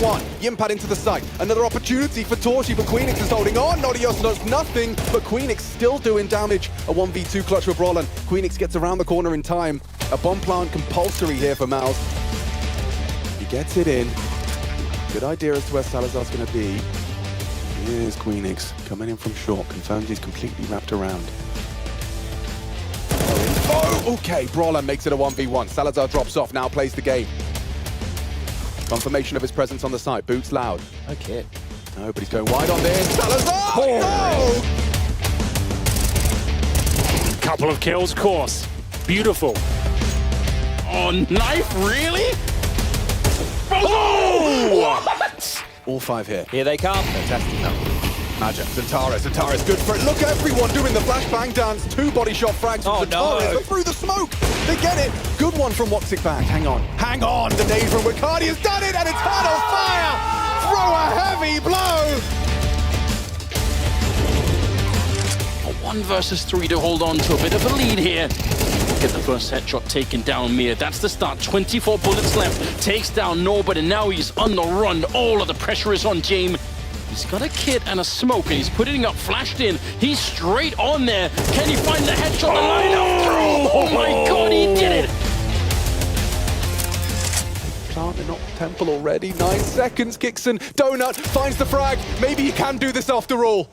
1v1. Yimpad into the site. Another opportunity for Torchi, but Queenix is holding on. Nodios knows nothing, but Queenix still doing damage. A 1v2 clutch with Brollan. Queenix gets around the corner in time. A bomb plant compulsory here for MongolZ. He gets it in. Good idea as to where Salazar's going to be. Here's Queenix coming in from short. Confirms he's completely wrapped around. Oh, okay. Brollan makes it a 1v1. Salazar drops off, now plays the game. Confirmation of his presence on the site. Boots loud. Okay. No, but he's going wide on this. Salazar! Oh. No! Couple of kills, of course. Beautiful. Oh, knife, really? Oh! What? All 5 here. Here they come. Fantastic now. Magic. Zantara's good for it. Look, everyone doing the flashbang dance. 2 body shot frags from Zantara, but through the smoke. They get it. Good one from Woxic back. Hang on. Hang on. The nade from Wicardi has done it, and it's Heart of Fire. Throw a heavy blow. A 1 versus 3 to hold on to a bit of a lead here. Get the first headshot taken down Mir. That's the start. 24 bullets left. Takes down Norbert, and now he's on the run. All of the pressure is on James. He's got a kit and a smoke, and he's putting up flashed in. He's straight on there. Can he find the headshot? The line up through. Oh my God, he did it. Planting up Temple already. 9 seconds. Kixon. Donut finds the frag. Maybe he can do this after all.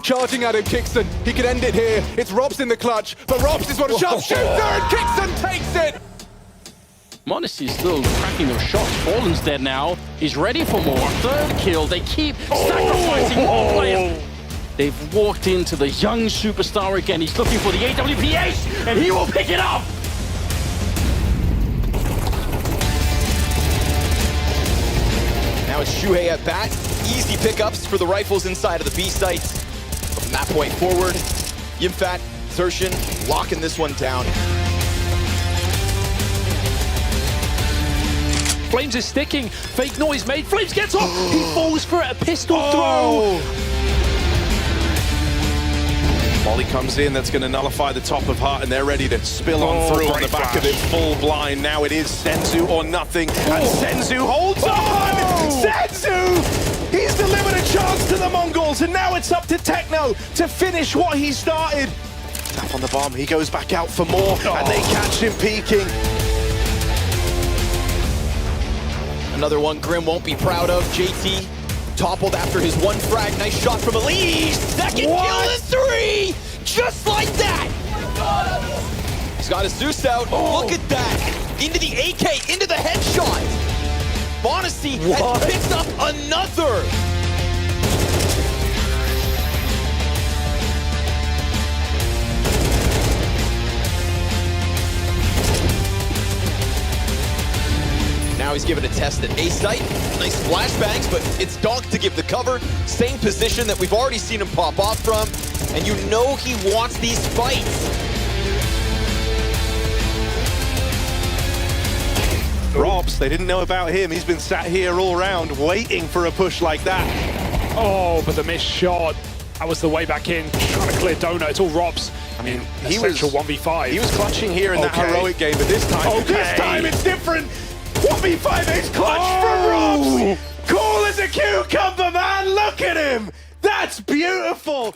Charging at him, Kixon. He could end it here. It's Robs in the clutch, but Robs is one sharpshooter, and Kixon takes it. m0NESY is still cracking those shots. Fallen's dead now. He's ready for more. 3rd kill. They keep sacrificing more players. They've walked into the young superstar again. He's looking for the AWP ace, and he will pick it up. Now it's Shuhei at bat. Easy pickups for the rifles inside of the B sites. From that point forward, Yimfat, Zershin locking this one down. Flames is sticking. Fake noise made. Flames gets off. He falls for it. A pistol throw. Molly comes in, that's going to nullify the top of Heart, and they're ready to spill on through on the back of it, full blind. Now it is Senzu or nothing, and Senzu holds on! Senzu! He's delivered a chance to the Mongols, and now it's up to Techno to finish what he started. Tap on the bomb, he goes back out for more, and they catch him peeking. Another one Grim won't be proud of. JT toppled after his 1 frag. Nice shot from Elise. Second kill and 3! Just like that! He's got his Zeus out. Look at that! Into the AK, into the headshot! m0NESY has picked up another! Now he's given a test at A site. Nice flashbangs, but it's Donk to give the cover. Same position that we've already seen him pop off from. And you know he wants these fights. Robs, they didn't know about him. He's been sat here all round waiting for a push like that. Oh, but the missed shot. That was the way back in. Trying to clear Donut. It's all Robs. I mean, he was 1v5. He was clutching here in that heroic game, but this time it's different. 1v5 ace clutch from Robs! Cool as a cucumber, man! Look at him! That's beautiful!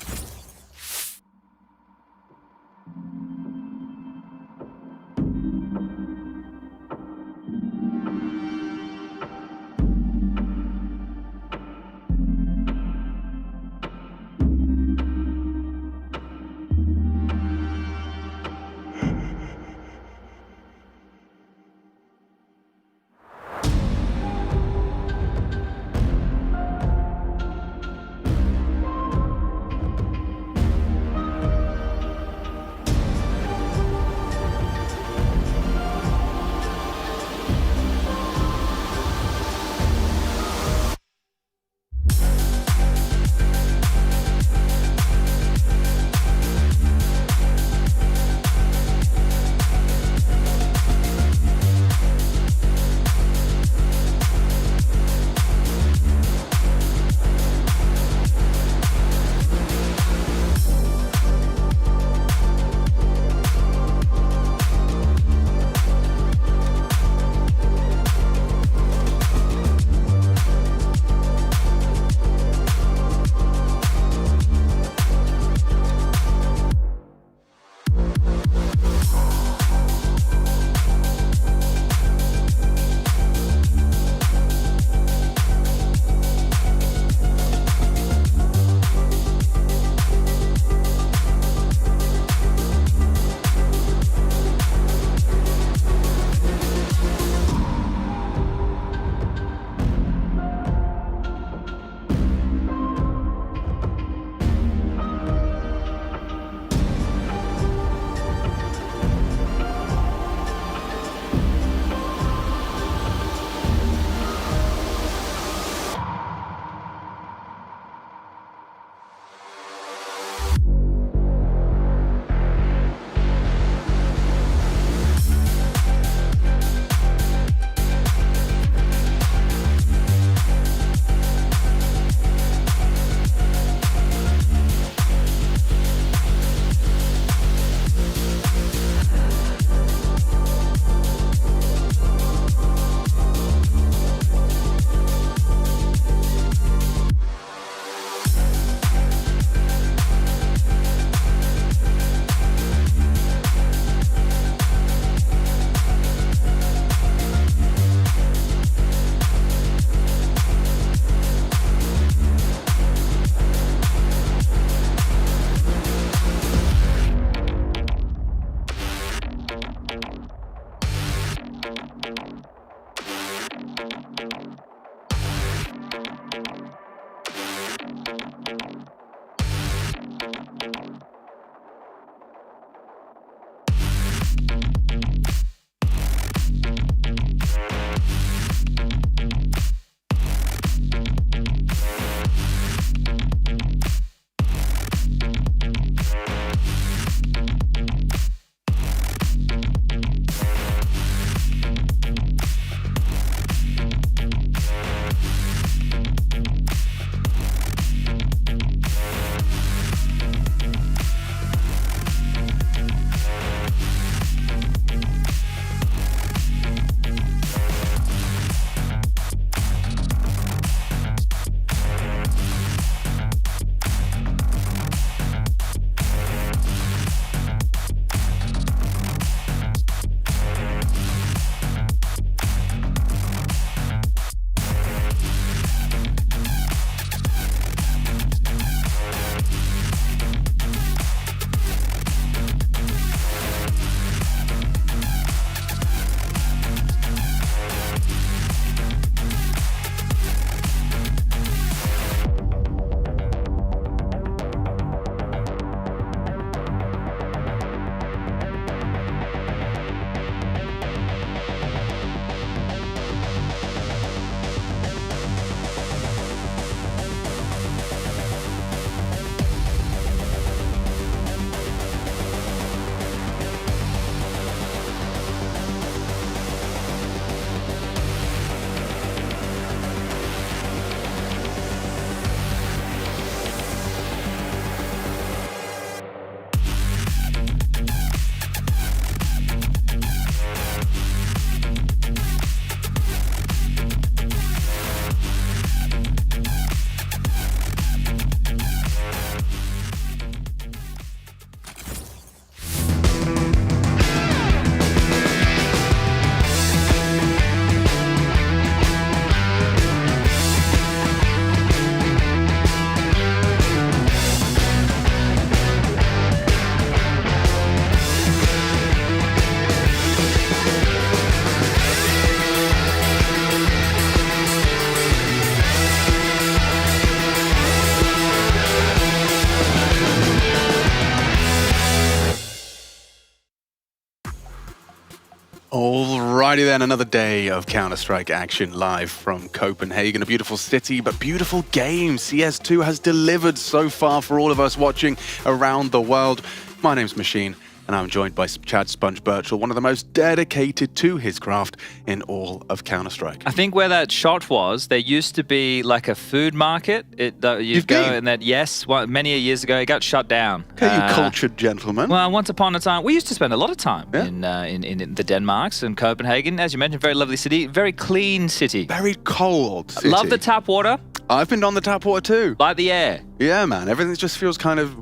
Alrighty then, another day of Counter-Strike action live from Copenhagen. A beautiful city, but beautiful game. CS2 has delivered so far for all of us watching around the world. My name's Machine, and I'm joined by Chad Sponge Birchall, one of the most dedicated to his craft in all of Counter-Strike. I think where that shot was, there used to be like a food market. You'd go and that, yes, many years ago, it got shut down. Okay, you cultured gentleman. Well, once upon a time, we used to spend a lot of time in the Denmarks and Copenhagen. As you mentioned, very lovely city, very clean city. Very cold city. Love the tap water. I've been on the tap water too. Like the air. Yeah, man, everything just feels kind of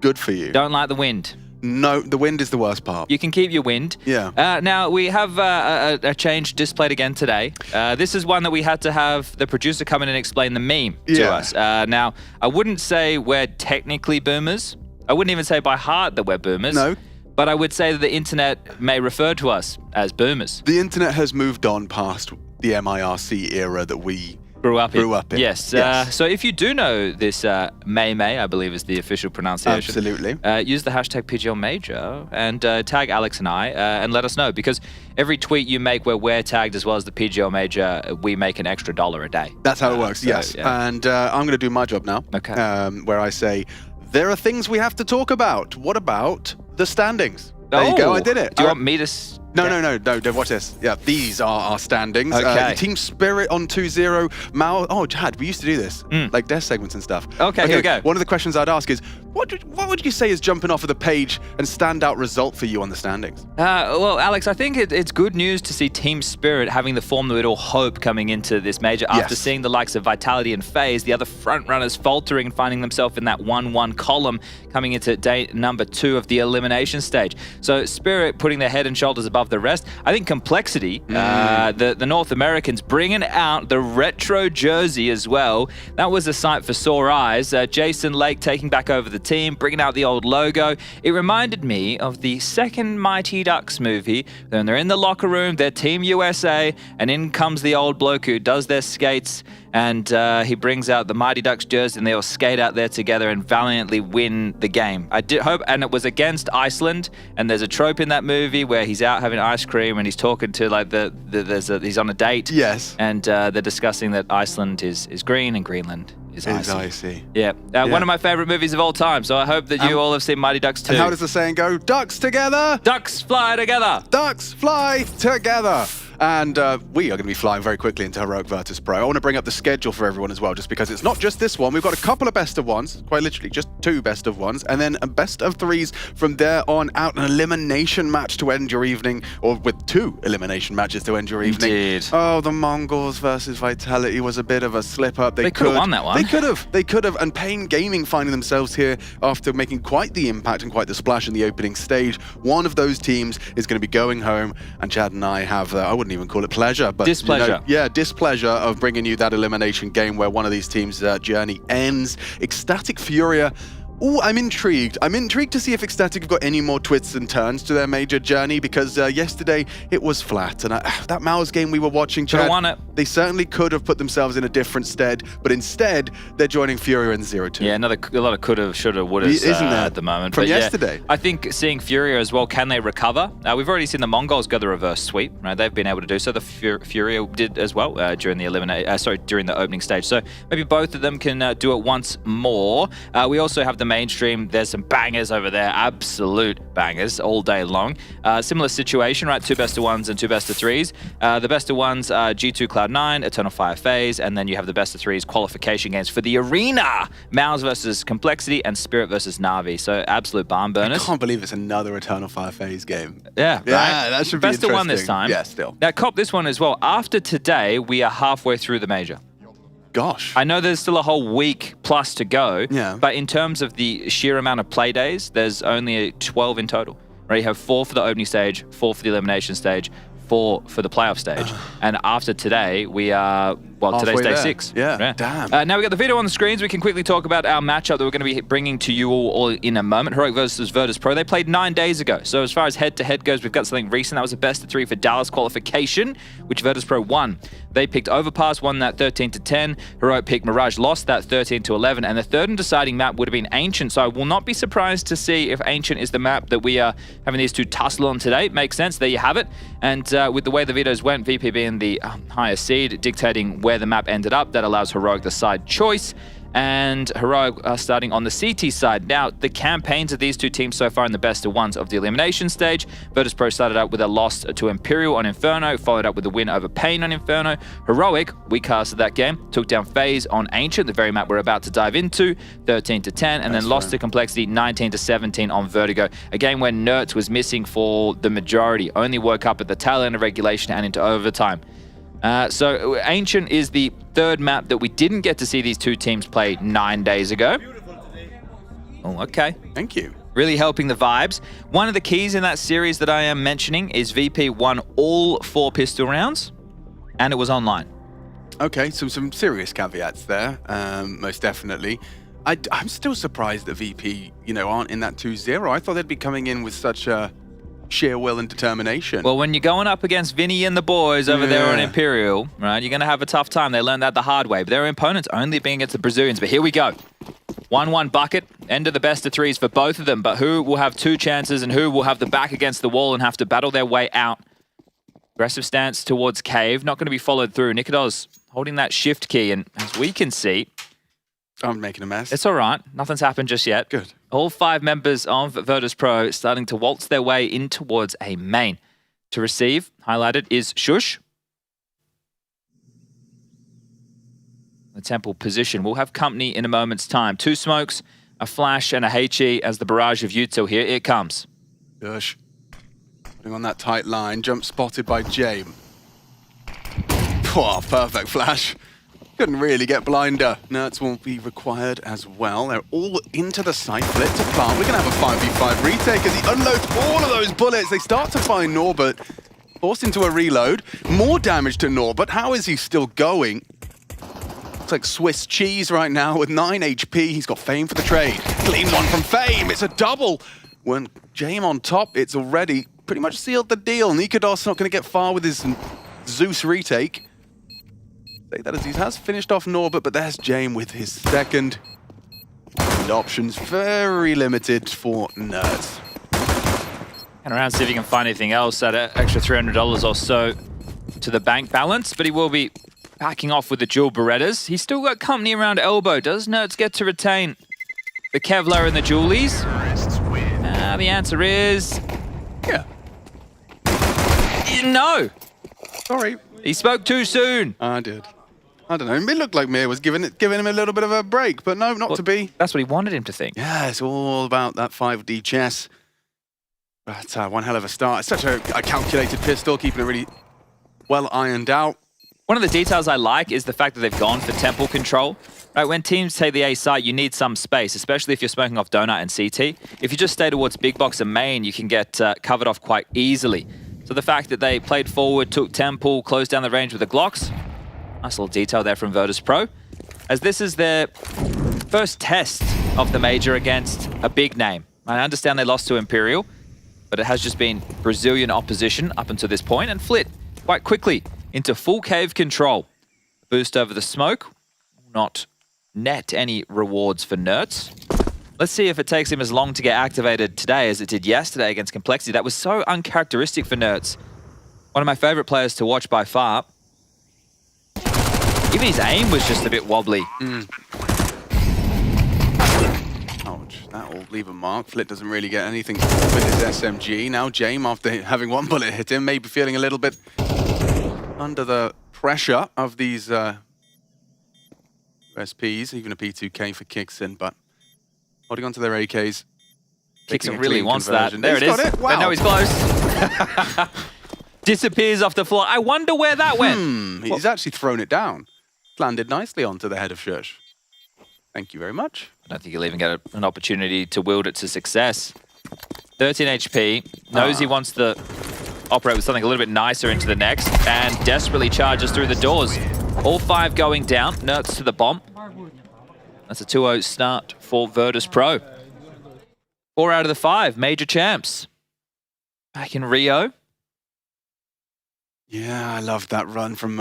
good for you. Don't like the wind. No, the wind is the worst part. You can keep your wind. Yeah. Now, we have a change displayed again today. This is one that we had to have the producer come in and explain the meme to us. Now, I wouldn't say we're technically boomers. I wouldn't even say by heart that we're boomers. No. But I would say that the internet may refer to us as boomers. The internet has moved on past the MIRC era that we grew up in. Yes. So if you do know this May, I believe is the official pronunciation. Absolutely. Use the hashtag PGL Major and tag Alex and I and let us know, because every tweet you make where we're tagged as well as the PGL Major, we make an extra $1 a day. That's how it works, yes. Yeah. And I'm going to do my job now. Okay. Where I say, there are things we have to talk about. What about the standings? There you go, I did it. Do you want me to... No, watch this. Yeah, these are our standings. Okay. Team Spirit on 2-0. Mao. Oh, Chad, we used to do this, like death segments and stuff. Okay, here we go. One of the questions I'd ask is, what would you say is jumping off of the page and standout result for you on the standings? Well, Alex, I think it's good news to see Team Spirit having the form that we'd all hope coming into this major after seeing the likes of Vitality and FaZe, the other front runners faltering and finding themselves in that 1-1 column coming into day number 2 of the elimination stage. So Spirit putting their head and shoulders above the rest. I think Complexity, the North Americans bringing out the retro jersey as well. That was a sight for sore eyes. Jason Lake taking back over the team, bringing out the old logo. It reminded me of the second Mighty Ducks movie. When they're in the locker room, they're Team USA, and in comes the old bloke who does their skates, and he brings out the Mighty Ducks jersey, and they all skate out there together and valiantly win the game. I did hope, and it was against Iceland, and there's a trope in that movie where he's out having ice cream and he's talking to like he's on a date. Yes. And they're discussing that Iceland is green and Greenland is icy. icy. Yeah. One of my favorite movies of all time, so I hope that you all have seen Mighty Ducks too. And how does the saying go? Ducks together! Ducks fly together! Ducks fly together! And we are going to be flying very quickly into Heroic Virtus.pro. I want to bring up the schedule for everyone as well, just because it's not just this one. We've got a couple of best of ones, quite literally just 2 best of ones, and then a best of 3s from there on out, an elimination match to end your evening, or with 2 elimination matches to end your evening. Indeed. Oh, the Mongols versus Vitality was a bit of a slip-up. They could have won that one. They could have. And Pain Gaming finding themselves here after making quite the impact and quite the splash in the opening stage. One of those teams is going to be going home, and Chad and I have, I wouldn't even call it pleasure, but displeasure. Displeasure of bringing you that elimination game where one of these teams' journey ends. Ecstatic Furia. Ooh, I'm intrigued. I'm intrigued to see if Ecstatic have got any more twists and turns to their major journey, because yesterday it was flat. And that Mao's game we were watching, Chad, won it. They certainly could have put themselves in a different stead, but instead they're joining Furia in 0-2. Yeah, a lot of coulda, shoulda, woulda at the moment. From but yesterday. Yeah, I think seeing Furia as well, can they recover? We've already seen the Mongols go the reverse sweep, right? They've been able to do so. The Furia did as well during the during the opening stage. So maybe both of them can do it once more. We also have the mainstream. There's some bangers over there, absolute bangers all day long. Similar situation, right? 2 best of 1s and 2 best of 3s. The best of 1s are G2 Cloud9, Eternal Fire FaZe, and then you have the best of 3s qualification games for the arena. MongolZ versus Complexity and Spirit versus Na'Vi. So absolute barn burners. I can't believe it's another Eternal Fire FaZe game. Yeah, right? That should be best of 1 this interesting. time. Yeah, still. Now cop this one as well. After today, we are halfway through the major. Gosh. I know there's still a whole week plus to go, yeah. But in terms of the sheer amount of play days, there's only 12 in total. Right? You have 4 for the opening stage, 4 for the elimination stage, 4 for the playoff stage. And after today, we are, well, today's day 6. Yeah. Damn. Now we got the video on the screens. We can quickly talk about our matchup that we're going to be bringing to you all in a moment. Heroic versus Virtus.pro. They played 9 days ago. So as far as head-to-head goes, we've got something recent. That was a best of 3 for Dallas qualification, which Virtus.pro won. They picked Overpass, won that 13-10. Heroic picked Mirage, lost that 13-11. And the third and deciding map would have been Ancient. So I will not be surprised to see if Ancient is the map that we are having these 2 tussle on today. Makes sense. There you have it. And with the way the videos went, VP being the higher seed, dictating where the map ended up, that allows Heroic the side choice. And Heroic starting on the CT side. Now, the campaigns of these 2 teams so far in the best of 1s of the elimination stage. Virtus.pro started out with a loss to Imperial on Inferno, followed up with a win over Pain on Inferno. Heroic, we casted that game, took down FaZe on Ancient, the very map we're about to dive into, 13-10, and then lost to Complexity 19-17 on Vertigo. A game where Nerds was missing for the majority, only woke up at the tail end of regulation and into overtime. So Ancient is the 3rd map that we didn't get to see these 2 teams play 9 days ago. Oh, okay. Thank you. Really helping the vibes. One of the keys in that series that I am mentioning is VP won all 4 pistol rounds, and it was online. Okay, so some serious caveats there, most definitely. I'm still surprised that VP, aren't in that 2-0. I thought they'd be coming in with such a sheer will and determination. Well, when you're going up against Vinny and the boys over there on Imperial, right, you're going to have a tough time. They learned that the hard way. But their opponents only being against the Brazilians. But here we go. 1-1 bucket. End of the best of 3s for both of them. But who will have 2 chances and who will have the back against the wall and have to battle their way out? Aggressive stance towards Cave. Not going to be followed through. Nikodol's holding that shift key. And as we can see, I'm making a mess. it's all right. Nothing's happened just yet. Good. All 5 members of Virtus.pro starting to waltz their way in towards a main. To receive, highlighted, is Shush. The temple position. We'll have company in a moment's time. 2 smokes, a flash, and a HE as the barrage of Yuto here. It comes. Shush. Putting on that tight line. Jump spotted by Jame. Oh, perfect flash. Couldn't really get blinder. Nerds will be required as well. They're all into the site, flip to plant. We're going to have a 5v5 retake as he unloads all of those bullets. They start to find Norbert. Forced into a reload. More damage to Norbert. How is he still going? Looks like Swiss cheese right now with 9 HP. He's got Fame for the trade. Clean one from Fame. It's a double. When Jame on top, it's already pretty much sealed the deal. Nikodos not going to get far with his Zeus retake. Say that as he has finished off Norbert, but there's Jame with his second. And options very limited for Nerds. And around, see if he can find anything else at an extra $300 or so to the bank balance, but he will be backing off with the dual Berettas. He's still got company around elbow. Does Nerds get to retain the Kevlar and the Julies? The answer is... Yeah. No! Sorry. He spoke too soon. I did. I don't know. It looked like Mir was giving him a little bit of a break, but no, not to be. That's what he wanted him to think. Yeah, it's all about that 5D chess. But one hell of a start. It's such a calculated pistol, keeping it really well ironed out. One of the details I like is the fact that they've gone for temple control. Right, when teams take the A site, you need some space, especially if you're smoking off Donut and CT. If you just stay towards Big Box and Main, you can get covered off quite easily. So the fact that they played forward, took temple, closed down the range with the Glocks, nice little detail there from Virtus.pro, as this is their first test of the major against a big name. I understand they lost to Imperial, but it has just been Brazilian opposition up until this point, and Flit quite quickly into full cave control. Boost over the smoke, not net any rewards for Nerds. Let's see if it takes him as long to get activated today as it did yesterday against Complexity. That was so uncharacteristic for Nerds. One of my favorite players to watch by far. Even his aim was just a bit wobbly. Ouch, that will leave a mark. Flit doesn't really get anything with his SMG. Now Jame, after having one bullet hit him, maybe feeling a little bit under the pressure of these USPs, even a P2K for Kixin, but holding on to their AKs. Kixin really wants conversion. that. There He's it is. got it. Wow. No, he's close. Disappears off the floor. I wonder where that went. He's actually thrown it down. Landed nicely onto the head of Shush. Thank you very much. I don't think he'll even get an opportunity to wield it to success. 13 HP. Knows he wants to operate with something a little bit nicer into the next, and desperately charges through the doors. All 5 going down. Nerds to the bomb. That's a 2-0 start for Virtus.pro. 4 out of the 5 major champs. Back in Rio. Yeah, I loved that run from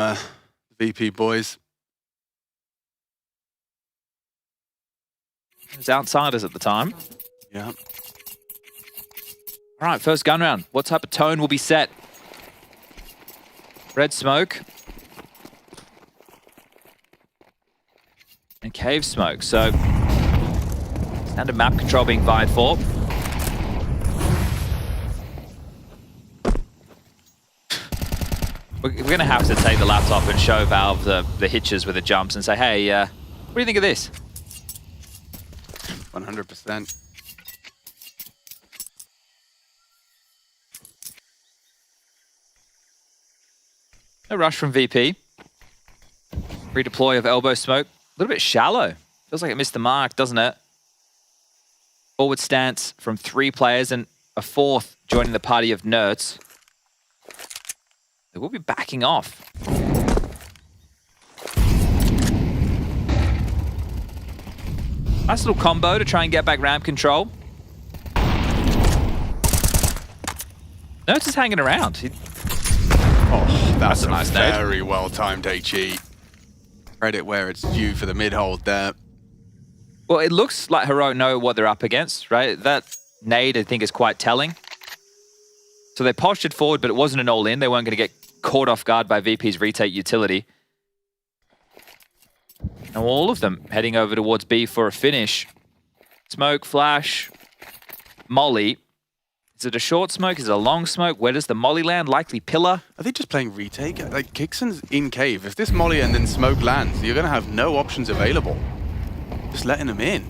VP boys. It was outsiders at the time. Yeah. All right, first gun round. What type of tone will be set? Red smoke. And cave smoke. So, standard map control being vied for. We're going to have to take the laptop and show Valve the hitches with the jumps and say, hey, what do you think of this? 100%. No rush from VP. Redeploy of elbow smoke. A little bit shallow. Feels like it missed the mark, doesn't it? Forward stance from 3 players and a 4th joining the party of Nerds. They will be backing off. Nice little combo to try and get back ramp control. Nerds is hanging around. Oh, that's a nice nade. very well-timed HE. Credit where it's due for the mid-hold there. Well, it looks like Heroic know what they're up against, right? That nade, I think, is quite telling. So they postured forward, but it wasn't an all-in. They weren't going to get caught off guard by VP's retake utility. Now all of them heading over towards B for a finish. Smoke, flash, molly. Is it a short smoke? Is it a long smoke? Where does the molly land? Likely pillar. Are they just playing retake? Like, Kixin's in cave. If this molly and then smoke lands, you're going to have no options available. Just letting them in.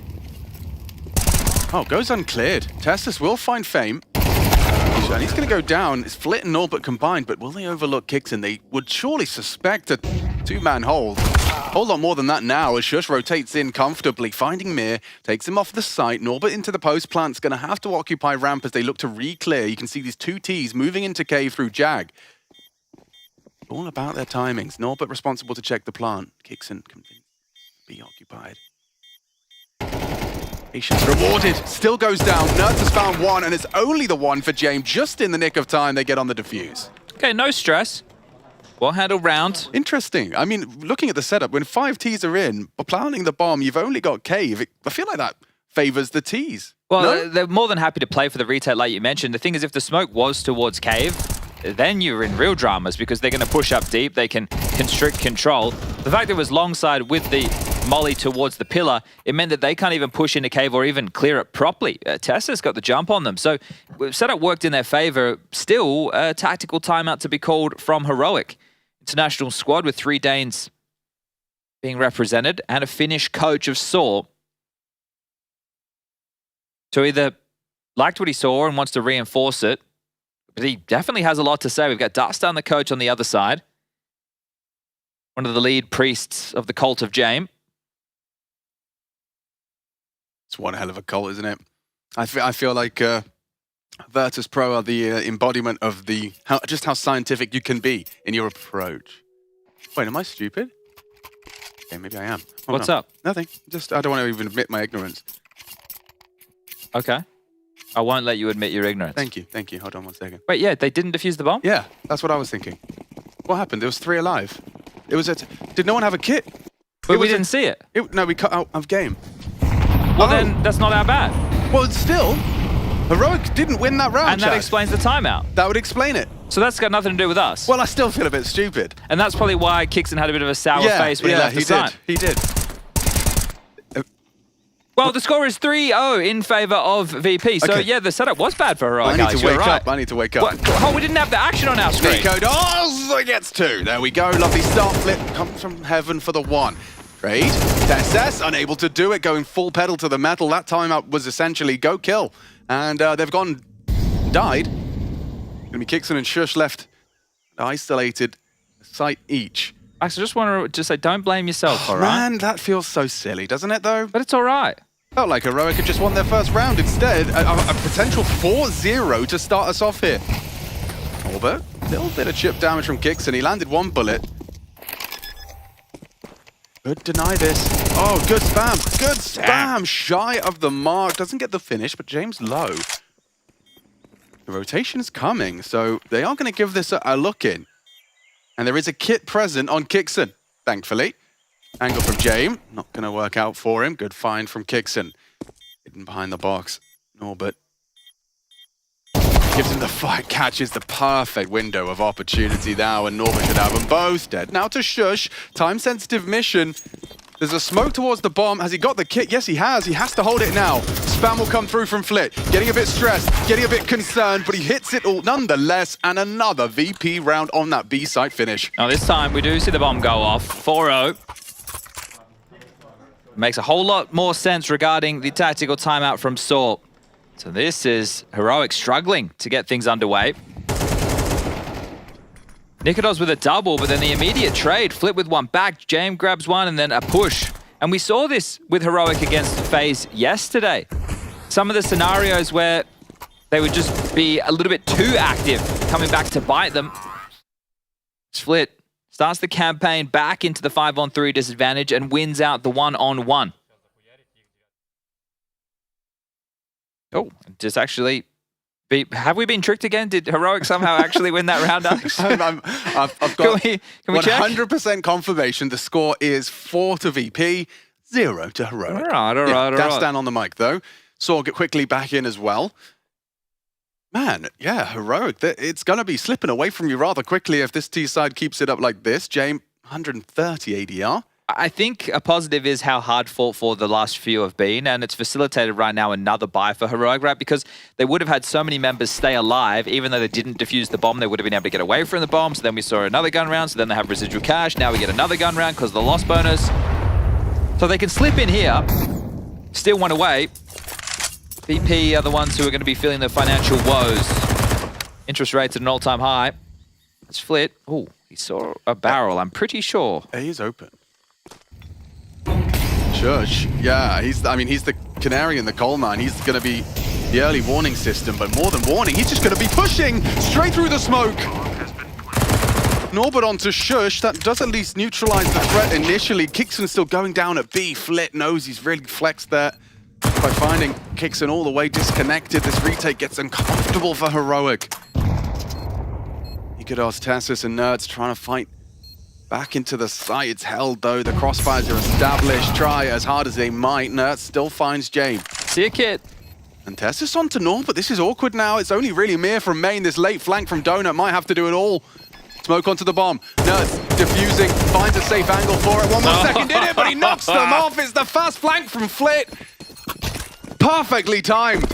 Oh, goes uncleared. Testis will find Fame. And he's going to go down. It's Flit and Norbert combined, but will they overlook Kixin? They would surely suspect a 2-man hold. A whole lot more than that now as Shush rotates in comfortably, finding Mir, takes him off the site. Norbert into the post plant's going to have to occupy ramp as they look to re-clear. You can see these 2 Ts moving into cave through Jag. All about their timings. Norbert responsible to check the plant. Kixin Be occupied. Patience rewarded. Still goes down. Nerds has found one, and it's only the one for James. Just in the nick of time, they get on the defuse. Okay, no stress. Well handled round. Interesting. I mean, looking at the setup, when 5 Ts are in, but planting the bomb, you've only got Cave. I feel like that favors the Ts. Well, no? they're more than happy to play for the retake, like you mentioned. The thing is, if the smoke was towards Cave, then you're in real dramas because they're going to push up deep. They can constrict control. The fact that it was long side with the molly towards the pillar, it meant that they can't even push into Cave or even clear it properly. Tessa's got the jump on them. So setup worked in their favor. Still, a tactical timeout to be called from Heroic. International squad with 3 Danes being represented and a Finnish coach of Saw. So either liked what he saw and wants to reinforce it, but he definitely has a lot to say. We've got Dustin, the coach, on the other side. One of the lead priests of the cult of Jame. It's one hell of a cult, isn't it? I feel like Virtus.pro are the embodiment of just how scientific you can be in your approach. Wait, am I stupid? Okay, maybe I am. Oh, What's no. up? Nothing. Just, I don't want to even admit my ignorance. Okay. I won't let you admit your ignorance. Thank you. Thank you. Hold on one second. Wait, yeah, they didn't defuse the bomb? Yeah, that's what I was thinking. What happened? There was 3 alive. It was did no one have a kit? But we didn't see it. No, we cut out of game. Well, then that's not our bad. Well, still, Heroic didn't win that round, And that Chad. explains the timeout. That would explain it. So that's got nothing to do with us. Well, I still feel a bit stupid. And that's probably why Kixon had a bit of a sour face when he left the side. He did. Well, the score is 3-0 in favor of VP. So, Okay. yeah, the setup was bad for Heroic. I need guys. to wake You're right. up. I need to wake up. What? Oh, we didn't have the action on our screen. Nico Dawes gets 2. There we go. Lovely start flip. Comes from heaven for the 1. Trade. SS unable to do it. Going full pedal to the metal. That timeout was essentially go kill. And they've gone died. Gonna be Kixon and Shush left isolated. A site each. Max, I just want to say, don't blame yourself, all right? Man, that feels so silly, doesn't it though? But it's all right. Felt like Heroic had just won their first round. Instead, a potential 4-0 to start us off here. Albert, little bit of chip damage from Kixon. He landed 1 bullet. Could deny this. Oh, good spam. Good spam. Shy of the mark. Doesn't get the finish, but James low. The rotation is coming, so they are going to give this a look in. And there is a kit present on Kixon, thankfully. Angle from James, not going to work out for him. Good find from Kixon. Hidden behind the box. Norbert gives him the fight, catches the perfect window of opportunity now, and Norbert should have them both dead. Now to Shush, time-sensitive mission. There's a smoke towards the bomb. Has he got the kit? Yes, he has. He has to hold it now. Spam will come through from Flit. Getting a bit stressed, getting a bit concerned, but he hits it all nonetheless, and another VP round on that B-site finish. Now this time we do see the bomb go off. 4-0. Makes a whole lot more sense regarding the tactical timeout from Saw. So this is Heroic struggling to get things underway. Nikodos with a double, but then the immediate trade. Flip with 1 back, James grabs 1, and then a push. And we saw this with Heroic against FaZe yesterday. Some of the scenarios where they would just be a little bit too active, coming back to bite them. Split starts the campaign back into the 5-on-3 disadvantage and wins out the 1-on-1. Oh, just actually... Have we been tricked again? Did Heroic somehow actually win that round, Alex? I've got can we check? 100% confirmation. The score is 4 to VP, 0 to Heroic. All right. That's down on the mic, though. Saw get quickly back in as well. Man, yeah, Heroic. It's going to be slipping away from you rather quickly if this T-side keeps it up like this. James, 130 ADR. I think a positive is how hard fought for the last few have been, and it's facilitated right now another buy for Heroic, right? Because they would have had so many members stay alive, even though they didn't defuse the bomb, they would have been able to get away from the bomb. So then we saw another gun round, so then they have residual cash. Now we get another gun round because of the loss bonus. So they can slip in here, still one away. VP are the ones who are going to be feeling the financial woes. Interest rates at an all-time high. Let's Flit. Oh, he saw a barrel, I'm pretty sure. A is open. Shush. Yeah, he's the canary in the coal mine. He's going to be the early warning system, but more than warning, he's just going to be pushing straight through the smoke. Norbert onto Shush. That does at least neutralize the threat initially. Kixon still going down at B. Flit knows he's really flexed there by finding Kixon all the way disconnected. This retake gets uncomfortable for Heroic. Ikados, Tessus, and Nerds trying to fight back into the site. It's held though. The crossfires are established. Try as hard as they might. Nerds still finds James. See a kid. And Tessus on to Norbert. This is awkward now. It's only really Mir from main. This late flank from Donut might have to do it all. Smoke onto the bomb. Nerds diffusing, finds a safe angle for it. One more second in it, but he knocks them off. It's the fast flank from Flit. Perfectly timed.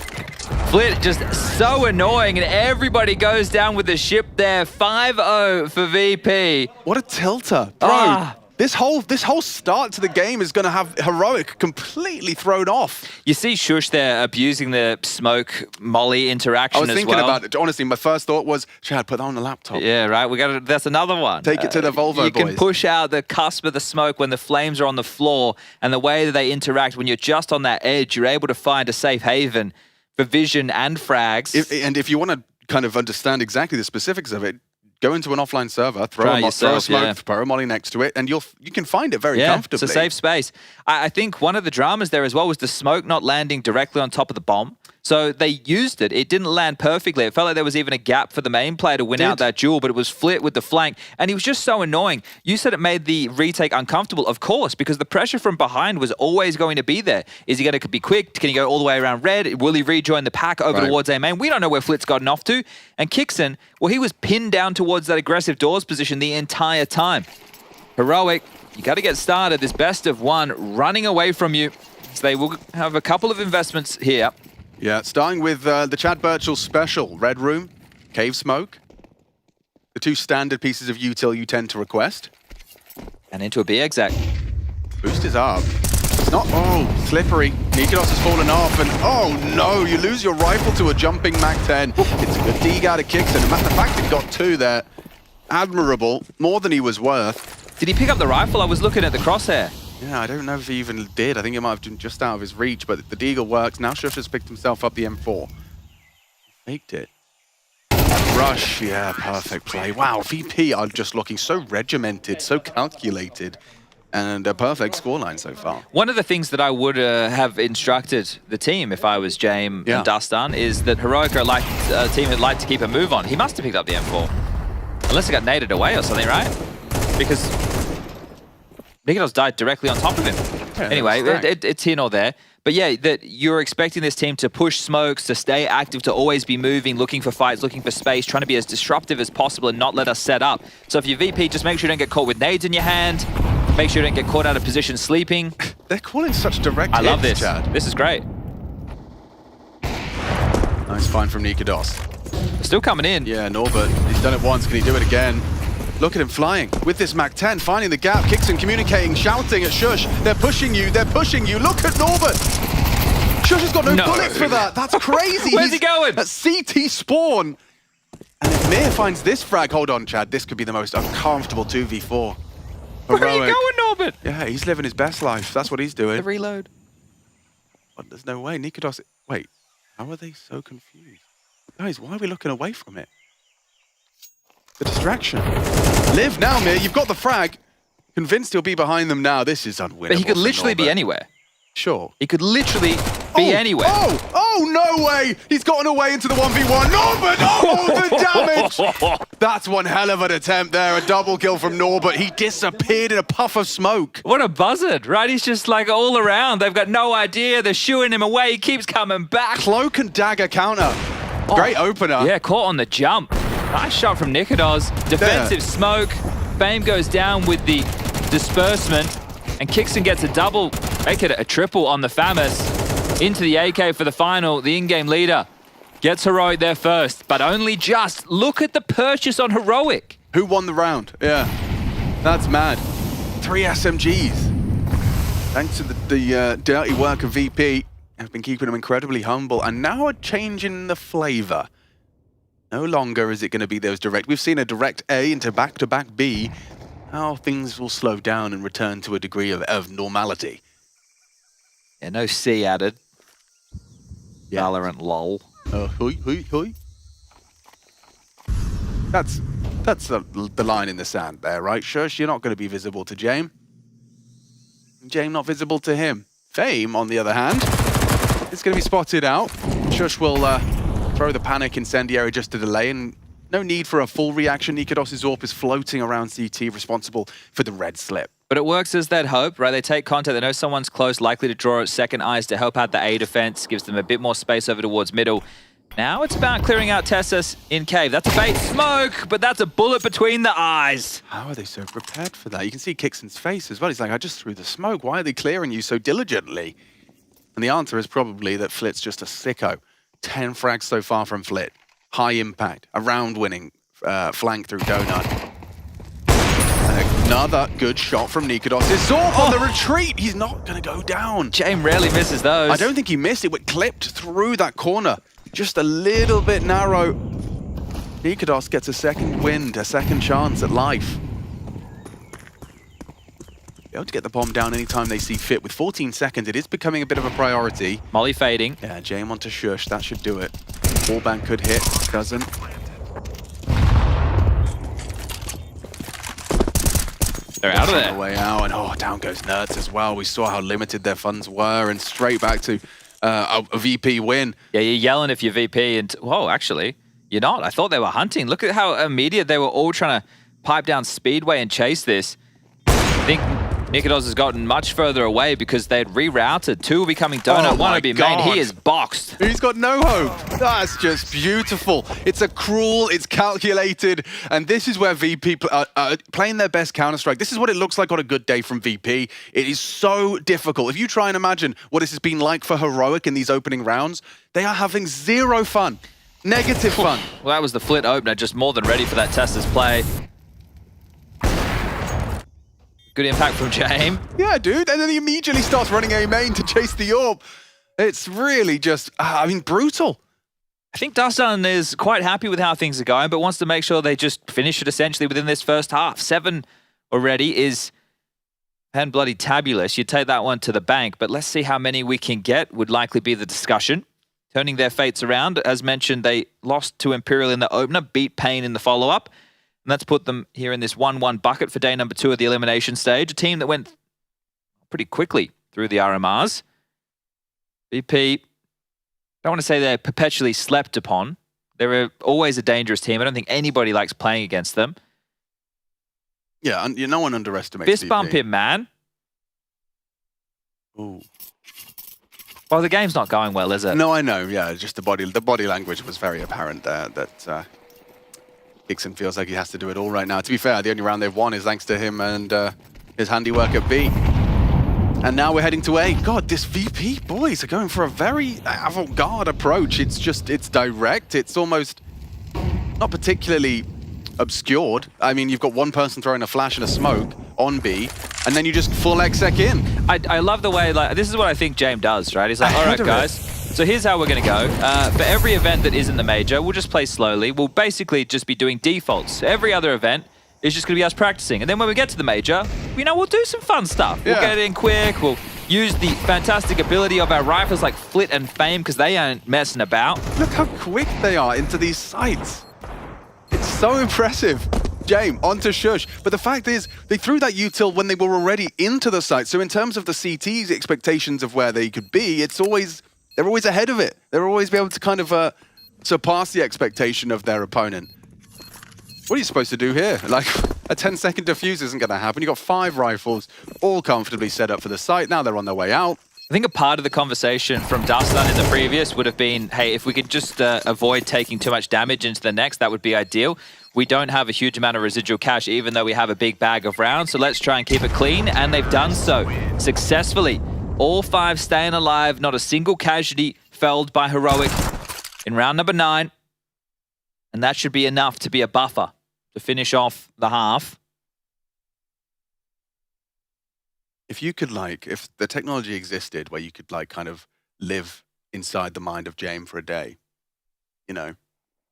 Flit just so annoying, and everybody goes down with the ship there. 5-0 for VP. What a tilter. Bro, this whole start to the game is going to have Heroic completely thrown off. You see Shush there abusing the smoke molly interaction as well. I was thinking about it. Honestly, my first thought was, Chad, put that on the laptop. Yeah, right. We got to. That's another one. Take it to the Volvo You boys. can push out the cusp of the smoke when the flames are on the floor, and the way that they interact when you're just on that edge, you're able to find a safe haven for vision and frags. If you want to kind of understand exactly the specifics of it, go into an offline server, throw a smoke, throw a molly next to it, and you can find it very comfortably. It's a safe space. I think one of the dramas there as well was the smoke not landing directly on top of the bomb. So they used it. It didn't land perfectly. It felt like there was even a gap for the main player to win out that duel, but it was Flit with the flank, and he was just so annoying. You said it made the retake uncomfortable, of course, because the pressure from behind was always going to be there. Is he going to be quick? Can he go all the way around red? Will he rejoin the pack over towards A main? We don't know where Flit's gotten off to. And Kixon, well, he was pinned down towards that aggressive doors position the entire time. Heroic, you got to get started. This best of one running away from you. So they will have a couple of investments here. Yeah, starting with the Chad Birchall special. Red Room, Cave Smoke. The two standard pieces of util you tend to request. And into a B exec. Boost is up. It's not, slippery. Nikodos has fallen off, and oh no, you lose your rifle to a jumping Mac-10. It's a good dig out of Kixon. And the fact that he got two there, admirable, more than he was worth. Did he pick up the rifle? I was looking at the crosshair. Yeah, I don't know if he even did. I think it might have been just out of his reach, but the deagle works. Now Shush has picked himself up the M4. Faked it. Rush, yeah, perfect play. Wow, VP are just looking so regimented, so calculated, and a perfect scoreline so far. One of the things that I would have instructed the team if I was James and Dustan is that Heroic are like a team that like to keep a move on. He must have picked up the M4. Unless it got naded away or something, right? Because Nikodos died directly on top of him. Yeah, anyway, it's here nor there. But yeah, that you're expecting this team to push smokes, to stay active, to always be moving, looking for fights, looking for space, trying to be as disruptive as possible and not let us set up. So if you're VP, just make sure you don't get caught with nades in your hand. Make sure you don't get caught out of position sleeping. They're calling such direct hits, I love this. Chad. This is great. Nice find from Nikodos. Still coming in. Yeah, Norbert, he's done it once. Can he do it again? Look at him flying with this Mac-10, finding the gap. Kixon communicating, shouting at Shush. They're pushing you, they're pushing you. Look at Norbert. Shush has got no bullets for that. That's crazy. Where's he going? At CT spawn. And if Mir finds this frag, hold on, Chad, this could be the most uncomfortable 2v4. Where are you going, Norbert? Yeah, he's living his best life. That's what he's doing. The reload. But there's no way. Nikodos, wait, how are they so confused? Guys, why are we looking away from it? The distraction. Live now, Mir. You've got the frag. Convinced he'll be behind them now. This is unwinnable. But he could literally be anywhere. Sure. He could literally be anywhere. Oh, no way! He's gotten away into the 1v1. Norbert! Oh, the damage! That's one hell of an attempt there. A double kill from Norbert. He disappeared in a puff of smoke. What a buzzard, right? He's just like all around. They've got no idea. They're shooing him away. He keeps coming back. Cloak and dagger counter. Great opener. Yeah, caught on the jump. Nice shot from Nikodos. Defensive smoke. Fame goes down with the disbursement. And Kixon gets a double, make it a triple on the FAMAS. Into the AK for the final. The in-game leader gets Heroic there first, but only just. Look at the purchase on Heroic. Who won the round? Yeah, that's mad. 3 SMGs. Thanks to the dirty work of VP. Have been keeping them incredibly humble, and now a change in the flavor. No longer is it going to be those direct. We've seen a direct A into back-to-back B. Now things will slow down and return to a degree of normality. Yeah, no C added. Yeah. Valorant lol. Hoi. That's That's the line in the sand there, right? Shush, you're not going to be visible to Jame. Jame not visible to him. Fame, on the other hand, is going to be spotted out. Shush will throw the panic incendiary just to delay, and no need for a full reaction. Nikados' AWP is floating around CT, responsible for the red slip. But it works as they'd hope, right? They take contact, they know someone's close, likely to draw second eyes to help out the A defense, gives them a bit more space over towards middle. Now it's about clearing out Tessus in cave. That's a bait smoke, but that's a bullet between the eyes. How are they so prepared for that? You can see Kixon's face as well. He's like, I just threw the smoke. Why are they clearing you so diligently? And the answer is probably that Flit's just a sicko. 10 frags so far from Flit. High impact, a round-winning flank through Donut. And another good shot from Nikados. Zork on the retreat. He's not going to go down. Jame rarely misses those. I don't think he missed it. It clipped through that corner. Just a little bit narrow. Nikados gets a second wind, a second chance at life. Be able to get the bomb down anytime they see fit. With 14 seconds, it is becoming a bit of a priority. Molly fading. Yeah, Jame onto Shush. That should do it. Wallbang could hit. Doesn't. They're out of there. On the way out, and down goes Nerds as well. We saw how limited their funds were, and straight back to a VP win. Yeah, you're yelling if you're VP, and whoa, actually, you're not. I thought they were hunting. Look at how immediate they were all trying to pipe down Speedway and chase this. I think Nikados has gotten much further away because they'd rerouted. Two will be coming Donut, one will be main. He is boxed. He's got no hope. That's just beautiful. It's a cruel, it's calculated, and this is where VP playing their best Counter-Strike. This is what it looks like on a good day from VP. It is so difficult. If you try and imagine what this has been like for Heroic in these opening rounds, they are having zero fun. Negative fun. Well, that was the Flit opener, just more than ready for that Tessus play. Good impact from Jame. Yeah, dude. And then he immediately starts running A main to chase the AWP. It's really just, brutal. I think Dustin is quite happy with how things are going, but wants to make sure they just finish it essentially within this first half. 7 already is and bloody tabulous. You take that one to the bank, but let's see how many we can get would likely be the discussion. Turning their fates around. As mentioned, they lost to Imperial in the opener, beat Pain in the follow-up. And that's put them here in this 1-1 bucket for day number 2 of the elimination stage. A team that went pretty quickly through the RMRs. VP, I don't want to say they're perpetually slept upon. They're always a dangerous team. I don't think anybody likes playing against them. Yeah, and no one underestimates Fist VP. bump him, man. Ooh. Well, the game's not going well, is it? No, I know. Yeah, just the body language was very apparent there. That Dixon feels like he has to do it all right now. To be fair, the only round they've won is thanks to him and his handiwork at B. And now we're heading to A. God, this VP boys are going for a very avant-garde approach. It's direct. It's almost not particularly obscured. I mean, you've got one person throwing a flash and a smoke on B, and then you just full exec in. I love the way, like, this is what I think Jame does, right? He's like, all right, guys. So here's how we're going to go. For every event that isn't the major, we'll just play slowly. We'll basically just be doing defaults. Every other event is just going to be us practicing. And then when we get to the major, we'll do some fun stuff. Yeah. We'll get it in quick. We'll use the fantastic ability of our rifles like Flit and Fame because they aren't messing about. Look how quick they are into these sites. It's so impressive. Jame onto Shush. But the fact is, they threw that util when they were already into the site. So in terms of the CT's expectations of where they could be, they're always ahead of it. They'll always be able to kind of surpass the expectation of their opponent. What are you supposed to do here? Like, a 10-second defuse isn't going to happen. You've got 5 rifles, all comfortably set up for the site. Now they're on their way out. I think a part of the conversation from Dustin in the previous would have been, hey, if we could just avoid taking too much damage into the next, that would be ideal. We don't have a huge amount of residual cash, even though we have a big bag of rounds, so let's try and keep it clean, and they've done so successfully. All 5 staying alive, not a single casualty felled by Heroic in round number 9. And that should be enough to be a buffer to finish off the half. If you could, if the technology existed where you could, kind of live inside the mind of Jame for a day,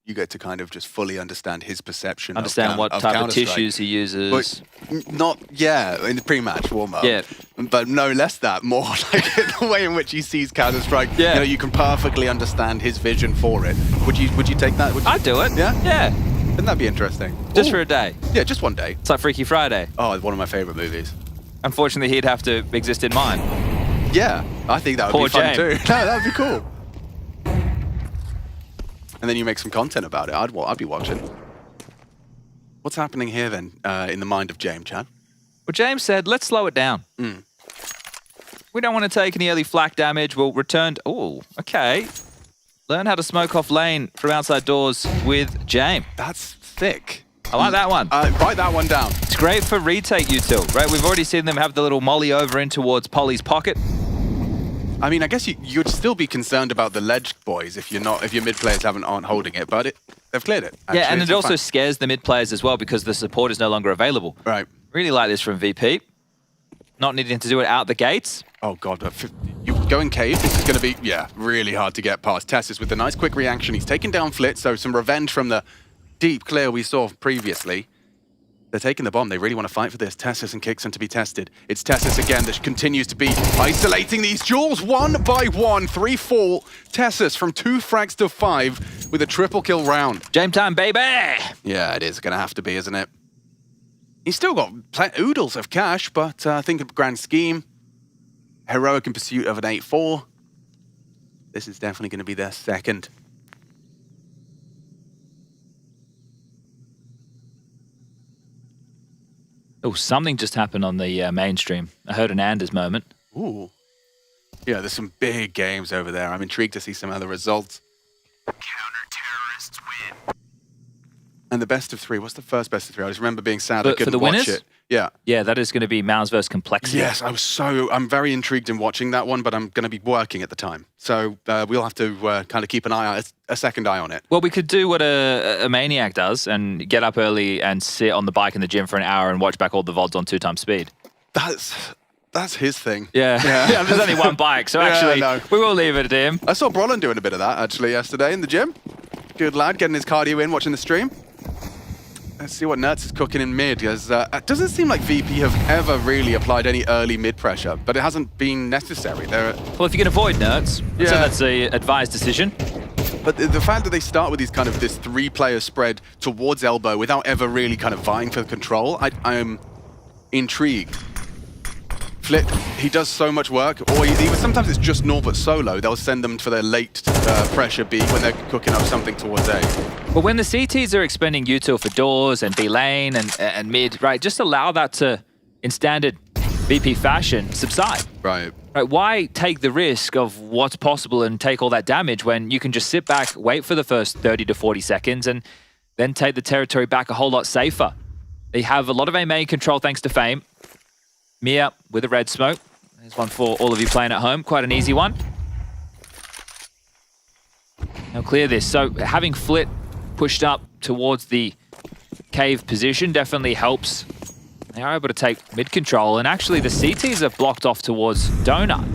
you get to kind of just fully understand his perception understand what type of tissues he uses. But in the pre-match warm-up. Yeah. But no less that, more like the way in which he sees Counter-Strike. Yeah. You can perfectly understand his vision for it. Would you take that? I'd do it. Yeah? Yeah. Wouldn't that be interesting? Just Ooh. for a day. Yeah, just one day. It's like Freaky Friday. Oh, one of my favorite movies. Unfortunately, he'd have to exist in mine. Yeah, I think that would Poor be fun James. too. No, that would be cool. And then you make some content about it. I'd be watching. What's happening here then, in the mind of James, Chad? Well, James said, let's slow it down. We don't want to take any early flak damage. We'll return... Oh, okay. Learn how to smoke off lane from outside doors with James. That's thick. I like that one. Write that one down. It's great for retake util, right? We've already seen them have the little molly over in towards Polly's pocket. I mean, I guess you'd still be concerned about the ledge boys if your mid players aren't holding it, but they've cleared it. Yeah, and It's it also fine. scares the mid players as well because the support is no longer available. Right. Really like this from VP. Not needing to do it out the gates. Oh god, you go in cave. This is going to be really hard to get past. Tessus with a nice quick reaction. He's taken down Flit, so some revenge from the deep clear we saw previously. They're taking the bomb. They really want to fight for this. Tessus and Kixon to be tested. It's Tessus again that continues to be isolating these duels one by one. 3 fall. Tessus from 2 frags to 5 with a triple kill round. Game time, baby! Yeah, it is going to have to be, isn't it? He's still got oodles of cash, but I think of grand scheme, heroic in pursuit of an 8-4. This is definitely going to be their second. Oh, something just happened on the mainstream. I heard an Anders moment. Ooh. Yeah, there's some big games over there. I'm intrigued to see some other results. Counter-terrorists win. And the best of 3. What's the first best of 3? I just remember being sad I For couldn't the watch winners? it. Yeah. Yeah, that is going to be Mouse vs. Complexity. Yes, I'm very intrigued in watching that one, but I'm going to be working at the time. So we'll have to kind of keep an eye out, a second eye on it. Well, we could do what a maniac does and get up early and sit on the bike in the gym for an hour and watch back all the VODs on 2x speed. That's his thing. Yeah, yeah. There's only one bike, so Yeah, actually, no. we will leave it to him. I saw Brolin doing a bit of that, actually, yesterday in the gym. Good lad, getting his cardio in, watching the stream. Let's see what Nertz is cooking in mid, because it doesn't seem like VP have ever really applied any early mid pressure, but it hasn't been necessary. Well, if you can avoid nerds, Yeah. so that's a advised decision. But the fact that they start with this 3-player spread towards elbow without ever really kind of vying for control, I'm intrigued. Flit, he does so much work, or even sometimes it's just Norbert solo. They'll send them for their late pressure B when they're cooking up something towards A. But when the CTs are expending util for doors and B lane and mid, right, just allow that to, in standard VP fashion, subside. Right. Right, why take the risk of what's possible and take all that damage when you can just sit back, wait for the first 30 to 40 seconds, and then take the territory back a whole lot safer? They have a lot of A-main control thanks to Fame. Mia with a red smoke. There's one for all of you playing at home. Quite an easy one. Now clear this. So having Flit pushed up towards the cave position definitely helps. They are able to take mid control, and actually the CTs are blocked off towards Donut.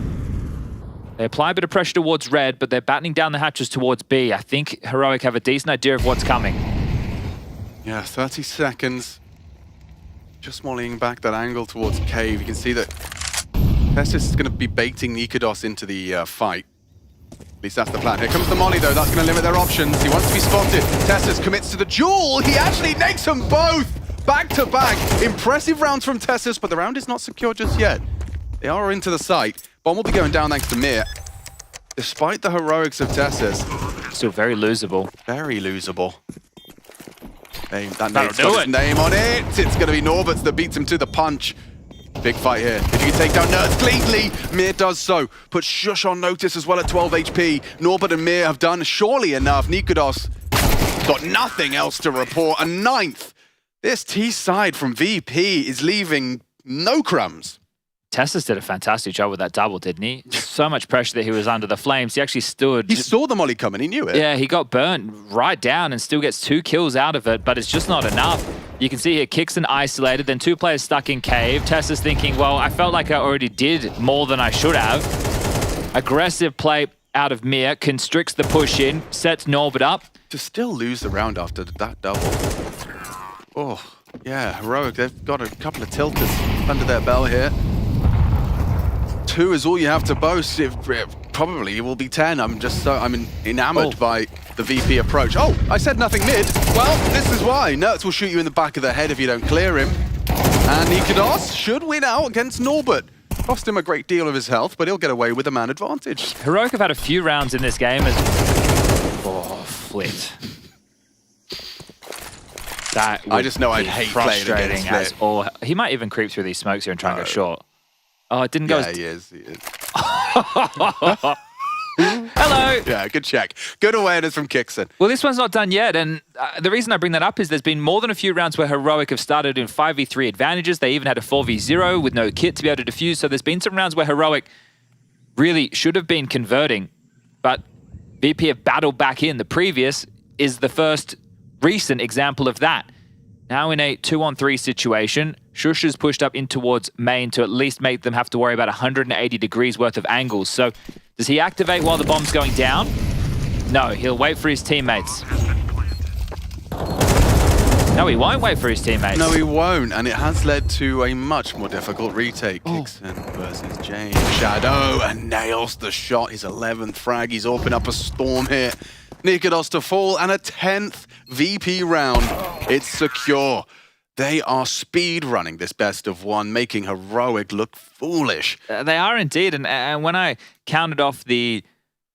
They apply a bit of pressure towards red, but they're battening down the hatches towards B. I think Heroic have a decent idea of what's coming. Yeah, 30 seconds. Just mollying back that angle towards cave. You can see that Tessus is going to be baiting Nikodos into the fight. At least that's the plan. Here comes the molly, though. That's going to limit their options. He wants to be spotted. Tessus commits to the duel. He actually nakes them both back to back. Impressive rounds from Tessus, but the round is not secure just yet. They are into the site. Bomb will be going down thanks to Mir. Despite the heroics of Tessus, Still very losable. very losable. That That'll name's do got it. his name on it. It's going to be Norberts that beats him to the punch. Big fight here. If you can take down Nerds cleanly, Mir does so. Put Shush on notice as well at 12 HP. Norbert and Mir have done surely enough. Nikodos got nothing else to report. A 9th. This T side from VP is leaving no crumbs. Tessus did a fantastic job with that double, didn't he? Just so much pressure that he was under the flames. He actually stood. He saw the molly coming. He knew it. Yeah, he got burnt right down and still gets 2 kills out of it, but it's just not enough. You can see here, Kixon isolated, then 2 players stuck in cave. Tessus thinking, well, I felt like I already did more than I should have. Aggressive play out of Mir, constricts the push in, sets Norbert up. To still lose the round after that double. Oh, yeah, Heroic. They've got a couple of tilters under their belt here. 2 is all you have to boast. probably it will be 10. I'm enamored by the VP approach. Oh, I said nothing mid. Well, this is why. Nertz will shoot you in the back of the head if you don't clear him. And Nikados should win out against Norbert. Cost him a great deal of his health, but he'll get away with a man advantage. Heroic have had a few rounds in this game. Oh, Flit. That I just know I'd hate playing against Flit. Or he might even creep through these smokes here and try and go short. Oh, it didn't go. Yeah, he is. Hello. Yeah, good check. Good awareness from Kixon. Well, this one's not done yet, and the reason I bring that up is there's been more than a few rounds where Heroic have started in 5v3 advantages. They even had a 4v0 with no kit to be able to defuse, so there's been some rounds where Heroic really should have been converting, but VP have battled back in. The previous is the first recent example of that. Now in a 2-on-3 situation, Shush has pushed up in towards main to at least make them have to worry about 180 degrees worth of angles. So does he activate while the bomb's going down? No, he'll wait for his teammates. No, he won't wait for his teammates. No, he won't, and it has led to a much more difficult retake. Kixon versus James. Shadow, and nails the shot. His 11th frag. He's opened up a storm here. Nikados to fall, and a 10th VP round. It's secure. They are speed running this best of one, making Heroic look foolish. They are indeed, and when I counted off the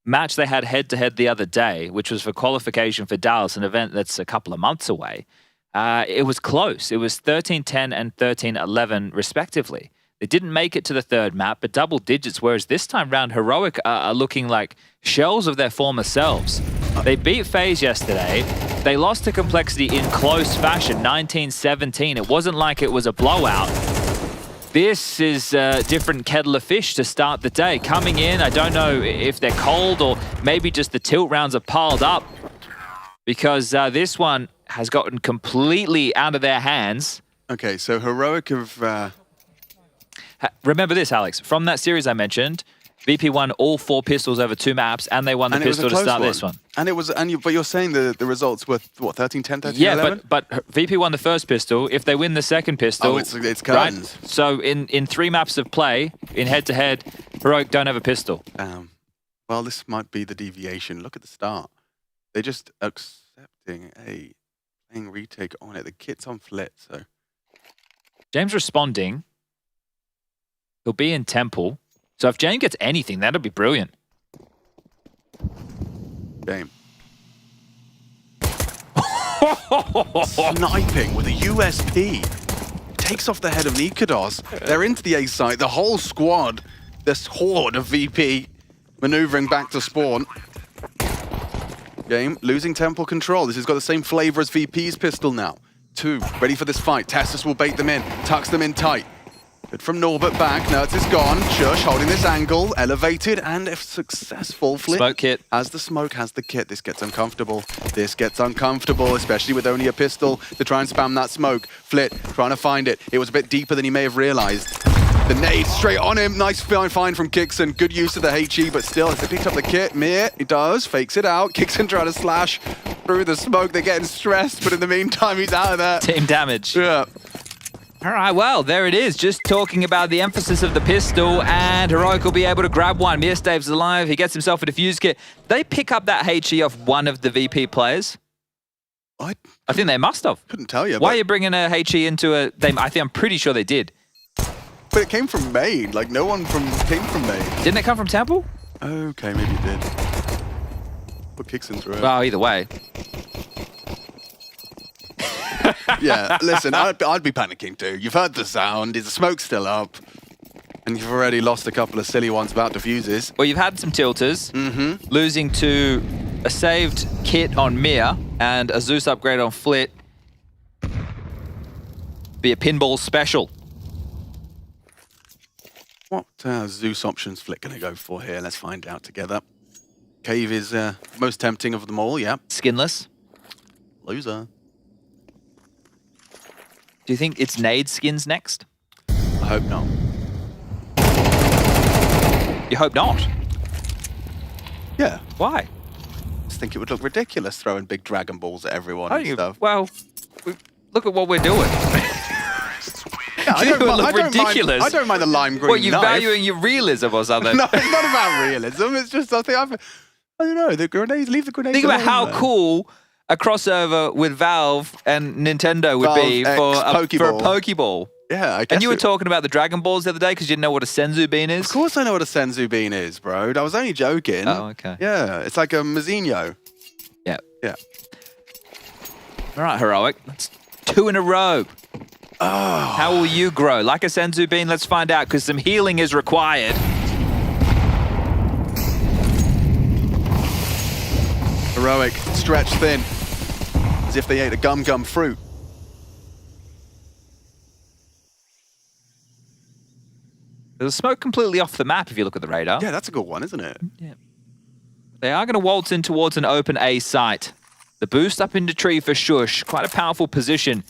match they had head-to-head the other day, which was for qualification for Dallas, an event that's a couple of months away, it was close. It was 13-10 and 13-11 respectively. They didn't make it to the third map, but double digits, whereas this time round, Heroic are looking like shells of their former selves. They beat FaZe yesterday. They lost to Complexity in close fashion, 19-17. It wasn't like it was a blowout. This is a different kettle of fish to start the day. Coming in, I don't know if they're cold or maybe just the tilt rounds are piled up, because this one has gotten completely out of their hands. Okay, so Heroic have... Remember this, Alex. From that series I mentioned, VP won all 4 pistols over 2 maps, and they won the pistol to start this one. And it was, but you're saying the results were what, 13-10, 13-11? Yeah, but VP won the first pistol. If they win the second pistol, it's curtains. Right? So in 3 maps of play, in head-to-head, Heroic don't have a pistol. Well, this might be the deviation. Look at the start. They're just accepting a playing retake on it. The kit's on Flit, so James responding. He'll be in Temple. So if James gets anything, that'll be brilliant. Game. Sniping with a USP. Takes off the head of Nikados. They're into the A site. The whole squad, this horde of VP, maneuvering back to spawn. Game, losing Temple control. This has got the same flavor as VP's pistol now. 2, ready for this fight. Tessus will bait them in, tucks them in tight. Good from Norbert back. Nertz is gone. Shush holding this angle. Elevated and if successful. Flit smoke kit. As the smoke has the kit. This gets uncomfortable. This gets uncomfortable, especially with only a pistol to try and spam that smoke. Flit trying to find it. It was a bit deeper than he may have realized. The nade straight on him. Nice find from Kixon. Good use of the HE, but still, as they picked up the kit, Mir, he does, fakes it out. Kixon trying to slash through the smoke. They're getting stressed, but in the meantime, he's out of there. Team damage. Yeah. All right, well, there it is. Just talking about the emphasis of the pistol, and Heroic will be able to grab one. Mir stays alive. He gets himself a defuse kit. They pick up that HE off one of the VP players. I think they must have. Couldn't tell you. Why are you bringing a HE into a... I'm pretty sure they did. But it came from main. Like, no one came from main. Didn't it come from Temple? Okay, maybe it did. Put Kixon through it. Well, either way. Yeah, listen, I'd be panicking too. You've heard the sound. Is the smoke still up? And you've already lost a couple of silly ones about diffuses. Well, you've had some tilters. Losing to a saved kit on Mir and a Zeus upgrade on Flit. Be a pinball special. What Zeus options Flit going to go for here? Let's find out together. Cave is most tempting of them all, yeah. Skinless. Loser. Do you think it's nade skins next? I hope not. You hope not? Yeah. Why? I just think it would look ridiculous throwing big Dragon Balls at everyone and stuff. Well, look at what we're doing. Yeah, I do. don't, It look ridiculous. I don't mind the lime green What, you're knife. valuing your realism or something? No, it's not about realism. It's just something I don't know. The grenades, leave the grenades Think about alone, how man. cool a crossover with Valve and Nintendo would be for a Pokeball. Yeah, I guess. And you were talking about the Dragon Balls the other day because you didn't know what a Senzu Bean is? Of course I know what a Senzu Bean is, bro. I was only joking. Oh, okay. Yeah, it's like a Mazinho. Yeah. Yeah. All right, Heroic. That's 2 in a row. Oh. How will you grow? Like a Senzu Bean? Let's find out because some healing is required. Heroic, stretched thin. As if they ate a gum fruit. There's smoke completely off the map if you look at the radar. Yeah, that's a good one, isn't it? Yeah. They are going to waltz in towards an open A site. The boost up into tree for Shush. Quite a powerful position.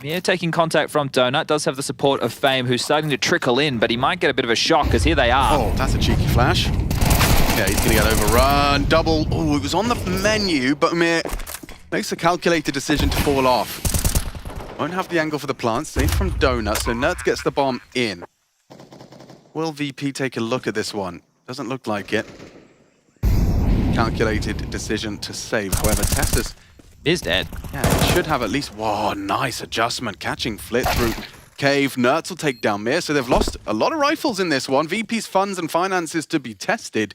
Mir taking contact from Donut. Does have the support of Fame, who's starting to trickle in, but he might get a bit of a shock, because here they are. Oh, that's a cheeky flash. Yeah, he's going to get overrun. Double. Oh, it was on the menu, but Mir makes a calculated decision to fall off. Won't have the angle for the plant. Safe from Donut, so Nerds gets the bomb in. Will VP take a look at this one? Doesn't look like it. Calculated decision to save. However, Tessus Is dead. Yeah, it should have at least... Whoa, nice adjustment. Catching Flit through Cave. Nerds will take down Mir, so they've lost a lot of rifles in this one. VP's funds and finances to be tested.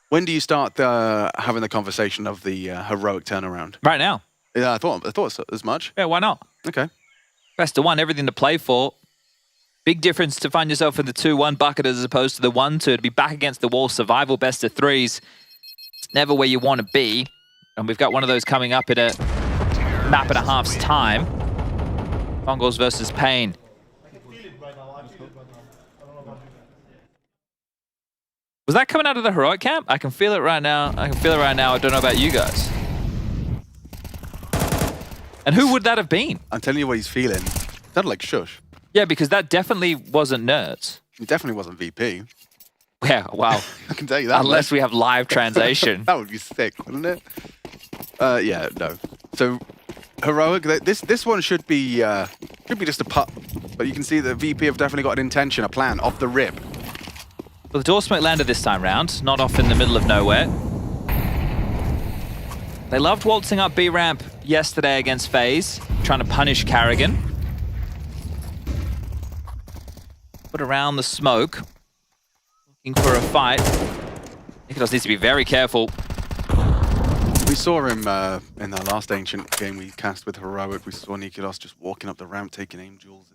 When do you start having the conversation of the heroic turnaround? Right now. Yeah, I thought so, as much. Yeah, why not? Okay. Best of 1, everything to play for. Big difference to find yourself in the 2-1 bucket as opposed to the 1-2. To be back against the wall, survival best of 3s. It's never where you want to be. And we've got one of those coming up in a map and a half's time. MongolZ versus Pain. Was that coming out of the heroic camp? I can feel it right now. I don't know about you guys. And who would that have been? I'm telling you what he's feeling. Sounded like Shush. Yeah, because that definitely wasn't Nerds. It definitely wasn't VP. Yeah, wow. I can tell you that. Unless we have live translation. That would be sick, wouldn't it? Yeah, no. So, heroic. This one should be just a putt, but you can see that VP have definitely got an intention, a plan off the rip. Well, the door smoke landed this time round, not off in the middle of nowhere. They loved waltzing up B ramp yesterday against FaZe, trying to punish Carrigan. Put around the smoke, looking for a fight. Nikitos needs to be very careful. We saw him in our last Ancient game we cast with Heroic. We saw Nikitos just walking up the ramp, taking aim duels.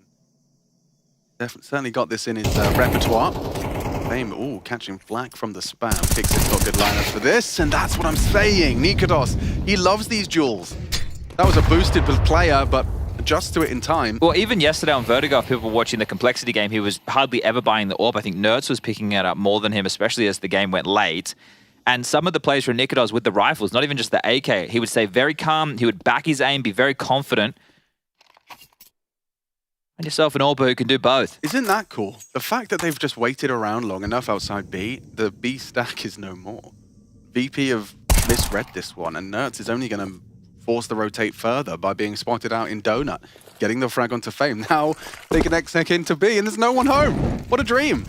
And certainly got this in his repertoire. Fame, ooh, catching flack from the spam. Pixit's got good lineups for this, and that's what I'm saying. Nikitos, he loves these duels. That was a boosted player, but adjusts to it in time. Well, even yesterday on Vertigo, if people were watching the Complexity game, he was hardly ever buying the AWP. I think Nerds was picking it up more than him, especially as the game went late. And some of the plays from Nikitos with the rifles, not even just the AK, he would stay very calm, he would back his aim, be very confident. And yourself an AWPer who can do both. Isn't that cool? The fact that they've just waited around long enough outside B, the B stack is no more. VP have misread this one, and Nerds is only going to force the rotate further by being spotted out in Donut, getting the frag onto Fame. Now they can exec into B, and there's no one home. What a dream.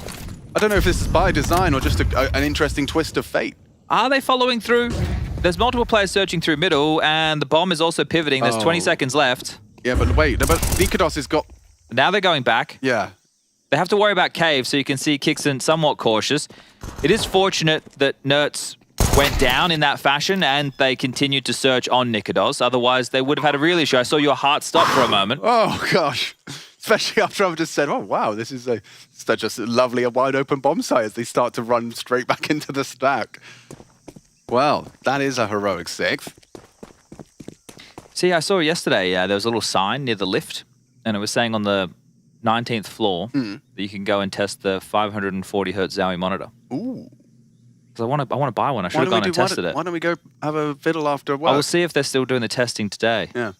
I don't know if this is by design or just an interesting twist of fate. Are they following through? There's multiple players searching through middle, and the bomb is also pivoting. There's 20 seconds left. Yeah, but wait, but Nikitos has got... Now they're going back. Yeah. They have to worry about Cave, so you can see Kixon somewhat cautious. It is fortunate that Nerds went down in that fashion, and they continued to search on Nikitos. Otherwise, they would have had a real issue. I saw your heart stop for a moment. Oh, gosh. Especially after I've just said, oh, wow, this is such a lovely and wide open bomb site as they start to run straight back into the stack. Well, that is a heroic 6th. See, I saw yesterday, there was a little sign near the lift, and it was saying on the 19th floor that you can go and test the 540 hertz Zowie monitor. Ooh. Because I want to buy one. I should have gone and tested it. Why don't we go have a fiddle after work? I will see if they're still doing the testing today. Yeah.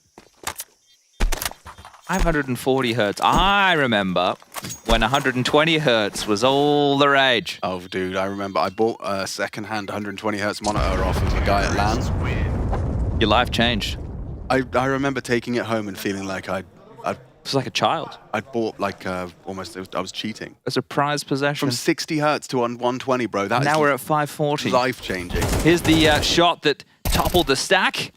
540 hertz. I remember when 120 hertz was all the rage. Oh, dude, I remember I bought a second-hand 120 hertz monitor off of a guy at LAN. Your life changed. I remember taking it home and feeling like I'd It's like a child. I bought like almost, I was cheating. A surprise possession. From 60 hertz to 120, bro. That Now is we're at 540. life-changing. Here's the shot that toppled the stack.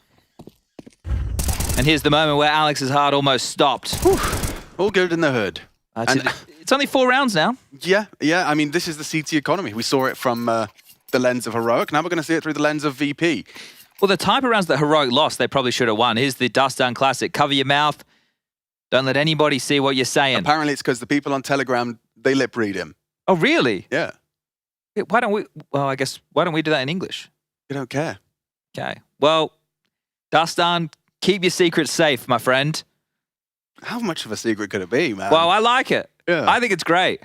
And here's the moment where Alex's heart almost stopped. Whew. All good in the hood. It's only 4 rounds now. Yeah. I mean, this is the CT economy. We saw it from the lens of Heroic. Now we're going to see it through the lens of VP. Well, the type of rounds that Heroic lost, they probably should have won. Here's the Dust Down Classic. Cover your mouth. Don't let anybody see what you're saying. Apparently it's because the people on Telegram, they lip read him. Oh, really? Yeah. Why don't we... Well, I guess, why don't we do that in English? They don't care. Okay. Well, Dust Down, keep your secrets safe, my friend. How much of a secret could it be, man? Well, I like it. Yeah. I think it's great.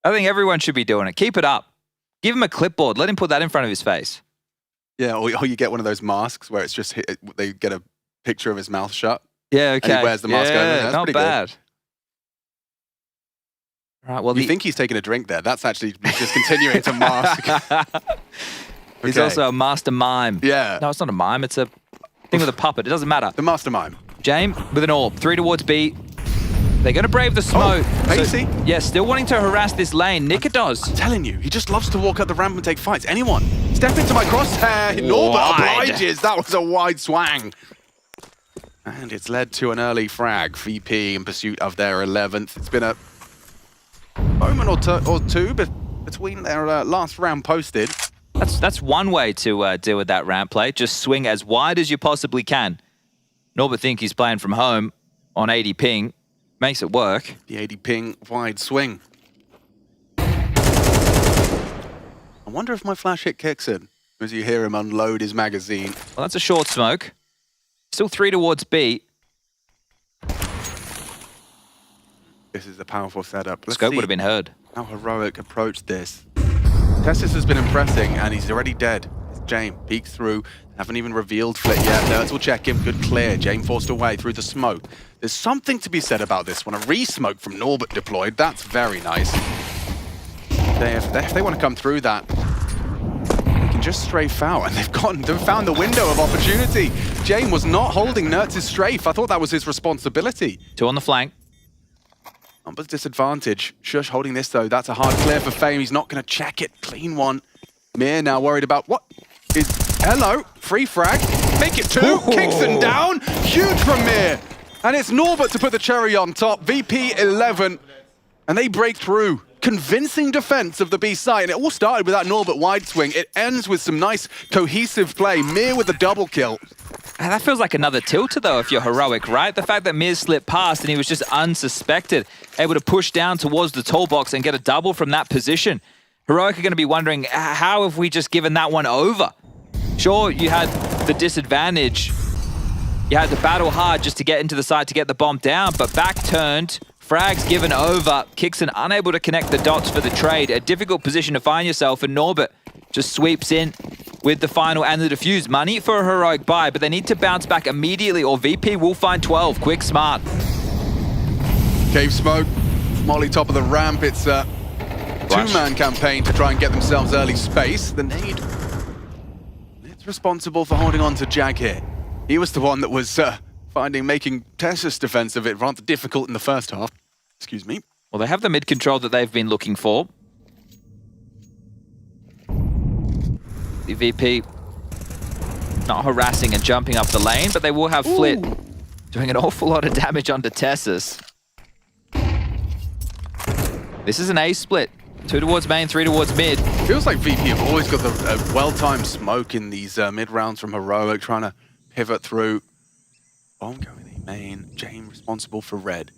I think everyone should be doing it. Keep it up. Give him a clipboard. Let him put that in front of his face. Yeah, or you get one of those masks where it's just, they get a picture of his mouth shut. Yeah, okay. And he wears the mask over. That's not pretty bad. Good. Right, well, you think he's taking a drink there. That's actually just continuing to mask. He's also a master mime. Yeah. No, it's not a mime. It's a thing with a puppet. It doesn't matter. The master mime. James with an orb. 3 towards B. They're going to brave the smoke. Pacey. So, yeah, still wanting to harass this lane. Nikados. I'm telling you, he just loves to walk up the ramp and take fights. Anyone. Step into my crosshair. Norbert obliges. That was a wide swang. And it's led to an early frag. VP in pursuit of their 11th. It's been a moment or two between their last round posted. That's one way to deal with that ramp play. Just swing as wide as you possibly can. Norbert think he's playing from home on 80 ping. Makes it work. The 80 ping wide swing. I wonder if my flash hit kicks in as you hear him unload his magazine. Well, that's a short smoke. Still 3 towards B. This is a powerful setup. Scope would have been heard. How Heroic approached this. Testis has been impressing, and he's already dead. James peeks through. Haven't even revealed Flit yet. Nerds will check him. Good clear. James forced away through the smoke. There's something to be said about this one. A re-smoke from Norbert deployed. That's very nice. If they want to come through that, they can just strafe out, and they've found the window of opportunity. James was not holding Nerds' strafe. I thought that was his responsibility. 2 on the flank. Numbers disadvantage. Shush holding this though. That's a hard clear for Fame. He's not going to check it. Clean one. Mir now worried about what is... Hello. Free frag. Make it 2. Kickson down. Huge from Mir. And it's Norbert to put the cherry on top. VP 11. And they break through. Convincing defense of the B side. And it all started with that Norbert wide swing. It ends with some nice cohesive play. Mir with the double kill. And that feels like another tilter, though, if you're Heroic, right? The fact that Miz slipped past and he was just unsuspected, able to push down towards the toolbox and get a double from that position. Heroic are going to be wondering, how have we just given that one over? Sure, you had the disadvantage. You had to battle hard just to get into the side to get the bomb down, but back turned, frags given over, Kickson unable to connect the dots for the trade. A difficult position to find yourself, and Norbert just sweeps in with the final and the defuse. Money for a Heroic buy, but they need to bounce back immediately or VP will find 12. Quick, smart. Cave smoke. Molly top of the ramp. It's a two-man campaign to try and get themselves early space. The nade. It's responsible for holding on to Jag here. He was the one that was making Tessa's defense of it rather difficult in the first half. Excuse me. Well, they have the mid control that they've been looking for. The VP not harassing and jumping up the lane, but they will have Flit doing an awful lot of damage onto Tessus. This is an A split. 2 towards main, 3 towards mid. Feels like VP have always got the well-timed smoke in these mid rounds from Heroic, trying to pivot through. Bomb going in main. James responsible for red.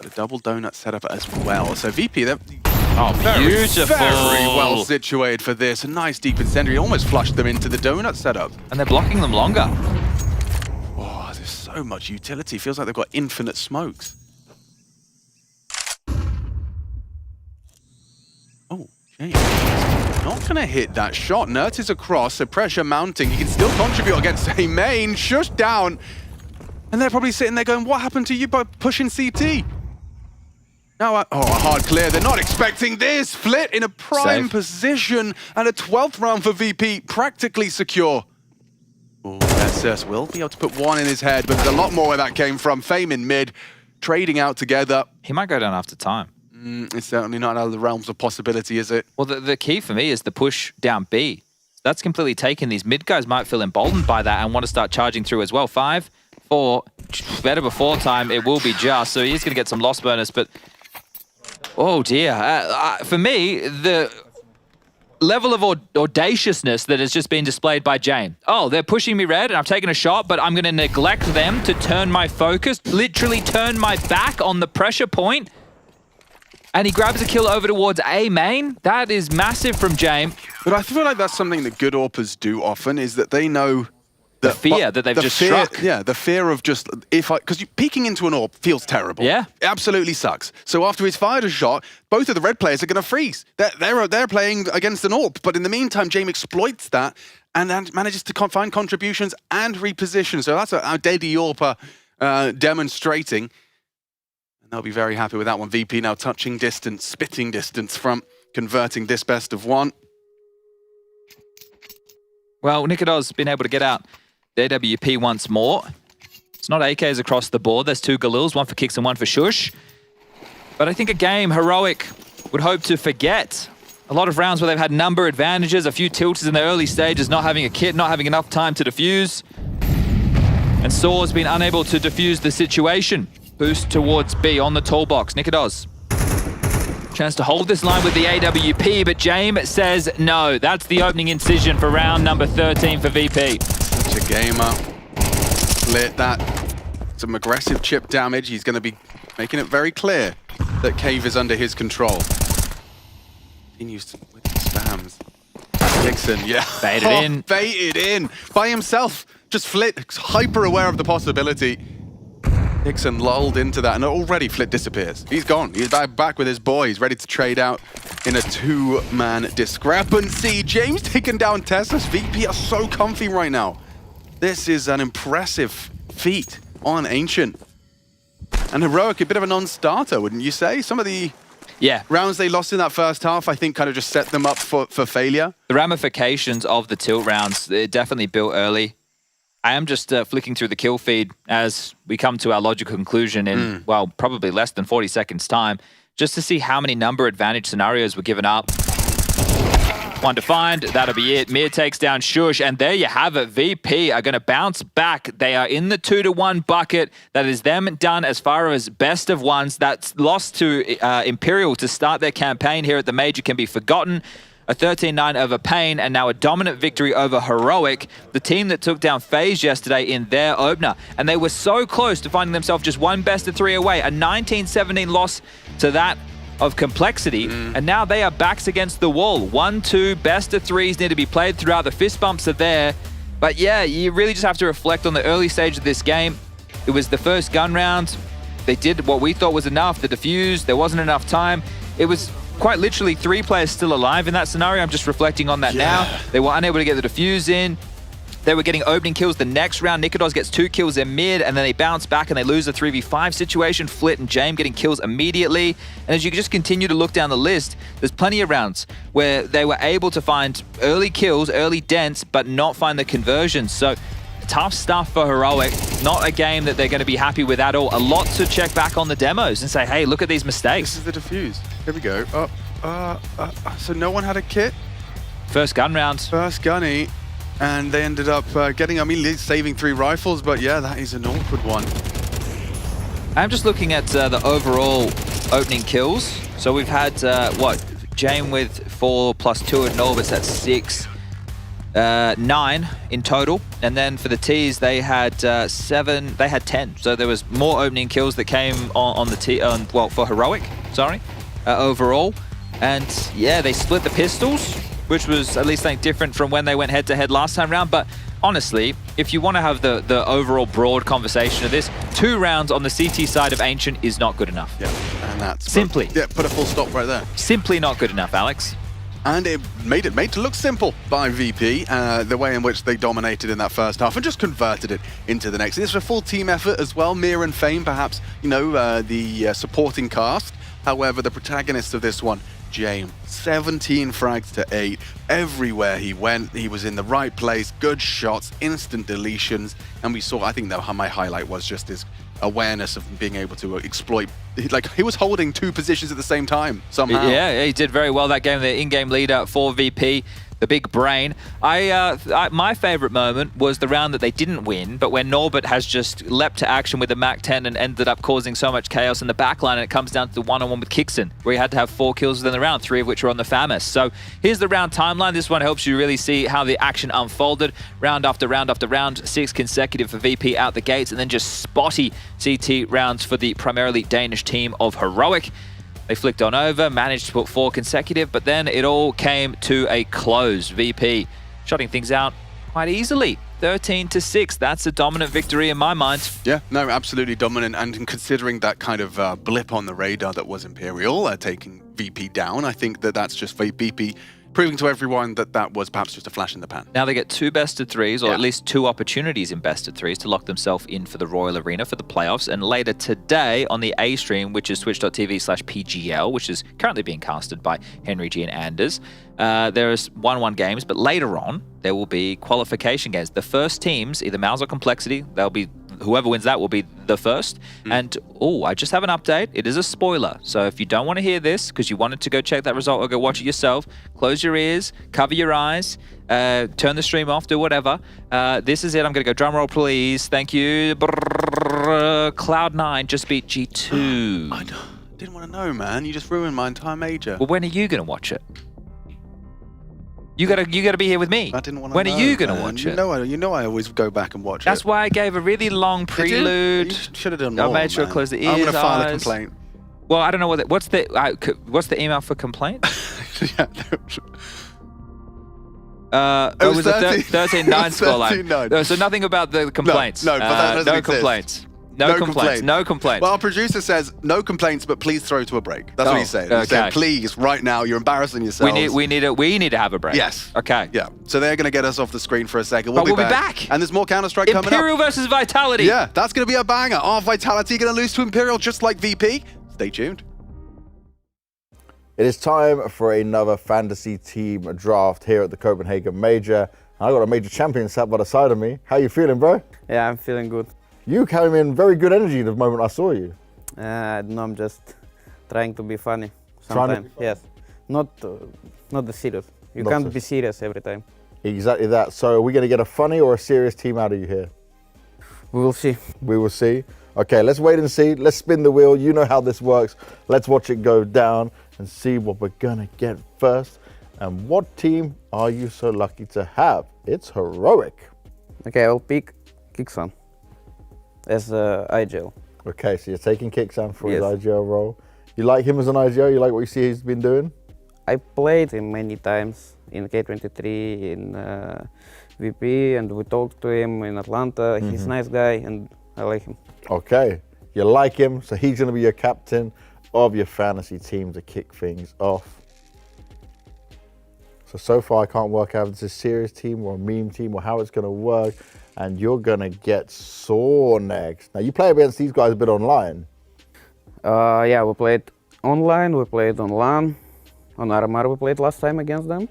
Got a double donut setup as well. So VP, they're beautiful. Very well situated for this. A nice deep incendiary, almost flushed them into the donut setup. And they're blocking them longer. Oh, there's so much utility. Feels like they've got infinite smokes. Oh, James. Not gonna hit that shot. Nert is across, so pressure mounting. He can still contribute against a main. Shush down. And they're probably sitting there going, what happened to you by pushing CT? Now, a hard clear. They're not expecting this. Flit in a prime position, and a 12th round for VP, practically secure. Oh, SS will be able to put one in his head, but there's a lot more where that came from. Fame in mid. trading out together. He might go down after time. It's certainly not out of the realms of possibility, is it? Well, the key for me is the push down B. That's completely taken. These mid guys might feel emboldened by that and want to start charging through as well. 5, 4, better before time. It will be just. So he's going to get some loss bonus, but oh dear. For me, the level of audaciousness that has just been displayed by Jame. Oh, they're pushing me red and I've taken a shot, but I'm going to neglect them to turn my focus, literally turn my back on the pressure point. And he grabs a kill over towards A main. That is massive from Jame. But I feel like that's something that good AWPers do often, is that they know the fear that they've just struck. Yeah, the fear of just, because peeking into an AWP feels terrible. Yeah. It absolutely sucks. So after he's fired a shot, both of the red players are going to freeze. They're playing against an AWP, but in the meantime, Jame exploits that and then manages to find contributions and reposition. So that's a Daddy AWPer demonstrating. They'll be very happy with that one. VP now touching distance, spitting distance from converting this best of one. Well, Nikodoz's been able to get out the AWP once more. It's not AKs across the board. There's 2 Galils, one for Kicks and one for Shush. But I think a game Heroic would hope to forget. A lot of rounds where they've had number advantages, a few tilts in the early stages, not having a kit, not having enough time to defuse. And Saw's been unable to defuse the situation. Boost towards B on the toolbox. Nikodoz. Chance to hold this line with the AWP, but Jame says no. That's the opening incision for round number 13 for VP. Such a gamer. Lit that. Some aggressive chip damage. He's going to be making it very clear that Cave is under his control. Continues with the spams. Dixon, yeah. Baited in. Baited in. By himself. Just Flit, hyper aware of the possibility. Dixon lulled into that, and already Flit disappears. He's gone. He's back with his boys, ready to trade out in a 2-man discrepancy. James taking down Teslas. VP are so comfy right now. This is an impressive feat on Ancient. And Heroic, a bit of a non-starter, wouldn't you say? Some of the rounds they lost in that first half, I think, kind of just set them up for failure. The ramifications of the tilt rounds, they're definitely built early. I am just flicking through the kill feed as we come to our logical conclusion in, well, probably less than 40 seconds time, just to see how many number advantage scenarios were given up. One defined, that'll be it. Mir takes down Shush, and there you have it. VP are going to bounce back. They are in the 2-1 bucket. That is them done as far as best of ones. That's lost to Imperial to start their campaign here at the Major can be forgotten. A 13-9 over Pain, and now a dominant victory over Heroic, the team that took down FaZe yesterday in their opener. And they were so close to finding themselves just one best of 3 away. A 19-17 loss to that of Complexity, and now they are backs against the wall. 1-2 best of 3s need to be played throughout. The fist bumps are there. But yeah, you really just have to reflect on the early stage of this game. It was the first gun round. They did what we thought was enough, the defuse. There wasn't enough time. It was quite literally 3 players still alive in that scenario. I'm just reflecting on that now. They were unable to get the defuse in. They were getting opening kills the next round. Nikodoz gets 2 kills in mid, and then they bounce back and they lose a 3v5 situation. Flit and Jame getting kills immediately. And as you just continue to look down the list, there's plenty of rounds where they were able to find early kills, early dents, but not find the conversions. So tough stuff for Heroic. Not a game that they're going to be happy with at all. A lot to check back on the demos and say, hey, look at these mistakes. This is the defuse. Here we go. So no one had a kit? First gun round. First gunny. And they ended up getting, I mean, saving 3 rifles, but yeah, that is an awkward one. I'm just looking at the overall opening kills. So we've had, Jame with 4 plus 2 at Norbis, that's 6. 9 in total, and then for the T's they had 7. They had 10. So there was more opening kills that came on the T. For Heroic, sorry, overall. And yeah, they split the pistols, which was at least something different from when they went head-to-head last time round. But honestly, if you want to have the overall broad conversation of this, 2 rounds on the CT side of Ancient is not good enough. Yeah, and that's simply put a full stop right there. Simply not good enough, Alex. And it made to look simple by VP, the way in which they dominated in that first half and just converted it into the next. It's a full team effort as well. Mir and Fame, perhaps, the supporting cast. However, the protagonist of this one, Jame, 17 frags to 8. Everywhere he went, he was in the right place, good shots, instant deletions. And we saw, I think that my highlight was just his awareness of being able to exploit. Like, he was holding 2 positions at the same time somehow. Yeah, he did very well that game. The in-game leader for VP, the big brain. My favorite moment was the round that they didn't win, but when Norbert has just leapt to action with the MAC-10 and ended up causing so much chaos in the backline, and it comes down to the one-on-one with Kixon, where he had to have 4 kills within the round, 3 of which were on the FAMAS. So here's the round timeline. This one helps you really see how the action unfolded. Round after round after round, 6 consecutive for VP out the gates, and then just spotty CT rounds for the primarily Danish team of Heroic. They flicked on over, managed to put 4 consecutive, but then it all came to a close. VP shutting things out quite easily. 13-6. That's a dominant victory in my mind. Yeah, no, absolutely dominant. And considering that kind of blip on the radar that was Imperial taking VP down, I think that that's just VP proving to everyone that that was perhaps just a flash in the pan. Now they get 2 best-of-3s, or at least 2 opportunities in best-of-3s to lock themselves in for the Royal Arena for the playoffs. And later today on the A stream, which is twitch.tv/PGL, which is currently being casted by Henry G and Anders, there's 1-1 games, but later on there will be qualification games. The first teams, either Mouse or Complexity, they'll be whoever wins that will be the first. And, I just have an update. It is a spoiler. So if you don't want to hear this because you wanted to go check that result or go watch it yourself, close your ears, cover your eyes, turn the stream off, do whatever. This is it. I'm going to go drum roll, please. Thank you. Cloud9 just beat G2. I didn't want to know, man. You just ruined my entire major. Well, when are you going to watch it? You gotta be here with me. I didn't want to When know, are you gonna man. watch You it? know I always go back and watch That's it. why I gave a really long prelude. You should have done more, I made sure man. to close the ears, I'm going to file a eyes. complaint. Well, I don't know what's the email for complaint? Yeah. It was a 13-9 scoreline. 13-9. So nothing about the complaints. No, but that doesn't no exist. complaints. No complaints. No complaints. Well, our producer says no complaints, but please throw to a break. That's what he's saying. He's saying, please, right now, you're embarrassing yourselves. we need to have a break. Yes. Okay. Yeah. So they're going to get us off the screen for a second. But we'll be back. And there's more Counter-Strike coming up. Imperial versus Vitality. Yeah, that's going to be a banger. Are Vitality going to lose to Imperial just like VP? Stay tuned. It is time for another fantasy team draft here at the Copenhagen Major. I got a major champion sat by the side of me. How you feeling, bro? Yeah, I'm feeling good. You came in very good energy the moment I saw you. No, I'm just trying to be funny sometimes. Yes, not the serious. You Not can't so- be serious every time. Exactly that. So are we going to get a funny or a serious team out of you here? We will see. We will see. Okay, let's wait and see. Let's spin the wheel. You know how this works. Let's watch it go down and see what we're going to get first. And what team are you so lucky to have? It's Heroic. Okay, I'll pick Kixon as IGL. Okay, so you're taking Kixan for his Yes. IGL role. You like him as an IGL? You like what you see he's been doing? I played him many times in K23, in VP, and we talked to him in Atlanta. He's a nice guy, and I like him. Okay, you like him, so he's going to be your captain of your fantasy team to kick things off. So far I can't work out if it's a serious team or a meme team or how it's going to work. And you're going to get Saw next. Now, you play against these guys a bit online. Yeah, we played online, we played on LAN. On RMR we played last time against them.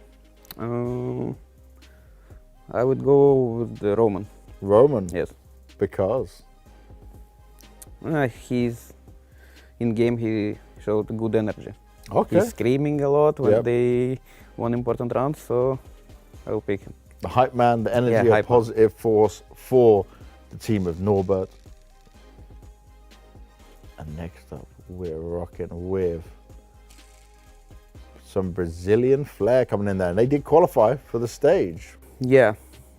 I would go with the Roman. Roman? Yes. Because? He's in game, he showed good energy. Okay. He's screaming a lot when they won important rounds, so I will pick him. The hype man, the energy, a positive force for the team of Norbert. And next up, we're rocking with some Brazilian flair coming in there. And they did qualify for the stage. Yeah,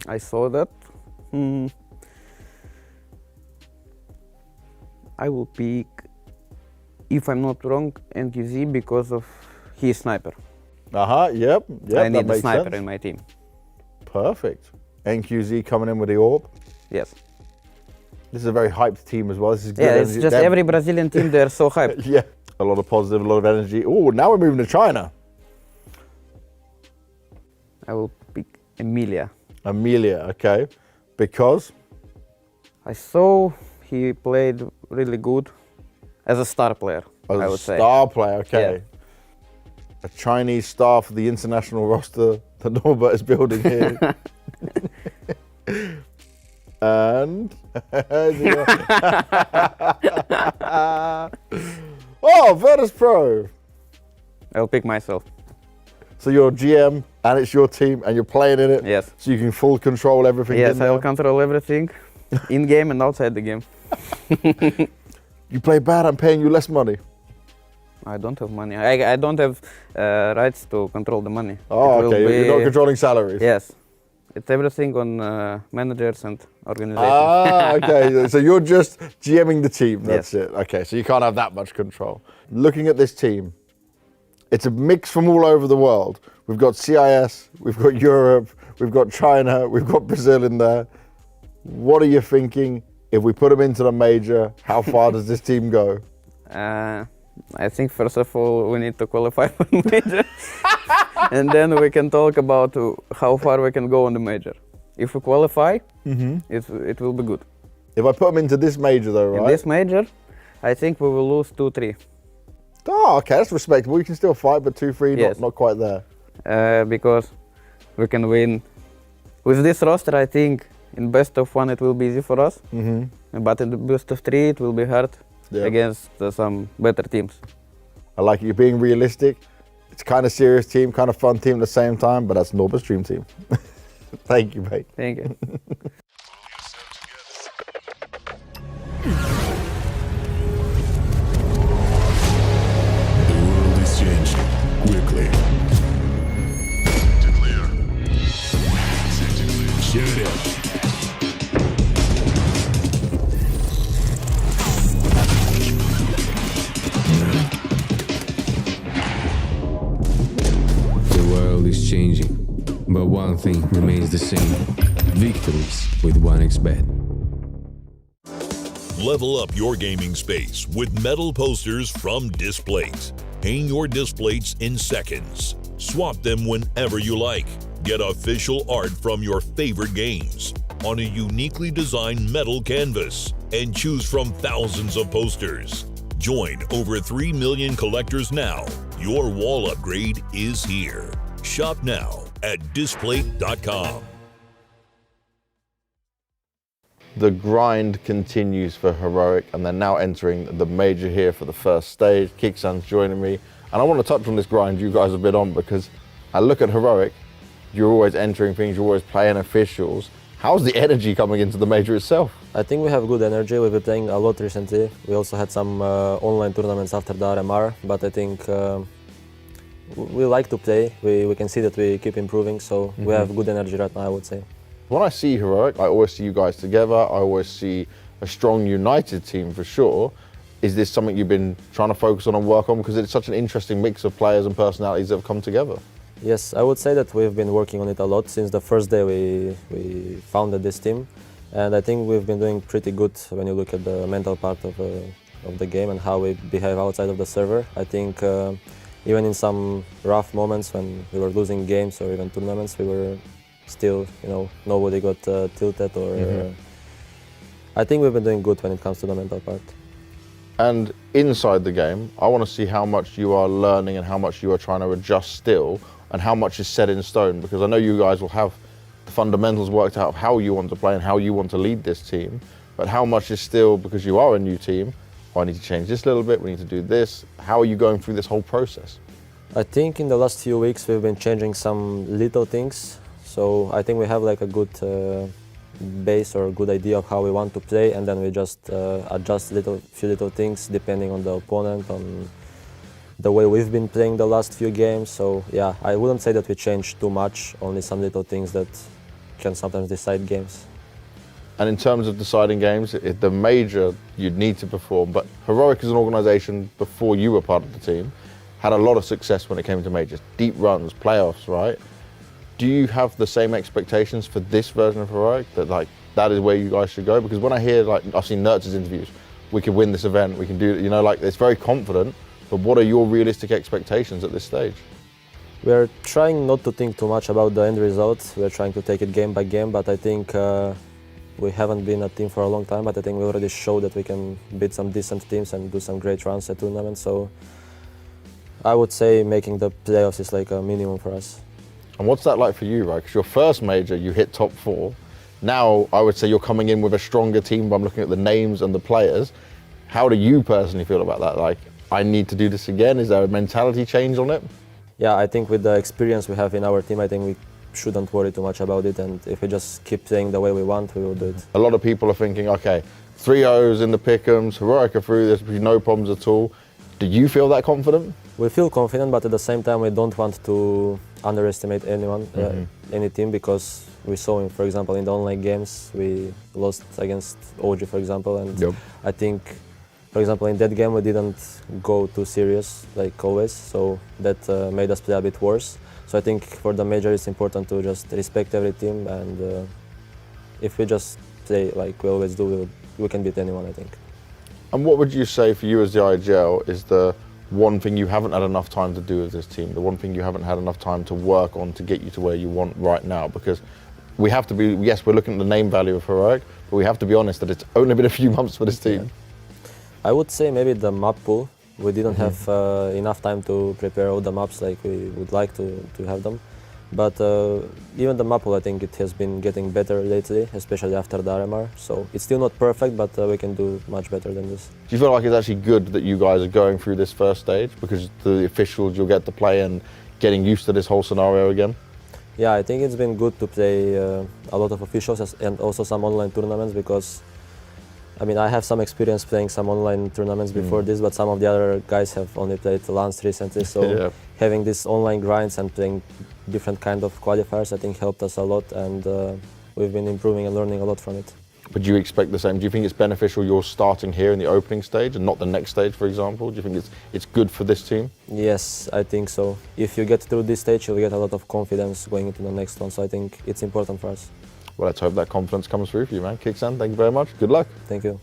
I saw that. I will pick, if I'm not wrong, NQZ because of his sniper. Yep, I need that a sniper sense. in my team. Perfect. NQZ coming in with the AWP. Yes. This is a very hyped team as well. This is good Yeah, it's energy. just every Brazilian team, they're so hyped. Yeah, a lot of positive, a lot of energy. Oh, now we're moving to China. I will pick Emilia. Emilia, okay. Because? I saw he played really good as a star player, As I a would say. star player, okay. A Chinese star for the international roster that Norbert is building here. And Oh, Virtus.pro. I'll pick myself. So you're GM and it's your team and you're playing in it? Yes. So you can full control everything Yes, in I there? will control everything, in game and outside the game. You play bad, I'm paying you less money. I don't have money. I don't have rights to control the money. Oh, It will okay, you're not controlling salaries? Yes. It's everything on managers and organization. Ah, okay, so you're just GMing the team, that's Yes. it. Okay, so you can't have that much control. Looking at this team, it's a mix from all over the world. We've got CIS, we've got Europe, we've got China, we've got Brazil in there. What are you thinking? If we put them into the major, how far does this team go? I think first of all we need to qualify for the major, and then we can talk about how far we can go on the major. If we qualify, it will be good. If I put them into this major though, right? In this major, I think we will lose 2-3. Oh, okay, that's respectable. You can still fight, but 2-3, Yes. not quite there. Because we can win. With this roster, I think in best of 1 it will be easy for us, but in the best of 3 it will be hard against some better teams. I like it. You're being realistic. It's kind of serious team, kind of fun team at the same time, but that's Norbert's dream team. Thank you, mate. Thank you. The world is changing quickly. Showdown. The world is changing, but one thing remains the same. Victories with 1xBet. Level up your gaming space with metal posters from Displates. Hang your Displates in seconds. Swap them whenever you like. Get official art from your favorite games on a uniquely designed metal canvas and choose from thousands of posters. Join over 3 million collectors now. Your wall upgrade is here. Shop now at Displate.com. The grind continues for Heroic, and they're now entering the major here for the first stage. Kicksan's joining me, and I want to touch on this grind you guys have been on, because I look at Heroic, you're always entering things, you're always playing officials. How's the energy coming into the major itself? I think we have good energy. We've been playing a lot recently. We also had some online tournaments after the RMR, but I think we like to play. We can see that we keep improving, so we have good energy right now, I would say. When I see Heroic, I always see you guys together. I always see a strong, united team for sure. Is this something you've been trying to focus on and work on? Because it's such an interesting mix of players and personalities that have come together. Yes, I would say that we've been working on it a lot since the first day we founded this team. And I think we've been doing pretty good when you look at the mental part of the game and how we behave outside of the server. I think even in some rough moments when we were losing games or even tournaments, we were still, nobody got tilted or... I think we've been doing good when it comes to the mental part. And inside the game, I want to see how much you are learning and how much you are trying to adjust still and how much is set in stone, because I know you guys will have the fundamentals worked out of how you want to play and how you want to lead this team, but how much is still, because you are a new team, I need to change this a little bit, we need to do this. How are you going through this whole process? I think in the last few weeks we've been changing some little things. So I think we have like a good base or a good idea of how we want to play, and then we just adjust few little things depending on the opponent, on the way we've been playing the last few games. So yeah, I wouldn't say that we changed too much, only some little things that can sometimes decide games. And in terms of deciding games, the major you'd need to perform, but Heroic as an organisation, before you were part of the team, had a lot of success when it came to majors, deep runs, playoffs, right? Do you have the same expectations for this version of Heroic, that is where you guys should go? Because when I hear, I've seen Nertz's interviews, we can win this event, we can do it, it's very confident, but what are your realistic expectations at this stage? We're trying not to think too much about the end result. We're trying to take it game by game, but I think we haven't been a team for a long time, but I think we already showed that we can beat some decent teams and do some great runs at tournaments. So I would say making the playoffs is like a minimum for us. And what's that like for you, right? Because your first major, you hit top 4. Now, I would say you're coming in with a stronger team, but I'm looking at the names and the players. How do you personally feel about that? Like, I need to do this again? Is there a mentality change on it? Yeah, I think with the experience we have in our team, I think we shouldn't worry too much about it, and if we just keep playing the way we want, we will do it. A lot of people are thinking, okay, 3-0s in the pick'ems, Heroic are through, there's no problems at all. Do you feel that confident? We feel confident, but at the same time, we don't want to underestimate anyone, any team, because we saw, for example, in the online games, we lost against OG, for example, and I think, for example, in that game, we didn't go too serious, like always, so that made us play a bit worse. So I think for the major, it's important to just respect every team, and if we just play like we always do, we can beat anyone, I think. And what would you say for you as the IGL is the one thing you haven't had enough time to do with this team, the one thing you haven't had enough time to work on to get you to where you want right now? Because we have to be, yes, we're looking at the name value of Heroic, but we have to be honest that it's only been a few months for this team. I would say maybe the map pool. We didn't have enough time to prepare all the maps like we would like to have them. But even the map pool, I think it has been getting better lately, especially after the RMR. So it's still not perfect, but we can do much better than this. Do you feel like it's actually good that you guys are going through this first stage? Because the officials you'll get to play and getting used to this whole scenario again? Yeah, I think it's been good to play a lot of officials and also some online tournaments, because I mean, I have some experience playing some online tournaments before this, but some of the other guys have only played Lance recently. So having these online grinds and playing different kind of qualifiers, I think helped us a lot, and we've been improving and learning a lot from it. But do you expect the same? Do you think it's beneficial you're starting here in the opening stage and not the next stage, for example? Do you think it's good for this team? Yes, I think so. If you get through this stage, you'll get a lot of confidence going into the next one. So I think it's important for us. Well, let's hope that confidence comes through for you, man. Kicksan, thank you very much. Good luck. Thank you.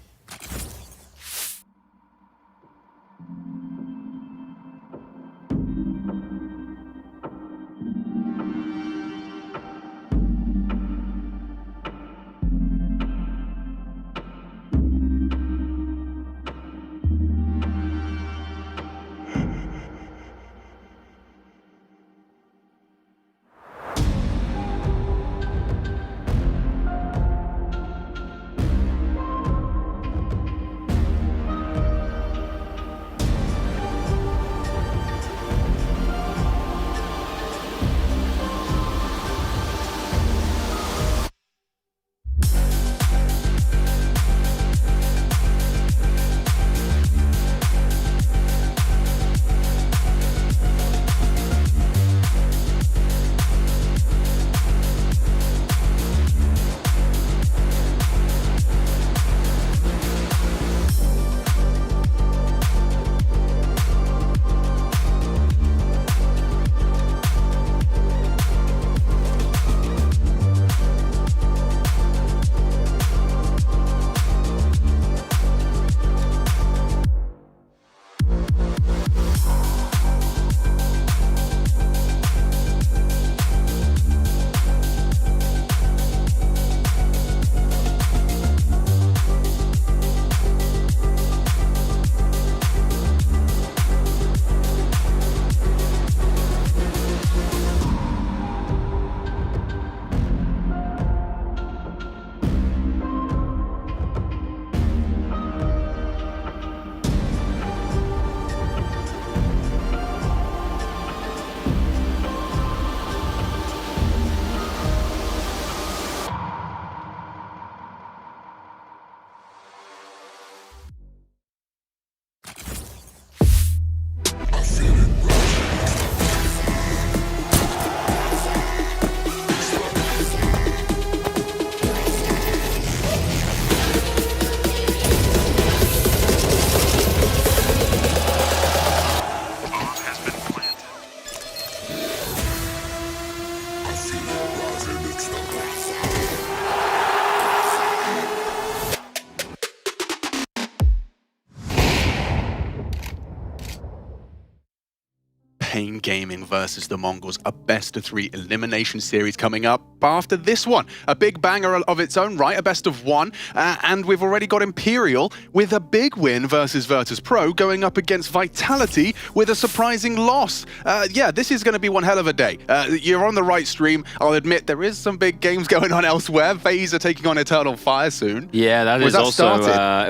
Pain Gaming versus the Mongols, a best-of-3 elimination series coming up. after this one. A big banger of its own right, a best of one. And we've already got Imperial with a big win versus Virtus.pro going up against Vitality with a surprising loss. Yeah, this is going to be one hell of a day. You're on the right stream. I'll admit there is some big games going on elsewhere. FaZe are taking on Eternal Fire soon. Yeah, that is also,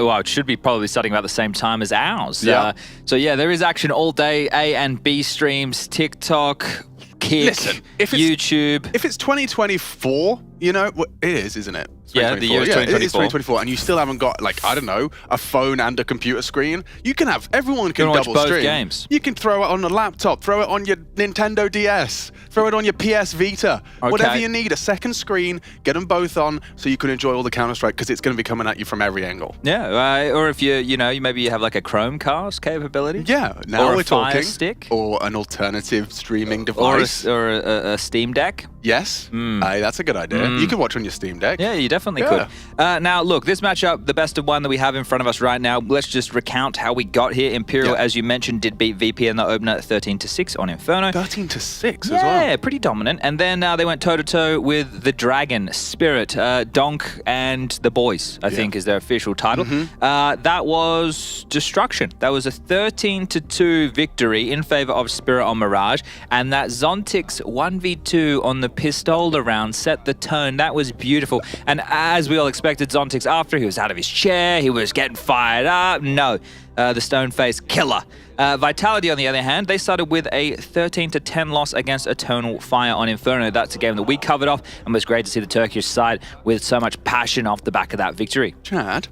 well, it should be probably starting about the same time as ours. Yeah. So yeah, there is action all day, A and B streams, TikTok, Kick, Listen, if it's, YouTube. If it's 2024, you know, well, it is, isn't it? Yeah, the year is 2024. It is 2024, and you still haven't got, like, I don't know, a phone and a computer screen. You can have, everyone can watch double both stream. games. You can throw it on a laptop, throw it on your Nintendo DS, throw it on your PS Vita, whatever you need, a second screen, get them both on so you can enjoy all the Counter-Strike, because it's going to be coming at you from every angle. Yeah, or if maybe you have like a Chromecast capability. Yeah, now or we're a Fire talking. Stick. Or an alternative streaming device. Or a Steam Deck. Yes, that's a good idea. You can watch on your Steam Deck. Yeah, you definitely could. Now, look, this matchup, the best of one that we have in front of us right now, let's just recount how we got here. Imperial, as you mentioned, did beat VP in the opener 13-6 on Inferno. 13-6 as well. Yeah, pretty dominant. And then they went toe-to-toe with the Dragon, Spirit, Donk, and the Boys, I think is their official title. That was Destruction. That was a 13-2 victory in favor of Spirit on Mirage. And that Zontix 1v2 on the Pistola round set the tone. That was beautiful. And as we all expected, Zontix, after he was out of his chair, he was getting fired up. No, the Stoneface killer. Vitality, on the other hand, they started with a 13-10 loss against Eternal Fire on Inferno. That's a game that we covered off, and it was great to see the Turkish side with so much passion off the back of that victory. Chad,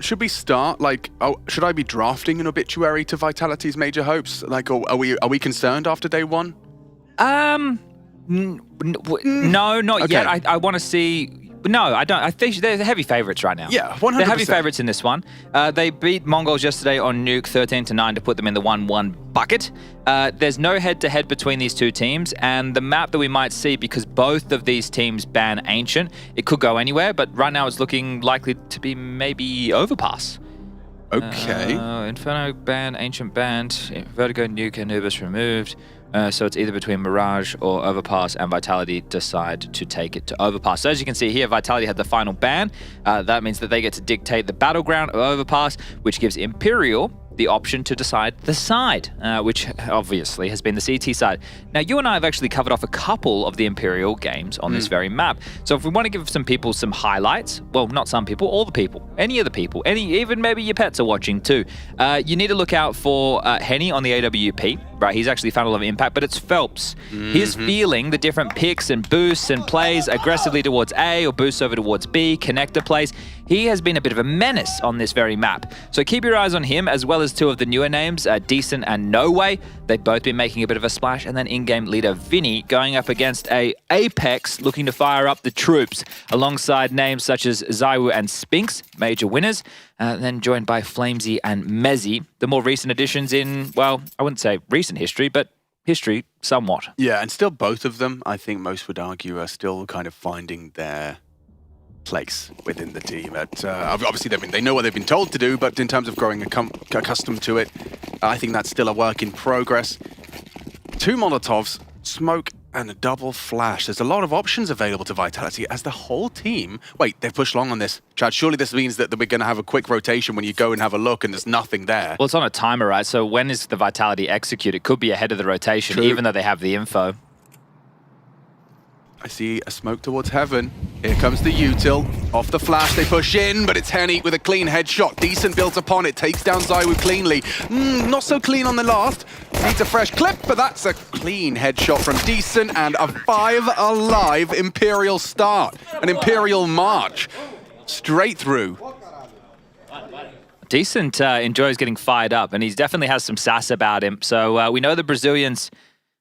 should we start, should I be drafting an obituary to Vitality's major hopes? Like, are we concerned after day one? No, not yet. I want to see... No, I don't. I think they're the heavy favorites right now. Yeah, 100%. They're heavy favorites in this one. They beat MongolZ yesterday on Nuke 13-9 to put them in the 1-1 bucket. There's no head-to-head between these two teams, and the map that we might see, because both of these teams ban Ancient, it could go anywhere, but right now it's looking likely to be maybe Overpass. Okay. Inferno banned, Ancient banned, Vertigo, Nuke, Anubis removed. So it's either between Mirage or Overpass, and Vitality decide to take it to Overpass. So as you can see here, Vitality had the final ban. That means that they get to dictate the battleground of Overpass, which gives Imperial the option to decide the side, which obviously has been the CT side. Now, you and I have actually covered off a couple of the Imperial games on this very map. So if we want to give some people some highlights, well, not some people, all the people, any of the people, even maybe your pets are watching too, you need to look out for Henny on the AWP, right? He's actually found a lot of impact, but it's Phelps. He's feeling the different picks and boosts and plays aggressively towards A or boosts over towards B, connector plays. He has been a bit of a menace on this very map. So keep your eyes on him, as well as two of the newer names, Decent and No Way. They've both been making a bit of a splash. And then in-game leader Vinny going up against a Apex looking to fire up the troops, alongside names such as Zaiwu and Spinks, major winners. Then joined by Flamesy and Mezzy, the more recent additions in, well, I wouldn't say recent history, but history somewhat. Yeah, and still both of them, I think most would argue, are still kind of finding their place within the team. Obviously, they know what they've been told to do, but in terms of growing accustomed to it, I think that's still a work in progress. 2 Molotovs, smoke, and a double flash. There's a lot of options available to Vitality as the whole team... Wait, they've pushed long on this. Chad, surely this means that we're going to have a quick rotation when you go and have a look and there's nothing there. Well, it's on a timer, right? So when is the Vitality execute? It could be ahead of the rotation, even though they have the info. I see a smoke towards heaven. Here comes the util. Off the flash, they push in, but it's Henny with a clean headshot. Decent built upon it, takes down Zaiwu cleanly. Not so clean on the last. Needs a fresh clip, but that's a clean headshot from Decent, and a 5 alive Imperial start. An Imperial march. Straight through. Decent enjoys getting fired up, and he definitely has some sass about him. So we know the Brazilians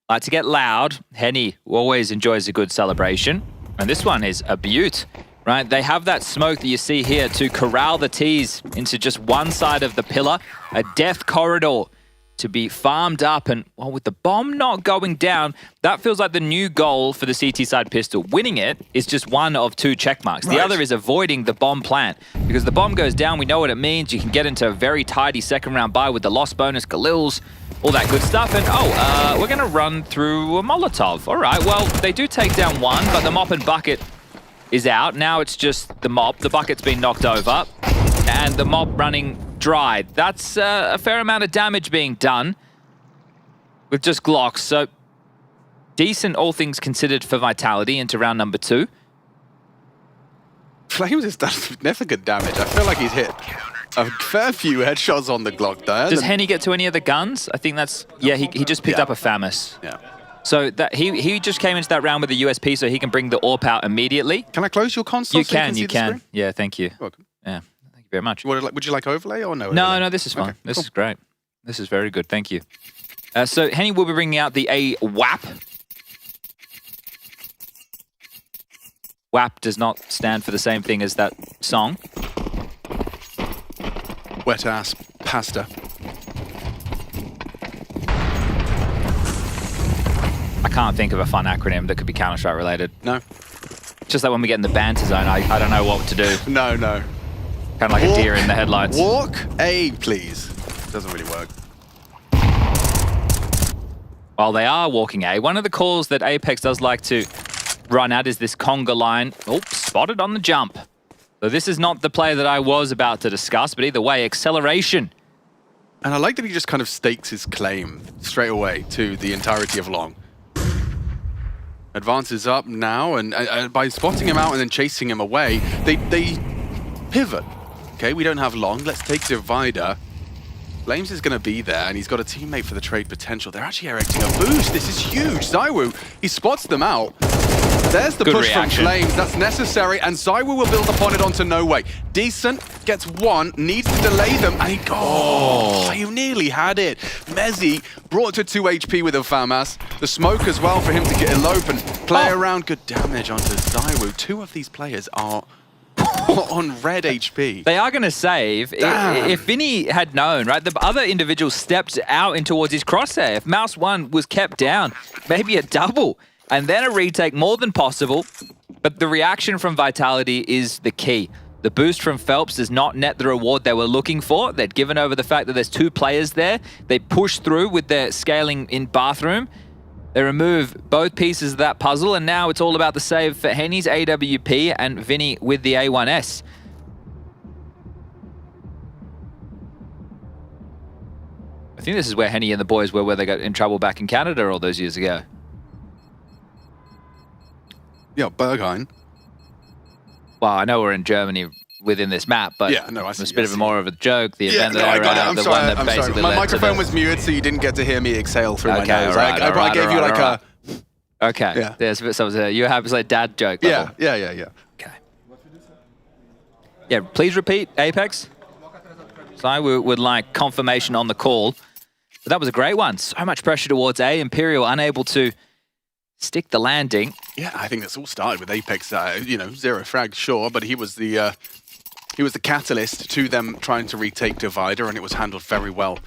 like to get loud. Henny always enjoys a good celebration. And this one is a beaut, right? They have that smoke that you see here to corral the T's into just one side of the pillar. A death corridor to be farmed up. And well, with the bomb not going down, that feels like the new goal for the CT side pistol. Winning it is just one of 2 check marks. The other is avoiding the bomb plant. Because the bomb goes down, we know what it means. You can get into a very tidy second round buy with the loss bonus, Khalil's, all that good stuff. And we're going to run through a Molotov. All right, well, they do take down one, but the mop and bucket is out. Now it's just the mop. The bucket's been knocked over, and the mop running dry. That's a fair amount of damage being done with just Glocks. So decent, all things considered, for Vitality into round number 2. Flames has done significant damage. I feel like he's hit a fair few headshots on the Glock there. Does Henny get to any of the guns? I think that's... Yeah, he just picked up a FAMAS. Yeah. So that he just came into that round with a USP, so he can bring the AWP out immediately. Can I close your console? You can. Yeah, thank you. Welcome. Yeah, thank you very much. Would you like overlay or no? No, this is fine. Okay, this is great. This is very good. Thank you. So Henny will be bringing out the WAP. WAP does not stand for the same thing as that song. Wet ass pasta. I can't think of a fun acronym that could be Counter-Strike related. No. It's just that when we get in the banter zone, I don't know what to do. No. Kind of like a deer in the headlights. Walk A, please. Doesn't really work. While they are walking A, one of the calls that Apex does like to run at is this conga line. Oops, spotted on the jump. So this is not the play that I was about to discuss, but either way, acceleration. And I like that he just kind of stakes his claim straight away to the entirety of long. Advances up now, and by spotting him out and then chasing him away, they pivot. Okay, we don't have long. Let's take Divider. Flames is going to be there, and he's got a teammate for the trade potential. They're actually erecting a boost. This is huge. Zywu, he spots them out. There's the push from Flames. That's necessary, and Zywu will build upon it onto No Way. Decent, gets one, needs to delay them, and you nearly had it. Mezzi brought to 2 HP with a FAMAS. The smoke as well for him to get elope and play around. Good damage onto Zywu. 2 of these players are on red HP. They are going to save. If Vinny had known, right, the other individual stepped out in towards his crosshair. If Mouse 1 was kept down, maybe a double. And then a retake, more than possible. But the reaction from Vitality is the key. The boost from Phelps does not net the reward they were looking for. They'd given over the fact that there's 2 players there. They push through with their scaling in bathroom. They remove both pieces of that puzzle, and now it's all about the save for Henny's AWP and Vinny with the A1S. I think this is where Henny and the boys were where they got in trouble back in Canada all those years ago. Yeah, Berghain. Well, I know we're in Germany within this map, but yeah, no, I see, it's a bit of more of a joke. The event I got it. I'm sorry. My microphone was muted, so you didn't get to hear me exhale through my nose. I gave you like a... Okay. Yeah. You have like dad joke. Yeah. Okay. Yeah, please repeat, Apex. So I would like confirmation on the call. But that was a great one. So much pressure towards A. Imperial unable to stick the landing. Yeah, I think that's all started with Apex. Zero frag, sure, but he was the catalyst to them trying to retake Divider, and it was handled very well.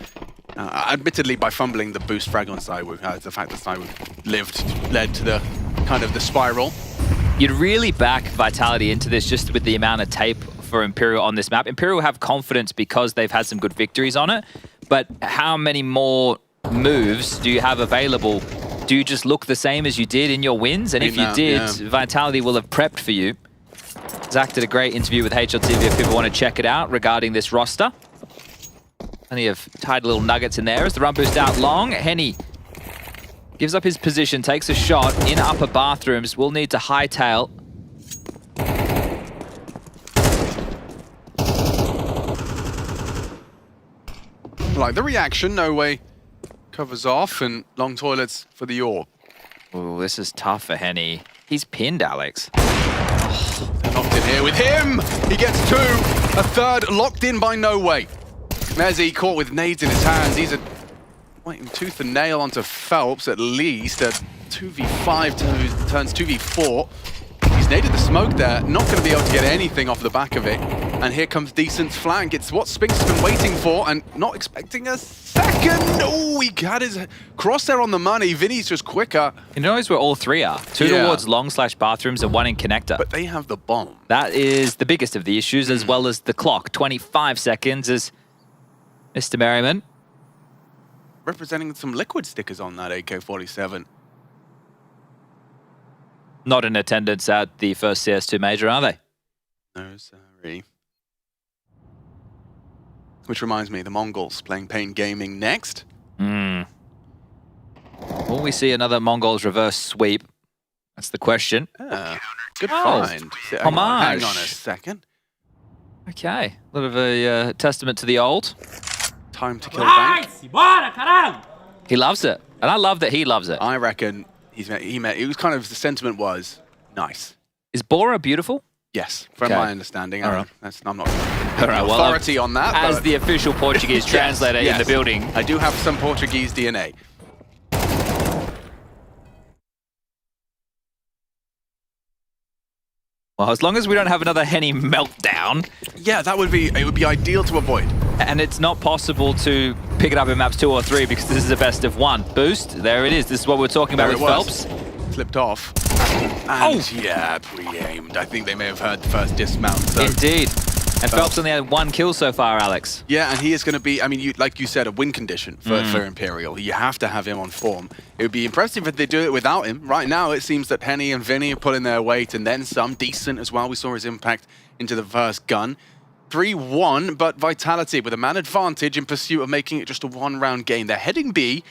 Admittedly, by fumbling the boost frag on Zywu, the fact that Zywu led to the kind of the spiral. You'd really back Vitality into this just with the amount of tape for Imperial on this map. Imperial have confidence because they've had some good victories on it, but how many more moves do you have available? Do you just look the same as you did in your wins? And if you did, Vitality will have prepped for you. Zach did a great interview with HLTV if people want to check it out regarding this roster. Plenty of tight little nuggets in there as the run boost out long. Henny gives up his position, takes a shot in upper bathrooms. Will need to hightail. Like the reaction, No Way covers off, and long toilets for the AWP. Oh, this is tough for Henny. He's pinned, Alex. They're locked in here with him. He gets 2. A third locked in by No Way. Mezzi caught with nades in his hands. He's waiting tooth and nail onto Phelps at least. A 2v5 turns 2v4. He's naded the smoke there. Not going to be able to get anything off the back of it. And here comes Decent's flank. It's what Spinks has been waiting for and not expecting a second. Oh, he had his crosshair on the money. Vinny's just quicker. You notice where all 3 are. 2 towards long/bathrooms and 1 in connector. But they have the bomb. That is the biggest of the issues, as well as the clock. 25 seconds as Mr. Merriman representing some liquid stickers on that AK-47. Not in attendance at the first CS2 major, are they? No, sorry. Which reminds me, the Mongols playing Pain Gaming next. Will we see another MongolZ reverse sweep? That's the question. Good find. Hang on a second. Okay, a little bit of a testament to the old. Time to kill back. He loves it, and I love that he loves it. I reckon it was kind of, the sentiment was nice. Is Bora beautiful? Yes, from my understanding. I'm not authority on that. As the official Portuguese translator in the building. I do have some Portuguese DNA. Well, as long as we don't have another Henny meltdown. Yeah, it would be ideal to avoid. And it's not possible to pick it up in maps 2 or 3 because this is a best of 1. Boost, there it is. This is what we're talking about with Phelps. Flipped off. And yeah, pre-aimed. I think they may have heard the first dismount. So. Indeed. And Phelps only had 1 kill so far, Alex. Yeah, and he is going to be, I mean, like you said, a win condition for Imperial. You have to have him on form. It would be impressive if they do it without him. Right now, it seems that Henny and Vinny are pulling their weight, and then some. Decent as well. We saw his impact into the first gun. 3-1, but Vitality with a man advantage in pursuit of making it just a 1-round game. They're heading B,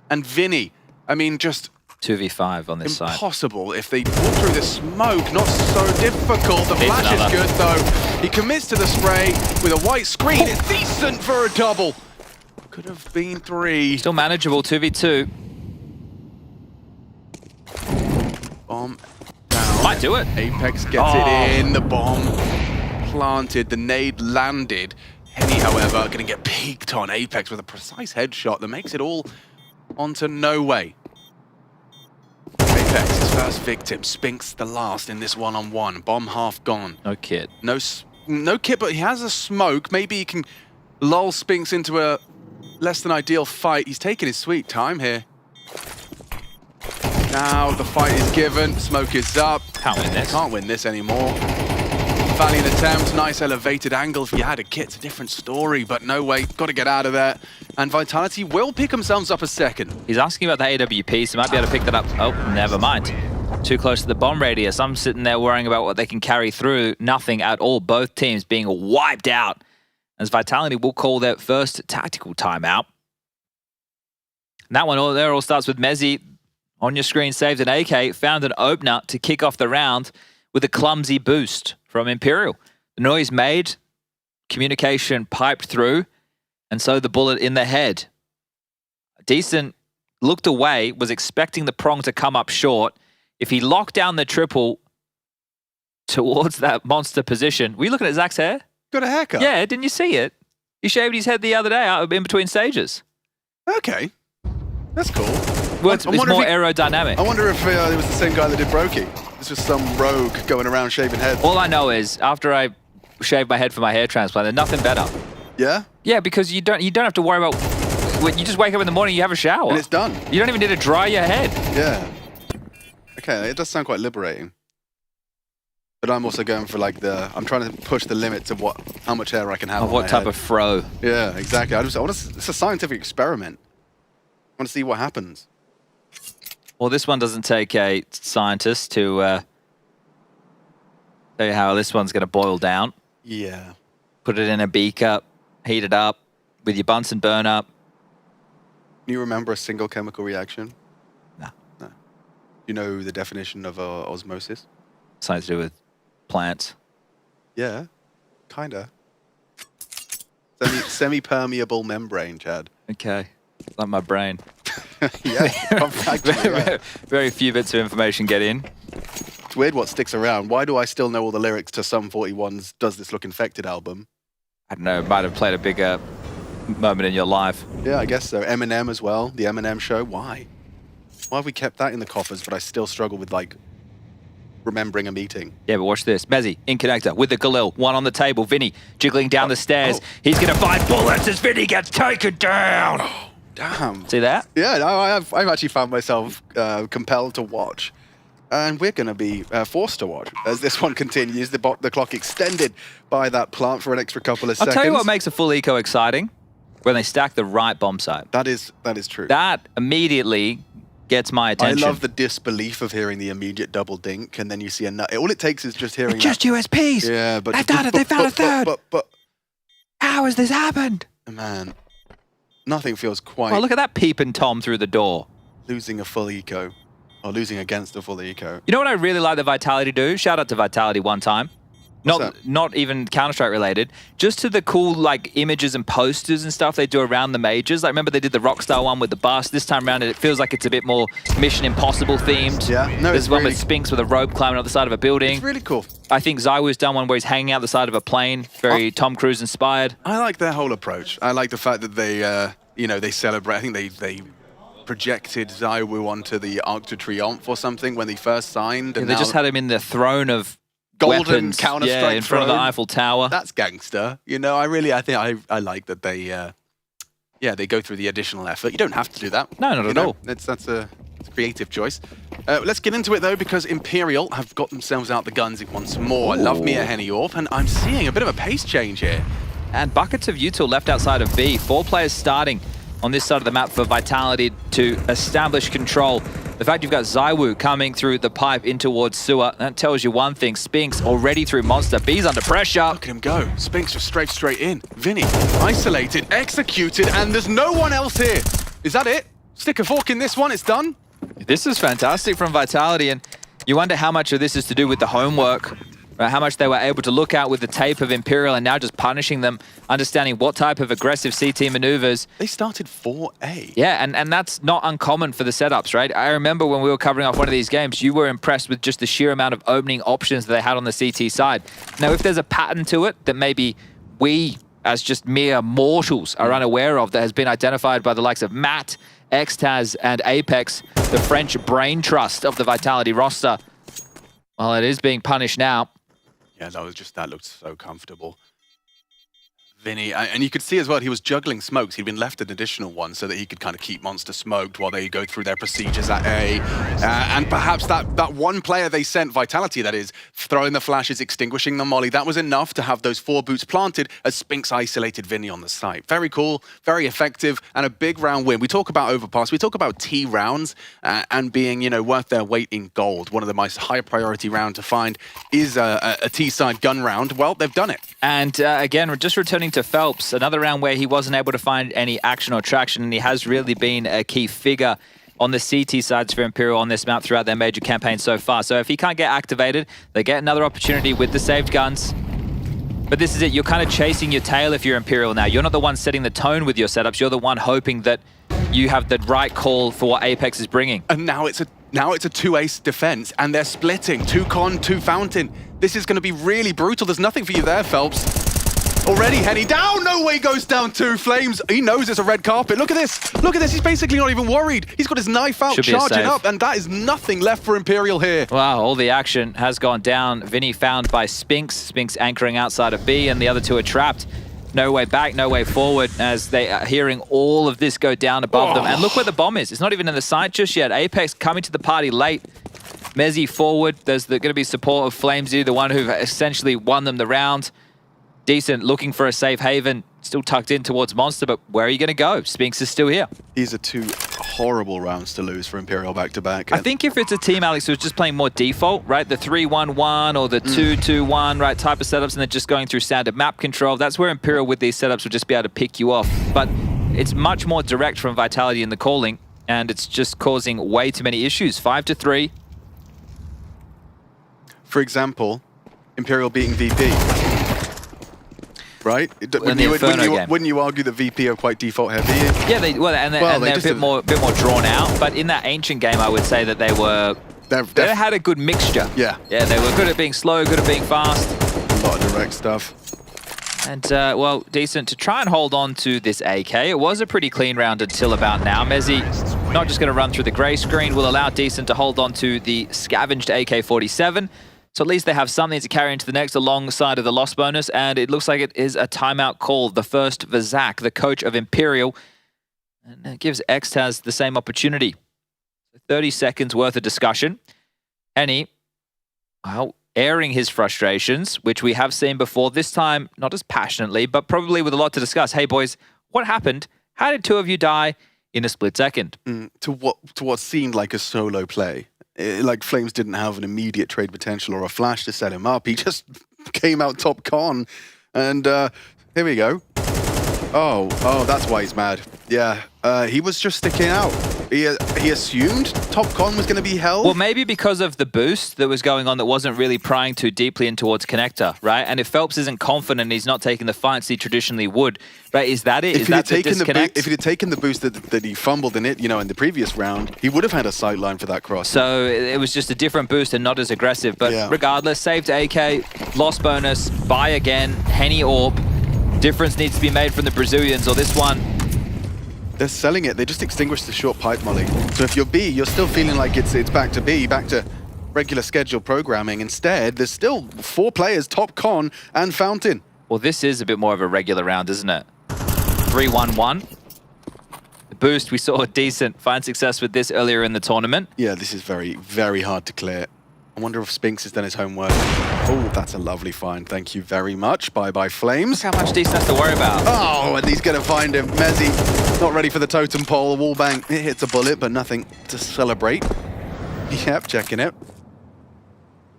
and Vinny, I mean, just 2v5 on this side. Impossible if they walk through the smoke. Not so difficult. The flash is good, though. He commits to the spray with a white screen. It's decent for a double. Could have been 3. Still manageable, 2v2. Bomb down. Might do it. Apex gets it in. The bomb planted. The nade landed. Henny, however, going to get peeked on. Apex with a precise headshot that makes it all onto No Way. Apex, his first victim. Spinks the last in this one-on-one. Bomb half gone. No kit. No kit, but he has a smoke. Maybe he can lull Spinks into a less than ideal fight. He's taking his sweet time here. Now the fight is given. Smoke is up. Can't win this. Can't win this anymore. Valiant attempt. Nice elevated angle. If you had a kit, it's a different story. But No Way. Got to get out of there. And Vitality will pick themselves up a second. He's asking about the AWP, so might be able to pick that up. Oh, never mind. Too close to the bomb radius. I'm sitting there worrying about what they can carry through. Nothing at all. Both teams being wiped out. As Vitality will call their first tactical timeout. And that one there all starts with Mezzi. On your screen, saved an AK, found an opener to kick off the round with a clumsy boost from Imperial. The noise made, communication piped through, and so the bullet in the head. Decent looked away, was expecting the prong to come up short. If he locked down the triple towards that monster position. Were you looking at Zach's hair? Got a haircut? Yeah, didn't you see it? He shaved his head the other day out in between stages. Okay. That's cool. Well, it's more aerodynamic. I wonder if it was the same guy that did Brokey. It's just some rogue going around shaving heads. All I know is after I shaved my head for my hair transplant, there's nothing better. Yeah? Yeah, because you don't have to worry about when you just wake up in the morning, you have a shower. And it's done. You don't even need to dry your head. Yeah. Okay, it does sound quite liberating. But I'm also going for like I'm trying to push the limits of how much hair I can have. Of what type of fro? Yeah, exactly. It's a scientific experiment. I want to see what happens. Well, this one doesn't take a scientist to tell you how this one's going to boil down. Yeah. Put it in a beaker, heat it up with your Bunsen burner. Can you remember a single chemical reaction? No. Do you know the definition of osmosis? Something to do with plants. Yeah, kinda. Semi-permeable membrane, Chad. Okay, like my brain. Yeah, very few bits of information get in. It's weird what sticks around. Why do I still know all the lyrics to Sum 41's Does This Look Infected album? I don't know, it might have played a bigger moment in your life. Yeah, I guess so. Eminem as well, the Eminem show. Why? Why have we kept that in the coffers, but I still struggle with, like, remembering a meeting? Yeah, but watch this. Mezzi in connector with the Galil. One on the table. Vinny jiggling down the stairs. He's going to find bullets as Vinny gets taken down. Oh, damn. See that? Yeah, no, I've actually found myself compelled to watch. And we're going to be forced to watch as this one continues. The clock extended by that plant for an extra couple of seconds. I'll tell you what makes a full eco exciting. when they stack the right bomb site. That is true. That immediately gets my attention. I love the disbelief of hearing the immediate double dink, and then you see all it takes is just hearing It's just USPs. Yeah, but They've done it. They found a third. But how has this happened? man, nothing feels quite. Oh, look at that peeping Tom through the door. Losing a full eco, or losing against a full eco. You know what I really like the Vitality do? Shout out to Vitality one time. Not even Counter-Strike related, just to the cool like images and posters and stuff they do around the majors. Like remember they did the Rockstar one with the bus. This time around it feels like it's a bit more Mission Impossible themed. Yeah, no, there's it's one really, with Spinks with a rope climbing up the side of a building. It's really cool. I think Zywoo's done one where he's hanging out the side of a plane, very Tom Cruise inspired. I like their whole approach. I like the fact that they, they celebrate. I think they projected Zywoo onto the Arc de Triomphe or something when they first signed. And they just had him in the throne of golden weapons, Counter-Strike in front of the Eiffel Tower. That's gangster. You know, I think I like that they, they go through the additional effort. You don't have to do that. No, not at all. That's a creative choice. Let's get into it though, because Imperial have got themselves out the guns once more. Ooh. Love me a Henny Orf, and I'm seeing a bit of a pace change here. And buckets of util left outside of B. 4 players starting on this side of the map for Vitality to establish control. The fact you've got Zywoo coming through the pipe in towards sewer, that tells you one thing. Spinks already through Monster. B's under pressure. Look at him go. Spinks just straight in. Vinny, isolated, executed, and there's no one else here. Is that it? Stick a fork in this one, it's done? This is fantastic from Vitality, and you wonder how much of this is to do with the homework, how much they were able to look out with the tape of Imperial and now just punishing them, understanding what type of aggressive CT maneuvers. They started 4A. Yeah, and that's not uncommon for the setups, right? I remember when we were covering off one of these games, you were impressed with just the sheer amount of opening options that they had on the CT side. Now, if there's a pattern to it that maybe we, as just mere mortals, are unaware of, that has been identified by the likes of Matt, Xtaz, and Apex, the French brain trust of the Vitality roster, well, it is being punished now. Yeah, that looked so comfortable. Vinny, and you could see as well, he was juggling smokes. He'd been left an additional one so that he could kind of keep Monster smoked while they go through their procedures at A. And perhaps that one player they sent, Vitality that is, throwing the flashes, extinguishing the molly, that was enough to have those 4 boots planted as Spinks isolated Vinny on the site. Very cool, very effective, and a big round win. We talk about Overpass, we talk about T rounds and being, worth their weight in gold. One of the most high priority round to find is a T-side gun round. Well, they've done it. And again, we're just returning to Phelps, another round where he wasn't able to find any action or traction, and he has really been a key figure on the CT sides for Imperial on this map throughout their major campaign so far. So if he can't get activated, they get another opportunity with the saved guns. But this is it, you're kind of chasing your tail if you're Imperial now. You're not the one setting the tone with your setups, you're the one hoping that you have the right call for what Apex is bringing. And now it's a 2-ace defense, and they're splitting. 2 con, 2 fountain. This is going to be really brutal. There's nothing for you there, Phelps. Already Henny down. No way goes down 2. Flames. He knows it's a red carpet. Look at this. Look at this. He's basically not even worried. He's got his knife out, charging up, and that is nothing left for Imperial here. Wow, all the action has gone down. Vinny found by Spinks. Spinks anchoring outside of B, and the other 2 are trapped. No way back, no way forward, as they are hearing all of this go down above them. And look where the bomb is. It's not even in the site just yet. Apex coming to the party late. Mezzy forward. There's going to be support of Flamesy, the one who essentially won them the round. Decent, looking for a safe haven. Still tucked in towards Monster, but where are you going to go? Spinks is still here. These are 2 horrible rounds to lose for Imperial back-to-back. I think if it's a team, Alex, who's just playing more default, right? The 3-1-1 or the 2-2-1, right, type of setups, and they're just going through standard map control. That's where Imperial with these setups will just be able to pick you off. But it's much more direct from Vitality in the calling, and it's just causing way too many issues. 5-3. For example, Imperial beating VP. Right? Wouldn't you argue that VP are quite default heavy? Yeah, they're a bit more drawn out. But in that ancient game, I would say that they had a good mixture. Yeah. Yeah, they were good at being slow, good at being fast. A lot of direct stuff. And, well, Decent to try and hold on to this AK. It was a pretty clean round until about now. Mezzy not just going to run through the grey screen, will allow Decent to hold on to the scavenged AK-47. So at least they have something to carry into the next alongside of the loss bonus, and it looks like it is a timeout call, the first for Zach, the coach of Imperial, and it gives Xtaz the same opportunity. 30 seconds worth of discussion. Henny, well, airing his frustrations, which we have seen before, this time not as passionately, but probably with a lot to discuss. Hey boys, What happened? How did two of you die in a split second? To what seemed like a solo play. Like Flames didn't have an immediate trade potential or a flash to set him up. He just came out top con, and here we go. Oh, that's why he's mad. Yeah, he was just sticking out. He assumed top con was going to be held. Well, maybe because of the boost that was going on that wasn't really prying too deeply in towards connector, right? And if Phelps isn't confident, he's not taking the fights he traditionally would, right? Is that it? Is that the disconnect? If he had taken the boost that he fumbled in it, in the previous round, he would have had a sight line for that cross. So it was just a different boost and not as aggressive. But regardless, saved AK, lost bonus, buy again, Henny Orb. Difference needs to be made from the Brazilians, or this one. They're selling it. They just extinguished the short pipe, Molly. So if you're B, you're still feeling like it's back to B, back to regular scheduled programming. Instead, there's still 4 players, top con and Fountain. Well, this is a bit more of a regular round, isn't it? 3-1-1. The boost, we saw a decent find success with this earlier in the tournament. Yeah, this is very, very hard to clear. I wonder if Spinks has done his homework. Oh, that's a lovely find. Thank you very much. Bye-bye, Flames. Look how much Decent has to worry about. Oh, and he's going to find him. Mezzi, not ready for the totem pole. Wallbang, it hits a bullet, but nothing to celebrate. Yep, checking it.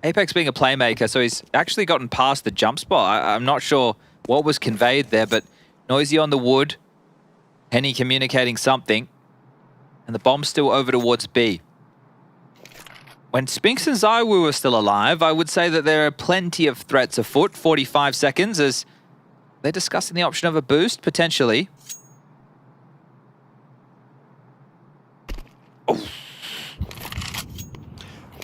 Apex being a playmaker, so he's actually gotten past the jump spot. I'm not sure what was conveyed there, but Noisy on the wood, Henny communicating something, and the bomb's still over towards B. When Spinks and Zaiwu were still alive, I would say that there are plenty of threats afoot. 45 seconds as they're discussing the option of a boost, potentially. Oh.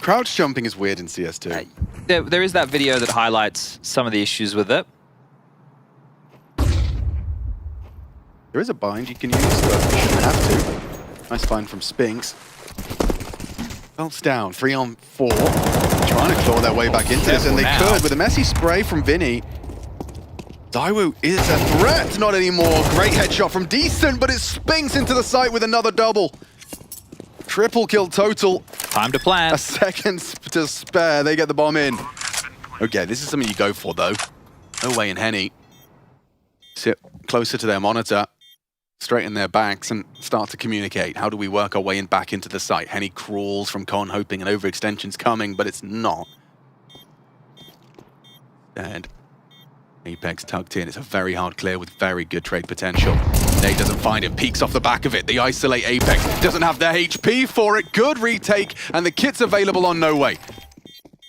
Crouch jumping is weird in CS2. There is that video that highlights some of the issues with it. There is a bind you can use, but you shouldn't have to. Nice find from Spinks. Phelps down, 3-on-4. Trying to claw their way back into this, and they could with a messy spray from Vinny. Zaiwu is a threat, not anymore. Great headshot from Decent, but it Spinks into the site with another double. Triple kill total. Time to plan. A second to spare. They get the bomb in. Okay, this is something you go for, though. No way in Henny. Sit closer to their monitor. Straighten their backs and start to communicate. How do we work our way back into the site? Henny crawls from con, hoping an overextension's coming, but it's not. And Apex tucked in. It's a very hard clear with very good trade potential. Nate doesn't find him, peeks off the back of it. They isolate Apex, doesn't have the HP for it. Good retake, and the kit's available on No Way.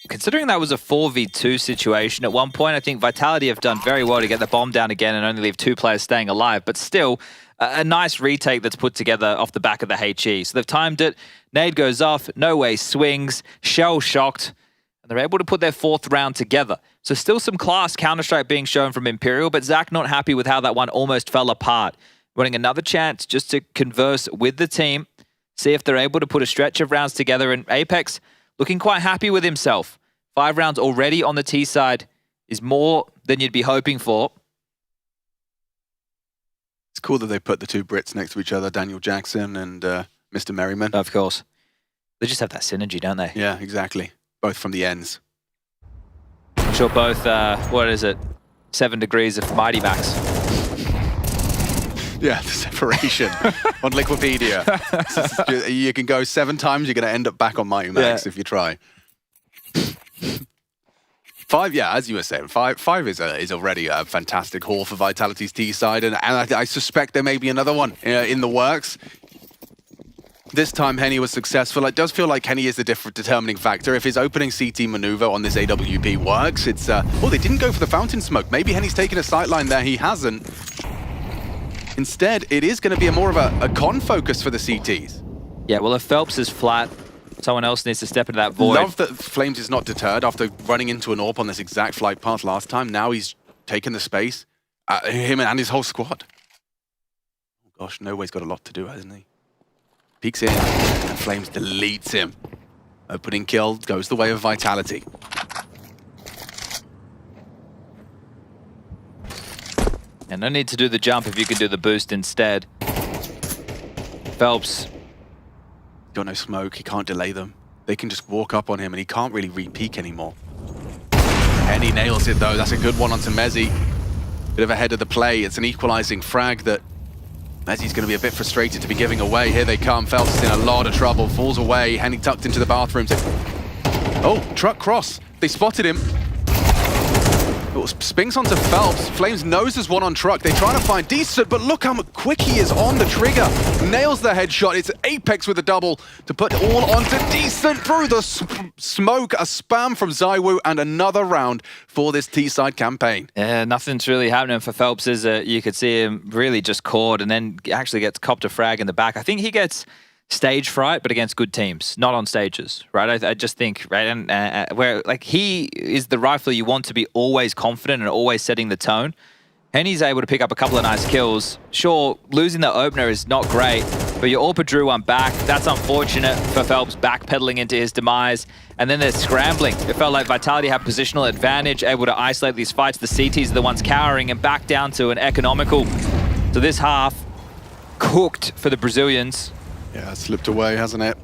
Considering that was a 4v2 situation, at one point I think Vitality have done very well to get the bomb down again and only leave 2 players staying alive, but still a nice retake that's put together off the back of the HE. So they've timed it, nade goes off, No Way swings, shell shocked, and they're able to put their 4th round together. So still some class Counter-Strike being shown from Imperial, but Zach not happy with how that one almost fell apart. Wanting another chance just to converse with the team, see if they're able to put a stretch of rounds together, and Apex looking quite happy with himself. 5 rounds already on the T side is more than you'd be hoping for. It's cool that they put the 2 Brits next to each other, Daniel Jackson and Mr. Merriman. Of course. They just have that synergy, don't they? Yeah, exactly. Both from the ends. I'm sure both, what is it? 7 degrees of Mighty Max. Yeah, the separation on Liquipedia. You can go 7 times, you're going to end up back on Mighty Max if you try. 5, yeah, as you were saying, 5 is already a fantastic haul for Vitality's T side, and I suspect there may be another one in the works. This time Henny was successful. It does feel like Henny is the determining factor. If his opening CT maneuver on this AWP works, it's... oh, they didn't go for the fountain smoke. Maybe Henny's taken a sightline there. He hasn't. Instead, it is going to be more of a con focus for the CTs. Yeah, well, if Phelps is flat, someone else needs to step into that void. Love that Flames is not deterred after running into an AWP on this exact flight path last time. Now he's taken the space. Him and his whole squad. Oh gosh, No Way's got a lot to do, hasn't he? Peeks in, and Flames deletes him. Opening kill goes the way of Vitality. And no need to do the jump if you can do the boost instead. Phelps. Got no smoke, he can't delay them. They can just walk up on him and he can't really re-peek anymore. Henny nails it though, that's a good one onto Mezzi. Bit of ahead of the play, it's an equalizing frag that Mezzi's going to be a bit frustrated to be giving away. Here they come. Phelps is in a lot of trouble. Falls away. Henny tucked into the bathrooms. Oh, truck cross. They spotted him. Spinks onto Phelps. Flames knows there's one on truck. They try to find Decent, but look how quick he is on the trigger. Nails the headshot. It's Apex with a double to put all onto Decent through the smoke. A spam from ZywOo and another round for this T-side campaign. Yeah, nothing's really happening for Phelps, is it? You could see him really just caught and then actually gets copped a frag in the back. I think he gets stage fright, but against good teams, not on stages, right? I just think, right, and where like he is the rifler you want to be always confident and always setting the tone. Henny's able to pick up a couple of nice kills. Sure, losing the opener is not great, but your AWPer drew one back. That's unfortunate for Phelps, backpedaling into his demise. And then they're scrambling. It felt like Vitality had positional advantage, able to isolate these fights. The CTs are the ones cowering and back down to an economical. So this half, cooked for the Brazilians. Yeah, it slipped away, hasn't it?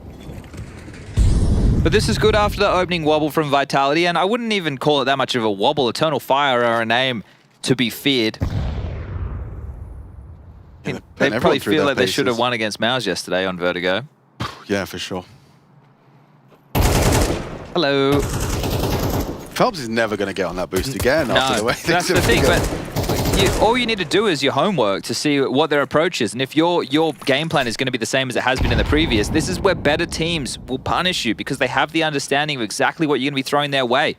But this is good after the opening wobble from Vitality, and I wouldn't even call it that much of a wobble. Eternal Fire are a name to be feared. Yeah, they probably feel like they should have won against MongolZ yesterday on Vertigo. Yeah, for sure. Hello. Phelps is never going to get on that boost again after the way that's the thing, but all you need to do is your homework to see what their approach is. And if your game plan is going to be the same as it has been in the previous, this is where better teams will punish you because they have the understanding of exactly what you're going to be throwing their way.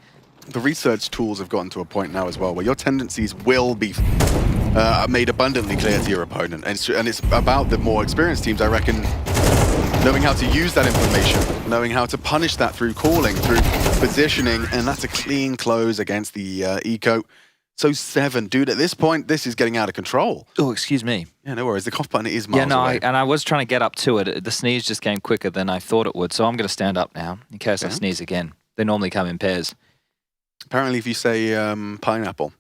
The research tools have gotten to a point now as well where your tendencies will be made abundantly clear to your opponent. And it's about the more experienced teams, I reckon, knowing how to use that information, knowing how to punish that through calling, through positioning, and that's a clean close against the Eco. So 7, dude, at this point, this is getting out of control. Oh, excuse me. Yeah, no worries. The cough button is miles away. And I was trying to get up to it. The sneeze just came quicker than I thought it would, so I'm going to stand up now in case I sneeze again. They normally come in pairs. Apparently, if you say pineapple.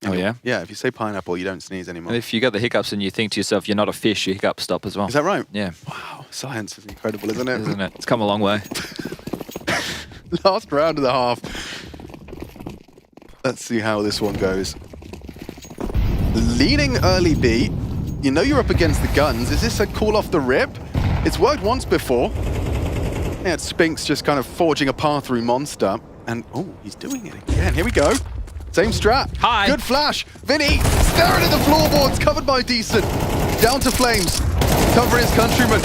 Oh, yeah? Yeah, if you say pineapple, you don't sneeze anymore. If you got the hiccups and you think to yourself, you're not a fish, your hiccups stop as well. Is that right? Yeah. Wow, science is incredible, isn't it? Isn't it? It's come a long way. Last round of the half. Let's see how this one goes. Leading early B. You know you're up against the guns. Is this a call off the rip? It's worked once before. Yeah, it's Spinks just kind of forging a path through Monster. And, oh, he's doing it again. Here we go. Same strat. Hi. Good flash. Vinny staring at the floorboards, covered by Decent. Down to Flames. Covering his countryman.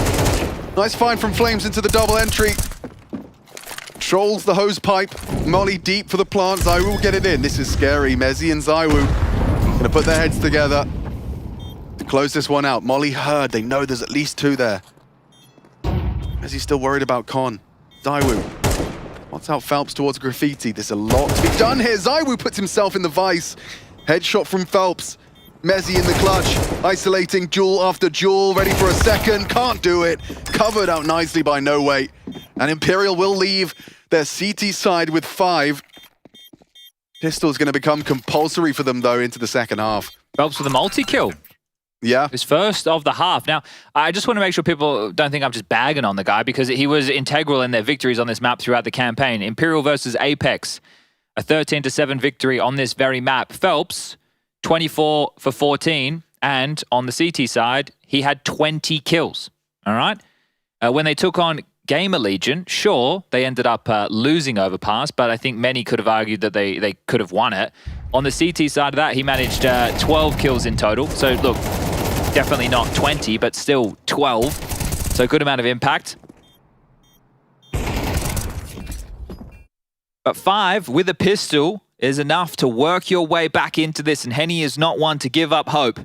Nice find from Flames into the double entry. Trolls the hose pipe. Molly deep for the plant. ZywOo will get it in. This is scary. Mezzi and ZywOo gonna put their heads together to close this one out. Molly heard. They know there's at least 2 there. Mezzi's still worried about Con. ZywOo. What's out Phelps towards Graffiti? There's a lot to be done here. ZywOo puts himself in the vice. Headshot from Phelps. Mezzi in the clutch. Isolating Jewel after Jewel. Ready for a second. Can't do it. Covered out nicely by No Way. And Imperial will leave their CT side with 5. Pistol's going to become compulsory for them, though, into the second half. Phelps with a multi-kill. Yeah. His first of the half. Now, I just want to make sure people don't think I'm just bagging on the guy because he was integral in their victories on this map throughout the campaign. Imperial versus Apex, a 13-7 victory on this very map. Phelps, 24 for 14, and on the CT side, he had 20 kills, all right? When they took on Gamer Legion, sure, they ended up losing Overpass, but I think many could have argued that they could have won it. On the CT side of that, he managed 12 kills in total. So, look, definitely not 20, but still 12. So, good amount of impact. But 5 with a pistol is enough to work your way back into this, and Henny is not one to give up hope.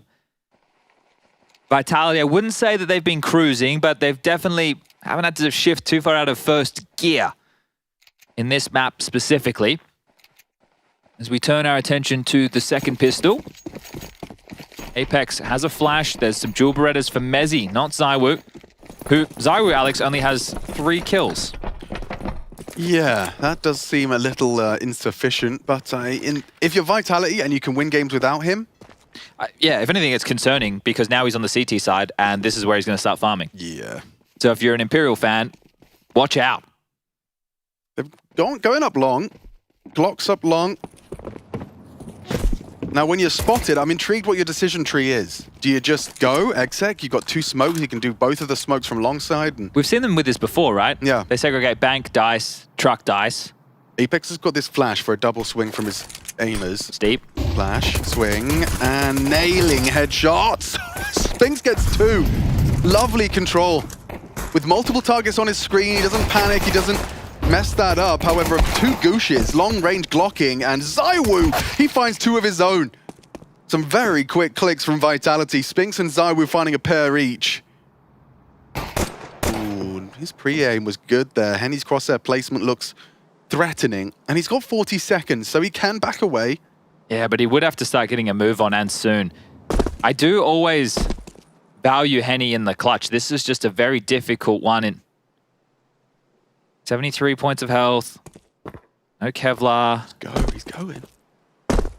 Vitality, I wouldn't say that they've been cruising, but they've definitely haven't had to shift too far out of first gear in this map specifically. As we turn our attention to the second pistol, Apex has a flash. There's some Jewel Berettas for Mezzi, not ZywOo. ZywOo, Alex, only has 3 kills. Yeah, that does seem a little insufficient, but if you're Vitality and you can win games without him... yeah, if anything, it's concerning because now he's on the CT side and this is where he's going to start farming. Yeah. So if you're an Imperial fan, watch out. They're going up long. Glocks up long. Now, when you're spotted, I'm intrigued what your decision tree is. Do you just go, exec? You've got 2 smokes. You can do both of the smokes from long side. And We've seen them with this before, right? Yeah. They segregate bank, dice, truck, dice. Apex has got this flash for a double swing from his aimers. Steep. Flash, swing, and nailing headshots. Spinks gets 2. Lovely control. With multiple targets on his screen, he doesn't panic, he doesn't mess that up. However, 2 Gooshes, long-range glocking, and ZywOo, he finds 2 of his own. Some very quick clicks from Vitality. Spinks and ZywOo finding a pair each. Ooh, his pre-aim was good there. Henny's crosshair placement looks threatening, and he's got 40 seconds, so he can back away. Yeah, but he would have to start getting a move on, and soon. I do always value Henny in the clutch. This is just a very difficult one. In 73 points of health. No Kevlar. He's going.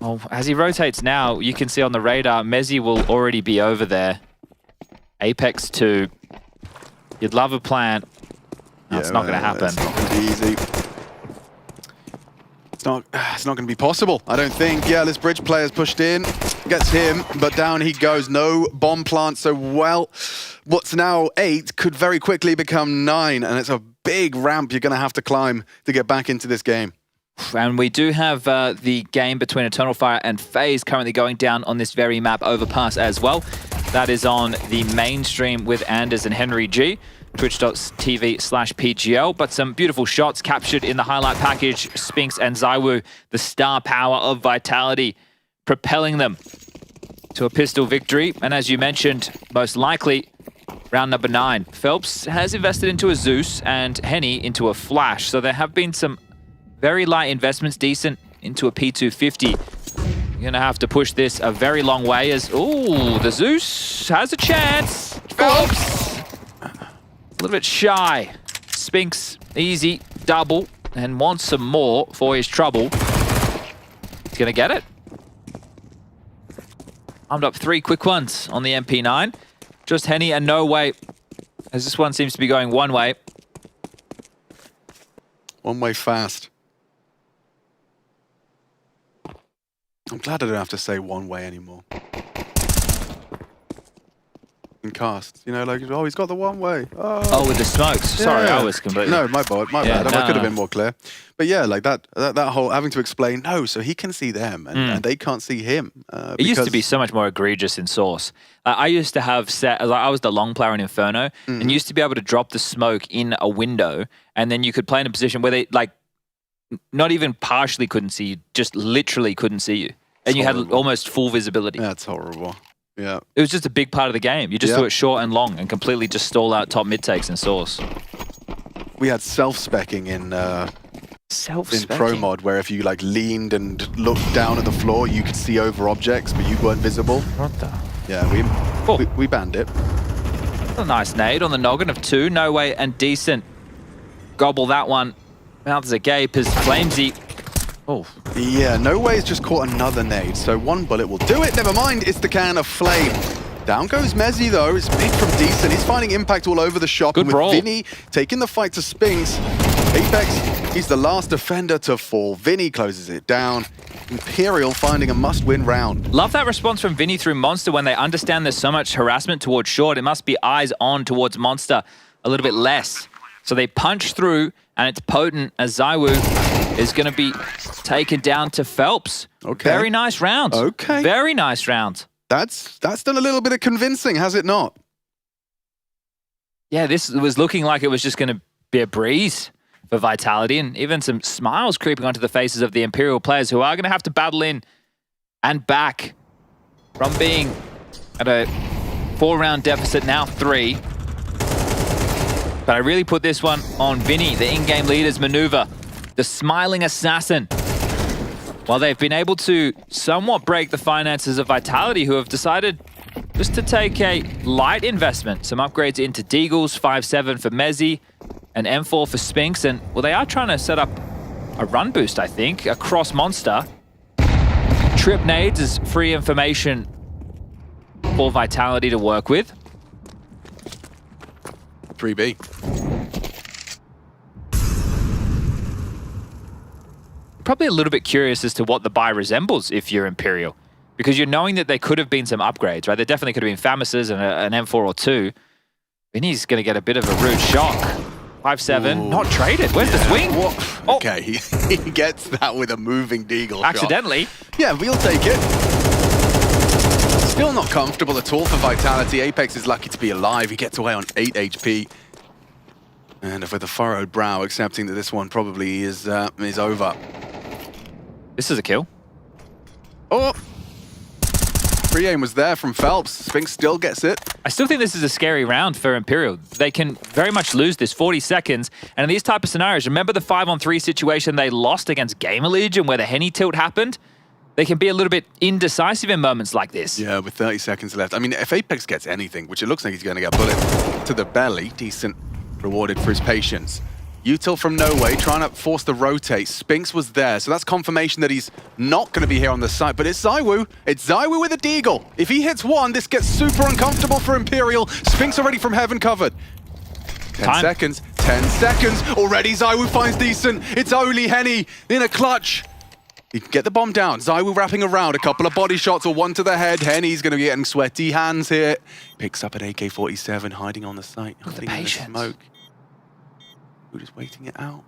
Oh, as he rotates now, you can see on the radar, Mezzi will already be over there. Apex 2. You'd love a plant. No, it's not going to happen. It's not going to be easy. It's not going to be possible, I don't think. Yeah, this bridge player's pushed in, gets him, but down he goes. No bomb plant, so well, what's now 8 could very quickly become 9, and it's a big ramp you're going to have to climb to get back into this game. And we do have the game between Eternal Fire and FaZe currently going down on this very map, Overpass, as well. That is on the main stream with Anders and Henry G. Twitch.tv/PGL, but some beautiful shots captured in the highlight package. Spinks and ZywOo, the star power of Vitality, propelling them to a pistol victory. And as you mentioned, most likely, round number 9. Phelps has invested into a Zeus and Henny into a Flash. So there have been some very light investments, decent into a P250. You're going to have to push this a very long way as, ooh, the Zeus has a chance. Phelps! A little bit shy. Spinks, easy, double, and wants some more for his trouble. He's gonna get it. Armed up 3 quick ones on the MP9. Just Henny and no way, as this one seems to be going one way. One way fast. I'm glad I don't have to say one way anymore. In casts, you know, like, oh, he's got the one way. Oh, with the smokes. Sorry, I was completely... No, my bad. I could have been more clear. But yeah, like that whole having to explain, no, so he can see them and they can't see him. It used to be so much more egregious in Source. I used to have set, I was the long player in Inferno, and used to be able to drop the smoke in a window, and then you could play in a position where they, like, not even partially couldn't see you, just literally couldn't see you. And you had almost full visibility. That's horrible. Yeah. It was just a big part of the game. You just do it short and long and completely just stall out top mid takes in Source. We had self-specking in Pro Mod, where if you like leaned and looked down at the floor, you could see over objects, but you weren't visible. What the? Yeah, we banned it. A nice nade on the noggin of 2. No way and decent. Gobble that one. Mouths agape as Flamesy. Oh. Yeah, No Way's just caught another nade, so 1 bullet will do it. Never mind, it's the can of flame. Down goes Mezzi, though. It's big from Decent. He's finding impact all over the shop. Good brawl. With Vinny taking the fight to Spinks. Apex, he's the last defender to fall. Vinny closes it down. Imperial finding a must-win round. Love that response from Vinny through Monster when they understand there's so much harassment towards Short. It must be eyes on towards Monster a little bit less. So they punch through, and it's potent as ZywOo is going to be taken down to Phelps. Okay. Very nice round. Okay. Very nice round. That's done a little bit of convincing, has it not? Yeah, this was looking like it was just going to be a breeze for Vitality, and even some smiles creeping onto the faces of the Imperial players who are going to have to battle in and back from being at a 4-round deficit, now 3. But I really put this one on Vinny, the in-game leader's maneuver, the smiling assassin. While they've been able to somewhat break the finances of Vitality, who have decided just to take a light investment. Some upgrades into Deagles, 5-7 for Mezzi, and M4 for Spinks. And, well, they are trying to set up a run boost, I think, across Monster. Trip nades is free information for Vitality to work with. 3B. Probably a little bit curious as to what the buy resembles if you're Imperial. because you're knowing that there could have been some upgrades, right? There definitely could have been Famises and an M4 or 2. Vinny's going to get a bit of a rude shock. 5-7, not traded. Where's the swing? Oh. Okay, he gets that with a moving deagle accidentally. Shot. Yeah, we'll take it. Still not comfortable at all for Vitality. Apex is lucky to be alive. He gets away on 8 HP. And with a furrowed brow, accepting that this one probably is over. This is a kill. Oh! Free aim was there from Phelps. Spinks still gets it. I still think this is a scary round for Imperial. They can very much lose this 40 seconds. And in these type of scenarios, remember the 5-on-3 situation they lost against Gamer Legion where the Henny tilt happened? They can be a little bit indecisive in moments like this. Yeah, with 30 seconds left. I mean, if Apex gets anything, which it looks like he's going to get a bullet to the belly, decent rewarded for his patience. Util from no way, trying to force the rotate. Spinks was there, so that's confirmation that he's not going to be here on the site. But it's ZywOo. It's ZywOo with a deagle. If he hits one, this gets super uncomfortable for Imperial. Spinks already from heaven covered. 10 seconds. 10 seconds. Already ZywOo finds decent. It's only Henny in a clutch. He can get the bomb down. ZywOo wrapping around. A couple of body shots or one to the head. Henny's going to be getting sweaty hands here. Picks up an AK-47, hiding on the site. Hiding in the smoke. We're just waiting it out.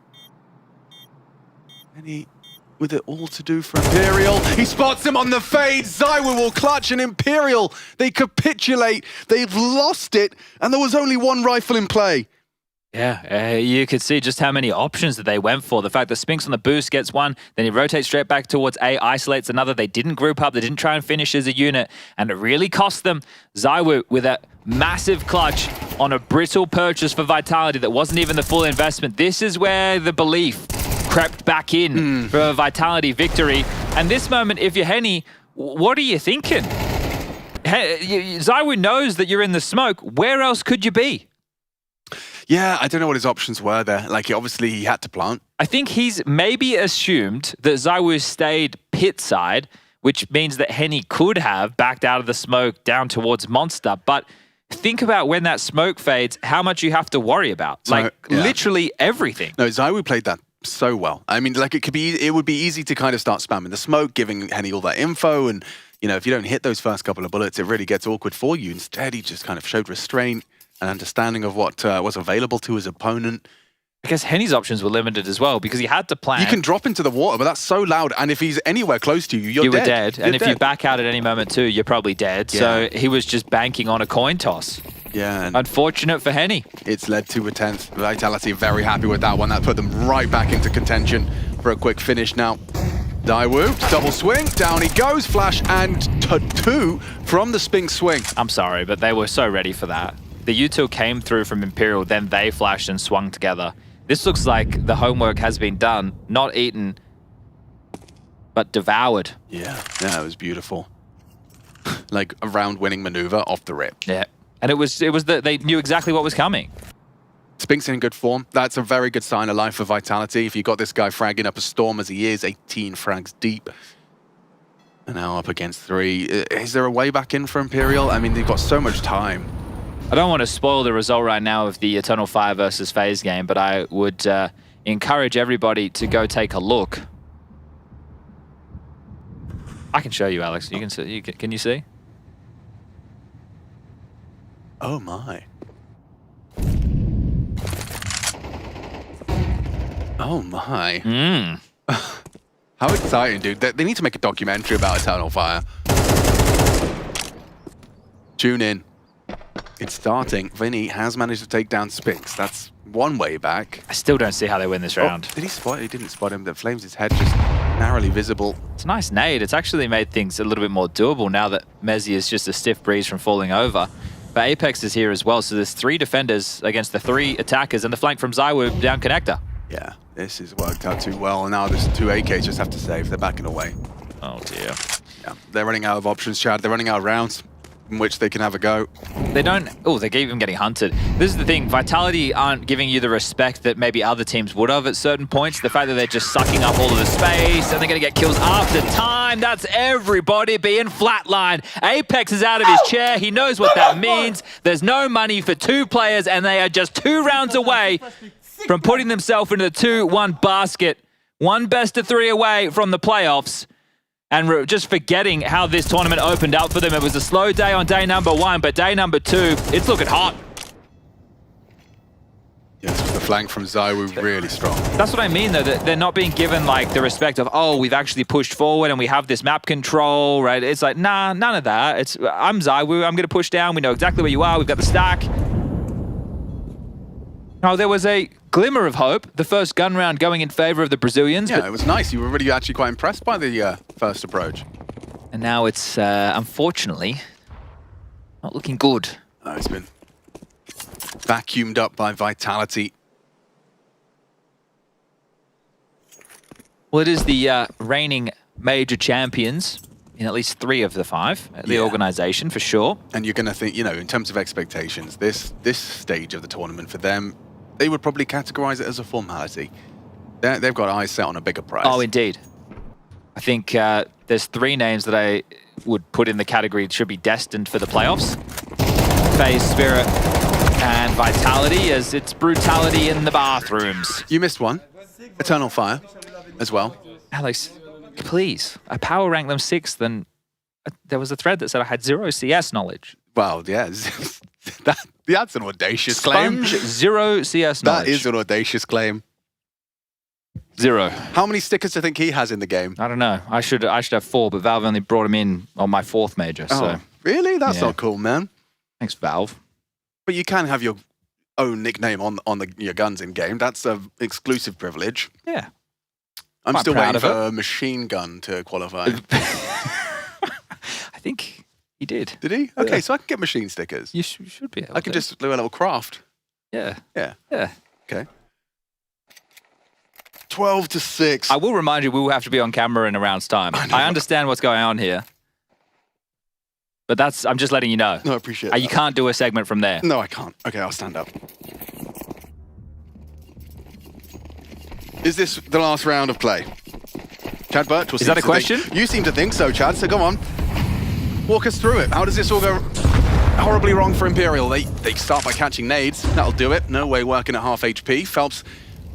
Henny with it all to do for Imperial. He spots him on the fade. ZywOo will clutch, and Imperial, they capitulate. They've lost it, and there was only one rifle in play. Yeah, you could see just how many options that they went for. The fact that Spinks on the boost gets one, then he rotates straight back towards A, isolates another. They didn't group up, they didn't try and finish as a unit, and it really cost them. ZywOo with a massive clutch on a brittle purchase for Vitality that wasn't even the full investment. This is where the belief crept back in for a Vitality victory. And this moment, if you're Henny, what are you thinking? ZywOo knows that you're in the smoke. Where else could you be? Yeah, I don't know what his options were there. Like, obviously, he had to plant. I think he's maybe assumed that ZywOo stayed pit side, which means that Henny could have backed out of the smoke down towards Monster. But think about when that smoke fades, how much you have to worry about. So, like, literally everything. No, ZywOo played that so well. I mean, like, it would be easy to kind of start spamming the smoke, giving Henny all that info, and, you know, if you don't hit those first couple of bullets, it really gets awkward for you. Instead, he just kind of showed restraint, an understanding of what was available to his opponent. I guess Henny's options were limited as well because he had to plan. You can drop into the water, but that's so loud, and if he's anywhere close to you, you're dead. You were dead, and if dead. you back out at any moment too, you're probably dead. Yeah. So he was just banking on a coin toss. Yeah. And unfortunate for Henny. It's led to a 10th. Vitality very happy with that one. That put them right back into contention for a quick finish now. ZywOo, double swing, down he goes, flash, and two from the Spinks swing. I'm sorry, but they were so ready for that. The util came through from Imperial, then they flashed and swung together. This looks like the homework has been done, not eaten, but devoured. Yeah, it was beautiful. Like a round-winning maneuver off the rip. Yeah, and it was they knew exactly what was coming. Spinks in good form. That's a very good sign of life for Vitality. If you got this guy fragging up a storm as he is, 18 frags deep. And now up against 3. Is there a way back in for Imperial? I mean, they've got so much time. I don't want to spoil the result right now of the Eternal Fire versus FaZe game, but I would encourage everybody to go take a look. I can show you, Alex. You can see. Can you see? Oh my. Oh my. How exciting, dude. They need to make a documentary about Eternal Fire. Tune in. It's starting. Vinny has managed to take down Spinks. That's one way back. I still don't see how they win this round. Did he spot? He didn't spot him. The Flames' head just narrowly visible. It's a nice nade. It's actually made things a little bit more doable now that Mezzi is just a stiff breeze from falling over. But Apex is here as well, so there's 3 defenders against the 3 attackers and the flank from ZywOo down connector. Yeah, this has worked out too well. And now there's 2 AKs just have to save. They're backing away. Oh dear. Yeah, they're running out of options, Chad. They're running out of rounds in which they can have a go. They don't... Oh, they keep him getting hunted. This is the thing. Vitality aren't giving you the respect that maybe other teams would have at certain points. The fact that they're just sucking up all of the space and they're going to get kills after time. That's everybody being flatlined. Apex is out of his chair. He knows what that means. There's no money for 2 players and they are just 2 rounds away from putting themselves into the 2-1 basket. 1 best of 3 away from the playoffs. and just forgetting how this tournament opened up for them. It was a slow day on day number 1, but day number 2, it's looking hot. Yes, the flank from ZywOo really strong. That's what I mean, though, that they're not being given like the respect of, oh, we've actually pushed forward and we have this map control, right? It's like, nah, none of that. I'm ZywOo, I'm going to push down. We know exactly where you are. We've got the stack. Oh, there was a glimmer of hope. The first gun round going in favor of the Brazilians. Yeah, but it was nice. You were really actually quite impressed by the first approach. And now it's, unfortunately, not looking good. Oh, it's been vacuumed up by Vitality. Well, it is the reigning major champions in at least 3 of the 5 at the organization, for sure. And you're going to think, you know, in terms of expectations, this stage of the tournament for them, they would probably categorize it as a formality. They've got eyes set on a bigger prize. Oh, indeed. I think there's 3 names that I would put in the category that should be destined for the playoffs. FaZe, Spirit, and Vitality, as it's brutality in the bathrooms. You missed one. Eternal Fire as well. Alex, please. I power ranked them 6th, and there was a thread that said I had 0 CS knowledge. Well, yeah. That's an audacious claim. Sponge, 0 CS knowledge. That is an audacious claim. 0. How many stickers do you think he has in the game? I don't know. I should have 4, but Valve only brought him in on my 4th major. So. Really? That's not cool, man. Thanks, Valve. But you can have your own nickname on your guns in game. That's an exclusive privilege. Yeah. I'm Quite still proud waiting of for it. a machine gun to qualify. I think he did. Did he? Okay, Yeah. so I can get machine stickers. You should be able I can just do a little craft. Yeah. Yeah. Yeah. Okay. 12-6. I will remind you, we will have to be on camera in a round's time. I understand what's going on here. But I'm just letting you know. No, I appreciate that. You can't do a segment from there. No, I can't. Okay, I'll stand up. Is this the last round of play? Chad Birchall. Is that a question? You seem to think so, Chad, so come on. Walk us through it. How does this all go horribly wrong for Imperial? They start by catching nades. That'll do it. No way working at half HP. Phelps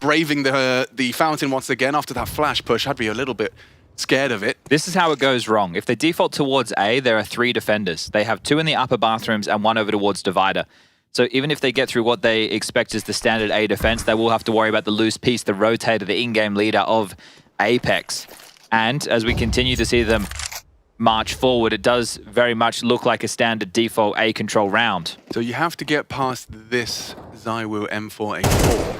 braving the fountain once again after that flash push. I'd be a little bit scared of it. This is how it goes wrong. If they default towards A, there are 3 defenders. They have 2 in the upper bathrooms and 1 over towards Divider. So even if they get through what they expect is the standard A defense, they will have to worry about the loose piece, the rotator, the in-game leader of Apex. And as we continue to see them march forward, it does very much look like a standard default A control round. So you have to get past this ZywOo M4A4.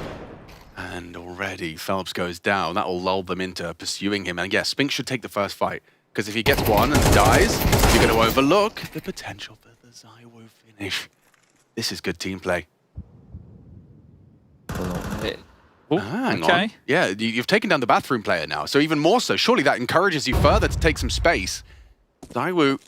And already Phelps goes down. That will lull them into pursuing him. And yeah, Spink should take the first fight. Because if he gets one and dies, you're going to overlook the potential for the ZywOo finish. This is good team play. Hang on. Yeah, you've taken down the bathroom player now. So even more so, surely that encourages you further to take some space. ZywOo,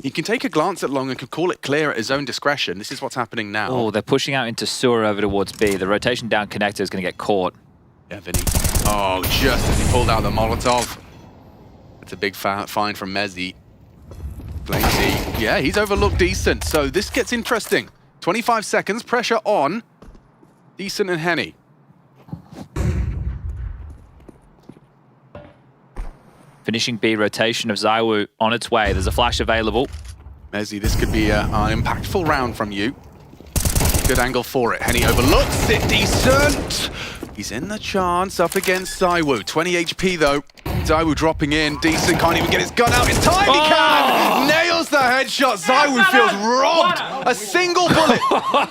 he can take a glance at Long and can call it clear at his own discretion. This is what's happening now. Oh, they're pushing out into sewer over towards B. The rotation down connector is going to get caught. Yeah, Vinny. Oh, just as he pulled out the Molotov. That's a big fine from Mezzi. Blazy. Yeah, he's overlooked Decent. So this gets interesting. 25 seconds, pressure on Decent and Henny. Finishing B rotation of ZywOo on its way. There's a flash available. Mezzi, this could be an impactful round from you. Good angle for it. Henny overlooks it. Decent. He's in the chance up against ZywOo. 20 HP though. ZywOo dropping in. Decent can't even get his gun out in time. He can! Nails the headshot. ZywOo feels robbed. A single bullet.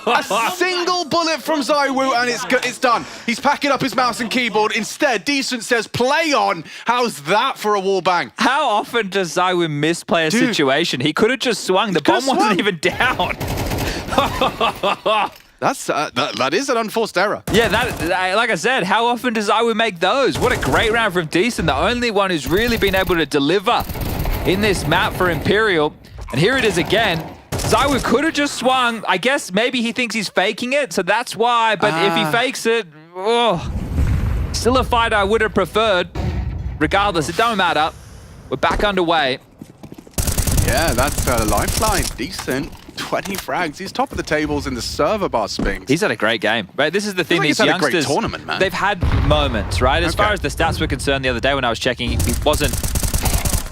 A single bullet from ZywOo and it's done. He's packing up his mouse and keyboard. Instead, Decent says play on. How's that for a wallbang? How often does ZywOo misplay a situation? He could have just swung. The bomb wasn't even down. That is an unforced error. Yeah, like I said, how often does ZywOo make those? What a great round from Decent, the only one who's really been able to deliver in this map for Imperial. And here it is again. ZywOo could have just swung. I guess maybe he thinks he's faking it, so that's why. But if he fakes it, still a fight I would have preferred. Regardless, it don't matter. We're back underway. Yeah, that's a lifeline. Decent. 20 frags. He's top of the tables in the server bar, Spinks. He's had a great game. Right, this is the thing. These youngsters, had a great tournament, man. They've had moments, right? As far as the stats were concerned the other day when I was checking, he wasn't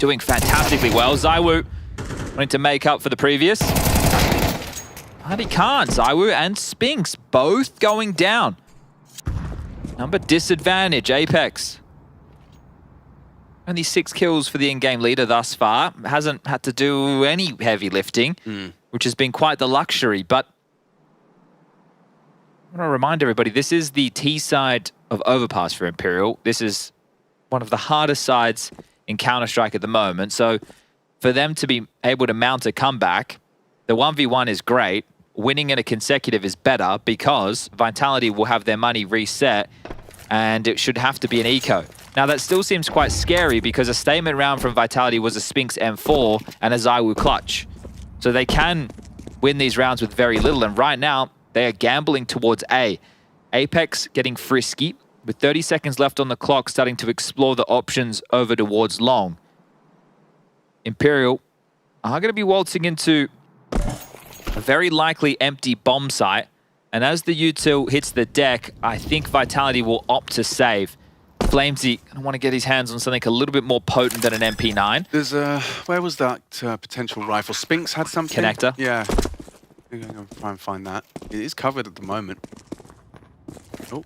doing fantastically well. ZywOo wanting to make up for the previous. But he can't. ZywOo and Spinks both going down. Number disadvantage, Apex. Only 6 kills for the in-game leader thus far. Hasn't had to do any heavy lifting, which has been quite the luxury. But I want to remind everybody, this is the T side of Overpass for Imperial. This is one of the hardest sides in Counter-Strike at the moment. So for them to be able to mount a comeback, the 1v1 is great. Winning in a consecutive is better because Vitality will have their money reset and it should have to be an eco. Now that still seems quite scary because a statement round from Vitality was a Spinks M4 and a ZywOo clutch. So they can win these rounds with very little, and right now they are gambling towards A. Apex getting frisky with 30 seconds left on the clock, starting to explore the options over towards long. Imperial are going to be waltzing into a very likely empty bomb site, and as the util hits the deck, I think Vitality will opt to save. Flamesy gonna want to get his hands on something a little bit more potent than an MP9. There's where was that potential rifle? Spinks had something? Connector. Yeah. I'm going to try and find that. It is covered at the moment. Oh.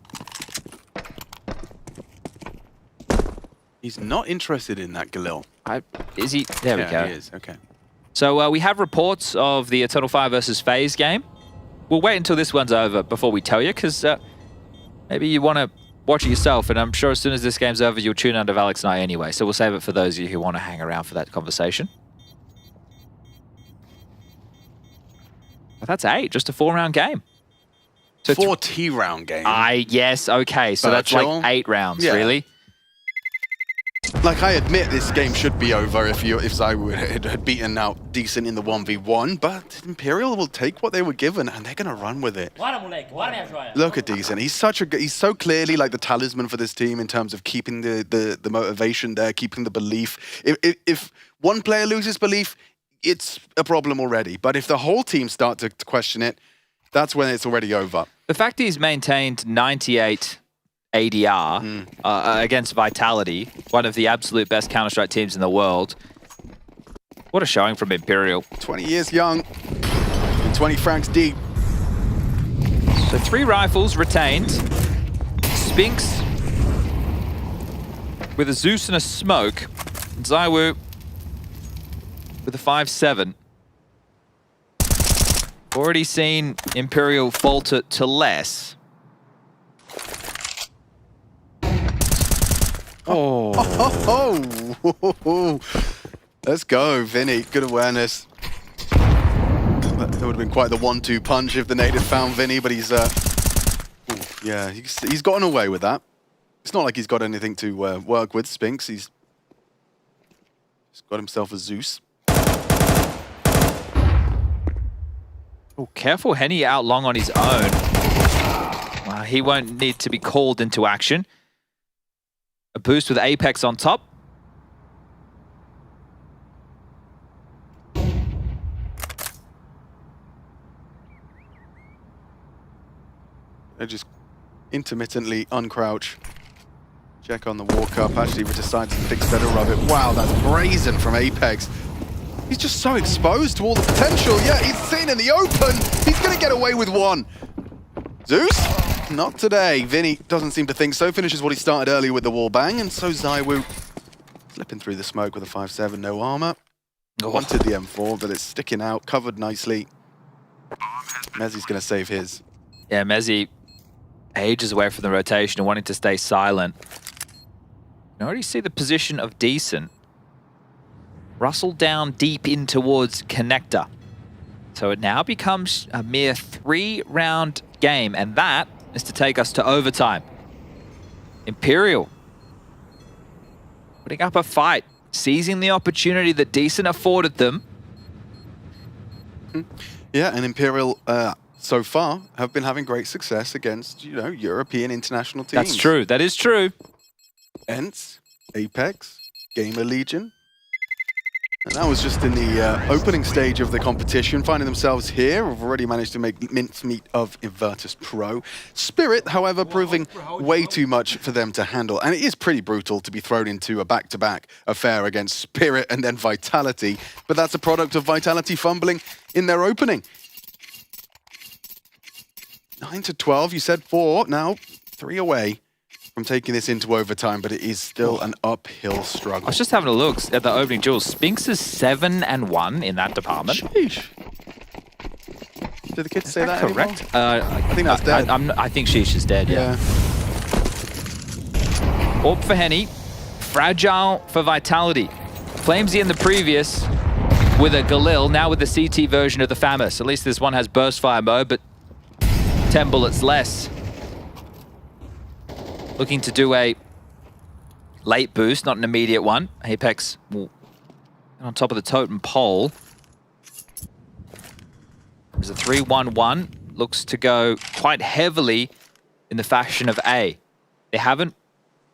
He's not interested in that, Galil. Is he? There we go. He is, okay. So we have reports of the Eternal Fire versus FaZe game. We'll wait until this one's over before we tell you, because maybe you want to watch it yourself, and I'm sure as soon as this game's over, you'll tune out of Alex and I anyway. So we'll save it for those of you who want to hang around for that conversation. But that's 8, just a 4-round game. So 4 T-round game. Yes, okay. So that's like 8 rounds, really? Like, I admit this game should be over if ZywOo had beaten out Decent in the 1v1, but Imperial will take what they were given and they're going to run with it. Look at Decent. He's so clearly like the talisman for this team in terms of keeping the motivation there, keeping the belief. If one player loses belief, it's a problem already. But if the whole team start to question it, that's when it's already over. The fact he's maintained 98 ADR against Vitality, one of the absolute best Counter-Strike teams in the world. What a showing from Imperial. 20 years young, and 20 francs deep. So 3 rifles retained. Spinks with a Zeus and a smoke. And ZywOo with a 5-7. Already seen Imperial falter to less. Oh. Let's go, Vinny. Good awareness. That would have been quite the 1-2 punch if the native found Vinny, but he's yeah, he's gotten away with that. It's not like he's got anything to work with, Spinks. He's got himself a Zeus. Oh, careful, Henny out long on his own. He won't need to be called into action. A boost with Apex on top. They just intermittently uncrouch. Check on the walk up. Actually, we decided to fix better of it. Wow, that's brazen from Apex. He's just so exposed to all the potential. Yeah, he's sitting in the open. He's going to get away with one. Zeus? Not today. Vinny doesn't seem to think so. Finishes what he started earlier with the wall bang, and so ZywOo slipping through the smoke with a 5-7, no armor. Wanted the M4, but it's sticking out, covered nicely. Mezzi's going to save his. Yeah, Mezzi ages away from the rotation and wanting to stay silent. You already see the position of Decent. Russell down deep in towards Connector. So it now becomes a mere 3-round game, and that is to take us to overtime. Imperial putting up a fight, seizing the opportunity that Decent afforded them. Yeah, and Imperial so far have been having great success against, you know, European international teams. That's true. That is true. ENCE, Apex, Gamer Legion. And that was just in the opening stage of the competition, finding themselves here. We've already managed to make mincemeat of Virtus.pro. Spirit, however, proving way too much for them to handle. And it is pretty brutal to be thrown into a back-to-back affair against Spirit and then Vitality. But that's a product of Vitality fumbling in their opening. 9-12, you said 4, now 3 away from taking this into overtime, but it is still an uphill struggle. I was just having a look at the opening duels. Spinks is 7-1 in that department. Sheesh. Did the kids say that correct? I think that's dead. I think Sheesh is dead, yeah. Orb for Henny. Fragile for Vitality. Flamesy in the previous with a Galil, now with the CT version of the FAMAS. At least this one has burst fire mode, but 10 bullets less. Looking to do a late boost, not an immediate one. Apex on top of the totem pole. There's a 3-1-1. Looks to go quite heavily in the fashion of A. They haven't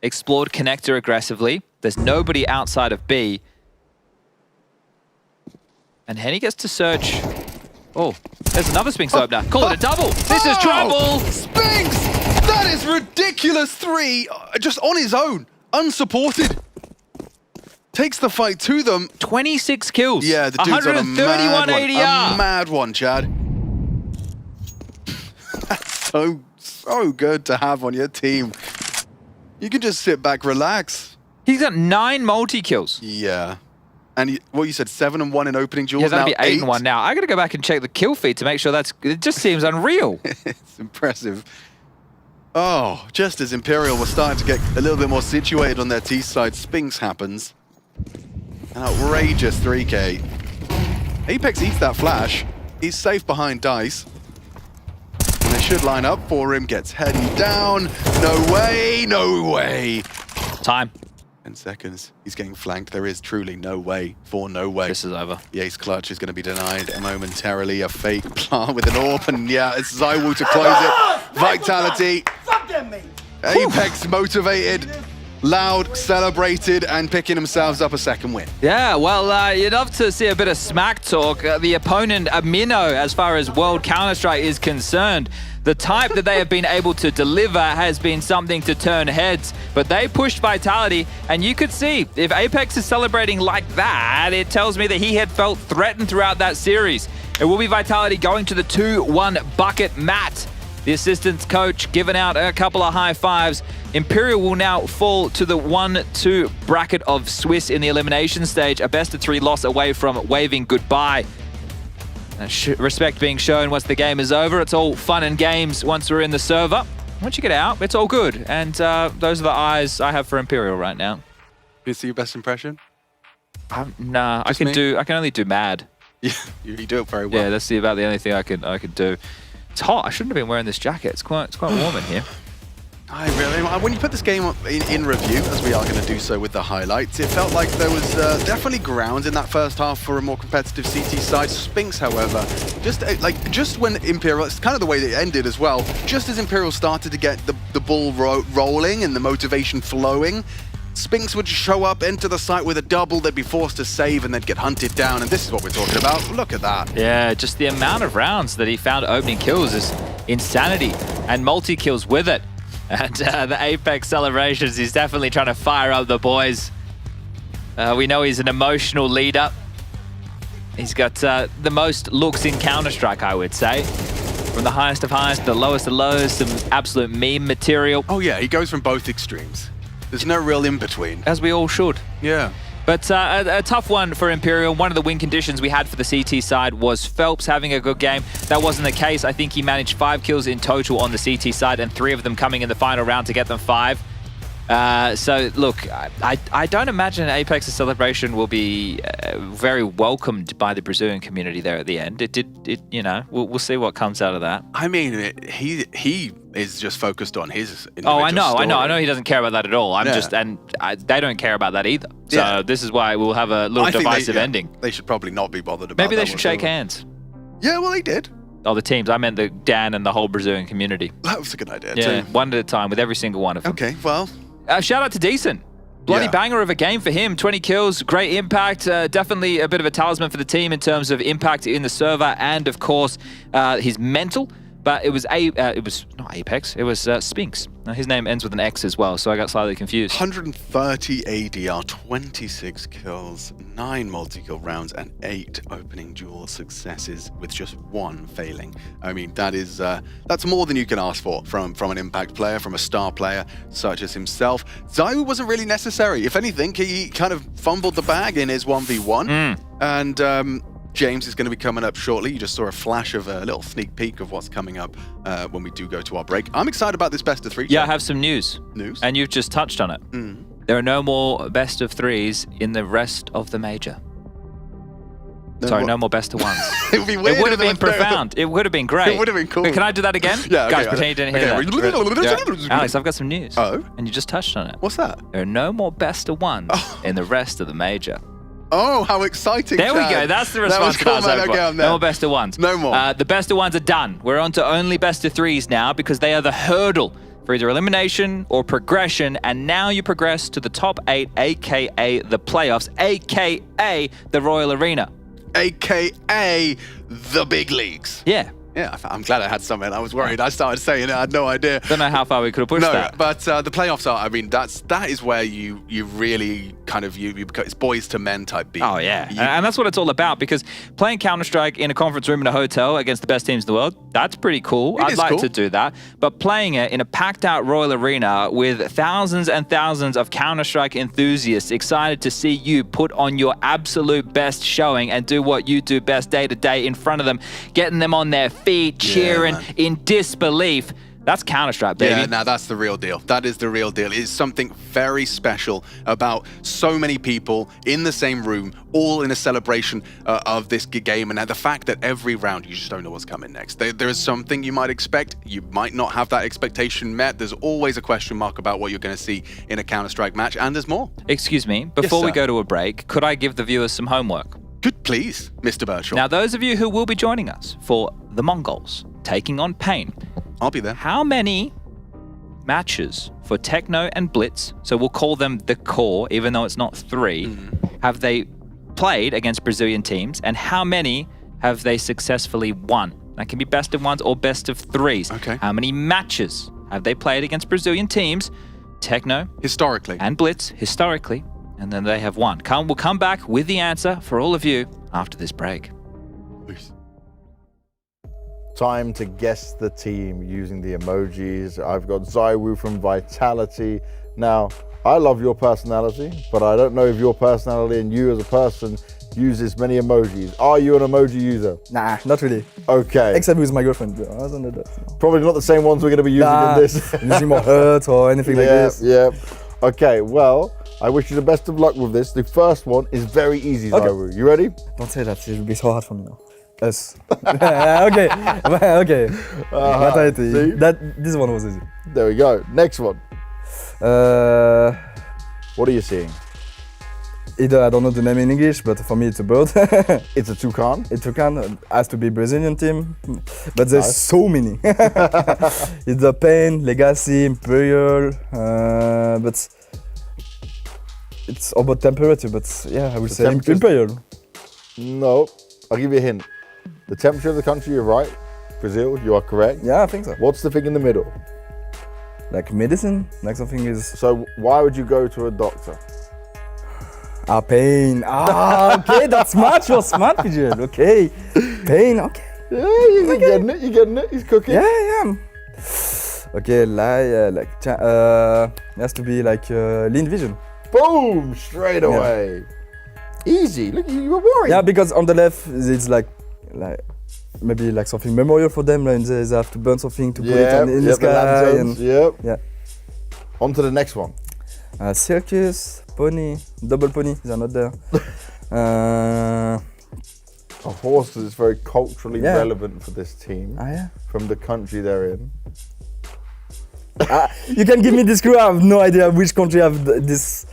explored connector aggressively. There's nobody outside of B. And Henny gets to search. Oh, there's another Spinks opener. Call it a double. This is trouble. Spinks! That is ridiculous. 3, just on his own, unsupported. Takes the fight to them. 26 kills. Yeah, the dude's on a mad one. ADR. A mad one, Chad. That's so good to have on your team. You can just sit back, relax. He's got 9 multi-kills. Yeah. And what you said, 7-1 in opening duels. Yeah, that'd be 8-1 now. I gotta go back and check the kill feed to make sure it just seems unreal. It's impressive. Oh, just as Imperial was starting to get a little bit more situated on their T side, Spinks happens. An outrageous 3K. Apex eats that flash. He's safe behind Dice. And they should line up for him. Gets heading down. No way, no way. Time. 10 seconds. He's getting flanked. There is truly no way for no way. This is over. The ace clutch is going to be denied momentarily. A fake plant with an AWP, and yeah, it's ZywOo to close it. Vitality. Apex motivated, loud, celebrated, and picking themselves up a second win. Yeah, well, you'd love to see a bit of smack talk. The opponent, a minnow, as far as World Counter-Strike is concerned. The type that they have been able to deliver has been something to turn heads, but they pushed Vitality, and you could see, if Apex is celebrating like that, it tells me that he had felt threatened throughout that series. It will be Vitality going to the 2-1 bucket. Matt, the assistant coach, giving out a couple of high fives. Imperial will now fall to the 1-2 bracket of Swiss in the elimination stage, a best-of-3 loss away from waving goodbye. Respect being shown once the game is over. It's all fun and games once we're in the server. Once you get out, it's all good. And those are the eyes I have for Imperial right now. You see your best impression? Nah, I can only do mad. Yeah, you do it very well. Yeah, that's about the only thing I could do. It's hot. I shouldn't have been wearing this jacket. It's quite warm in here. When you put this game in review, as we are going to do so with the highlights, it felt like there was definitely ground in that first half for a more competitive CT side. Spinks, however, just when Imperial, it's kind of the way they ended as well, just as Imperial started to get the ball rolling and the motivation flowing, Spinks would show up, enter the site with a double, they'd be forced to save and they'd get hunted down, and this is what we're talking about. Look at that. Yeah, just the amount of rounds that he found opening kills is insanity, and multi-kills with it. And the Apex celebrations, he's definitely trying to fire up the boys. We know he's an emotional leader. He's got the most looks in Counter-Strike, I would say. From the highest of highs to the lowest of lows, some absolute meme material. Oh yeah, he goes from both extremes. There's no real in-between. As we all should. Yeah. But a tough one for Imperial. One of the win conditions we had for the CT side was Phelps having a good game. That wasn't the case. I think he managed 5 kills in total on the CT side, and 3 of them coming in the final round to get them 5. So look, I don't imagine Apex's celebration will be very welcomed by the Brazilian community there at the end. You know, we'll see what comes out of that. I mean, he is just focused on his individual story. I know he doesn't care about that at all. They don't care about that either. So this is why we'll have a little divisive ending. They should probably not be bothered about Maybe they should shake hands. Yeah, well, they did. Oh, the teams. I meant the Dan and the whole Brazilian community. That was a good idea, yeah, too. one at a time with every single one of them. Okay, well. Shout out to Decent. Bloody banger of a game for him. 20 kills, great impact. Definitely a bit of a talisman for the team in terms of impact in the server and, of course, his mental. But it was not Apex, it was Spinks. Now, his name ends with an X as well, so I got slightly confused. 130 ADR, 26 kills, 9 multi-kill rounds, and 8 opening duel successes with just 1 failing. I mean, that's more than you can ask for from an impact player, from a star player such as himself. Zyu wasn't really necessary. If anything, he kind of fumbled the bag in his 1v1. And James is going to be coming up shortly. You just saw a flash of a little sneak peek of what's coming up when we do go to our break. I'm excited about this best of 3. Yeah, I have some news. And you've just touched on it. There are no more best of 3s in the rest of the major. Sorry, no more best of 1s. It would be weird. It would have been profound. It would have been great. It would have been cool. Wait, can I do that again? Yeah, okay. Guys, pretend you didn't hear that. Alex, I've got some news. Oh? And you just touched on it. What's that? There are no more best of 1s in the rest of the major. Oh, how exciting. There we go. That's the response to that. Okay, no more best of 1s. No more. The best of 1s are done. We're on to only best of 3s now because they are the hurdle for either elimination or progression. And now you progress to the top 8, a.k.a. the playoffs, a.k.a. the Royal Arena. A.k.a. the big leagues. Yeah. Yeah, I'm glad I had something. I was worried. I started saying it. I had no idea. Don't know how far we could have pushed that. But the playoffs are, I mean, that is where you really kind of, it's boys to men type beat. Oh, yeah. And that's what it's all about, because playing Counter-Strike in a conference room in a hotel against the best teams in the world, that's pretty cool. I'd like to do that. But playing it in a packed-out Royal Arena with thousands and thousands of Counter-Strike enthusiasts excited to see you put on your absolute best showing and do what you do best day to day in front of them, getting them on their feet, cheering in disbelief. That's Counter-Strike, baby. Yeah, now that's the real deal. That is the real deal. It's something very special about so many people in the same room, all in a celebration of this game. And the fact that every round, you just don't know what's coming next. There is something you might expect. You might not have that expectation met. There's always a question mark about what you're going to see in a Counter-Strike match, and there's more. Excuse me, before we go to a break, could I give the viewers some homework? Good, please, Mr. Birchall. Now, those of you who will be joining us for the MongolZ taking on Pain, I'll be there. How many matches for Techno and Blitz, so we'll call them the core, even though it's not 3, have they played against Brazilian teams, and how many have they successfully won? That can be best of 1s or best of 3s. Okay. How many matches have they played against Brazilian teams, Techno, historically, and Blitz, historically, and then they have won? We'll come back with the answer for all of you after this break. Peace. Time to guess the team using the emojis. I've got Zyu from Vitality. Now, I love your personality, but I don't know if your personality and you as a person uses many emojis. Are you an emoji user? Nah, not really. Okay. Except with my girlfriend. Other than that, no. Probably not the same ones we're going to be using in this. Using more hurt or anything like this. Yeah. Okay, well, I wish you the best of luck with this. The first one is very easy, Zyu. You ready? Don't say that. It will be so hard for me now. Yes. Okay. Vitality. This one was easy. There we go. Next one. What are you seeing? Either I don't know the name in English, but for me it's a bird. It's a toucan. A toucan has to be Brazilian team, but there's so many. It's the Pain, Legacy, Imperial, but it's about temperature. But yeah, I would say Imperial. No, I'll give you a hint. The temperature of the country, you're right. Brazil, you are correct. Yeah, I think so. What's the thing in the middle? Like medicine, like something is... So why would you go to a doctor? Pain. Okay, that's smart. You're smart, PGL. Okay. Pain, okay. Yeah, you're getting it, you're getting it. He's cooking. Yeah. Okay, it has to be like Lean Vision. Boom, straight away. Yeah. Easy, look, you were worried. Yeah, because on the left, it's like maybe like something memorial for them, and they have to burn something to put it in the sky. Yeah. On to the next one. Circus, pony, double pony, they're not there. A horse is very culturally relevant for this team. Yeah. From the country they're in. You can give me this clue, I have no idea which country have this.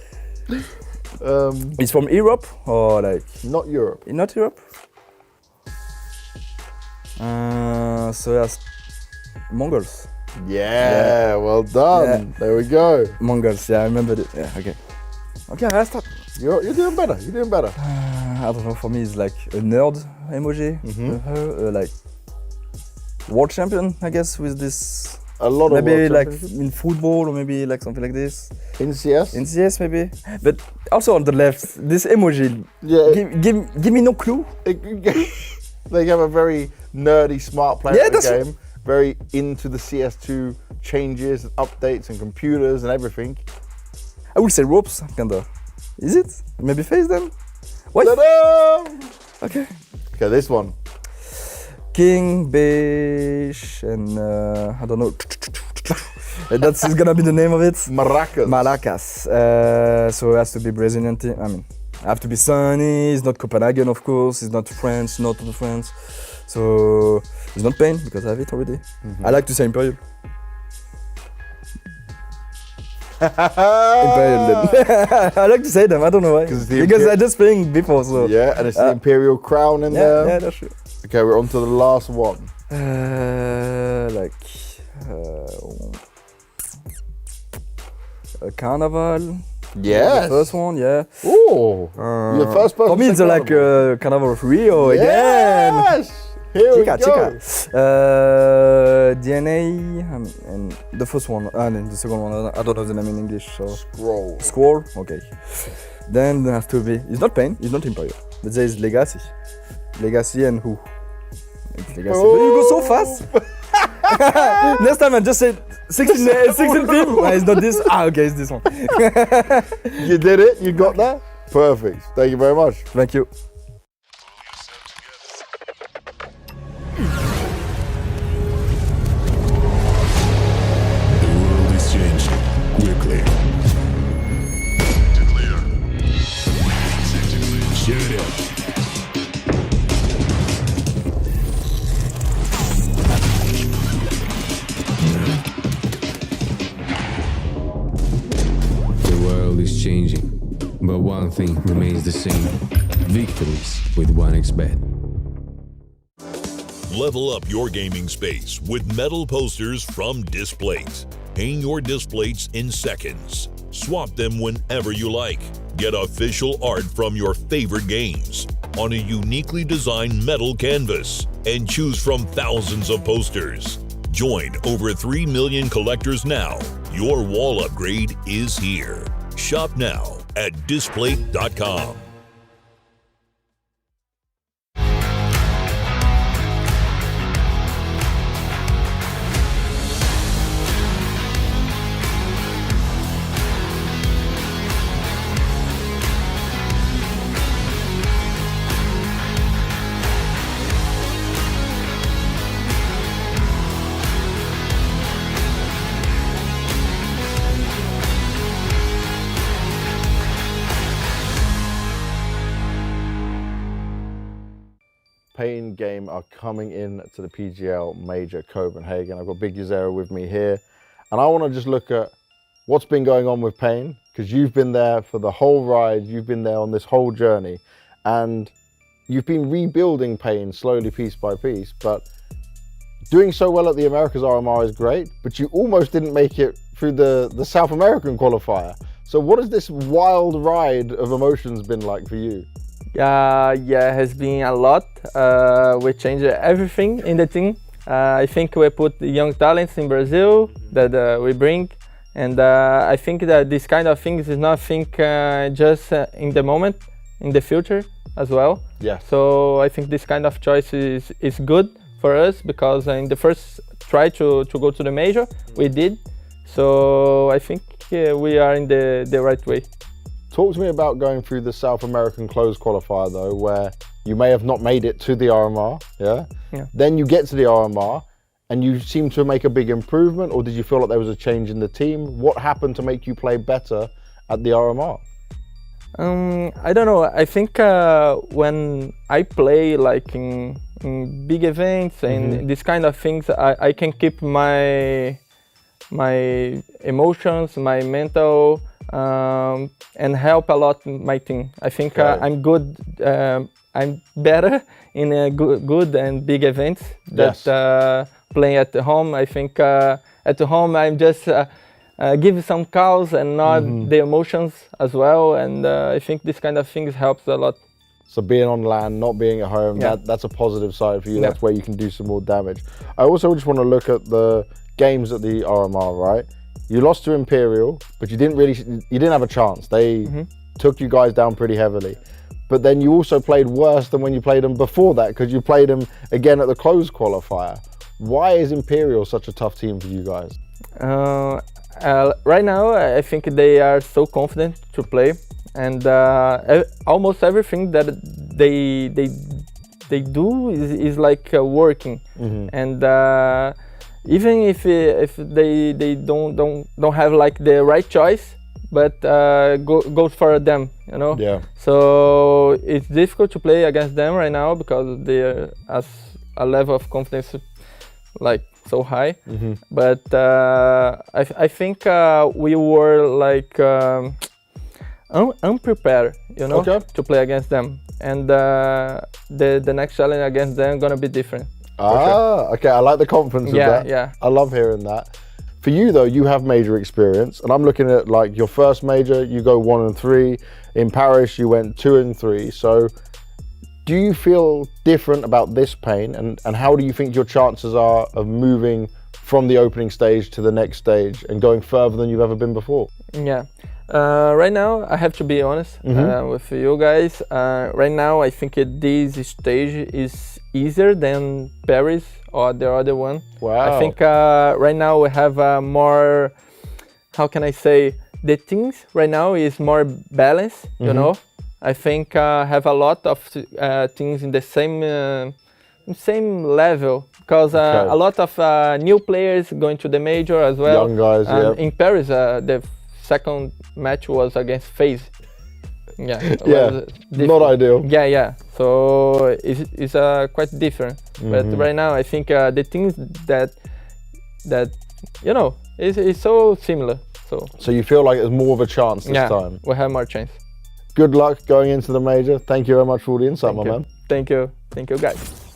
It's from Europe or like? Not Europe. Not Europe? So yes, MongolZ. Yeah, well done. Yeah. There we go. MongolZ, yeah, I remember it. Yeah, okay. Okay, I start. You're doing better. You're doing better. I don't know. For me, it's like a nerd emoji. Like world champion, I guess, with this. A lot of maybe world like championship. in football or maybe like something like this. In CS? In CS maybe. But also on the left, this emoji. Yeah. Give me no clue. They have a very nerdy, smart player Yeah, in the that's- game. Very into the CS2 changes, updates, and computers and everything. I would say ropes, kinda. Is it? Maybe face them? What? Ta-da! Okay. Okay, this one. King, Beige, and I don't know. That's gonna be the name of it. Maracas. Maracas. So it has to be Brazilian team. I mean, have to be sunny. It's not Copenhagen, of course. It's not France, not to France. So it's not Pain because I have it already. I like to say Imperial. Imperial then. I like to say them. I don't know why. Because I just playing before. So Yeah, and it's the Imperial crown in there. Yeah, that's true. Okay, we're on to the last one. A Carnival. Yes. The first one, yeah. Ooh. You're the first person For me, to it's say like Carnival of Rio again. Yes. Here we go. DNA and the first one and the second one. I don't know the name in English. So Scroll. Squall. Okay. Then there has to be. It's not Pain. It's not Imperial. But there is Legacy. Legacy and who? It's Legacy. But you go so fast. Next time I just said 16 team. Why it's not this? Okay, it's this one. You did it. You got that. Perfect. Thank you very much. Thank you. The world is changing quickly. Showdown. The world is changing, but one thing remains the same. Victories with 1xBet. Level up your gaming space with metal posters from Displays. Hang your displays in seconds. Swap them whenever you like. Get official art from your favorite games on a uniquely designed metal canvas and choose from thousands of posters. Join over 3 million collectors now. Your wall upgrade is here. Shop now at Display.com. Pain game are coming in to the PGL Major Copenhagen. I've got Big Uzera with me here, and I want to just look at what's been going on with Pain, because you've been there for the whole ride, you've been there on this whole journey, and you've been rebuilding Pain slowly, piece by piece, but doing so well at the Americas RMR is great, but you almost didn't make it through the South American qualifier. So what has this wild ride of emotions been like for you? Yeah, it has been a lot. We changed everything in the team. I think we put the young talents in Brazil that we bring, and I think that this kind of things is not just in the moment, in the future as well. Yeah. So I think this kind of choice is good for us, because in the first try to go to the major, we did. So I think we are in the right way. Talk to me about going through the South American closed qualifier though, where you may have not made it to the RMR, yeah? Then you get to the RMR and you seem to make a big improvement, or did you feel like there was a change in the team? What happened to make you play better at the RMR? I don't know. I think when I play like in big events and this kind of things, I can keep my emotions, my mental, and help a lot my team. I think I'm good. I'm better in good and big events that playing at home. I think at home I'm just give some calls and not the emotions as well. And I think this kind of things helps a lot. So being on land, not being at home, that's a positive side for you. That's where you can do some more damage. I also just want to look at the games at the RMR, right? You lost to Imperial, but you didn't have a chance. They took you guys down pretty heavily. But then you also played worse than when you played them before that, because you played them again at the closed qualifier. Why is Imperial such a tough team for you guys? Right now, I think they are so confident to play, and almost everything that they do is like working. And even if they don't have like the right choice, but goes for them, you know. Yeah. So it's difficult to play against them right now because they're at a level of confidence like so high. But I think we were like unprepared, you know, to play against them. And the next challenge against them gonna be different. Okay, I like the confidence of that. Yeah. I love hearing that. For you though, you have major experience, and I'm looking at like your first major, you go 1 and 3. In Paris, you went 2 and 3. So do you feel different about this pain, and how do you think your chances are of moving from the opening stage to the next stage and going further than you've ever been before? Yeah. Right now, I have to be honest with you guys. Right now, I think this stage is easier than Paris or the other one. Wow. I think right now we have more, how can I say, the things right now is more balanced, you know. I think have a lot of things in the same level, because a lot of new players going to the major as well. Young guys, In Paris, the second match was against FaZe. Yeah, not ideal. Yeah. So it's quite different. But right now, I think the things that you know is so similar. So you feel like there's more of a chance this time? We have more chance. Good luck going into the major. Thank you very much for all the insight, my man. Thank you, guys.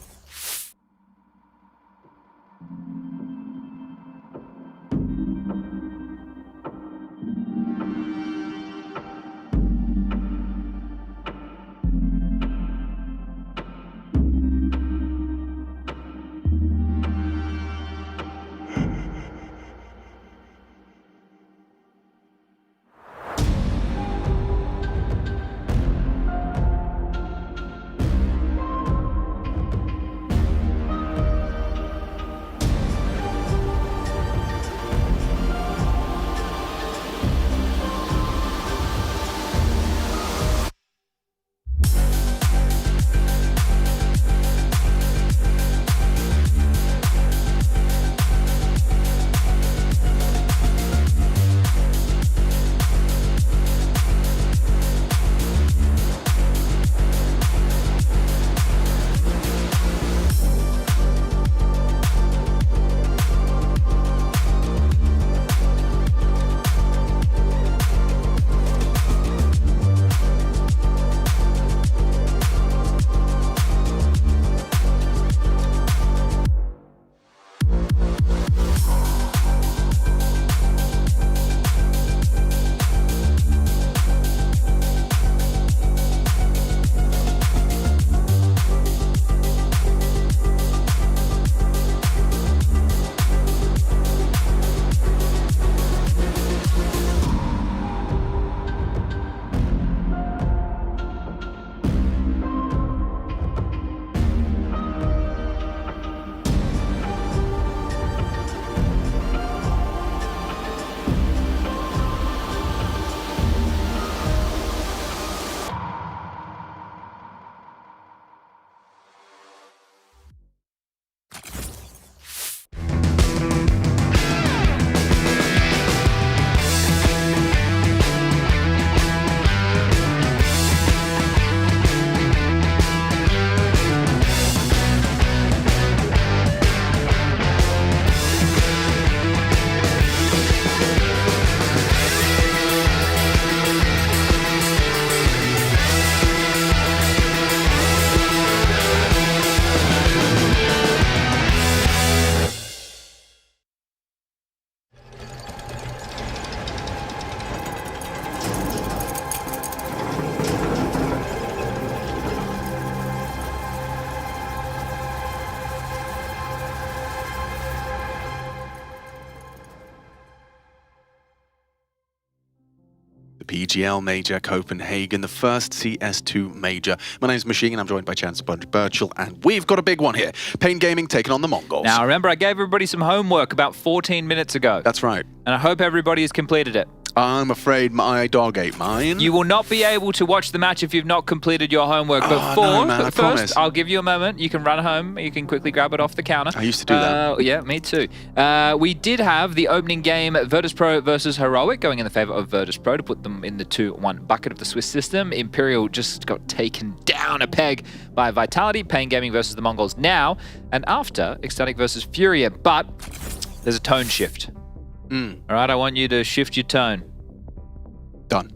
the PGL Major, Copenhagen, the first CS2 Major. My name's Machine, and I'm joined by Chance Sponge Birchall, and we've got a big one here. Pain Gaming taking on the Mongols. Now, remember, I gave everybody some homework about 14 minutes ago. That's right. And I hope everybody has completed it. I'm afraid my dog ate mine. You will not be able to watch the match if you've not completed your homework before. No, man, but first, I'll give you a moment. You can run home. You can quickly grab it off the counter. I used to do that. Yeah, me too. We did have the opening game, Virtus.pro versus Heroic, going in the favor of Virtus.pro to put them in the 2-1 bucket of the Swiss system. Imperial just got taken down a peg by Vitality. Pain Gaming versus the Mongols now. And after, Ecstatic versus Furia. But there's a tone shift. All right, I want you to shift your tone. Done.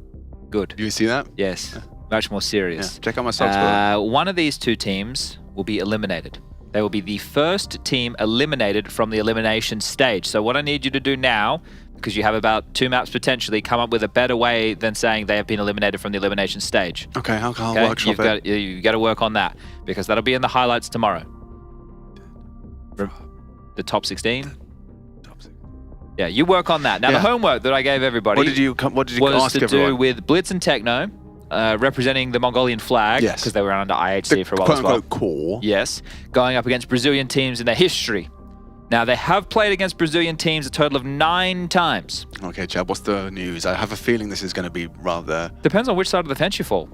Good. Do you see that? Yes. Yeah. Much more serious. Yeah. Check out my socks. One of these two teams will be eliminated. They will be the first team eliminated from the elimination stage. So what I need you to do now, because you have about 2 maps potentially, come up with a better way than saying they have been eliminated from the elimination stage. Okay, I'll workshop it. You've got to work on that, because that'll be in the highlights tomorrow. The top 16? Yeah, you work on that. Now, the homework that I gave everybody what did you was to do with Blitz and Techno, representing the Mongolian flag, because they were under IHC for a while as well. Core. Yes, going up against Brazilian teams in their history. Now, they have played against Brazilian teams a total of 9 times. Okay, Chad, what's the news? I have a feeling this is going to be rather... Depends on which side of the fence you fall.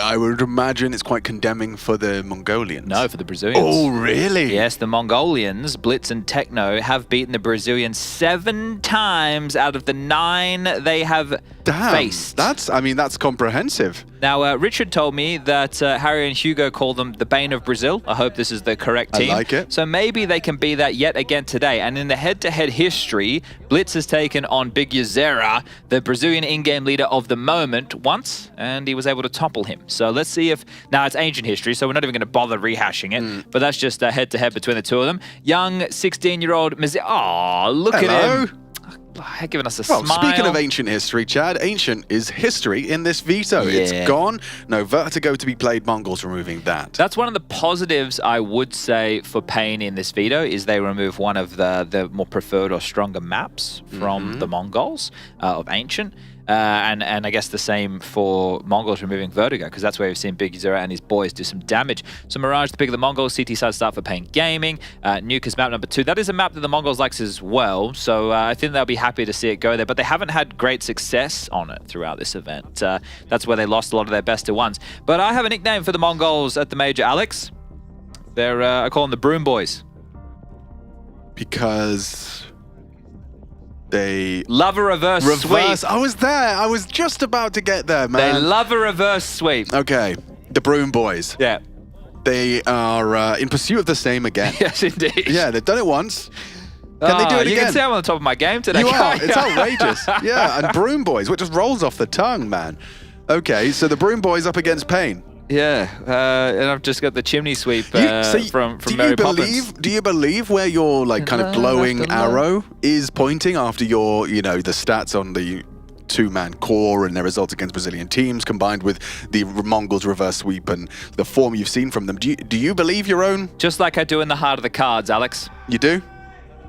I would imagine it's quite condemning for the Mongolians. No, for the Brazilians. Oh, really? Yes, the Mongolians, Blitz and Techno, have beaten the Brazilians 7 times out of the 9 they have faced. That's comprehensive. Now, Richard told me that Harry and Hugo call them the Bane of Brazil. I hope this is the correct team. I like it. So maybe they can be that yet again today. And in the head-to-head history, Blitz has taken on Big Yuzera, the Brazilian in-game leader of the moment, once, and he was able to topple him. So let's see if... Now, it's ancient history, so we're not even going to bother rehashing it, but that's just a head-to-head between the two of them. Young 16-year-old Miz... Oh, look at him. Giving us a smile. Speaking of ancient history, Chad, ancient is history in this veto. Yeah. It's gone. No Vertigo to be played. Mongols removing that. That's one of the positives I would say for Pain in this veto, is they remove one of the more preferred or stronger maps from the Mongols of ancient. And I guess the same for Mongols removing Vertigo, because that's where we've seen Big Zero and his boys do some damage. So Mirage, the pick of the Mongols, CT side start for Pain Gaming. Nuke is map number 2. That is a map that the Mongols likes as well, so I think they'll be happy to see it go there, but they haven't had great success on it throughout this event. That's where they lost a lot of their best of ones. But I have a nickname for the Mongols at the Major, Alex. I call them the Broom Boys. Because... they love a reverse sweep. I was there. I was just about to get there, man. They love a reverse sweep. Okay, the Broom Boys. Yeah. They are in pursuit of the same again. Yes, indeed. Yeah, they've done it once. Can they do it again? You can see I'm on the top of my game today. You are. It's outrageous. Yeah, and Broom Boys, which just rolls off the tongue, man. Okay, so the Broom Boys up against Pain. Yeah, and I've just got the chimney sweep from Mary Poppins. Do you believe where your kind of glowing arrow is pointing after your, the stats on the 2-man core and their results against Brazilian teams, combined with the Mongols reverse sweep and the form you've seen from them? Do you believe your own? Just like I do in the heart of the cards, Alex. You do?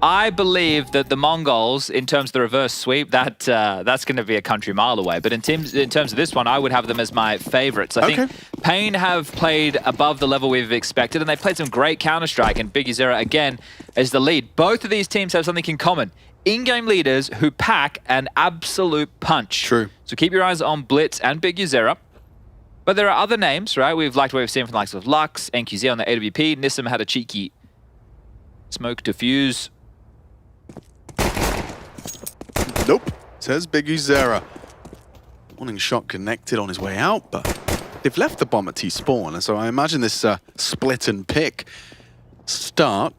I believe that the Mongols, in terms of the reverse sweep, that's going to be a country mile away. But in terms of this one, I would have them as my favorites. I think Pain have played above the level we've expected, and they played some great Counter-Strike, and Big Zero, again, is the lead. Both of these teams have something in common. In-game leaders who pack an absolute punch. True. So keep your eyes on Blitz and Big Zero. But there are other names, right? We've liked what we've seen from the likes of Lux, NQZ on the AWP. Nissim had a cheeky smoke diffuse. Nope, says Big Zera. Warning shot connected on his way out, but they've left the bomb at T-spawn, and so I imagine this split and pick start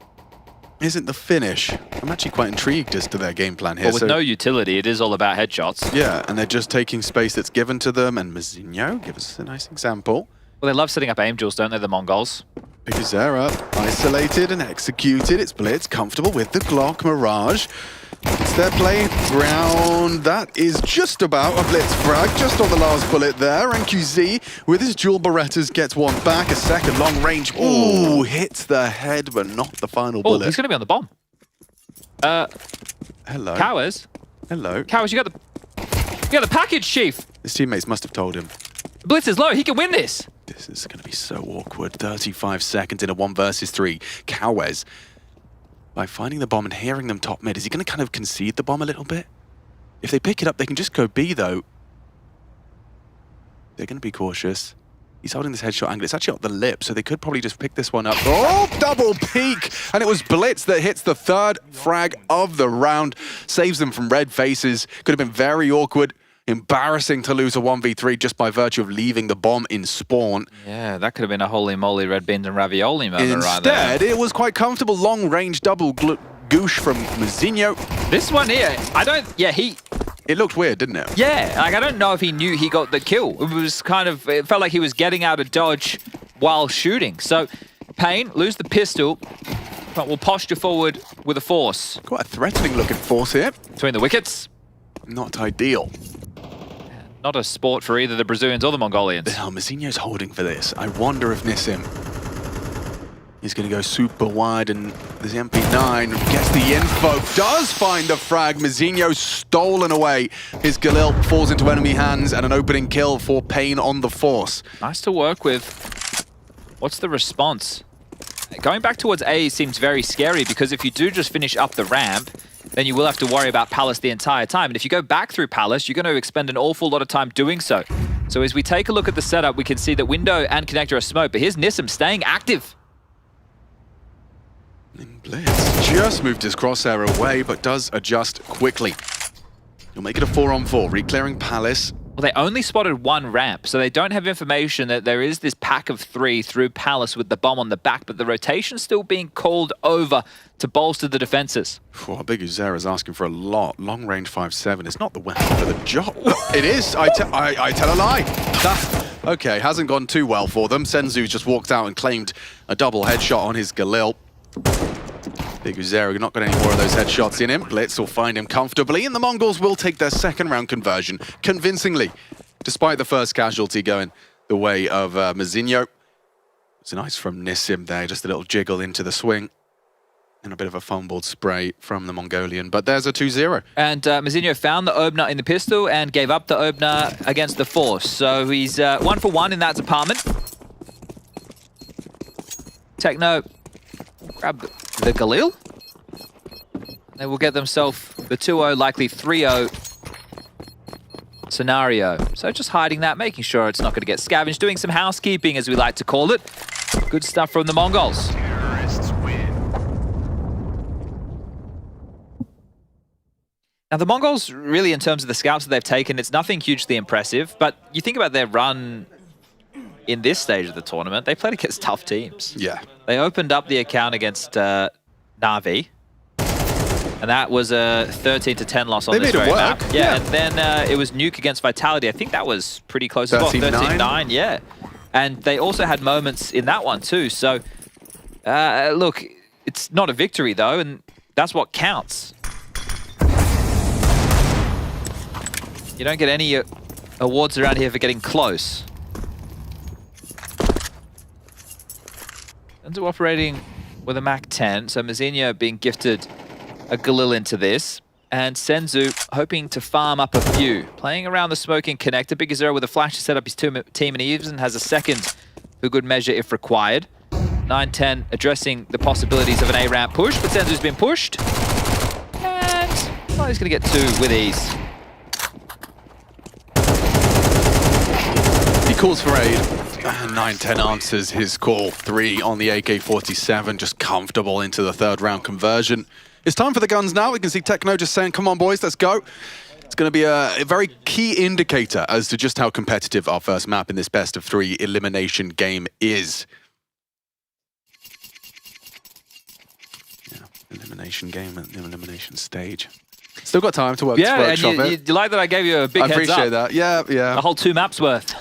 isn't the finish. I'm actually quite intrigued as to their game plan here. Well, with no utility, it is all about headshots. Yeah, and they're just taking space that's given to them, and Mazinho, give us a nice example. Well, they love setting up aim duels, don't they, the Mongols? Big Zera, isolated and executed. It's Blitz, comfortable with the Glock Mirage. It's their playground. That is just about a Blitz frag, just on the last bullet there. And QZ, with his dual Berettas, gets one back. A second long range. Ooh, hits the head, but not the final bullet. He's going to be on the bomb. Hello. Cowers? Hello. Cowers, you got the package, Chief. His teammates must have told him. Blitz is low, he can win this. This is going to be so awkward. 35 seconds in a 1 versus 3. Cowes, by finding the bomb and hearing them top mid, is he going to kind of concede the bomb a little bit? If they pick it up, they can just go B, though. They're going to be cautious. He's holding this headshot angle. It's actually up the lip, so they could probably just pick this one up. Oh, double peek! And it was Blitz that hits the 3rd frag of the round. Saves them from red faces. Could have been very awkward. Embarrassing to lose a 1v3 just by virtue of leaving the bomb in spawn. Yeah, that could have been a holy moly red beans and ravioli moment right there. Instead, it was quite comfortable long-range double goosh from MongolZ. This one here, It looked weird, didn't it? Yeah, like I don't know if he knew he got the kill. It was kind of, it felt like he was getting out of dodge while shooting. So, Pain, lose the pistol, but will posture forward with a force. Quite a threatening looking force here. Between the wickets. Not ideal. Not a sport for either the Brazilians or the Mongolians. MongolZ's holding for this. I wonder if Nissim is going to go super wide, and this MP9 gets the info, does find the frag. MongolZ stolen away. His Galil falls into enemy hands, and an opening kill for Pain on the force. Nice to work with. What's the response? Going back towards A seems very scary, because if you do just finish up the ramp, then you will have to worry about Palace the entire time. And if you go back through Palace, you're going to expend an awful lot of time doing so. So as we take a look at the setup, we can see that window and connector are smoked, but here's Nissim staying active. And Blitz just moved his crosshair away, but does adjust quickly. He'll make it a 4-on-4, re-clearing Palace. Well, they only spotted one ramp, so they don't have information that there is this pack of 3 through Palace with the bomb on the back, but the rotation's still being called over to bolster the defenses. MongolZ is asking for a lot. Long range 5-7. It's not the weapon for the job. It is. I tell a lie. Okay, hasn't gone too well for them. Senzu just walked out and claimed a double headshot on his Galil. MongolZ not got any more of those headshots in him. Blitz will find him comfortably, and the Mongols will take their 2nd round conversion convincingly, despite the first casualty going the way of MongolZ. It's nice from Nissim there, just a little jiggle into the swing. And a bit of a fumbled spray from the Mongolian, but there's a 2-0. And MongolZ found the opener in the pistol and gave up the opener against the force. So he's 1 for 1 in that department. Techno grab the Galil. They will get themselves the 2-0, likely 3-0 scenario. So just hiding that, making sure it's not going to get scavenged, doing some housekeeping, as we like to call it. Good stuff from the Mongols. Now, the Mongols, really, in terms of the scouts that they've taken, it's nothing hugely impressive. But you think about their run in this stage of the tournament, they played against tough teams. Yeah. They opened up the account against Na'Vi. And that was a 13-10 loss on this very map. Yeah, and then it was Nuke against Vitality. I think that was pretty close as well. 13-9, yeah. And they also had moments in that one, too. So, look, it's not a victory, though, and that's what counts. You don't get any awards around here for getting close. Senzu operating with a MAC-10, so MongolZ being gifted a Galil into this, and Senzu hoping to farm up a few. Playing around the smoking connector, MongolZ with a flash to set up his team, and he even has a 2nd for good measure if required. 9-10 addressing the possibilities of an A-ramp push, but Senzu's been pushed. And well, he's going to get 2 with ease. He calls for aid. 9-10 answers his call. 3 on the AK-47, just comfortable into the 3rd round conversion. It's time for the guns now. We can see Techno just saying, come on, boys, let's go. It's going to be a very key indicator as to just how competitive our first map in this best of 3 elimination game is. Yeah, elimination game and the elimination stage. Still got time to work. Yeah, and you like that I gave you a big heads up. I appreciate that. Yeah, yeah. A whole 2 maps worth.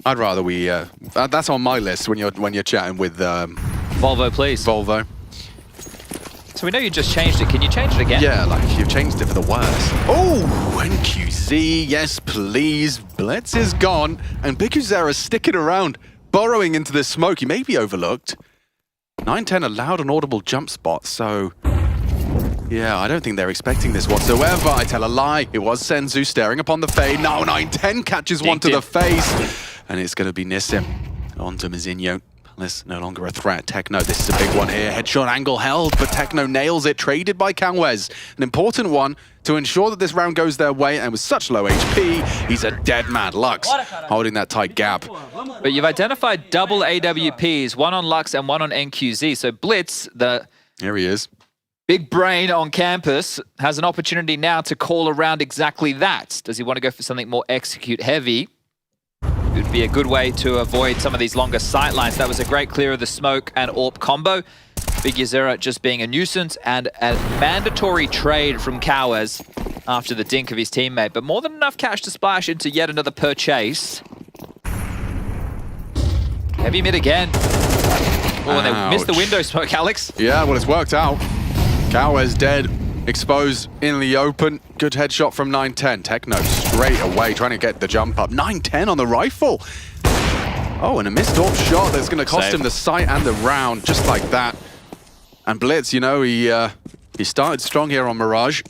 I'd rather we. That's on my list when you're chatting with Volvo, please. Volvo. So we know you just changed it. Can you change it again? Yeah, like you've changed it for the worse. Oh, MongolZ, yes please. Blitz is gone, and MongolZ is sticking around, burrowing into this smoke. He may be overlooked. 9-10 allowed an audible jump spot, so Yeah, I don't think they're expecting this whatsoever. I tell a lie. It was Senzu staring upon the fade. Now 910 catches one to the face. And it's going to be Nissim. On to Mizinho. Palace no longer a threat. Techno, this is a big one here. Headshot angle held, but Techno nails it. Traded by Canwez. An important one to ensure that this round goes their way. And with such low HP, he's a dead man. Lux holding that tight gap. But you've identified double AWPs, one on Lux and one on NQZ. So Blitz, the... Here he is. Big brain on campus, has an opportunity now to call around exactly that. Does he want to go for something more execute heavy? It would be a good way to avoid some of these longer sight lines. That was a great clear of the smoke and AWP combo. Big Yazera just being a nuisance and a mandatory trade from Cowers after the dink of his teammate. But more than enough cash to splash into yet another purchase. Heavy mid again. Oh, and they missed the window smoke, Alex. Yeah, well, it's worked out. Cowers dead, exposed in the open. Good headshot from 910. Techno straight away, trying to get the jump up. 910 on the rifle. Oh, and a missed AWP shot that's going to cost him the sight and the round, just like that. And Blitz, you know, he started strong here on Mirage.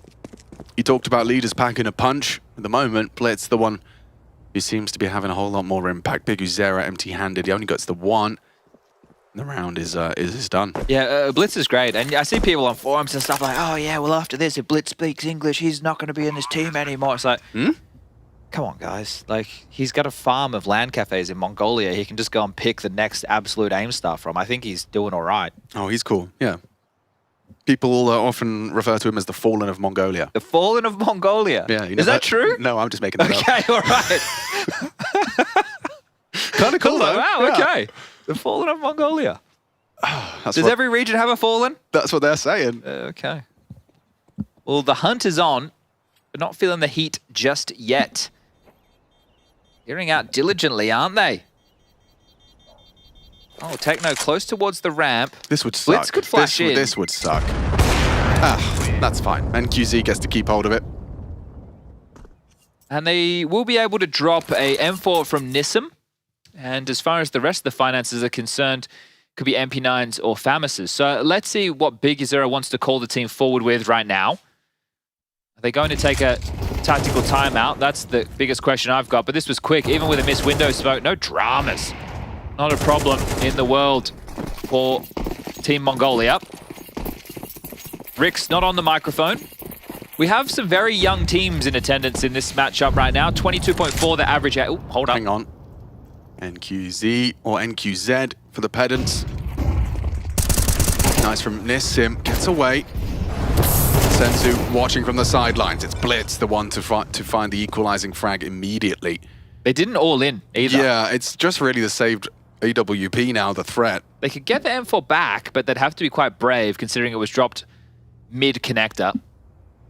He talked about leaders packing a punch. At the moment, Blitz, the one who seems to be having a whole lot more impact. Big Uzera empty-handed. He only gets the one. The round is done. Yeah, Blitz is great. And I see people on forums and stuff like, oh yeah, well after this, if Blitz speaks English, he's not going to be in this team anymore. It's like, come on guys. Like, he's got a farm of LAN cafes in Mongolia. He can just go and pick the next absolute aim star from. I think he's doing all right. Oh, he's cool, yeah. People often refer to him as the Fallen of Mongolia. The Fallen of Mongolia? Yeah. Is that true? No, I'm just making that up. Okay, all right. Kind of cool though. Wow, okay. The Fallen of Mongolia. Does every region have a Fallen? That's what they're saying. Okay. Well, the hunt is on, but not feeling the heat just yet. Hearing out diligently, aren't they? Oh, Techno close towards the ramp. This would suck. Blitz could flash in. This would suck. That's fine. NQZ gets to keep hold of it. And they will be able to drop a M4 from Nissim. And as far as the rest of the finances are concerned, could be MP9s or Famises. So let's see what Big Yazera wants to call the team forward with right now. Are they going to take a tactical timeout? That's the biggest question I've got. But this was quick, even with a missed window smoke. No dramas. Not a problem in the world for Team Mongolia. Rick's not on the microphone. We have some very young teams in attendance in this matchup right now. 22.4 the average. Oh, hold on. Hang on. NQZ or NQZ for the pedants. Nice from Nissim. Gets away. Senzu watching from the sidelines. It's Blitz, the one to find the equalizing frag immediately. They didn't all in either. Yeah, it's just really the saved AWP now, the threat. They could get the M4 back, but they'd have to be quite brave considering it was dropped mid-connector.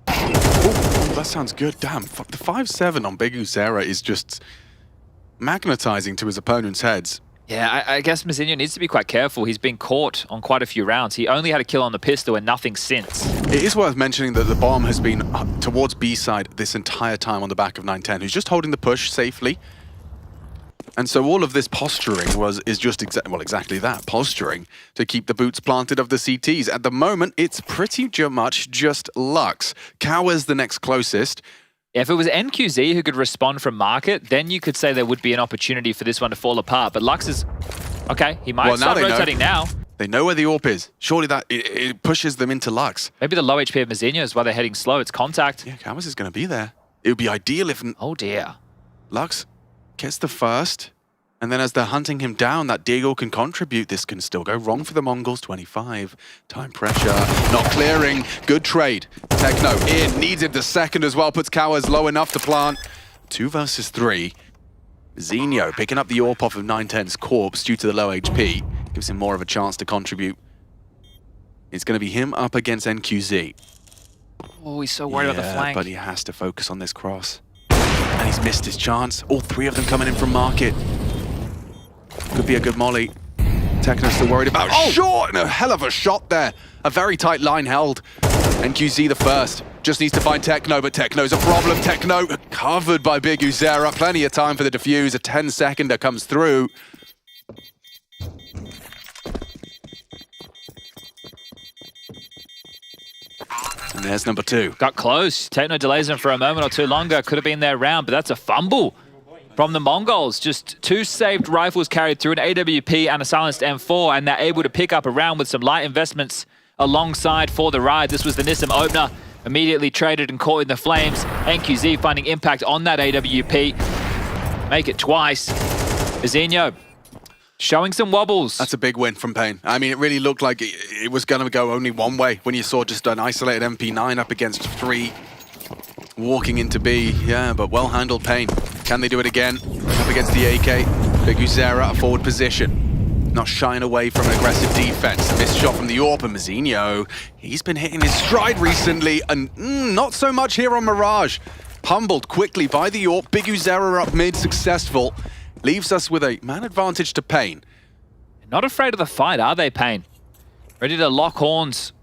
Oh, that sounds good. Damn, the 5-7 on Big Uzera is just magnetizing to his opponent's heads. Yeah, I guess Mizinho needs to be quite careful. He's been caught on quite a few rounds. He only had a kill on the pistol and nothing since. It is worth mentioning that the bomb has been towards B side this entire time on the back of 910, who's just holding the push safely. And so all of this posturing is just exactly that, posturing to keep the boots planted of the CTs. At the moment, it's pretty much just Lux. Cowers the next closest. If it was NQZ who could respond from market, then you could say there would be an opportunity for this one to fall apart. But Lux is... Okay, he might start rotating now. They know where the AWP is. Surely that it pushes them into Lux. Maybe the low HP of Mizinho is why they're heading slow. It's contact. Yeah, Cowers is going to be there. It would be ideal if... Oh dear. Lux gets the first. And then as they're hunting him down, that Deagle can contribute. This can still go wrong for the Mongols. 25. Time pressure. Not clearing. Good trade. Techno in. Needs him the second as well. Puts Cowers low enough to plant. 2 versus 3. Zinho picking up the AWP off of 910's corpse due to the low HP. Gives him more of a chance to contribute. It's going to be him up against NQZ. Oh, he's so worried about the flank. But he has to focus on this cross. And he's missed his chance. All 3 of them coming in from market. Could be a good molly. Techno's still worried about short and a hell of a shot there. A very tight line held. NQZ the first. Just needs to find Techno, but Techno's a problem. Techno covered by Big Uzera. Plenty of time for the defuse. A 10-seconder comes through. And there's number 2. Got close. Techno delays him for a moment or two longer. Could have been their round, but that's a fumble from the Mongols. Just 2 saved rifles carried through, an AWP and a silenced M4, and they're able to pick up a round with some light investments alongside for the ride. This was the Nissim opener. Immediately traded and caught in the flames. NQZ finding impact on that AWP. Make it twice. Zinho showing some wobbles. That's a big win from Pain. I mean, it really looked like it was going to go only one way when you saw just an isolated MP9 up against 3 walking into B. Yeah, but well-handled Pain. Can they do it again? Up against the AK. BigUzera, a forward position. Not shying away from an aggressive defense. A missed shot from the AWP, and Mazinho, he's been hitting his stride recently, and not so much here on Mirage. Humbled quickly by the AWP. BigUzera up mid, successful. Leaves us with a man advantage to Pain. Not afraid of the fight, are they, Pain? Ready to lock horns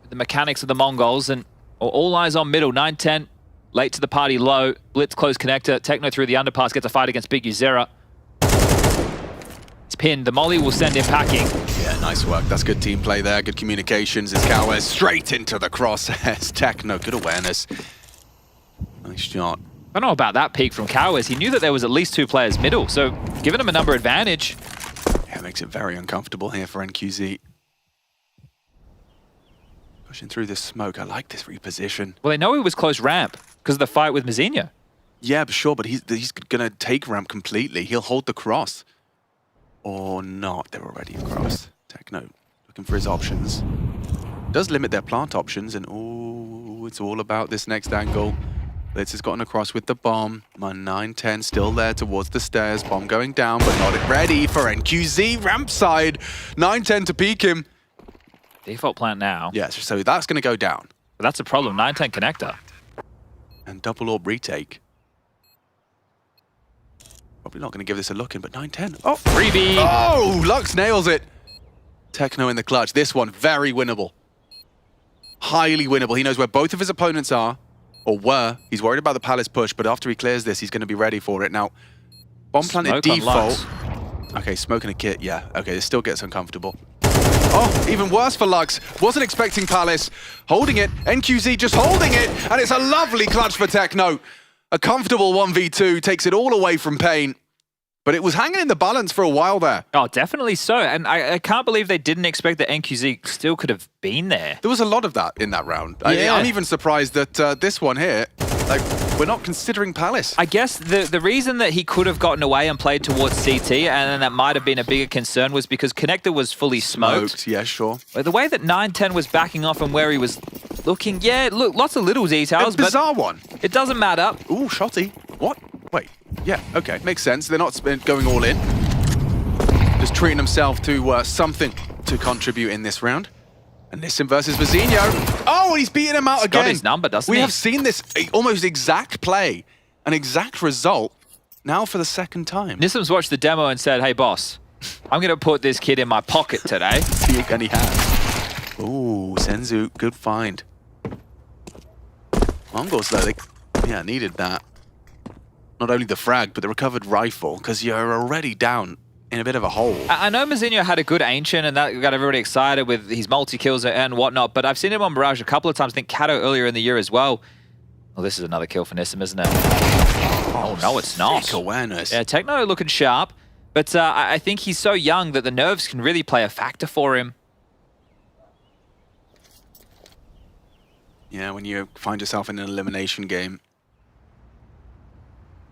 with the mechanics of the Mongols, and all eyes on middle. 9-10, late to the party low. Blitz close connector. Techno through the underpass, gets a fight against BigUzera. It's pinned. The molly will send him packing. Yeah, nice work. That's good team play there. Good communications. It's Cowes straight into the crosshairs. Techno, good awareness. Nice shot. I don't know about that peek from Cowes. He knew that there was at least 2 players middle, so giving him a number advantage. Yeah, makes it very uncomfortable here for NQZ. Pushing through this smoke. I like this reposition. Well, they know he was close ramp because of the fight with Mazinho. Yeah, but sure, but he's going to take ramp completely. He'll hold the cross. Or not. They're already across. Techno looking for his options. Does limit their plant options, and oh, it's all about this next angle. Blitz has gotten across with the bomb. My 9-10 still there towards the stairs. Bomb going down, but not ready for NQZ. Ramp side. 9-10 to peek him. Default plant now. Yes, so that's going to go down. But that's a problem. 9-10 connector. And double AWP retake. Probably not going to give this a look in, but 9-10. Oh, freebie. Oh, Lux nails it. Techno in the clutch. This one, very winnable. Highly winnable. He knows where both of his opponents are. Or were. He's worried about the Palace push, but after he clears this, he's going to be ready for it. Now, bomb planted default. Okay, smoke and a kit, yeah. Okay, this still gets uncomfortable. Oh, even worse for Lux. Wasn't expecting Palace. Holding it. NQZ just holding it. And it's a lovely clutch for Techno. A comfortable 1v2. Takes it all away from Pain. But it was hanging in the balance for a while there. Oh, definitely so. And I can't believe they didn't expect that NQZ still could have been there. There was a lot of that in that round. Yeah. I'm even surprised that this one here, like, we're not considering Palace. I guess the reason that he could have gotten away and played towards CT, and then that might have been a bigger concern, was because Connector was fully smoked. Yeah, sure. But the way that 9-10 was backing off and where he was looking, yeah, look, lots of little details. A bizarre one. It doesn't matter. Ooh, shotty. What? Wait. Yeah, okay, makes sense. They're not going all in. Just treating himself to something to contribute in this round. And Nissim versus Mazinho. Oh, he's beating him out again. Got his number, doesn't he? he? We have seen this almost exact play, an exact result, now for the second time. Nissim's watched the demo and said, hey, boss, I'm going to put this kid in my pocket today. And he has. Ooh, Senzu, good find. Mongols, though, they needed that. Not only the frag, but the recovered rifle, because you're already down in a bit of a hole. I know Mazinho had a good ancient, and that got everybody excited with his multi-kills and whatnot, but I've seen him on Mirage a couple of times. I think Kato earlier in the year as well. Well, this is another kill for Nissim, isn't it? Oh, no, it's not. Sick awareness. Yeah, Techno looking sharp, but I think he's so young that the nerves can really play a factor for him. Yeah, when you find yourself in an elimination game.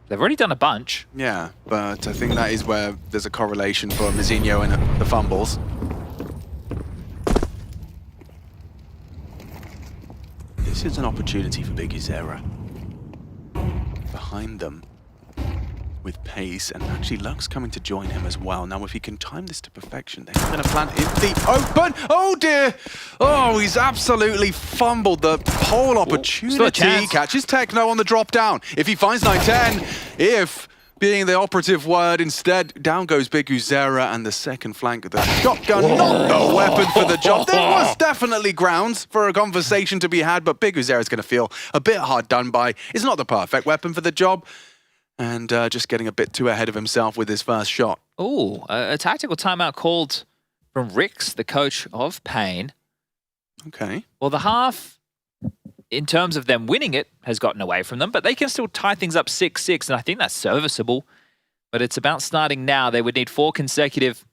They've already done a bunch. Yeah, but I think that is where there's a correlation for Mazinho and the fumbles. This is an opportunity for BigUzera. Behind them with pace, and actually Lux coming to join him as well. Now, if he can time this to perfection, they're going to plant in the open. Oh, dear. Oh, he's absolutely fumbled the whole opportunity. Catches Techno on the drop down. If he finds 9-10, if being the operative word, instead, down goes BigUzera, and the second flank of the shotgun, not the weapon for the job. There was definitely grounds for a conversation to be had, but BigUzera is going to feel a bit hard done by. It's not the perfect weapon for the job. And just getting a bit too ahead of himself with his first shot. Ooh, a tactical timeout called from Rix, the coach of Pain. Okay. Well, the half, in terms of them winning it, has gotten away from them, but they can still tie things up 6-6, and I think that's serviceable. But it's about starting now. They would need 4 consecutive.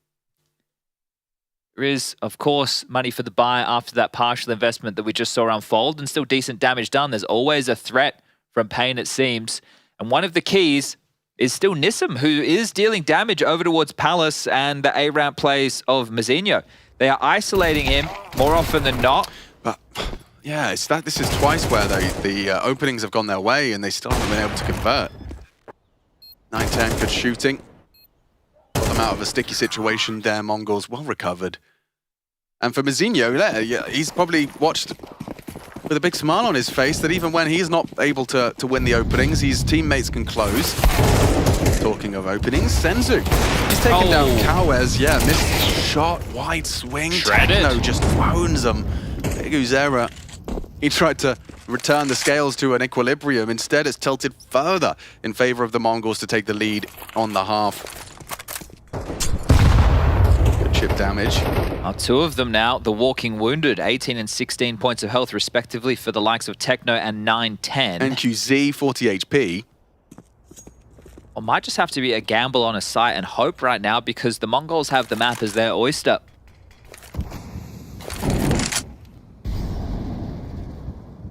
There is, of course, money for the buy after that partial investment that we just saw unfold, and still decent damage done. There's always a threat from Pain, it seems. And one of the keys is still Nissim, who is dealing damage over towards Palace and the A-ramp plays of Mazinho. They are isolating him more often than not. But yeah, it's that. This is twice where the openings have gone their way and they still haven't been able to convert. 9-10, good shooting. Got them out of a sticky situation there. MongolZ well recovered. And for Mazinho, yeah, he's probably watched with a big smile on his face that even when he's not able to win the openings, his teammates can close. Talking of openings, Senzu. He's taken down Kawez. Yeah, missed shot, wide swing. Techno just phones him. Big Uzera. He tried to return the scales to an equilibrium. Instead, it's tilted further in favor of the Mongols to take the lead on the half. Good chip damage. 2 of them now, the Walking Wounded, 18 and 16 points of health respectively for the likes of Techno and 9-10. MongolZ, 40 HP. Or might just have to be a gamble on a site and hope right now because the Mongols have the map as their oyster.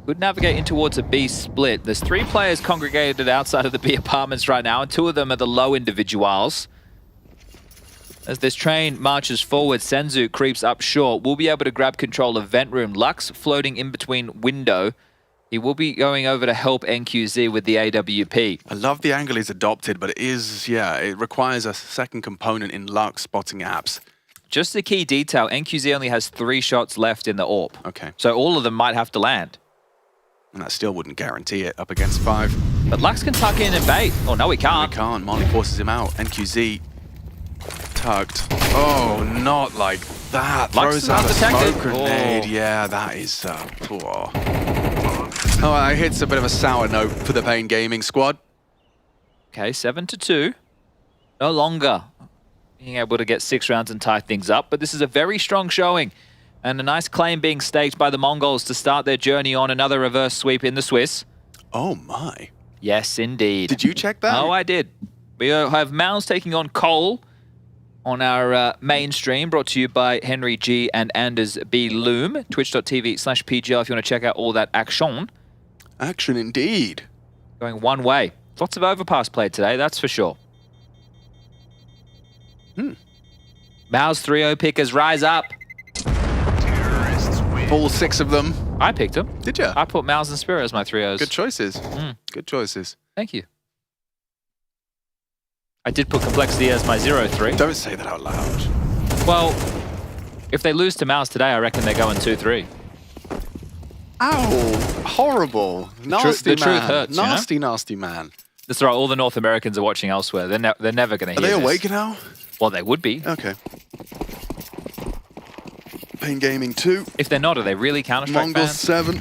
Could navigate in towards a B split. There's 3 players congregated outside of the B apartments right now, and 2 of them are the low individuals. As this train marches forward, Senzu creeps up short. We'll be able to grab control of Vent Room. Lux floating in between window. He will be going over to help NQZ with the AWP. I love the angle he's adopted, but it is, yeah, it requires a second component in Lux spotting apps. Just the key detail, NQZ only has 3 shots left in the AWP. Okay. So all of them might have to land. And that still wouldn't guarantee it up against 5. But Lux can tuck in and bait. Oh, no, he can't. No, he can't. Molly forces him out. NQZ tucked. Oh, not like that. Lux Throws out a undetected. smoke grenade. Yeah, that is poor. Oh, it hits a bit of a sour note for the Pain Gaming squad. Okay, 7-2. No longer being able to get 6 rounds and tie things up, but this is a very strong showing. And a nice claim being staked by the Mongols to start their journey on another reverse sweep in the Swiss. Oh my. Yes, indeed. Did you check that? Oh, I did. We have MongolZ taking on Cole on our main stream, brought to you by Henry G and Anders B. Loom. Twitch.tv/PGL if you want to check out all that action. Action indeed. Going one way. Lots of Overpass played today, that's for sure. MongolZ 3-0 pickers rise up. All 6 of them. I picked them. Did you? I put MongolZ and Spirit as my 3-0s. Good choices. Good choices. Thank you. I did put Complexity as my 0-3. Don't say that out loud. Well, if they lose to MongolZ today, I reckon they're going 2-3. Ow! Horrible. Nasty the man. truth hurts, Nasty, nasty man. That's right, all the North Americans are watching elsewhere. They're never going to hear Are they this. awake now? Well, they would be. Okay. Pain Gaming 2. If they're not, are they really Counter-Strike MongolZ fans? 7.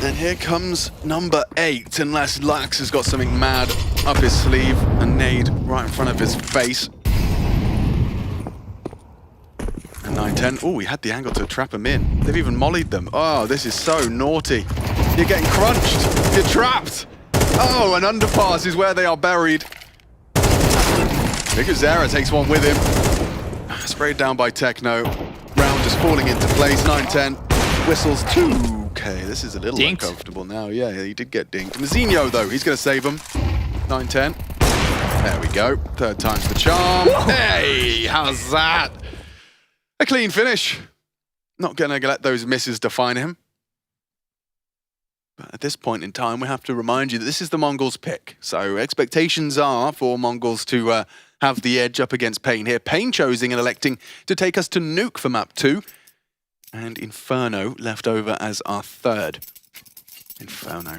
And here comes number 8, unless Lux has got something mad up his sleeve. A nade right in front of his face. And 9-10. Oh, he had the angle to trap him in. They've even mollied them. Oh, this is so naughty. You're getting crunched. You're trapped. Oh, an underpass is where they are buried. Big Uzera takes one with him. Sprayed down by Techno. Round just falling into place. 9-10. Whistles 2K. This is a little uncomfortable now. Yeah, he did get dinged. Mazinho, though, he's going to save him. 9-10. There we go. 3rd time's the charm. Hey, how's that? A clean finish. Not going to let those misses define him. But at this point in time, we have to remind you that this is the MongolZ pick. So expectations are for MongolZ to have the edge up against Pain here. Pain choosing and electing to take us to Nuke for map 2. And Inferno left over as our 3rd. Inferno.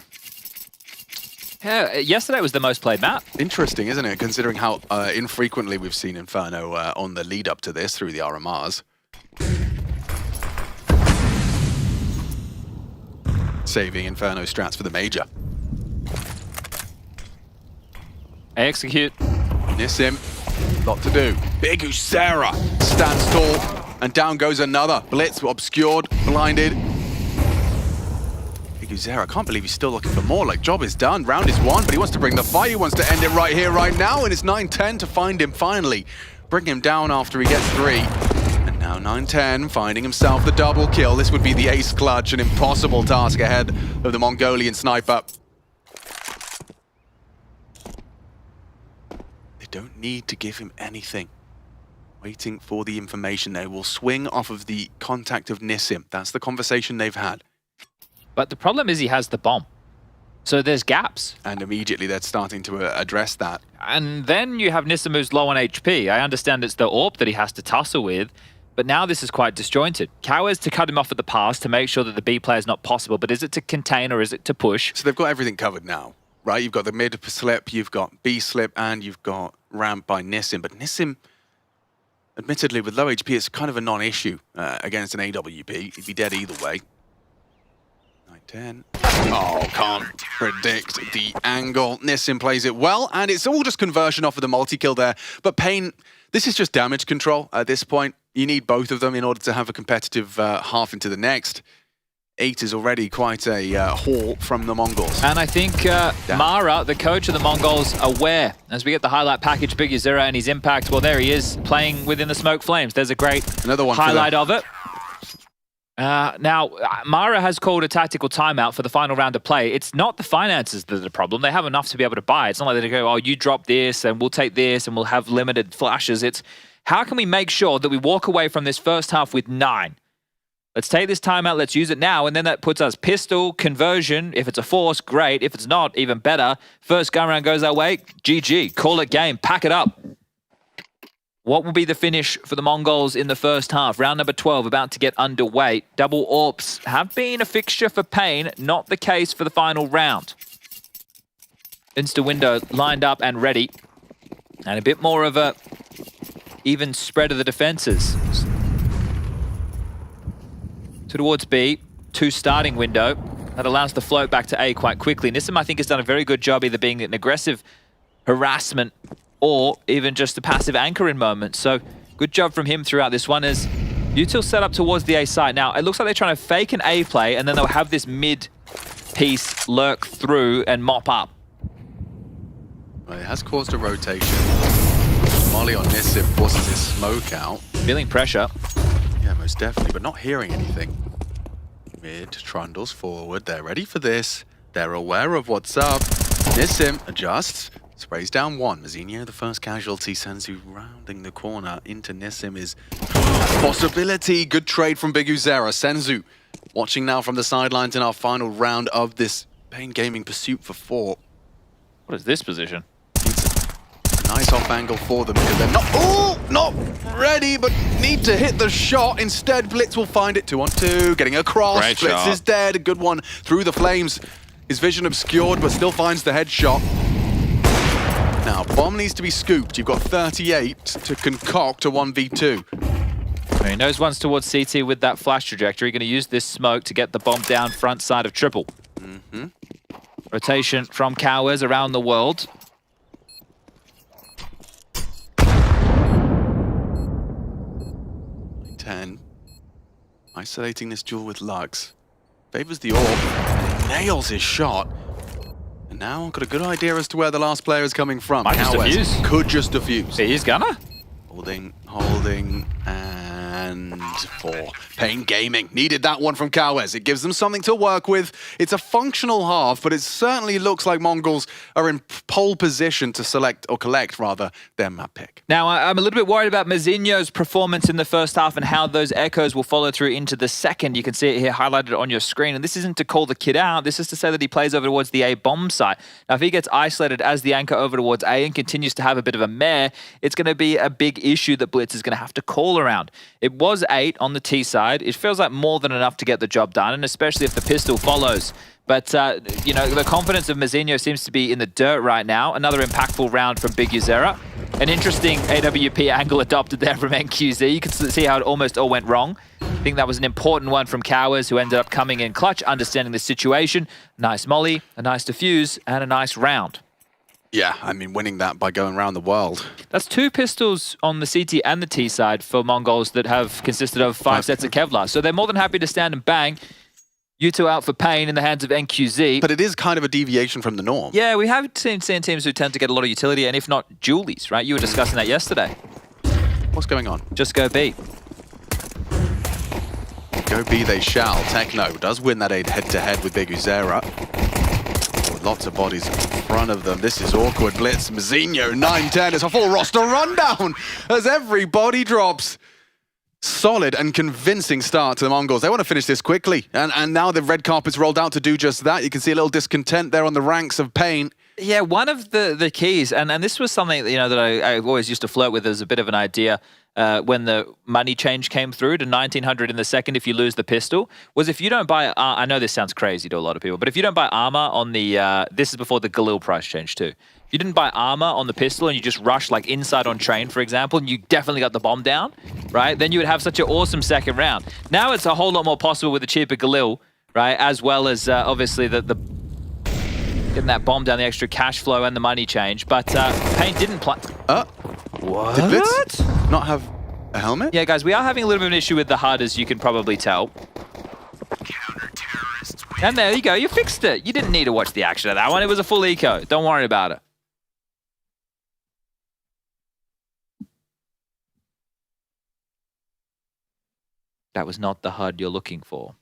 Yeah, yesterday was the most played map. Interesting, isn't it? Considering how infrequently we've seen Inferno on the lead up to this through the RMRs. Saving Inferno strats for the major. Execute. Nissim, lot to do. Big Uzera stands tall. And down goes another. Blitz obscured, blinded. PGL, I can't believe he's still looking for more. Like, job is done. Round is won, but he wants to bring the fight. He wants to end it right here, right now. And it's 9-10 to find him finally. Bring him down after he gets 3. And now 9-10, finding himself the double kill. This would be the ace clutch, an impossible task ahead of the Mongolian sniper. They don't need to give him anything. Waiting for the information. They will swing off of the contact of Nissim. That's the conversation they've had. But the problem is he has the bomb. So there's gaps. And immediately they're starting to address that. And then you have Nissim who's low on HP. I understand it's the AWP that he has to tussle with, but now this is quite disjointed. Cow is to cut him off at the pass to make sure that the B play is not possible, but is it to contain or is it to push? So they've got everything covered now, right? You've got the mid slip, you've got B slip, and you've got ramp by Nissim. But Nissim, admittedly, with low HP, it's kind of a non-issue against an AWP. He'd be dead either way. 9-10. Oh, can't predict the angle. Nissim plays it well, and it's all just conversion off of the multi-kill there. But Pain, this is just damage control at this point. You need both of them in order to have a competitive half into the next. 8 is already quite a haul from the Mongols. And I think Mara, the coach of the Mongols, aware. As we get the highlight package, PGL and his impact, well, there he is, playing within the smoke flames. There's a great highlight of it. Now, Mara has called a tactical timeout for the final round of play. It's not the finances that are the problem. They have enough to be able to buy. It's not like they go, oh, you drop this and we'll take this and we'll have limited flashes. It's how can we make sure that we walk away from this first half with 9? Let's take this timeout, let's use it now, and then that puts us pistol, conversion. If it's a force, great. If it's not, even better. First gun round goes our way, GG. Call it game, pack it up. What will be the finish for the Mongols in the first half? Round number 12 about to get underway. Double AWPs have been a fixture for Pain, not the case for the final round. Insta window lined up and ready. And a bit more of a even spread of the defenses. Towards B, 2 starting window. That allows the float back to A quite quickly. Nissim, I think, has done a very good job either being an aggressive harassment or even just a passive anchor in moments. So good job from him throughout this one as Util set up towards the A side. Now, it looks like they're trying to fake an A play and then they'll have this mid piece lurk through and mop up. Well, it has caused a rotation. Molly on Nissim forces his smoke out. Feeling pressure. Yeah, most definitely, but not hearing anything. Mid trundles forward. They're ready for this. They're aware of what's up. Nissim adjusts. Sprays down 1. Mazinho, the first casualty. Senzu rounding the corner into Nissim is possibility. Good trade from PGL. Senzu watching now from the sidelines in our final round of this Pain Gaming pursuit for 4. What is this position? It's a nice off angle for them because they're not ready, but need to hit the shot. Instead, Blitz will find it. 2-on-2, getting across. Great Blitz shot. is dead. A good one through the flames. His vision obscured, but still finds the headshot. Now, bomb needs to be scooped. You've got 38 to concoct a 1v2. He knows one's towards CT with that flash trajectory. Going to use this smoke to get the bomb down front side of triple. Rotation from Cowers around the world. Isolating this duel with Lux. Favors the AWP. Nails his shot. And now got a good idea as to where the last player is coming from. Might just defuse. Could just defuse. He's gonna. Holding, and 4. Pain Gaming needed that one from Cowes. It gives them something to work with. It's a functional half, but it certainly looks like Mongols are in pole position to select, or collect rather, their map pick. Now, I'm a little bit worried about Mazinho's performance in the first half and how those echoes will follow through into the second. You can see it here highlighted on your screen. And this isn't to call the kid out. This is to say that he plays over towards the A bomb site. Now, if he gets isolated as the anchor over towards A and continues to have a bit of a mare, it's going to be a big issue that Blitz is going to have to call around. It was 8 on the T side. It feels like more than enough to get the job done, and especially if the pistol follows. But, you know, the confidence of Mazinho seems to be in the dirt right now. Another impactful round from PGL. An interesting AWP angle adopted there from NQZ. You can see how it almost all went wrong. I think that was an important one from Cowers, who ended up coming in clutch, understanding the situation. Nice molly, a nice defuse, and a nice round. Yeah, I mean, winning that by going around the world. That's 2 pistols on the CT and the T side for MongolZ that have consisted of 5 sets of Kevlar. So they're more than happy to stand and bang. You two out for pain in the hands of NQZ. But it is kind of a deviation from the norm. Yeah, we have seen teams who tend to get a lot of utility, and if not, Julies, right? You were discussing that yesterday. What's going on? Just go B. Go B they shall. Techno does win that head-to-head with Big Uzera. Lots of bodies in front of them. This is awkward. Blitz, Mazinho, 9-10. It's a full roster rundown as everybody drops. Solid and convincing start to the Mongols. They want to finish this quickly. And now the red carpet's rolled out to do just that. You can see a little discontent there on the ranks of Pain. Yeah, one of the keys, and this was something that I always used to flirt with as a bit of an idea when the money change came through to 1900 in the second if you lose the pistol, was if you don't buy, I know this sounds crazy to a lot of people, but if you don't buy armor on the, this is before the Galil price change too. If you didn't buy armor on the pistol and you just rushed like inside on train, for example, and you definitely got the bomb down, right? Then you would have such an awesome second round. Now it's a whole lot more possible with the cheaper Galil, right? As well as obviously the getting that bomb down, the extra cash flow and the money change. But Pain didn't play. What? Did Blitz not have a helmet? Yeah, guys, we are having a little bit of an issue with the HUD, as you can probably tell. And there you go, you fixed it. You didn't need to watch the action of that one. It was a full eco. Don't worry about it. That was not the HUD you're looking for.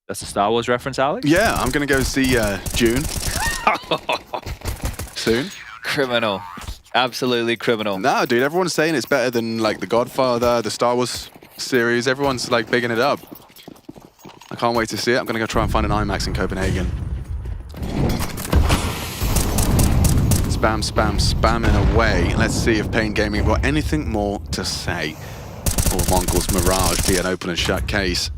That's a Star Wars reference, Alex? Yeah, I'm going to go see June. Soon. Criminal. Absolutely criminal. No, dude, everyone's saying it's better than like The Godfather, the Star Wars series. Everyone's like bigging it up. I can't wait to see it. I'm going to go try and find an IMAX in Copenhagen. Spam, spam, spamming away. Let's see if Pain Gaming have got anything more to say. Or MongolZ Mirage be an open and shut case.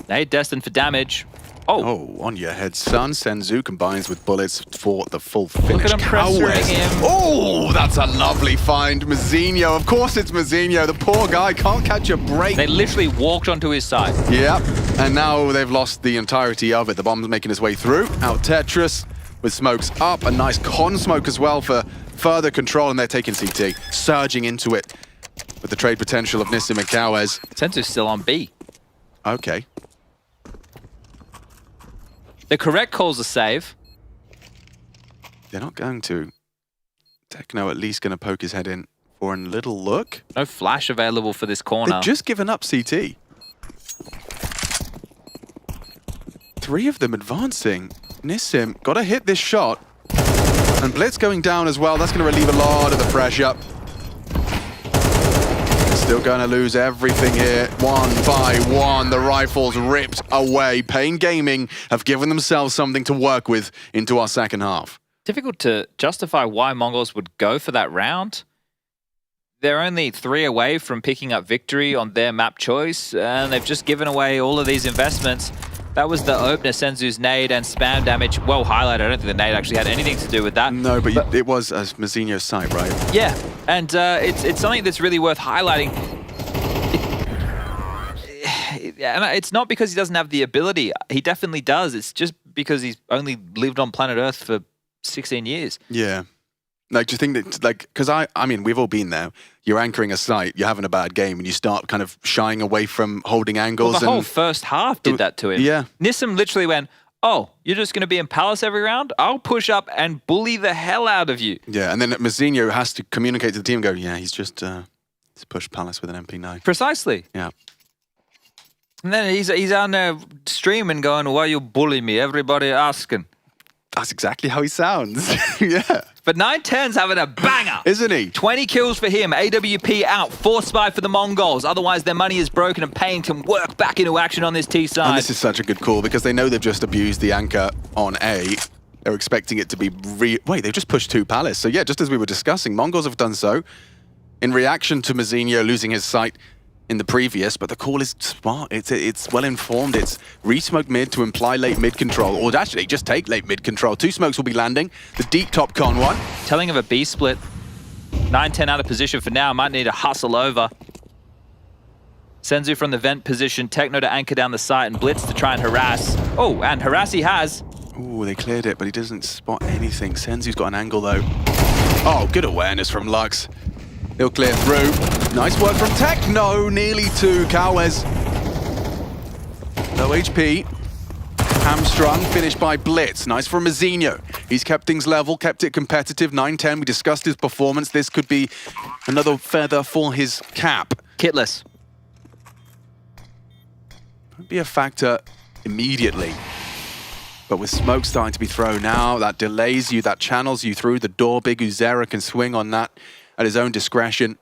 Nade destined for damage. Oh, on your head, son. Senzu combines with bullets for the full finish. Look at him pressuring him. Oh, that's a lovely find. Mazinho. Of course it's Mazinho. The poor guy can't catch a break. They literally walked onto his side. Yep. And now they've lost the entirety of it. The bomb's making his way through. Out Tetris with smokes up. A nice con smoke as well for further control. And they're taking CT. Surging into it with the trade potential of Nissim and Kawez. Senzu's still on B. Okay. The correct call's a save. They're not going to. Techno at least going to poke his head in for a little look. No flash available for this corner. They've just given up CT. 3 of them advancing. Nissim, got to hit this shot. And Blitz going down as well. That's going to relieve a lot of the pressure. Still going to lose everything here. 1 by 1, the rifles ripped away. Pain Gaming have given themselves something to work with into our second half. Difficult to justify why MongolZ would go for that round. They're only 3 away from picking up victory on their map choice, and they've just given away all of these investments. That was the opener, Senzu's nade and spam damage. Well highlighted. I don't think the nade actually had anything to do with that. No, but it was Mazinho's sight, right? Yeah, and it's something that's really worth highlighting. And it's not because he doesn't have the ability. He definitely does. It's just because he's only lived on planet Earth for 16 years. Yeah. Like, do you think that, like, because I mean, we've all been there. You're anchoring a site, you're having a bad game, and you start kind of shying away from holding angles. Well, the whole first half did that to him. Yeah. Nissim literally went, oh, you're just going to be in Palace every round? I'll push up and bully the hell out of you. Yeah, and then Mazinho has to communicate to the team and go, yeah, he's just he's pushed Palace with an MP9. Precisely. Yeah. And then he's on there streaming going, why you bully me? Everybody asking. That's exactly how he sounds. Yeah. But 910's having a banger. Isn't he? 20 kills for him. AWP out. 4 spy for the MongolZ. Otherwise, their money is broken and Pain can work back into action on this T side. And this is such a good call because they know they've just abused the anchor on A. They're expecting it to be Wait, they've just pushed 2 Palace. So yeah, just as we were discussing, MongolZ have done so in reaction to Mazinho losing his sight in the previous, but the call is smart. It's well informed. It's re-smoke mid to imply late mid control, or actually just take late mid control. 2 smokes will be landing. The deep top con one. Telling of a B split. 9-10 out of position for now. Might need to hustle over. Senzu from the vent position, Techno to anchor down the site, and Blitz to try and harass. Oh, and harass he has. Ooh, they cleared it, but he doesn't spot anything. Senzu's got an angle, though. Oh, good awareness from Lux. He'll clear through. Nice work from Techno, nearly to Kawes. Low HP. Hamstrung, finished by Blitz. Nice from Mazinho. He's kept things level, kept it competitive. 9-10, we discussed his performance. This could be another feather for his cap. Kitless. Won't be a factor immediately. But with smoke starting to be thrown now, that delays you, that channels you through the door. Biguzera can swing on that at his own discretion.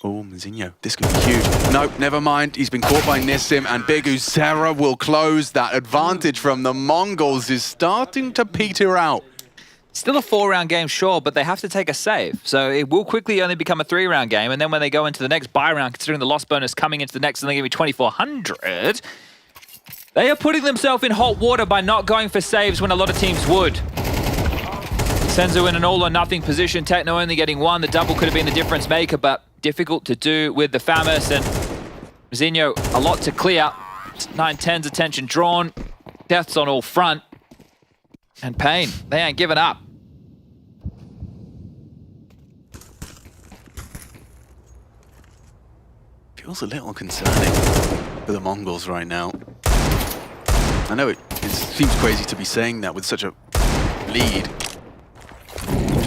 Oh, Mazinho, this could be huge. Nope, never mind. He's been caught by Nissim, and Biguzera will close. That advantage from the Mongols is starting to peter out. Still a 4-round game, sure, but they have to take a save. So it will quickly only become a 3-round game, and then when they go into the next buy round, considering the loss bonus coming into the next, and they're going to be 2,400, they are putting themselves in hot water by not going for saves when a lot of teams would. Senzu in an all-or-nothing position. Techno only getting 1. The double could have been the difference maker, but difficult to do with the Famus. And Mazinho, a lot to clear. 9-10's attention drawn. Deaths on all front. And Pain, they ain't giving up. Feels a little concerning for the Mongols right now. I know it seems crazy to be saying that with such a lead.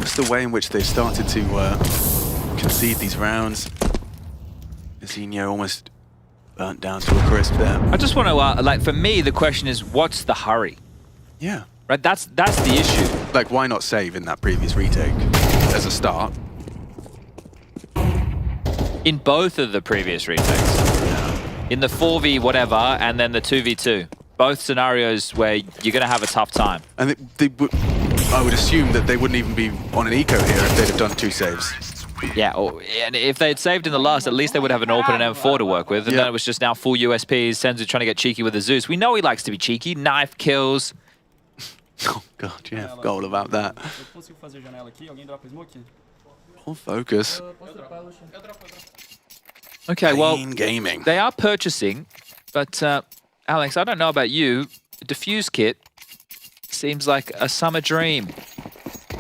Just the way in which they started to concede these rounds. Mazinho almost burnt down to a crisp there. I just want to, like, for me, the question is, what's the hurry? Yeah. Right, that's the issue. Like, why not save in that previous retake as a start? In both of the previous retakes. Yeah. In the 4v whatever, and then the 2v2. Both scenarios where you're going to have a tough time. And I would assume that they wouldn't even be on an eco here if they'd have done 2 saves. Yeah, and if they had saved in the last, at least they would have an open and M4 to work with. And then it was just now full USPs. Senzu trying to get cheeky with the Zeus. We know he likes to be cheeky. Knife kills. Oh god, yeah, forgot all about that. Full focus. Okay, well, gaming. They are purchasing, but Alex, I don't know about you. The Diffuse kit seems like a summer dream.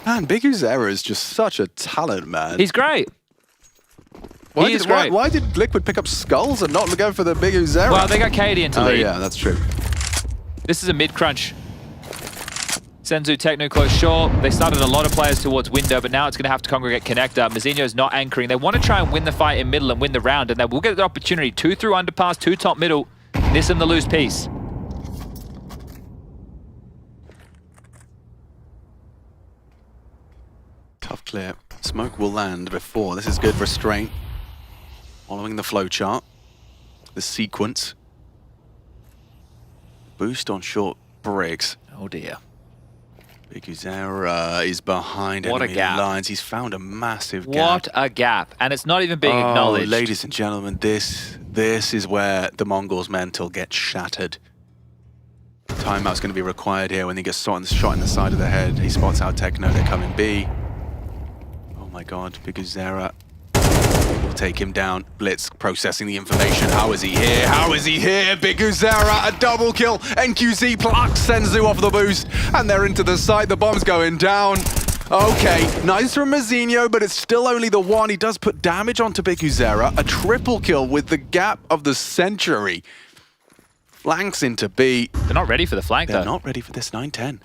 Man, Biguzera is just such a talent, man. He's great. Why did Liquid pick up Skulls and not go for the Biguzera? Well, they got Cadian to lead. Oh yeah, that's true. This is a mid-crunch. Senzu, Techno close short. They started a lot of players towards window, but now it's going to have to congregate connector. Mazinho's not anchoring. They want to try and win the fight in middle and win the round, and they will get the opportunity. 2 through underpass, 2 top middle. Nissim the loose piece. Tough clear. Smoke will land before. This is good restraint. Following the flowchart. The sequence. Boost on short breaks. Oh dear. Biguzera is behind What a enemy gap. lines. He's found a massive gap. What a gap. And it's not even being acknowledged. Ladies and gentlemen, this is where the Mongols' mental gets shattered. Timeout's going to be required here when he gets shot in the side of the head. He spots out Techno, they're coming B. Oh my god, Biguzera will take him down. Blitz processing the information. How is he here? How is he here? Biguzera, a double kill. NQZ plucks Senzu off the boost, and they're into the site. The bomb's going down. Okay, nice from Mazinho, but it's still only the 1. He does put damage onto Biguzera. A triple kill with the gap of the century. Flanks into B. They're not ready for the flank, though. They're not ready for this 9-10.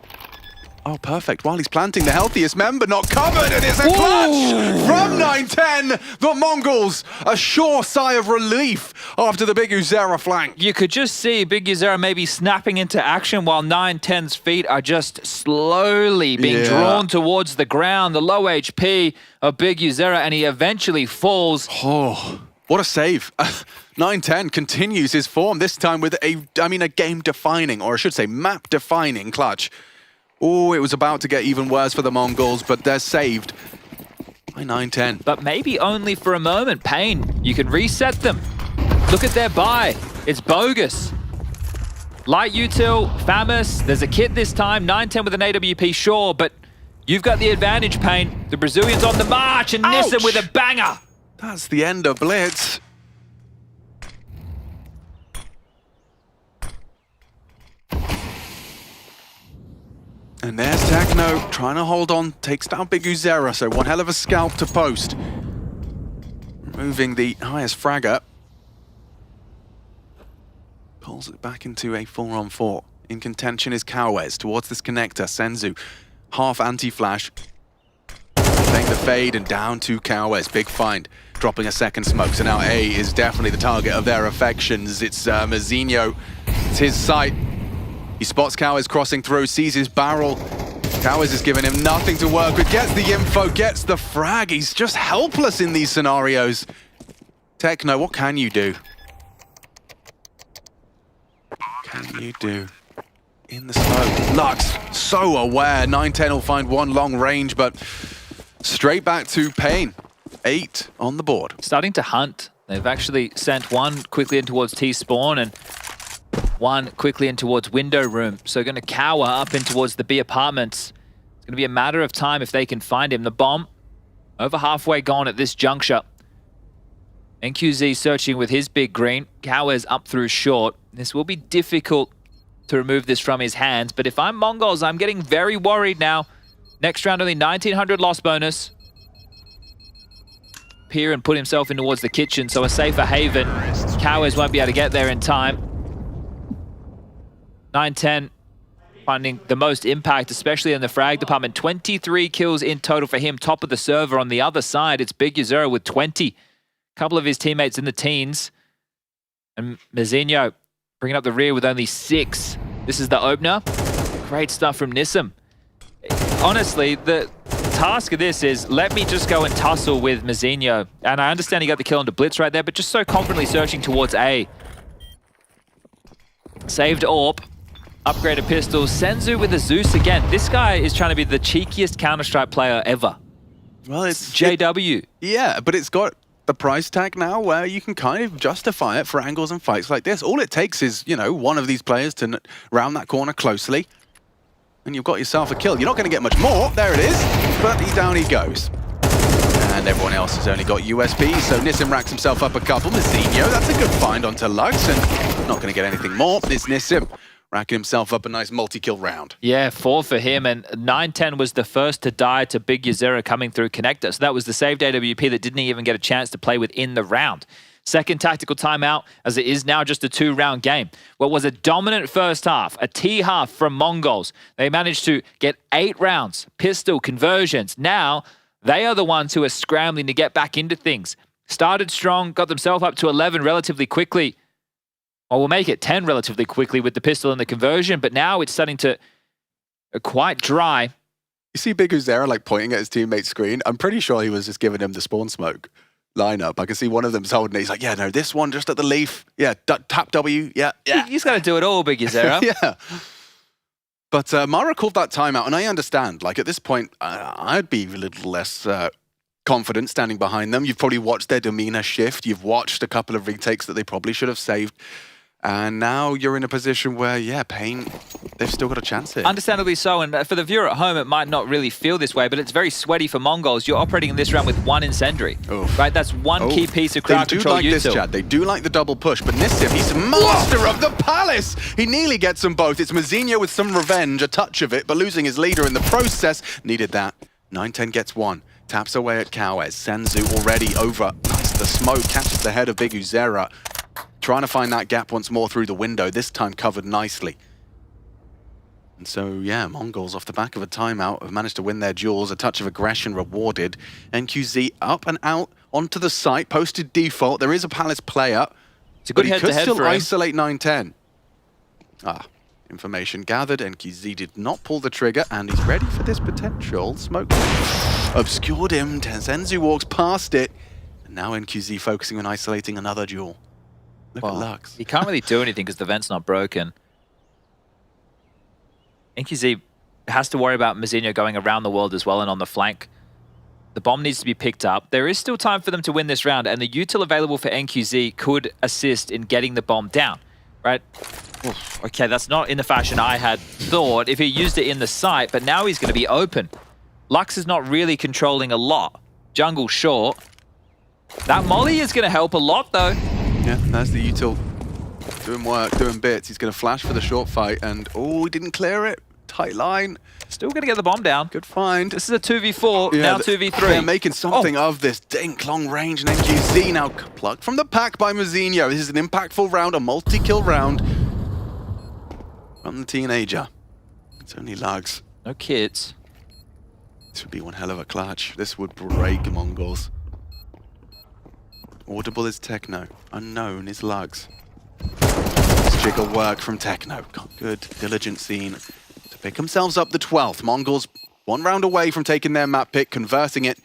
Oh, perfect. While he's planting, the healthiest member not covered, and it's a clutch from 9-10. The Mongols, a sure sigh of relief after the Biguzera flank. You could just see Biguzera maybe snapping into action while 9-10's feet are just slowly being drawn towards the ground. The low HP of Biguzera, and he eventually falls. Oh, what a save. 9-10 continues his form, this time with a game-defining, or I should say map-defining clutch. Oh, it was about to get even worse for the Mongols, but they're saved by 9-10. But maybe only for a moment. Pain, you can reset them. Look at their buy. It's bogus. Light util, Famus, there's a kit this time. 9-10 with an AWP, sure, but you've got the advantage, Pain. The Brazilians on the march, and Nissim with a banger. That's the end of Blitz. And there's Techno trying to hold on, takes down Big Uzera, so one hell of a scalp to post. Removing the highest fragger. Pulls it back into a 4-on-4. In contention is Cowes towards this connector. Senzu, half anti-flash. Playing the fade and down to Cowes. Big find, dropping a second smoke. So now A is definitely the target of their affections. It's Mazinho. It's his sight. He spots Cowes crossing through, sees his barrel. Cowes is giving him nothing to work with. Gets the info, gets the frag. He's just helpless in these scenarios. Techno, what can you do? What can you do? In the smoke. Lux, so aware. 910 will find one long range, but straight back to Pain. 8 on the board. Starting to hunt. They've actually sent one quickly in towards T-spawn and one quickly in towards window room. So going to cower up in towards the B apartments. It's going to be a matter of time if they can find him. The bomb over halfway gone at this juncture. NQZ searching with his big green. Cowes up through short. This will be difficult to remove this from his hands, but if I'm MongolZ, I'm getting very worried now. Next round, only 1900 loss bonus. Peer and put himself in towards the kitchen, so a safer haven. Cowes won't be able to get there in time. 910 finding the most impact, especially in the frag department. 23 kills in total for him, top of the server. On the other side, it's Big Uzera with 20. A couple of his teammates in the teens. And Mazinho bringing up the rear with only 6. This is the opener. Great stuff from Nissim. Honestly, the task of this is let me just go and tussle with Mazinho. And I understand he got the kill into Blitz right there, but just so confidently searching towards A. Saved AWP. Upgraded pistols. Senzu with a Zeus again. This guy is trying to be the cheekiest Counter-Strike player ever. Well, it's JW. Yeah, but it's got the price tag now where you can kind of justify it for angles and fights like this. All it takes is, you know, one of these players to round that corner closely, and you've got yourself a kill. You're not going to get much more. There it is. But down he goes. And everyone else has only got USB, so Nissim racks himself up a couple. Mazinho, that's a good find onto Lux, and not going to get anything more. It's Nissim racking himself up a nice multi-kill round. Yeah, 4 for him, and 910 was the first to die to Big Uzera coming through connector. So that was the saved AWP that didn't even get a chance to play within the round. Second tactical timeout, as it is now just a 2-round game. What was a dominant first half, a T-half from MongolZ. They managed to get 8 rounds, pistol, conversions. Now, they are the ones who are scrambling to get back into things. Started strong, got themselves up to 11 relatively quickly. Well, we'll make it 10 relatively quickly with the pistol and the conversion, but now it's starting to quite dry. You see Big Uzera like pointing at his teammate's screen? I'm pretty sure he was just giving him the spawn smoke lineup. I can see one of them's holding it. He's like, yeah, no, this one just at the leaf. Yeah, tap W. Yeah. He's got to do it all, Big Uzera. Yeah. But Mara called that timeout, and I understand. Like, at this point, I'd be a little less confident standing behind them. You've probably watched their demeanor shift. You've watched a couple of retakes that they probably should have saved. And now you're in a position where, yeah, Pain, they've still got a chance here. Understandably so, and for the viewer at home, it might not really feel this way, but it's very sweaty for MongolZ. You're operating in this round with 1 incendiary. Oof. Right, that's one key piece of crowd control. They do like this, Chad. They do like the double push, but Nissim, he's master of the palace. He nearly gets them both. It's Mazinho with some revenge, a touch of it, but losing his leader in the process. Needed that. 910 gets 1. Taps away at Cowes. Senzu already over. Nice, the smoke catches the head of Big Uzera. Trying to find that gap once more through the window, this time covered nicely. And so, yeah, MongolZ off the back of a timeout have managed to win their duels, a touch of aggression rewarded. NQZ up and out onto the site, posted default. There is a Palace player. It's a good head-to-head for him. He could still isolate 910. Information gathered. NQZ did not pull the trigger, and he's ready for this potential smoke. Obscured him. Senzu walks past it. And now NQZ focusing on isolating another duel. Look at Lux. He can't really do anything because the vent's not broken. NQZ has to worry about Mazinho going around the world as well and on the flank. The bomb needs to be picked up. There is still time for them to win this round, and the util available for NQZ could assist in getting the bomb down, right? Oof, okay, that's not in the fashion I had thought if he used it in the site, but now he's going to be open. Lux is not really controlling a lot. Jungle short. That molly is going to help a lot, though. Yeah, that's the util. Doing work, doing bits. He's going to flash for the short fight, and oh, he didn't clear it. tight line. Still going to get the bomb down. Good find. This is a 2v4, now 2v3. They're making something of this. Dink, long range, and MongolZ now plucked from the pack by Mozinho. This is an impactful round, a multi-kill round from the teenager. It's only Lugs. No kids. This would be one hell of a clutch. This would break Mongols. Audible is Techno. Unknown is Lugs. This jiggle work from Techno. Got good, diligent scene to pick themselves up the 12th. Mongols one round away from taking their map pick, converting it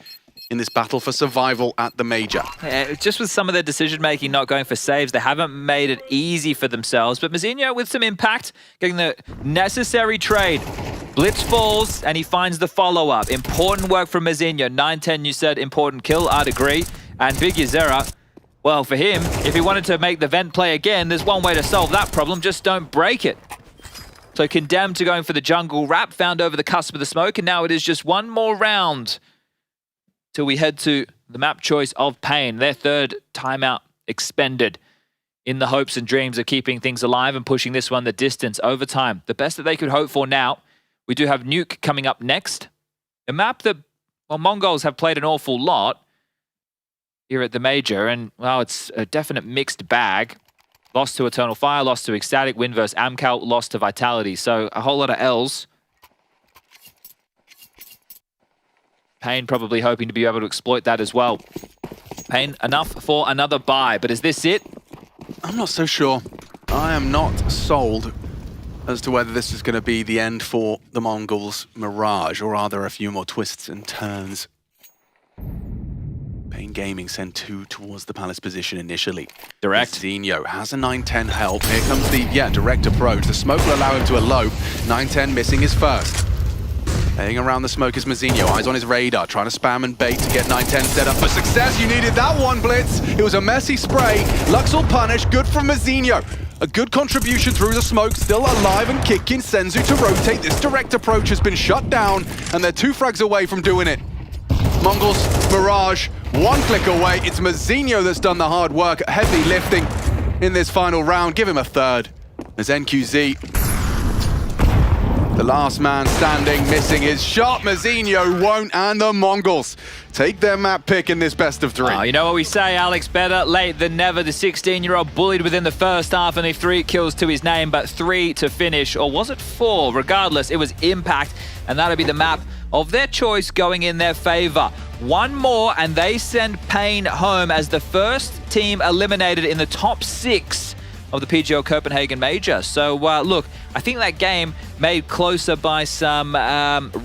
in this battle for survival at the major. Yeah, just with some of their decision-making not going for saves, they haven't made it easy for themselves. But Mozinho with some impact, getting the necessary trade. Blitz falls, and he finds the follow-up. Important work from Mozinho. 9-10, you said, important kill. I'd agree. And Big Yzera, well, for him, if he wanted to make the vent play again, there's one way to solve that problem. Just don't break it. So condemned to going for the jungle wrap, found over the cusp of the smoke, and now it is just one more round till we head to the map choice of Pain. Their third timeout expended in the hopes and dreams of keeping things alive and pushing this one the distance. Overtime, the best that they could hope for now. We do have Nuke coming up next. A map that, well, Mongols have played an awful lot here at the major, and, well, it's a definite mixed bag. Lost to Eternal Fire, lost to Ecstatic, win versus Amcal, lost to Vitality. So a whole lot of L's. Pain probably hoping to be able to exploit that as well. Pain enough for another buy, but is this it? I'm not so sure. I am not sold as to whether this is going to be the end for the Mongols' Mirage, or are there a few more twists and turns? Pain Gaming send 2 towards the Palace position initially. Direct. Zinho has a 9-10 help. Here comes the, direct approach. The smoke will allow him to elope. 9-10 missing his first. Heading around the smoke is Mozinho, eyes on his radar, trying to spam and bait to get 9-10 set up for success. You needed that one, Blitz. It was a messy spray. Lux will punish, good from Mozinho. A good contribution through the smoke, still alive and kicking. Senzu to rotate. This direct approach has been shut down, and they're 2 frags away from doing it. Mongols, Mirage, 1 click away. It's Mozinho that's done the hard work, heavy lifting in this final round. Give him a third. As NQZ, the last man standing, missing his shot. Mozinho won't, and the Mongols take their map pick in this best of 3. Oh, you know what we say, Alex? Better late than never. The 16-year-old bullied within the first half, and 3 kills to his name, but 3 to finish. Or was it 4? Regardless, it was Impact, and that'll be the map of their choice going in their favor. 1 more, and they send Pain home as the first team eliminated in the top 6 of the PGL Copenhagen Major. So, look, I think that game made closer by some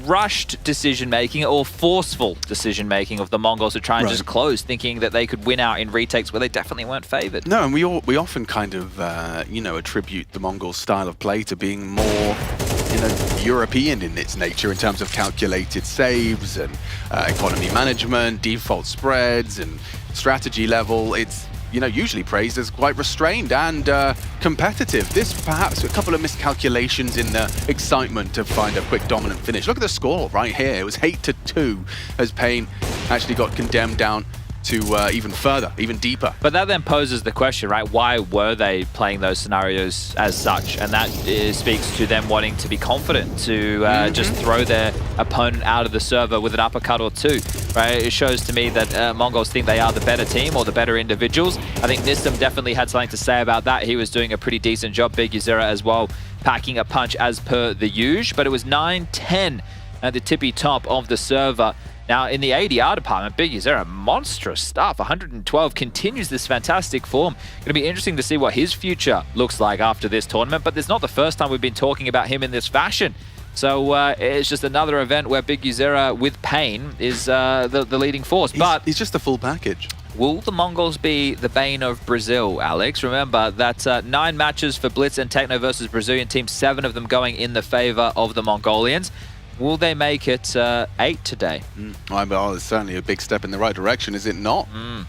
rushed decision-making or forceful decision-making of the Mongols to try and just close, thinking that they could win out in retakes where they definitely weren't favored. No, and we often kind of, attribute the Mongols' style of play to being more, European in its nature in terms of calculated saves and economy management, default spreads, and strategy level. It's usually praised as quite restrained and competitive. This perhaps a couple of miscalculations in the excitement to find a quick dominant finish. Look at the score right here. It was 8-2 as Pain actually got condemned down to even further, even deeper. But that then poses the question, right? Why were they playing those scenarios as such? And that speaks to them wanting to be confident, to just throw their opponent out of the server with an uppercut or 2, right? It shows to me that Mongols think they are the better team or the better individuals. I think Nissim definitely had something to say about that. He was doing a pretty decent job. Big Yzera as well, packing a punch as per the usual. But it was 9-10 at the tippy top of the server. Now, in the ADR department, Big Yzera, monstrous stuff. 112 continues this fantastic form. Going to be interesting to see what his future looks like after this tournament, but it's not the first time we've been talking about him in this fashion. So it's just another event where Big Yzera with Pain is the leading force. But he's just the full package. Will the Mongols be the bane of Brazil, Alex? Remember, that's 9 matches for Blitz and Techno versus Brazilian team, 7 of them going in the favor of the Mongolians. Will they make it 8 today? Well, it's certainly a big step in the right direction, is it not?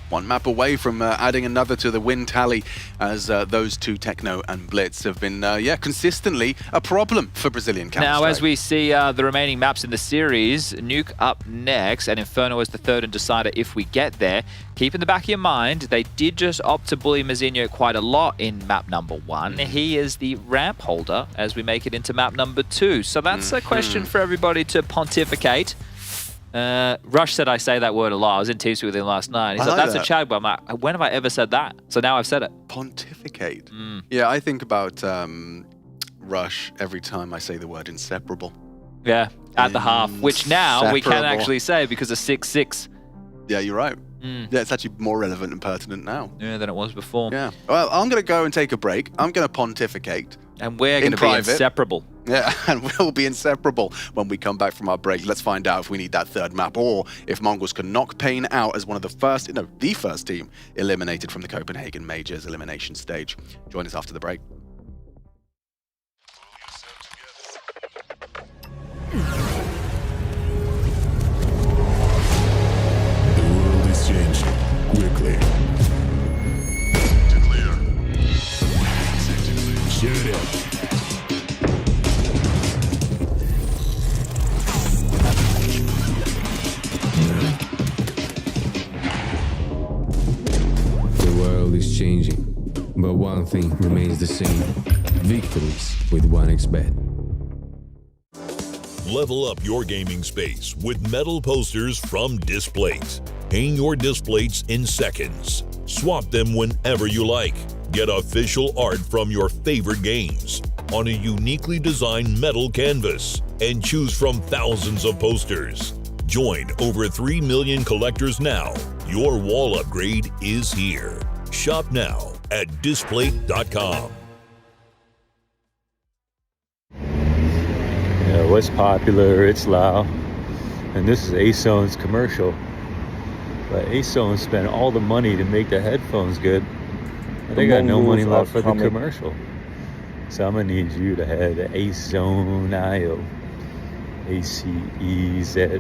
One map away from adding another to the win tally, as those two, Techno and Blitz, have been, consistently a problem for Brazilian Counter-Strike. Now, as we see the remaining maps in the series, Nuke up next, and Inferno as the third and decider if we get there. Keep in the back of your mind, they did just opt to bully Mazinho quite a lot in map number 1. He is the ramp holder as we make it into map number 2. So that's a question for everybody to pontificate. Rush said I say that word a lot. I was in teams with him last night. He's like, that's a Chad. I'm like, when have I ever said that? So now I've said it. Pontificate. Yeah, I think about Rush every time I say the word inseparable. Yeah, at the half, which now we can actually say because of 6-6. Yeah, you're right. Yeah, it's actually more relevant and pertinent now. Yeah, than it was before. Yeah. Well, I'm going to go and take a break. I'm going to pontificate. And we're going to be inseparable. Yeah, and we'll be inseparable when we come back from our break. Let's find out if we need that third map or if Mongols can knock Pain out as one of the first team eliminated from the Copenhagen Majors Elimination Stage. Join us after the break. Changed quickly. To clear. Showdown. The world is changing, but one thing remains the same. Victories with 1xBet. Level up your gaming space with metal posters from Displays. Hang your displays in seconds. Swap them whenever you like. Get official art from your favorite games on a uniquely designed metal canvas and choose from thousands of posters. Join over 3 million collectors now. Your wall upgrade is here. Shop now at Display.com. Yeah, what's popular, it's loud. And this is ASON's commercial. But ASON spent all the money to make the headphones good. And they got no money left for the commercial. So I'm gonna need you to head to ASON.io. ACEZONE.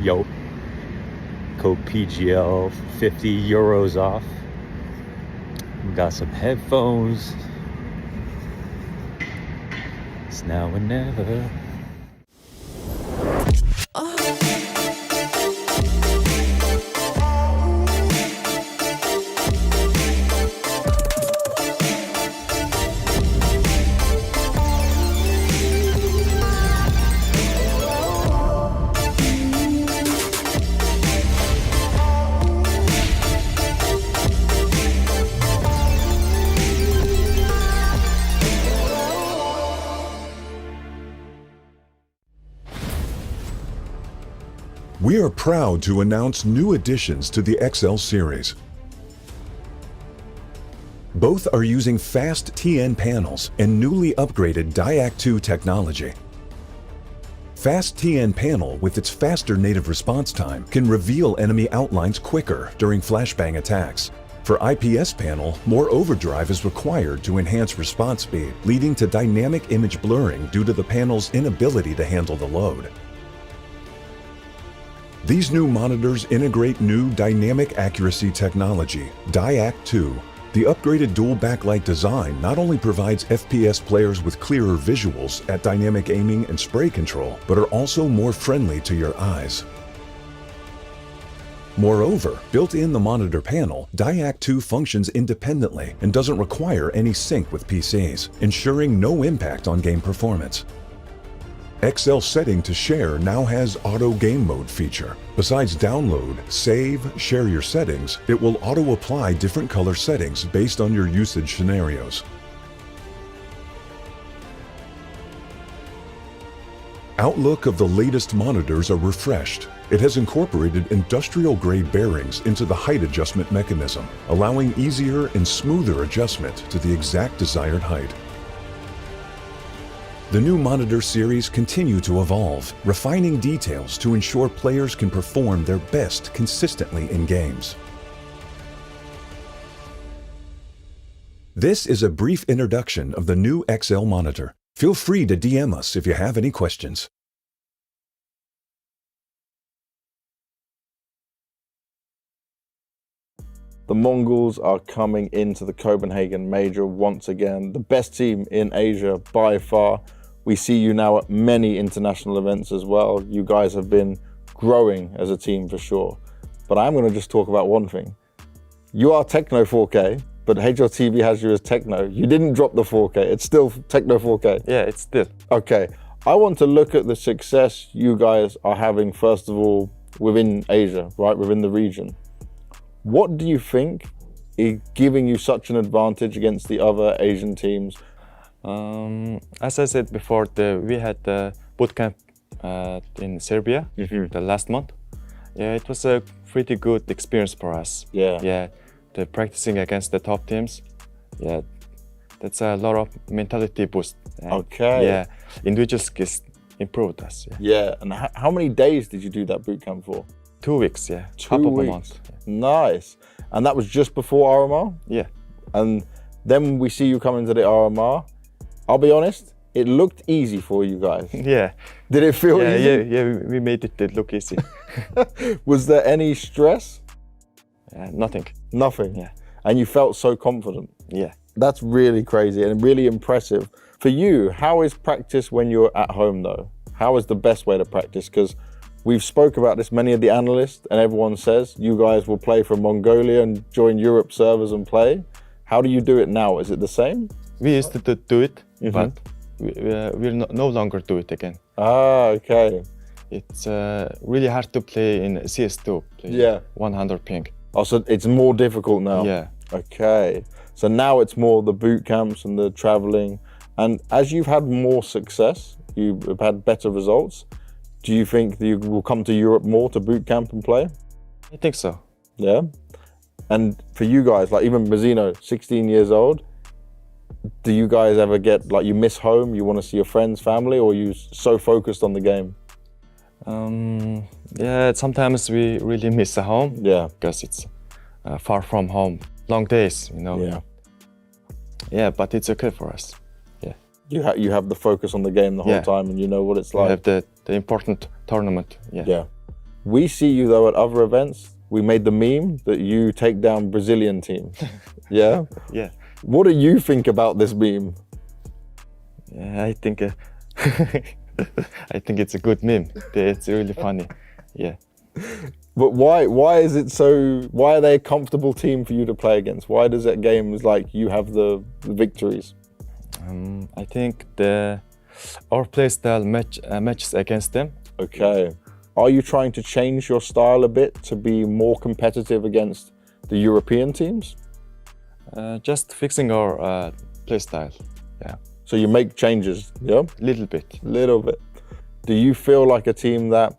Yo. Code PGL, 50 euros off. Got some headphones. It's now or never. We are proud to announce new additions to the XL series. Both are using fast TN panels and newly upgraded Diac2 technology. Fast TN panel with its faster native response time can reveal enemy outlines quicker during flashbang attacks. For IPS panel, more overdrive is required to enhance response speed, leading to dynamic image blurring due to the panel's inability to handle the load. These new monitors integrate new dynamic accuracy technology, Diac2. The upgraded dual backlight design not only provides FPS players with clearer visuals at dynamic aiming and spray control, but are also more friendly to your eyes. Moreover, built in the monitor panel, Diac2 functions independently and doesn't require any sync with PCs, ensuring no impact on game performance. XL setting to share now has auto game mode feature. Besides download, save, share your settings, it will auto apply different color settings based on your usage scenarios. Outlook of the latest monitors are refreshed. It has incorporated industrial-grade bearings into the height adjustment mechanism, allowing easier and smoother adjustment to the exact desired height. The new monitor series continue to evolve, refining details to ensure players can perform their best consistently in games. This is a brief introduction of the new XL monitor. Feel free to DM us if you have any questions. The Mongols are coming into the Copenhagen Major once again. The best team in Asia by far. We see you now at many international events as well. You guys have been growing as a team for sure. But I'm going to just talk about one thing. You are Techno 4K, but HLTV has you as Techno. You didn't drop the 4K. It's still Techno 4K. Yeah, it's still. Okay. I want to look at the success you guys are having, first of all, within Asia, right? Within the region. What do you think is giving you such an advantage against the other Asian teams? As I said before, we had the bootcamp in Serbia the last month. Yeah, it was a pretty good experience for us. Yeah, the practicing against the top teams. Yeah, that's a lot of mentality boost. Okay. Yeah, individual skills improved us. Yeah, and how many days did you do that bootcamp for? 2 weeks, yeah. 2 half of weeks. a month. Nice. And that was just before RMR? Yeah. And then we see you come into the RMR. I'll be honest, it looked easy for you guys. Yeah. Did it feel easy? Yeah, we made it look easy. Was there any stress? Nothing. Nothing? Yeah. And you felt so confident? Yeah. That's really crazy and really impressive. For you, how is practice when you're at home though? How is the best way to practice? Because we've spoke about this, many of the analysts, and everyone says you guys will play from Mongolia and join Europe servers and play. How do you do it now? Is it the same? We used to do it, but we'll no longer do it again. Ah, okay. It's really hard to play in CS2. Yeah. 100 ping. Oh, so it's more difficult now? Yeah. Okay. So now it's more the boot camps and the traveling. And as you've had more success, you've had better results, do you think that you will come to Europe more to boot camp and play? I think so. Yeah? And for you guys, like even Mazzino, 16 years old, do you guys ever get, like you miss home, you want to see your friends, family, or are you so focused on the game? Yeah, sometimes we really miss the home. Yeah. Because it's far from home. Long days, you know. Yeah. Yeah, but it's okay for us. Yeah. You have the focus on the game the whole time and you know what it's like. We have the important tournament. Yeah. Yeah. We see you though at other events. We made the meme that you take down Brazilian teams. Yeah? Yeah. What do you think about this meme? Yeah, I think I think it's a good meme. It's really funny. Yeah. But why is it so, why are they a comfortable team for you to play against? Why does that game is like you have the victories? I think our play style matches against them. Okay. Are you trying to change your style a bit to be more competitive against the European teams? Just fixing our play style. Yeah. So you make changes, yeah? Little bit. Little bit. Do you feel like a team that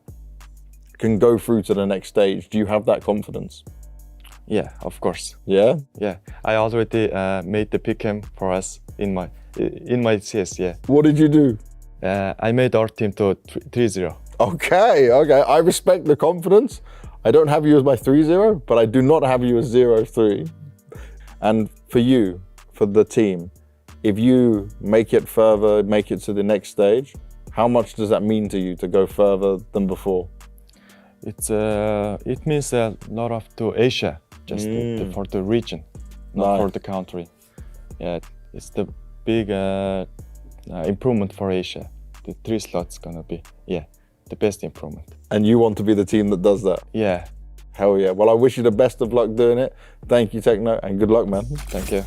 can go through to the next stage? Do you have that confidence? Yeah, of course. Yeah? Yeah. I already made the pick'em for us in my CS, yeah. What did you do? I made our team to 3-0. Okay. I respect the confidence. I don't have you as my 3-0, but I do not have you as 0-3. And for you, for the team, if you make it further, make it to the next stage, how much does that mean to you to go further than before? It means a lot to Asia, just for the region, not for the country. Yeah, it's the big improvement for Asia. The 3 slots gonna be, the best improvement. And you want to be the team that does that? Yeah. Hell yeah. Well, I wish you the best of luck doing it. Thank you, Techno, and good luck, man. Thank you.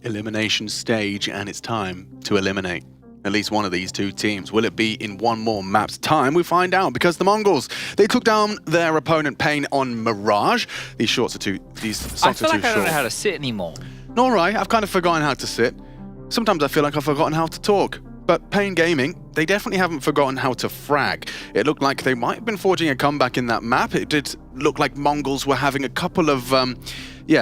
Elimination stage, and it's time to eliminate at least one of these two teams. Will it be in one more map's time? We find out, because the Mongols, they took down their opponent Pain on Mirage. These shorts are too, these socks I feel are too like I don't short. know how to sit anymore. Nor right, I've kind of forgotten how to sit. Sometimes I feel like I've forgotten how to talk. But Pain Gaming, they definitely haven't forgotten how to frag. It looked like they might have been forging a comeback in that map. It did look like Mongols were having a couple of,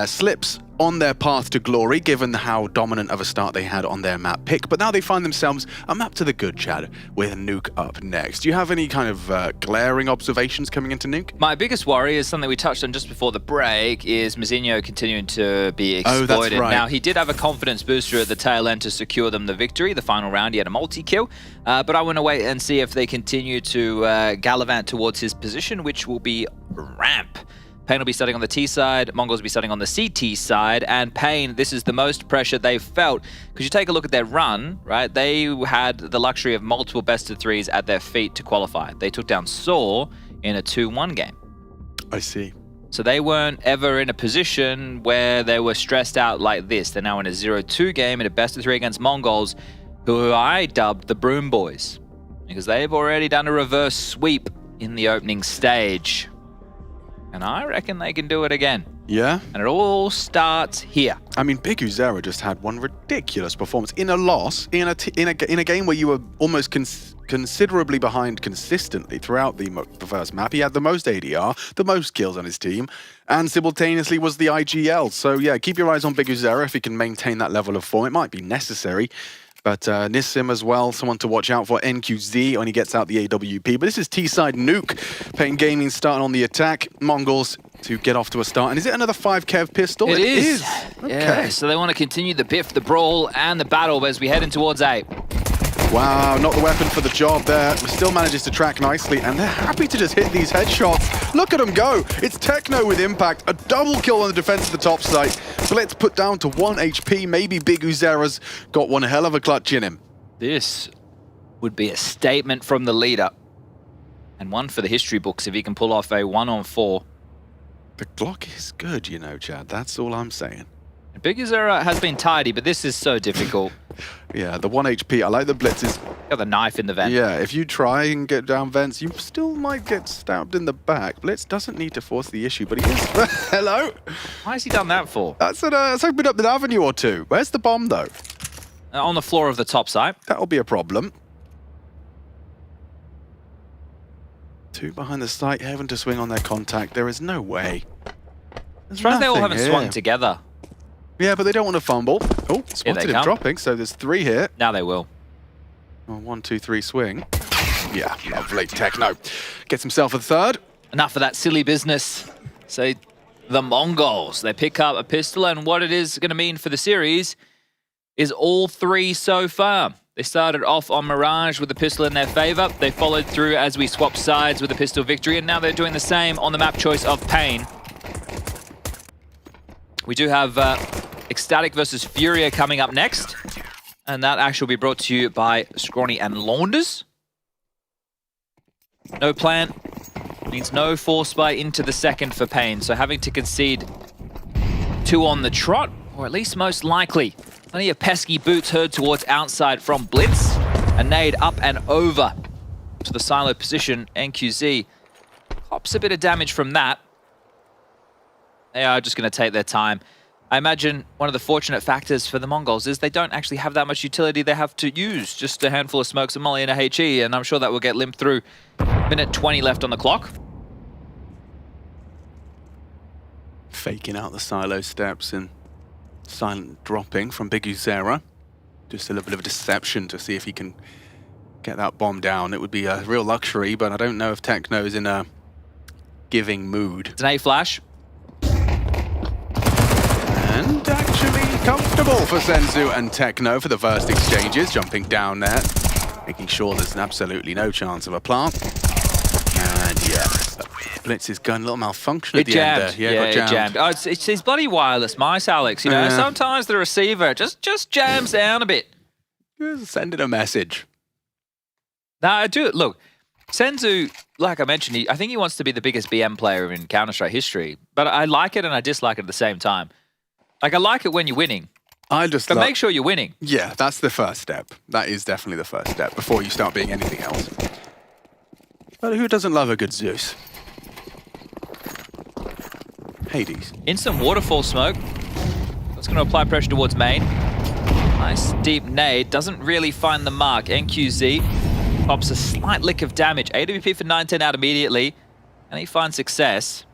slips on their path to glory, given how dominant of a start they had on their map pick. But now they find themselves a map to the good, Chad, with Nuke up next. Do you have any kind of glaring observations coming into Nuke? My biggest worry is something we touched on just before the break, is MongolZ continuing to be exploited. Oh, that's right. Now, he did have a confidence booster at the tail end to secure them the victory. The final round, he had a multi-kill. But I want to wait and see if they continue to gallivant towards his position, which will be ramp. Pain will be starting on the T side, MongolZ will be starting on the CT side, and Pain, this is the most pressure they've felt. Because you take a look at their run, right? They had the luxury of multiple best of threes at their feet to qualify. They took down Saw in a 2-1 game. I see. So they weren't ever in a position where they were stressed out like this. They're now in a 0-2 game in a best of 3 against MongolZ, who I dubbed the Broom Boys, because they've already done a reverse sweep in the opening stage. And I reckon they can do it again. Yeah? And it all starts here. I mean, Big Uzera just had one ridiculous performance in a loss, in a game where you were almost considerably behind consistently throughout the first map. He had the most ADR, the most kills on his team, and simultaneously was the IGL. So yeah, keep your eyes on Big Uzera if he can maintain that level of form. It might be necessary. But Nissim as well, someone to watch out for. NQZ when he gets out the AWP. But this is T-side Nuke. Pain Gaming starting on the attack. Mongols to get off to a start. And is it another 5 Kev pistol? It is. Okay. Yeah, so they want to continue the biff, the brawl, and the battle as we head in towards A. Wow, not the weapon for the job there. Still manages to track nicely, and they're happy to just hit these headshots. Look at them go. It's Techno with impact. A double kill on the defense of the top site. Blitz put down to 1 HP. Maybe Big Uzera's got one hell of a clutch in him. This would be a statement from the leader. And one for the history books if he can pull off a 1-on-4. The Glock is good, you know, Chad. That's all I'm saying. Big Uzera has been tidy, but this is so difficult. Yeah, the 1 HP. I like the blitzes. Got the knife in the vent. Yeah, if you try and get down vents, you still might get stabbed in the back. Blitz doesn't need to force the issue, but he is. Hello? Why has he done that for? That's opened up an avenue or two. Where's the bomb, though? On the floor of the top side. That'll be a problem. 2 behind the site, having to swing on their contact. There is no way. As far as they all haven't swung together. Yeah, but they don't want to fumble. Oh, spotted him dropping, so there's 3 here. Now they will. Oh, 1, 2, 3 swing. Yeah, lovely. Techno gets himself a 3rd. Enough of that silly business. So the Mongols, they pick up a pistol, and what it is going to mean for the series is all 3 so far. They started off on Mirage with the pistol in their favor. They followed through as we swapped sides with a pistol victory, and now they're doing the same on the map choice of Pain. We do have Ecstatic versus Furia coming up next. And that actually will be brought to you by Scrawny and Launders. No plant means no force buy into the second for Pain. So having to concede 2 on the trot, or at least most likely. Plenty of pesky boots heard towards outside from Blitz. A nade up and over to the silo position. NQZ cops a bit of damage from that. They are just going to take their time. I imagine one of the fortunate factors for the Mongols is they don't actually have that much utility they have to use. Just a handful of smokes, a molly, and a HE, and I'm sure that will get limped through. Minute 20 left on the clock. Faking out the silo steps and silent dropping from Big Uzera. Just a little bit of a deception to see if he can get that bomb down. It would be a real luxury, but I don't know if Techno's in a giving mood. It's an A flash. And actually comfortable for Senzu and Techno for the first exchanges, jumping down there, making sure there's absolutely no chance of a plant. And yeah, Blitz is going a little malfunction at the end there. Yeah, it got jammed. Oh, it's these bloody wireless mice, Alex. You know, sometimes the receiver just jams down a bit. Send it a message. Now, I do. Look, Senzu, like I mentioned, I think he wants to be the biggest BM player in Counter-Strike history. But I like it and I dislike it at the same time. Like, I like it when you're winning. But make sure you're winning. Yeah, that's the first step. That is definitely the first step before you start being anything else. But who doesn't love a good Zeus? Hades. Instant waterfall smoke. That's going to apply pressure towards main. Nice deep nade. Doesn't really find the mark. NQZ pops a slight lick of damage. AWP for 910 out immediately. And he finds success.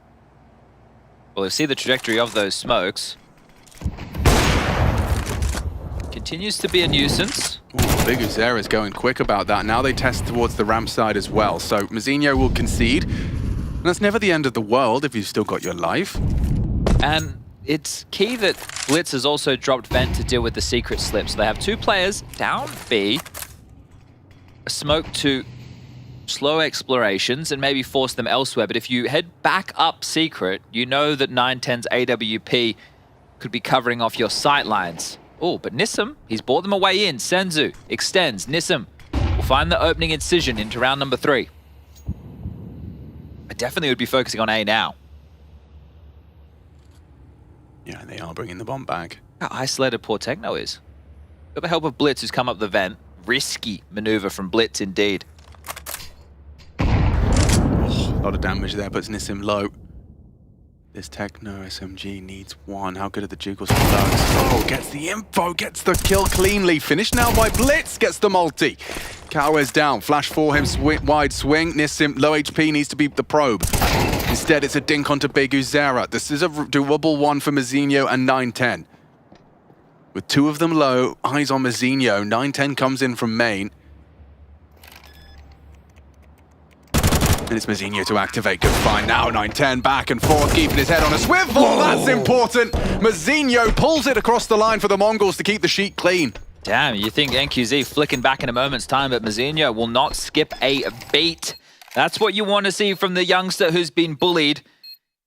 Well, we'll see the trajectory of those smokes. Continues to be a nuisance. Big Uzera is going quick about that. Now they test towards the ramp side as well. So MongolZ will concede. And that's never the end of the world if you've still got your life. And it's key that Blitz has also dropped Vent to deal with the secret slip. So they have two players down B. A smoke to slow explorations and maybe force them elsewhere. But if you head back up secret, you know that 910's AWP could be covering off your sight lines. Oh, but Nissim, he's brought them a way in. Senzu extends. Nissim will find the opening incision into round number 3. I definitely would be focusing on A now. Yeah, they are bringing the bomb back. How isolated poor Techno is. With the help of Blitz, who's come up the vent. Risky maneuver from Blitz, indeed. Oh, a lot of damage there, puts Nissim low. This Techno SMG needs one. How good are the Jugles for thugs? Oh, gets the info, gets the kill cleanly. Finished now by Blitz, gets the multi. Cowes down, flash for him, wide swing. Nissim, low HP, needs to be the probe. Instead, it's a dink onto Big Uzera. This is a doable one for MongolZ and 910. With two of them low, eyes on MongolZ. 910 comes in from main. And it's MongolZ to activate. Good find now. 910 back and forth, keeping his head on a swivel. Oh. That's important. MongolZ pulls it across the line for the Mongols to keep the sheet clean. Damn, you think NQZ flicking back in a moment's time, but MongolZ will not skip a beat. That's what you want to see from the youngster who's been bullied.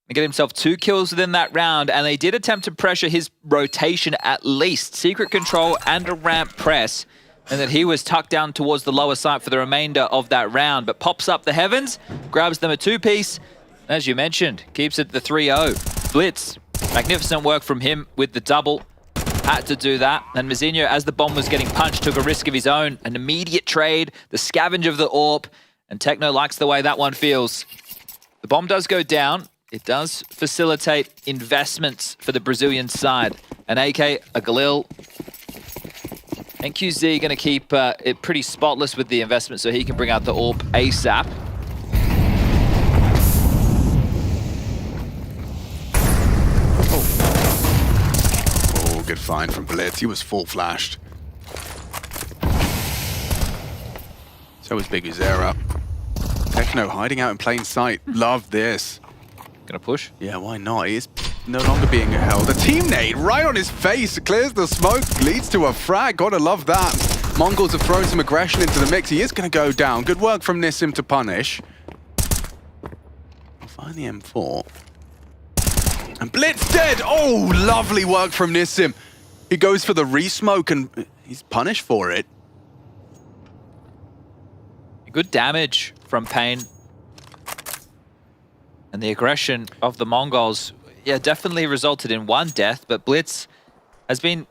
He got himself 2 kills within that round, and they did attempt to pressure his rotation at least. Secret control and a ramp press. And that he was tucked down towards the lower side for the remainder of that round, but pops up the heavens, grabs them a 2-piece, as you mentioned, keeps it the 3-0. Blitz, magnificent work from him with the double, had to do that, and MongolZ, as the bomb was getting punched, took a risk of his own, an immediate trade, the scavenge of the AWP, and Techno likes the way that one feels. The bomb does go down, it does facilitate investments for the Brazilian side. An AK, a Galil, NQZ going to keep it pretty spotless with the investment so he can bring out the AWP ASAP. Oh, good find from Blitz. He was full flashed. So was Big Uzera. Techno hiding out in plain sight. Love this. Gonna push? Yeah, why not? He is no longer being held. A team nade right on his face. Clears the smoke, leads to a frag. Gotta love that. Mongols have thrown some aggression into the mix. He is gonna go down. Good work from Nissim to punish. We'll find the M4. And Blitz dead! Oh, lovely work from Nissim. He goes for the re-smoke and he's punished for it. Good damage from Pain. And the aggression of the Mongols, yeah, definitely resulted in one death, but Blitz has been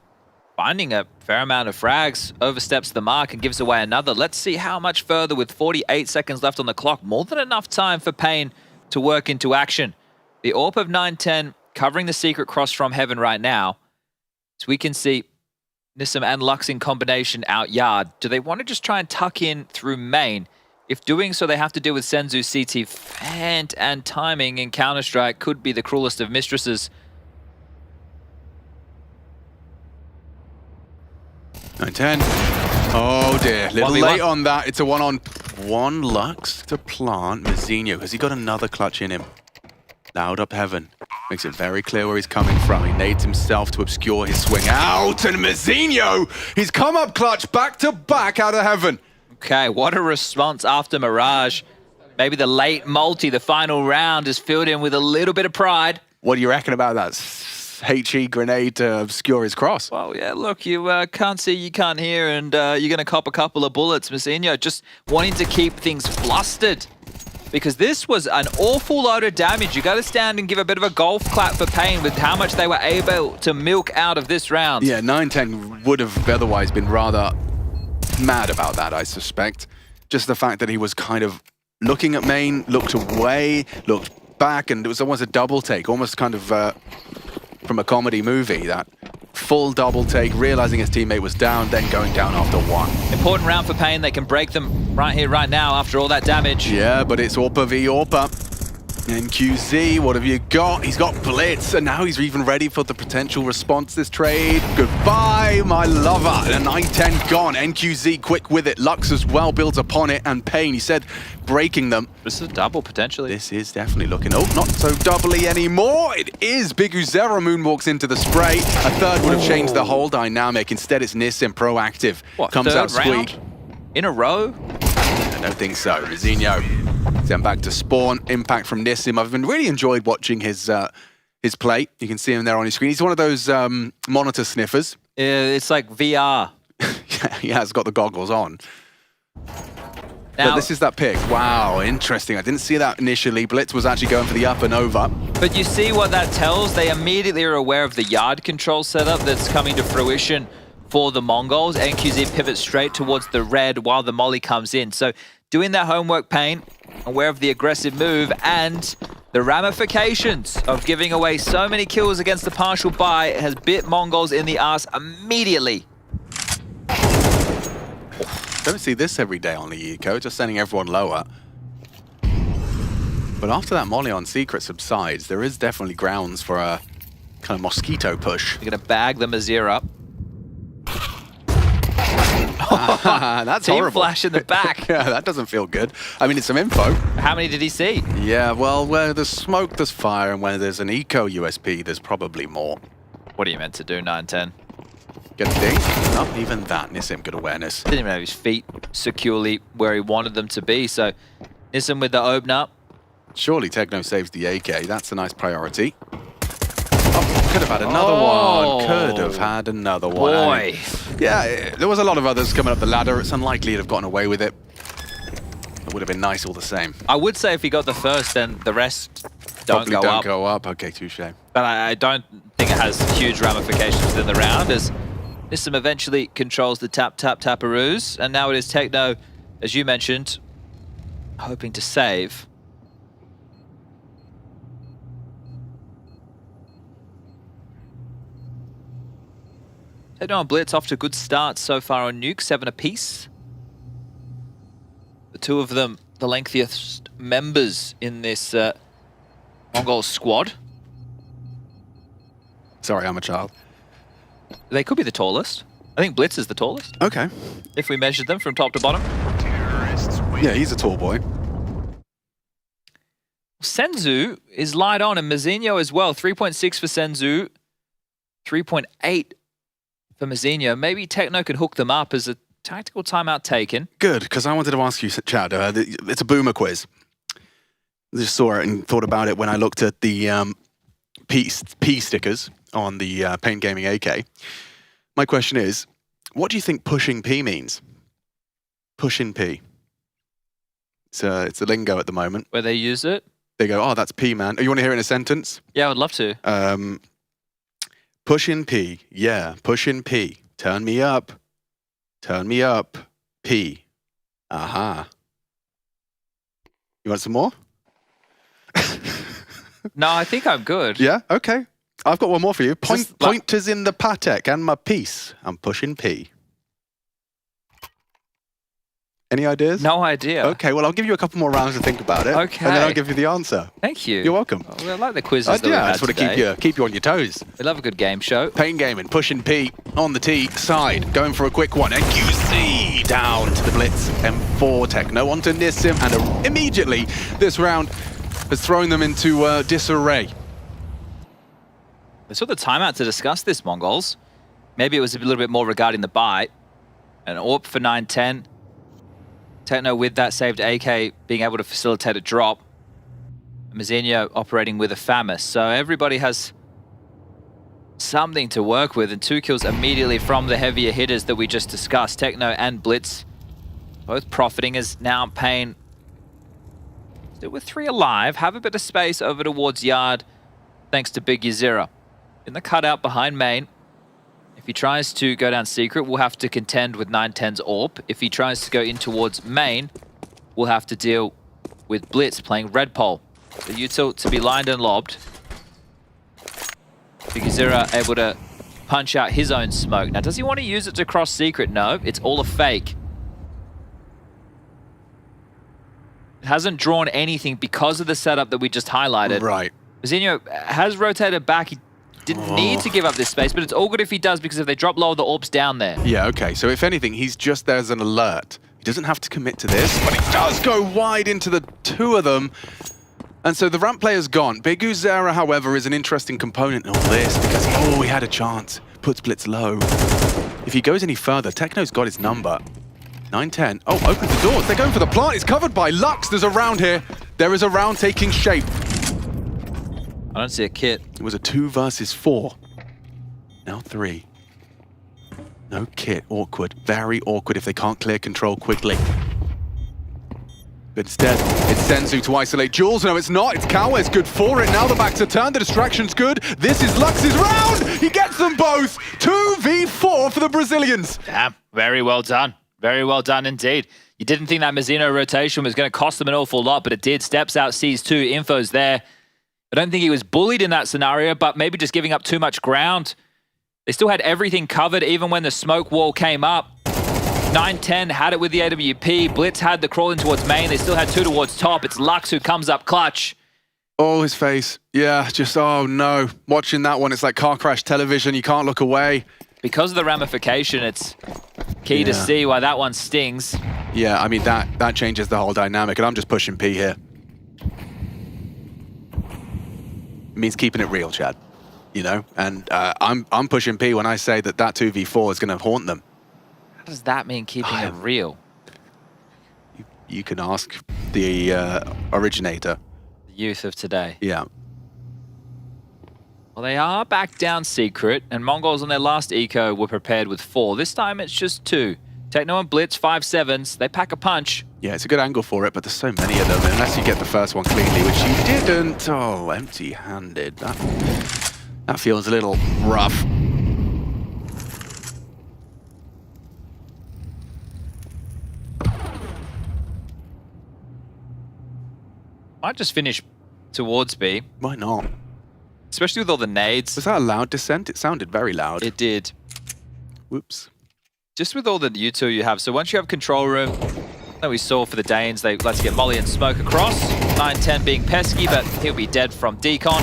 finding a fair amount of frags, oversteps the mark and gives away another. Let's see how much further with 48 seconds left on the clock. More than enough time for Pain to work into action. The AWP of 910 covering the secret cross from heaven right now. So we can see Nissim and Lux in combination out yard. Do they want to just try and tuck in through main? If doing so, they have to deal with Senzu, CT, Fant, and timing in Counter-Strike could be the cruelest of mistresses. 910. Oh dear, little late on that. It's a 1-on-1. Lux to plant. MongolZ, has he got another clutch in him? Loud up heaven. Makes it very clear where he's coming from. He nades himself to obscure his swing out, and MongolZ, he's come up clutch back to back out of heaven. Okay, what a response after Mirage. Maybe the late multi, the final round, is filled in with a little bit of pride. What do you reckon about that HE grenade to obscure his cross? Well, yeah, look, you can't see, you can't hear, and you're going to cop a couple of bullets. MongolZ just wanting to keep things flustered, because this was an awful load of damage. You got to stand and give a bit of a golf clap for Pain with how much they were able to milk out of this round. Yeah, 9-10 would have otherwise been rather mad about that, I suspect. Just the fact that he was kind of looking at main, looked away, looked back, and it was almost a double take, almost kind of from a comedy movie, that full double take, realizing his teammate was down, then going down after one. Important round for Pain. They can break them right here, right now, after all that damage. Yeah, but it's Orpa v Orpa. MongolZ, what have you got? He's got Blitz, and now he's even ready for the potential response this trade. Goodbye, my lover. And a 9-10 gone. MongolZ quick with it. Lux as well builds upon it, and Pain, he said, breaking them. This is a double, potentially. This is definitely looking, oh, not so doubly anymore. It is Big Uzera moonwalks into the spray. A third would have changed the whole dynamic. Instead, it's Nissim proactive. What, comes out round? squeak. In a row? I don't think so. MongolZ sent back to spawn. Impact from Nissim. I've been really enjoyed watching his play. You can see him there on his screen. He's one of those monitor sniffers. It's like VR. Yeah, he has got the goggles on. Now, but this is that pick. Wow, interesting. I didn't see that initially. Blitz was actually going for the up and over. But you see what that tells? They immediately are aware of the yard control setup that's coming to fruition for the Mongols. MongolZ pivots straight towards the red while the molly comes in. So doing their homework, Pain, aware of the aggressive move and the ramifications of giving away so many kills against the partial buy has bit Mongols in the ass immediately. Don't see this every day on the eco, just sending everyone lower. But after that molly on secret subsides, there is definitely grounds for a kind of mosquito push. You're going to bag the Mazir up. That's Team horrible. flash in the back. Yeah, that doesn't feel good. I mean, it's some info. How many did he see? Yeah, well, where there's smoke, there's fire, and where there's an eco USP, there's probably more. What are you meant to do, 9-10? Get a ding? Not even that. Nissim, good awareness. Didn't even have his feet securely where he wanted them to be, so Nissim with the opener. Surely Techno saves the AK. That's a nice priority. Oh, could have had another one. Could have had another one. Boy. Yeah, there was a lot of others coming up the ladder. It's unlikely he'd have gotten away with it. It would have been nice all the same. I would say if he got the first, then the rest don't go up. Okay, touche. But I don't think it has huge ramifications within the round, as Nissim eventually controls the tap-tap-taparoos. And now it is Techno, as you mentioned, hoping to save. Techno and Blitz off to a good start so far on Nuke, 7 apiece. The two of them, the lengthiest members in this Mongol squad. Sorry, I'm a child. They could be the tallest. I think Blitz is the tallest. Okay. If we measured them from top to bottom. Yeah, he's a tall boy. Senzu is light on, and MongolZ as well. 3.6 for Senzu. 3.8 for MongolZ. Maybe Techno could hook them up as a tactical timeout taken. Good, because I wanted to ask you, Chad, it's a boomer quiz. I just saw it and thought about it when I looked at the P stickers on the Paint Gaming AK. My question is, what do you think pushing P means? Pushing P. It's a lingo at the moment. Where they use it? They go, oh, that's P, man. Oh, you want to hear it in a sentence? Yeah, I would love to. Pushing P. Yeah, pushing P. Turn me up. Turn me up. P. Aha. You want some more? No, I think I'm good. Yeah? Okay. I've got one more for you. Pointers in the Patek and my piece. I'm pushing P. Any ideas? No idea. Okay, well, I'll give you a couple more rounds to think about it. Okay. And then I'll give you the answer. Thank you. You're welcome. Well, I like the quizzes that we've I had just want today. to keep you on your toes. We love a good game show. Pain Gaming, pushing P on the T side, going for a quick one. MongolZ down to the Blitz. M4 Techno onto Nissim, and immediately this round has thrown them into disarray. We saw the timeout to discuss this, MongolZ. Maybe it was a little bit more regarding the bite. An AWP for 9-10. Techno with that saved AK being able to facilitate a drop. Mazinho operating with a FAMAS. So everybody has something to work with, and 2 kills immediately from the heavier hitters that we just discussed. Techno and Blitz both profiting as now Pain still with 3 alive, have a bit of space over towards Yard thanks to Big Yazira. In the cutout behind main. If he tries to go down secret, we'll have to contend with 9-10's AWP. If he tries to go in towards main, we'll have to deal with Blitz playing red pole. The util to be lined and lobbed. Big Yazira able to punch out his own smoke. Now, does he want to use it to cross secret? No, it's all a fake. It hasn't drawn anything because of the setup that we just highlighted. Right. Mazinho has rotated back. He didn't need to give up this space, but it's all good if he does, because if they drop low, the AWP's down there. Yeah, okay. So if anything, he's just there as an alert. He doesn't have to commit to this, but he does go wide into the 2 of them. And so the ramp player's gone. Big Yazira, however, is an interesting component in all this, because, he had a chance. Puts Blitz low. If he goes any further, Techno's got his number. 9-10. Oh, opens the doors. They're going for the plant. It's covered by Lux. There's a round here. There is a round taking shape. I don't see a kit. It was a 2 versus 4. Now 3. No kit. Awkward. Very awkward if they can't clear control quickly. But instead, it's Senzu to isolate Jules. No, it's not. It's Cowes. Good for it. Now the back to turn. The distraction's good. This is Lux's round. He gets them both. 2v4 for the Brazilians. Damn. Very well done. Very well done indeed. You didn't think that Mazinho rotation was going to cost them an awful lot, but it did. Steps out, sees 2. Info's there. I don't think he was bullied in that scenario, but maybe just giving up too much ground. They still had everything covered, even when the smoke wall came up. 9-10 had it with the AWP. Blitz had the crawl in towards main. They still had 2 towards top. It's Lux who comes up clutch. Oh, his face. Yeah, just, oh no. Watching that one, it's like car crash television. You can't look away. Because of the ramification, it's key to see why that one stings. Yeah, I mean, that changes the whole dynamic, and I'm just pushing P here. It means keeping it real, Chad. You know, and I'm pushing P when I say that 2v4 is going to haunt them. How does that mean keeping it real? You can ask the originator. The youth of today. Yeah. Well, they are back down secret, and MongolZ on their last eco were prepared with 4. This time it's just 2. Techno and Blitz, 5-7s. They pack a punch. Yeah, it's a good angle for it, but there's so many of them. Unless you get the first one cleanly, which you didn't. Oh, empty-handed. That feels a little rough. Might just finish towards B. Why not? Especially with all the nades. Was that a loud descent? It sounded very loud. It did. Whoops. Just with all the util you have. So once you have control room, that we saw for the Danes, they let's get Molly and Smoke across. 9-10 being pesky, but he'll be dead from decon.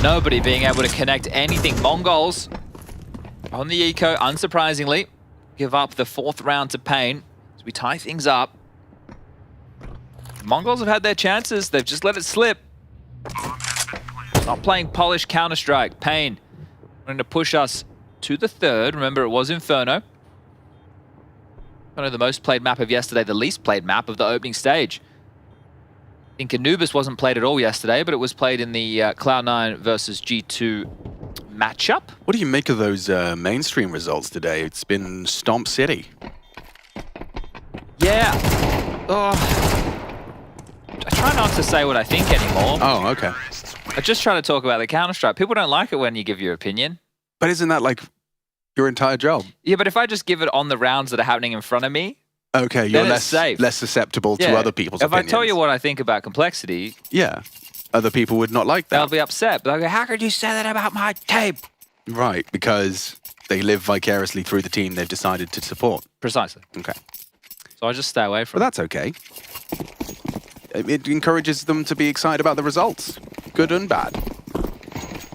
Nobody being able to connect anything. MongolZ on the eco, unsurprisingly, give up the 4th round to Pain as we tie things up. MongolZ have had their chances. They've just let it slip. Not playing polished Counter-Strike. Pain wanting to push us to the 3rd. Remember, it was Inferno. One of the most played map of yesterday, the least played map of the opening stage. I think Anubis wasn't played at all yesterday, but it was played in the Cloud9 versus G2 matchup. What do you make of those mainstream results today? It's been Stomp City. Yeah. I try not to say what I think anymore. Oh, okay. I just try to talk about the Counter-Strike. People don't like it when you give your opinion. But isn't that like your entire job? Yeah, but if I just give it on the rounds that are happening in front of me, okay, you're less susceptible to other people's opinions. If I tell you what I think about complexity, yeah, other people would not like that. They'll be upset. They'll go, how could you say that about my team? Right, because they live vicariously through the team they've decided to support. Precisely. Okay. So I just stay away from it. But that's okay. It encourages them to be excited about the results, good and bad.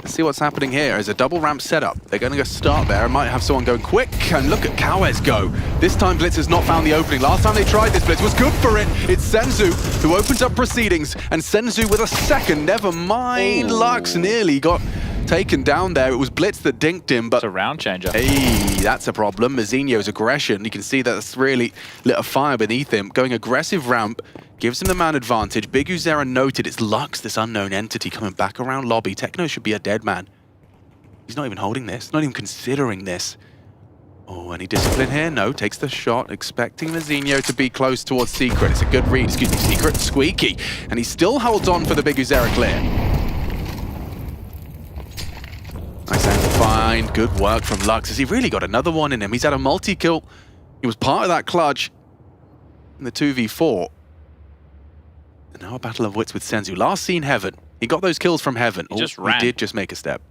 Let's see what's happening here. There's a double ramp setup. They're going to go start there. Might have someone going quick. And look at Cowes go. This time Blitz has not found the opening. Last time they tried this, Blitz was good for it. It's Senzu who opens up proceedings. And Senzu with a second. Never mind. Lux nearly got taken down there. It was Blitz that dinked him, but... It's a round changer. Hey, that's a problem. Mazinho's aggression, you can see that's really lit a fire beneath him. Going aggressive ramp gives him the man advantage. Big Uzera noted it's Lux, this unknown entity, coming back around lobby. Techno should be a dead man. He's not even holding this, not even considering this. Oh, any discipline here? No, takes the shot, expecting Mazinho to be close towards Secret. It's a good read, excuse me, Secret, Squeaky. And he still holds on for the Big Uzera clear. Nice angle find, good work from Lux. Has he really got another one in him? He's had a multi-kill. He was part of that clutch in the 2v4. And now a battle of wits with Senzu. Last seen Heaven. He got those kills from Heaven. He just ran. He did just make a step.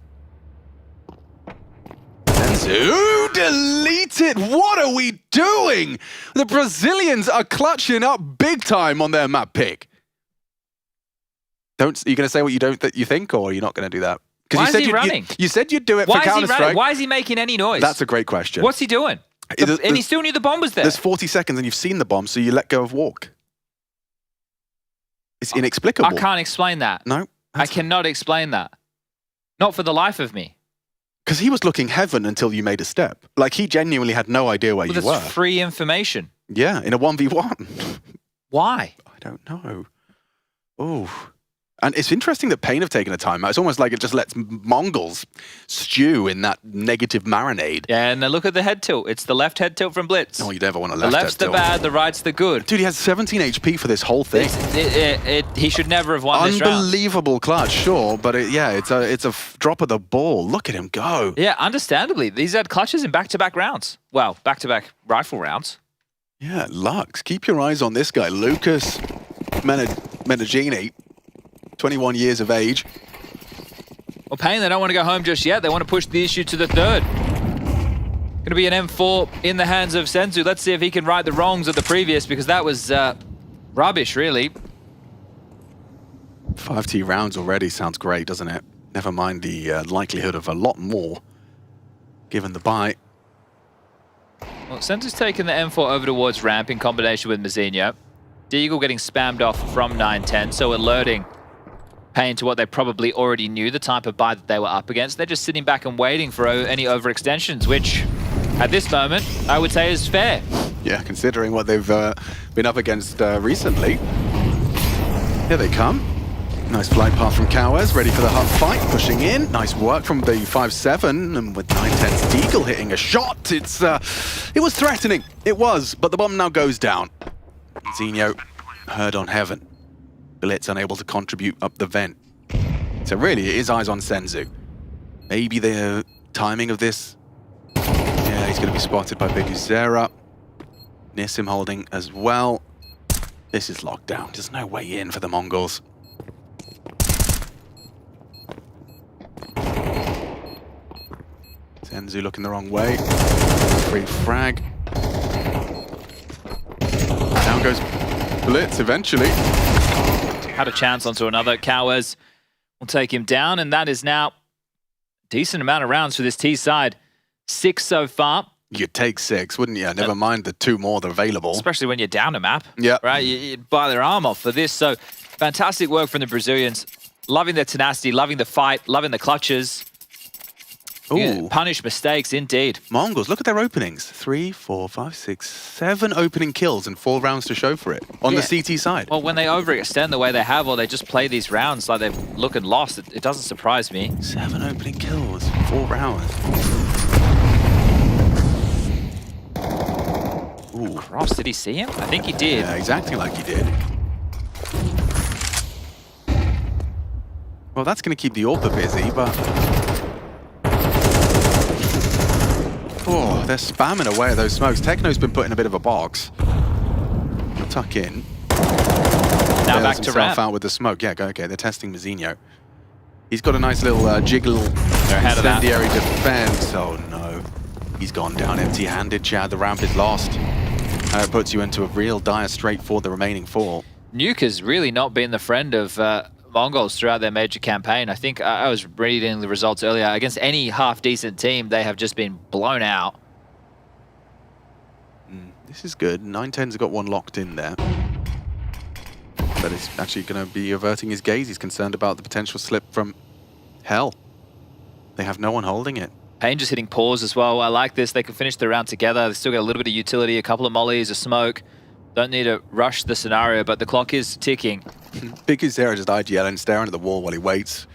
Senzu deleted. What are we doing? The Brazilians are clutching up big time on their map pick. Are you going to say what you think, or are you not going to do that? Why is he running? You said you'd do it for Counter-Strike. Why is he making any noise? That's a great question. What's he doing? And he still knew the bomb was there. There's 40 seconds and you've seen the bomb, so you let go of walk. It's inexplicable. I can't explain that. No? I cannot explain that. Not for the life of me. Because he was looking Heaven until you made a step. Like, he genuinely had no idea where you were. That's free information. Yeah, in a 1v1. Why? I don't know. Oh. And it's interesting that Pain have taken a timeout. It's almost like it just lets MongolZ stew in that negative marinade. Yeah, and look at the head tilt. It's the left head tilt from Blitz. Oh, you never want a left head tilt. The left's the bad, the right's the good. Dude, he has 17 HP for this whole thing. He should never have won this round. Unbelievable clutch, sure, but it's a drop of the ball. Look at him go. Yeah, understandably. These had clutches in back-to-back rounds. Well, back-to-back rifle rounds. Yeah, Lux. Keep your eyes on this guy. Lucas Menegini. 21 years of age. Well, Pain, they don't want to go home just yet. They want to push the issue to the third. Going to be an M4 in the hands of Senzu. Let's see if he can right the wrongs of the previous, because that was rubbish, really. 5T rounds already sounds great, doesn't it? Never mind the likelihood of a lot more, given the bite. Well, Senzu's taken the M4 over towards ramp in combination with Mazinho. Deagle getting spammed off from 910, so alerting Pain to what they probably already knew, the type of buy that they were up against. They're just sitting back and waiting for any overextensions, which at this moment I would say is fair. Yeah, considering what they've been up against recently. Here they come. Nice flight path from Cowes, ready for the hub fight, pushing in. Nice work from the 5-7, and with 910's Deagle hitting a shot, it was threatening. It was, but the bomb now goes down. Zinho heard on Heaven. Blitz unable to contribute up the vent. So really, it is eyes on Senzu. Maybe the timing of this. Yeah, he's going to be spotted by Big Uzera. Nissim holding as well. This is locked down. There's no way in for the MongolZ. Senzu looking the wrong way. Free frag. Down goes Blitz eventually. Had a chance onto another. Cowes will take him down, and that is now a decent amount of rounds for this T side. 6 so far. You'd take 6, wouldn't you? Never mind the 2 more that are available. Especially when you're down a map. Yeah. Right? You'd buy their arm off for this. So fantastic work from the Brazilians. Loving their tenacity, loving the fight, loving the clutches. Ooh. Yeah, punish mistakes, indeed. MongolZ, look at their openings. 3, 4, 5, 6, 7 opening kills and 4 rounds to show for it on the CT side. Well, when they overextend the way they have, or they just play these rounds like they're looking lost, it doesn't surprise me. 7 opening kills, 4 rounds. Ooh. Cross, did he see him? I think he did. Yeah, exactly like he did. Well, that's going to keep the AWPer busy, but... Oh, they're spamming away at those smokes. Techno's been put in a bit of a box. He'll tuck in. Now back to ramp. Out with the smoke. Yeah, go. Okay, they're testing Mazinho. He's got a nice little jiggle incendiary defense. Oh no, he's gone down empty-handed, Chad. The ramp is lost. And it puts you into a real dire strait for the remaining 4. Nuke has really not been the friend of MongolZ throughout their major campaign. I think I was reading the results earlier. Against any half-decent team, they have just been blown out. This is good. 910's got one locked in there. But it's actually going to be averting his gaze. He's concerned about the potential slip from Hell. They have no one holding it. Pain just hitting pause as well. I like this. They can finish the round together. They still get a little bit of utility, a couple of mollies, a smoke. Don't need to rush the scenario, but the clock is ticking. Big Uzera just IGL and staring at the wall while he waits.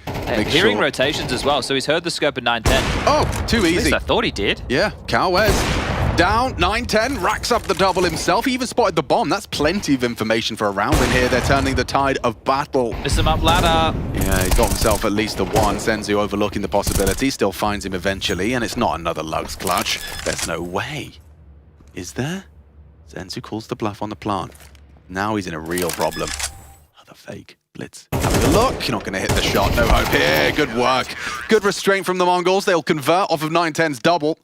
Hearing rotations as well, so he's heard the scope at 9-10. Oh, too easy. At least I thought he did. Yeah, Cowes down, 9-10, racks up the double himself. He even spotted the bomb. That's plenty of information for a round in here. They're turning the tide of battle. Miss him up ladder. Yeah, he's got himself at least the one. Senzu overlooking the possibility, still finds him eventually, and it's not another Lux clutch. There's no way. Is there? Senzu calls the bluff on the plant. Now he's in a real problem. Another fake blitz. Have a look. You're not going to hit the shot. No hope here. Good work. Good restraint from the Mongols. They'll convert off of 9-10's double.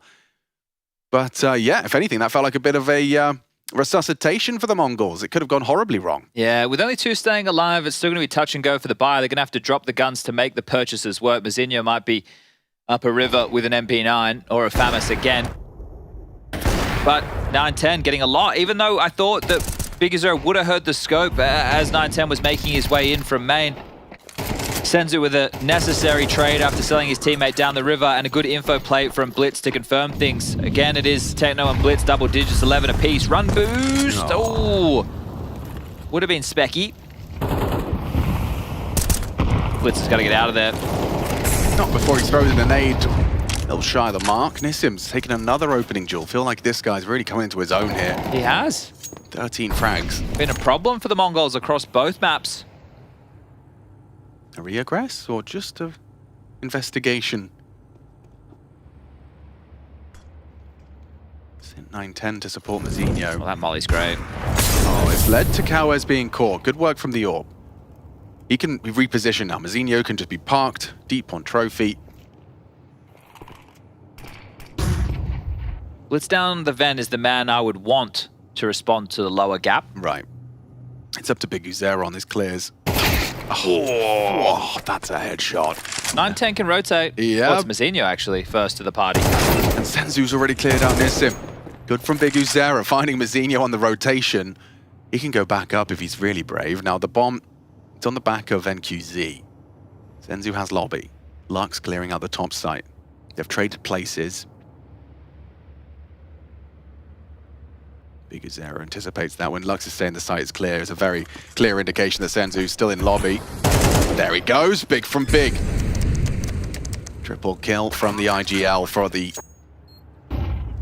But yeah, if anything, that felt like a bit of a resuscitation for the Mongols. It could have gone horribly wrong. Yeah, with only 2 staying alive, it's still going to be touch and go for the buyer. They're going to have to drop the guns to make the purchases work. Mazinho might be up a river with an MP9 or a FAMAS again. But 9-10 getting a lot, even though I thought that Big Uzera would have heard the scope as 9-10 was making his way in from main. Senzu with a necessary trade after selling his teammate down the river, and a good info play from Blitz to confirm things. Again, it is Techno and Blitz, double digits, 11 apiece. Run boost! Oh! Would have been Specky. Blitz has got to get out of there. Not before he throws in a nade. A little shy of the mark. Nissim's taking another opening duel. Feel like this guy's really coming into his own here. He has. 13 frags. Been a problem for the Mongols across both maps. A reaggress or just a investigation? 9-10 to support Mazinho. Well, that molly's great. Oh, it's led to Cowes being caught. Good work from the orb. He can be repositioned now. Mazinho can just be parked deep on trophy. Blitz down the Ven is the man I would want to respond to the lower gap. Right. It's up to Big Uzera on his clears. Oh, that's a headshot. 9-10 can rotate. Yeah. Well, it's Mazinho, actually, first to the party. And Senzu's already cleared out Nissim. Good from Big Uzera, finding Mazinho on the rotation. He can go back up if he's really brave. Now, the bomb, it's on the back of NQZ. Senzu has lobby. Lux clearing out the top site. They've traded places. Big Uzera anticipates that when Lux is saying the site is clear, it's a very clear indication that Senzu's still in lobby. There he goes, big from big. Triple kill from the IGL for the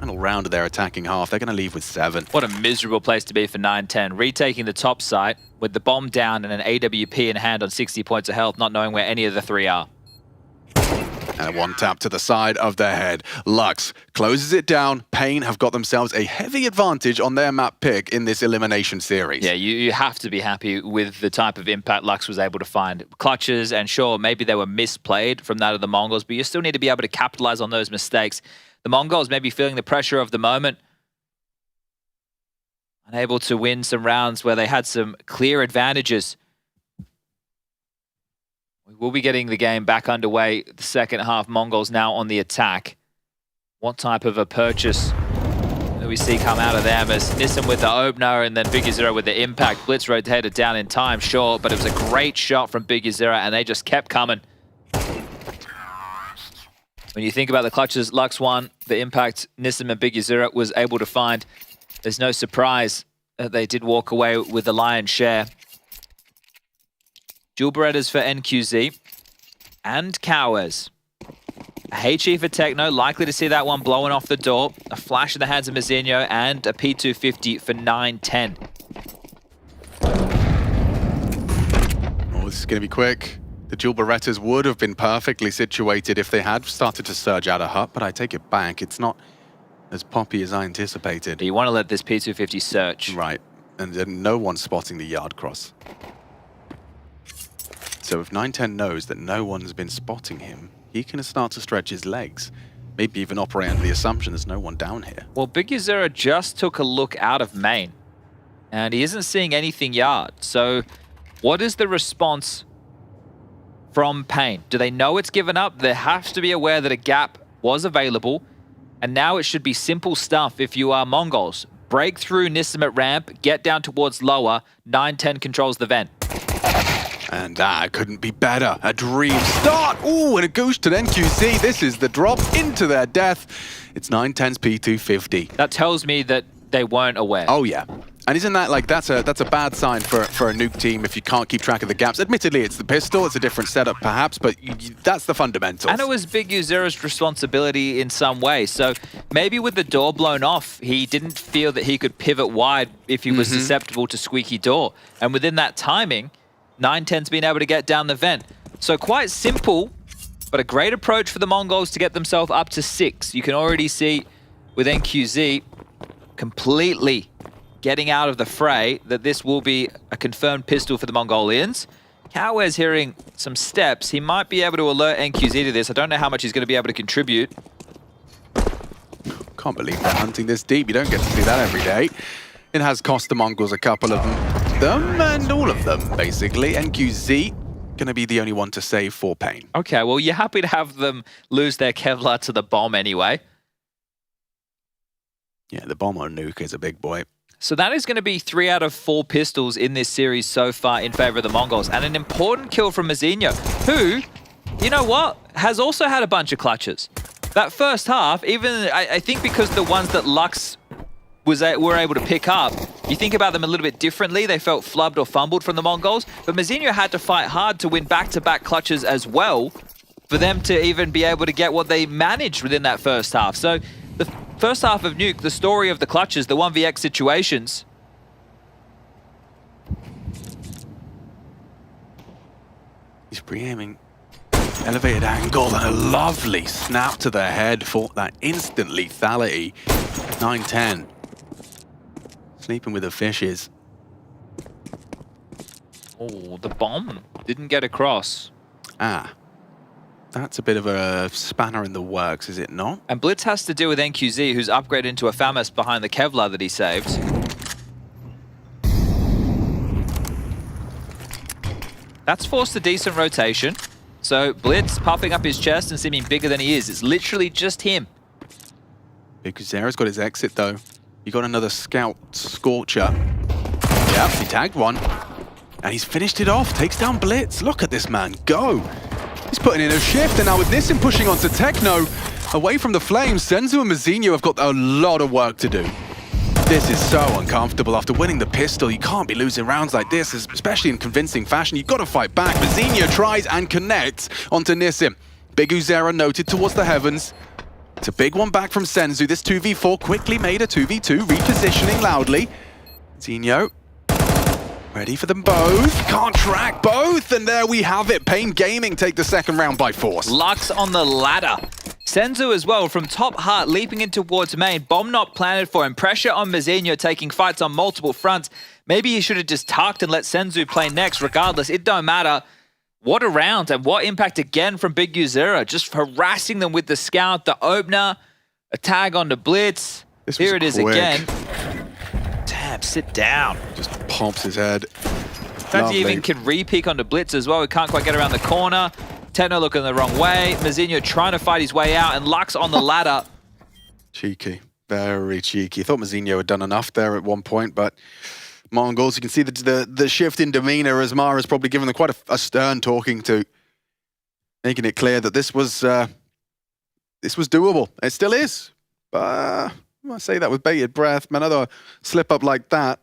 final round of their attacking half. They're going to leave with 7. What a miserable place to be for 9-10. Retaking the top site with the bomb down and an AWP in hand on 60 points of health, not knowing where any of the 3 are. And one tap to the side of their head. Lux closes it down. Pain have got themselves a heavy advantage on their map pick in this elimination series. Yeah, you have to be happy with the type of impact Lux was able to find. Clutches, and sure, maybe they were misplayed from that of the Mongols, but you still need to be able to capitalize on those mistakes. The Mongols may be feeling the pressure of the moment. Unable to win some rounds where they had some clear advantages. We will be getting the game back underway. The second half, Mongols now on the attack. What type of a purchase do we see come out of them as Nissim with the opener and then Big Uzera with the impact. Blitz rotated down in time, sure, but it was a great shot from Big Uzera and they just kept coming. When you think about the clutches Lux won, the impact Nissim and Big Uzera was able to find, there's no surprise that they did walk away with the lion's share. Dual Berettas for NQZ and Cowes. A HE for Techno, likely to see that one blowing off the door. A flash in the hands of Mazinho and a P250 for 9-10. Oh, this is going to be quick. The dual Berettas would have been perfectly situated if they had started to surge out a hut, but I take it back. It's not as poppy as I anticipated. You want to let this P250 search. Right, and then no one's spotting the yard cross. So if 9-10 knows that no one's been spotting him, he can start to stretch his legs. Maybe even operate under the assumption there's no one down here. Well, Big Uzera just took a look out of main, and he isn't seeing anything yard. So what is the response from Pain? Do they know it's given up? They have to be aware that a gap was available, and now it should be simple stuff if you are Mongols. Break through Nissim at ramp, get down towards lower, 9-10 controls the vent. And that couldn't be better. A dream start. Ooh, and a goose to NQZ. This is the drop into their death. It's 9-10's P250. That tells me that they weren't aware. Oh, yeah. And isn't that like, that's a bad sign for a nuke team if you can't keep track of the gaps? Admittedly, it's the pistol, it's a different setup perhaps, but that's the fundamentals. And it was Big U0's responsibility in some way. So maybe with the door blown off, he didn't feel that he could pivot wide if he was susceptible to squeaky door. And within that timing, 9-10's been able to get down the vent. So quite simple, but a great approach for the Mongols to get themselves up to 6. You can already see with NQZ completely getting out of the fray that this will be a confirmed pistol for the Mongolians. Cowware's hearing some steps. He might be able to alert NQZ to this. I don't know how much he's going to be able to contribute. Can't believe they're hunting this deep. You don't get to see that every day. It has cost the Mongols a couple of them and all of them, basically. NQZ going to be the only one to save for pain. Okay, well, you're happy to have them lose their Kevlar to the bomb anyway. Yeah, the bomb on nuke is a big boy. So that is going to be 3 out of 4 pistols in this series so far in favor of the Mongols. And an important kill from Mazinho, who, you know what, has also had a bunch of clutches. That first half, even, I think because the ones that Lux were able to pick up, you think about them a little bit differently. They felt flubbed or fumbled from the Mongols. But Mazinho had to fight hard to win back-to-back clutches as well for them to even be able to get what they managed within that first half. So the first half of Nuke, the story of the clutches, the 1vx situations. He's pre-aiming. Elevated angle and a lovely snap to the head for that instant lethality. 9-10. Sleeping with the fishes. Oh, the bomb didn't get across. Ah. That's a bit of a spanner in the works, is it not? And Blitz has to deal with NQZ, who's upgraded into a FAMAS behind the Kevlar that he saved. That's forced a decent rotation. So Blitz puffing up his chest and seeming bigger than he is. It's literally just him. Big Zera's got his exit, though. He got another scout Scorcher. Yep, he tagged one. And he's finished it off. Takes down Blitz. Look at this man go. He's putting in a shift, and now with Nissim pushing onto Techno, away from the flames, Senzu and Mazinho have got a lot of work to do. This is so uncomfortable. After winning the pistol, you can't be losing rounds like this, especially in convincing fashion. You've got to fight back. Mazinho tries and connects onto Nissim. Big Uzera noted towards the heavens. It's a big one back from Senzu. This 2v4 quickly made a 2v2, repositioning loudly. Mazinho ready for them both. Can't track both, and there we have it. Pain Gaming take the second round by force. Lux on the ladder. Senzu as well, from top heart, leaping in towards main. Bomb not planted for him. Pressure on Mazinho, taking fights on multiple fronts. Maybe he should have just tucked and let Senzu play next. Regardless, it don't matter. What a round, and what impact again from Big U0. Just harassing them with the scout, the opener, a tag on the Blitz. Here it is again. Damn, sit down. Just pumps his head. Fancy even can re-peek onto Blitz as well. He can't quite get around the corner. Techno looking the wrong way. Mazinho trying to fight his way out, and Lux on the ladder. Cheeky. Very cheeky. I thought Mazinho had done enough there at one point, but Mongols, you can see the shift in demeanor as Mara's probably given them quite a stern talking to, making it clear that this was doable. It still is. But I say that with bated breath. Another slip up like that,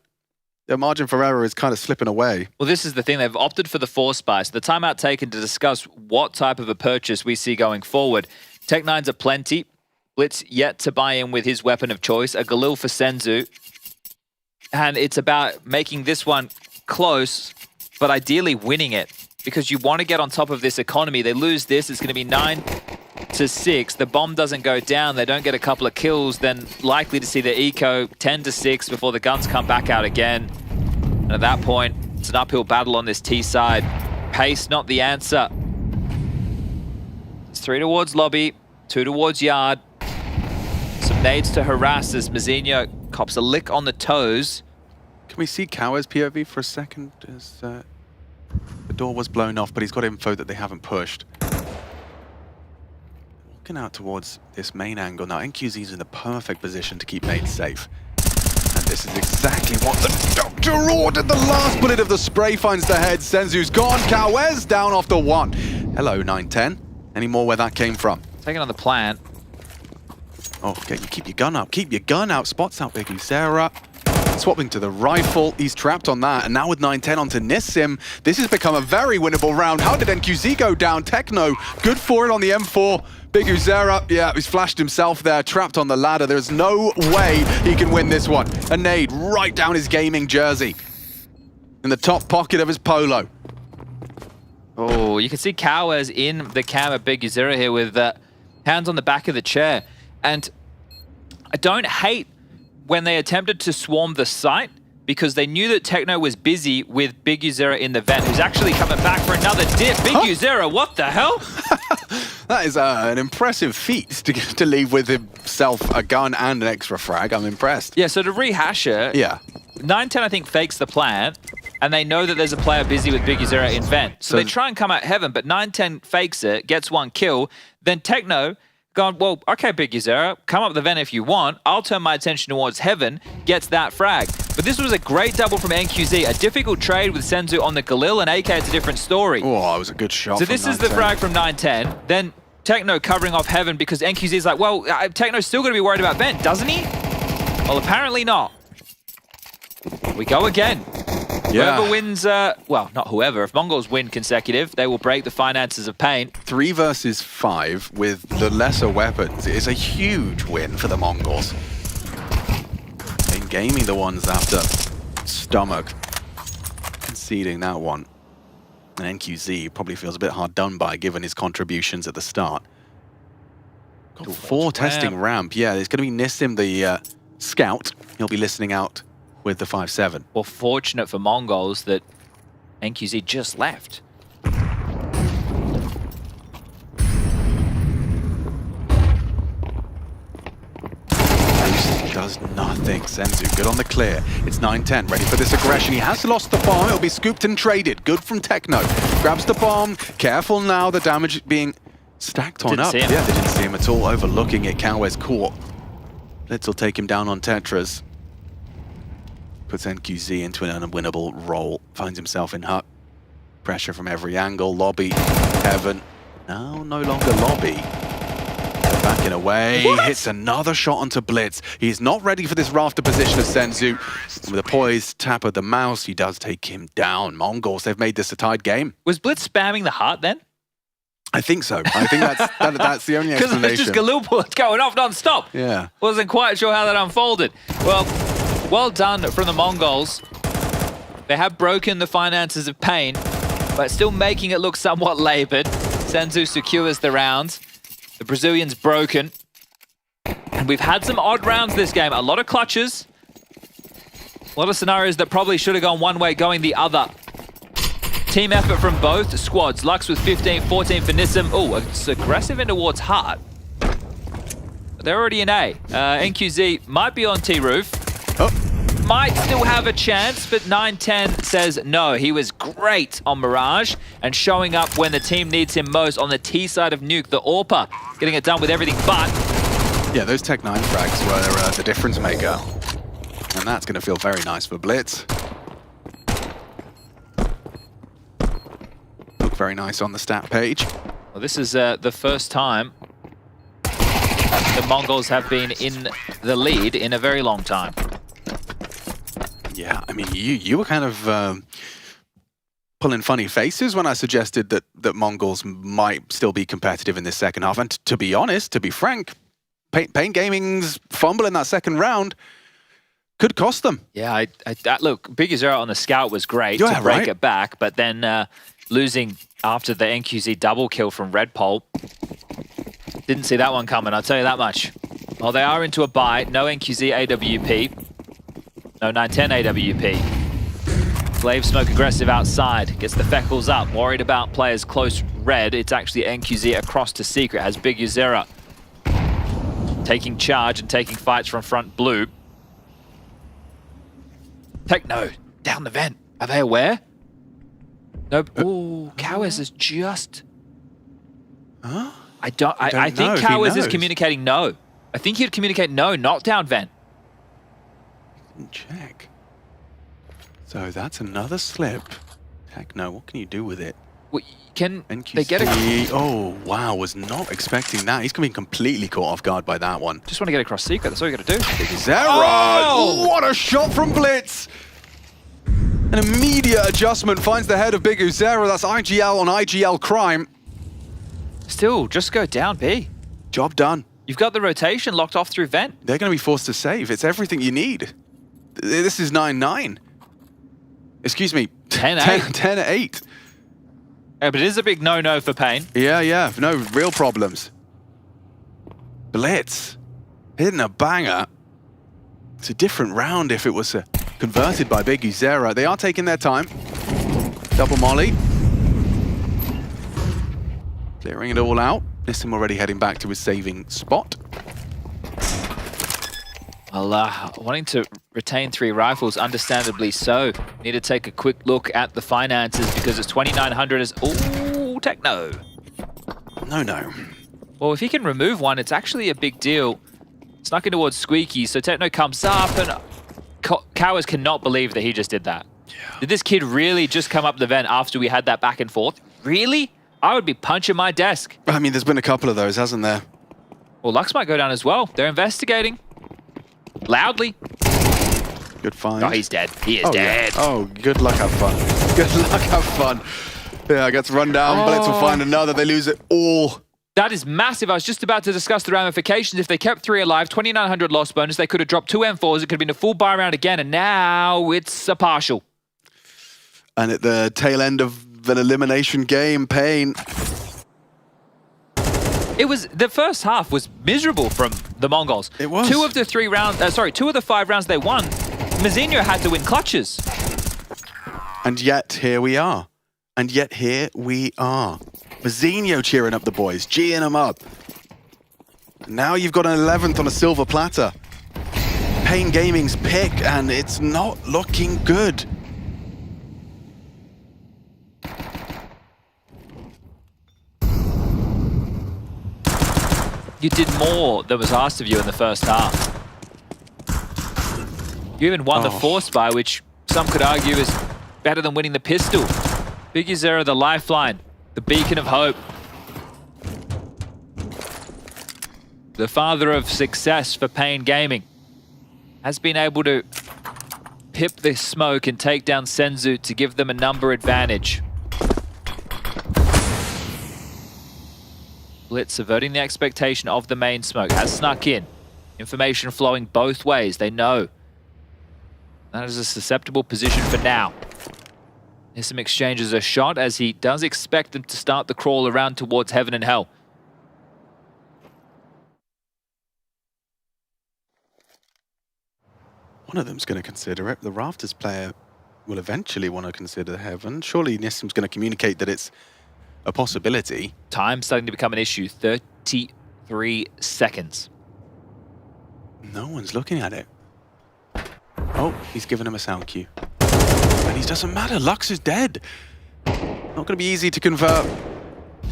the margin for error is kind of slipping away. Well, this is the thing. They've opted for the force buy. So the timeout taken to discuss what type of a purchase we see going forward. Tech-9s are plenty. Blitz yet to buy in with his weapon of choice. A Galil for Senzu. And it's about making this one close, but ideally winning it. Because you want to get on top of this economy. They lose this, it's going to be 9-6. The bomb doesn't go down. They don't get a couple of kills. Then likely to see the eco 10-6 before the guns come back out again. And at that point, it's an uphill battle on this T side. Pace, not the answer. It's 3 towards lobby, 2 towards yard. Some nades to harass as Mazinho cops a lick on the toes. Can we see Cowware's POV for a second? As, the door was blown off, but he's got info that they haven't pushed. Walking out towards this main angle now. NQZ's in the perfect position to keep main safe. And This is exactly what the doctor ordered. The last bullet of the spray finds the head. Senzu's gone. Kawez down after 1. Hello, 910. Any more where that came from? Taking on the plant. Oh, okay, you keep your gun up. Keep your gun out. Spots out Big Sarah. Swapping to the rifle. He's trapped on that. And now with 910 onto Nissim, this has become a very winnable round. How did NQZ go down? Techno, good for it on the M4. Big Uzera, yeah, he's flashed himself there, trapped on the ladder. There's no way he can win this one. A nade right down his gaming jersey. In the top pocket of his polo. Oh, you can see Kawez in the cam of Big Uzera here with hands on the back of the chair. And I don't hate when they attempted to swarm the site because they knew that Techno was busy with Big Uzera in the vent, who's actually coming back for another dip. Big Uzera, what the hell? That is an impressive feat to leave with himself a gun and an extra frag. I'm impressed. Yeah, so to rehash it, 910 I think fakes the plant, and they know that there's a player busy with Big Uzera in vent. So they try and come out heaven, but 910 fakes it, gets 1 kill, then Techno gone, well, okay, Big Uzera, come up the vent if you want. I'll turn my attention towards heaven, gets that frag. But this was a great double from NQZ, a difficult trade with Senzu on the Galil, and AK, it's a different story. Oh, it was a good shot. So this is the frag from 910. Then Techno covering off heaven because NQZ is like, well, Techno's still going to be worried about vent, doesn't he? Well, apparently not. We go again. Yeah. Whoever wins, well, not whoever. If Mongols win consecutive, they will break the finances of pain. 3 versus 5 with the lesser weapons is a huge win for the Mongols. In gaming the ones after stomach conceding that one. And NQZ probably feels a bit hard done by given his contributions at the start. 4 testing ramp. Yeah, there's going to be Nissim, the scout. He'll be listening out with the 5-7. Well, fortunate for Mongols that NQZ just left. Does nothing. Senzu, good on the clear. It's 910, ready for this aggression. He has lost the bomb. It'll be scooped and traded. Good from Techno. Grabs the bomb. Careful now, the damage being stacked on up. Yeah, they didn't see him at all. Overlooking it. Kawez caught. Blitz will take him down on Tetras. Puts NQZ into an unwinnable role. Finds himself in hut. Pressure from every angle. Lobby. Heaven. Now no longer lobby. Backing away. What? Hits another shot onto Blitz. He's not ready for this rafter position of Senzu. With a poised tap of the mouse, he does take him down. Mongols, they've made this a tied game. Was Blitz spamming the heart then? I think so. I think that's the only explanation. Because it's just Galil bullets going off non-stop. Yeah. Wasn't quite sure how that unfolded. Well done from the Mongols. They have broken the finances of pain, but still making it look somewhat labored. Senzu secures the rounds. The Brazilian's broken. And we've had some odd rounds this game. A lot of clutches. A lot of scenarios that probably should have gone one way, going the other. Team effort from both squads. Lux with 15, 14 for Nissim. Oh, it's aggressive in towards Heart. But they're already in A. NQZ might be on T-Roof. Might still have a chance, but 910 says no. He was great on Mirage and showing up when the team needs him most on the T side of Nuke, the AWPer, getting it done with everything but. Yeah, those Tech 9 frags were the difference maker. And that's going to feel very nice for Blitz. Look very nice on the stat page. Well, this is the first time the Mongols have been in the lead in a very long time. Yeah, I mean, you were kind of pulling funny faces when I suggested that Mongols might still be competitive in this second half. And to be honest, to be frank, Paint Gaming's fumble in that second round could cost them. Yeah, look, Big Uzera on the scout was great to break it back, but then losing after the NQZ double kill from Red Pole, didn't see that one coming, I'll tell you that much. Well, they are into a bye, no NQZ AWP. No 910 AWP. Flave Smoke aggressive outside. Gets the Feckles up. Worried about players close red. It's actually NQZ across to Secret. Has Big Uzera taking charge and taking fights from front blue. Techno down the vent. Are they aware? Nope. Ooh, Kawez is just... Huh? I think Kawez is communicating no. I think he'd communicate no, not down vent. Check. So that's another slip. Techno, what can you do with it? Well, can NQC, they get a... Oh, wow, was not expecting that. He's going to be completely caught off guard by that one. Just want to get across secret, that's all you got to do. Zera! Oh! What a shot from Blitz! An immediate adjustment finds the head of Big Zera. That's IGL on IGL crime. Still, just go down B. Job done. You've got the rotation locked off through vent. They're going to be forced to save. It's everything you need. This is 9-9. Excuse me. 10-8. 10-8. Yeah, but it is a big no-no for Pain. Yeah. No real problems. Blitz. Hitting a banger. It's a different round if it was converted by Big Zera. They are taking their time. Double molly. Clearing it all out. Nissim already heading back to his saving spot. Well, wanting to retain 3 rifles, understandably so. Need to take a quick look at the finances because it's 2,900 as... Ooh, Techno. No. Well, if he can remove one, it's actually a big deal. Snuck in towards Squeaky, so Techno comes up and... Cowards cannot believe that he just did that. Yeah. Did this kid really just come up the vent after we had that back and forth? Really? I would be punching my desk. I mean, there's been a couple of those, hasn't there? Well, Lux might go down as well. They're investigating. Loudly. Good find. Oh, he's dead. He is dead. Yeah. Oh, good luck, have fun. Good luck, have fun. Yeah, I get to run down. Blitz will find another. They lose it all. That is massive. I was just about to discuss the ramifications. If they kept 3 alive, 2,900 loss bonus, they could have dropped 2 M4s. It could have been a full buy round again, and now it's a partial. And at the tail end of an elimination game, Pain. It was, the first half was miserable from the Mongols. It was. 2 of the 5 rounds they won, Mazinho had to win clutches. And yet, here we are. Mazinho cheering up the boys, G'ing them up. Now you've got an 11th on a silver platter. Pain Gaming's pick, and it's not looking good. You did more than was asked of you in the first half. You even won the force buy, which some could argue is better than winning the pistol. Big Zera, the lifeline, the beacon of hope. The father of success for Pain Gaming has been able to pip the smoke and take down Senzu to give them a number advantage. Blitz averting the expectation of the main smoke. Has snuck in. Information flowing both ways. They know. That is a susceptible position for now. Nissim exchanges a shot as he does expect them to start the crawl around towards heaven and hell. One of them's going to consider it. The Rafters player will eventually want to consider heaven. Surely Nissim's going to communicate that it's a possibility. Time starting to become an issue. 33 seconds. No one's looking at it. Oh, he's given him a sound cue. And it doesn't matter. Lux is dead. Not going to be easy to convert.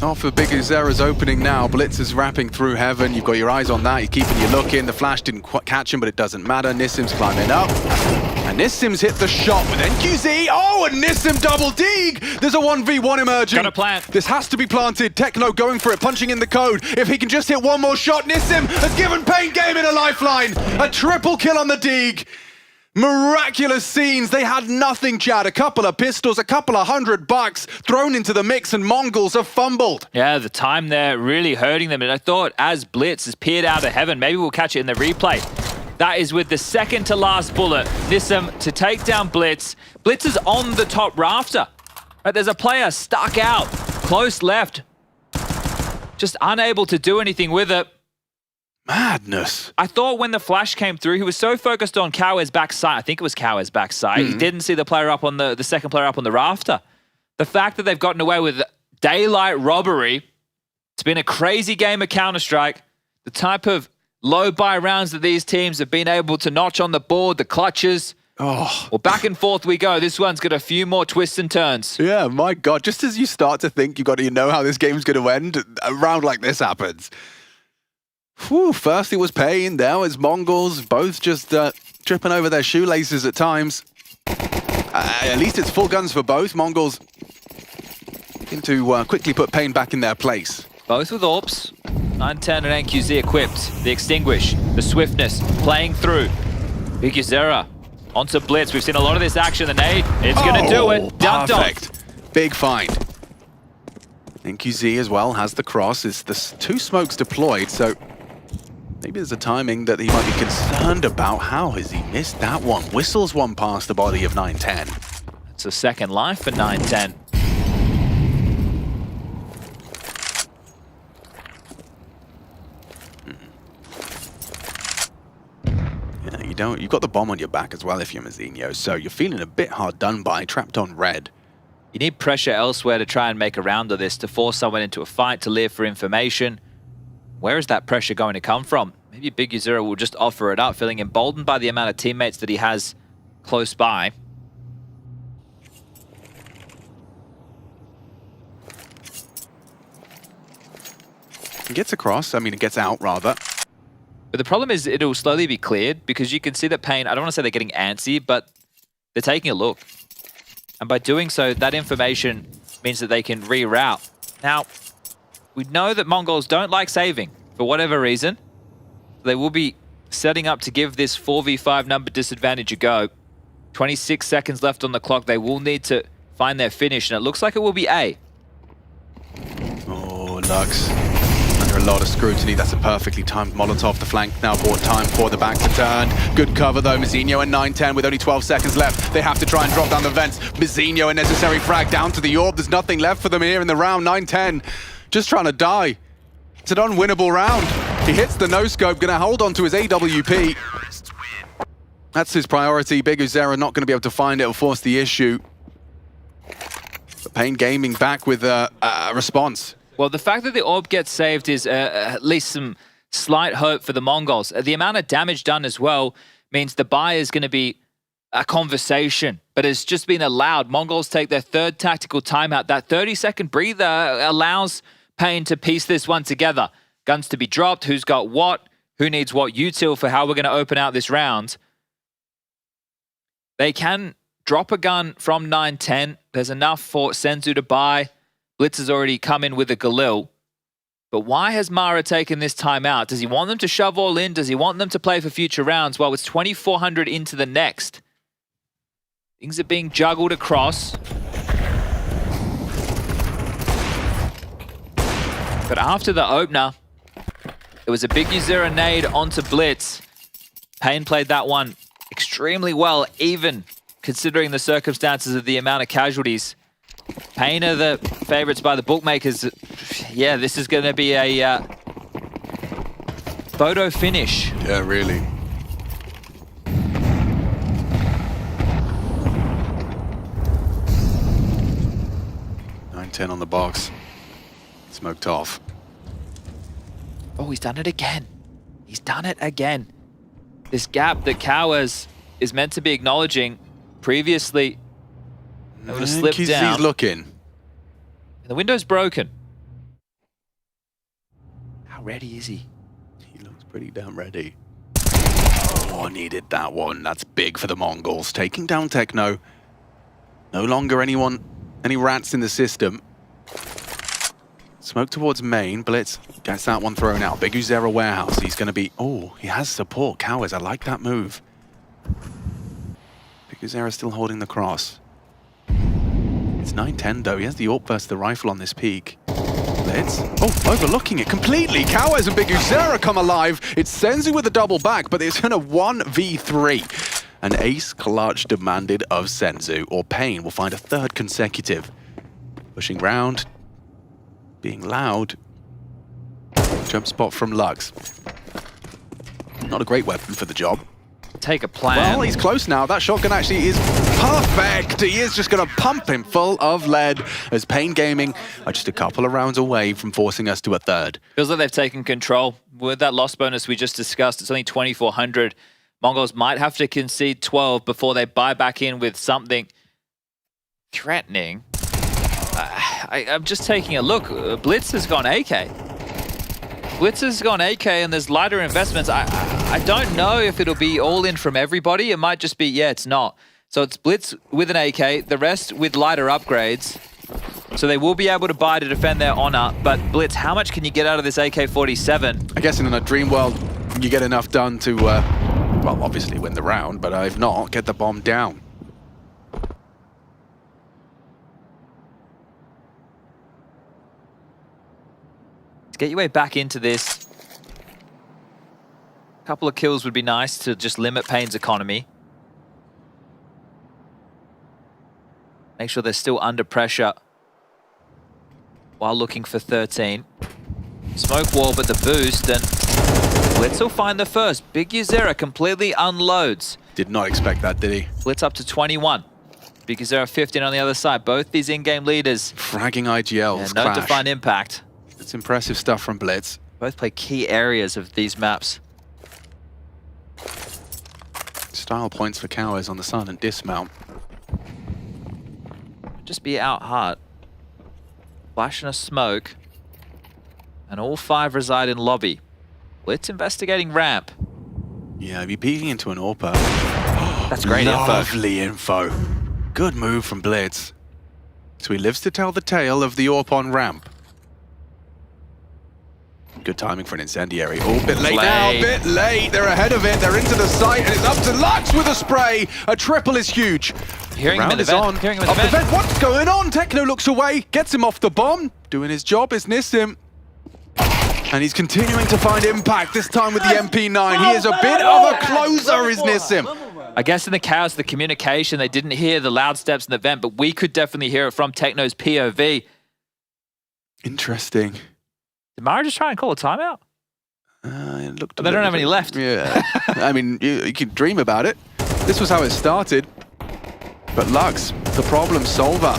Off of Big Zera's opening now. Blitz is wrapping through heaven. You've got your eyes on that. You're keeping you looking. The flash didn't catch him, but it doesn't matter. Nissim's climbing up. And Nissim's hit the shot with NQZ. Oh, and Nissim double dig. There's a 1v1 emerging. Got a plant. This has to be planted. Techno going for it, punching in the code. If he can just hit one more shot, Nissim has given Pain Gaming a lifeline. A triple kill on the dig. Miraculous scenes. They had nothing, Chad. A couple of pistols, a couple of $100 thrown into the mix, and MongolZ have fumbled. Yeah, the time there really hurting them. And I thought as Blitz has peered out of heaven, maybe we'll catch it in the replay. That is with the second to last bullet. Nissim to take down Blitz. Blitz is on the top rafter. Right, there's a player stuck out, close left. Just unable to do anything with it. Madness. I thought when the flash came through, he was so focused on Cowards' backside. I think it was Cowards' backside. He didn't see the player up on the second player up on the rafter. The fact that they've gotten away with daylight robbery, it's been a crazy game of Counter-Strike. The type of low buy rounds that these teams have been able to notch on the board, the clutches. Oh. Well, back and forth we go. This one's got a few more twists and turns. Yeah, my God. Just as you start to think you know how this game's going to end, a round like this happens. Whew, first it was Pain, now it's MongolZ, both just tripping over their shoelaces at times. At least it's full guns for both. MongolZ looking to quickly put Pain back in their place. Both with AWPs. 910 and NQZ equipped. The Extinguish, the Swiftness, playing through. Big Uzera onto Blitz. We've seen a lot of this action. The nade, it's going to do it. Dunked on. Perfect. Big find. NQZ as well has the cross. It's the 2 smokes deployed, so maybe there's a timing that he might be concerned about. How has he missed that one? Whistles one past the body of 910. It's a second life for 910. You've got the bomb on your back as well if you're Mazinho, so you're feeling a bit hard done by, trapped on red. You need pressure elsewhere to try and make a round of this, to force someone into a fight, to live for information. Where is that pressure going to come from? Maybe Big Uzera will just offer it up, feeling emboldened by the amount of teammates that he has close by. It gets across, it gets out rather. But the problem is it'll slowly be cleared because you can see that Pain, I don't want to say they're getting antsy, but they're taking a look. And by doing so, that information means that they can reroute. Now, we know that MongolZ don't like saving for whatever reason. They will be setting up to give this 4v5 number disadvantage a go. 26 seconds left on the clock. They will need to find their finish, and it looks like it will be A. Oh, Lux. Under a lot of scrutiny. That's a perfectly timed Molotov. The flank now bought time for the back to turn. Good cover though. Mazinho and 910 with only 12 seconds left. They have to try and drop down the vents. Mazinho a necessary frag down to the orb. There's nothing left for them here in the round. 910 just trying to die. It's an unwinnable round. He hits the no-scope, gonna hold on to his AWP. That's his priority. Big Uzera not gonna be able to find it or force the issue. But Pain Gaming back with a response. Well, the fact that the orb gets saved is at least some slight hope for the MongolZ. The amount of damage done as well means the buy is going to be a conversation, but it's just been allowed. MongolZ take their 3rd tactical timeout. That 30-second breather allows Pain to piece this one together. Guns to be dropped, who's got what, who needs what util for how we're going to open out this round. They can drop a gun from 910. There's enough for Senzu to buy. Blitz has already come in with a Galil. But why has Mara taken this time out? Does he want them to shove all in? Does he want them to play for future rounds? Well, it's 2,400 into the next. Things are being juggled across. But after the opener, it was a Big Uzera nade onto Blitz. Pain played that one extremely well, even considering the circumstances of the amount of casualties. Pain are the favorites by the bookmakers. Yeah, this is going to be a photo finish. Yeah, really. .910 on the box. Smoked off. Oh, he's done it again. He's done it again. This gap that Cowers is meant to be acknowledging previously. It would have slipped down. He's looking. And the window's broken. How ready is he? He looks pretty damn ready. Oh, needed that one. That's big for the MongolZ. Taking down Techno. No longer any rats in the system. Smoke towards main. Blitz gets that one thrown out. Big Uzera warehouse. He's going to be... Oh, he has support. Cowers, I like that move. Big Uzera still holding the cross. It's 910 though. He has the AWP versus the rifle on this peak. Blitz. Oh, overlooking it completely. Cowers and Big Uzera come alive. It's Senzu with a double back, but it's in a 1v3. An ace clutch demanded of Senzu, or Pain will find a 3rd consecutive. Pushing round. Being loud. Jump spot from Lux. Not a great weapon for the job. Take a plan. Well, he's close now. That shotgun actually is perfect. He is just going to pump him full of lead as Pain Gaming are just a couple of rounds away from forcing us to a 3rd. Feels like they've taken control. With that loss bonus we just discussed, it's only 2,400. MongolZ might have to concede 12 before they buy back in with something threatening. I'm just taking a look. Blitz has gone AK. Blitz has gone AK and there's lighter investments. I don't know if it'll be all in from everybody. It might just be, yeah, it's not. So it's Blitz with an AK, the rest with lighter upgrades. So they will be able to buy to defend their honor. But Blitz, how much can you get out of this AK-47? I guess in a dream world, you get enough done to, well, obviously win the round, but if not, get the bomb down. Get your way back into this. A couple of kills would be nice to just limit Payne's economy. Make sure they're still under pressure while looking for 13. Smoke wall, but the boost, and Blitz will find the first. Big Uzera completely unloads. Did not expect that, did he? Blitz up to 21. Big Uzera 15 on the other side. Both these in-game leaders. Fragging IGLs, no defined impact. It's impressive stuff from Blitz. Both play key areas of these maps. Style points for Cowards on the silent dismount. Just be out hard. Flash and a smoke. And all 5 reside in lobby. Blitz investigating ramp. Yeah, be peeking into an AWP. That's great info. Lovely info. Good move from Blitz. So he lives to tell the tale of the AWP on ramp. Good timing for an incendiary. Oh, a bit late now, a bit late. They're ahead of it. They're into the site, and it's up to Lux with a spray. A triple is huge. Hearing him in the vent. Hearing him in the vent. What's going on? Techno looks away, gets him off the bomb. Doing his job is Nissim. And he's continuing to find impact, this time with the MP9. He is a bit of a closer, is Nissim. I guess in the chaos, the communication, they didn't hear the loud steps in the vent, but we could definitely hear it from Techno's POV. Interesting. Did Mara just try and call a timeout? It looked they don't have any left. Yeah. I mean, you could dream about it. This was how it started. But Lux, the problem solver.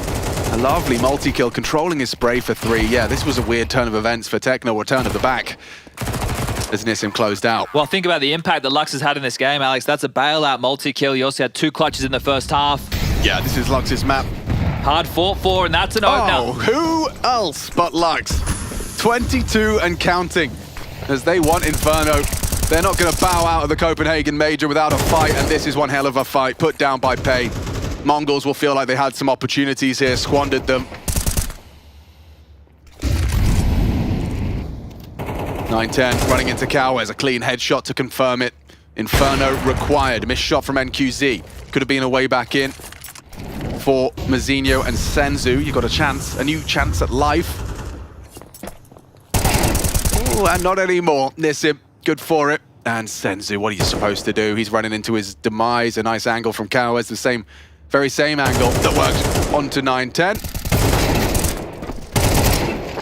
A lovely multi-kill, controlling his spray for 3. Yeah, this was a weird turn of events for Techno, or turn of the back, as Nissim closed out. Well, think about the impact that Lux has had in this game, Alex. That's a bailout multi-kill. You also had 2 clutches in the first half. Yeah, this is Lux's map. Hard fought for, and that's an opener. Oh, who else but Lux? 22 and counting, as they want Inferno. They're not going to bow out of the Copenhagen Major without a fight, and this is one hell of a fight, put down by Pay. Mongols will feel like they had some opportunities here, squandered them. 9-10, running into Cowards, a clean headshot to confirm it. Inferno required, missed shot from NQZ. Could have been a way back in for Mazinho and Senzu. You got a chance, a new chance at life. Ooh, and not anymore. Nissim, good for it. And Senzu, what are you supposed to do? He's running into his demise. A nice angle from Cowards, the very same angle that worked onto 9-10.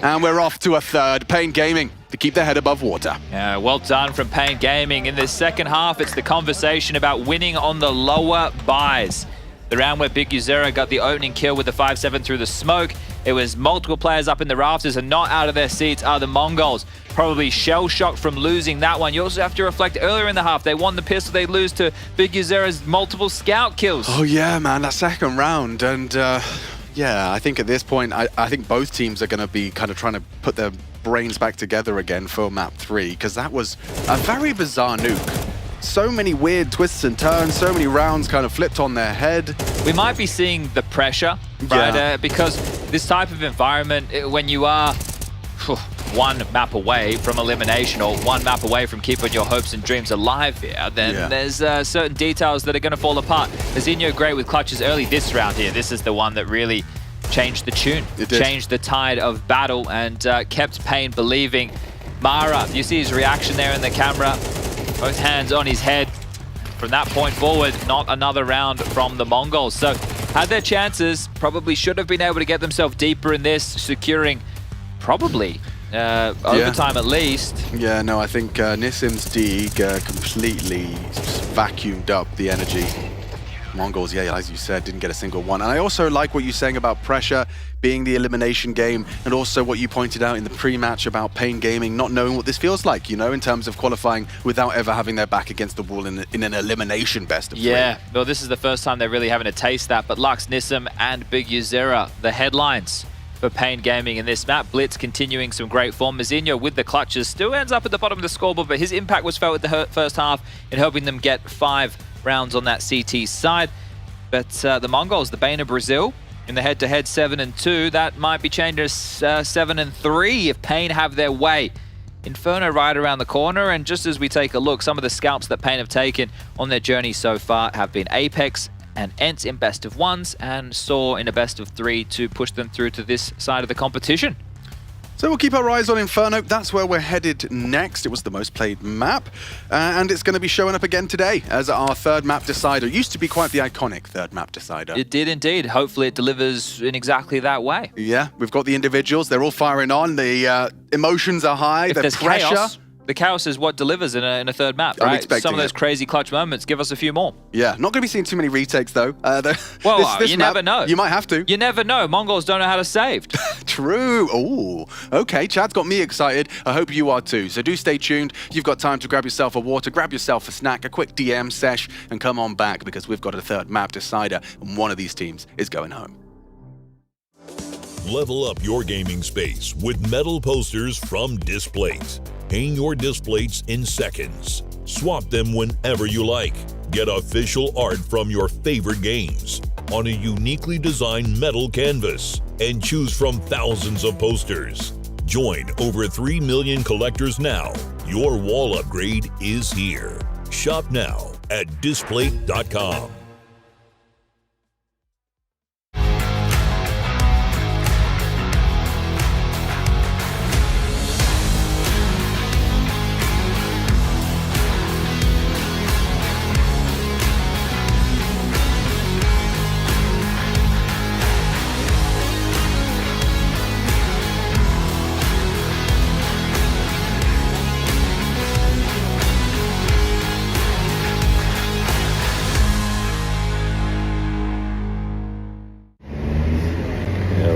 And we're off to a third. Pain Gaming to keep their head above water. Yeah, well done from Pain Gaming. In this second half, it's the conversation about winning on the lower buys. The round where Big Uzera got the opening kill with the 5-7 through the smoke. It was multiple players up in the rafters, and not out of their seats are the Mongols. Probably shell-shocked from losing that one. You also have to reflect earlier in the half. They won the pistol, they lose to Big Uzera's multiple scout kills. Oh yeah, man, that second round. And yeah, I think at this point, I think both teams are going to be kind of trying to put their brains back together again for map 3, because that was a very bizarre nuke. So many weird twists and turns, so many rounds kind of flipped on their head. We might be seeing the pressure, right? Yeah. Because this type of environment, when you are one map away from elimination or one map away from keeping your hopes and dreams alive here, then there's certain details that are going to fall apart. Mazinho great with clutches early this round here. This is the one that really changed the tune, changed the tide of battle, and kept Pain believing. Mara, you see his reaction there in the camera. Both hands on his head. From that point forward, not another round from the Mongols. So had their chances, probably should have been able to get themselves deeper in this, securing probably overtime at least. Yeah, no, I think Nissim's Deeg completely vacuumed up the energy. Mongols, yeah, as you said, didn't get a single one. And I also like what you're saying about pressure being the elimination game, and also what you pointed out in the pre-match about Pain Gaming not knowing what this feels like, you know, in terms of qualifying without ever having their back against the wall in an elimination best of 3. Yeah, well, this is the first time they're really having to taste that. But Lux, Nissim, and Big Uzera, the headlines for Pain Gaming in this map. Blitz continuing some great form. Mazinho with the clutches still ends up at the bottom of the scoreboard, but his impact was felt with the first half in helping them get 5 rounds on that CT side. But the Mongols, the Bane of Brazil, in the head-to-head 7-2, that might be changed to 7-3 if Pain have their way. Inferno right around the corner, and just as we take a look, some of the scalps that Pain have taken on their journey so far have been Apex and Ents in best of 1s, and Saw in a best of 3 to push them through to this side of the competition. So we'll keep our eyes on Inferno. That's where we're headed next. It was the most played map, and it's going to be showing up again today as our third map decider. It used to be quite the iconic third map decider. It did indeed. Hopefully it delivers in exactly that way. Yeah, we've got the individuals. They're all firing on. The emotions are high. If there's pressure. chaos, the chaos is what delivers in a third map, right? Some of those crazy clutch moments. Give us a few more. Yeah, not going to be seeing too many retakes though. Well, you never know. You might have to. You never know. Mongols don't know how to save. True. Oh, okay. Chad's got me excited. I hope you are too. So do stay tuned. You've got time to grab yourself a water, grab yourself a snack, a quick DM sesh, and come on back because we've got a third map decider, and one of these teams is going home. Level up your gaming space with metal posters from Displays. Hang your displays in seconds. Swap them whenever you like. Get official art from your favorite games on a uniquely designed metal canvas and choose from thousands of posters. Join over 3 million collectors now. Your wall upgrade is here. Shop now at Display.com.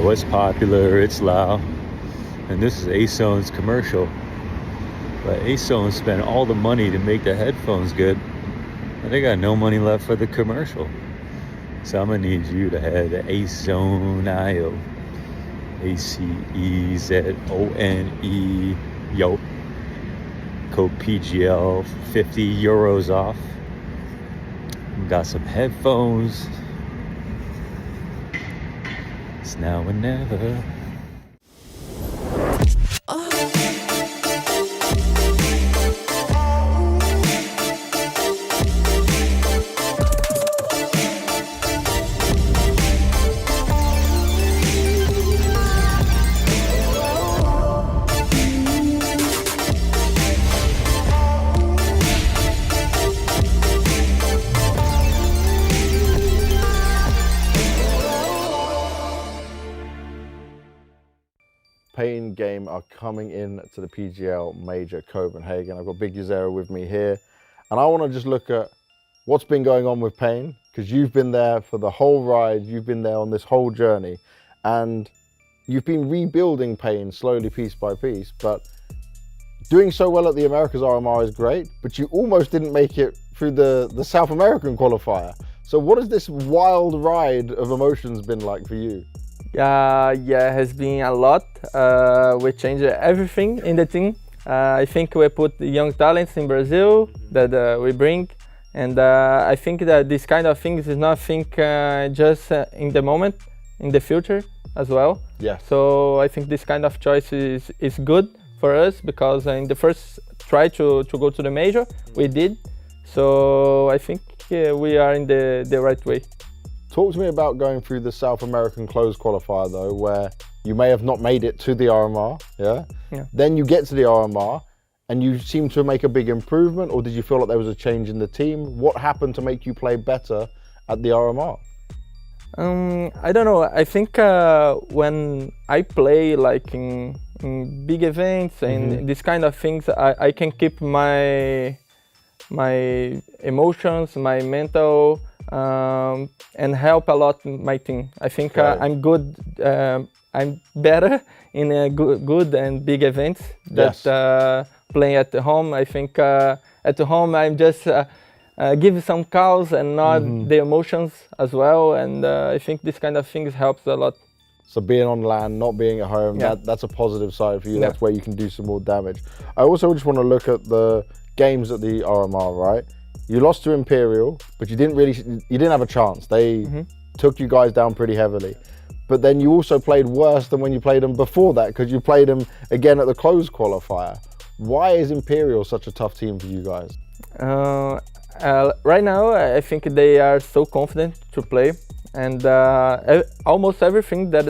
What's popular, it's loud. And this is ASON's commercial. But ASON spent all the money to make the headphones good, and they got no money left for the commercial. So I'm gonna need you to head to ASON.io. ACEZONE, yo. Code PGL, 50 euros off. Got some headphones. It's now or never. Pain Game are coming in to the PGL Major Copenhagen. I've got Big Uzera with me here, and I want to just look at what's been going on with Pain, because you've been there for the whole ride, you've been there on this whole journey, and you've been rebuilding Pain slowly, piece by piece. But doing so well at the Americas RMR is great, but you almost didn't make it through the South American qualifier. So what has this wild ride of emotions been like for you? Yeah, it has been a lot. We changed everything in the team. I think we put young talents in Brazil that we bring, and I think that this kind of things is nothing just in the moment, in the future as well. Yeah. So I think this kind of choice is good for us, because in the first try to go to the major, we did. So I think we are in the right way. Talk to me about going through the South American closed qualifier though, where you may have not made it to the RMR, yeah? Then you get to the RMR and you seem to make a big improvement, or did you feel like there was a change in the team? What happened to make you play better at the RMR? I don't know. I think when I play like in big events and this kind of things, I can keep my emotions, my mental, and help a lot my team. I think I'm good. I'm better in good and big events that playing at home. I think at home I'm just give some calls and not the emotions as well. And I think this kind of things helps a lot. So being on land, not being at home, that's a positive side for you. That's where you can do some more damage. I also just want to look at the games at the RMR, right? You lost to Imperial, but you didn't have a chance. They took you guys down pretty heavily. But then you also played worse than when you played them before that, because you played them again at the closed qualifier. Why is Imperial such a tough team for you guys? Right now, I think they are so confident to play, and almost everything that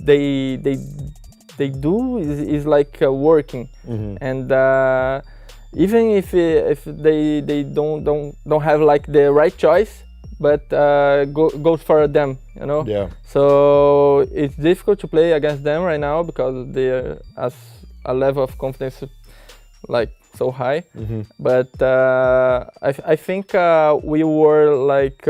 they do is like working. And even if they don't have like the right choice, but goes for them, you know. Yeah. So it's difficult to play against them right now because they're at a level of confidence like so high. But I think we were like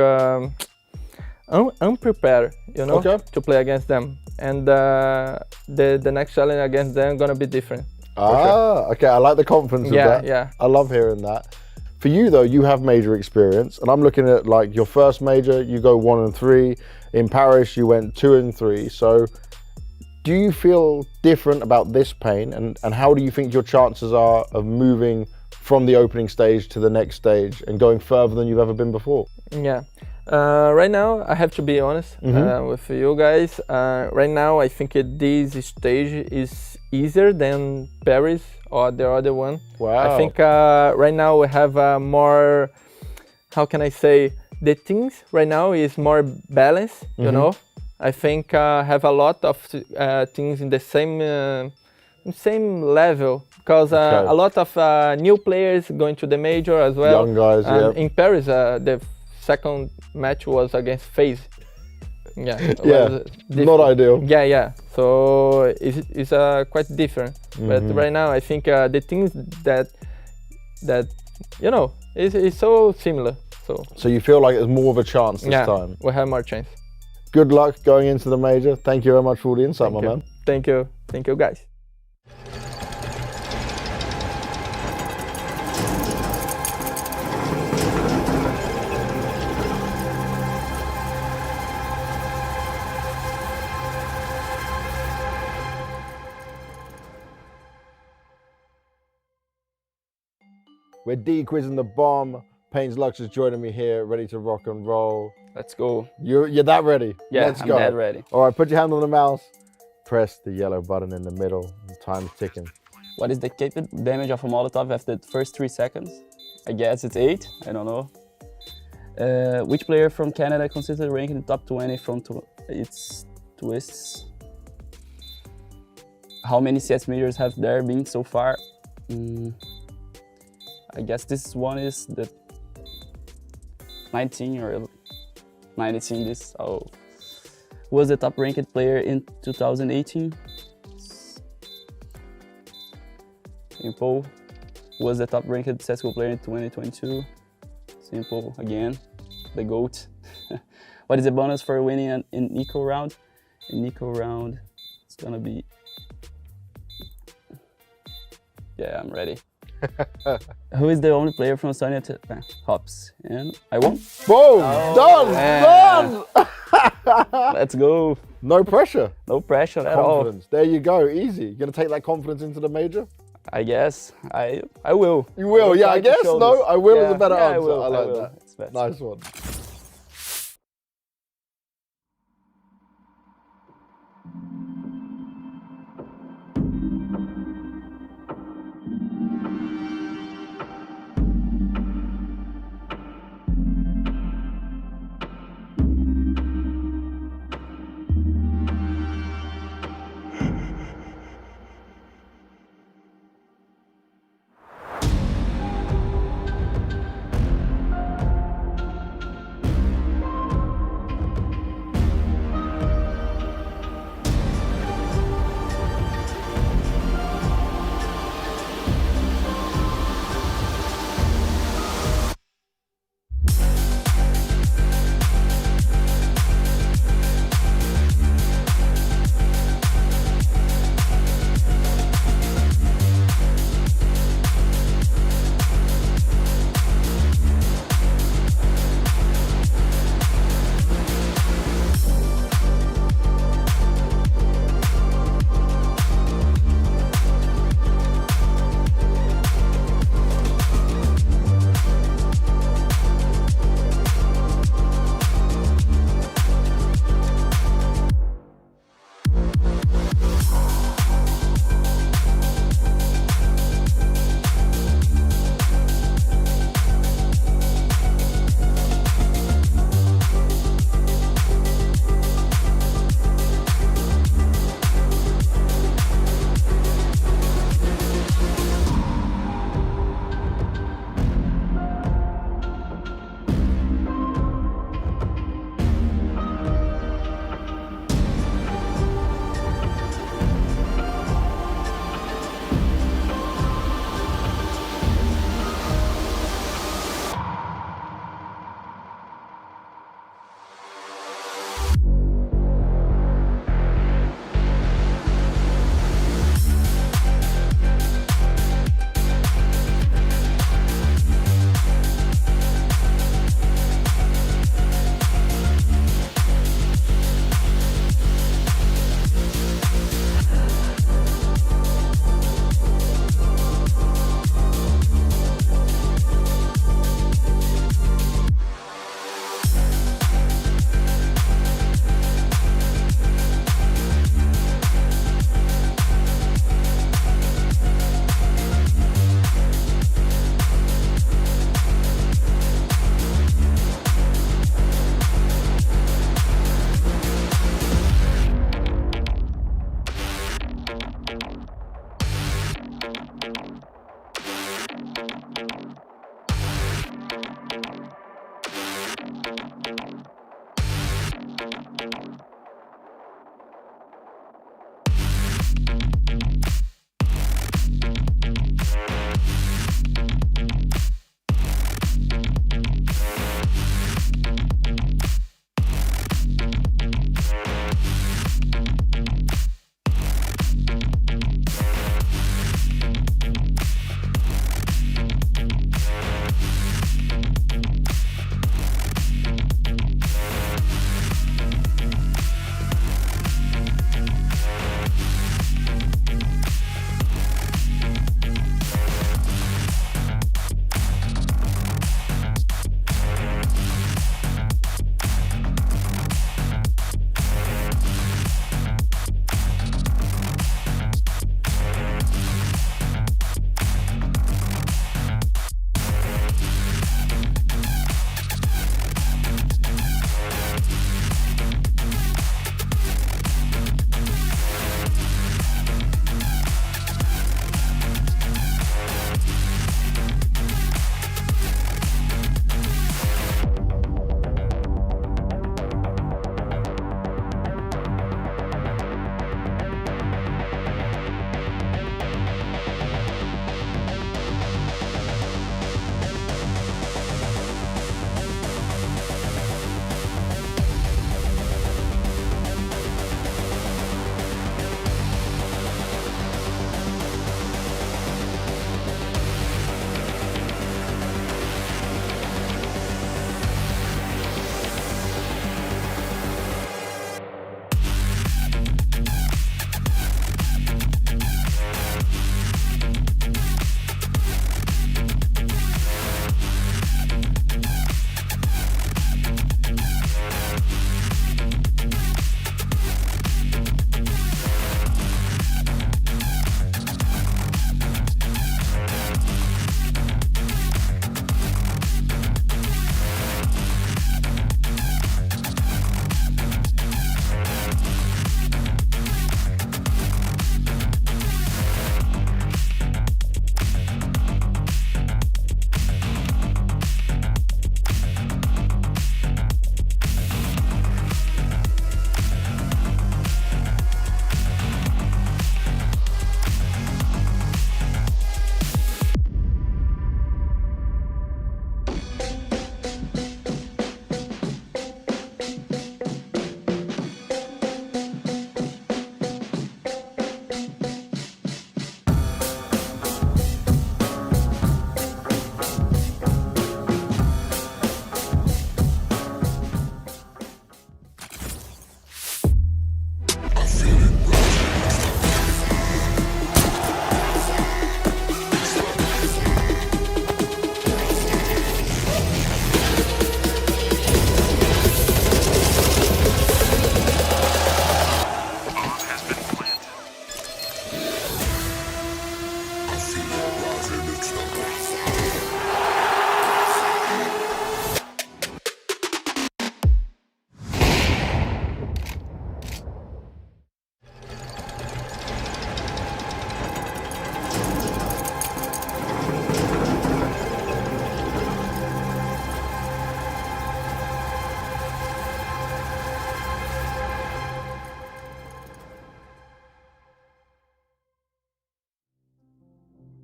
unprepared, you know, to play against them. And the next challenge against them gonna be different. Okay, I like the confidence of that. Yeah. I love hearing that. For you though, you have major experience, and I'm looking at like your first major, you go 1 and 3. In Paris, you went 2 and 3. So do you feel different about this pain, and how do you think your chances are of moving from the opening stage to the next stage and going further than you've ever been before? Yeah. Right now, I have to be honest with you guys. Right now, I think this stage is easier than Paris or the other one. Wow. I think right now we have more, how can I say, the things right now is more balanced, you know. I think have a lot of things in the same level, because a lot of new players going to the major as well. Young guys, yeah. In Paris, the second match was against FaZe. Yeah, not ideal. Yeah. So it's quite different. But right now, I think the things that you know is so similar. So you feel like there's more of a chance this time? We have more chance. Good luck going into the major. Thank you very much for all the insight, my man. Thank you, guys. We're de-quizzing the bomb. Payne's Lux is joining me here, ready to rock and roll. Let's go. You're that ready? Yeah, Let's I'm go. that ready. All right, put your hand on the mouse. Press the yellow button in the middle. The time's ticking. What is the capable damage of a Molotov after the first 3 seconds? I guess it's 8. I don't know. Which player from Canada considered ranking in the top 20 from its twists? How many CS majors have there been so far? I guess this one is the 19 or 19 this. Oh, who was the top ranked player in 2018? Simple. Who was the top ranked CSGO player in 2022? Simple again. The GOAT. What is the bonus for winning in Eco round? In Eco round, it's gonna be. Yeah, I'm ready. Who is the only player from Sonia to Hops? And I won. Boom! Done! Let's go. No pressure. No pressure at all. Confidence. There you go. Easy. You gonna take that confidence into the major? I guess. I will. You will? Yeah, I guess. No, I will is a better answer. I like that. It's best. Nice one.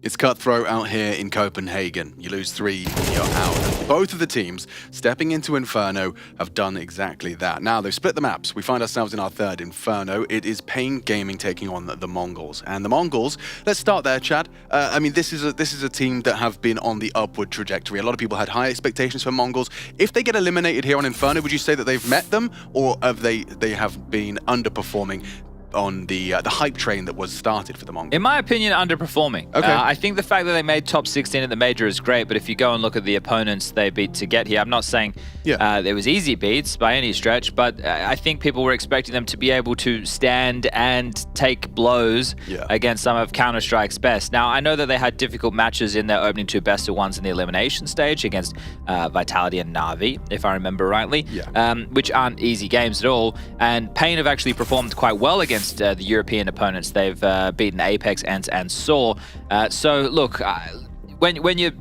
It's cutthroat out here in Copenhagen. You lose 3, you're out. And both of the teams stepping into Inferno have done exactly that. Now, they've split the maps. We find ourselves in our third Inferno. It is Pain Gaming taking on the Mongols. And the Mongols, let's start there, Chad. I mean, this is a team that have been on the upward trajectory. A lot of people had high expectations for Mongols. If they get eliminated here on Inferno, would you say that they've met them, or have they have been underperforming on the hype train that was started for the Mongols? In my opinion, underperforming. Okay. I think the fact that they made top 16 at the major is great, but if you go and look at the opponents they beat to get here, I'm not saying there was easy beats by any stretch, but I think people were expecting them to be able to stand and take blows against some of Counter-Strike's best. Now, I know that they had difficult matches in their opening 2 best-of-1s in the Elimination Stage against Vitality and Na'Vi, if I remember rightly, which aren't easy games at all, and Pain have actually performed quite well against the European opponents. They've beaten Apex, Ents, and Saw. So look, when you're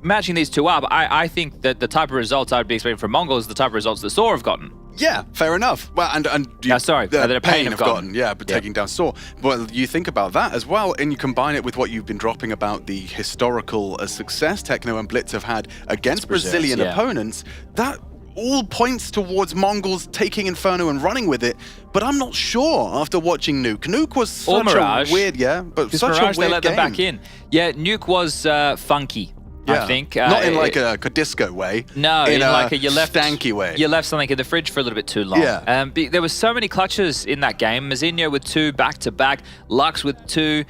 matching these two up, I think that the type of results I would be expecting from Mongols is the type of results that Saw have gotten. Yeah, fair enough. Well, and that Pain have gotten. Yeah, but taking down Saw. Well, you think about that as well, and you combine it with what you've been dropping about the historical success Techno and Blitz have had against Brazilian opponents. That all points towards Mongols taking Inferno and running with it, but I'm not sure after watching Nuke. Nuke was such a weird, but such Mirage, a weird they let game. them back in. Yeah, Nuke was funky. I think. Not in like a disco way. No, in like a stanky way. You left something in the fridge for a little bit too long. Yeah. There were so many clutches in that game. Mazinho with 2 back-to-back. Lux with 2.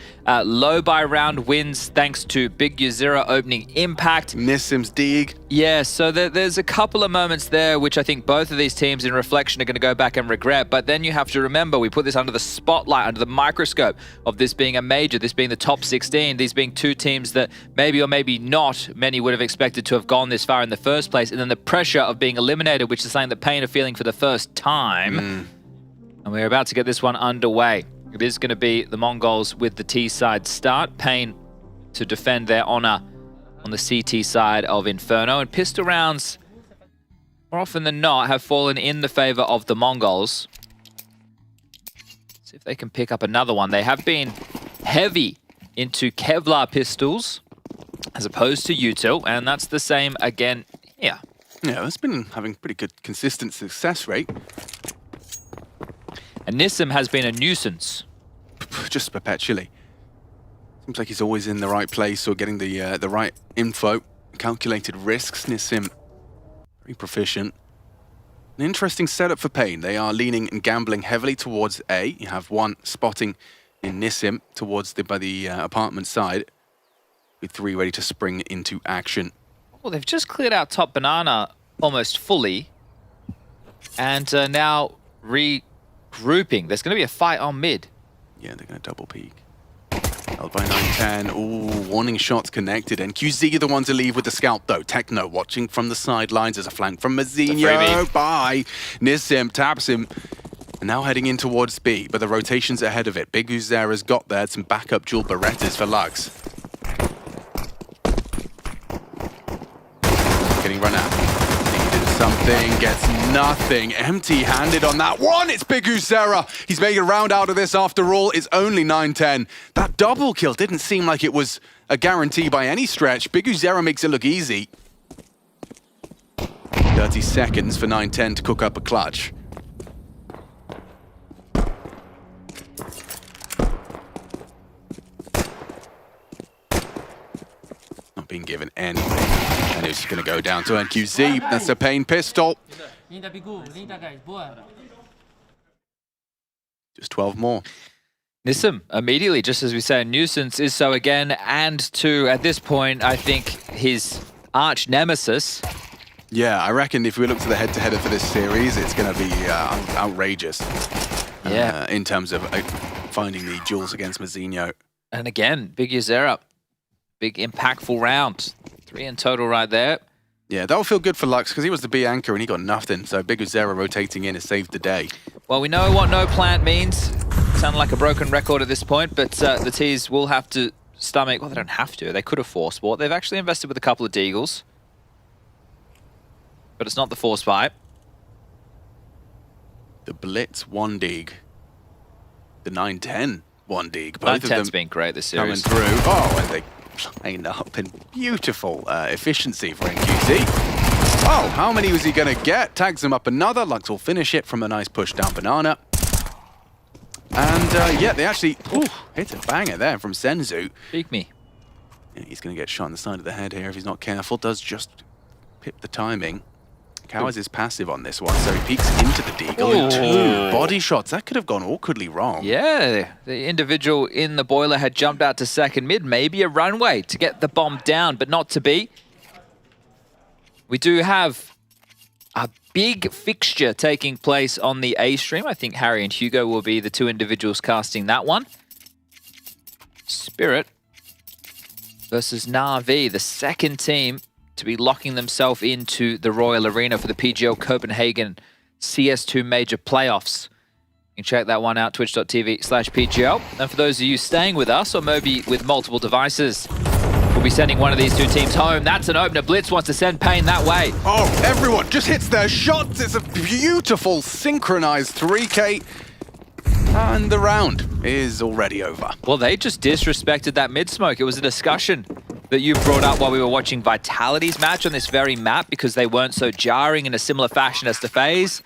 Low by round wins thanks to Big U0 opening impact. Nissim's Deeg. Yeah, so there's a couple of moments there which I think both of these teams in reflection are going to go back and regret. But then you have to remember, we put this under the spotlight, under the microscope of this being a major, this being the top 16, these being 2 teams that maybe or maybe not many would have expected to have gone this far in the first place, and then the pressure of being eliminated, which is something that Pain are feeling for the first time. And we're about to get this one underway. It is going to be the Mongols with the T side start. Pain to defend their honor on the CT side of Inferno, and pistol rounds, more often than not, have fallen in the favor of the Mongols. See if they can pick up another one. They have been heavy into Kevlar pistols as opposed to util, and that's the same again here. Yeah, it's been having pretty good consistent success rate. And Nissim has been a nuisance. Just perpetually. Seems like he's always in the right place or getting the right info. Calculated risks. Nissim, very proficient. An interesting setup for Pain. They are leaning and gambling heavily towards A. You have one spotting in Nissim towards by the apartment side, with 3 ready to spring into action. Well, they've just cleared out top banana almost fully, and now regrouping. There's going to be a fight on mid. Yeah, they're going to double peek. Held by 910. Ooh, warning shots connected. And QZ are the one to leave with the scalp, though. Techno watching from the sidelines as a flank from Mazinho. Bye. Nissim taps him. And now heading in towards B, but the rotation's ahead of it. Big Uzera's got there. Some backup dual Berettas for Lux. Getting run out. Needed something, gets nothing. Empty-handed on that one. It's Big Uzera. He's making a round out of this after all. It's only 9-10. That double kill didn't seem like it was a guarantee by any stretch. Big Uzera makes it look easy. 30 seconds for 9-10 to cook up a clutch. Not being given anything. And it's going to go down to NQZ. That's a Pain pistol. Just 12 more. Nissim, immediately, just as we say, nuisance is so again, and to, at this point, I think his arch nemesis. Yeah, I reckon if we look to the head-to-head for this series, it's going to be outrageous. In terms of finding the duels against Mazinho. And again, Big Uzera. Big impactful round. 3 in total right there. Yeah, that'll feel good for Lux because he was the B anchor and he got nothing. So Big Uzera rotating in has saved the day. Well, we know what no plant means. Sound like a broken record at this point, but the T's will have to stomach. Well, they don't have to. They could have force bought. They've actually invested with a couple of Deagles. But it's not the force fight. The Blitz 1 Deag. The 9-10 1 Deag. Both of them been great this series. coming through. Oh, and they line up in beautiful efficiency for NQZ. Oh, how many was he going to get? Tags him up another. Lux will finish it from a nice push down banana. And yeah, they actually hit a banger there from Senzu. Peek me. Yeah, he's going to get shot in the side of the head here if he's not careful. Does just pip the timing. Cows is passive on this one, so he peeks into the deagle. Two body shots. That could have gone awkwardly wrong. Yeah, the individual in the boiler had jumped out to second mid. Maybe a runway to get the bomb down, but not to be. We do have a big fixture taking place on the A stream. I think Harry and Hugo will be the two individuals casting that one. Spirit versus Na'Vi, the second team to be locking themselves into the Royal Arena for the PGL Copenhagen CS2 major playoffs. You can check that one out, twitch.tv/PGL. And for those of you staying with us, or maybe with multiple devices, we'll be sending one of these two teams home. That's an opener. Blitz wants to send Pain that way. Oh, everyone just hits their shots. It's a beautiful synchronized 3K. And the round is already over. Well, they just disrespected that mid-smoke. It was a discussion that you brought up while we were watching Vitality's match on this very map because they weren't so jarring in a similar fashion as the FaZe.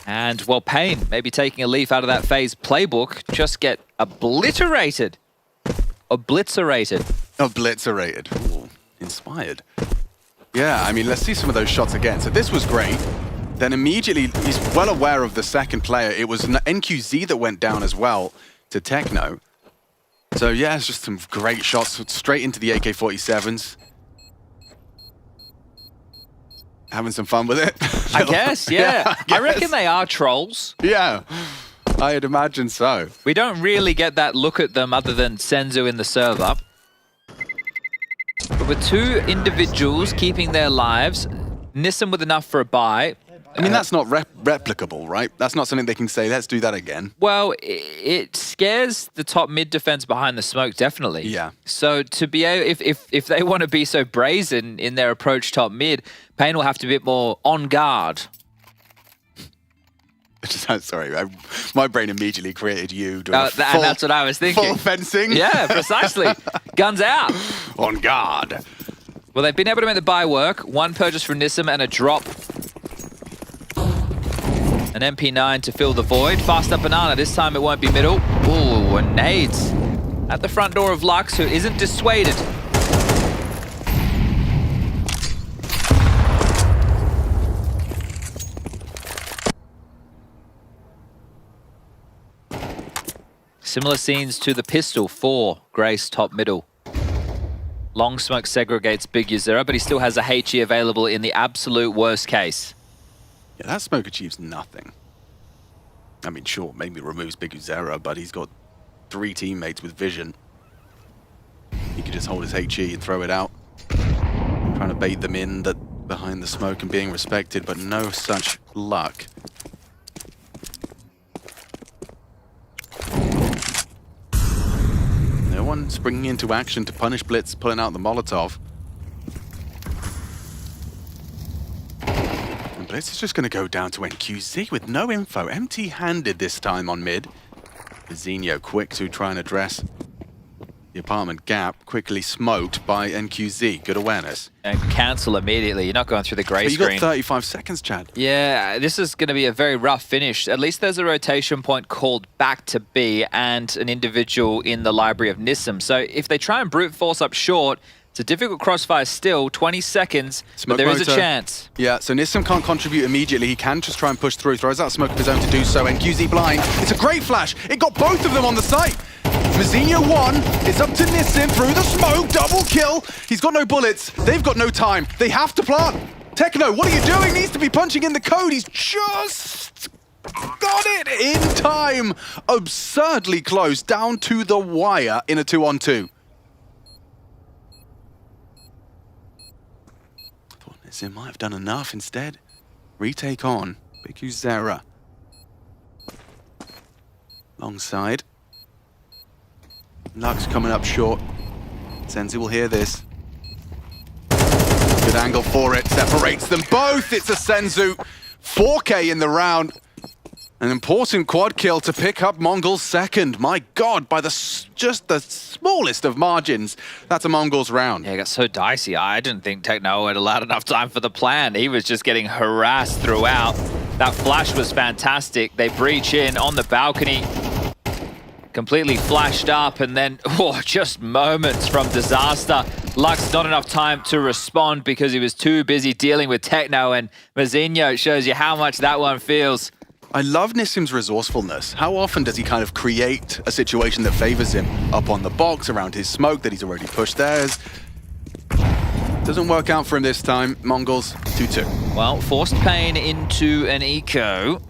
And, well, Pain, maybe taking a leaf out of that FaZe playbook, just get obliterated. Obliterated. Obliterated. Ooh, inspired. Yeah, I mean, let's see some of those shots again. So this was great. Then immediately, he's well aware of the second player. It was NQZ that went down as well to Techno. So yeah, it's just some great shots straight into the AK-47s. Having some fun with it. I guess, yeah. I reckon they are trolls. Yeah, I'd imagine so. We don't really get that look at them other than Senzu in the server. But with two individuals keeping their lives, Nissan with enough for a buy. I mean, that's not replicable, right? That's not something they can say, let's do that again. Well, it scares the top mid defense behind the smoke, definitely. Yeah. So to be able, if they want to be so brazen in their approach top mid, Pain will have to be a bit more on guard. Sorry, my brain immediately created you doing and that's what I was thinking. Full fencing? Yeah, precisely. Guns out. On guard. Well, they've been able to make the buy work. One purchase from Nissim and a drop. An MP9 to fill the void. Fast up banana. This time it won't be middle. Ooh, and nades at the front door of Lux, who isn't dissuaded. Similar scenes to the pistol for Grace top middle. Long smoke segregates Big Uzera, but he still has a HE available in the absolute worst case. Yeah, that smoke achieves nothing. I mean, sure, maybe removes Big Uzera, but he's got 3 teammates with vision. He could just hold his HE and throw it out. Trying to bait them in behind the smoke and being respected, but no such luck. No one springing into action to punish Blitz, pulling out the Molotov. And Blitz is just going to go down to NQZ with no info. Empty-handed this time on mid. Zinho quick to try and address the apartment gap, quickly smoked by NQZ. Good awareness. And cancel immediately. You're not going through the grey screen. You got 35 seconds, Chad. Yeah, this is going to be a very rough finish. At least there's a rotation point called back to B and an individual in the library of Nissim. So if they try and brute force up short, it's a difficult crossfire still, 20 seconds, Smoke but there is motor. a chance. Yeah, so Nissim can't contribute immediately. He can just try and push through. Throws out smoke of his own to do so. NQZ blind. It's a great flash. It got both of them on the site. Mazinho won. It's up to Nissim through the smoke. Double kill. He's got no bullets. They've got no time. They have to plant. Techno, what are you doing? Needs to be punching in the code. He's just got it in time. Absurdly close. Down to the wire in a 2-on-2. Nissim might have done enough instead. Retake on. Big Uzera. Long side. Lux coming up short. Senzu will hear this. Good angle for it. Separates them both. It's a Senzu. 4K in the round. An important quad kill to pick up MongolZ second. My God, by just the smallest of margins. That's a MongolZ round. Yeah, it got so dicey. I didn't think Techno had allowed enough time for the plan. He was just getting harassed throughout. That flash was fantastic. They breach in on the balcony. Completely flashed up, and then just moments from disaster. Lux not enough time to respond because he was too busy dealing with Techno, and MongolZ shows you how much that one feels. I love Nissim's resourcefulness. How often does he kind of create a situation that favors him up on the box around his smoke that he's already pushed theirs? Doesn't work out for him this time. MongolZ 2-2. Well, forced Pain into an eco.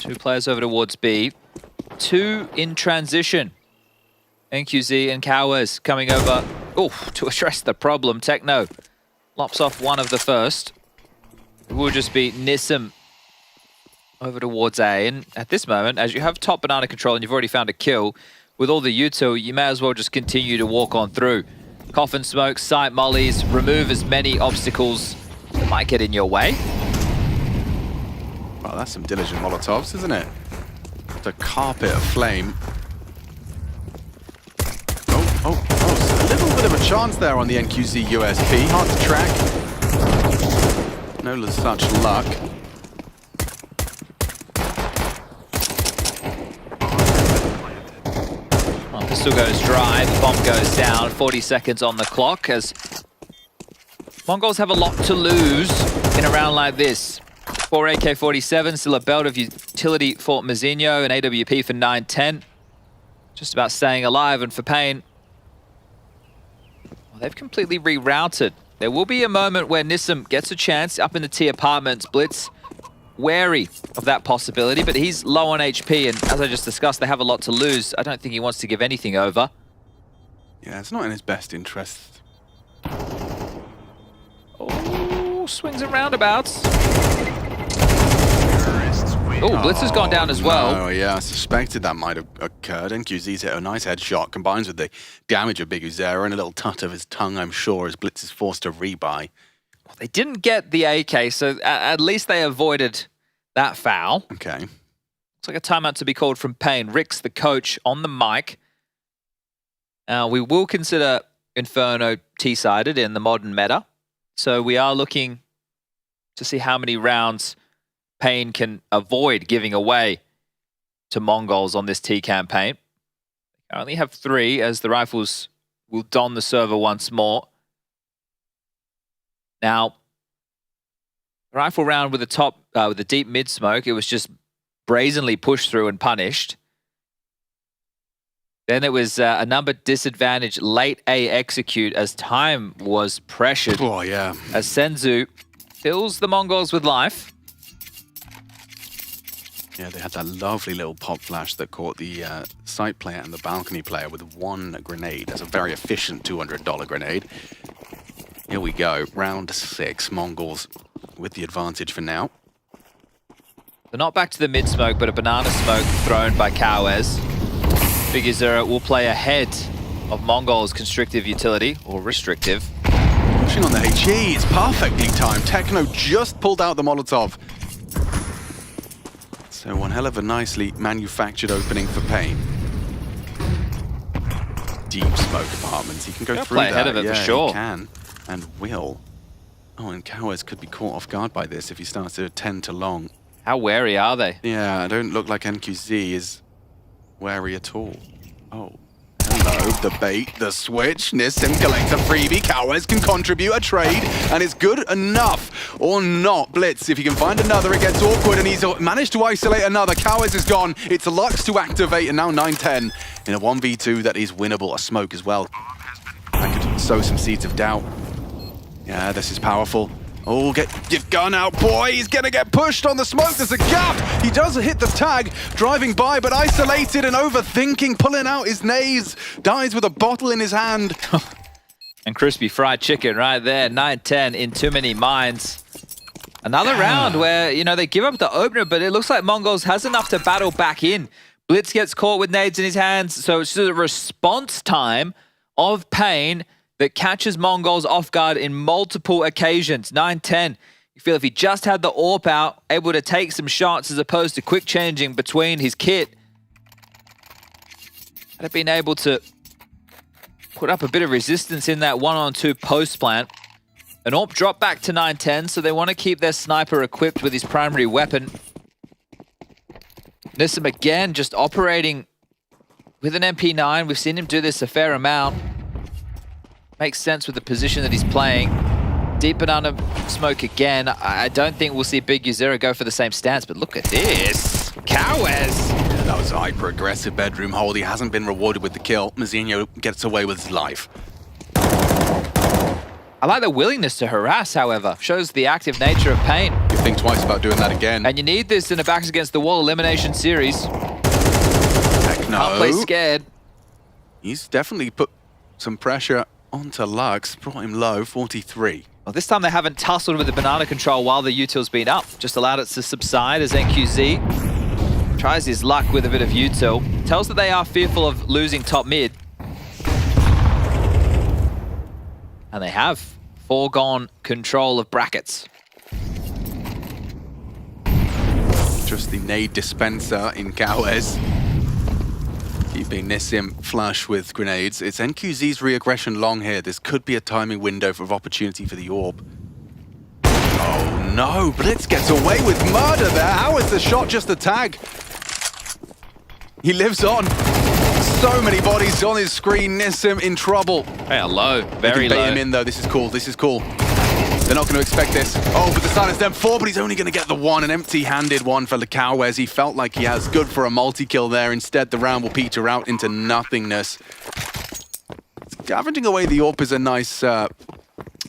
2 players over towards B. 2 in transition. NQZ and Cowers coming over to address the problem. Techno lops off one of the first. It will just be Nissim over towards A. And at this moment, as you have top banana control and you've already found a kill, with all the util, you may as well just continue to walk on through. Coffin smokes, sight mollies, remove as many obstacles that might get in your way. Well, that's some diligent Molotovs, isn't it? The carpet of flame. So a little bit of a chance there on the NQZ USP. Hard to track. No such luck. Well, pistol goes dry, the bomb goes down. 40 seconds on the clock as MongolZ have a lot to lose in a round like this. 4 AK-47, still a belt of utility for MongolZ, an AWP for 9-10. Just about staying alive, and for Pain, well, they've completely rerouted. There will be a moment where Nissim gets a chance up in the T apartments. Blitz wary of that possibility, but he's low on HP, and as I just discussed, they have a lot to lose. I don't think he wants to give anything over. Yeah, it's not in his best interest. Oh, swings and roundabouts. Oh, Blitz has gone down as well. Oh, yeah, I suspected that might have occurred. NQZ's hit a nice headshot, combines with the damage of Big Uzera and a little tut of his tongue, I'm sure, as Blitz is forced to rebuy. Well, they didn't get the AK, so at least they avoided that foul. Okay. Looks like a timeout to be called from Pain. Rick's the coach on the mic. We will consider Inferno T-sided in the modern meta, so we are looking to see how many rounds Pain can avoid giving away to MongolZ on this T campaign. I only have 3 as the rifles will don the server once more. Now, rifle round with the top, with the deep mid smoke, it was just brazenly pushed through and punished. Then it was a number disadvantage late A execute as time was pressured. Oh, yeah. As Senzu fills the MongolZ with life. Yeah, they had that lovely little pop flash that caught the site player and the balcony player with 1 grenade. That's a very efficient $200 grenade. Here we go, round 6. MongolZ with the advantage for now. They're not back to the mid smoke, but a banana smoke thrown by Cowes. Big Uzera will play ahead of MongolZ constrictive utility, or restrictive. Pushing on the HE, it's perfectly timed. Techno just pulled out the Molotov. So one hell of a nicely manufactured opening for Pain. Deep smoke apartments. He can go through play that. ahead of it for sure. He can and will. Oh, and Cowes could be caught off guard by this if he starts to attend to long. How wary are they? Yeah, I don't look like NQZ is wary at all. Oh. Hello, the bait, the switch. Nissim collects a freebie. Cowes can contribute a trade, and it's good enough. Or not. Blitz, if he can find another, it gets awkward, and he's managed to isolate another. Cowes is gone. It's Lux to activate, and now 9-10 in a 1v2 that is winnable. A smoke as well. That could sow some seeds of doubt. Yeah, this is powerful. Oh, get your gun out, boy. He's going to get pushed on the smoke. There's a gap. He does hit the tag, driving by, but isolated and overthinking, pulling out his nades. Dies with a bottle in his hand. And crispy fried chicken right there. 9-10 in too many minds. Another round where, you know, they give up the opener, but it looks like MongolZ has enough to battle back in. Blitz gets caught with nades in his hands, so it's just a response time of Pain that catches MongolZ off guard in multiple occasions. 9-10 You feel if he just had the AWP out, able to take some shots as opposed to quick changing between his kit, had been able to put up a bit of resistance in that 1-on-2 post plant. An AWP drop back to 9-10, so they want to keep their sniper equipped with his primary weapon. Nissim again just operating with an MP9. We've seen him do this a fair amount. Makes sense with the position that he's playing. Deep banana smoke again. I don't think we'll see Big U0 go for the same stance, but look at this. Cowes! Yeah, that was a hyper-aggressive bedroom hold. He hasn't been rewarded with the kill. Mazinho gets away with his life. I like the willingness to harass, however. Shows the active nature of Pain. You think twice about doing that again. And you need this in a backs against the wall elimination series. Heck no. Can't play scared. He's definitely put some pressure onto Lux. Brought him low, 43. Well, this time they haven't tussled with the banana control while the util's been up. Just allowed it to subside as NQZ tries his luck with a bit of util. Tells that they are fearful of losing top mid. And they have foregone control of brackets. Just the nade dispenser in Cowes. Keeping Nissim flush with grenades. It's NQZ's re-aggression long here. This could be a timing window of opportunity for the AWP. Oh no, Blitz gets away with murder there. How is the shot just a tag? He lives on. So many bodies on his screen. Nissim in trouble. Hey, low, very low. Bait low. him in though. This is cool. This is cool. They're not going to expect this. Oh, but the silence them 4, but he's only going to get the 1, an empty-handed one for Cowes. He felt like he has good for a multi-kill there. Instead, the round will peter out into nothingness. Scavenging away the AWP is a nice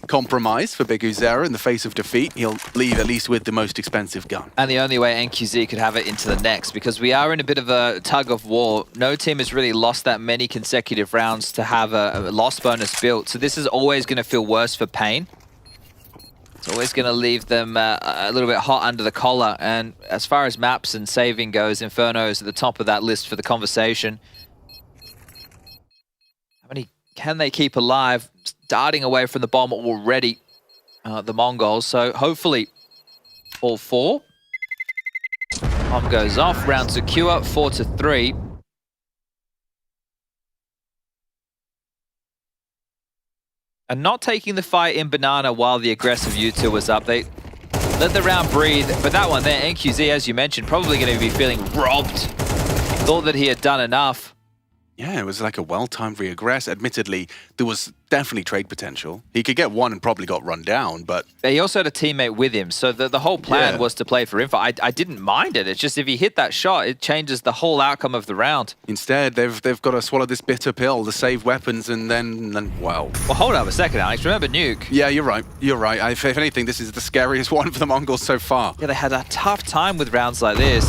compromise for Big Uzera in the face of defeat. He'll leave at least with the most expensive gun. And the only way NQZ could have it into the next, because we are in a bit of a tug of war. No team has really lost that many consecutive rounds to have a loss bonus built. So this is always going to feel worse for Pain. It's always going to leave them a little bit hot under the collar. And as far as maps and saving goes, Inferno is at the top of that list for the conversation. How many can they keep alive? Darting away from the bomb already, the Mongols. So hopefully all 4. Bomb goes off, round secure, 4-3. And not taking the fight in Banana while the aggressive U2 was up. They let the round breathe, but that one there, NQZ, as you mentioned, probably going to be feeling robbed. Thought that he had done enough. Yeah, it was like a well-timed re-aggress. Admittedly, there was definitely trade potential. He could get 1 and probably got run down, but... He also had a teammate with him, so the whole plan was to play for info. I didn't mind it. It's just if he hit that shot, it changes the whole outcome of the round. Instead, they've got to swallow this bitter pill to save weapons and then wow. Well, hold up a second, Alex. Remember Nuke? Yeah, you're right. You're right. If anything, this is the scariest one for the Mongols so far. Yeah, they had a tough time with rounds like this.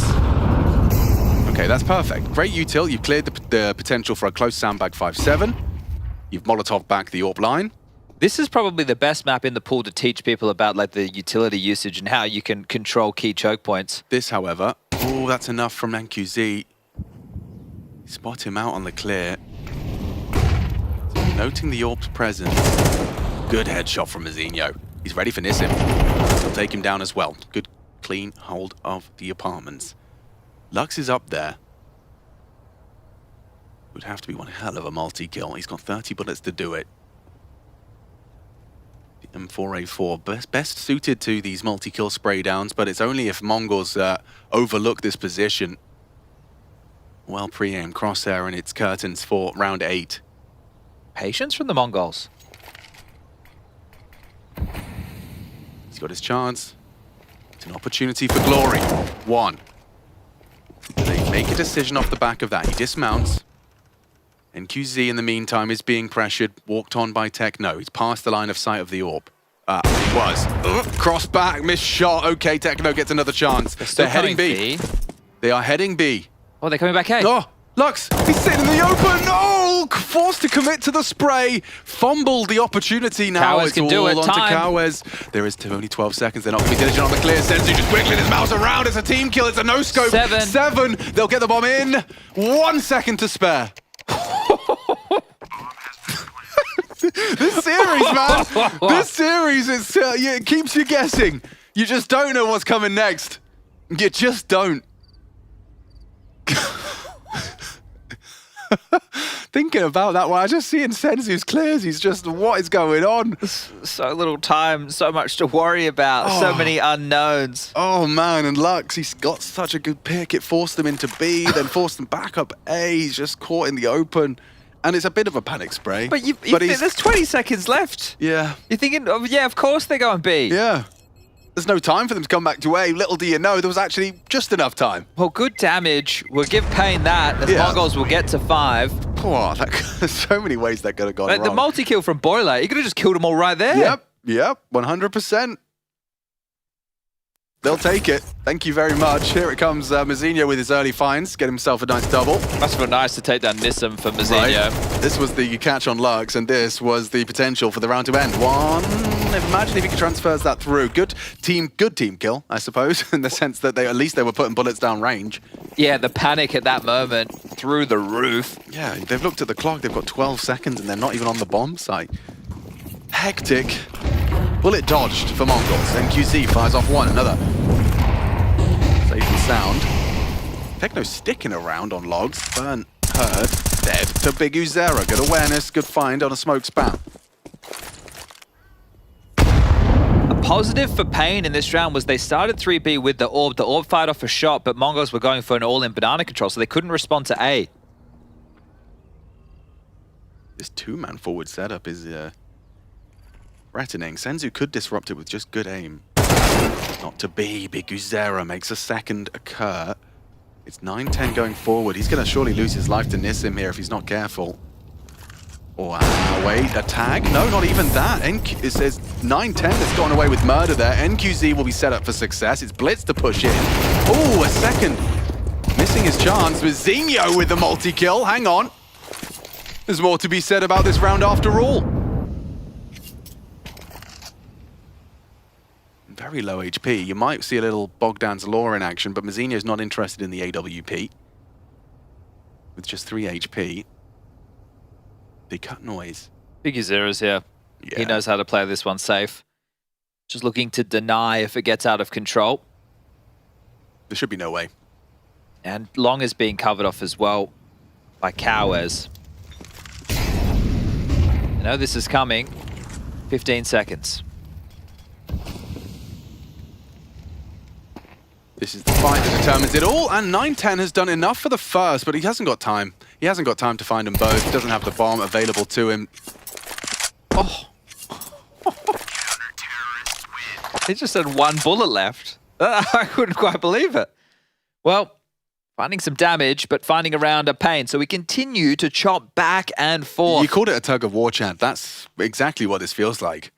Okay, that's perfect. Great util. You've cleared the potential for a close sandbag 5-7. You've Molotov back the AWP line. This is probably the best map in the pool to teach people about like the utility usage and how you can control key choke points. This, however, oh, that's enough from NQZ. Spot him out on the clear. Noting the AWP's presence. Good headshot from Mazinho. He's ready for Nissim. He'll take him down as well. Good, clean hold of the apartments. Lux is up there. Would have to be one hell of a multi-kill. He's got 30 bullets to do it. The M4A4, best suited to these multi-kill spray downs, but it's only if Mongols overlook this position. Well pre-aimed crosshair and it's curtains for round 8. Patience from the Mongols. He's got his chance. It's an opportunity for glory. 1. They make a decision off the back of that. He dismounts. NQZ, in the meantime, is being pressured, walked on by Techno. He's past the line of sight of the AWP. He was. Cross back, missed shot. Okay, Techno gets another chance. They're heading B. They are heading B. Oh, they're coming back A. Oh, Lux, he's sitting in the open. No, forced to commit to the spray. Fumbled the opportunity now. Cowes can do it. Onto Time. Cowes. There is only 12 seconds. They're not going to be diligent on the clear. Senzu just wiggling his mouse around. It's a team kill. It's a no-scope. 7. They'll get the bomb in. 1 second to spare. This series, man. This series, it keeps you guessing. You just don't know what's coming next. You just don't. Thinking about that one, I just see in Senzu's clears, he's just, what is going on? So little time, so much to worry about, so many unknowns. Oh man, and Lux, he's got such a good pick. It forced him into B, then forced him back up A. He's just caught in the open. And it's a bit of a panic spray. But there's 20 seconds left. Yeah. You're thinking, yeah, of course they're going B. Yeah. There's no time for them to come back to A. Little do you know, there was actually just enough time. Well, good damage. We'll give Pain that, as MongolZ will get to 5. Oh, there's so many ways that could have gone wrong. The multi-kill from Boiler, he could have just killed them all right there. Yep, 100%. They'll take it. Thank you very much. Here it comes, Mazinho with his early finds. Get himself a nice double. Must feel nice to take down Nissim for Mazinho. Right. This was the catch on Lux, and this was the potential for the round to end. Imagine if he could transfer that through. Good team kill, I suppose, in the sense that at least they were putting bullets down range. Yeah, the panic at that moment through the roof. Yeah, they've looked at the clock. They've got 12 seconds, and they're not even on the bomb site. Hectic. Bullet dodged for MongolZ. NQZ fires off one, another. Safe and sound. Techno sticking around on logs. Burn, heard, dead to Big Uzera. Good awareness, good find on a smoke spam. A positive for Pain in this round was they started 3B with the orb. The orb fired off a shot, but MongolZ were going for an all-in banana control, so they couldn't respond to A. This two-man forward setup is threatening. Senzu could disrupt it with just good aim. Not to be. Big Uzera makes a second occur. It's 9-10 going forward. He's going to surely lose his life to Nissim here if he's not careful. Oh, wait, a tag? No, not even that. It says 9-10 that's gotten away with murder there. NQZ will be set up for success. It's Blitz to push in. Oh, a second. Missing his chance. Mazinho with the multi-kill. Hang on. There's more to be said about this round after all. Very low HP. You might see a little Bogdan's Law in action, but Mazinho's not interested in the AWP. With just 3 HP. Big cut noise. Big Uzera's here. Yeah. He knows how to play this one safe. Just looking to deny if it gets out of control. There should be no way. And Long is being covered off as well by Cowes. You know this is coming. 15 seconds. This is the fight that determines it all, and 9-10 has done enough for the first, but he hasn't got time. He hasn't got time to find them both. He doesn't have the bomb available to him. Oh. He just had one bullet left. I couldn't quite believe it. Well, finding some damage, but finding around a Pain. So we continue to chop back and forth. You called it a tug of war, Chad. That's exactly what this feels like.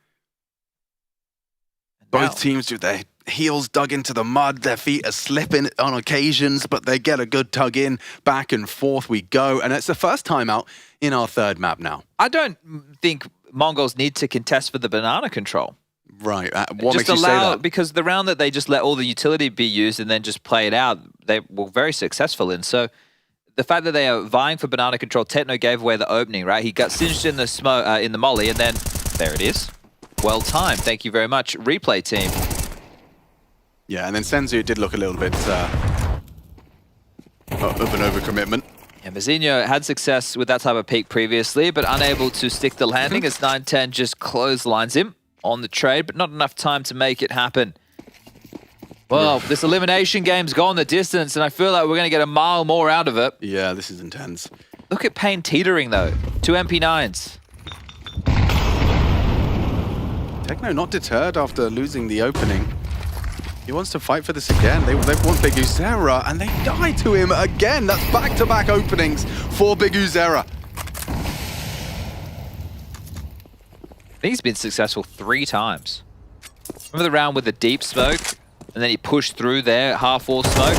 Both teams do their heels dug into the mud, their feet are slipping on occasions, but they get a good tug in, back and forth we go, and it's the first time out in our third map now. I don't think MongolZ need to contest for the banana control. Right, what makes you say that? Because the round that they just let all the utility be used and then just play it out, they were very successful in. So the fact that they are vying for banana control, Techno gave away the opening, right? He got singed in the smoke, in the molly, and then there it is. Well timed, thank you very much, replay team. Yeah, and then Senzu did look a little bit of an overcommitment. Yeah, Mazinho had success with that type of peak previously, but unable to stick the landing as 9-10 just clotheslines him on the trade, but not enough time to make it happen. Well, this elimination game's gone the distance, and I feel like we're going to get a mile more out of it. Yeah, this is intense. Look at Pain teetering, though. 2 MP9s. Techno not deterred after losing the opening. He wants to fight for this again. They want Big Uzera, and they die to him again. That's back-to-back openings for Big Uzera. I think he's been successful 3 times. Remember the round with the deep smoke? And then he pushed through there, half-wall smoke?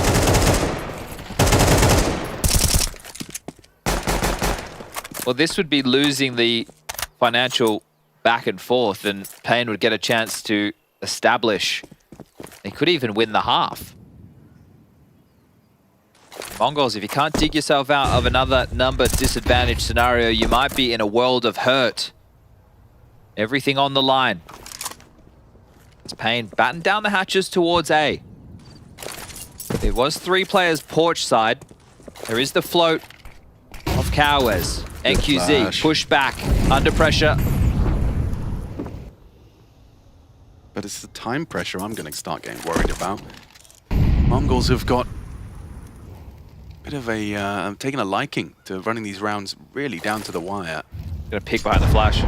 Well, this would be losing the financial back and forth, and Pain would get a chance to establish. He could even win the half. MongolZ, if you can't dig yourself out of another number disadvantage scenario, you might be in a world of hurt. Everything on the line. It's Pain batting down the hatches towards A. It was 3 players porch side. There is the float of Cowes. NQZ push back under pressure. But it's the time pressure I'm going to start getting worried about. Mongols have got a bit of a taken a liking to running these rounds really down to the wire. Gonna pick behind the flash.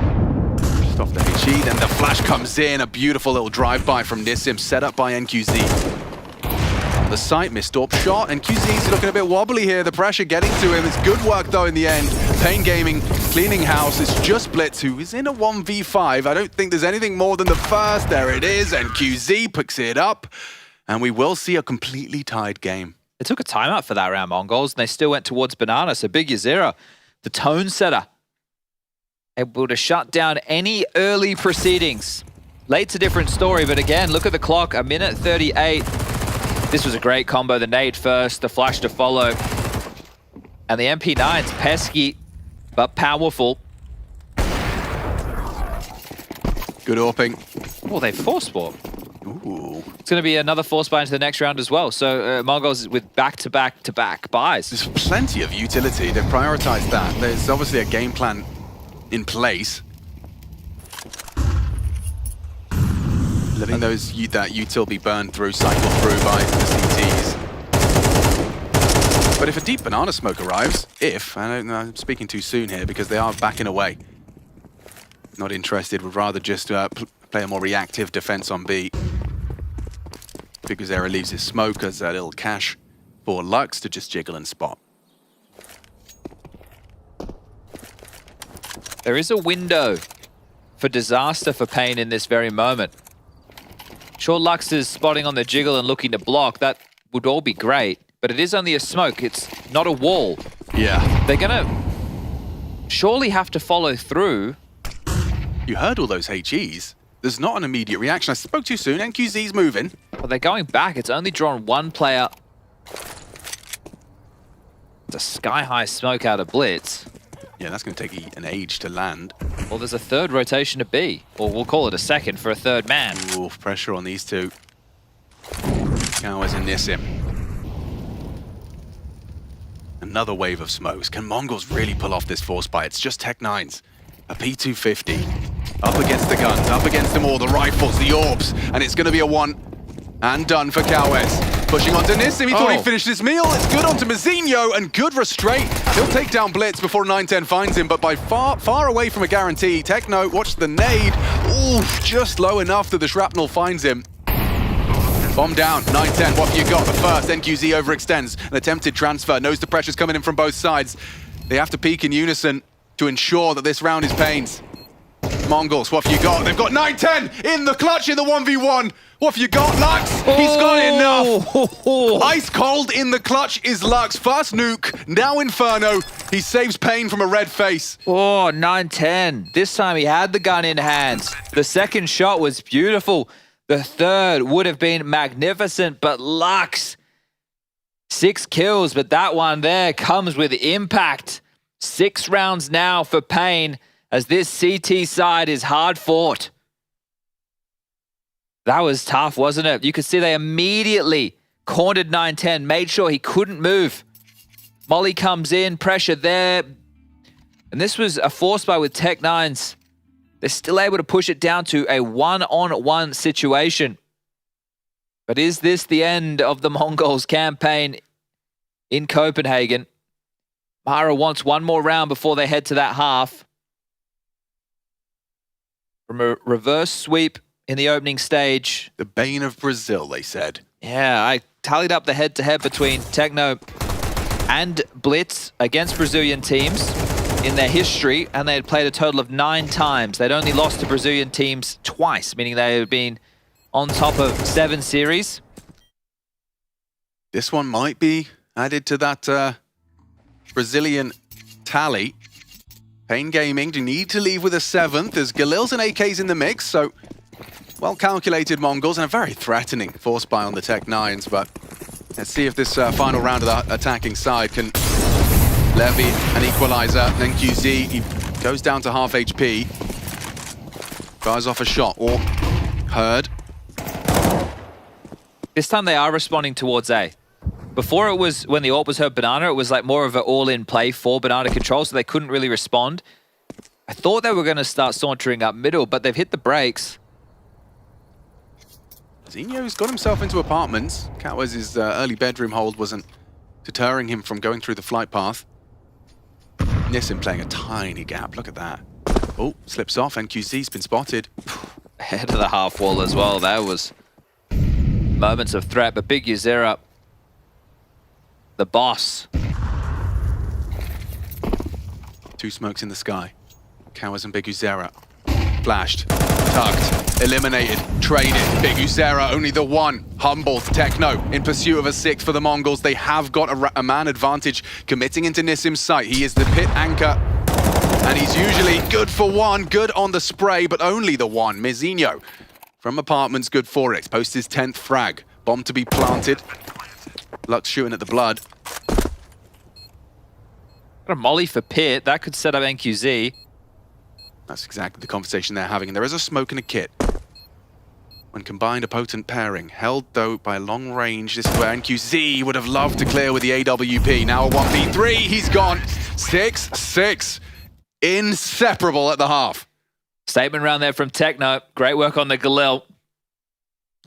Just off the HE, then the flash comes in. A beautiful little drive-by from Nissim, set up by NQZ. On the site, missed AWP shot. NQZ's looking a bit wobbly here. The pressure getting to him. It's good work though in the end. Pain Gaming cleaning house. It's just Blitz who is in a 1v5. I don't think there's anything more than the first. There it is. NQZ picks it up. And we will see a completely tied game. They took a timeout for that round, Mongols, and they still went towards Banana. So Big Yazira, the tone setter, able to shut down any early proceedings. Late's a different story, but again, look at the clock, 1:38. This was a great combo. The nade first, the flash to follow. And the MP9's pesky, but powerful. Good AWPing. Oh, they force warp. Ooh. It's going to be another force buy into the next round as well. So Mongols with back-to-back-to-back buys. There's plenty of utility. They've prioritized that. There's obviously a game plan in place. Letting that util be burned through, cycled through by the CTs. But if a deep banana smoke arrives, I don't know, I'm speaking too soon here because they are backing away. Not interested, would rather just play a more reactive defense on B. Because Era leaves his smoke as a little cache for Lux to just jiggle and spot. There is a window for disaster for Pain in this very moment. Sure, Lux is spotting on the jiggle and looking to block. That would all be great, but it is only a smoke. It's not a wall. Yeah. They're gonna surely have to follow through. You heard all those HEs. There's not an immediate reaction. I spoke too soon. NQZ's moving. Well, they're going back. It's only drawn one player. It's a sky-high smoke out of Blitz. Yeah, that's going to take an age to land. Well, there's a third rotation to B. Or we'll call it a second for a third man. Ooh, pressure on these two. Cowes and Nissim. Another wave of smokes. Can Mongols really pull off this force buy? It's just Tech-9s. A P250. Up against the guns, up against them all, the rifles, the orbs. And it's going to be a one and done for Cowes. Pushing onto Nissim, he thought he finished his meal. It's good onto Mazinho, and good restraint. He'll take down Blitz before 9-10 finds him, but by far away from a guarantee. Techno, watch the nade. Ooh, just low enough that the shrapnel finds him. Bomb down, 9-10, what have you got? The first, NQZ overextends. An attempted transfer, knows the pressure's coming in from both sides. They have to peak in unison to ensure that this round is Pain's. Mongols, what have you got? They've got 9-10 in the clutch in the 1v1. What have you got, Lux? He's got enough. Ice cold in the clutch is Lux. First nuke, now Inferno. He saves Pain from a red face. Oh, 9-10. This time he had the gun in hands. The second shot was beautiful. The third would have been magnificent, but Lux, 6 kills, but that one there comes with impact. 6 rounds now for Pain, as this CT side is hard fought. That was tough, wasn't it? You could see they immediately cornered 9-10, made sure he couldn't move. Molly comes in, pressure there. And this was a force buy with Tech-9s. They're still able to push it down to a one-on-one situation. But is this the end of the Mongols campaign in Copenhagen? Mara wants one more round before they head to that half. From a reverse sweep in the opening stage. The bane of Brazil, they said. Yeah, I tallied up the head-to-head between Techno and Blitz against Brazilian teams in their history, and they had played a total of 9 times. They'd only lost to Brazilian teams twice, meaning they had been on top of 7 series. This one might be added to that Brazilian tally. Pain Gaming do need to leave with a 7th. There's Galils and AKs in the mix, so well-calculated Mongols and a very threatening force buy on the Tech-9s, but let's see if this final round of the attacking side can levy an equalizer. NQZ, he goes down to half HP. Fires off a shot, or heard. This time they are responding towards A. Before it was, when the AWP was hurt Banana, it was like more of an all-in play for Banana control, so they couldn't really respond. I thought they were going to start sauntering up middle, but they've hit the brakes. Zinho's got himself into apartments. Cowers' early bedroom hold wasn't deterring him from going through the flight path. Nissim playing a tiny gap, look at that. Oh, slips off, NQZ's been spotted. Ahead of the half wall as well, that was moments of threat, but Big Uzera, the boss. 2 smokes in the sky. Cowers and Big Uzera. Flashed, tucked, eliminated, traded. Big Uzera, only the one. Humbled, Techno in pursuit of a 6 for the Mongols. They have got a man advantage committing into Nissim's sight. He is the pit anchor, and he's usually good for 1, good on the spray, but only the 1. Mizinho from apartments, good for it. Posts his 10th frag. Bomb to be planted. Lux shooting at the blood. Got a molly for Pit. That could set up NQZ. That's exactly the conversation they're having, and there is a smoke and a kit. When combined, a potent pairing. Held, though, by long range. This is where NQZ would have loved to clear with the AWP. Now a 1v3, he's gone. 6-6. Inseparable at the half. Statement round there from Techno. Great work on the Galil.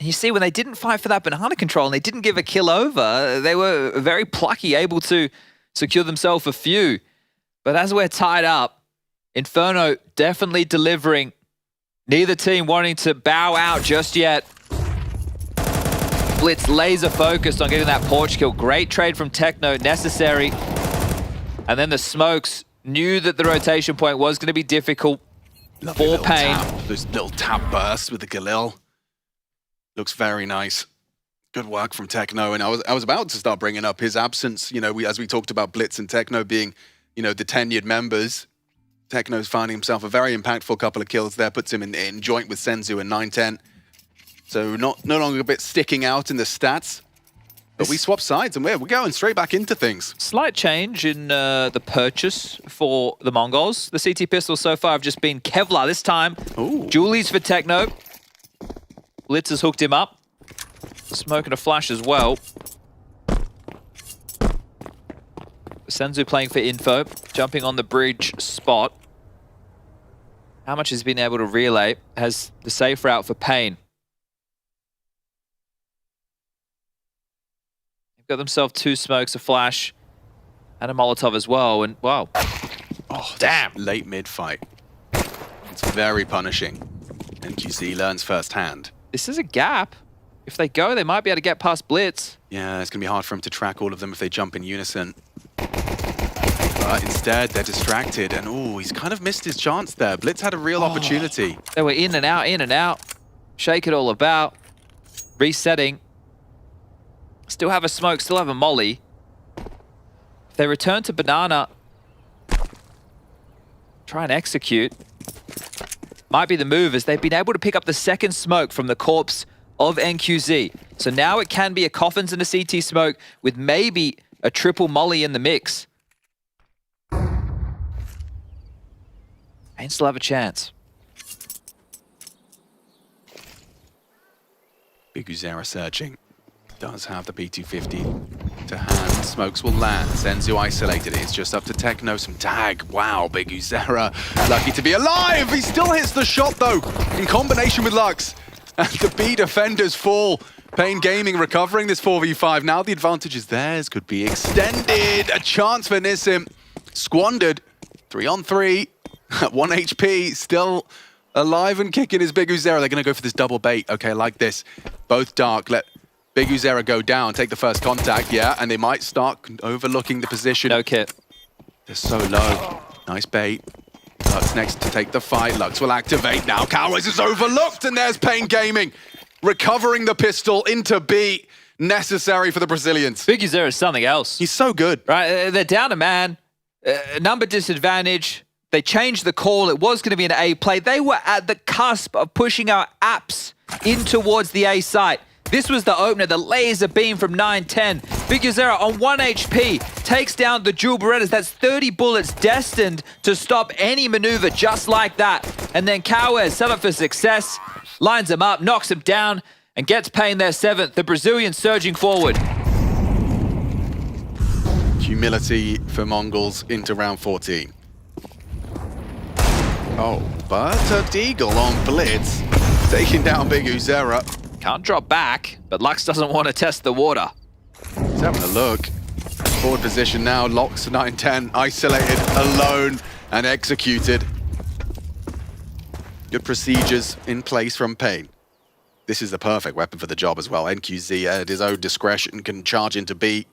You see, when they didn't fight for that Banana control and they didn't give a kill over, they were very plucky, able to secure themselves a few. But as we're tied up, Inferno definitely delivering. Neither team wanting to bow out just yet. Blitz laser focused on getting that porch kill. Great trade from Techno, necessary. And then the smokes knew that the rotation point was going to be difficult for Pain. Those little tap bursts with the Galil. Looks very nice. Good work from Techno. And I was about to start bringing up his absence. You know, as we talked about Blitz and Techno being, you know, the tenured members. Techno's finding himself a very impactful couple of kills there, puts him in joint with Senzu and 9-10. So no longer a bit sticking out in the stats. But we swap sides and we're going straight back into things. Slight change in the purchase for the Mongols. The CT pistols so far have just been Kevlar this time. Ooh. Julies for Techno. Blitz has hooked him up. Smoke and a flash as well. Senzu playing for info, jumping on the bridge spot. How much has been able to relay? Has the safe route for Pain. They've got themselves 2 smokes, a flash, and a Molotov as well. And wow. Oh, damn. Late mid fight. It's very punishing. NQZ learns firsthand. This is a gap. If they go, they might be able to get past Blitz. Yeah, it's going to be hard for him to track all of them if they jump in unison. But instead, they're distracted, and ooh, he's kind of missed his chance there. Blitz had a real opportunity. They were in and out. Shake it all about. Resetting. Still have a smoke, still have a molly. If they return to Banana, try and execute. Might be the move, as they've been able to pick up the second smoke from the corpse of NQZ. So now it can be a Coffins and a CT smoke with maybe a triple molly in the mix. And still have a chance. Big Uzera searching. Does have the P250 to hand. Smokes will land. Senzu isolated. It's just up to Techno. Some tag. Wow, Big Uzera lucky to be alive. He still hits the shot though, in combination with Lux. And the B defenders fall. Pain Gaming recovering this 4v5. Now the advantage is theirs. Could be extended. A chance for Nissim. Squandered. 3-on-3. 1 HP. Still alive and kicking is Big Uzera. They're going to go for this double bait. Okay, like this. Both dark. Let Big Uzera go down. Take the first contact. Yeah, and they might start overlooking the position. No kit. They're so low. Nice bait. Lux next to take the fight. Lux will activate now. Cowboys is overlooked, and there's Pain Gaming. Recovering the pistol into B. Necessary for the Brazilians. Big Uzera is something else. He's so good. Right, they're down a man. Number disadvantage. They changed the call. It was going to be an A play. They were at the cusp of pushing our apps in towards the A site. This was the opener, the laser beam from 9-10. Big Uzera on 1 HP takes down the dual Berettas. That's 30 bullets destined to stop any maneuver just like that. And then Cowers, set up for success, lines him up, knocks him down, and gets Pain their 7th. The Brazilian surging forward. Humility for Mongols into round 14. Oh, but a Deagle on Blitz, taking down Big Uzera. Can't drop back, but Lux doesn't want to test the water. He's having a look. Forward position now, locks 9-10, isolated, alone, and executed. Good procedures in place from Pain. This is the perfect weapon for the job as well. NQZ at his own discretion can charge into B,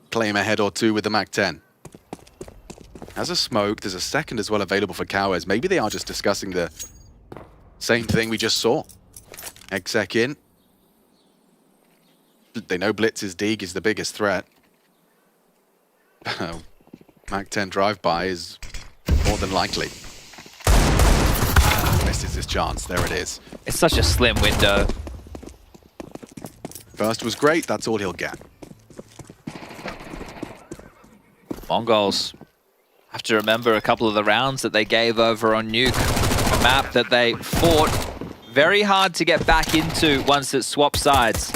play him a head or two with the MAC-10. As a smoke, there's a second as well available for Cowers. Maybe they are just discussing the same thing we just saw. Exec in. They know Blitz's Deeg is the biggest threat. MAC-10 drive-by is more than likely. Misses his chance. There it is. It's such a slim window. First was great. That's all he'll get. Mongols have to remember a couple of the rounds that they gave over on Nuke. A map that they fought very hard to get back into once it swapped sides.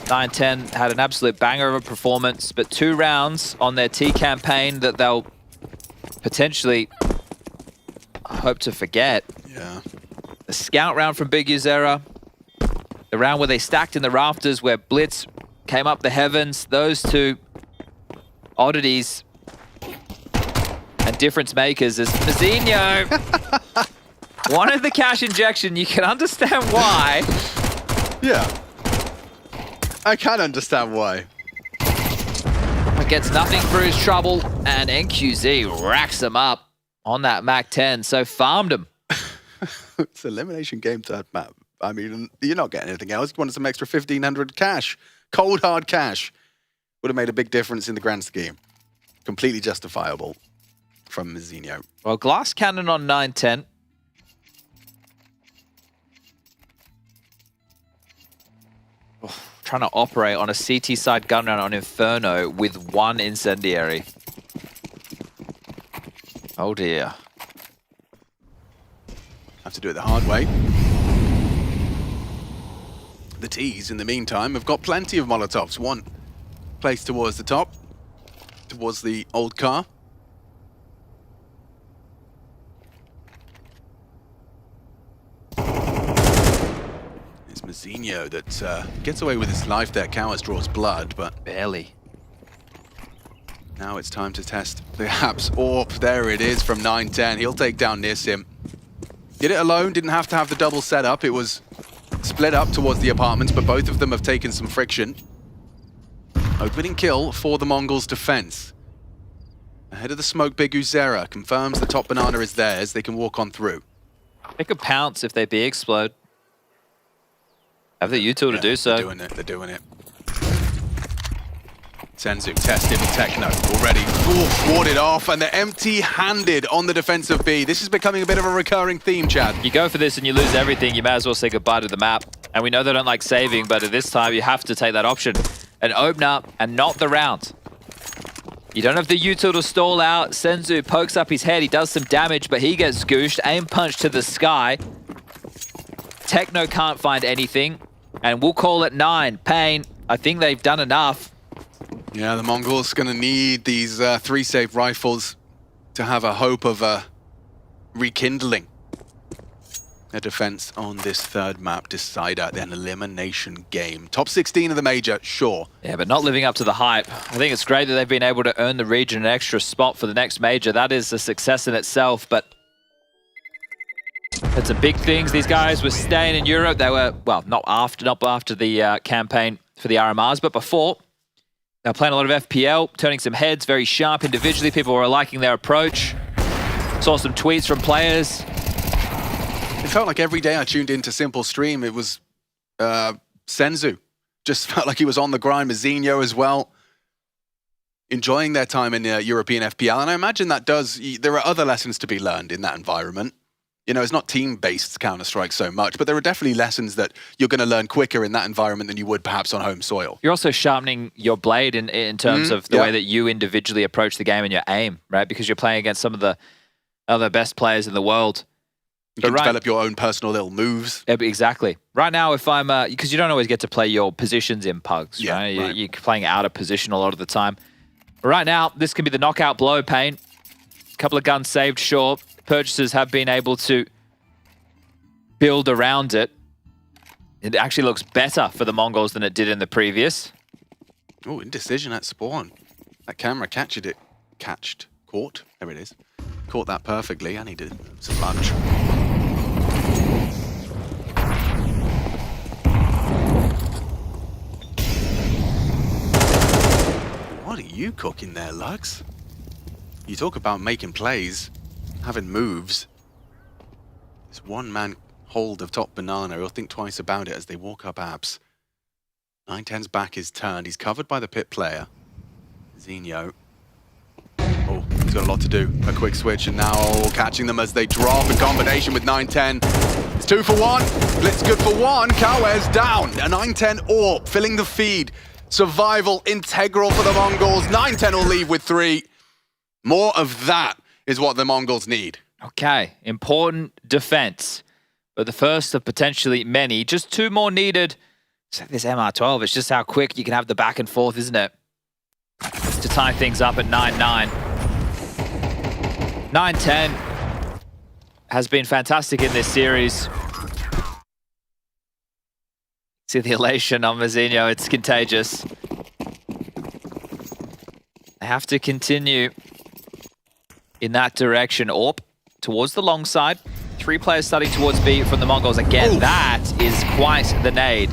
9-10 had an absolute banger of a performance, but 2 rounds on their T campaign that they'll potentially hope to forget. Yeah. The scout round from Big Uzera, the round where they stacked in the rafters, where Blitz came up the heavens, those 2 oddities and difference makers is Mazinho. Wanted the cash injection, you can understand why. Yeah. I can understand why. But gets nothing for his trouble, and NQZ racks him up on that MAC-10, so farmed him. It's elimination game third map. I mean, you're not getting anything else. You wanted some extra 1,500 cash. Cold, hard cash. Would have made a big difference in the grand scheme. Completely justifiable from Mazinho. Well, glass cannon on 9-10. Trying to operate on a CT side gun round on Inferno with 1 incendiary. Oh dear. Have to do it the hard way. The T's, in the meantime, have got plenty of Molotovs. 1 placed towards the top, towards the old car. It's Mazinho that gets away with his life there. Cowers draws blood, but barely. Now it's time to test the Haps AWP. There it is from 9-10. He'll take down Nissim. Did it alone, didn't have to have the double setup. It was split up towards the apartments, but both of them have taken some friction. Opening kill for the Mongols' defense. Ahead of the smoke, Big Uzera confirms the top banana is theirs. They can walk on through. They could pounce if they B explode. Have the util to do so. They're doing it, they're doing it. Senzu tested with Techno already. Warded off, and they're empty-handed on the defensive B. This is becoming a bit of a recurring theme, Chad. You go for this and you lose everything, you may as well say goodbye to the map. And we know they don't like saving, but at this time you have to take that option. An opener and not the round. You don't have the util to stall out. Senzu pokes up his head, he does some damage, but he gets scooshed. Aim punch to the sky. Techno can't find anything, and we'll call it 9. Pain, I think they've done enough. Yeah, the Mongols going to need these 3-save rifles to have a hope of rekindling their defense on this third map. Decider, an elimination game. Top 16 of the major, sure. Yeah, but not living up to the hype. I think it's great that they've been able to earn the region an extra spot for the next major. That is a success in itself, but it's a big things. These guys were staying in Europe. They were, well, not after the campaign for the RMRs, but before. They were playing a lot of FPL, turning some heads, very sharp individually. People were liking their approach. Saw some tweets from players. It felt like every day I tuned into Simple Stream, it was Senzu. Just felt like he was on the grind. Mazinho as well. Enjoying their time in European FPL. And I imagine that there are other lessons to be learned in that environment. You know, it's not team-based Counter-Strike so much, but there are definitely lessons that you're going to learn quicker in that environment than you would perhaps on home soil. You're also sharpening your blade in terms of the way that you individually approach the game and your aim, right? Because you're playing against some of the other best players in the world. You can develop your own personal little moves. Exactly. Right now, if I'm... because you don't always get to play your positions in pugs, right? You're playing out of position a lot of the time. But right now, this can be the knockout blow, Pain. A couple of guns saved, sure. Purchasers have been able to build around it. It actually looks better for the Mongols than it did in the previous. Oh, indecision at spawn. That camera captured it. Caught. There it is. Caught that perfectly. I needed some lunch. What are you cooking there, Lux? You talk about making plays, having moves. This one-man hold of top banana. He'll think twice about it as they walk up abs. 910's back is turned. He's covered by the pit player. Zinho. Oh, he's got a lot to do. A quick switch, and now catching them as they drop in combination with 910. It's 2 for 1. Blitz good for 1. Kawes down. A 910 AWP filling the feed. Survival integral for the Mongols. 910 will leave with 3. More of that is what the Mongols need. Okay, important defense. But the first of potentially many. Just 2 more needed. This MR12, it's just how quick you can have the back and forth, isn't it? To tie things up at 9-9. 9-10 has been fantastic in this series. See the elation on Mazinho, it's contagious. They have to continue in that direction. AWP towards the long side. 3 players starting towards B from the Mongols. Again, that is quite the nade.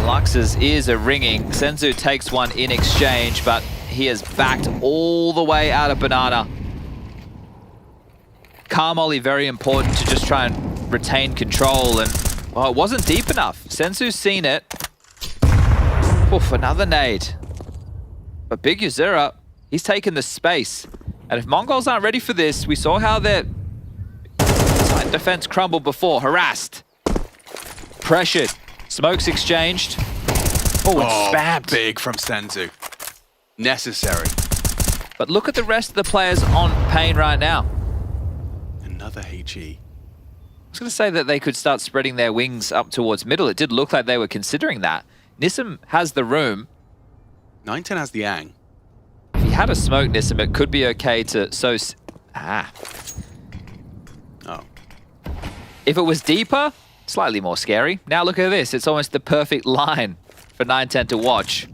Lux's ears are ringing. Senzu takes one in exchange, but he has backed all the way out of banana. Carmolly very important to just try and retain control, and it wasn't deep enough. Senzu's seen it. Oof, another nade. But Big Yuzura, he's taken the space. And if Mongols aren't ready for this, we saw how their side defense crumbled before. Harassed. Pressured. Smokes exchanged. Oh, and spammed. Big from Senzu. Necessary. But look at the rest of the players on Pain right now. Another HE. I was going to say that they could start spreading their wings up towards middle. It did look like they were considering that. Nissim has the room. 910 has the ang. If he had a smoke, Nissim, it could be okay to Oh. If it was deeper, slightly more scary. Now look at this. It's almost the perfect line for 910 to watch.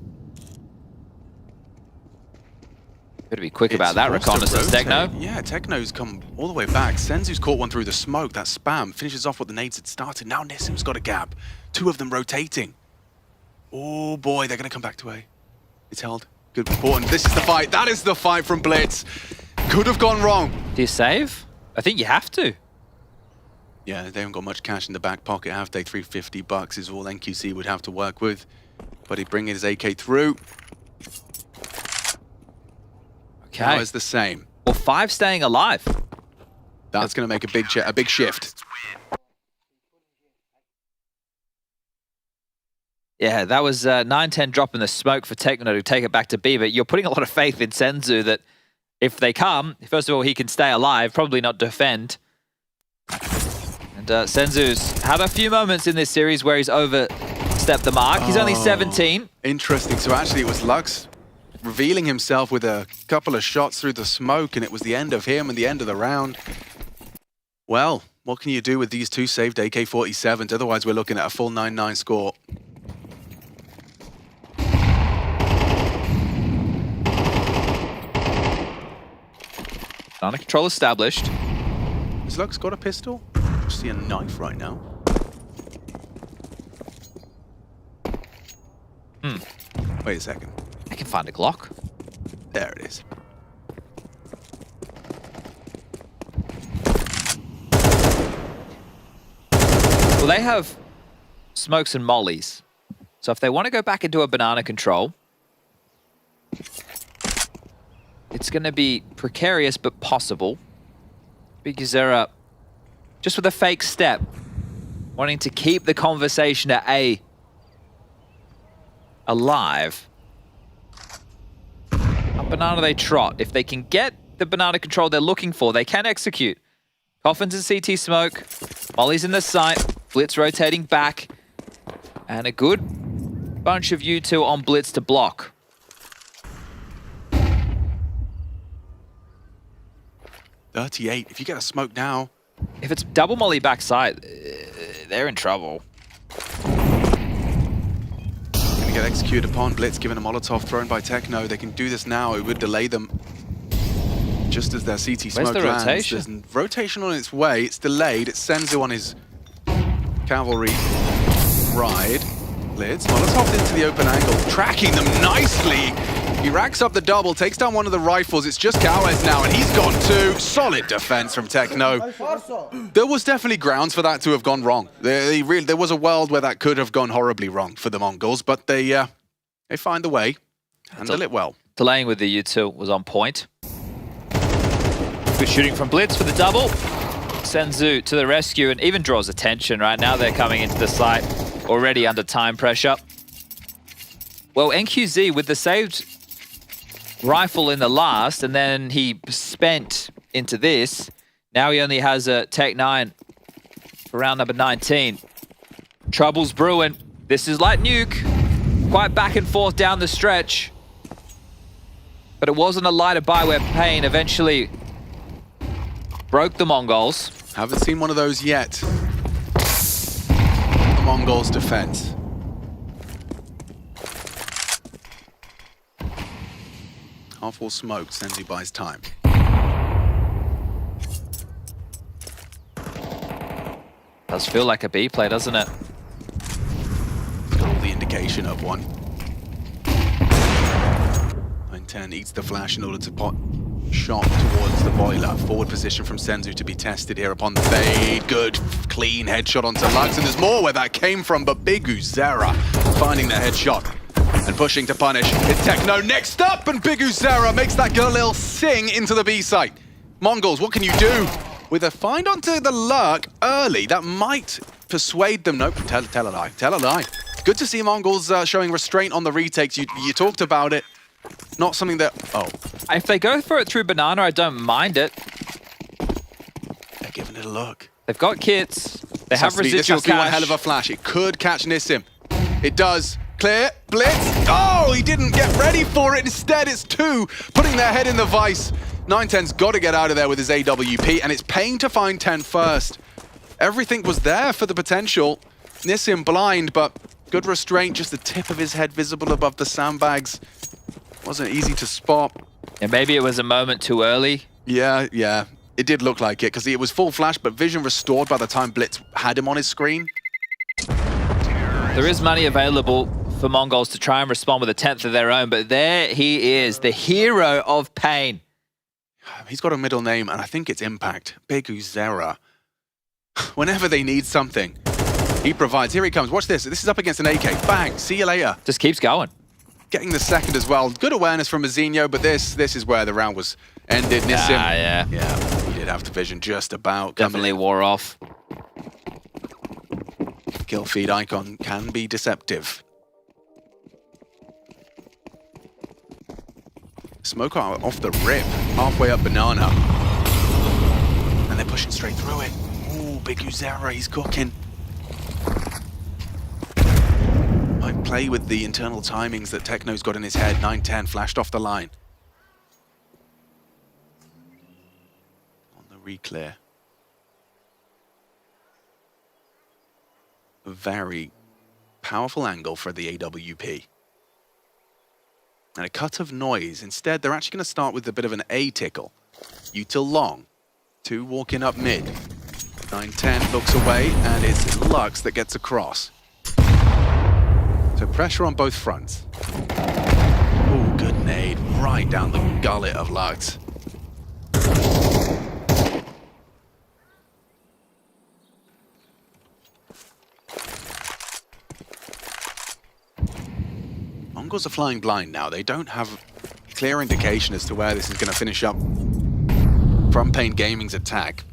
Better be quick about that reconnaissance, Techno. Yeah, Techno's come all the way back. Senzu's caught one through the smoke. That spam finishes off what the nades had started. Now Nissim's got a gap. 2 of them rotating. Oh boy, they're going to come back to A. It's held. Good, important. This is the fight. That is the fight from Blitz. Could have gone wrong. Do you save? I think you have to. Yeah, they haven't got much cash in the back pocket, have they? $350 is all NQC would have to work with. But he'd bring his AK through. Okay. Now it's the same. Well, 5 staying alive. That's going to make a big shift. Yeah, that was 910 dropping the smoke for Techno to take it back to B, but you're putting a lot of faith in Senzu that if they come, first of all, he can stay alive, probably not defend. And Senzu's had a few moments in this series where he's overstepped the mark. He's only 17. Interesting. So actually it was Lux revealing himself with a couple of shots through the smoke, and it was the end of him and the end of the round. Well, what can you do with these 2 saved AK-47s? Otherwise, we're looking at a full 9-9 score. Banana control established. Has Lux got a pistol? I see a knife right now. Wait a second. I can find a Glock. There it is. Well, they have smokes and mollies. So if they want to go back into a banana control, it's going to be precarious but possible. Big Yuzera, just with a fake step, wanting to keep the conversation at A alive. Up banana they trot. If they can get the banana control they're looking for, they can execute. Coffin's in CT smoke. Molly's in the site. Blitz rotating back. And a good bunch of U2 on Blitz to block. $38. If you get a smoke now. If it's double Molly backside, they're in trouble. Gonna get executed upon. Blitz given a Molotov thrown by Techno. They can do this now. It would delay them. Just as their CT smoke the lands. rotation? There's rotation on its way. It's delayed. It's Senzu on his cavalry ride. Blitz, Molotov into the open angle, tracking them nicely. He racks up the double, takes down one of the rifles. It's just Gowes now, and he's gone too. Solid defense from Techno. There was definitely grounds for that to have gone wrong. There was a world where that could have gone horribly wrong for the Mongols, but they find the way, handle it well. Delaying with the U2 was on point. Good shooting from Blitz for the double. Senzu to the rescue and even draws attention right now. They're coming into the site already under time pressure. Well, NQZ with the saved rifle in the last, and then he spent into this. Now he only has a Tech 9 for round number 19. Trouble's brewing. This is like Nuke. Quite back and forth down the stretch. But it wasn't a lighter buy where Pain eventually broke the Mongols. Haven't seen one of those yet. The Mongols' defense. Half wall smoke, Senzu buys time. Does feel like a B play, doesn't it? Got the indication of one. 910 eats the flash in order to pot shot towards the boiler. Forward position from Senzu to be tested here upon the fade. Good, clean headshot onto Lux, and there's more where that came from, but Biguzera finding the headshot and pushing to punish. It's Techno next up, and Biguzera makes that Galil sing into the B site. Mongols, what can you do? With a find onto the lurk early, that might persuade them. Nope, tell a lie, tell a lie. Good to see Mongols showing restraint on the retakes. You talked about it. Not something that, If they go for it through Banana, I don't mind it. They're giving it a look. They've got kits. They have residual This must be one cash. hell of a flash. It could catch Nissim. It does. Clear. Blitz. Oh, he didn't get ready for it. Instead, it's two, putting their head in the vice. 910's got to get out of there with his AWP, and it's paying to find 10 first. Everything was there for the potential. Nissim blind, but good restraint. Just the tip of his head visible above the sandbags. Wasn't easy to spot. And maybe it was a moment too early. Yeah. It did look like it, because it was full flash, but vision restored by the time Blitz had him on his screen. There is money available for Mongols to try and respond with a 10th of their own, but there he is, the hero of Pain. He's got a middle name, and I think it's Impact. Biguzera. Whenever they need something, he provides. Here he comes. Watch this. This is up against an AK. Bang. See you later. Just keeps going. Getting the second as well. Good awareness from Mazinho, but this is where the round was ended. Nissim. Yeah. Yeah, he did have the vision just about. Definitely wore off. Kill feed icon can be deceptive. Smoke off the rip, halfway up Banana. And they're pushing straight through it. Ooh, Biguzera, he's cooking. Might play with the internal timings that Techno's got in his head. 910 flashed off the line. On the re-clear. A very powerful angle for the AWP. And a cut of noise. Instead, they're actually going to start with a bit of an A tickle. Util long. Two walking up mid. 910 looks away, and it's Lux that gets across. So pressure on both fronts. Ooh, good nade. Right down the gullet of Lux. Mongols are flying blind now. They don't have clear indication as to where this is going to finish up from Pain Gaming's attack.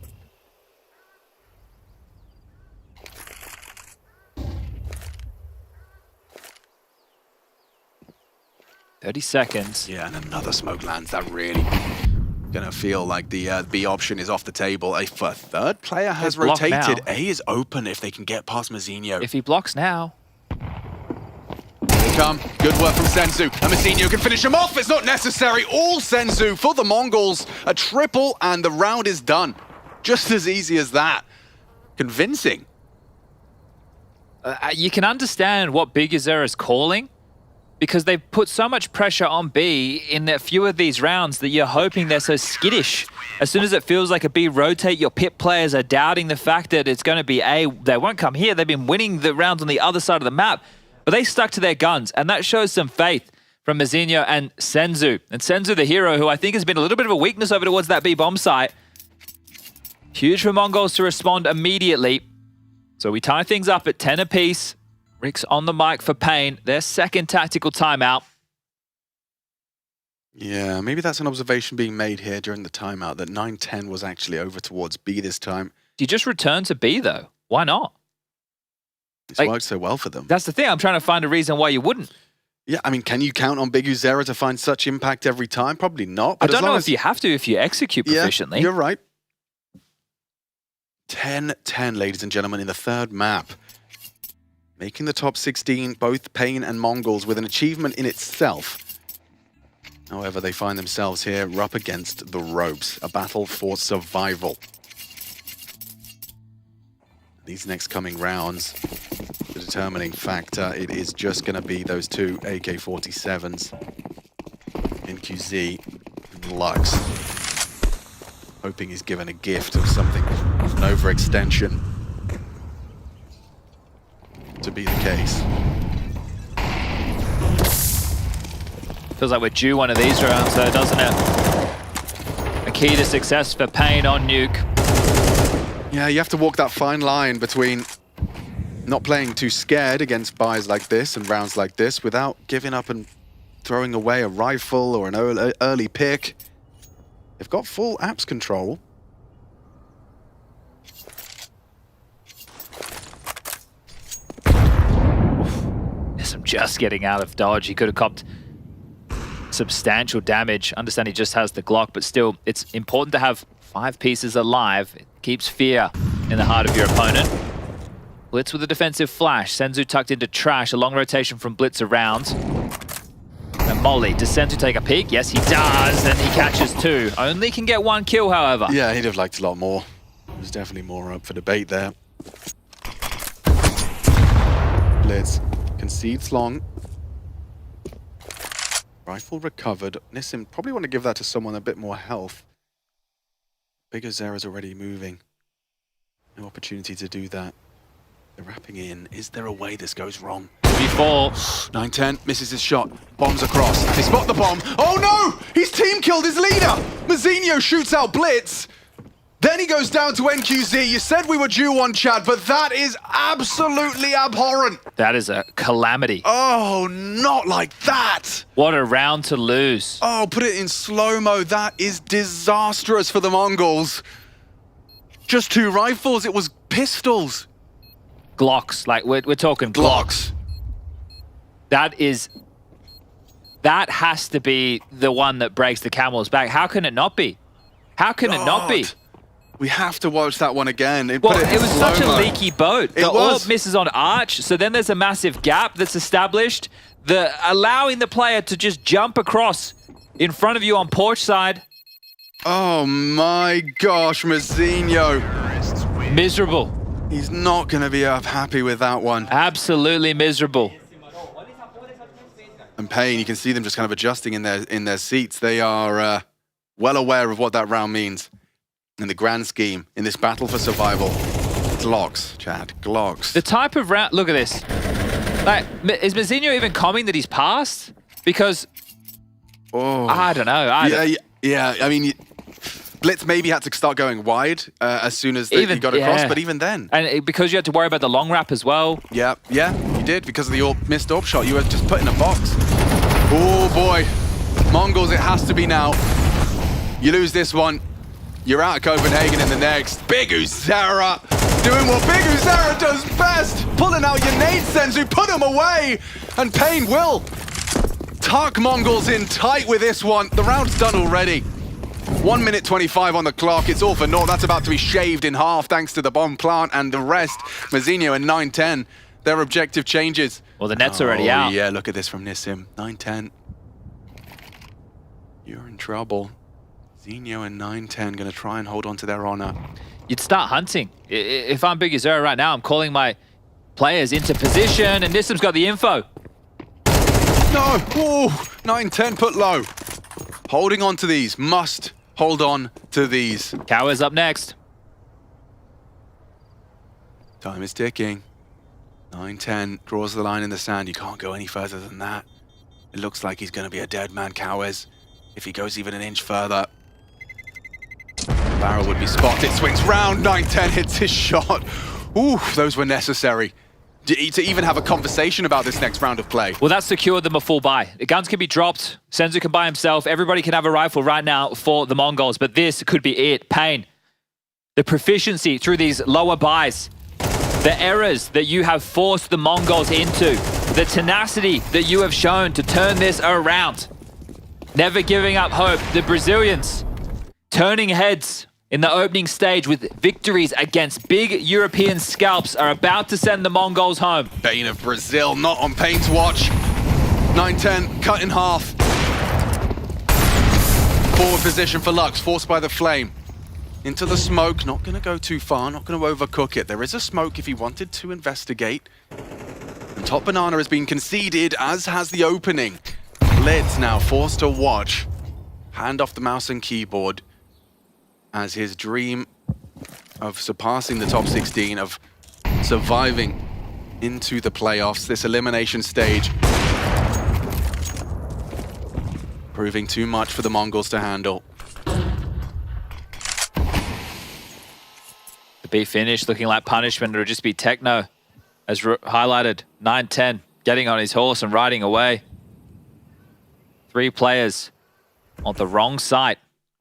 .30 seconds. Yeah, and another smoke lands. That really Gonna feel like the B option is off the table. A third player has They block rotated. now. A is open if they can get past Mazinho. If he blocks now. Here they come. Good work from Senzu. And Mazinho can finish him off. It's not necessary. All Senzu for the Mongols. A triple and the round is done. Just as easy as that. Convincing. You can understand what Big Azera is calling, because they've put so much pressure on B in a few of these rounds that you're hoping they're so skittish. As soon as it feels like a B rotate, your pit players are doubting the fact that it's going to be A. They won't come here. They've been winning the rounds on the other side of the map, but they stuck to their guns, and that shows some faith from Mazinho and Senzu. And Senzu, the hero, who I think has been a little bit of a weakness over towards that B bomb site. Huge for Mongols to respond immediately. So we tie things up at 10 apiece. Rick's on the mic for Pain, their second tactical timeout. Yeah, maybe that's an observation being made here during the timeout, that 9-10 was actually over towards B this time. Do you just return to B, though? Why not? It's worked so well for them. That's the thing. I'm trying to find a reason why you wouldn't. Yeah, I mean, can you count on Big Uzera to find such impact every time? Probably not. But I don't know if you have to if you execute proficiently. Yeah, you're right. 10-10, ladies and gentlemen, in the third map. Making the top 16, both Pain and Mongols, with an achievement in itself. However, they find themselves here up against the ropes. A battle for survival. These next coming rounds, the determining factor, it is just going to be those two AK-47s. NQZ and Lux. Hoping he's given a gift of something, an overextension. To be the case. Feels like we're due one of these rounds though, doesn't it? A key to success for Pain on Nuke. Yeah, you have to walk that fine line between not playing too scared against buys like this and rounds like this without giving up and throwing away a rifle or an early pick. They've got full apps control. Nissim just getting out of dodge. He could have copped substantial damage. Understand he just has the Glock, but still, it's important to have 5 pieces alive. It keeps fear in the heart of your opponent. Blitz with a defensive flash. Senzu tucked into trash. A long rotation from Blitz around. And Molly, does Senzu take a peek? Yes, he does, and he catches 2. Only can get 1 kill, however. Yeah, he'd have liked a lot more. There's definitely more up for debate there. Blitz concedes long. Rifle recovered. Nissim probably want to give that to someone a bit more health. Big Azera's already moving. No opportunity to do that. They're wrapping in. Is there a way this goes wrong? Before 9-10 misses his shot. Bombs across. They spot the bomb. Oh no! He's team killed his leader! Mazinho shoots out Blitz. Then he goes down to NQZ. You said we were due one, Chad, but that is absolutely abhorrent. That is a calamity. Oh, not like that. What a round to lose. Oh, put it in slow-mo. That is disastrous for the Mongols. Just 2 rifles. It was pistols. Glocks. Like, we're talking Glocks. That has to be the one that breaks the camel's back. How can it not be? How can it not be? We have to watch that one again. It was such a leaky boat. The was. AWP misses on Arch, so then there's a massive gap that's established. Allowing the player to just jump across in front of you on porch side. Oh my gosh, Mazinho. Miserable. He's not going to be happy with that one. Absolutely miserable. And Pain, you can see them just kind of adjusting in their seats. They are well aware of what that round means in the grand scheme, in this battle for survival. Glocks, Chad, Glocks. The type of round, look at this. Like, is Mazinho even commenting that he's passed? Because, I don't know. Yeah, I mean, Blitz maybe had to start going wide as soon as he got across, but even then. And because you had to worry about the long wrap as well. Yeah, you did, because of the missed AWP shot. You were just put in a box. Oh boy, Mongols, it has to be now. You lose this one, you're out of Copenhagen in the next. Big Uzera doing what Big Uzera does best. Pulling out your nade Senzu, put him away. And Pain will tuck Mongols in tight with this one. The round's done already. 1 minute 25 on the clock. It's all for naught. That's about to be shaved in half thanks to the bomb plant and the rest. Mozinho and 9-10. Their objective changes. Well, the net's already out. Yeah, look at this from Nissim. 9-10. You're in trouble. Mozinho and 9-10 going to try and hold on to their honor. You'd start hunting. If I'm Big Azura right now, I'm calling my players into position, and Nissim's got the info. No! Ooh, 9-10 put low. Holding on to these. Must hold on to these. Cower's up next. Time is ticking. 9-10 draws the line in the sand. You can't go any further than that. It looks like he's going to be a dead man, Cowes. If he goes even an inch further, barrel would be spotted. Swings round. 9-10 hits his shot. Ooh, those were necessary to even have a conversation about this next round of play. Well, that secured them a full buy. The guns can be dropped. Senzu can buy himself. Everybody can have a rifle right now for the Mongols, but this could be it. Pain. The proficiency through these lower buys. The errors that you have forced the Mongols into. The tenacity that you have shown to turn this around. Never giving up hope. The Brazilians turning heads in the opening stage with victories against big European scalps are about to send the Mongols home. Bane of Brazil not on Pain's watch. 9-10 cut in half. Forward position for Lux, forced by the flame. Into the smoke, not going to go too far, not going to overcook it. There is a smoke if he wanted to investigate. And top banana has been conceded, as has the opening. Blitz now forced to watch. Hand off the mouse and keyboard. As his dream of surpassing the top 16, of surviving into the playoffs, this elimination stage, proving too much for the Mongols to handle. The B finish looking like punishment. It'll just be Techno, as highlighted. 9-10 getting on his horse and riding away. 3 players on the wrong side.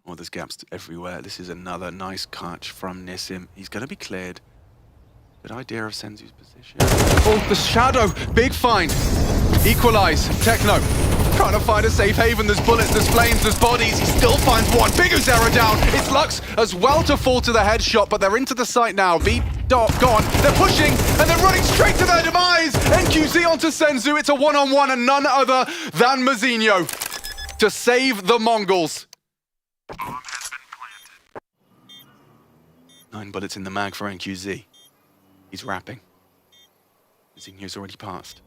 Oh, there's gaps everywhere. This is another nice catch from Nissim. He's going to be cleared. Good idea of Senzu's position. Oh, the shadow. Big find. Equalize. Techno. Trying to find a safe haven. There's bullets, there's flames, there's bodies. He still finds one. Big Uzera down. It's Lux as well to fall to the headshot, but they're into the site now. B-Dot gone. They're pushing, and they're running straight to their demise. NQZ onto Senzu. It's a one-on-one, and none other than Mozinho to save the Mongols. 9 bullets in the mag for NQZ. He's wrapping. Mozinho's already passed.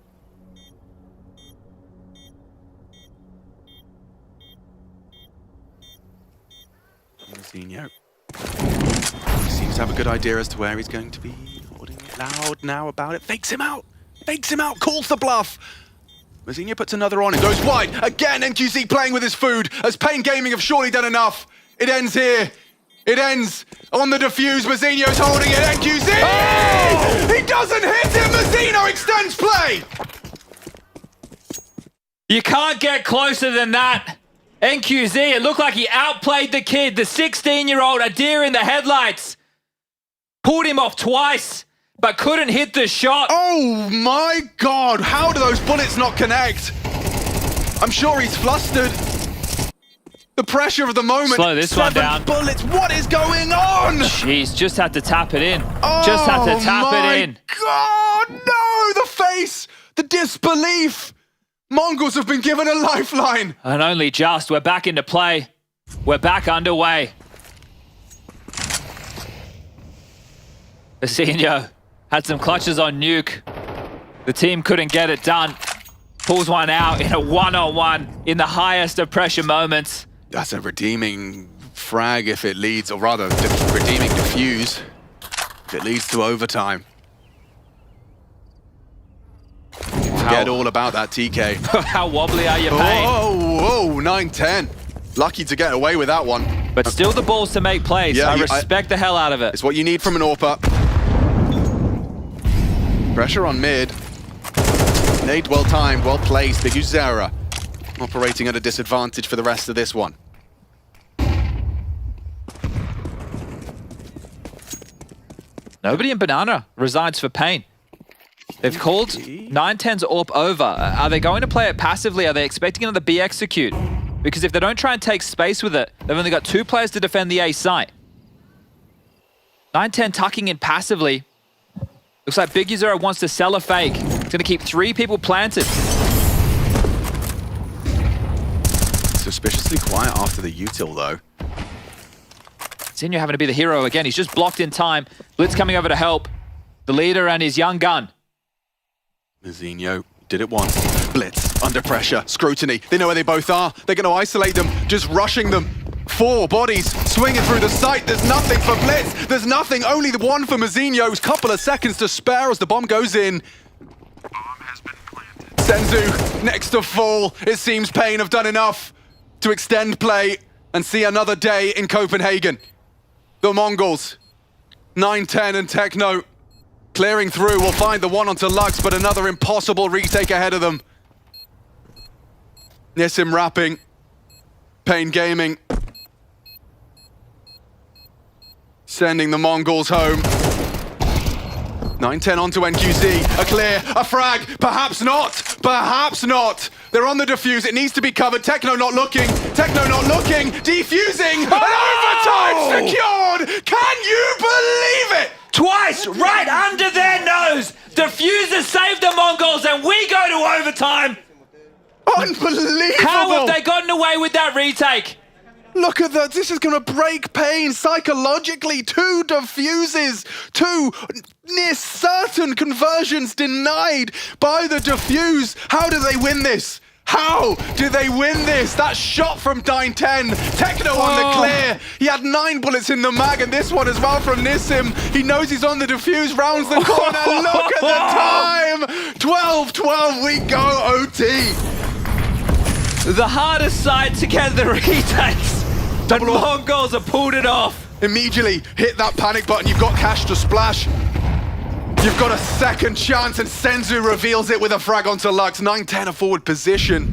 Mozinho. He seems to have a good idea as to where he's going to be. Holding it loud now about it. Fakes him out! Fakes him out! Calls the bluff! Mozinho puts another on and goes wide. Again, NQZ playing with his food, as Pain Gaming have surely done enough. It ends here. It ends on the defuse. Mozinho's holding it. NQZ! Oh! He doesn't hit him! Mozinho extends play! You can't get closer than that. NQZ, it looked like he outplayed the kid, the 16-year-old, a deer in the headlights. Pulled him off twice, but couldn't hit the shot. Oh my God, how do those bullets not connect? I'm sure he's flustered. The pressure of the moment. Slow this one down. 7 bullets, what is going on? Jeez, just had to tap it in. Just had to tap it in. God, no, the face, the disbelief. Mongols have been given a lifeline. And only just. We're back into play. We're back underway. Mozinho had some clutches on Nuke. The team couldn't get it done. Pulls one out in a one-on-one in the highest of pressure moments. That's a redeeming frag if it leads, or rather, redeeming defuse if it leads to overtime. Forget all about that TK. How wobbly are you, Pain? Oh, 9-10. Lucky to get away with that one. But still the balls to make plays. Yeah, I respect the hell out of it. It's what you need from an AWP. Pressure on mid. Nade well timed, well placed. Big Uzera operating at a disadvantage for the rest of this one. Nobody in Banana resides for Pain. They've called 9-10's AWP over. Are they going to play it passively? Are they expecting another B execute? because if they don't try and take space with it, they've only got 2 players to defend the A site. 9-10 tucking in passively. Looks like Big Zero wants to sell a fake. He's going to keep 3 people planted. Suspiciously quiet after the util, though. Zinho having to be the hero again. He's just blocked in time. Blitz coming over to help. The leader and his young gun. Zinho did it once. Blitz, under pressure, scrutiny. They know where they both are. They're going to isolate them, just rushing them. 4 bodies swinging through the site. There's nothing for Blitz. There's nothing, only the one for Mazinho. Couple of seconds to spare as the bomb goes in. Senzu next to fall. It seems Pain have done enough to extend play and see another day in Copenhagen. The Mongols, 9-10 and Techno clearing through. Will find the one onto Lux, but another impossible retake ahead of them. Nissim wrapping. Pain Gaming sending the Mongols home. 9-10 onto NQZ. A clear, a frag, perhaps not, perhaps not. They're on the defuse, it needs to be covered. Techno not looking, defusing, and overtime secured! Can you believe it? Twice, right under their nose! Diffuser saved the Mongols and we go to overtime! Unbelievable! How have they gotten away with that retake? Look at that, this is gonna break Pain psychologically. 2 defuses, 2 near certain conversions denied by the defuse. How do they win this? How do they win this? That shot from 9-10, Techno on the clear. He had 9 bullets in the mag and this one as well from Nissim. He knows he's on the defuse, rounds the corner, look at the time! 12-12, we go OT. The hardest side to get the retakes. The Mongols have pulled it off. Immediately hit that panic button. You've got cash to splash. You've got a second chance, and Senzu reveals it with a frag onto Lux. 9-10 a forward position.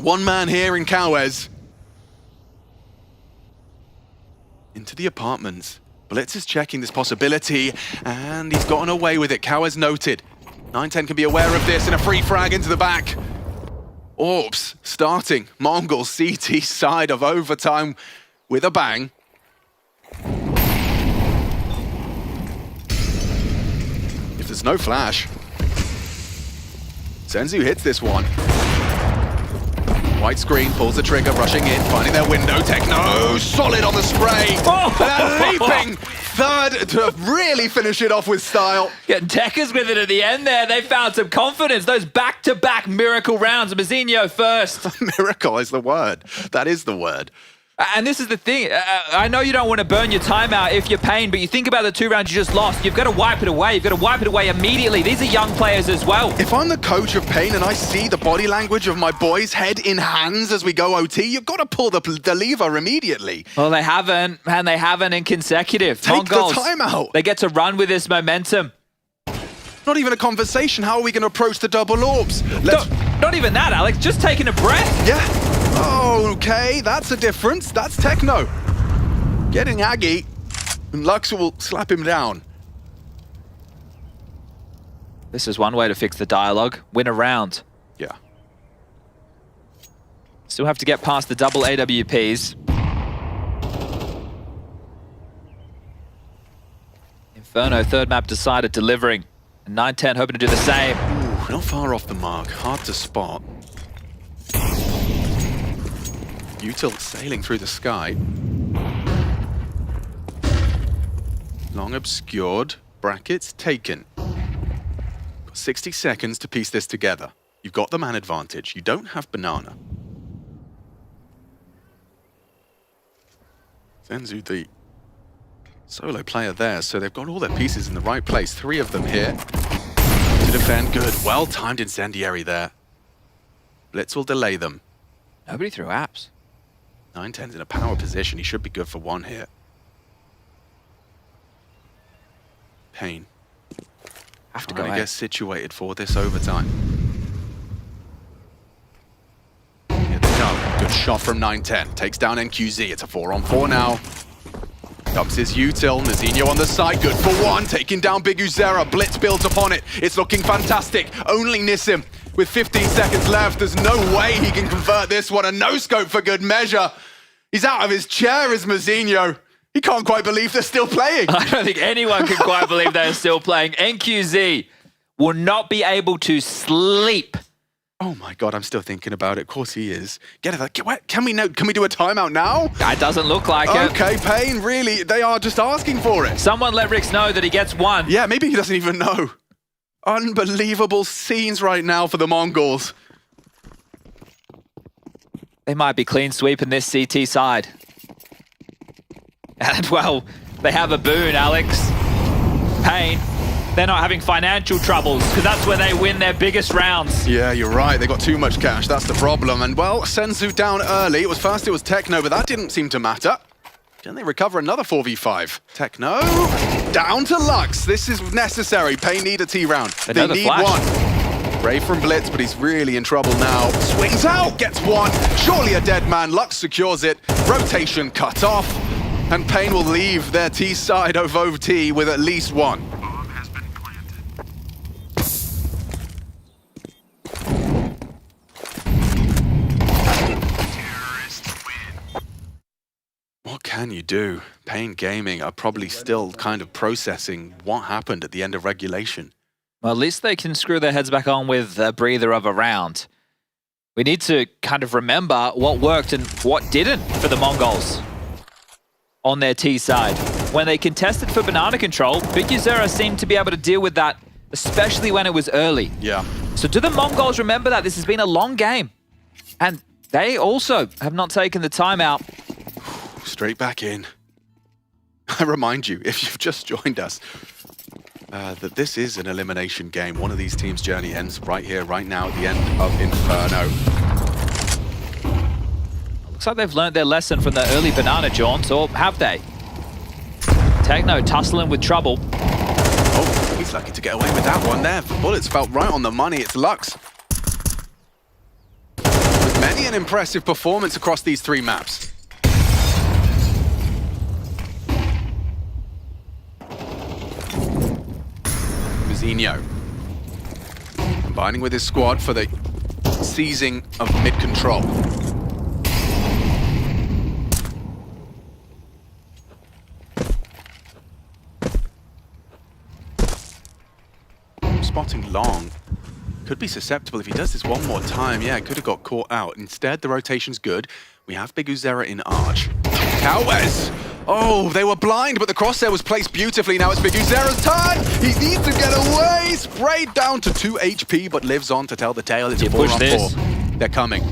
1 man here in Cowes. Into the apartments. Blitz is checking this possibility, and he's gotten away with it. Cowes noted. 9-10 can be aware of this, and a free frag into the back. Orbs starting. Mongol CT side of overtime with a bang. If there's no flash, Senzu hits this one. White screen, pulls the trigger, rushing in, finding their window. Techno solid on the spray. And leaping third to really finish it off with style. Getting Deckers with it at the end there. They found some confidence. Those back-to-back miracle rounds. Mazinho first. Miracle is the word. That is the word. And this is the thing. I know you don't want to burn your time out if you're Pain, but you think about the 2 rounds you just lost. You've got to wipe it away. You've got to wipe it away immediately. These are young players as well. If I'm the coach of Pain and I see the body language of my boys head in hands as we go OT, you've got to pull the lever immediately. Well, they haven't, and they haven't in consecutive. Take Mongols, the timeout. They get to run with this momentum. Not even a conversation. How are we going to approach the double orbs? Not even that, Alex. Just taking a breath. Yeah. Okay, that's a difference. That's Techno. Getting Aggie, and Lux will slap him down. This is one way to fix the dialogue. Win a round. Yeah. Still have to get past the double AWPs. Inferno, 3rd map decided, delivering. And 9-10 hoping to do the same. Ooh, not far off the mark. Hard to spot. Util sailing through the sky. Long obscured. Brackets taken. Got 60 seconds to piece this together. You've got the man advantage. You don't have banana. Senzu, the solo player there, so they've got all their pieces in the right place. 3 of them here to defend. Good. Well-timed incendiary there. Blitz will delay them. Nobody threw apps. 9-10's in a power position. He should be good for 1 here. Pain. Have to Trying go to get situated for this overtime. Here they go. Good shot from 9-10. Takes down NQZ. It's a 4-on-4 now. Comes his util, Mazinho on the side, good for one, taking down BigUzera, Blitz builds upon it, it's looking fantastic, only Nissim with 15 seconds left, there's no way he can convert this one, a no-scope for good measure. He's out of his chair as Mazinho. He can't quite believe they're still playing. I don't think anyone can quite believe they're still playing. NQZ will not be able to sleep. Oh my God, I'm still thinking about it. Of course he is. Can we do a timeout now? That doesn't look like it. Okay, Pain, really, they are just asking for it. Someone let Rix know that he gets one. Yeah, maybe he doesn't even know. Unbelievable scenes right now for the Mongols. They might be clean sweeping this CT side. And well, they have a boon, Alex. Pain. They're not having financial troubles, because that's where they win their biggest rounds. Yeah, you're right. They got too much cash. That's the problem. And, well, Senzu down early. It was Techno, but that didn't seem to matter. Can they recover another 4v5? Techno down to Lux. This is necessary. Pain need a T round. They need one. Brave from Blitz, but he's really in trouble now. Swings out, gets one. Surely a dead man. Lux secures it. Rotation cut off. And Pain will leave their T side of OT with at least one. What can you do? Pain Gaming are probably still kind of processing what happened at the end of regulation. Well, at least they can screw their heads back on with a breather of a round. We need to kind of remember what worked and what didn't for the Mongols on their T side. When they contested for banana control, BigUzera seemed to be able to deal with that, especially when it was early. Yeah. So do the Mongols remember that? This has been a long game. And they also have not taken the time out. Straight back in. I remind you, if you've just joined us, that this is an elimination game. One of these teams' journey ends right here, right now, at the end of Inferno. Looks like they've learned their lesson from the early banana jaunts, or have they? Techno tussling with trouble. Oh, he's lucky to get away with that one there. The bullets felt right on the money. It's Lux. With many an impressive performance across these three maps. Mazinho combining with his squad for the seizing of mid-control. Spotting long. Could be susceptible if he does this one more time. Yeah, could have got caught out. Instead, the rotation's good. We have BigUzera in Arch. Cowes! Oh, they were blind, but the crosshair was placed beautifully. Now it's BigUzera's turn. He needs to get away. Sprayed down to 2 HP, but lives on to tell the tale. It's a 4-on-4. They're coming.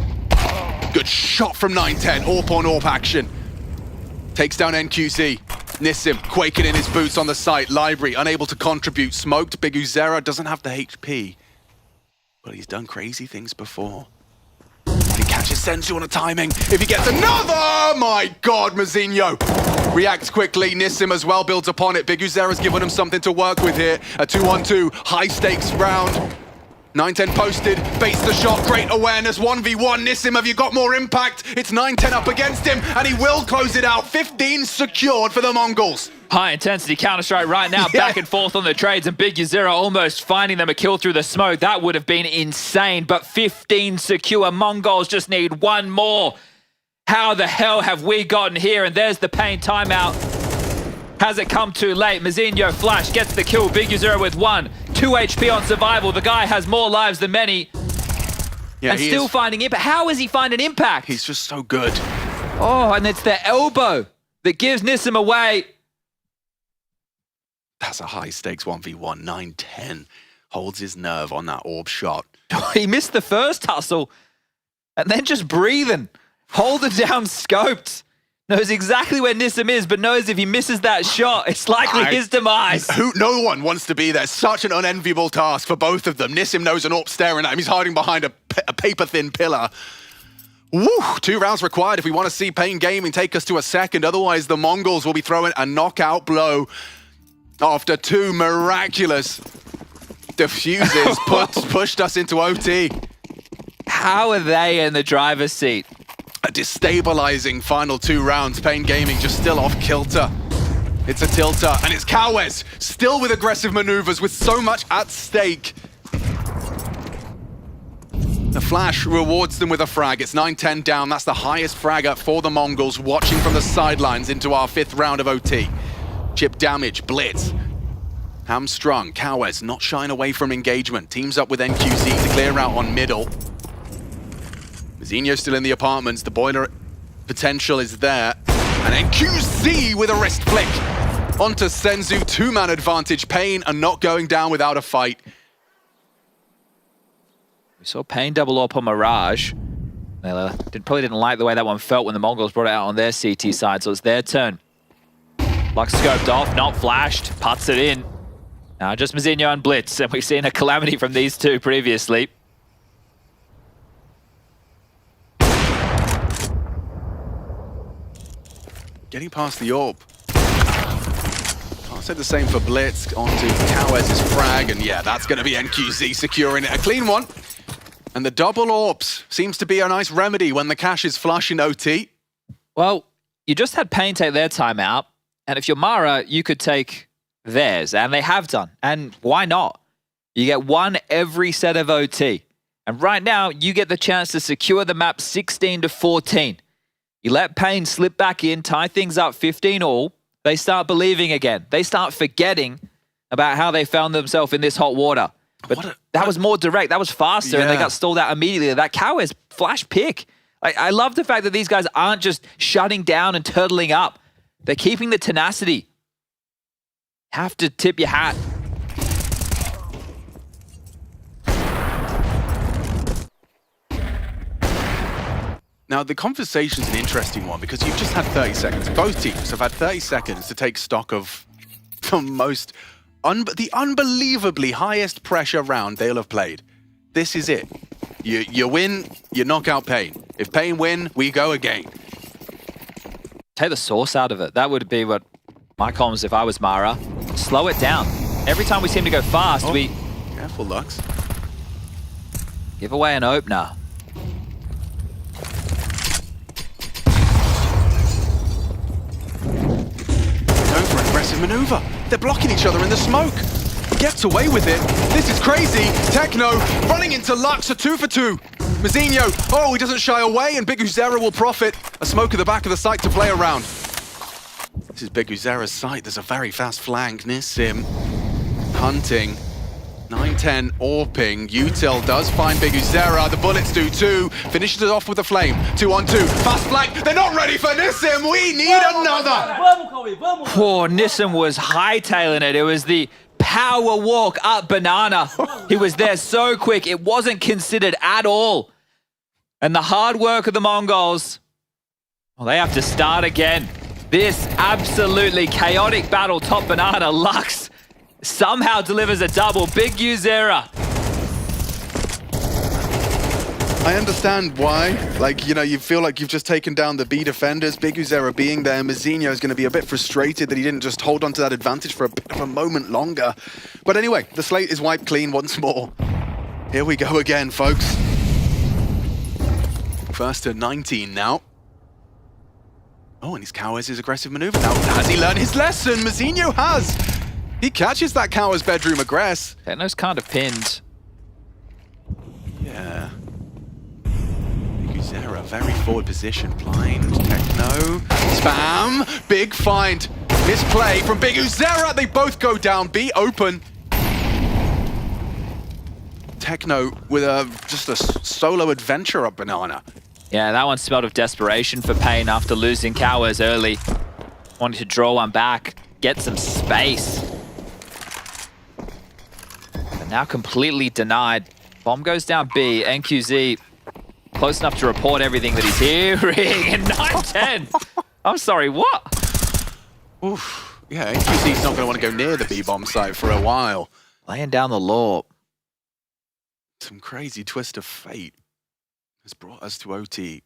Good shot from 910. AWP-on-AWP action. Takes down NQZ. Nissim quaking in his boots on the site. Library unable to contribute. Smoked. BigUzera doesn't have the HP, but he's done crazy things before. He catches Senzu on a timing. If he gets another, my God, Mazinho reacts quickly. Nissim as well builds upon it. BigUzera's given him something to work with here. A 2-on-2, high stakes round. 910 posted, baits the shot, great awareness, 1v1. Nissim, have you got more impact? It's 910 up against him, and he will close it out. 15 secured for the Mongols. High intensity Counter-Strike right now, back and forth on the trades, and BigUzera almost finding them a kill through the smoke. That would have been insane, but 15 secure. Mongols just need one more. How the hell have we gotten here? And there's the Pain timeout. Has it come too late? Mazinho flash gets the kill. BigUzera with 1. 2 HP on survival. The guy has more lives than many. Yeah, and still finding impact. How is he finding impact? He's just so good. Oh, and it's the elbow that gives Nissim away. That's a high stakes 1v1. 910 holds his nerve on that orb shot. He missed the first tussle and then just breathing. Hold it down scoped. Knows exactly where Nissim is, but knows if he misses that shot, it's likely his demise. No one wants to be there. Such an unenviable task for both of them. Nissim knows an AWP staring at him. He's hiding behind a paper-thin pillar. Woo! 2 rounds required if we want to see Pain Gaming take us to a second. Otherwise, the Mongols will be throwing a knockout blow after 2 miraculous diffuses pushed us into OT. How are they in the driver's seat? A destabilizing final 2 rounds. Pain Gaming just still off kilter. It's a tilter, and it's Cowes, still with aggressive maneuvers, with so much at stake. The flash rewards them with a frag. It's 9-10 down. That's the highest fragger for the Mongols, watching from the sidelines into our 5th round of OT. Chip damage, blitz. Hamstrung, Cowes not shying away from engagement. Teams up with NQZ to clear out on middle. Mazinho still in the apartments. The boiler potential is there. And NQZ with a wrist flick. Onto Senzu, 2-man advantage. Pain are not going down without a fight. We saw Pain double up on Mirage. They probably didn't like the way that one felt when the Mongols brought it out on their CT side, so it's their turn. Lux scoped off, not flashed, puts it in. Now just Mazinho and Blitz, and we've seen a calamity from these two previously. Getting past the orb. I'll say the same for Blitz. Onto Cowes' frag, and yeah, that's going to be NQZ securing it. A clean one. And the double orbs seems to be a nice remedy when the cash is flush in OT. Well, you just had Pain take their time out, and if you're Mara, you could take theirs, and they have done. And why not? You get one every set of OT. And right now, you get the chance to secure the map 16-14. You let Pain slip back in, tie things up 15-all. They start believing again. They start forgetting about how they found themselves in this hot water. But that was more direct. That was faster, and they got stalled out immediately. That Cowes flash pick. I love the fact that these guys aren't just shutting down and turtling up. They're keeping the tenacity. Have to tip your hat. Now, the conversation's an interesting one because you've just had 30 seconds. Both teams have had 30 seconds to take stock of the unbelievably highest pressure round they'll have played. This is it. You win, you knock out Pain. If Pain win, we go again. Take the source out of it. That would be what my comms if I was Mara. Slow it down. Every time we seem to go fast, we... Careful, Lux. Give away an opener. Going for an aggressive maneuver. They're blocking each other in the smoke. Gets away with it. This is crazy. Techno running into Lux, a 2 for 2. Mazinho, he doesn't shy away, and Big Uzera will profit. A smoke at the back of the site to play around. This is Big Uzera's site. There's a very fast flank near Sim. Hunting. 9-10 AWPing. Util does find Big Uzera. The bullets do too. Finishes it off with a flame. 2-on-2. Fast flank. They're not ready for Nissim. We need another. Poor Nissim was hightailing it. It was the power walk up Banana. He was there so quick. It wasn't considered at all. And the hard work of the Mongols, well, they have to start again. This absolutely chaotic battle top Banana. Lux somehow delivers a double. Big Uzera. I understand why. Like, you know, you feel like you've just taken down the B defenders. Big Uzera being there. Mazinho is going to be a bit frustrated that he didn't just hold on to that advantage for a bit of a moment longer. But anyway, the slate is wiped clean once more. Here we go again, folks. First to 19 now. Oh, and it's Cowes' aggressive maneuver. Now, has he learned his lesson? Mazinho has. He catches that Cowes bedroom aggress. Techno's kind of pinned. Yeah. Big Uzera, very forward position. Blind, Techno, spam, big find. Misplay from Big Uzera. They both go down. B open. Techno with just a solo adventure up Banana. Yeah, that one smelled of desperation for Pain after losing Cowes early. Wanted to draw one back, get some space. But now completely denied. Bomb goes down B. NQZ close enough to report everything that he's hearing in 9-10. I'm sorry, what? Oof. Yeah, NQZ's not going to want to go near the B-bomb site for a while. Laying down the law. Some crazy twist of fate has brought us to OT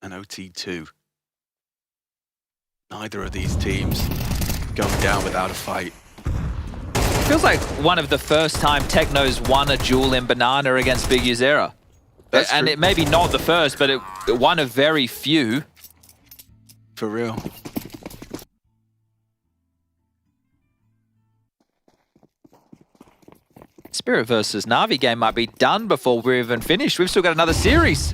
and OT2. Neither of these teams going down without a fight. Feels like one of the first time Techno's won a duel in Banana against Big Uzera. And it may be not the first, but it one of very few. For real. Spirit versus Na'Vi game might be done before we're even finished. We've still got another series.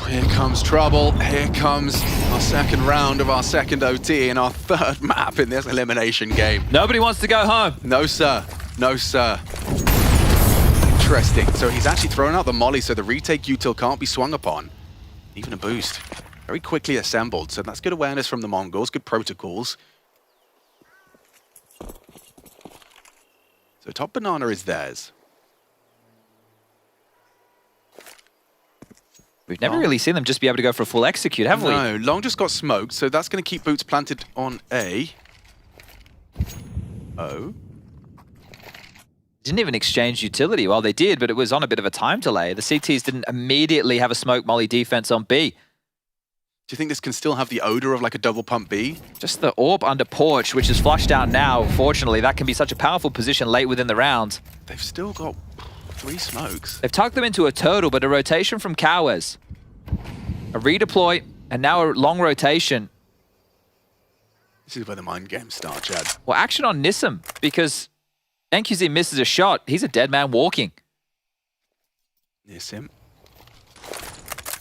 Here comes trouble. Here comes our second round of our second OT and our third map in this elimination game. Nobody wants to go home. No, sir. No, sir. Interesting. So he's actually thrown out the molly, so the retake util can't be swung upon. Even a boost. Very quickly assembled, so that's good awareness from the Mongols, good protocols. So top banana is theirs. We've never really seen them just be able to go for a full execute, have we? No, Long just got smoked, so that's going to keep boots planted on A. O. Didn't even exchange utility. Well, they did, but it was on a bit of a time delay. The CTs didn't immediately have a smoke molly defense on B. Do you think this can still have the odor of like a double pump B? Just the orb under porch, which is flushed out now. Fortunately, that can be such a powerful position late within the round. They've still got 3 smokes. They've tucked them into a turtle, but a rotation from Cowes. A redeploy, and now a long rotation. This is where the mind games start, Chad. Well, action on Nissim, because NQZ misses a shot. He's a dead man walking. Nissim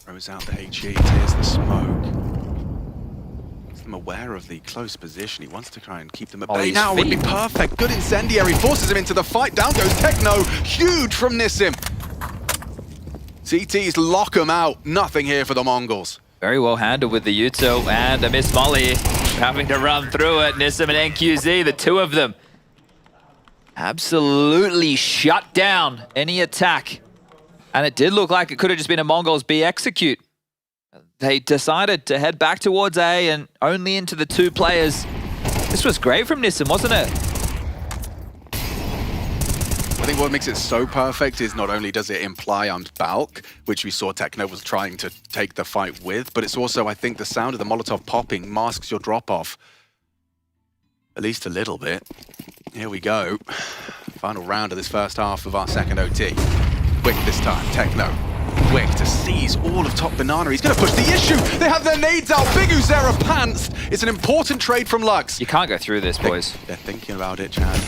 throws out the HE, tears the smoke. I'm aware of the close position. He wants to try and keep them at bay. Now would be perfect. Good incendiary. Forces him into the fight. Down goes Techno. Huge from Nissim. CTs lock him out. Nothing here for the Mongols. Very well handled with the util and a miss molly. Having to run through it. Nissim and NQZ, the two of them. Absolutely shut down any attack. And it did look like it could have just been a MongolZ B execute. They decided to head back towards A and only into the 2 players. This was great from Nissim, wasn't it? I think what makes it so perfect is not only does it imply on bulk, which we saw Techno was trying to take the fight with, but it's also, I think, the sound of the Molotov popping masks your drop-off. At least a little bit. Here we go. Final round of this first half of our second OT. Quick this time, Techno. Quick to seize all of top banana. He's going to push the issue. They have their nades out. Big Uzera pantsed. It's an important trade from Lux. You can't go through this, boys. They're thinking about it, Chad.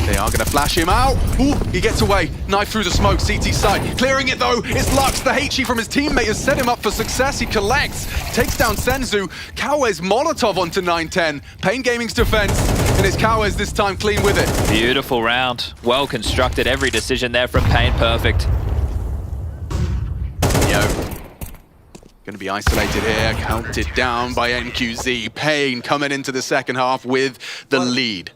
They are going to flash him out. Ooh, he gets away. Knife through the smoke, CT side. Clearing it though, it's Lux. The HE from his teammate has set him up for success. He collects, takes down Senzu. Cowes Molotov onto 910. Pain Gaming's defense, and it's Cowes this time clean with it. Beautiful round. Well constructed. Every decision there from Pain, perfect. Going to be isolated here, counted down by NQZ. Pain coming into the second half with the lead.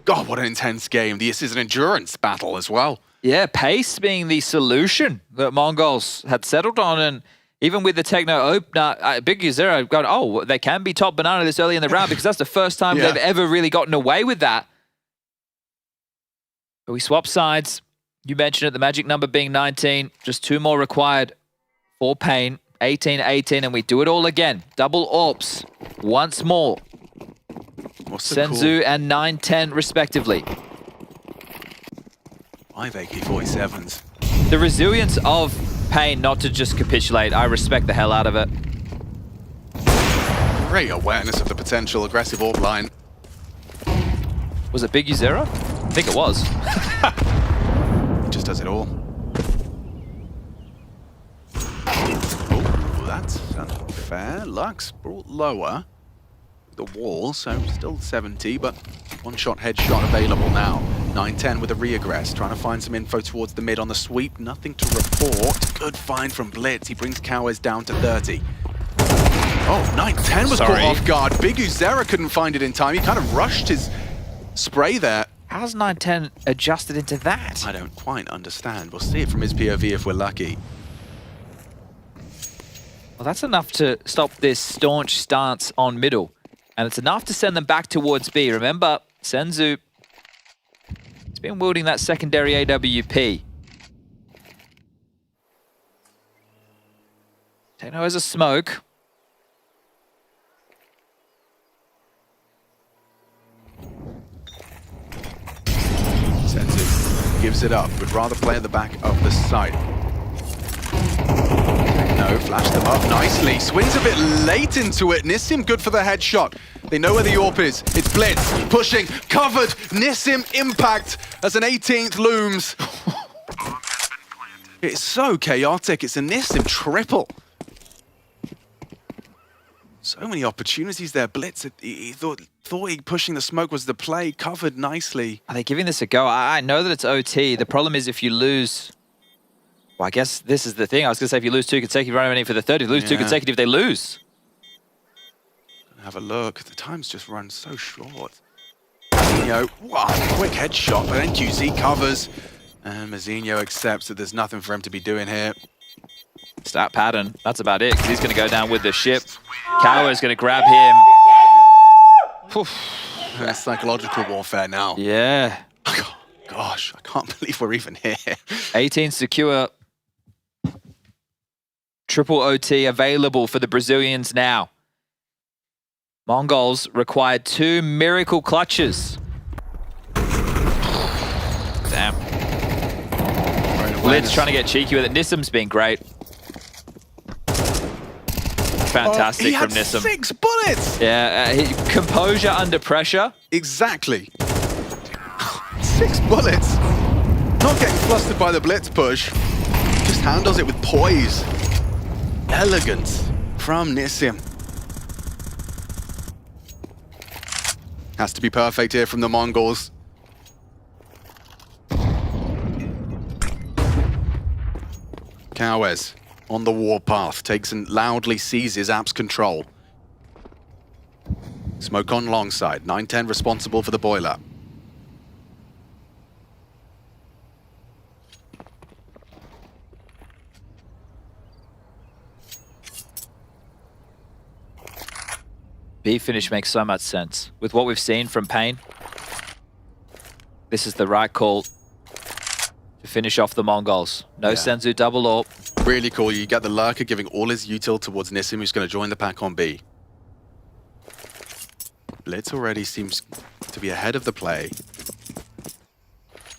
God, what an intense game. This is an endurance battle as well. Yeah, pace being the solution that MongolZ had settled on, and even with the Techno opener, Big Uzera going, oh, they can be top banana this early in the round because that's the first time they've ever really gotten away with that. But we swap sides. You mentioned it, the magic number being 19, just 2 more required for Pain. 18-18, and we do it all again. Double AWPs once more. Senzu and 910 respectively. 5 AK-47s. The resilience of Pain not to just capitulate, I respect the hell out of it. Great awareness of the potential aggressive AWP line. Was it Big Uzera? I think it was. He just does it all. Oh, that's unfair. Lux brought lower the wall, so still 70, but 1-shot headshot available now. 910 with a reaggress, trying to find some info towards the mid on the sweep. Nothing to report. Good find from Blitz. He brings Cowes down to 30. Oh, 910 was caught off guard. Big Uzera couldn't find it in time. He kind of rushed his spray there. How's 910 adjusted into that? I don't quite understand. We'll see it from his POV if we're lucky. Well, that's enough to stop this staunch stance on middle. And it's enough to send them back towards B. Remember, Senzu has been wielding that secondary AWP. Techno has a smoke. Senzu gives it up. Would rather play at the back of the site. No, Techno flashed them up nicely. Swings a bit late into it. Nissim good for the headshot. They know where the AWP is. It's Blitz, pushing, covered. Nissim impact as an 18th looms. It's so chaotic. It's a Nissim triple. So many opportunities there. Blitz, he thought he pushing the smoke was the play. Covered nicely. Are they giving this a go? I know that it's OT. The problem is if you lose... Well, I guess this is the thing. I was going to say if you lose 2 consecutive, you're running for the third. If you lose 2 consecutive, they lose. Have a look. The time's just run so short. Mazinho, wow, quick headshot, but NQZ covers. And Mazinho accepts that there's nothing for him to be doing here. Stat pattern, that's about it, because he's going to go down with the ship. Kauer's going to grab him. That's psychological warfare now. Yeah. Gosh, I can't believe we're even here. 18 secure. Triple OT available for the Brazilians now. Mongols required 2 miracle clutches. Damn. Blitz trying to get cheeky with it. Nissim's been great. Fantastic from Nissim. 6 bullets! Yeah, composure under pressure. Exactly. 6 bullets. Not getting flustered by the Blitz push. Just handles it with poise. Elegance from Nissim. Has to be perfect here from the Mongols. Kauers on the warpath, takes and loudly seizes App's control. Smoke on long side, 9-10 responsible for the boiler. B finish makes so much sense. With what we've seen from Pain, this is the right call to finish off the Mongols. No Senzu double AWP. Really cool. You get the Lurker giving all his util towards Nissim, who's going to join the pack on B. Blitz already seems to be ahead of the play.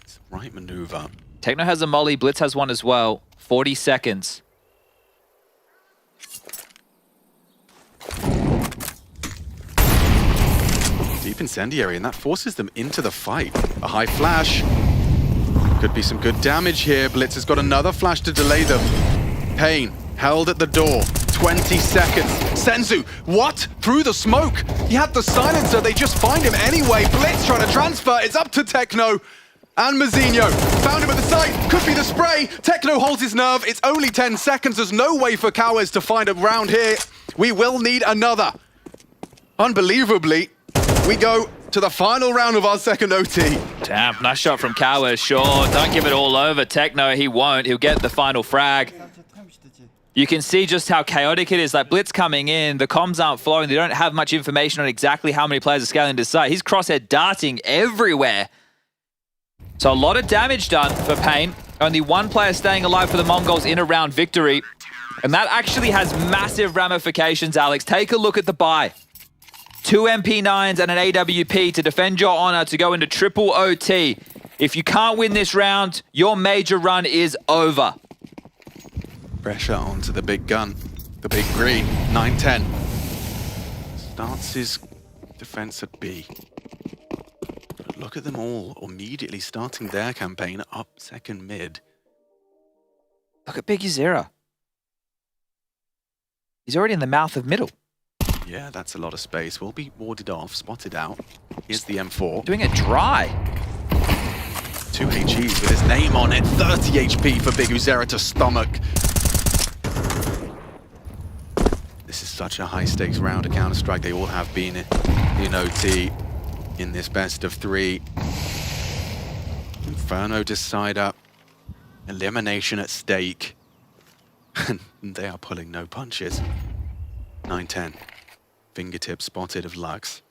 It's the right maneuver. Techno has a molly, Blitz has one as well. 40 seconds. Deep incendiary, and that forces them into the fight. A high flash. Could be some good damage here. Blitz has got another flash to delay them. Pain held at the door. 20 seconds. Senzu, what? Through the smoke. He had the silencer. They just find him anyway. Blitz trying to transfer. It's up to Techno. And Mazinho. Found him at the site. Could be the spray. Techno holds his nerve. It's only 10 seconds. There's no way for Kauers to find a round here. We will need another. Unbelievably, we go to the final round of our second OT. Damn, nice shot from Kauers, sure. Don't give it all over. Techno, he won't. He'll get the final frag. You can see just how chaotic it is. Like Blitz coming in, the comms aren't flowing. They don't have much information on exactly how many players are scaling to site. He's crosshair darting everywhere. So a lot of damage done for Pain. Only one player staying alive for the Mongols in a round victory. And that actually has massive ramifications, Alex. Take a look at the buy. 2 MP9s and an AWP to defend your honor to go into triple OT. If you can't win this round, your major run is over. Pressure onto the big gun, the big green, 9-10. Starts his defense at B. But look at them all immediately starting their campaign up second mid. Look at Biggie Zera. He's already in the mouth of middle. Yeah, that's a lot of space. Will be warded off, spotted out. Here's the M4. Doing it dry. 2 HEs with his name on it. 30 HP for Big Uzera to stomach. This is such a high-stakes round of Counter-Strike. They all have been in OT in this best of 3. Inferno decider. Elimination at stake. And they are pulling no punches. 9-10. Fingertip spotted of Lux.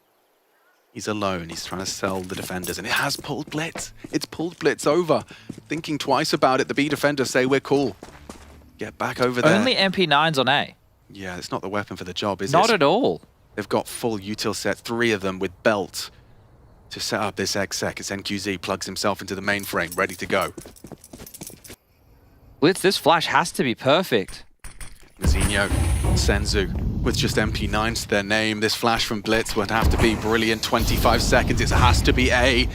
He's alone. He's trying to sell the defenders, and it has pulled Blitz. It's pulled Blitz over. Thinking twice about it, the B defenders say we're cool. Get back over there. Only MP9s on A. Yeah, it's not the weapon for the job, is it? Not at all. They've got full util set, 3 of them with belt to set up this Ecstatic. It's NQZ plugs himself into the mainframe, ready to go. Blitz, this flash has to be perfect. Zinho, Senzu with just MP9s to their name. This flash from Blitz would have to be brilliant. 25 seconds, it has to be A.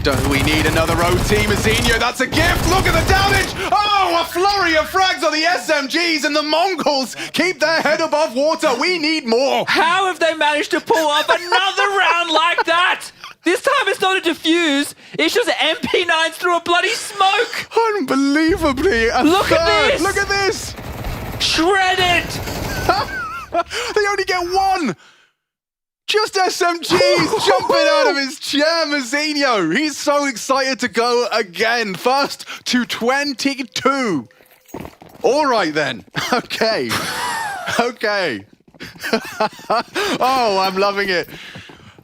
Don't we need another OT? Zinho, that's a gift! Look at the damage! Oh, a flurry of frags on the SMGs, and the Mongols keep their head above water. We need more! How have they managed to pull off another round like that? This time it's not a defuse, it's just MP9s through a bloody smoke! Unbelievably! Look at this! Look at this! Shredded! They only get one! Just SMGs jumping out of his chair, Zinho. He's so excited to go again. First to 22. All right then. Okay. Okay. Oh, I'm loving it.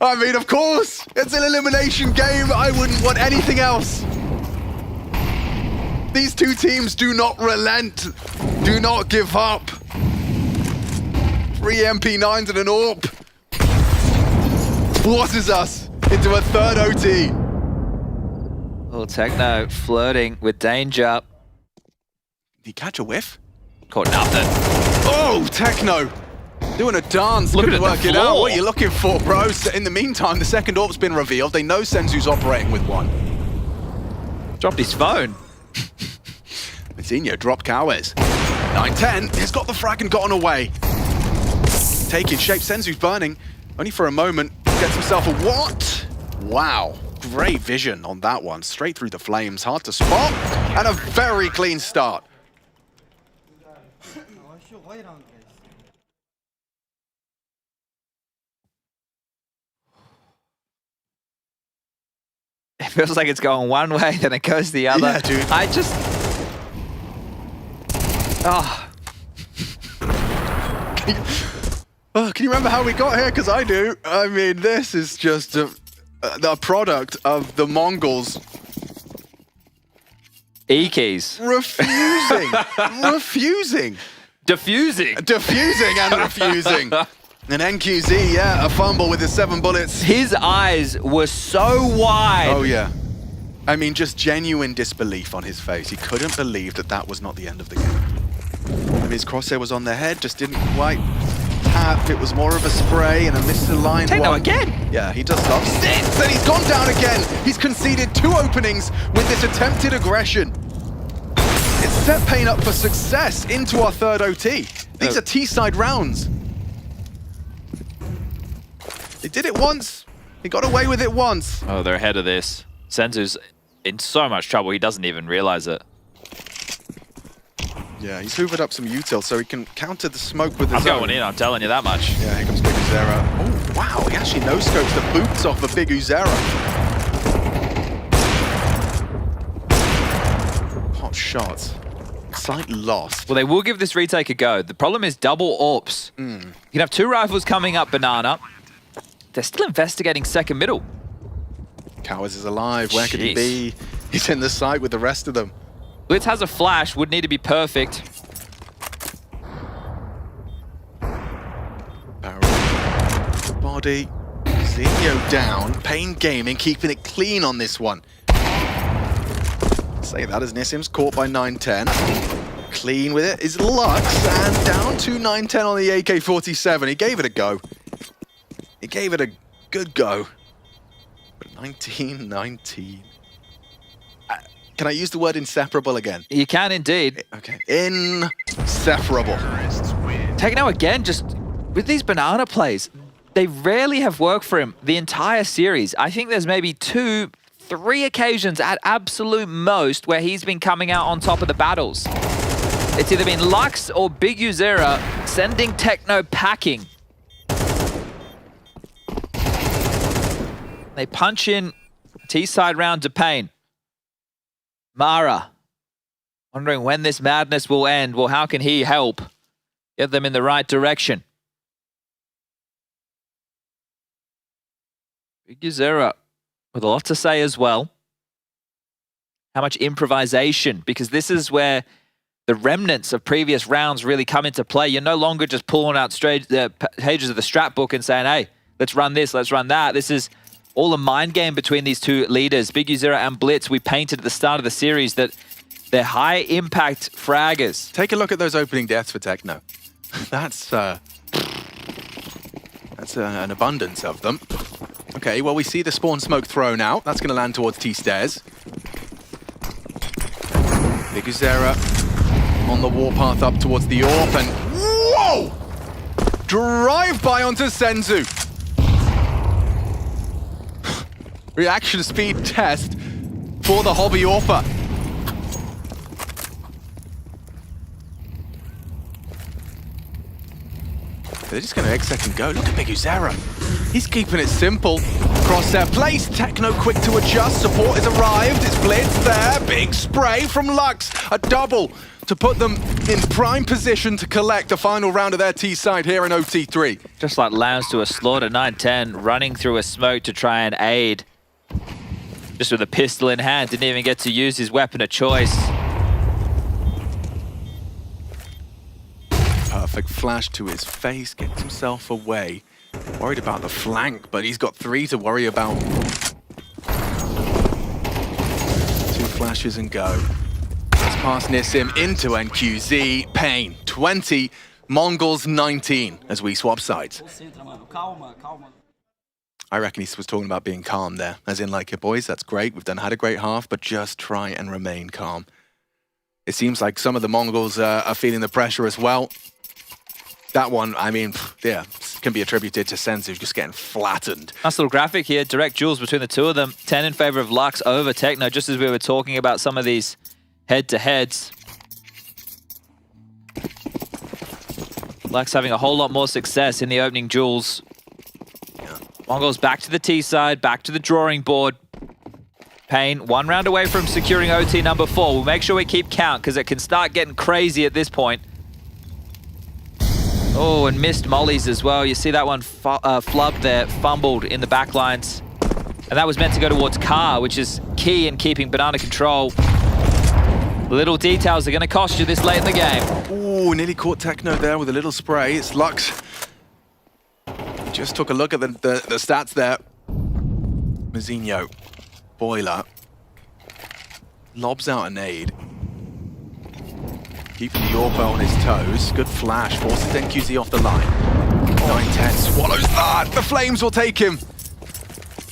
I mean, of course, it's an elimination game. I wouldn't want anything else. These two teams do not relent. Do not give up. 3 MP9s and an AWP. Forces us into a third OT. Little Techno flirting with danger. Did he catch a whiff? Caught nothing. Oh, Techno. Doing a dance. Looking Couldn't at work the it out. floor. What are you looking for, bro? So in the meantime, the second AWP's been revealed. They know Senzu's operating with one. Dropped his phone. Zinho dropped Cowes. 9-10. He's got the frag and gotten away. Taking shape. Senzu's burning. Only for a moment. Gets himself a what? Wow. Great vision on that one. Straight through the flames. Hard to spot. And a very clean start. It feels like it's going one way, then it goes the other. Yeah, dude. I just... Oh. Can you remember how we got here? Because I do. I mean, this is just the product of the Mongols. E-keys. Refusing. Refusing. Diffusing. Diffusing and refusing. An NQZ, yeah, a fumble with his 7 bullets. His eyes were so wide. Oh, yeah. I mean, just genuine disbelief on his face. He couldn't believe that that was not the end of the game. I mean, his crosshair was on their head, just didn't quite tap. It was more of a spray and a misaligned Techno one. again. Yeah, he does stuff. 6, and he's gone down again. He's conceded 2 openings with this attempted aggression. It's set Pain up for success into our third OT. These are T-side rounds. They did it once. He got away with it once. Oh, they're ahead of this. Senzu's in so much trouble, he doesn't even realize it. Yeah, he's hoovered up some util so he can counter the smoke with his I'm going in, I'm telling you that much. Yeah, here comes Big Uzera. Oh, wow, he actually no-scopes the boots off of Big Uzera. Hot shots. Sight lost. Well, they will give this retake a go. The problem is double AWPs. You can have 2 rifles coming up Banana. They're still investigating second middle. Cowers is alive. Where could he be? He's in the site with the rest of them. Blitz has a flash, would need to be perfect. Barrel. Body. Zinho down. Pain Gaming keeping it clean on this one. Say that as Nissim's caught by 9-10. Clean with it is Lux, and down to 9-10 on the AK-47. He gave it a go. He gave it a good go. But 19-19. Can I use the word inseparable again? You can indeed. Okay. Inseparable. Techno again, just with these Banana plays, they rarely have worked for him the entire series. I think there's maybe 2, 3 occasions at absolute most where he's been coming out on top of the battles. It's either been Lux or Big Uzera sending Techno packing. They punch in T-side round to Pain. Mara, wondering when this madness will end. Well, how can he help get them in the right direction? Big Uzera with a lot to say as well. How much improvisation, because this is where the remnants of previous rounds really come into play. You're no longer just pulling out straight the pages of the strat book and saying, hey, let's run this, let's run that. This is all a mind game between these two leaders. Big Uzera and Blitz, we painted at the start of the series that They're high-impact fraggers. Take a look at those opening deaths for Techno. That's an abundance of them. Okay, well, we see the spawn smoke thrown out. That's going to land towards T-Stairs. Liguzera on the warpath up towards the AWP, and whoa! Drive-by onto Senzu. Reaction speed test for the Hobby AWPer. They're just going to exec and go. Look at Liguzera. He's keeping it simple. Crosshair placed. Techno quick to adjust. Support has arrived. It's Blitz there. Big spray from Lux. A double to put them in prime position to collect a final round of their T-side here in OT3. Just like lambs to a slaughter, 9-10 running through a smoke to try and aid. Just with a pistol in hand, didn't even get to use his weapon of choice. Perfect flash to his face, gets himself away. Worried about the flank, but he's got 3 to worry about. 2 flashes and go. Let's pass Nissim into NQZ. Pain, 20. MongolZ 19 as we swap sides. I reckon he was talking about being calm there. As in like, boys, that's great. We've had a great half, but just try and remain calm. It seems like some of the Mongols are feeling the pressure as well. That one, I mean, yeah, can be attributed to Senzu just getting flattened. Nice little graphic here, direct duels between the two of them. 10 in favor of Lux over Techno, just as we were talking about some of these head-to-heads. Lux having a whole lot more success in the opening duels. Mongols back to the T side, back to the drawing board. Pain, 1 round away from securing OT number 4. We'll make sure we keep count, because it can start getting crazy at this point. Oh, and missed mollies as well. You see that one flubbed there, fumbled in the backlines. And that was meant to go towards Car, which is key in keeping Banana control. Little details are going to cost you this late in the game. Ooh, nearly caught Techno there with a little spray. It's Lux. Just took a look at the stats there. Mazinho, Boiler, lobs out a nade. Keeping the AWPer on his toes. Good flash, forces NQZ off the line. 9-10 swallows that! The flames will take him!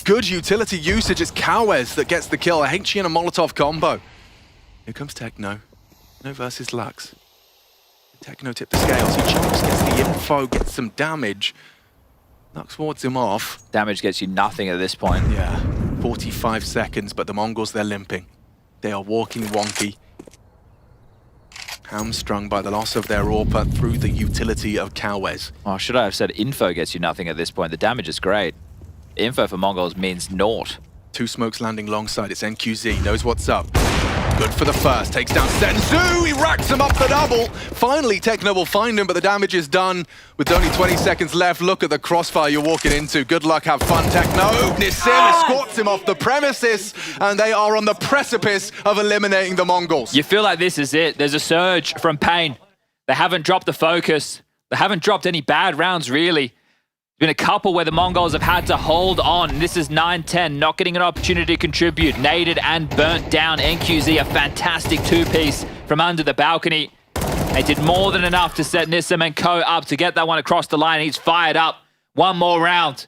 Good utility usage. It's Cowes that gets the kill. A HE and a Molotov combo. Here comes Techno. No versus Lux. Techno tipped the scales. He jumps, gets the info, gets some damage. Lux wards him off. Damage gets you nothing at this point. Yeah, 45 seconds, but the Mongols, they're limping. They are walking wonky. Hamstrung by the loss of their AWPer through the utility of Cowes. Oh, should I have said info gets you nothing at this point? The damage is great. Info for Mongols means naught. 2 smokes landing alongside. It's NQZ, knows what's up. Good for the first, takes down Senzu, he racks him up the double. Finally, Techno will find him, but the damage is done. With only 20 seconds left, look at the crossfire you're walking into. Good luck, have fun, Techno. Nissim escorts him off the premises, and they are on the precipice of eliminating the Mongols. You feel like this is it. There's a surge from Pain. They haven't dropped the focus. They haven't dropped any bad rounds, really. Been a couple where the Mongols have had to hold on. This is 9-10, not getting an opportunity to contribute. Naded and burnt down. NQZ, a fantastic 2-piece from under the balcony. They did more than enough to set Nissim and Co up to get that one across the line. He's fired up. One more round.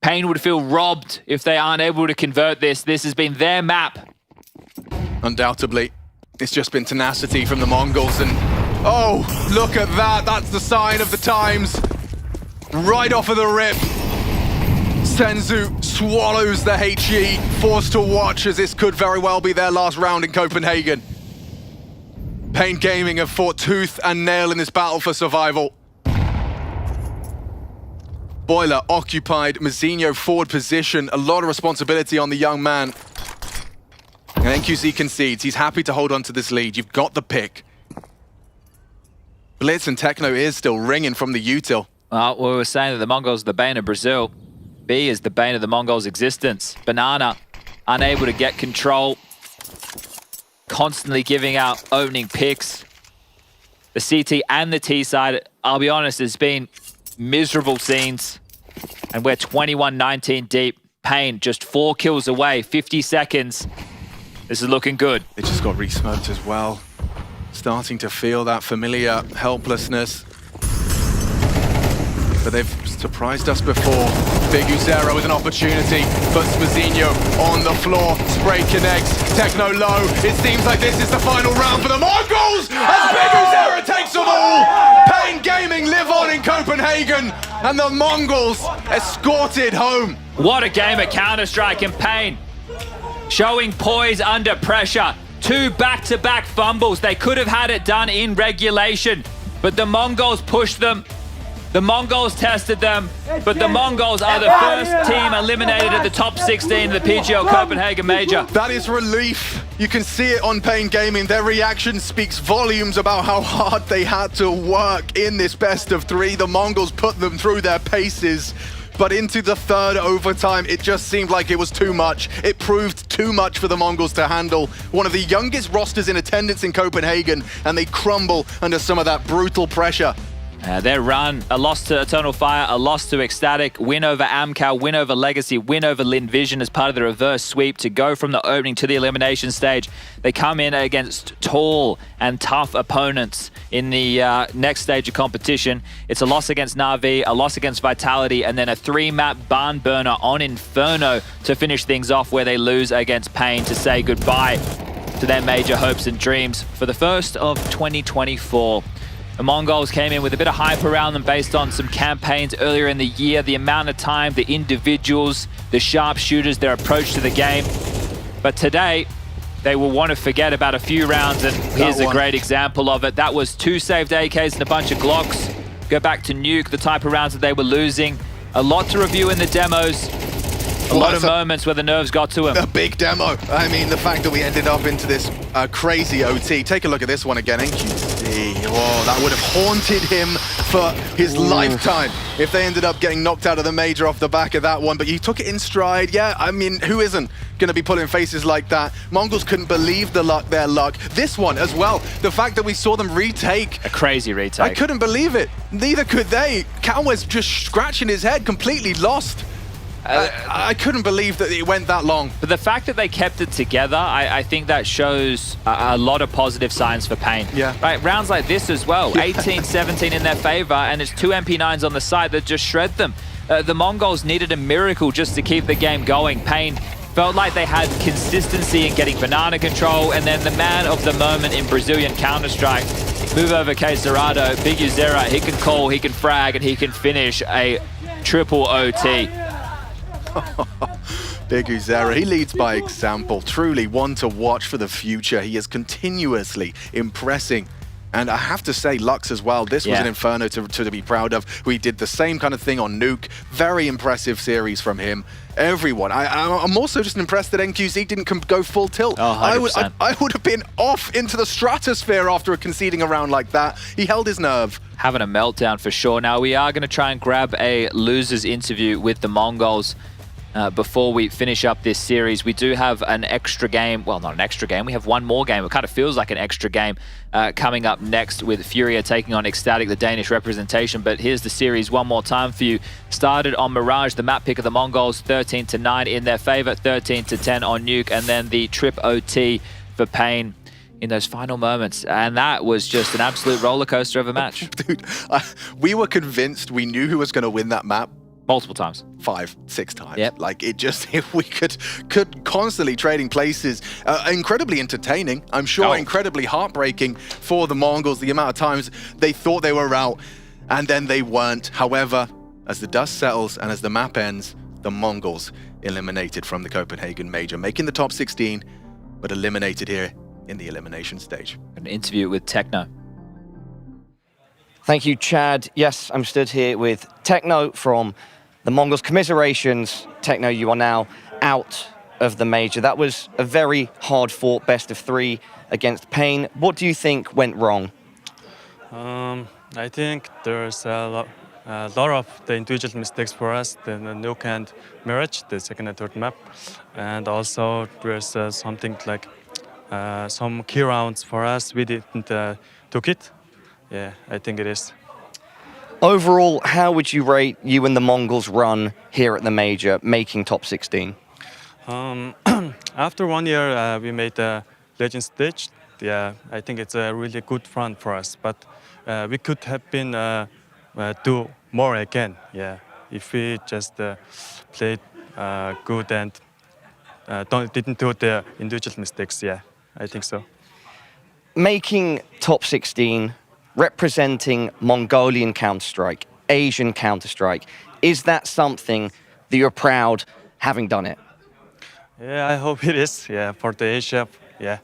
Pain would feel robbed if they aren't able to convert this. This has been their map. Undoubtedly. It's just been tenacity from the Mongols, and oh, look at that. That's the sign of the times. Right off of the rip. Senzu swallows the HE, forced to watch as this could very well be their last round in Copenhagen. Pain Gaming have fought tooth and nail in this battle for survival. Boiler occupied, Mazinho forward position, a lot of responsibility on the young man. And NQZ concedes, he's happy to hold on to this lead. You've got the pick. Blitz and Techno is still ringing from the util. Well, we were saying that the Mongols are the bane of Brazil. B is the bane of the Mongols' existence. Banana, unable to get control. Constantly giving out opening picks. The CT and the T side, I'll be honest, has been miserable scenes. And we're 21-19 deep. Pain just 4 kills away, 50 seconds. This is looking good. They just got re-smoked as well. Starting to feel that familiar helplessness. But they've surprised us before. Big Uzera with an opportunity, but Smazinho on the floor. Spray connects, Techno low. It seems like this is the final round for the Mongols as Big Uzera takes them all. Pain Gaming live on in Copenhagen, and the Mongols escorted home. What a game of Counter-Strike and Pain. Showing poise under pressure. 2 back-to-back fumbles. They could have had it done in regulation, but the Mongols pushed them. The Mongols tested them, but the Mongols are the first team eliminated at the top 16 of the PGL Copenhagen Major. That is relief. You can see it on Pain Gaming. Their reaction speaks volumes about how hard they had to work in this best of 3. The Mongols put them through their paces. But into the 3rd overtime, it just seemed like it was too much. It proved too much for the Mongols to handle. One of the youngest rosters in attendance in Copenhagen, and they crumble under some of that brutal pressure. Their run, a loss to Eternal Fire, a loss to Ecstatic, win over Amcal, win over Legacy, win over Lin Vision as part of the reverse sweep to go from the opening to the elimination stage. They come in against tall and tough opponents in the next stage of competition. It's a loss against Na'Vi, a loss against Vitality, and then a 3-map barn burner on Inferno to finish things off, where they lose against Pain to say goodbye to their major hopes and dreams for the first of 2024. The Mongols came in with a bit of hype around them based on some campaigns earlier in the year, the amount of time, the individuals, the sharpshooters, their approach to the game. But today, they will want to forget about a few rounds, and here's a great example of it. That was 2 saved AKs and a bunch of Glocks. Go back to Nuke, the type of rounds that they were losing. A lot to review in the demos. A lot of moments where the nerves got to him. A big demo. I mean, the fact that we ended up into this crazy OT. Take a look at this one again. NQZ. Oh, that would have haunted him for his lifetime if they ended up getting knocked out of the major off the back of that one. But you took it in stride. Yeah, I mean, who isn't going to be pulling faces like that? Mongols couldn't believe their luck. This one as well. The fact that we saw them retake. A crazy retake. I couldn't believe it. Neither could they. Cal was just scratching his head, completely lost. I couldn't believe that it went that long. But the fact that they kept it together, I think that shows a lot of positive signs for Pain. Yeah. Right, rounds like this as well, 18-17 in their favor, and it's 2 MP9s on the side that just shred them. The Mongols needed a miracle just to keep the game going. Pain felt like they had consistency in getting banana control, and then the man of the moment in Brazilian Counter-Strike, move over K Cerrado, Big Uzera, he can call, he can frag, and he can finish a triple OT. Big Uzera, he leads by example. Truly one to watch for the future. He is continuously impressing. And I have to say, Lux as well. This was an Inferno to be proud of. We did the same kind of thing on Nuke. Very impressive series from him. Everyone. I'm also just impressed that NQZ didn't go full tilt. Oh, I would have been off into the stratosphere after conceding a round like that. He held his nerve. Having a meltdown for sure. Now, we are going to try and grab a loser's interview with the Mongols. Before we finish up this series. We do have an extra game. Well, not an extra game. We have one more game. It kind of feels like an extra game coming up next with Furia taking on Ecstatic, the Danish representation. But here's the series one more time for you. Started on Mirage, the map pick of the Mongols, 13-9 in their favor, 13-10 on Nuke, and then the trip OT for Pain in those final moments. And that was just an absolute roller coaster of a match. Dude, we were convinced we knew who was going to win that map. Multiple times. 5, 6 times. Yep. Like, it just, if we could constantly trading places. Incredibly entertaining. I'm sure incredibly heartbreaking for the Mongols, the amount of times they thought they were out and then they weren't. However, as the dust settles and as the map ends, the Mongols eliminated from the Copenhagen Major, making the top 16, but eliminated here in the elimination stage. An interview with Techno. Thank you, Chad. Yes, I'm stood here with Techno from the Mongols. Commiserations, Techno, you are now out of the major. That was a very hard-fought best of 3 against Pain. What do you think went wrong? I think there's a lot of the individual mistakes for us, the Nuke and Mirage, the second and third map. And also there's something like some key rounds for us. We didn't took it. Yeah, I think it is. Overall, how would you rate you and the Mongols' run here at the major, making top 16? After 1 year, we made the Legend Stage. Yeah, I think it's a really good run for us, but we could have been do more again. Yeah, if we just played good and didn't do the individual mistakes. Yeah, I think so. Making top 16, representing Mongolian Counter-Strike, Asian Counter-Strike, is that something that you're proud having done it? Yeah, I hope it is. Yeah, for the Asia. Yeah.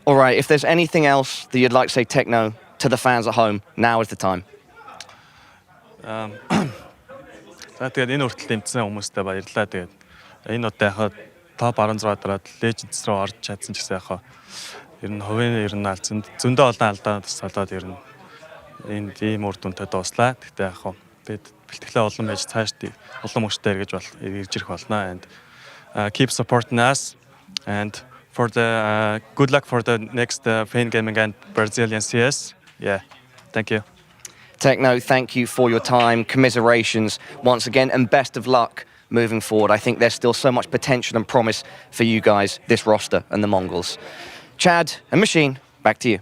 All right, if there's anything else that you'd like to say, Techno, to the fans at home, now is the time. За тэгээд энэ хүртэл тэмцсэн хүмүүстээ баярлалаа. Тэгээд энэ удаа яхад топ 16 дараад Legends руу орж чадсан ч гэсэн яхаа ер нь хувийн ер нь зөндөө олон алдаа тусалаад ер нь энэ ийм үр дүнтэй дууслаа. Тэгтээ яхаа бид бэлтгэлээ олон байж цааш олон мөчтэй эргэж ирэх болно. And keep supporting us and for the good luck for the next Fan Gaming and Brazilian CS. Yeah, thank you. Techno, thank you for your time. Commiserations once again, and best of luck moving forward. I think there's still so much potential and promise for you guys, this roster and the Mongols. Chad and Machine, back to you.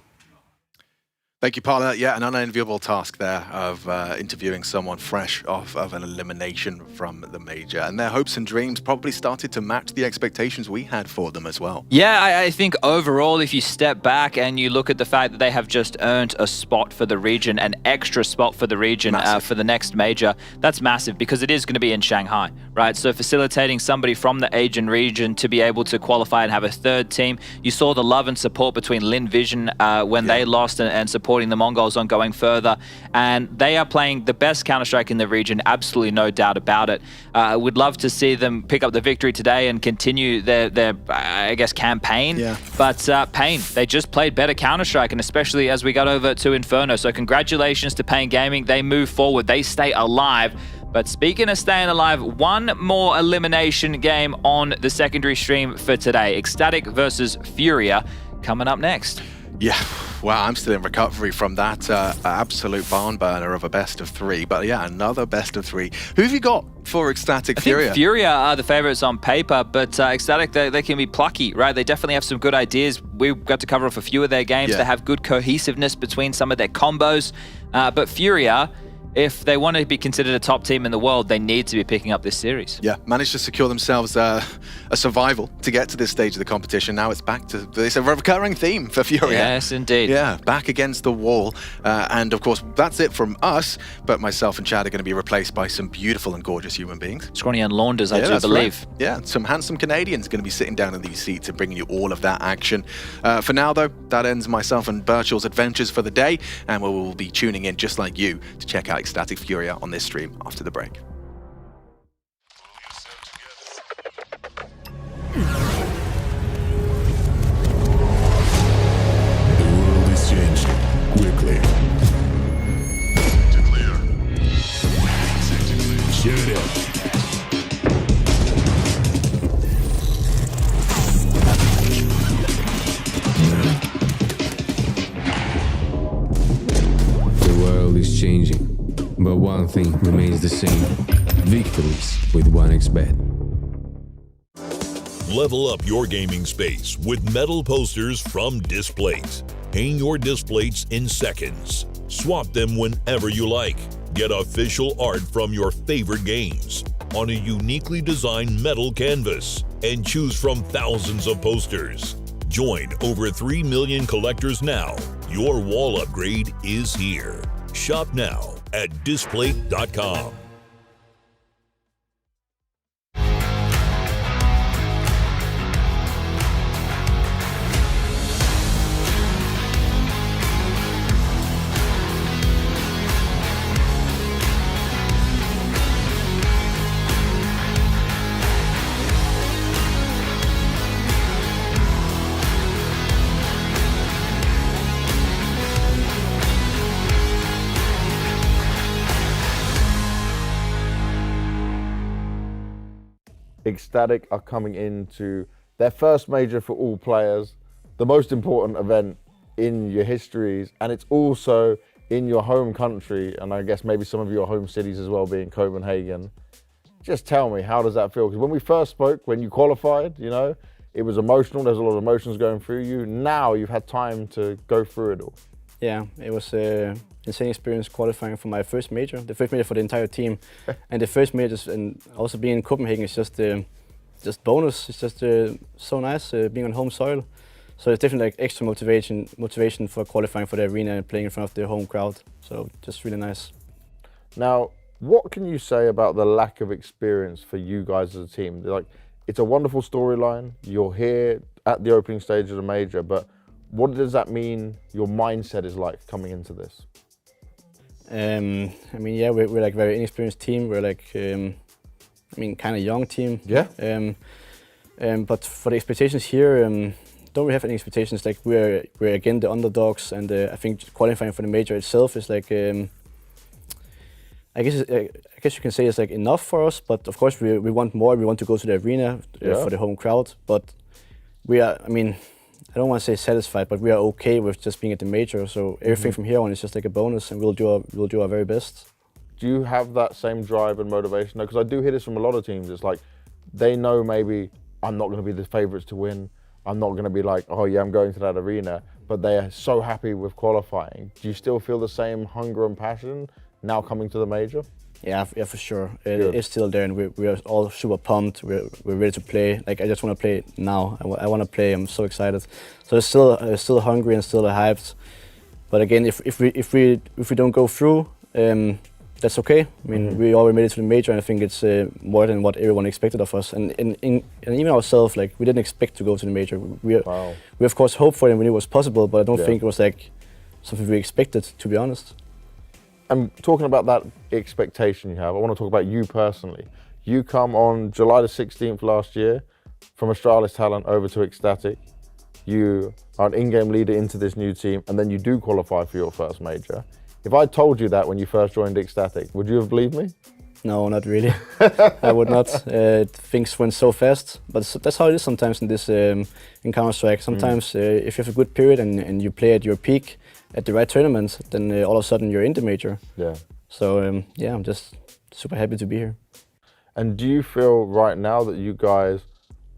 Thank you, Parla. Yeah, an unenviable task there of interviewing someone fresh off of an elimination from the major. And their hopes and dreams probably started to match the expectations we had for them as well. Yeah, I think overall, if you step back and you look at the fact that they have just earned a spot for the region, an extra spot for the region for the next major, that's massive because it is going to be in Shanghai, right? So facilitating somebody from the Asian region to be able to qualify and have a third team. You saw the love and support between Lin Vision when they lost and supporting the Mongols on going further, and they are playing the best Counter-Strike in the region, absolutely no doubt about it. Would love to see them pick up the victory today and continue their I guess, campaign. Yeah. But Pain, they just played better Counter-Strike, and especially as we got over to Inferno. So congratulations to Pain Gaming. They move forward, they stay alive. But speaking of staying alive, one more elimination game on the secondary stream for today. Ecstatic versus Furia coming up next. Yeah, well, I'm still in recovery from that absolute barn burner of a best of 3. But yeah, another best of 3. Who have you got for Ecstatic Furia? I think Furia are the favorites on paper, but Ecstatic, they can be plucky, right? They definitely have some good ideas. We got to cover off a few of their games. They have good cohesiveness between some of their combos. But Furia, if they want to be considered a top team in the world, they need to be picking up this series. Yeah, managed to secure themselves a survival to get to this stage of the competition. Now it's back to, it's a recurring theme for Furia. Yes, indeed. Yeah, back against the wall. And of course, that's it from us, but myself and Chad are going to be replaced by some beautiful and gorgeous human beings. Scrawny and Launders, I do believe. Right. Yeah, some handsome Canadians going to be sitting down in these seats and bringing you all of that action. For now, though, that ends myself and Birchall's adventures for the day, and we will be tuning in just like you to check out Ecstatic Furia on this stream after the break. The world is changing quickly. Showdown. The world is changing, but one thing remains the same. Victories with 1xBet. Level up your gaming space with metal posters from Displates. Hang your Displates in seconds. Swap them whenever you like. Get official art from your favorite games on a uniquely designed metal canvas and choose from thousands of posters. Join over 3 million collectors now. Your wall upgrade is here. Shop now at Displate.com. Ecstatic are coming into their first major for all players, the most important event in your histories, and it's also in your home country, and I guess maybe some of your home cities as well, being Copenhagen. Just tell me, how does that feel? Because when we first spoke, when you qualified, you know, it was emotional. There's a lot of emotions going through you. Now you've had time to go through it all. Yeah, it was an insane experience qualifying for my first major, the first major for the entire team. And the first majors, and also being in Copenhagen, is just bonus. It's just so nice being on home soil. So it's definitely like extra motivation for qualifying for the arena and playing in front of the home crowd. So just really nice. Now, what can you say about the lack of experience for you guys as a team? Like, it's a wonderful storyline. You're here at the opening stage of the major, but what does that mean your mindset is like coming into this? I mean, yeah, we're like a very inexperienced team. We're like, I mean, kind of young team. Yeah. But for the expectations here, don't really have any expectations. Like we're again the underdogs, and I think qualifying for the major itself is like, I guess you can say it's like enough for us. But of course we want more. We want to go to the arena for the home crowd. But we are, I mean, I don't want to say satisfied, but we are okay with just being at the major. So everything from here on is just like a bonus, and we'll do our very best. Do you have that same drive and motivation? Because I do hear this from a lot of teams. It's like they know maybe I'm not going to be the favourites to win. I'm not going to be like, oh yeah, I'm going to that arena. But they are so happy with qualifying. Do you still feel the same hunger and passion now coming to the major? Yeah, for sure. It's still there, and we are all super pumped. We're ready to play. Like I just want to play now. I want to play. I'm so excited. So it's still hungry and still hyped. But again, if we don't go through, that's okay. I mean, we already made it to the major, and I think it's more than what everyone expected of us. And even ourselves, like we didn't expect to go to the major. We of course hoped for it and we knew it was possible, but I don't think it was like something we expected, to be honest. And talking about that expectation you have, I want to talk about you personally. You come on July the 16th last year from Astralis Talent over to Ecstatic. You are an in-game leader into this new team, and then you do qualify for your first major. If I told you that when you first joined Ecstatic, would you have believed me? No, not really. I would not. Things went so fast, but that's how it is sometimes in this in Counter-Strike. Sometimes if you have a good period and you play at your peak at the right tournament, then all of a sudden you're in the major. Yeah. So yeah, I'm just super happy to be here. And do you feel right now that you guys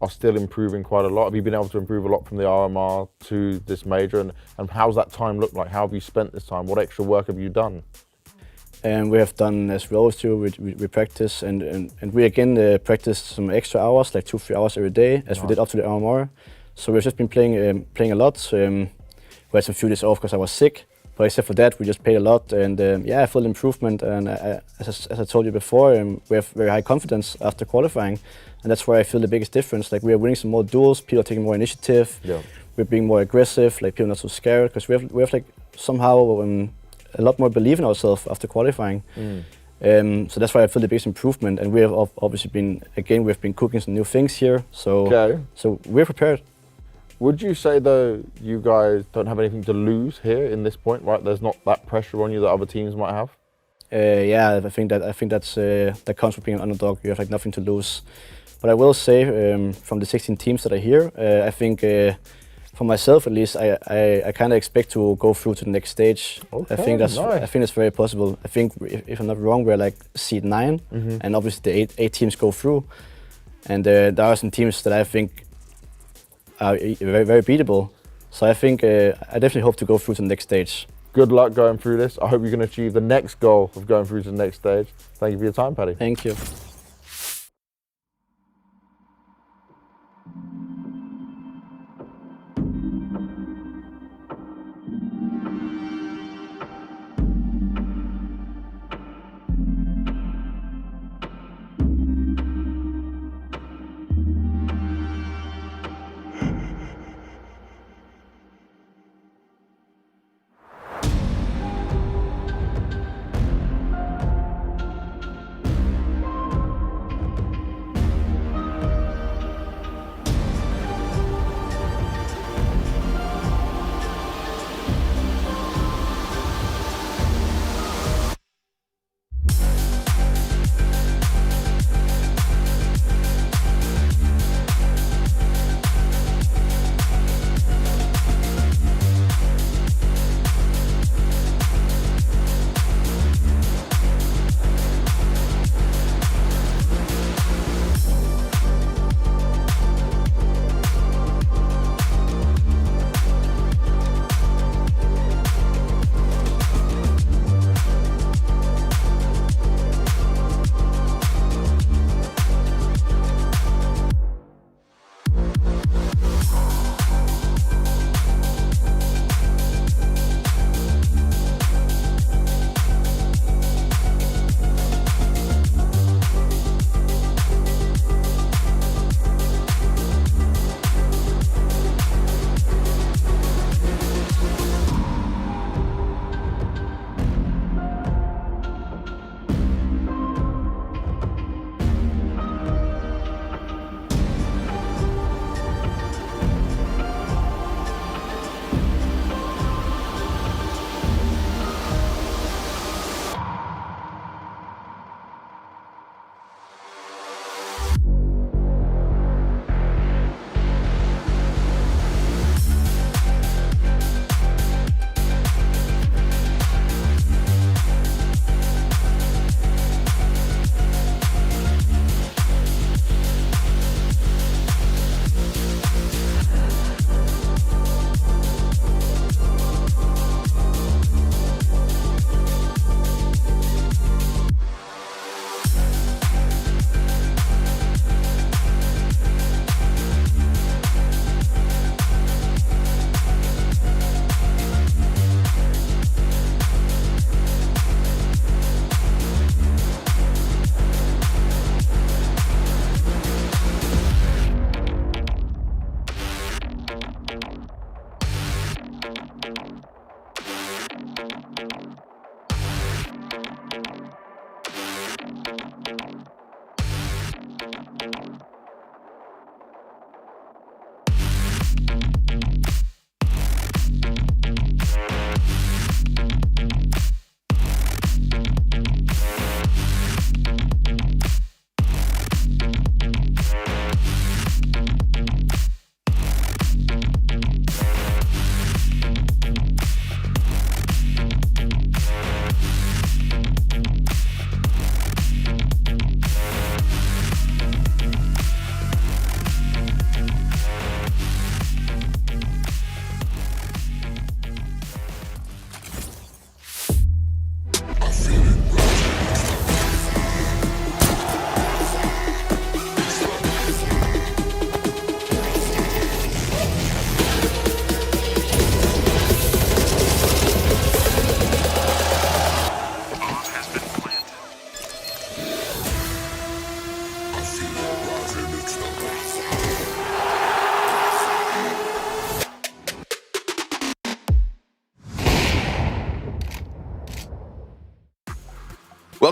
are still improving quite a lot? Have you been able to improve a lot from the RMR to this major? And how's that time look like? How have you spent this time? What extra work have you done? And we have done, as we always do, we practice and we again practiced some extra hours, like 2-3 hours every day, as we did up to the RMR. So we've just been playing a lot. We had some few days off because I was sick, but except for that, we just played a lot. And yeah, I feel improvement. And as I told you before, we have very high confidence after qualifying, and that's where I feel the biggest difference. Like we are winning some more duels, people are taking more initiative. Yeah. We're being more aggressive. Like people are not so scared because we have like somehow. A lot more belief in ourselves after qualifying. So that's why I feel the biggest improvement. And we have obviously we've been cooking some new things here. So, so we're prepared. Would you say though, you guys don't have anything to lose here in this point, right? There's not that pressure on you that other teams might have? Yeah, I think that's that comes with being an underdog. You have like nothing to lose. But I will say, from the 16 teams that are here, I think for myself at least, I kind of expect to go through to the next stage. Okay, I think that's very possible. I think if I'm not wrong, we're like seed 9, and obviously the eight teams go through, and there are some teams that I think are very, very beatable. So I think I definitely hope to go through to the next stage. Good luck going through this. I hope you can achieve the next goal of going through to the next stage. Thank you for your time, Paddy. Thank you.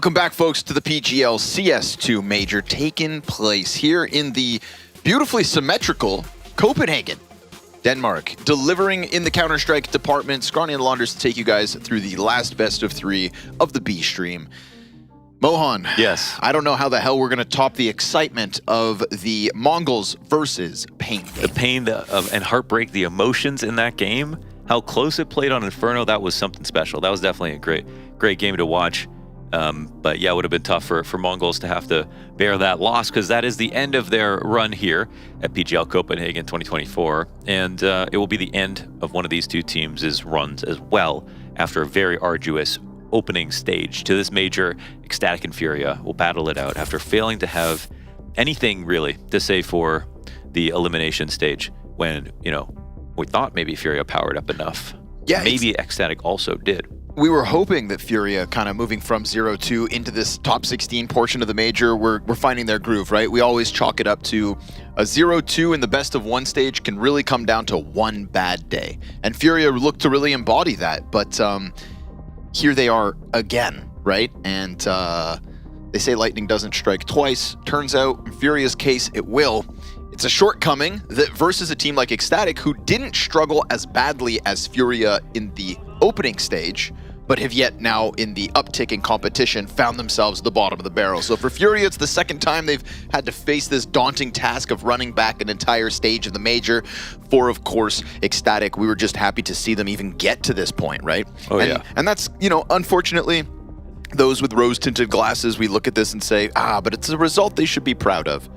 Welcome back, folks, to the PGL CS2 Major, taking place here in the beautifully symmetrical Copenhagen, Denmark. Delivering in the Counter-Strike department, Scrawny and Launders to take you guys through the last best of 3 of the B stream. Mohan. Yes. I don't know how the hell we're going to top the excitement of the MongolZ versus Pain. The pain and heartbreak, the emotions in that game, how close it played on Inferno, that was something special. That was definitely a great game to watch. But yeah, it would have been tough for MongolZ to have to bear that loss, because that is the end of their run here at PGL Copenhagen 2024. And it will be the end of one of these two teams' runs as well, after a very arduous opening stage to this major. Ecstatic and Furia will battle it out after failing to have anything really to say for the elimination stage, when, you know, we thought maybe Furia powered up enough. Yeah, maybe Ecstatic also did. We were hoping that Furia, kind of moving from 0-2 into this top 16 portion of the major, we're finding their groove, right? We always chalk it up to a 0-2 in the best of 1 stage can really come down to one bad day. And Furia looked to really embody that, but here they are again, right? And they say lightning doesn't strike twice. Turns out, in Furia's case, it will. It's a shortcoming that versus a team like Ecstatic, who didn't struggle as badly as Furia in the opening stage, but have yet now, in the uptick in competition, found themselves at the bottom of the barrel. So for Furia, it's the second time they've had to face this daunting task of running back an entire stage of the major. For, of course, Ecstatic, we were just happy to see them even get to this point, right? Oh, yeah. And that's, you know, unfortunately, those with rose-tinted glasses, we look at this and say, but it's a result they should be proud of.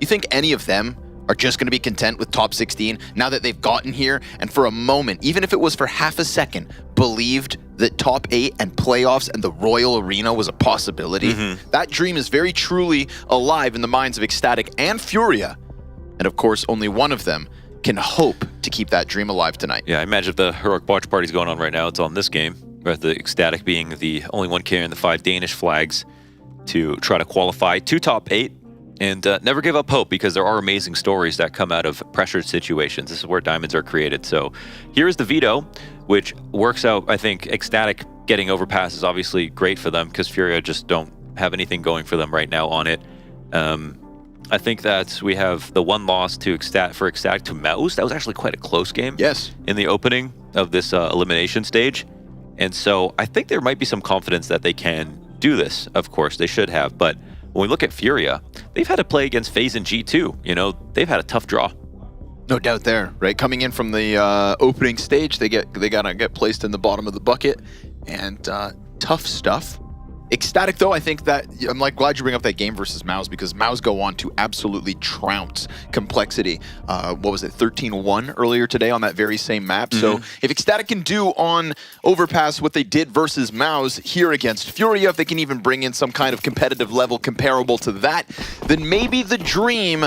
You think any of them are just going to be content with top 16 now that they've gotten here and for a moment, even if it was for half a second, believed that top 8 and playoffs and the Royal Arena was a possibility? That dream is very truly alive in the minds of Ecstatic and Furia. And of course, only one of them can hope to keep that dream alive tonight. Yeah, I imagine if the heroic watch party's going on right now, it's on this game, with the Ecstatic being the only one carrying the 5 Danish flags to try to qualify to top 8. And never give up hope, because there are amazing stories that come out of pressured situations. This is where diamonds are created. So here's the veto, which works out. I think Ecstatic getting Overpass is obviously great for them, because Furia just don't have anything going for them right now on it. I think that we have the one loss to Ecstatic to MongolZ. That was actually quite a close game. Yes. In the opening of this elimination stage. And so I think there might be some confidence that they can do this. Of course, they should have. But when we look at Furia, they've had to play against FaZe and G2. You know, they've had a tough draw. No doubt there, right? Coming in from the opening stage, they gotta get placed in the bottom of the bucket, and tough stuff. Ecstatic, though, I think that, I'm like glad you bring up that game versus MongolZ, because MongolZ go on to absolutely trounce Complexity. What was it, 13-1 earlier today on that very same map? So if Ecstatic can do on Overpass what they did versus MongolZ here against Furia, if they can even bring in some kind of competitive level comparable to that, then maybe the dream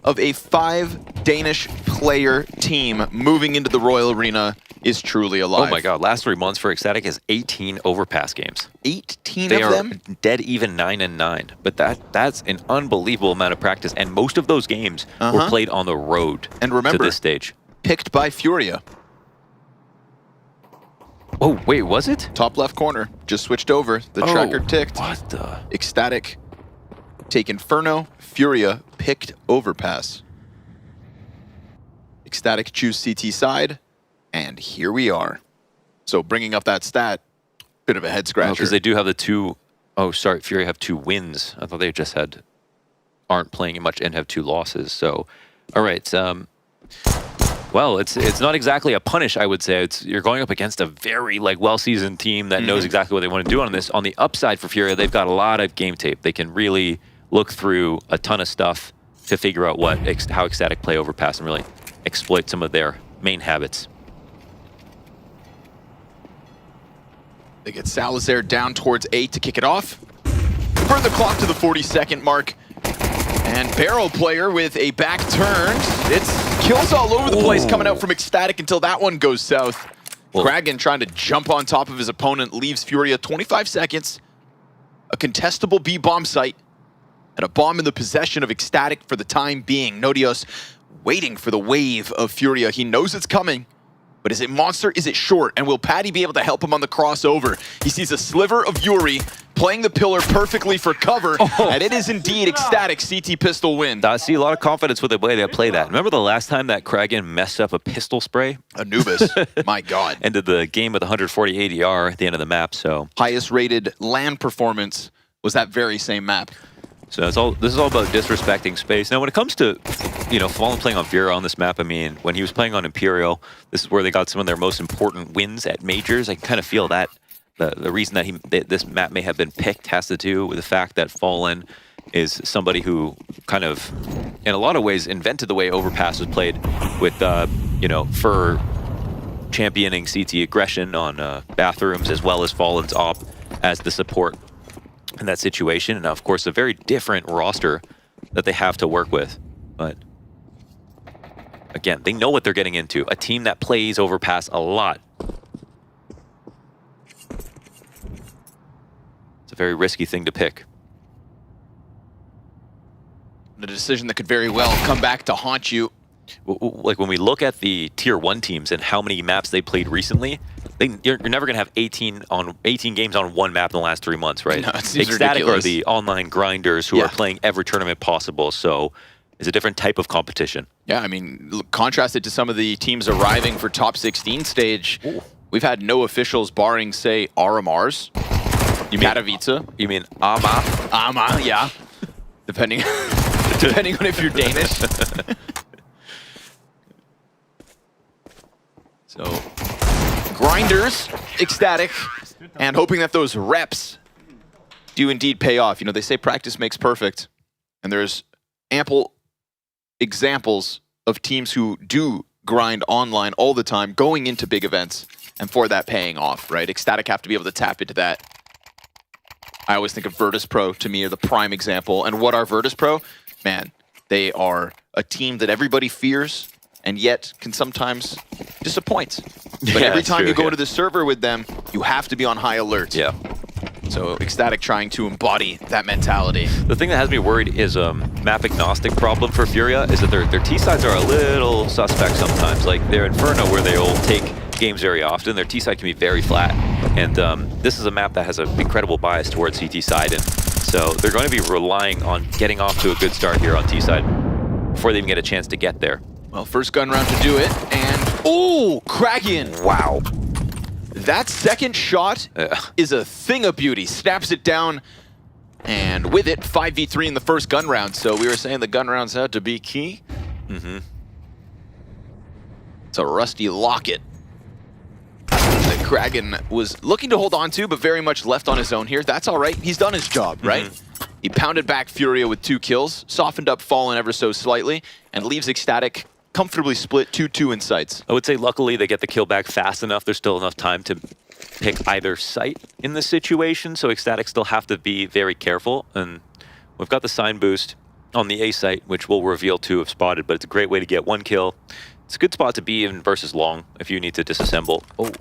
of a 5 Danish player team moving into the Royal Arena is truly alive. Oh my god, last 3 months for Ecstatic is 18 Overpass games. 18 they of them? They are dead even 9-9. But that's an unbelievable amount of practice, and most of those games were played on the road and remember, to this stage. Picked by Furia. Oh, wait, was it? Top left corner, just switched over. The tracker ticked. What the? Ecstatic take Inferno, Furia picked Overpass. Ecstatic choose CT side. And here we are. So bringing up that stat, bit of a head scratcher. Because they do have the 2. Oh, sorry, Furia have 2 wins. I thought they just aren't playing much and have 2 losses. So, all right. Well, it's not exactly a punish, I would say. You're going up against a very well-seasoned team that knows exactly what they want to do on this. On the upside for Furia, they've got a lot of game tape. They can really look through a ton of stuff to figure out how Ecstatic play Overpass and really exploit some of their main habits. They get Salazar down towards 8 to kick it off. Burn the clock to the 40-second mark. And Barrel player with a back turn. It's kills all over the place coming out from Ecstatic until that one goes south. Kragan trying to jump on top of his opponent, leaves Furia 25 seconds. A contestable B bomb site. And a bomb in the possession of Ecstatic for the time being. Nodios waiting for the wave of Furia. He knows it's coming. But is it Monster? Is it Short? And will Patty be able to help him on the crossover? He sees a sliver of Yuri playing the pillar perfectly for cover, and it is indeed Ecstatic CT pistol win. I see a lot of confidence with the way they play that. Remember the last time that Kragan messed up a pistol spray? Anubis, my God. Ended the game with 140 ADR at the end of the map, so. Highest rated LAN performance was that very same map. So this is all about disrespecting space. Now, when it comes to, you know, Fallen playing on Furia on this map, I mean, when he was playing on Imperial, this is where they got some of their most important wins at majors. I can kind of feel that the reason that this map may have been picked has to do with the fact that Fallen is somebody who kind of, in a lot of ways, invented the way Overpass was played with, you know, for championing CT aggression on bathrooms, as well as Fallen's op as the support in that situation. And of course, a very different roster that they have to work with. But again, they know what they're getting into. A team that plays Overpass a lot. It's a very risky thing to pick. A decision that could very well come back to haunt you. Like when we look at the tier 1 teams and how many maps they played recently, you're never going to have 18 games on one map in the last 3 months, right? No, it seems Ecstatic ridiculous. are the online grinders who are playing every tournament possible, so it's a different type of competition. Yeah, I mean, contrasted to some of the teams arriving for top 16 stage, we've had no officials barring, say, RMRs. You mean Katowice? You mean Ama? Ama, yeah. Depending on if you're Danish. So, grinders, Ecstatic, and hoping that those reps do indeed pay off. You know, they say practice makes perfect, and there's ample examples of teams who do grind online all the time, going into big events, and for that paying off, right? Ecstatic have to be able to tap into that. I always think of Virtus.pro, to me, are the prime example. And what are Virtus.pro? Man, they are a team that everybody fears, and yet can sometimes disappoint. But every time you go to the server with them, you have to be on high alert. Yeah. So Ecstatic trying to embody that mentality. The thing that has me worried is map agnostic problem for Furia is that their T-sides are a little suspect sometimes. Like their Inferno, where they'll take games very often, their T-side can be very flat. And this is a map that has an incredible bias towards CT side, and so they're going to be relying on getting off to a good start here on T-side before they even get a chance to get there. Well, first gun round to do it, and oh, Kragan! Wow. That second shot is a thing of beauty. Snaps it down, and with it, 5v3 in the first gun round. So we were saying the gun rounds had to be key. Mm-hmm. It's a rusty locket that Kragan was looking to hold on to, but very much left on his own here. That's all right. He's done his job, right? He pounded back Furia with 2 kills, softened up Fallen ever so slightly, and leaves Ecstatic comfortably split 2-2 in sights. I would say luckily they get the kill back fast enough. There's still enough time to pick either site in this situation, so Ecstatic still have to be very careful. And we've got the sign boost on the A site, which we'll reveal to have spotted, but it's a great way to get 1 kill. It's a good spot to be in versus long if you need to disassemble. Oh,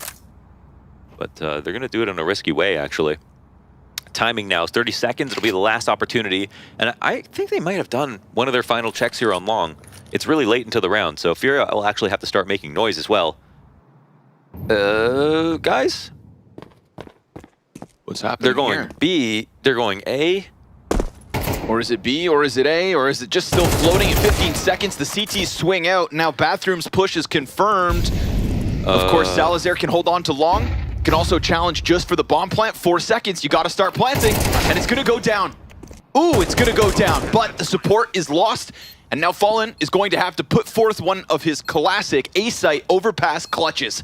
but they're going to do it in a risky way, actually. Timing now is 30 seconds. It'll be the last opportunity. And I think they might have done one of their final checks here on long. It's really late into the round, so Furia will actually have to start making noise as well. Guys? What's happening They're going here? B, they're going A. Or is it B, or is it A, or is it just still floating at 15 seconds? The CTs swing out. Now Bathroom's push is confirmed. Of course, Salazar can hold on to long. Can also challenge just for the bomb plant. 4 seconds, you gotta start planting, and it's gonna go down. Ooh, it's gonna go down, but the support is lost, and now Fallen is going to have to put forth one of his classic A-site overpass clutches.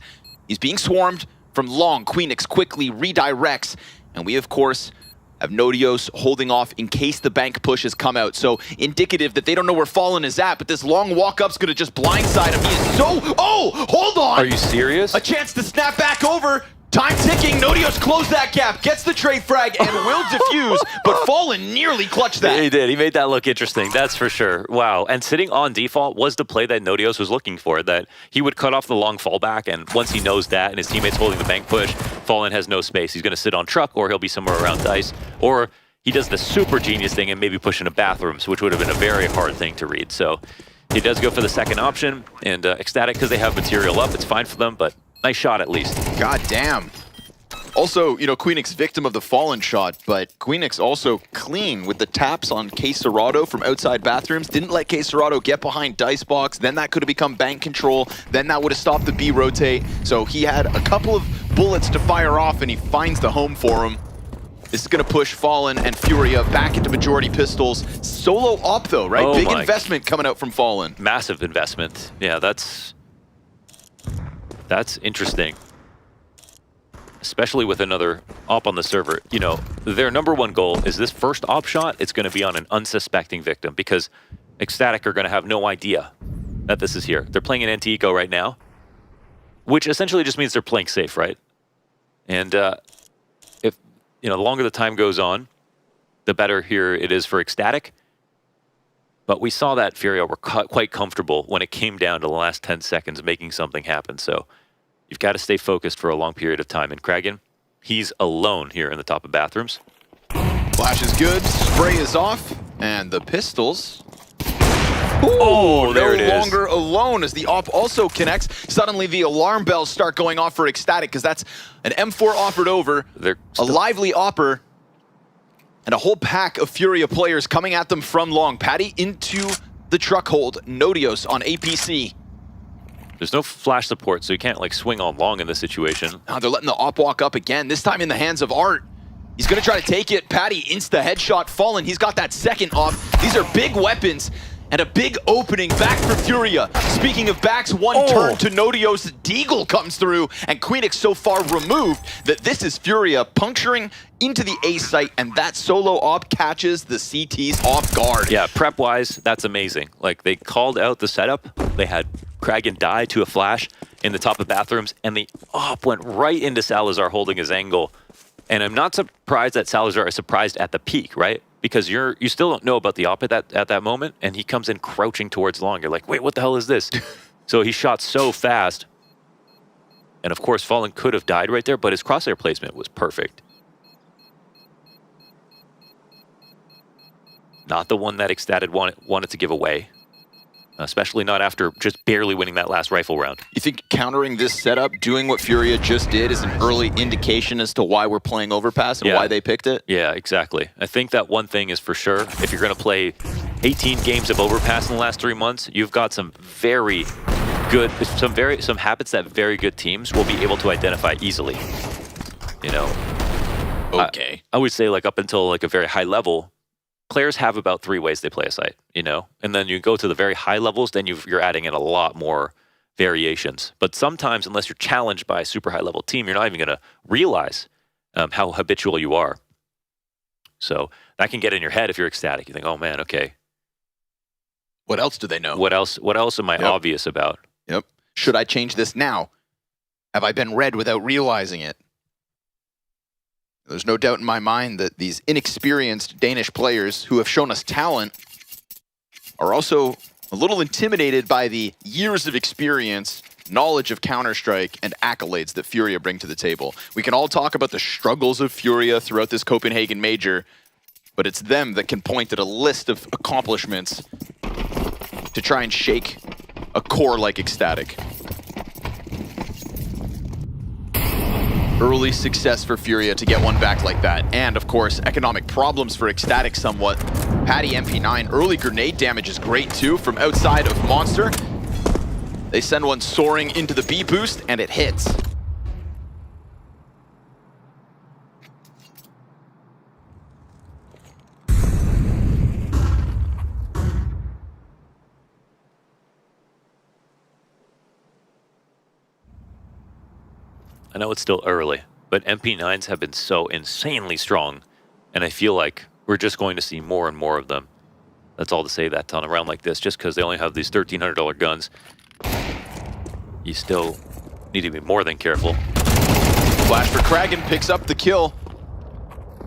He's being swarmed from long. Queenix quickly redirects, and we, of course, have Nodios holding off in case the bank push has come out. So indicative that they don't know where Fallen is at, but this long walk-up's gonna just blindside him. He is so... Oh, hold on! Are you serious? A chance to snap back over. Time ticking. Nodios closed that gap, gets the trade frag, and will defuse, but Fallen nearly clutched that. He did. He made that look interesting. That's for sure. Wow. And sitting on default was the play that Nodios was looking for, that he would cut off the long fallback, and once he knows that and his teammates holding the bank push, Fallen has no space. He's going to sit on truck, or he'll be somewhere around dice, or he does the super genius thing and maybe push into bathrooms, which would have been a very hard thing to read. So He does go for the second option, and Ecstatic, because they have material up, it's fine for them, but nice shot at least. God damn. Also, you know, Queenix victim of the fallen shot, but Queenix also clean with the taps on K-Serrato from outside bathrooms. Didn't let K-Serrato get behind Dicebox. Then that could have become bank control. Then that would have stopped the B rotate. So he had a couple of bullets to fire off, and he finds the home for him. This is going to push Fallen and Furia back into majority pistols. Solo op though, right? Oh Big my. Investment coming out from Fallen. Massive investment. Yeah, that's interesting. Especially with another op on the server. You know, their #1 goal is this first op shot, it's going to be on an unsuspecting victim because Ecstatic are going to have no idea that this is here. They're playing an anti-eco right now, which essentially just means they're playing safe, right? And if, you know, the longer the time goes on, the better here it is for Ecstatic. But we saw that Furia were quite comfortable when it came down to the last 10 seconds making something happen. So you've got to stay focused for a long period of time. And Kragan, he's alone here in the top of bathrooms. Flash is good, spray is off, and the pistols. Oh, there it is. No longer alone as the op also connects. Suddenly the alarm bells start going off for Ecstatic because that's an M4 offered over, a lively opper, and a whole pack of Furia players coming at them from long. Patty into the truck hold, Nodios on APC. There's no flash support, so you can't like swing on long in this situation. Now they're letting the op walk up again, this time in the hands of Art. He's gonna try to take it. Patty insta headshot, Fallen. He's got that second op. These are big weapons and a big opening back for Furia. Speaking of backs, one turn to Nodios. Deagle comes through, and Queenix so far removed that this is Furia puncturing into the A site, and that solo op catches the CTs off guard. Yeah, prep-wise, that's amazing. Like, they called out the setup. They had Kragan die to a flash in the top of bathrooms, and the op went right into Salazar holding his angle. And I'm not surprised that Salazar is surprised at the peak, right? Because you still don't know about the op at that moment, and he comes in crouching towards long. You're like, wait, what the hell is this? So he shot so fast. And of course, Fallen could have died right there, but his crosshair placement was perfect. Not the one that Ecstatic wanted to give away. Especially not after just barely winning that last rifle round. You think countering this setup, doing what Furia just did, is an early indication as to why we're playing Overpass and why they picked it? Yeah, exactly. I think that one thing is for sure, if you're going to play 18 games of Overpass in the last 3 months, you've got some very good, some habits that very good teams will be able to identify easily. You know? Okay. I would say like up until like a very high level, players have about 3 ways they play a site, you know? And then you go to the very high levels, then you're adding in a lot more variations. But sometimes, unless you're challenged by a super high level team, you're not even going to realize how habitual you are. So that can get in your head if you're Ecstatic. You think, oh man, okay. What else do they know? What else am I obvious about? Yep. Should I change this now? Have I been read without realizing it? There's no doubt in my mind that these inexperienced Danish players who have shown us talent are also a little intimidated by the years of experience, knowledge of Counter-Strike, and accolades that Furia bring to the table. We can all talk about the struggles of Furia throughout this Copenhagen major, but it's them that can point at a list of accomplishments to try and shake a core like Ecstatic. Early success for Furia to get one back like that. And of course, economic problems for Ecstatic somewhat. Patty MP9, early grenade damage is great too from outside of Monster. They send one soaring into the B boost and it hits. I know it's still early, but MP9s have been so insanely strong, and I feel like we're just going to see more and more of them. That's all to say that on a round like this, just because they only have these $1,300 guns, you still need to be more than careful. Flash for Kragan, picks up the kill.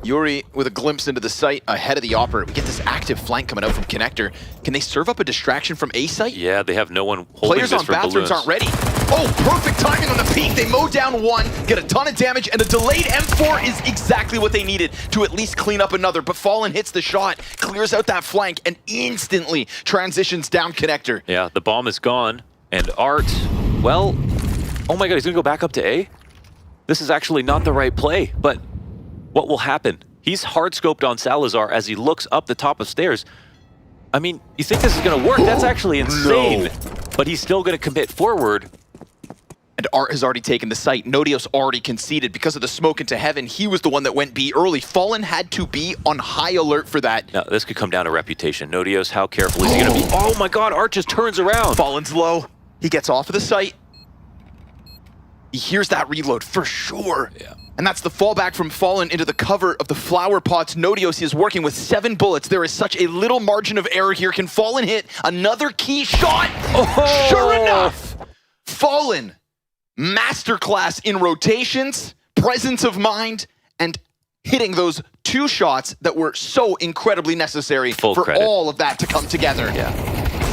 Yuri with a glimpse into the site ahead of the operator. We get this active flank coming out from Connector. Can they serve up a distraction from A site? Yeah, they have no one holding Players this on for bathrooms balloons. aren't ready. Oh, perfect timing on the peak. They mow down one, get a ton of damage, and a delayed M4 is exactly what they needed to at least clean up another. But Fallen hits the shot, clears out that flank, and instantly transitions down Connector. Yeah, the bomb is gone. And Art, well, oh my god, he's gonna go back up to A? This is actually not the right play, but what will happen? He's hard-scoped on Salazar as he looks up the top of stairs. I mean, you think this is gonna work? That's actually insane. No. But he's still gonna commit forward. And Art has already taken the site. Nodios already conceded because of the smoke into heaven. He was the one that went B early. Fallen had to be on high alert for that. Now, this could come down to reputation. Nodios, how careful is he gonna be? Oh my god, Art just turns around. Fallen's low. He gets off of the site. He hears that reload for sure. Yeah. And that's the fallback from Fallen into the cover of the flower pots. Nodios is working with 7 bullets. There is such a little margin of error here. Can Fallen hit another key shot? Oh. Sure enough, Fallen, masterclass in rotations, presence of mind, and hitting those 2 shots that were so incredibly necessary Full for credit. all of that to come together. Yeah.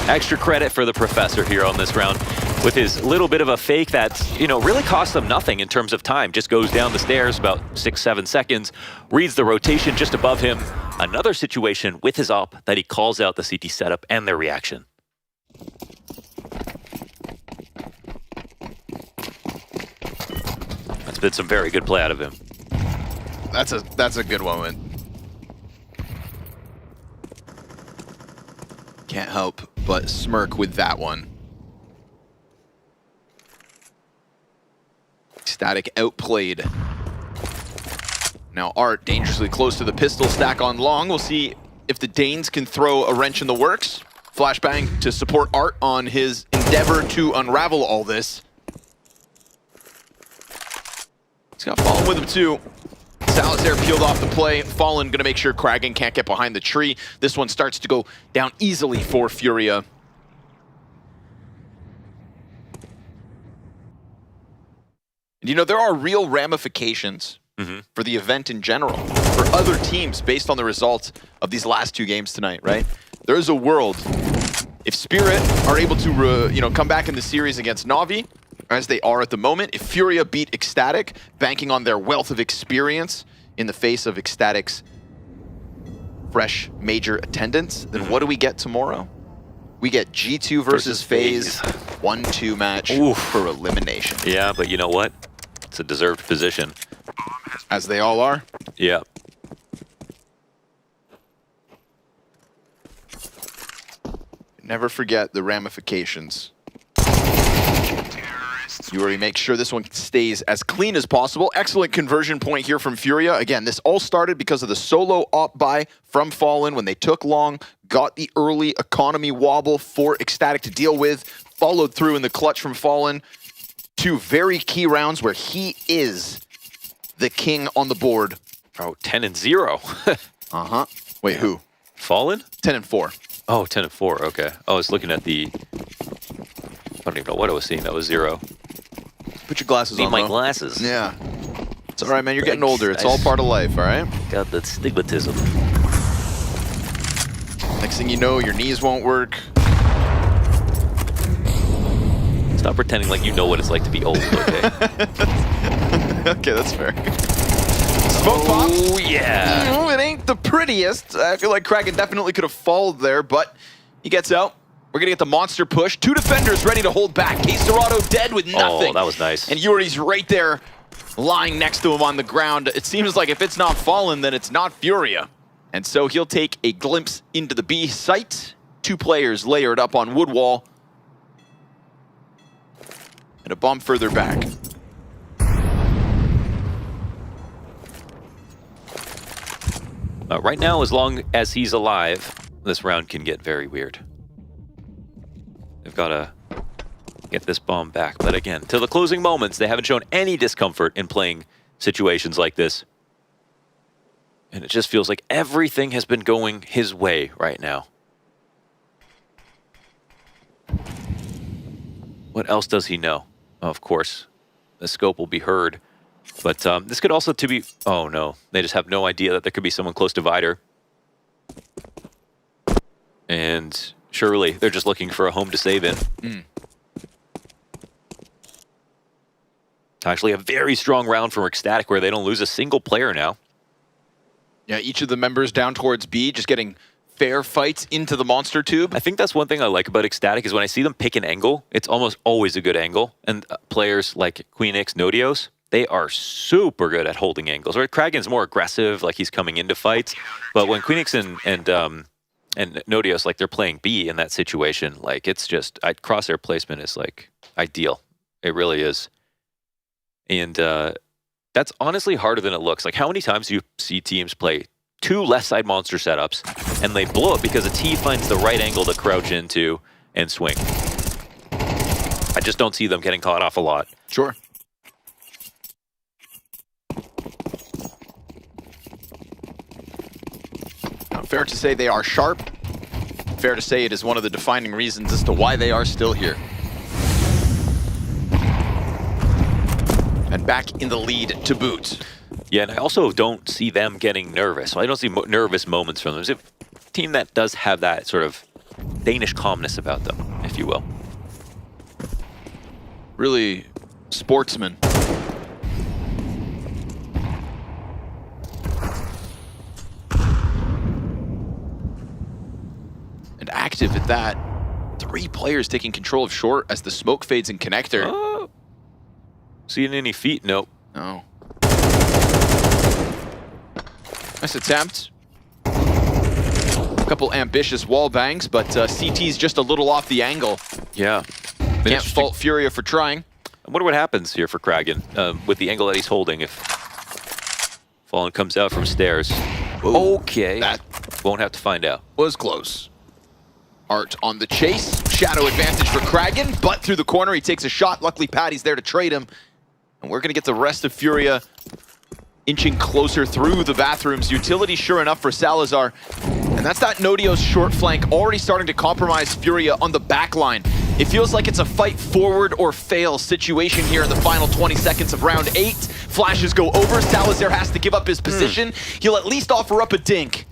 Extra credit for the professor here on this round with his little bit of a fake that, you know, really cost them nothing in terms of time. Just goes down the stairs about 6-7 seconds, reads the rotation just above him. Another situation with his op that he calls out the CT setup and their reaction. That's been some very good play out of him. That's a good one. Can't help but smirk with that one. Ecstatic outplayed. Now Art dangerously close to the pistol stack on long. We'll see if the Danes can throw a wrench in the works. Flashbang to support Art on his endeavor to unravel all this. He's got Fallen with him too. Salazar peeled off the play. Fallen gonna make sure Kragan can't get behind the tree. This one starts to go down easily for Furia. And you know, there are real ramifications for the event in general, for other teams based on the results of these last 2 games tonight, right? There is a world, if Spirit are able to come back in the series against Na'Vi, as they are at the moment, if Furia beat Ecstatic, banking on their wealth of experience in the face of Ecstatic's fresh major attendance, then what do we get tomorrow? We get G2 versus FaZe 1-2 match for elimination. Yeah, but you know what? It's a deserved position. As they all are? Yeah. Never forget the ramifications. You already make sure this one stays as clean as possible. Excellent conversion point here from Furia. Again, this all started because of the solo op buy from Fallen when they took long, got the early economy wobble for Ecstatic to deal with, followed through in the clutch from Fallen. 2 very key rounds where he is the king on the board. Oh, 10-0. Uh-huh. Wait, who? Fallen? 10-4. Oh, 10-4, okay. I was looking at the... I don't even know what I was seeing. That was 0. Put your glasses Need on, my though. glasses. Yeah. It's all right, man. You're getting older. It's all part of life, all right? Got that stigmatism. Next thing you know, your knees won't work. Stop pretending like you know what it's like to be old, okay? Okay, that's fair. Smoke pop. Oh, yeah. It ain't the prettiest. I feel like Kragan definitely could have followed there, but he gets out. We're gonna get the monster push. 2 defenders ready to hold back. Caserado dead with nothing. Oh, that was nice. And Yuri's right there, lying next to him on the ground. It seems like if it's not Fallen, then it's not Furia. And so he'll take a glimpse into the B site. 2 players layered up on wood wall. And a bomb further back. Right now, as long as he's alive, this round can get very weird. They've got to get this bomb back. But again, till the closing moments, they haven't shown any discomfort in playing situations like this. And it just feels like everything has been going his way right now. What else does he know? Of course, the scope will be heard But this could also be... Oh, no. They just have no idea that there could be someone close to Vider. And surely they're just looking for a home to save in. Actually, a very strong round from Ecstatic where they don't lose a single player now. Yeah, each of the members down towards B, just getting fair fights into the monster tube. I think that's one thing I like about Ecstatic is when I see them pick an angle, it's almost always a good angle. And players like Queenix, Nodios, they are super good at holding angles. Right? Kragen's more aggressive, like he's coming into fights. But when Queenix and Nodios, like they're playing B in that situation, like it's just, crosshair placement is like ideal. It really is. And that's honestly harder than it looks. Like how many times do you see teams play 2 left side monster setups and they blow it because a T finds the right angle to crouch into and swing? I just don't see them getting caught off a lot. Sure. Now, fair to say they are sharp. Fair to say it is one of the defining reasons as to why they are still here. And back in the lead to boot. Yeah, and I also don't see them getting nervous. I don't see nervous moments from them. It's a team that does have that sort of Danish calmness about them, if you will. Really sportsman. And active at that. 3 players taking control of short as the smoke fades in connector. Seeing any feet? Nope. No. Nice attempt. A couple ambitious wall bangs, but CT's just a little off the angle. Yeah. Can't fault Furia for trying. I wonder what happens here for Kragen with the angle that he's holding if Fallen comes out from stairs. Ooh, okay. That won't have to find out. Was close. Art on the chase. Shadow advantage for Kragen, but through the corner he takes a shot. Luckily Patty's there to trade him. And we're going to get the rest of Furia inching closer through the bathrooms. Utility sure enough for Salazar. And that's that Nodios short flank already starting to compromise Furia on the back line. It feels like it's a fight forward or fail situation here in the final 20 seconds of round 8. Flashes go over. Salazar has to give up his position. He'll at least offer up a dink.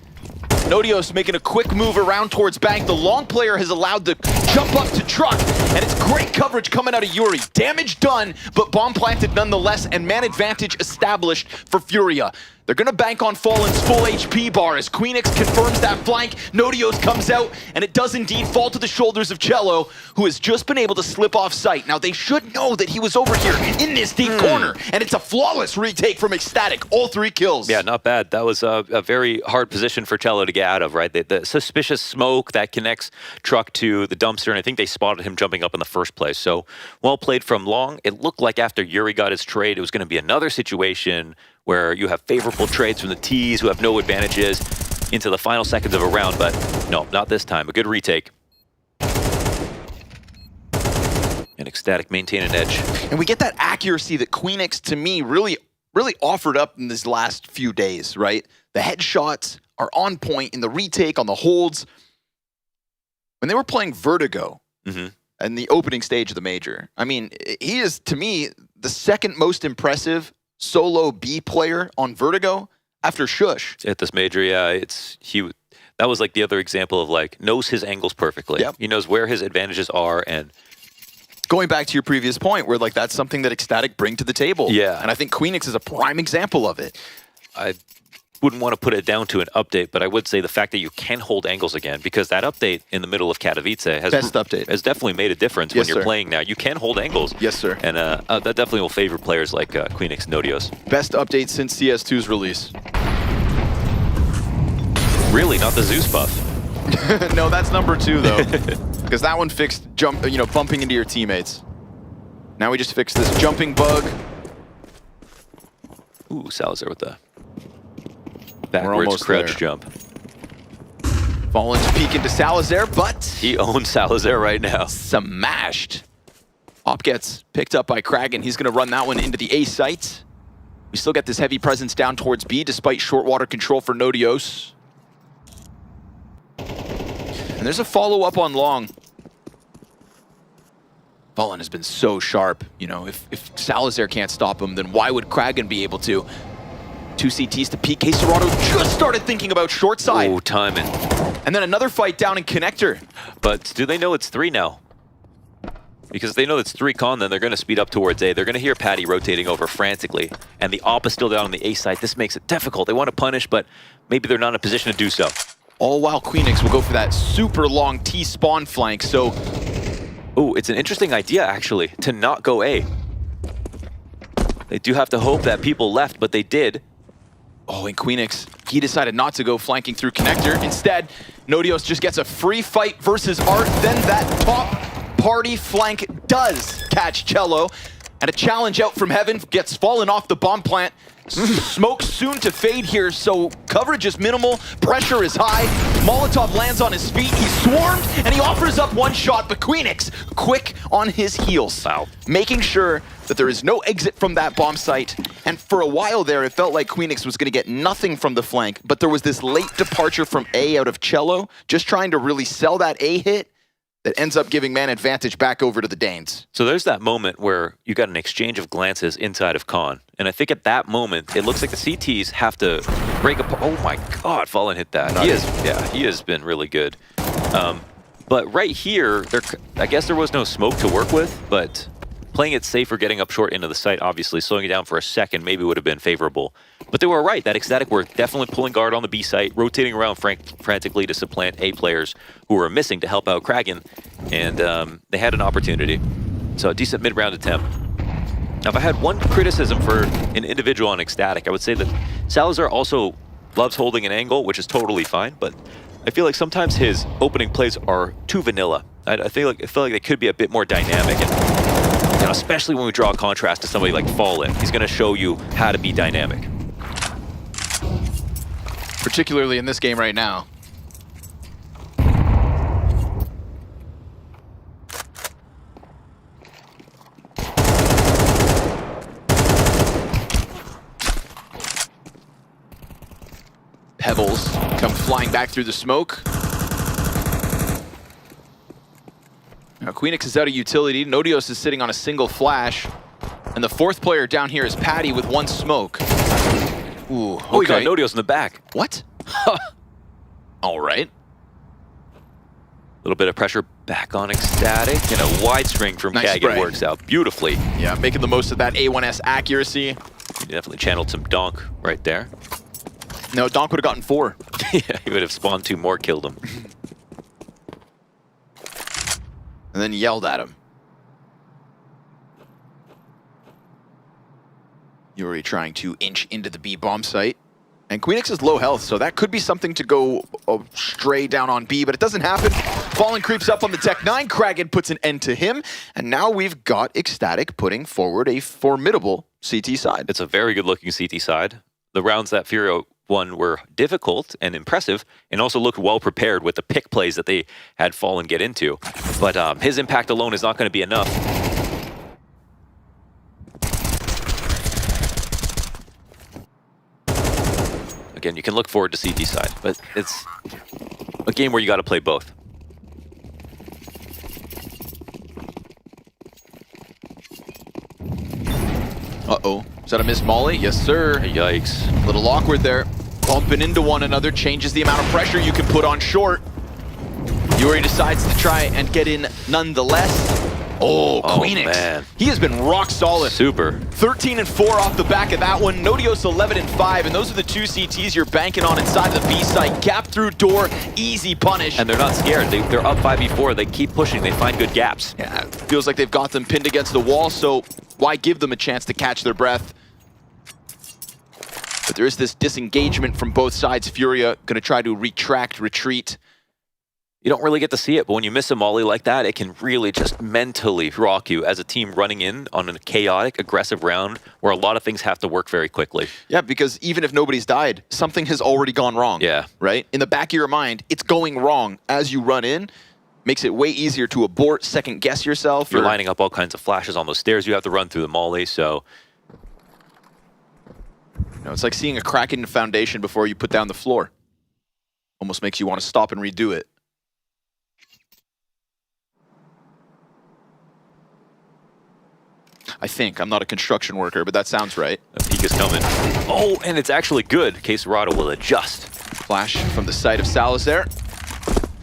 Nodios making a quick move around towards bank. The long player has allowed the jump up to truck, and it's great coverage coming out of Yuri. Damage done, but bomb planted nonetheless, and man advantage established for Furia. They're gonna bank on Fallen's full HP bar as Queenix confirms that flank. Nodios comes out, and it does indeed fall to the shoulders of Cello, who has just been able to slip off sight. Now they should know that he was over here in this deep corner, and it's a flawless retake from Ecstatic. All 3 kills. Yeah, not bad. That was a very hard position for Cello to get out of, right? The suspicious smoke that connects truck to the dumpster, and I think they spotted him jumping up in the first place. So well played from Long. It looked like after Yuri got his trade, it was going to be another situation where you have favorable trades from the Ts who have no advantages into the final seconds of a round, but no, not this time. A good retake. And Ecstatic maintain an edge. And we get that accuracy that Queenix, to me, really offered up in these last few days, right? The headshots are on point in the retake, on the holds. When they were playing Vertigo in the opening stage of the major, I mean, he is, to me, the second most impressive solo B player on Vertigo after Shush. At this major, yeah, that was like the other example of like knows his angles perfectly. Yep. He knows where his advantages are, and going back to your previous point where like that's something that Ecstatic bring to the table. Yeah. And I think Queenix is a prime example of it. I wouldn't want to put it down to an update, but I would say the fact that you can hold angles again, because that update in the middle of Katowice has definitely made a difference when you're playing now. You can hold angles. Yes, sir. And that definitely will favor players like Queenix and Nodios. Best update since CS2's release. Really, not the Zeus buff. No, that's number 2 though, because that one fixed bumping into your teammates. Now we just fixed this jumping bug. Ooh, Salazar with the backwards crouch jump. Fallen's peek into Salazar, but he owns Salazar right now. Smashed. Op gets picked up by Kragen. He's going to run that one into the A site. We still get this heavy presence down towards B, despite short water control for Nodios. And there's a follow-up on Long. Fallen has been so sharp. You know, if Salazar can't stop him, then why would Kraken be able to? 2 CTs to PK. Serato just started thinking about short side. Oh, timing. And then another fight down in Connector. But do they know it's 3 now? Because if they know it's 3 con, then they're going to speed up towards A. They're going to hear Patty rotating over frantically. And the AWP is still down on the A side. This makes it difficult. They want to punish, but maybe they're not in a position to do so. All while Queenix will go for that super long T spawn flank, so... Oh, it's an interesting idea, actually, to not go A. They do have to hope that people left, but they did. Oh, and Queenix, he decided not to go flanking through Connector. Instead, Nodios just gets a free fight versus Art. Then that top party flank does catch Cello. And a challenge out from heaven gets fallen off the bomb plant. Smoke soon to fade here, so coverage is minimal, pressure is high. Molotov lands on his feet, he's swarmed, and he offers up one shot, but Queenix quick on his heels. Wow. Making sure that there is no exit from that bomb site. And for a while there, it felt like Queenix was going to get nothing from the flank, but there was this late departure from A out of Cello, just trying to really sell that A hit that ends up giving man advantage back over to the Danes. So there's that moment where you got an exchange of glances inside of Con. And I think at that moment, it looks like the CTs have to break apart. Oh my God, Fallen hit that. He has been really good. But right here, I guess there was no smoke to work with, but playing it safe or getting up short into the site, obviously, slowing it down for a second maybe would have been favorable. But they were right, that Ecstatic were definitely pulling guard on the B site, rotating around frantically to supplant A players who were missing to help out Kraken, and they had an opportunity. So a decent mid-round attempt. Now, if I had one criticism for an individual on Ecstatic, I would say that Salazar also loves holding an angle, which is totally fine, but I feel like sometimes his opening plays are too vanilla. I feel like they could be a bit more dynamic, and you know, especially when we draw a contrast to somebody like Fallen. He's going to show you how to be dynamic. Particularly in this game right now. Pebbles come flying back through the smoke. Now Queenix is out of utility. Nodios is sitting on a single flash. And the fourth player down here is Patty with one smoke. Ooh, okay. Oh, he got Nodios in the back. What? All right. A little bit of pressure back on Ecstatic, and a wide string from Kagan works out beautifully. Yeah, making the most of that A1S accuracy. He definitely channeled some donk right there. No, donk would have gotten 4. Yeah, he would have spawned 2 more, killed him. And then yelled at him. Yuri trying to inch into the B bomb site. And Queenix is low health, so that could be something to go stray down on B, but it doesn't happen. Fallen creeps up on the Tech 9. Kraken puts an end to him. And now we've got Ecstatic putting forward a formidable CT side. It's a very good-looking CT side. The rounds that Furia won were difficult and impressive, and also looked well-prepared with the pick plays that they had Fallen get into. But his impact alone is not going to be enough. Again, you can look forward to CT side, but it's a game where you got to play both. Uh-oh. Is that a miss molly? Yes, sir. Yikes. A little awkward there. Bumping into one another changes the amount of pressure you can put on short. Yuri decides to try and get in nonetheless. Oh, Queenix. Man. He has been rock solid. Super. 13 and 4 off the back of that one. Nodios 11 and 5, and those are the 2 CTs you're banking on inside the B site. Gap through door, easy punish. And they're not scared. They're up 5v4. They keep pushing. They find good gaps. Yeah, feels like they've got them pinned against the wall, so why give them a chance to catch their breath? But there is this disengagement from both sides. Furia gonna try to retreat. You don't really get to see it, but when you miss a molly like that, it can really just mentally rock you as a team running in on a chaotic, aggressive round where a lot of things have to work very quickly. Yeah, because even if nobody's died, something has already gone wrong. Yeah. Right? In the back of your mind, it's going wrong as you run in. Makes it way easier to abort, second guess yourself. You're lining up all kinds of flashes on those stairs. You have to run through the molly, so... You know, it's like seeing a crack in the foundation before you put down the floor. Almost makes you want to stop and redo it. I think. I'm not a construction worker, but that sounds right. A peek is coming. Oh, and it's actually good. Quesarado will adjust. Flash from the side of Salazar.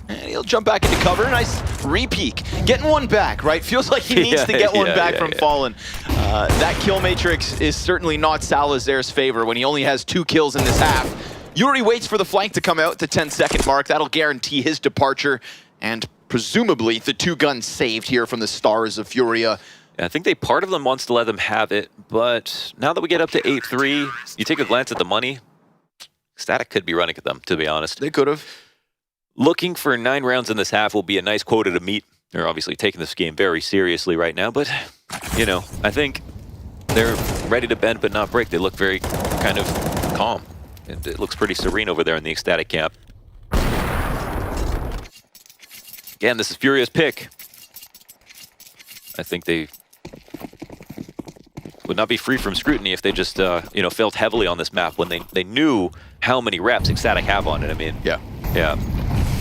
And he'll jump back into cover. Nice re-peek. Getting one back, right? Feels like he needs to get one back from Fallen. That kill matrix is certainly not Salazar's favor when he only has 2 kills in this half. Yuri waits for the flank to come out at the 10-second mark. That'll guarantee his departure and presumably the 2 guns saved here from the stars of Furia. Yeah, I think part of them wants to let them have it, but now that we get up to 8-3, you take a glance at the money, Ecstatic could be running at them, to be honest. They could have. Looking for 9 rounds in this half will be a nice quota to meet. They're obviously taking this game very seriously right now, but, you know, I think they're ready to bend but not break. They look very kind of calm, and it looks pretty serene over there in the Ecstatic camp. Again, this is Furia's pick. I think they would not be free from scrutiny if they just, you know, failed heavily on this map when they knew how many reps Ecstatic have on it. I mean, yeah.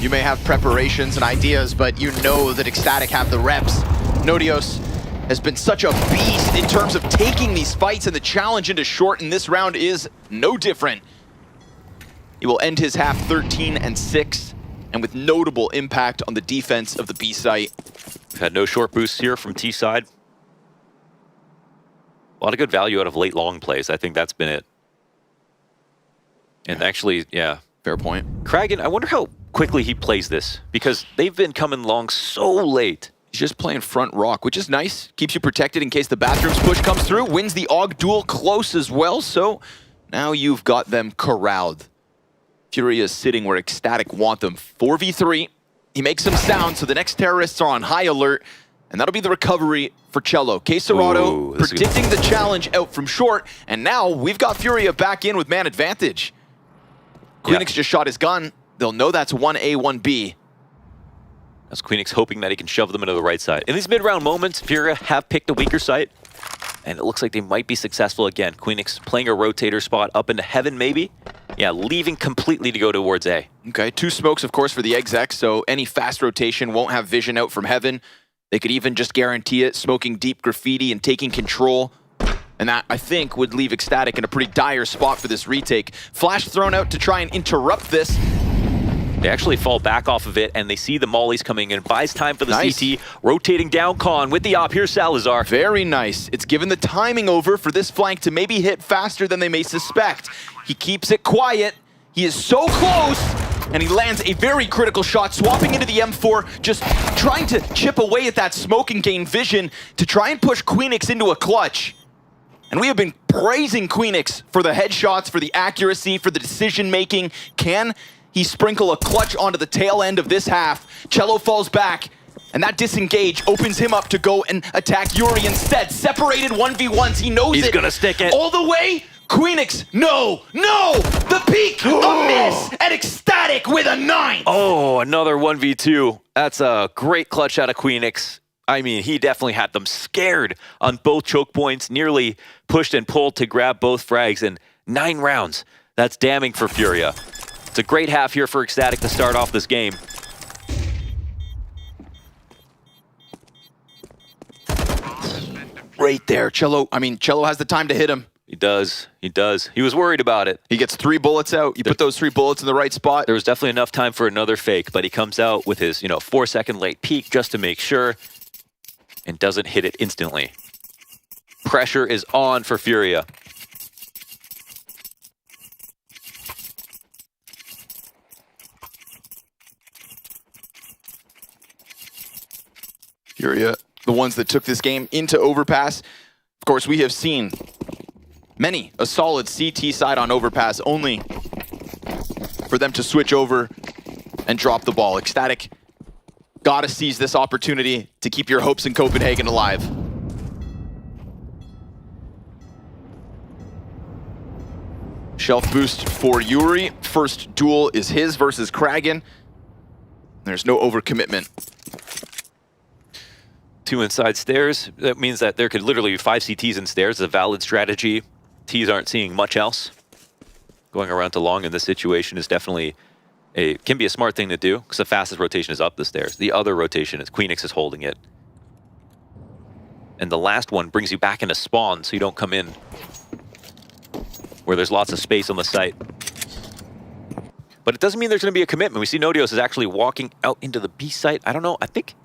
You may have preparations and ideas, but you know that Ecstatic have the reps. Nodios has been such a beast in terms of taking these fights, and the challenge into short in this round is no different. He will end his half 13-6, and with notable impact on the defense of the B site. We've had no short boosts here from T side. A lot of good value out of late long plays. I think that's been it. And actually, yeah. Fair point. Kragan, I wonder how quickly he plays this, because they've been coming along so late. He's just playing front rock, which is nice. Keeps you protected in case the bathrooms push comes through. Wins the AUG duel close as well, so now you've got them corralled. Furia is sitting where Ecstatic want them. 4v3. He makes some sound, so the next terrorists are on high alert, and that'll be the recovery for Cello. Quesarado predicting the challenge out from short, and now we've got Furia back in with man advantage. Queenix just shot his gun. They'll know that's 1A, 1B. That's Queenix hoping that he can shove them into the right side. In these mid-round moments, Furia have picked a weaker site, and it looks like they might be successful again. Queenix playing a rotator spot up into heaven, maybe. Yeah, leaving completely to go towards A. Okay, 2 smokes, of course, for the exec, so any fast rotation won't have vision out from heaven. They could even just guarantee it, smoking deep graffiti and taking control. And that, I think, would leave Ecstatic in a pretty dire spot for this retake. Flash thrown out to try and interrupt this. They actually fall back off of it, and they see the mollies coming in. Buys time for the CT, rotating down Khan with the op. Here's Salazar. Very nice. It's given the timing over for this flank to maybe hit faster than they may suspect. He keeps it quiet. He is so close, and he lands a very critical shot, swapping into the M4, just trying to chip away at that smoke and gain vision to try and push Queenix into a clutch. And we have been praising Queenix for the headshots, for the accuracy, for the decision-making. Can he sprinkle a clutch onto the tail end of this half? Cello falls back, and that disengage opens him up to go and attack Yuri instead. Separated 1v1s, he knows He's gonna stick it. all the way. Queenix, no! The peak, a miss, and Ecstatic with a 9. Oh, another 1v2. That's a great clutch out of Queenix. I mean, he definitely had them scared on both choke points, nearly pushed and pulled to grab both frags, and 9 rounds. That's damning for Furia. It's a great half here for Ecstatic to start off this game. Right there, Cello has the time to hit him. He does. He was worried about it. He gets 3 bullets out. You put those 3 bullets in the right spot. There was definitely enough time for another fake, but he comes out with his, 4-second late peek just to make sure, and doesn't hit it instantly. Pressure is on for Furia. Furia, the ones that took this game into Overpass. Of course, we have seen many a solid CT side on Overpass, only for them to switch over and drop the ball. Ecstatic gotta seize this opportunity to keep your hopes in Copenhagen alive. Shelf boost for Yuri. First duel is his versus Kragan. There's no overcommitment. 2 inside stairs. That means that there could literally be 5 CTs in stairs. It's a valid strategy. Ts aren't seeing much else. Going around to long in this situation is definitely can be a smart thing to do, because the fastest rotation is up the stairs. The other rotation is Queenix is holding it. And the last one brings you back into spawn, so you don't come in where there's lots of space on the site. But it doesn't mean there's going to be a commitment. We see Nodios is actually walking out into the B site. I don't know. I think...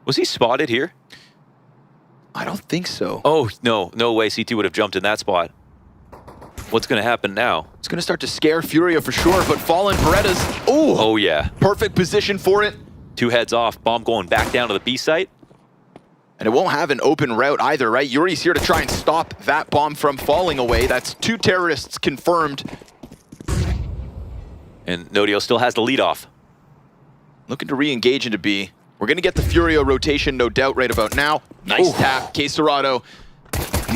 Was he spotted here? I don't think so. Oh, no. No way CT would have jumped in that spot. What's going to happen now? It's going to start to scare Furia for sure, but Fallen Berettas... Oh, yeah. Perfect position for it. 2 heads off. Bomb going back down to the B site. And it won't have an open route either, right? Yuri's here to try and stop that bomb from falling away. That's 2 terrorists confirmed. And Nodio still has the lead off. Looking to re-engage into B. We're going to get the Furia rotation, no doubt, right about now. Nice tap. K-Serrato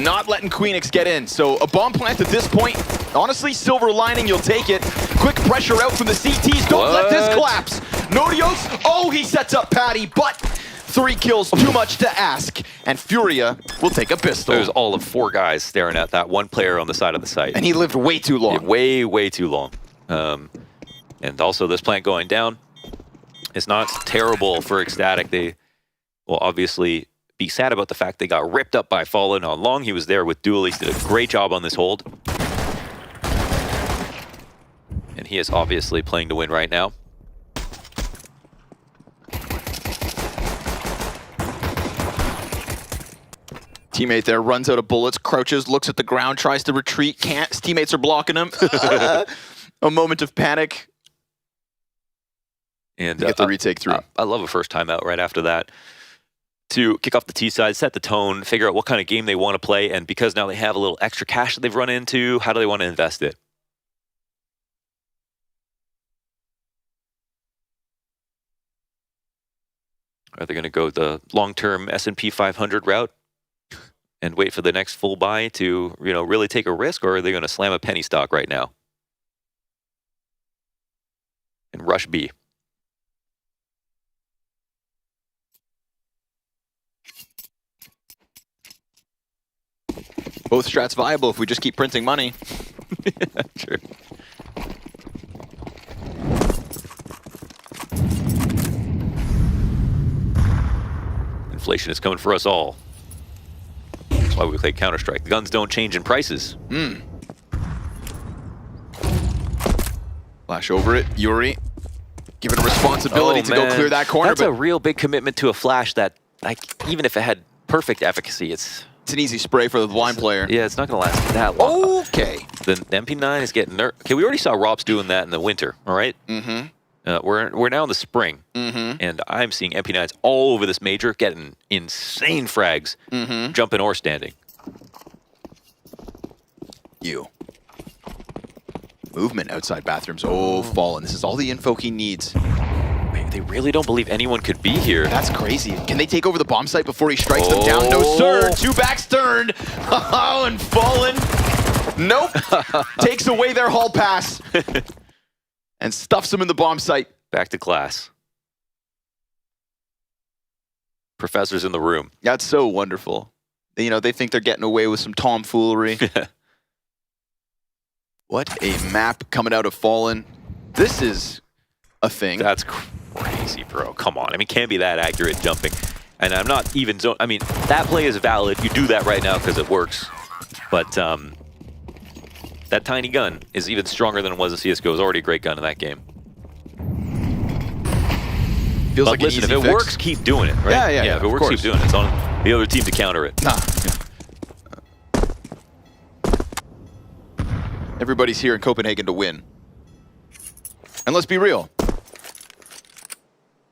not letting Queenix get in. So a bomb plant at this point. Honestly, silver lining, you'll take it. Quick pressure out from the CTs. Don't let this collapse. Nodios, oh, he sets up Patty, but 3 kills, too much to ask. And Furia will take a pistol. There's all of 4 guys staring at that one player on the side of the site. And he lived way too long. Yeah, way, way too long. And also this plant going down. It's not terrible for Ecstatic. They will obviously be sad about the fact they got ripped up by Fallen on long. He was there with Dualies, did a great job on this hold. And he is obviously playing to win right now. Teammate there runs out of bullets, crouches, looks at the ground, tries to retreat, can't. His teammates are blocking him. A moment of panic. And get the retake through. I love a first timeout right after that. To kick off the T side, set the tone, figure out what kind of game they want to play, and because now they have a little extra cash that they've run into, how do they want to invest it? Are they going to go the long-term S&P 500 route and wait for the next full buy to, really take a risk, or are they going to slam a penny stock right now and rush B? Both strats viable if we just keep printing money. Yeah, true. Inflation is coming for us all. That's why we play Counter-Strike. The guns don't change in prices. Flash over it. Yuri given a responsibility to go clear that corner. That's a real big commitment to a flash that, even if it had perfect efficacy, it's an easy spray for the blind player. Yeah, it's not going to last that long. Okay. The MP9 is getting nerfed. Okay, we already saw Rops doing that in the winter, all right? We're now in the spring, and I'm seeing MP9s all over this major getting insane frags, jumping or standing. Movement outside bathrooms. Oh, Fallen. This is all the info he needs. Wait, they really don't believe anyone could be here. That's crazy. Can they take over the bomb site before he strikes them down? No, sir. 2 backs turned. Oh, and Fallen. Nope. Takes away their hall pass and stuffs them in the bomb site. Back to class. Professor's in the room. That's so wonderful. They think they're getting away with some tomfoolery. What a map coming out of Fallen. This is a thing. That's crazy, bro. Come on. Can't be that accurate jumping. And I'm not even... that play is valid. You do that right now because it works. But that tiny gun is even stronger than it was in CSGO. It was already a great gun in that game. Feels like listen, if it works, keep doing it, right? Yeah, if it works, keep doing it. It's on the other team to counter it. Everybody's here in Copenhagen to win. And let's be real.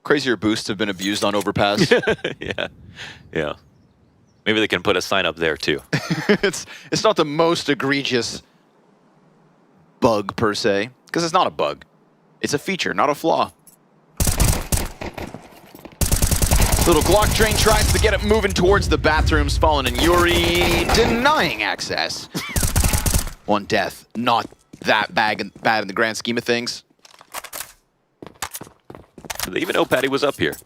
Crazier boosts have been abused on Overpass. Yeah. Maybe they can put a sign up there too. It's not the most egregious bug per se, because it's not a bug. It's a feature, not a flaw. Little Glock train tries to get it moving towards the bathrooms. Fallen and Yuri denying access. 1 death, not that bad in the grand scheme of things. Did they even know Patty was up here?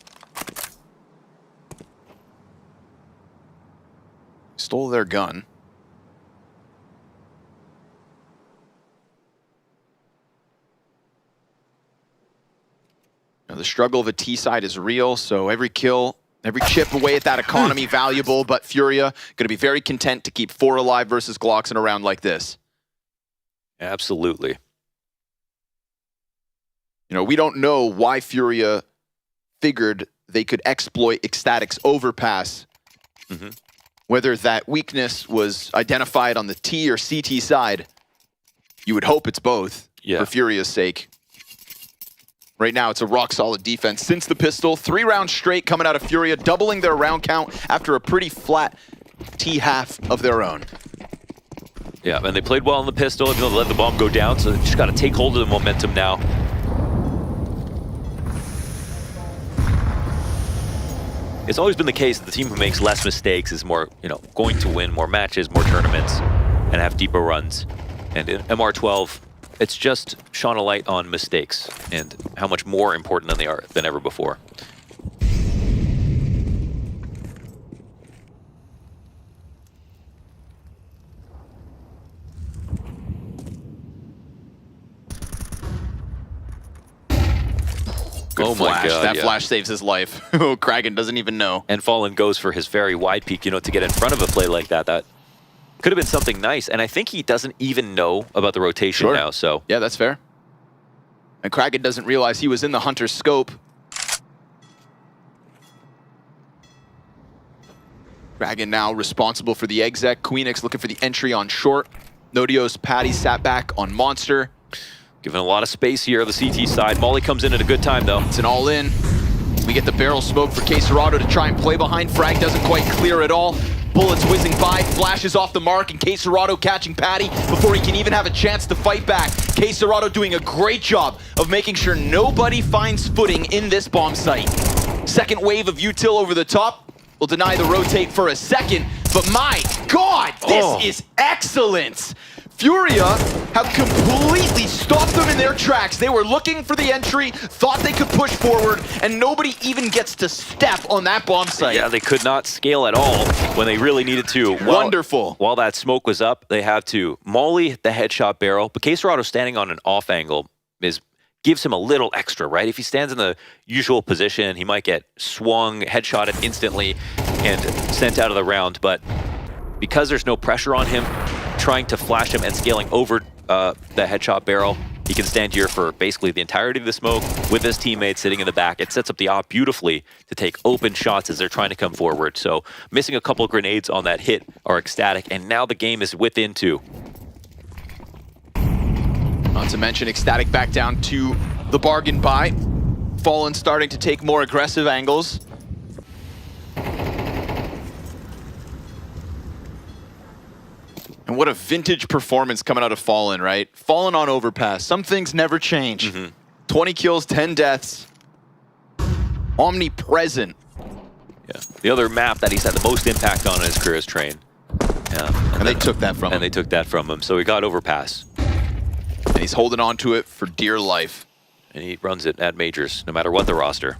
Stole their gun. Now, the struggle of a T side is real, so every kill Every chip away at that economy valuable, but Furia going to be very content to keep 4 alive versus Glocks in a round like this. Absolutely. You know, we don't know why Furia figured they could exploit Ecstatic's overpass. Whether that weakness was identified on the T or CT side, you would hope it's both for Furia's sake. Right now, it's a rock-solid defense. Since the pistol, 3 rounds straight coming out of Furia, doubling their round count after a pretty flat T-half of their own. Yeah, and they played well on the pistol, even though they let the bomb go down, so they just got to take hold of the momentum now. It's always been the case that the team who makes less mistakes is more, going to win more matches, more tournaments, and have deeper runs. And in MR12, it's just shone a light on mistakes and how much more important than they are than ever before. Good flash. God, that flash saves his life. Kragan doesn't even know. And Fallen goes for his very wide peek, to get in front of a play like that. That could have been something nice. And I think he doesn't even know about the rotation now, so. Yeah, that's fair. And Kragan doesn't realize he was in the Hunter's scope. Kragan now responsible for the exec. Queenix looking for the entry on short. Nodios, Patty sat back on Monster. Given a lot of space here on the CT side. Molly comes in at a good time, though. It's an all-in. We get the barrel smoke for Quesarado to try and play behind. Frag doesn't quite clear at all. Bullets whizzing by, flashes off the mark, and Quesarado catching Patty before he can even have a chance to fight back. Quesarado doing a great job of making sure nobody finds footing in this bomb site. Second wave of util over the top. Will deny the rotate for a second, but my God, this is excellent! Furia have completely stopped them in their tracks. They were looking for the entry, thought they could push forward, and nobody even gets to step on that bomb site. Yeah, they could not scale at all when they really needed to. Wonderful. While that smoke was up, they have to molly the headshot barrel, but Quesarado standing on an off angle gives him a little extra, right? If he stands in the usual position, he might get swung, headshotted instantly, and sent out of the round, but because there's no pressure on him, trying to flash him and scaling over the headshot barrel, he can stand here for basically the entirety of the smoke with his teammates sitting in the back. It sets up the op beautifully to take open shots as they're trying to come forward. So missing a couple of grenades on that hit are Ecstatic, and now the game is within 2. Not to mention Ecstatic back down to the bargain buy. Fallen starting to take more aggressive angles. And what a vintage performance coming out of Fallen, right? Fallen on Overpass. Some things never change. 20 kills, 10 deaths. Omnipresent. Yeah. The other map that he's had the most impact on in his career is Train. Yeah. And they took that from him. And they took that from him. So he got Overpass. And he's holding on to it for dear life. And he runs it at majors, no matter what the roster.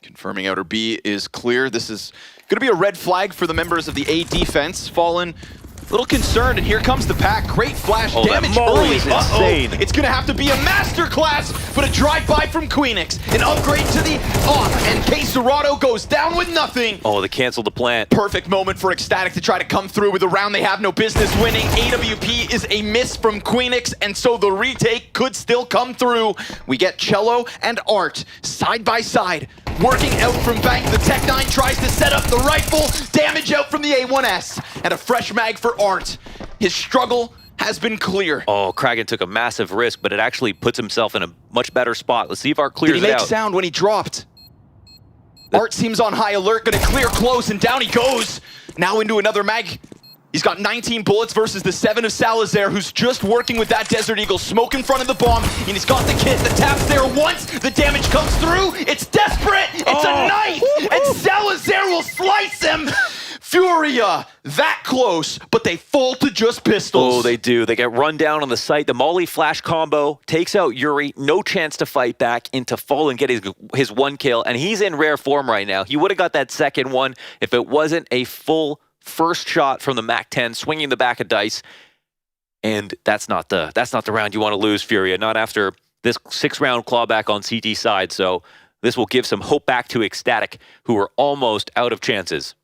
Confirming outer B is clear. This is going to be a red flag for the members of the A defense. Fallen a little concerned, and here comes the pack. Great flash damage early. Is insane. It's going to have to be a masterclass, but a drive-by from Queenix. An upgrade to the off, and Quesarado goes down with nothing. Oh, they canceled the plant. Perfect moment for Ecstatic to try to come through with a round they have no business winning. AWP is a miss from Queenix, and so the retake could still come through. We get Cello and Art side by side, working out from bank. The Tech-9 tries to set up the rifle. Damage out from the A1S, and a fresh mag for Art. His struggle has been clear. Oh, Kragan took a massive risk, but it actually puts himself in a much better spot. Let's see if Art clears it out. Did he make sound when he dropped? Art seems on high alert, gonna clear close, and down he goes. Now into another mag. He's got 19 bullets versus the 7 of Salazar, who's just working with that Desert Eagle. Smoke in front of the bomb, and he's got the kit. The tap's there once, the damage comes through. It's desperate, it's a knife, and Salazar will slice him. Furia, that close, but they fall to just pistols. Oh, they do. They get run down on the site. The Molly flash combo takes out Yuri. No chance to fight back into Fall and get his 1 kill, and he's in rare form right now. He would have got that second one if it wasn't a full first shot from the MAC-10, swinging the back of dice. And that's not the round you want to lose, Furia. Not after this 6-round clawback on CT side. So this will give some hope back to Ecstatic, who are almost out of chances.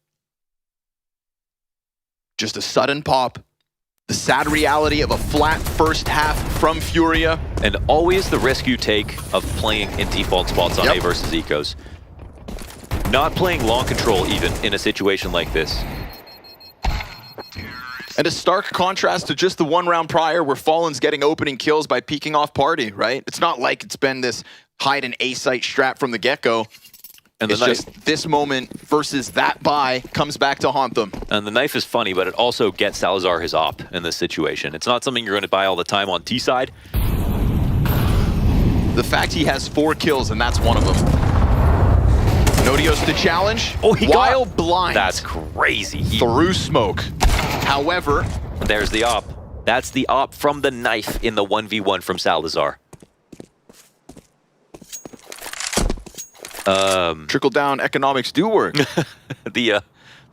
Just a sudden pop. The sad reality of a flat first half from Furia. And always the risk you take of playing in default spots on A versus Ecos. Not playing long control even in a situation like this. And a stark contrast to just the 1 round prior where Fallen's getting opening kills by peeking off Party, right? It's not like it's been this hide and A site strat from the get-go. And it's just this moment versus that buy comes back to haunt them. And the knife is funny, but it also gets Salazar his op in this situation. It's not something you're going to buy all the time on T side. The fact he has 4 kills, and that's one of them. Nodios to challenge. Oh, he while got blind. That's crazy. Through smoke. However, there's the op. That's the op from the knife in the 1v1 from Salazar. Trickle-down economics do work. The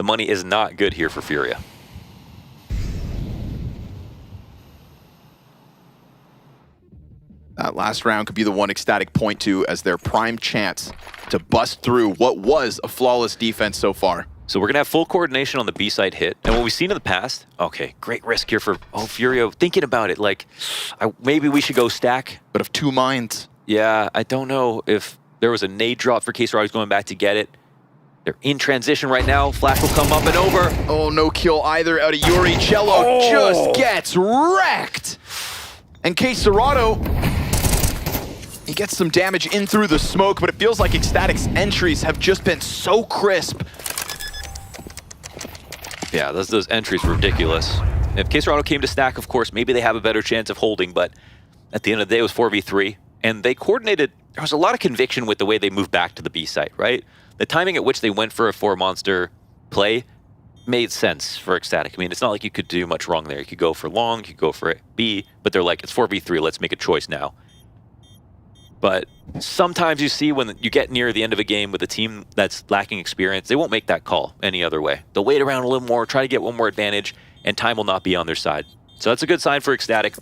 money is not good here for Furia. That last round could be the one Ecstatic point to as their prime chance to bust through what was a flawless defense so far. So we're going to have full coordination on the B-side hit. And what we've seen in the past, okay, great risk here for, Furia, thinking about it, like, maybe we should go stack. But of 2 minds. Yeah, I don't know if there was a nade drop for K-Serato going back to get it. They're in transition right now. Flash will come up and over. Oh, no kill either out of Yuri. Cello just gets wrecked. And K-Serato, he gets some damage in through the smoke, but it feels like Ecstatic's entries have just been so crisp. Yeah, those entries were ridiculous. If K-Serato came to stack, of course, maybe they have a better chance of holding, but at the end of the day, it was 4v3. And they coordinated, there was a lot of conviction with the way they moved back to the B site, right? The timing at which they went for a 4-monster play made sense for Ecstatic. I mean, it's not like you could do much wrong there. You could go for long, you could go for B, but they're like, it's 4v3, let's make a choice now. But sometimes you see when you get near the end of a game with a team that's lacking experience, they won't make that call any other way. They'll wait around a little more, try to get one more advantage, and time will not be on their side. So that's a good sign for Ecstatic,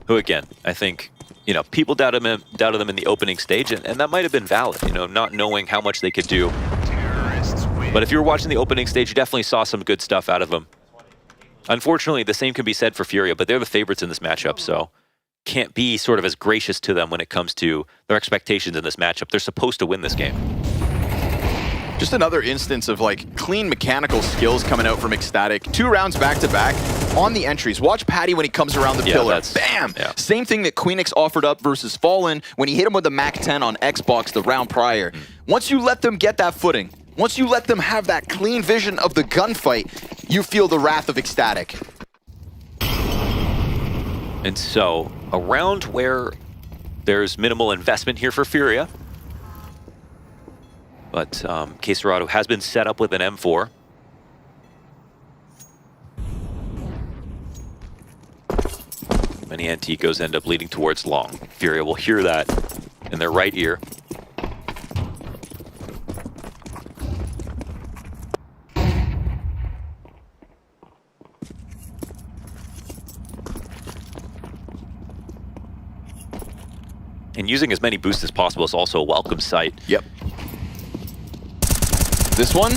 who again, I think, you know, people doubted them in the opening stage, and that might have been valid, you know, not knowing how much they could do. But if you were watching the opening stage, you definitely saw some good stuff out of them. Unfortunately, the same can be said for Furia, but they're the favorites in this matchup, so can't be sort of as gracious to them when it comes to their expectations in this matchup. They're supposed to win this game. Just another instance of like clean mechanical skills coming out from Ecstatic. 2 rounds back-to-back on the entries. Watch Patty when he comes around the pillar. Bam! Yeah. Same thing that Queenix offered up versus Fallen when he hit him with the Mac 10 on Xbox the round prior. Once you let them get that footing, once you let them have that clean vision of the gunfight, you feel the wrath of Ecstatic. And so, a round where there's minimal investment here for Furia. But K-Serato has been set up with an M4. Many Anticos end up leading towards long. Furia will hear that in their right ear. And using as many boosts as possible is also a welcome sight. Yep. This one?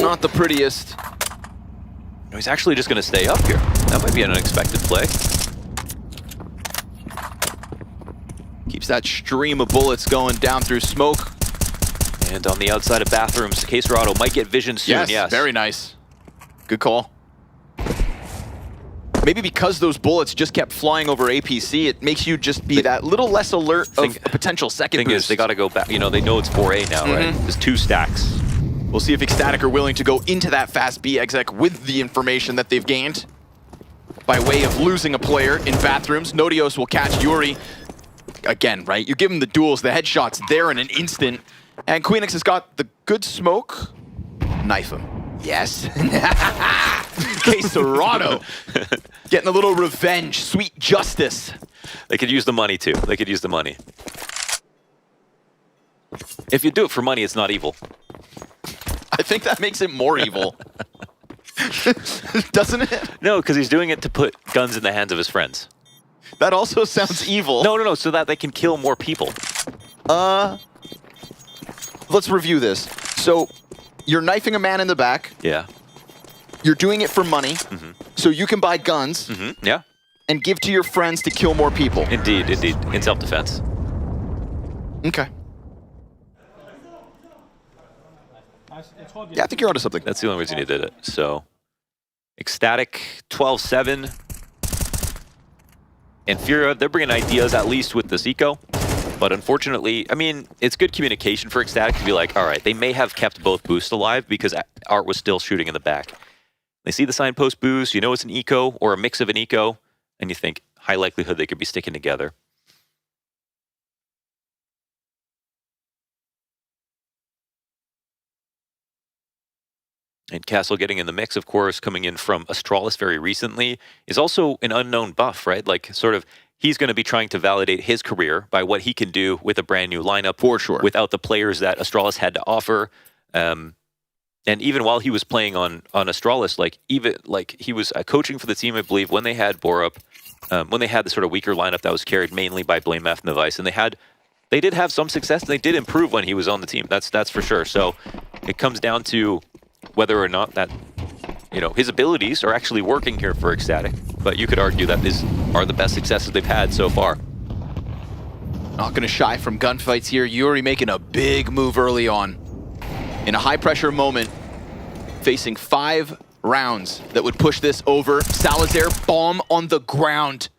Not the prettiest. No, he's actually just going to stay up here. That might be an unexpected play. Keeps that stream of bullets going down through smoke. And on the outside of bathrooms, K-Serato might get vision soon, yes. Very nice. Good call. Maybe because those bullets just kept flying over APC, it makes you just be that little less alert of a potential second boost. Thing is, they got to go back. You know, they know it's 4A now, right? There's 2 stacks. We'll see if Ecstatic are willing to go into that fast B exec with the information that they've gained. By way of losing a player in bathrooms, Nodios will catch Yuri. Again, right? You give him the duels, the headshots there in an instant. And Queenix has got the good smoke. Knife him. Yes. K-Serato getting a little revenge, sweet justice. They could use the money too. They could use the money. If you do it for money, it's not evil. I think that makes it more evil. Doesn't it? No, because he's doing it to put guns in the hands of his friends. That also sounds evil. No, so that they can kill more people. Let's review this. So, you're knifing a man in the back. Yeah. You're doing it for money, so you can buy guns. Yeah. And give to your friends to kill more people. Indeed, in self-defense. Okay. Yeah, I think you're onto something. That's the only reason he did it. So, Ecstatic 12-7. And Furia, they're bringing ideas at least with this eco. But unfortunately, I mean, it's good communication for Ecstatic to be like, all right, they may have kept both boosts alive because Art was still shooting in the back. They see the signpost boost, you know it's an eco or a mix of an eco, and you think, high likelihood they could be sticking together. And Castle getting in the mix, of course, coming in from Astralis very recently, is also an unknown buff, right? Like, sort of, he's going to be trying to validate his career by what he can do with a brand new lineup. For sure. Without the players that Astralis had to offer. And even while he was playing on Astralis, he was coaching for the team, I believe, when they had Borup, when they had the sort of weaker lineup that was carried mainly by BlameF and the Vice, and they did have some success, and they did improve when he was on the team. That's for sure. So it comes down to whether or not that, his abilities are actually working here for Ecstatic. But you could argue that these are the best successes they've had so far. Not going to shy from gunfights here. Yuri making a big move early on. In a high-pressure moment, facing 5 rounds that would push this over. Salazar, bomb on the ground.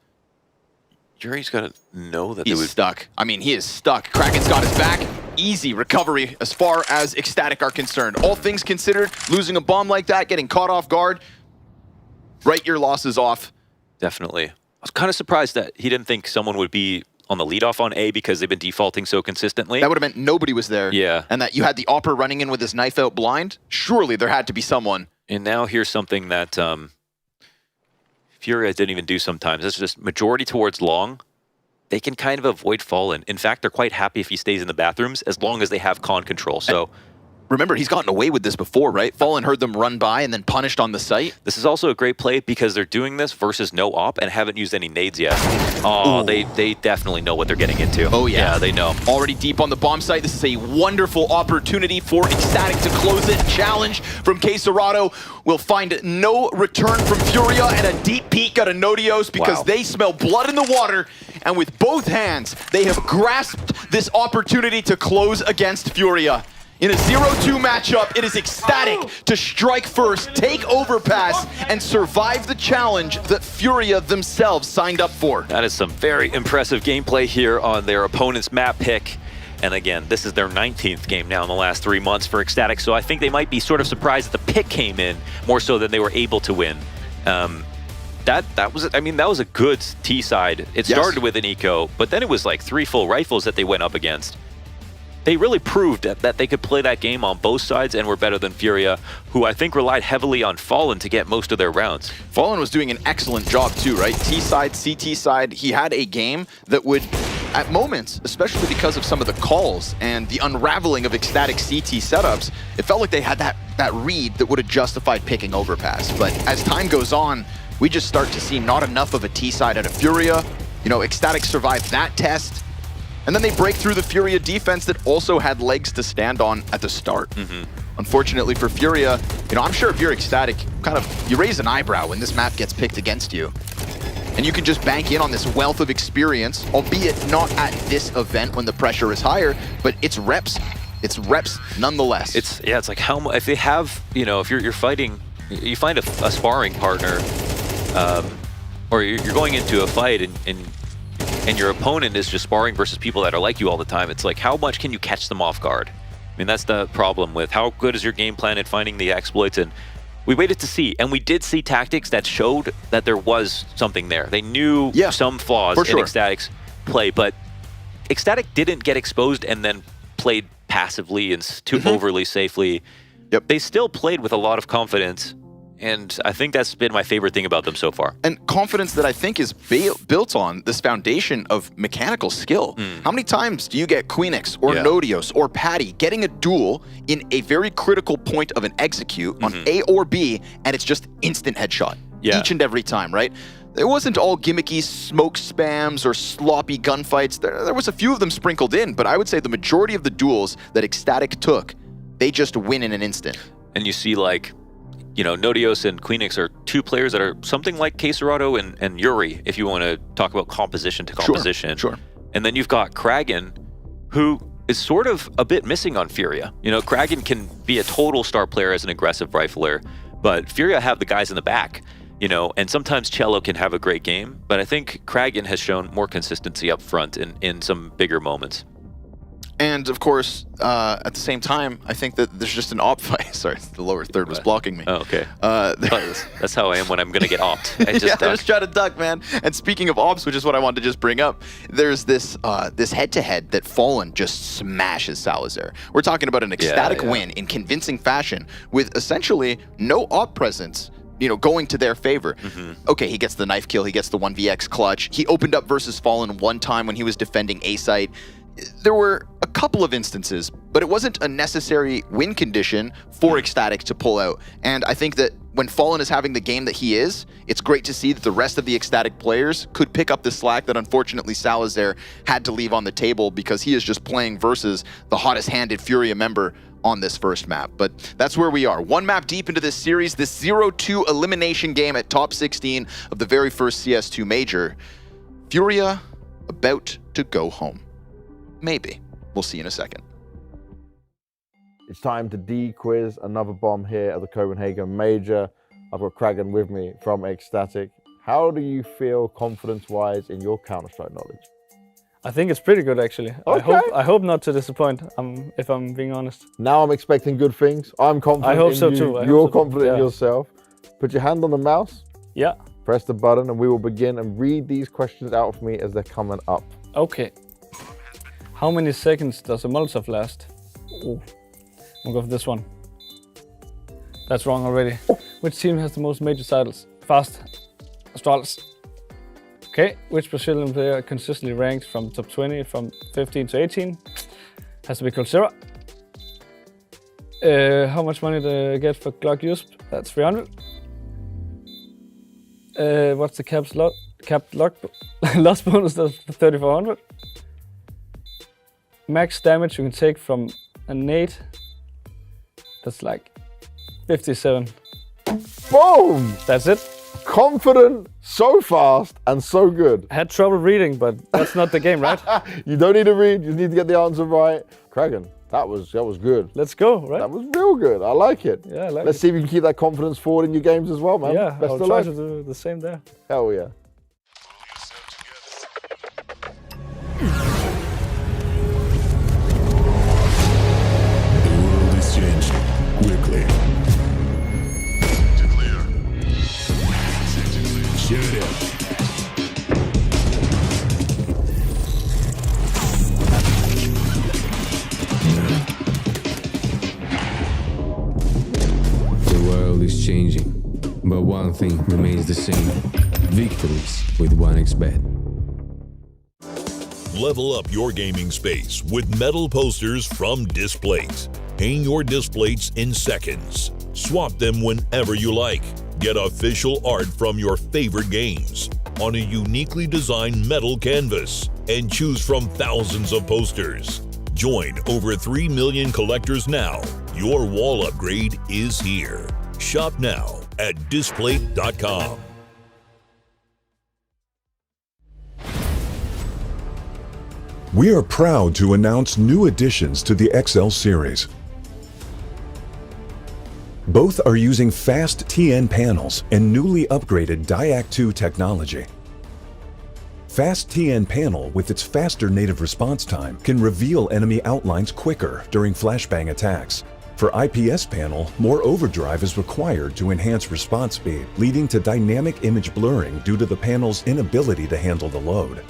Yuri's got to know that he's stuck. I mean, he is stuck. Kraken's got his back. Easy recovery as far as Ecstatic are concerned. All things considered, losing a bomb like that, getting caught off guard, write your losses off. Definitely. I was kind of surprised that he didn't think someone would be on the leadoff on A because they've been defaulting so consistently. That would have meant nobody was there. Yeah. And that you had the Opper running in with his knife out blind. Surely there had to be someone. And now here's something that Furia didn't even do sometimes. It's just majority towards long. They can kind of avoid Fallen. In fact, they're quite happy if he stays in the bathrooms as long as they have con control. So remember, he's gotten away with this before, right? Fallen heard them run by and then punished on the site. This is also a great play because they're doing this versus no op and haven't used any nades yet. Oh, they definitely know what they're getting into. Oh, yeah. Yeah, they know. Already deep on the bomb site. This is a wonderful opportunity for Ecstatic to close it. Challenge from Quesarado will find no return from Furia and a deep peek at Anodios because they smell blood in the water. And with both hands, they have grasped this opportunity to close against Furia. In a 0-2 matchup, it is Ecstatic to strike first, take Overpass, and survive the challenge that Furia themselves signed up for. That is some very impressive gameplay here on their opponent's map pick. And again, this is their 19th game now in the last 3 months for Ecstatic, so I think they might be sort of surprised that the pick came in more so than they were able to win. That was a good T side. It started with an eco, but then it was like 3 full rifles that they went up against. They really proved that they could play that game on both sides and were better than Furia, who I think relied heavily on Fallen to get most of their rounds. Fallen was doing an excellent job too, right? T side, CT side, he had a game that would, at moments, especially because of some of the calls and the unraveling of Ecstatic CT setups, it felt like they had that read that would have justified picking Overpass. But as time goes on, we just start to see not enough of a T side out of Furia. Ecstatic survived that test. And then they break through the Furia defense that also had legs to stand on at the start. Unfortunately for Furia, I'm sure if you're Ecstatic, you raise an eyebrow when this map gets picked against you. And you can just bank in on this wealth of experience, albeit not at this event when the pressure is higher, but it's reps. It's reps nonetheless. It's like how much, if they have, if you're fighting, you find a sparring partner, or you're going into a fight and your opponent is just sparring versus people that are like you all the time. It's like, how much can you catch them off guard? I mean, that's the problem with how good is your game plan at finding the exploits. And we waited to see, and we did see tactics that showed that there was something there. They knew some flaws in Ecstatic's play, but Ecstatic didn't get exposed and then played passively and too overly safely. They still played with a lot of confidence, And I think that's been my favorite thing about them so far. And confidence that I think is built on this foundation of mechanical skill. How many times do you get Queenix or Nodios or Patty getting a duel in a very critical point of an execute on A or B, and it's just instant headshot each and every time, right? It wasn't all gimmicky smoke spams or sloppy gunfights. There was a few of them sprinkled in, but I would say the majority of the duels that Ecstatic took, they just win in an instant. And you see, like, you know, Nodios and Queenix are two players that are something like Caserado and Yuri, if you want to talk about composition to composition. Sure. And then you've got Kragan, who is sort of a bit missing on Furia. You know, Kragan can be a total star player as an aggressive rifler, but Furia have the guys in the back, you know, and sometimes Cello can have a great game, but I think Kragan has shown more consistency up front in some bigger moments. And of course, at the same time, I think that there's just an op fight. Sorry, the lower third was blocking me. Oh, okay. That's how I am when I'm going to get opt. I just try to duck, man. And speaking of ops, which is what I wanted to just bring up, there's this this head-to-head that Fallen just smashes Salazar. We're talking about an Ecstatic win in convincing fashion with essentially no op presence, you know, going to their favor. Okay, he gets the knife kill, he gets the 1vx clutch. He opened up versus Fallen one time when he was defending A site. There were a couple of instances, but it wasn't a necessary win condition for Ecstatic to pull out. And I think that when Fallen is having the game that he is, it's great to see that the rest of the Ecstatic players could pick up the slack that unfortunately Salazar had to leave on the table because he is just playing versus the hottest-handed Furia member on this first map. But that's where we are. One map deep into this series, this 0-2 elimination game at top 16 of the very first CS2 major. Furia about to go home. Maybe. We'll see in a second. It's time to de-quiz another bomb here at the Copenhagen Major. I've got Kragan with me from Ecstatic. How do you feel confidence-wise in your Counter-Strike knowledge? I think it's pretty good, actually. Okay. I hope not to disappoint, if I'm being honest. Now I'm expecting good things. I'm confident I hope in so you. too. You're confident in yourself. Put your hand on the mouse. Yeah. Press the button and we will begin, and read these questions out for me as they're coming up. Okay. How many seconds does a Molotov last? Ooh. I'll go for this one. That's wrong already. Which team has the most major titles? Fast. Astralis. Okay. Which Brazilian player consistently ranked from top 20 from 15 to 18? Has to be Coldzera. How much money do I get for Glock used? That's 300. What's the capped loss bonus? That's 3,400. Max damage you can take from a nade, that's like 57. Boom! That's it. Confident, so fast, and so good. I had trouble reading, but that's not the game, right? You don't need to read, you need to get the answer right. Kragan, that was good. Let's go, right? That was real good, I like it. Yeah, I like Let's it. see if you can keep that confidence forward in your games as well, man. Yeah, Best I'll of try luck. to do the same there. Hell yeah. Quickly. Showdown. The world is changing, but one thing remains the same. Victories with 1xBet. Level up your gaming space with metal posters from Displays. Hang your displays in seconds. Swap them whenever you like. Get official art from your favorite games on a uniquely designed metal canvas and choose from thousands of posters. Join over 3 million collectors now. Your wall upgrade is here. Shop now at display.com. We are proud to announce new additions to the XL series. Both are using fast TN panels and newly upgraded Diac 2 technology. Fast TN panel with its faster native response time can reveal enemy outlines quicker during flashbang attacks. For IPS panel, more overdrive is required to enhance response speed, leading to dynamic image blurring due to the panel's inability to handle the load.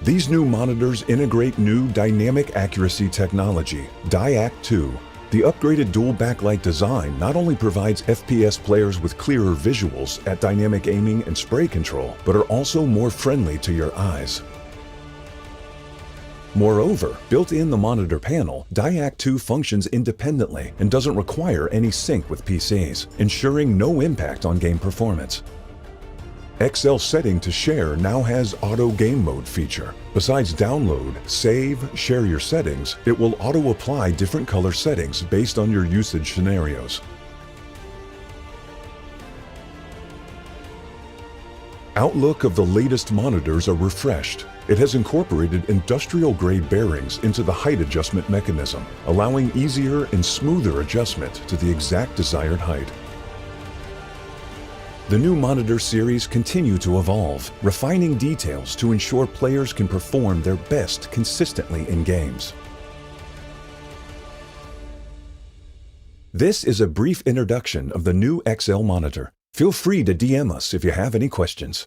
These new monitors integrate new dynamic accuracy technology, Diac 2. The upgraded dual backlight design not only provides FPS players with clearer visuals at dynamic aiming and spray control, but are also more friendly to your eyes. Moreover, built in the monitor panel, Diac 2 functions independently and doesn't require any sync with PCs, ensuring no impact on game performance. XL setting to share now has auto game mode feature. Besides download, save, share your settings, it will auto apply different color settings based on your usage scenarios. Outlook of the latest monitors are refreshed. It has incorporated industrial-grade bearings into the height adjustment mechanism, allowing easier and smoother adjustment to the exact desired height. The new monitor series continue to evolve, refining details to ensure players can perform their best consistently in games. This is a brief introduction of the new XL monitor. Feel free to DM us if you have any questions.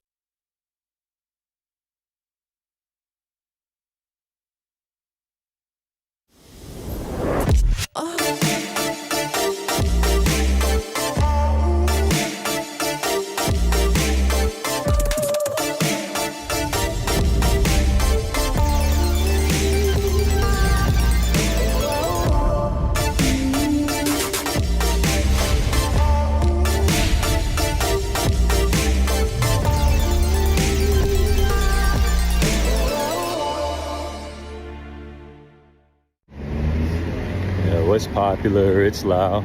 What's popular, it's loud.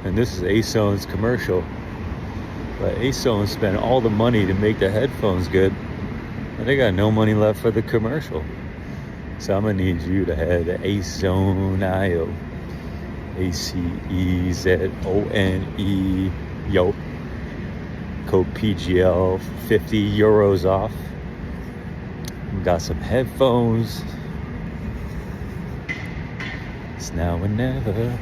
And this is ASON's commercial. But ASON spent all the money to make the headphones good, and they got no money left for the commercial. So I'm gonna need you to head to ASON.io. ACEZONE, yo. Code PGL, 50 euros off. Got some headphones. It's now or never.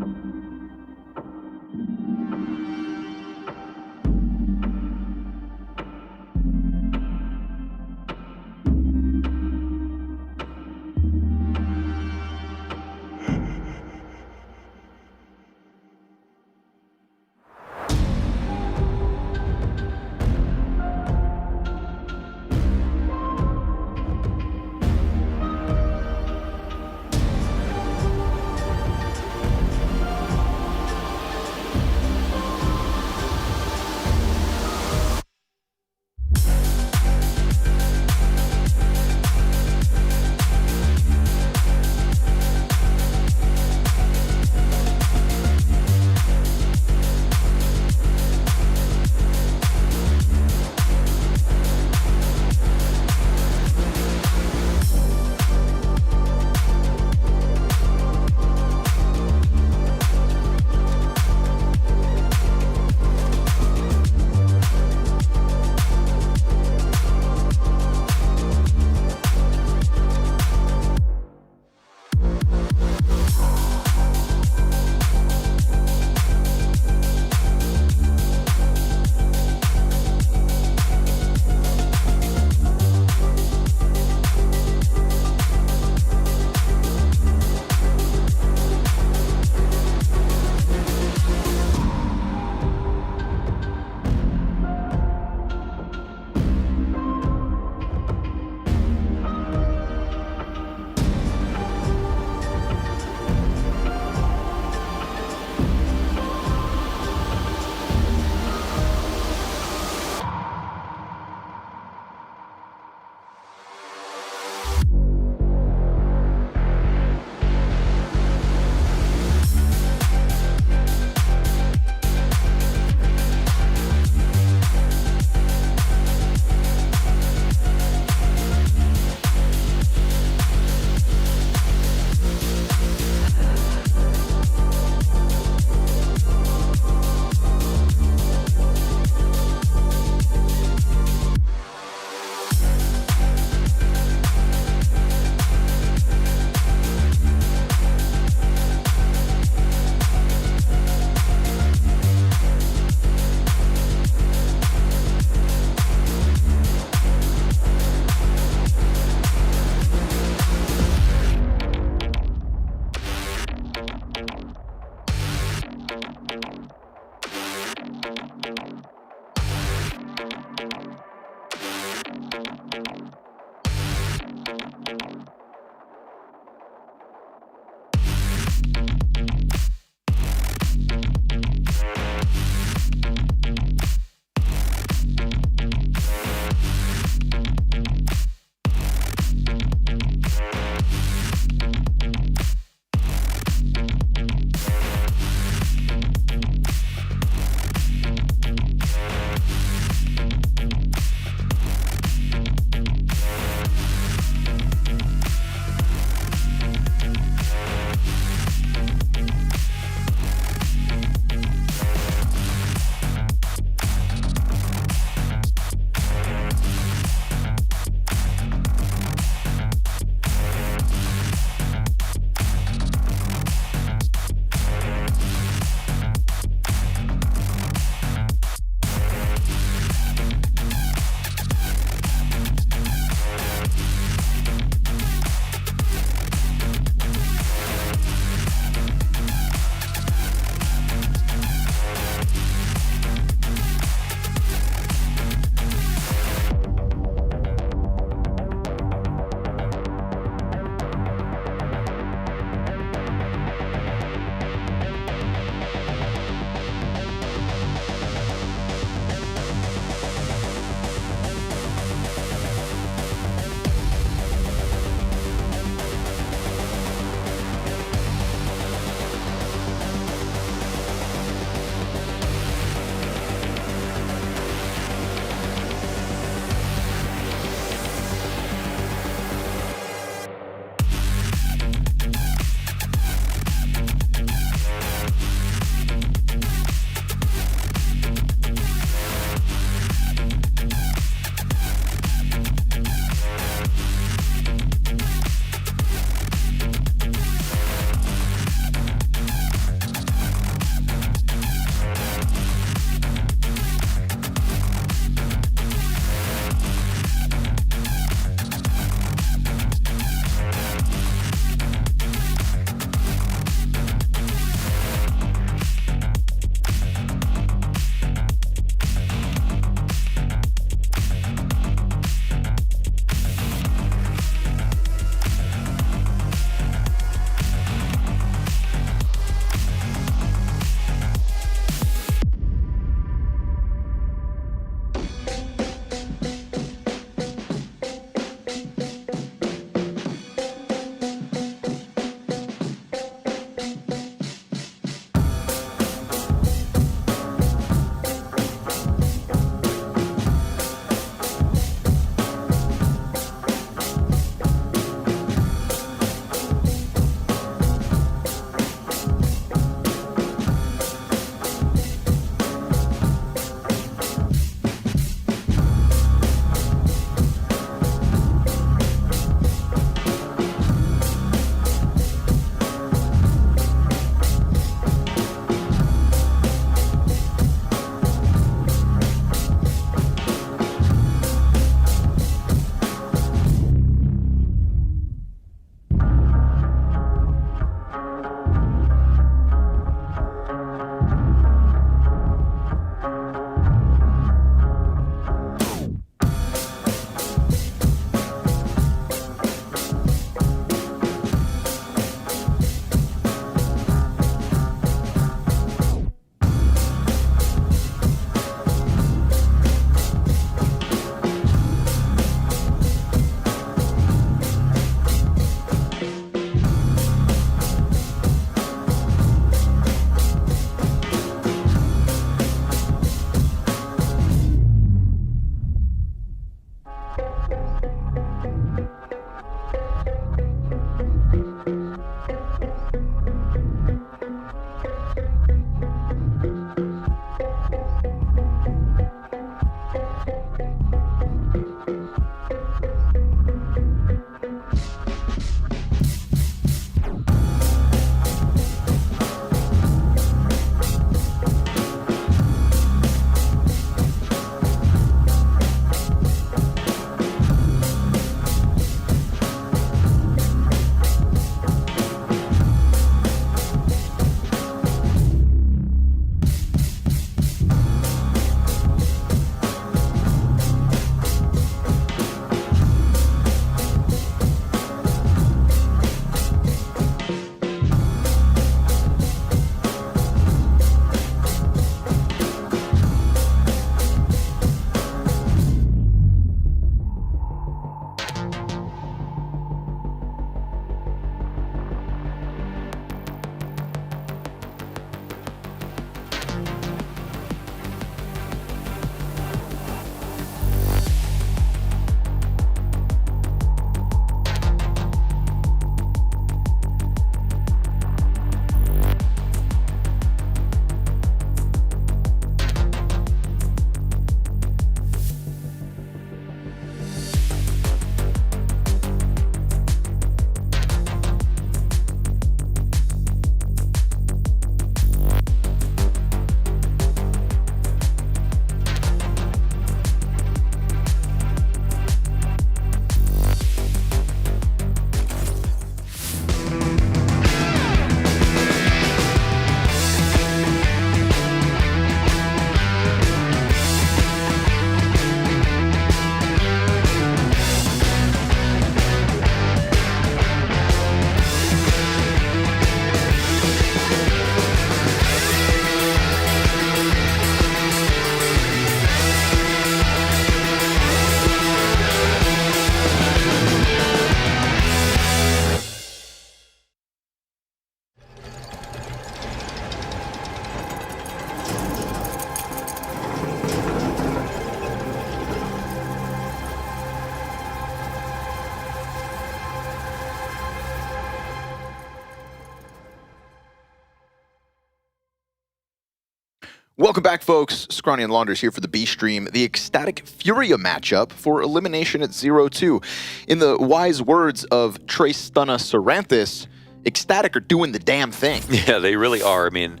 Welcome back, folks. Scrawny and Launders here for the B stream. The Ecstatic Furia matchup for elimination at 0-2. In the wise words of Trace Stunna Saranthus, Ecstatic are doing the damn thing. Yeah, they really are. I mean,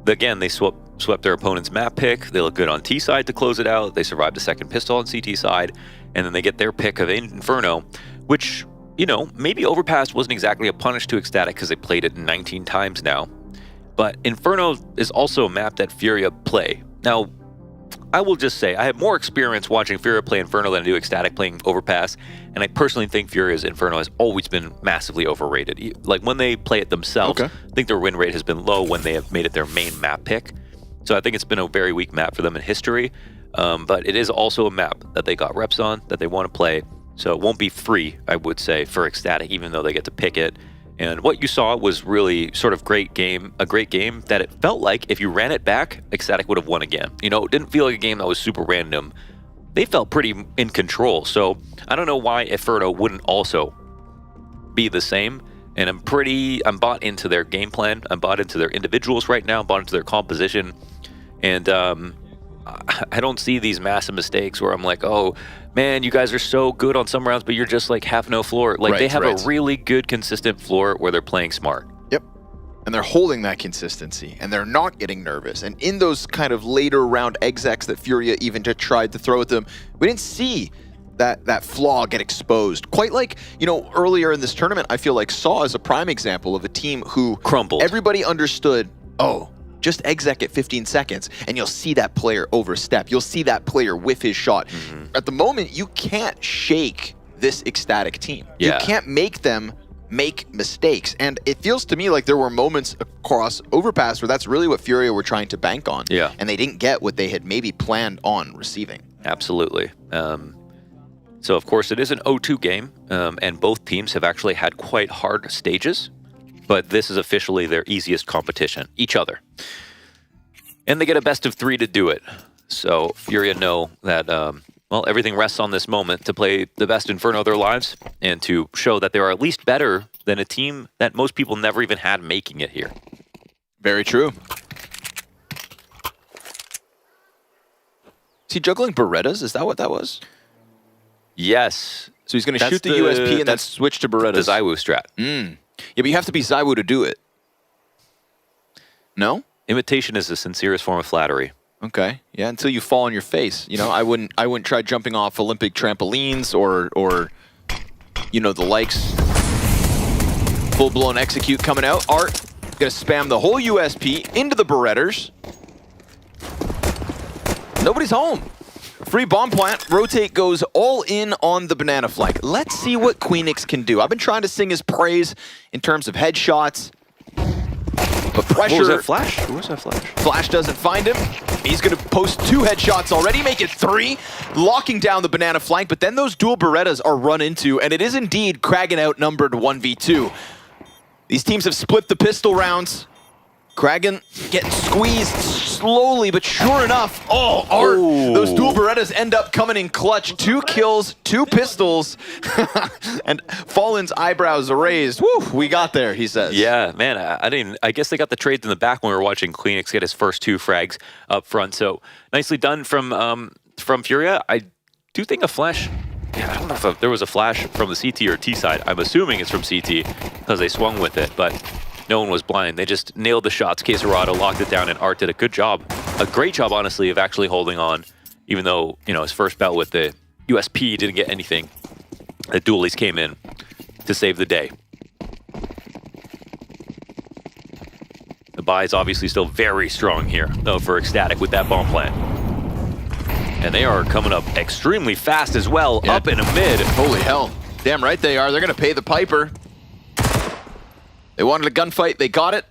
again, they swept their opponent's map pick. They look good on T side to close it out. They survived a second pistol on CT side, and then they get their pick of Inferno, which, you know, maybe Overpass wasn't exactly a punish to Ecstatic because they played it 19 times now. But Inferno is also a map that Furia play. Now, I will just say, I have more experience watching Furia play Inferno than I do Ecstatic playing Overpass, and I personally think Furia's Inferno has always been massively overrated. Like, when they play it themselves, I think their win rate has been low when they have made it their main map pick. So I think it's been a very weak map for them in history, but it is also a map that they got reps on, that they want to play, so it won't be free, I would say, for Ecstatic, even though they get to pick it. And what you saw was really sort of a great game that it felt like if you ran it back, Ecstatic would have won again. You know, it didn't feel like a game that was super random. They felt pretty in control. So I don't know why Inferno wouldn't also be the same. And I'm bought into their game plan. I'm bought into their individuals right now. I'm bought into their composition. And I don't see these massive mistakes where I'm like, oh, man, you guys are so good on some rounds, but you're just like have no floor. Like they have a really good, consistent floor where they're playing smart. Yep. And they're holding that consistency, and they're not getting nervous. And in those kind of later round execs that Furia even tried to throw at them, we didn't see that flaw get exposed. Quite like, you know, earlier in this tournament, I feel like Saw is a prime example of a team who crumbled. Everybody understood, oh, just exec at 15 seconds, and you'll see that player overstep. You'll see that player whiff his shot. At the moment, you can't shake this Ecstatic team. Yeah. You can't make them make mistakes. And it feels to me like there were moments across Overpass where that's really what Furia were trying to bank on. Yeah. And they didn't get what they had maybe planned on receiving. Absolutely. So, of course, it is an 0-2 game, and both teams have actually had quite hard stages. But this is officially their easiest competition, each other. And they get a best of 3 to do it. So Furia know that, well, everything rests on this moment to play the best Inferno of their lives and to show that they are at least better than a team that most people never even had making it here. Very true. Is he juggling Berettas? Is that what that was? Yes. So he's going to shoot the USP and then switch to Berettas. The Zywoo strat. Yeah, but you have to be Zywoo to do it. No? Imitation is the sincerest form of flattery. Okay. Yeah, until you fall on your face. You know, I wouldn't try jumping off Olympic trampolines or you know, the likes. Full-blown execute coming out. Art gonna spam the whole USP into the Beretters. Nobody's home. Free bomb plant. Rotate goes all in on the banana flank. Let's see what Queenix can do. I've been trying to sing his praise in terms of headshots. But pressure. What was that flash? Who was that flash? Flash doesn't find him. He's going to post 2 headshots already, make it 3, locking down the banana flank. But then those dual Berettas are run into, and it is indeed Kragan outnumbered 1v2. These teams have split the pistol rounds. Kragan getting squeezed slowly, but sure enough, oh, Art, those dual Berettas end up coming in clutch. 2 kills, 2 pistols, and Fallen's eyebrows raised. Woo, we got there, he says. Yeah, man, I guess they got the trades in the back when we were watching Queenix get his first 2 frags up front. So nicely done from Furia. I do think a flash. Yeah, I don't know if there was a flash from the CT or T side. I'm assuming it's from CT because they swung with it, but no one was blind. They just nailed the shots. Quesarado locked it down, and Art did a good job. A great job, honestly, of actually holding on, even though, you know, his first bout with the USP didn't get anything. The dualies came in to save the day. The buy is obviously still very strong here, though, for Ecstatic with that bomb plant. And they are coming up extremely fast as well, up in a mid. Holy hell. Damn right they are. They're going to pay the piper. They wanted a gunfight. They got it.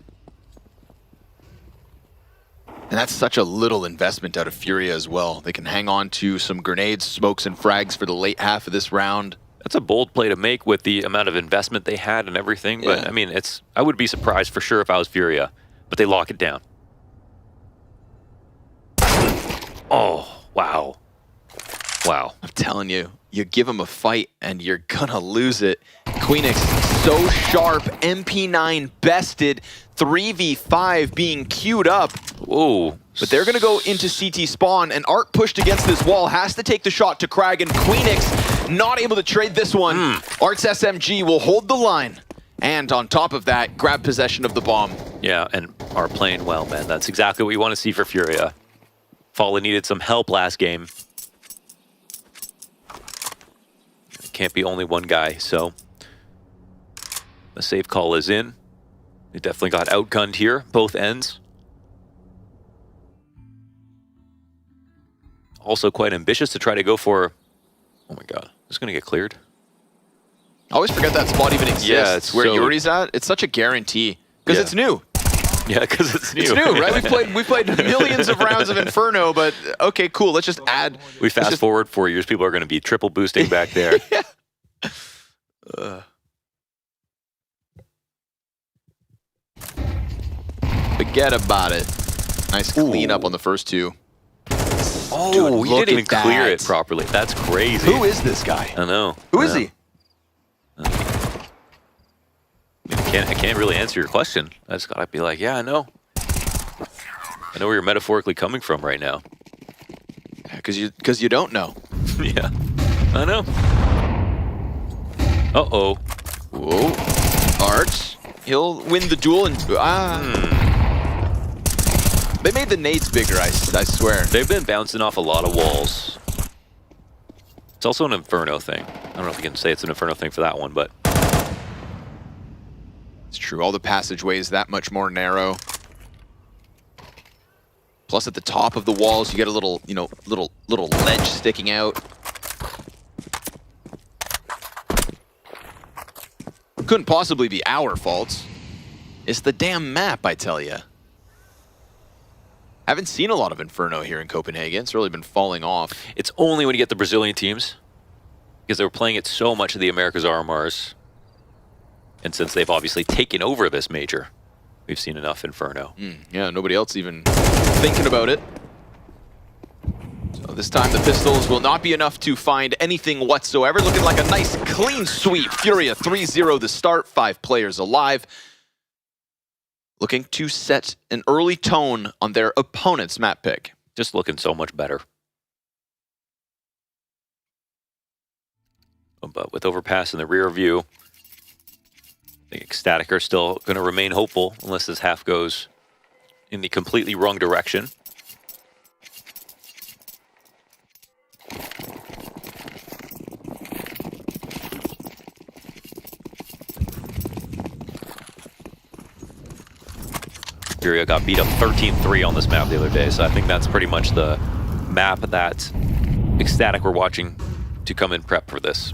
And that's such a little investment out of Furia as well. They can hang on to some grenades, smokes, and frags for the late half of this round. That's a bold play to make with the amount of investment they had and everything. But, I mean, I would be surprised for sure if I was Furia. But they lock it down. Oh, wow. Wow. I'm telling you, you give them a fight and you're gonna lose it. Queenix so sharp, MP9 bested, 3v5 being queued up. Whoa. But they're going to go into CT spawn, and Art pushed against this wall, has to take the shot to Krag, and Queenix not able to trade this one. Art's SMG will hold the line, and on top of that, grab possession of the bomb. Yeah, and are playing well, man. That's exactly what you want to see for Furia. Fallen needed some help last game. It can't be only one guy, so the safe call is in. They definitely got outgunned here, both ends. Also quite ambitious to try to go for... Oh my god, it's going to get cleared. I always forget that spot even exists. Yeah, it's where so... Yuri's at. It's such a guarantee because it's new. Yeah, because it's new. It's new, right? we played millions of rounds of Inferno, but okay, cool. Let's just add. We fast forward 4 years. People are going to be triple boosting back there. Forget about it. Nice cleanup on the first two. Oh, Dude, he didn't even clear it properly. That's crazy. Who is this guy? I know. Who is he? I can't really answer your question. I just gotta be like, yeah, I know. I know where you're metaphorically coming from right now. Because you don't know. Yeah, I know. Uh-oh. Whoa. Art. He'll win the duel and... They made the nades bigger, I swear. They've been bouncing off a lot of walls. It's also an Inferno thing. I don't know if you can say it's an Inferno thing for that one, but... It's true, all the passageways that much more narrow. Plus at the top of the walls, you get a little, you know, little ledge sticking out. Couldn't possibly be our fault. It's the damn map, I tell ya. Haven't seen a lot of Inferno here in Copenhagen. It's really been falling off. It's only when you get the Brazilian teams, because they were playing it so much of the Americas RMRs. And since they've obviously taken over this major, we've seen enough Inferno. Yeah, nobody else even thinking about it. So this time the pistols will not be enough to find anything whatsoever. Looking like a nice clean sweep. Furia 3-0 the start, 5 players alive. Looking to set an early tone on their opponent's map pick. Just looking so much better. But with Overpass in the rear view, I think Ecstatic are still going to remain hopeful unless this half goes in the completely wrong direction. Furia got beat up 13-3 on this map the other day, so I think that's pretty much the map that Ecstatic were watching to come in prep for this.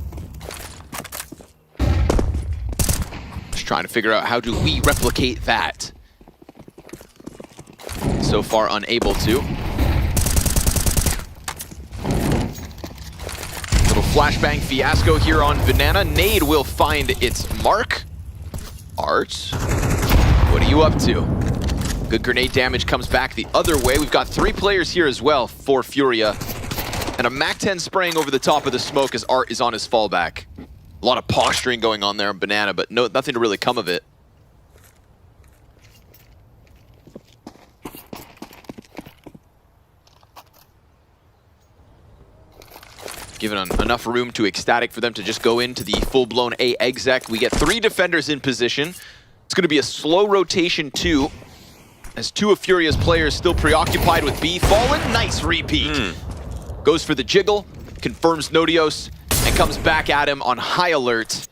Just trying to figure out how do we replicate that. So far unable to. Little flashbang fiasco here on Banana. Nade will find its mark. Art, what are you up to? Good grenade damage comes back the other way. We've got 3 players here as well for Furia. And a MAC-10 spraying over the top of the smoke as Art is on his fallback. A lot of posturing going on there on Banana, but nothing to really come of it. Given enough room to Ecstatic for them to just go into the full-blown A exec. We get 3 defenders in position. It's going to be a slow rotation too, as 2 of Furia's players still preoccupied with B. Fallen, nice repeat. Goes for the jiggle, confirms Nodios, and comes back at him on high alert.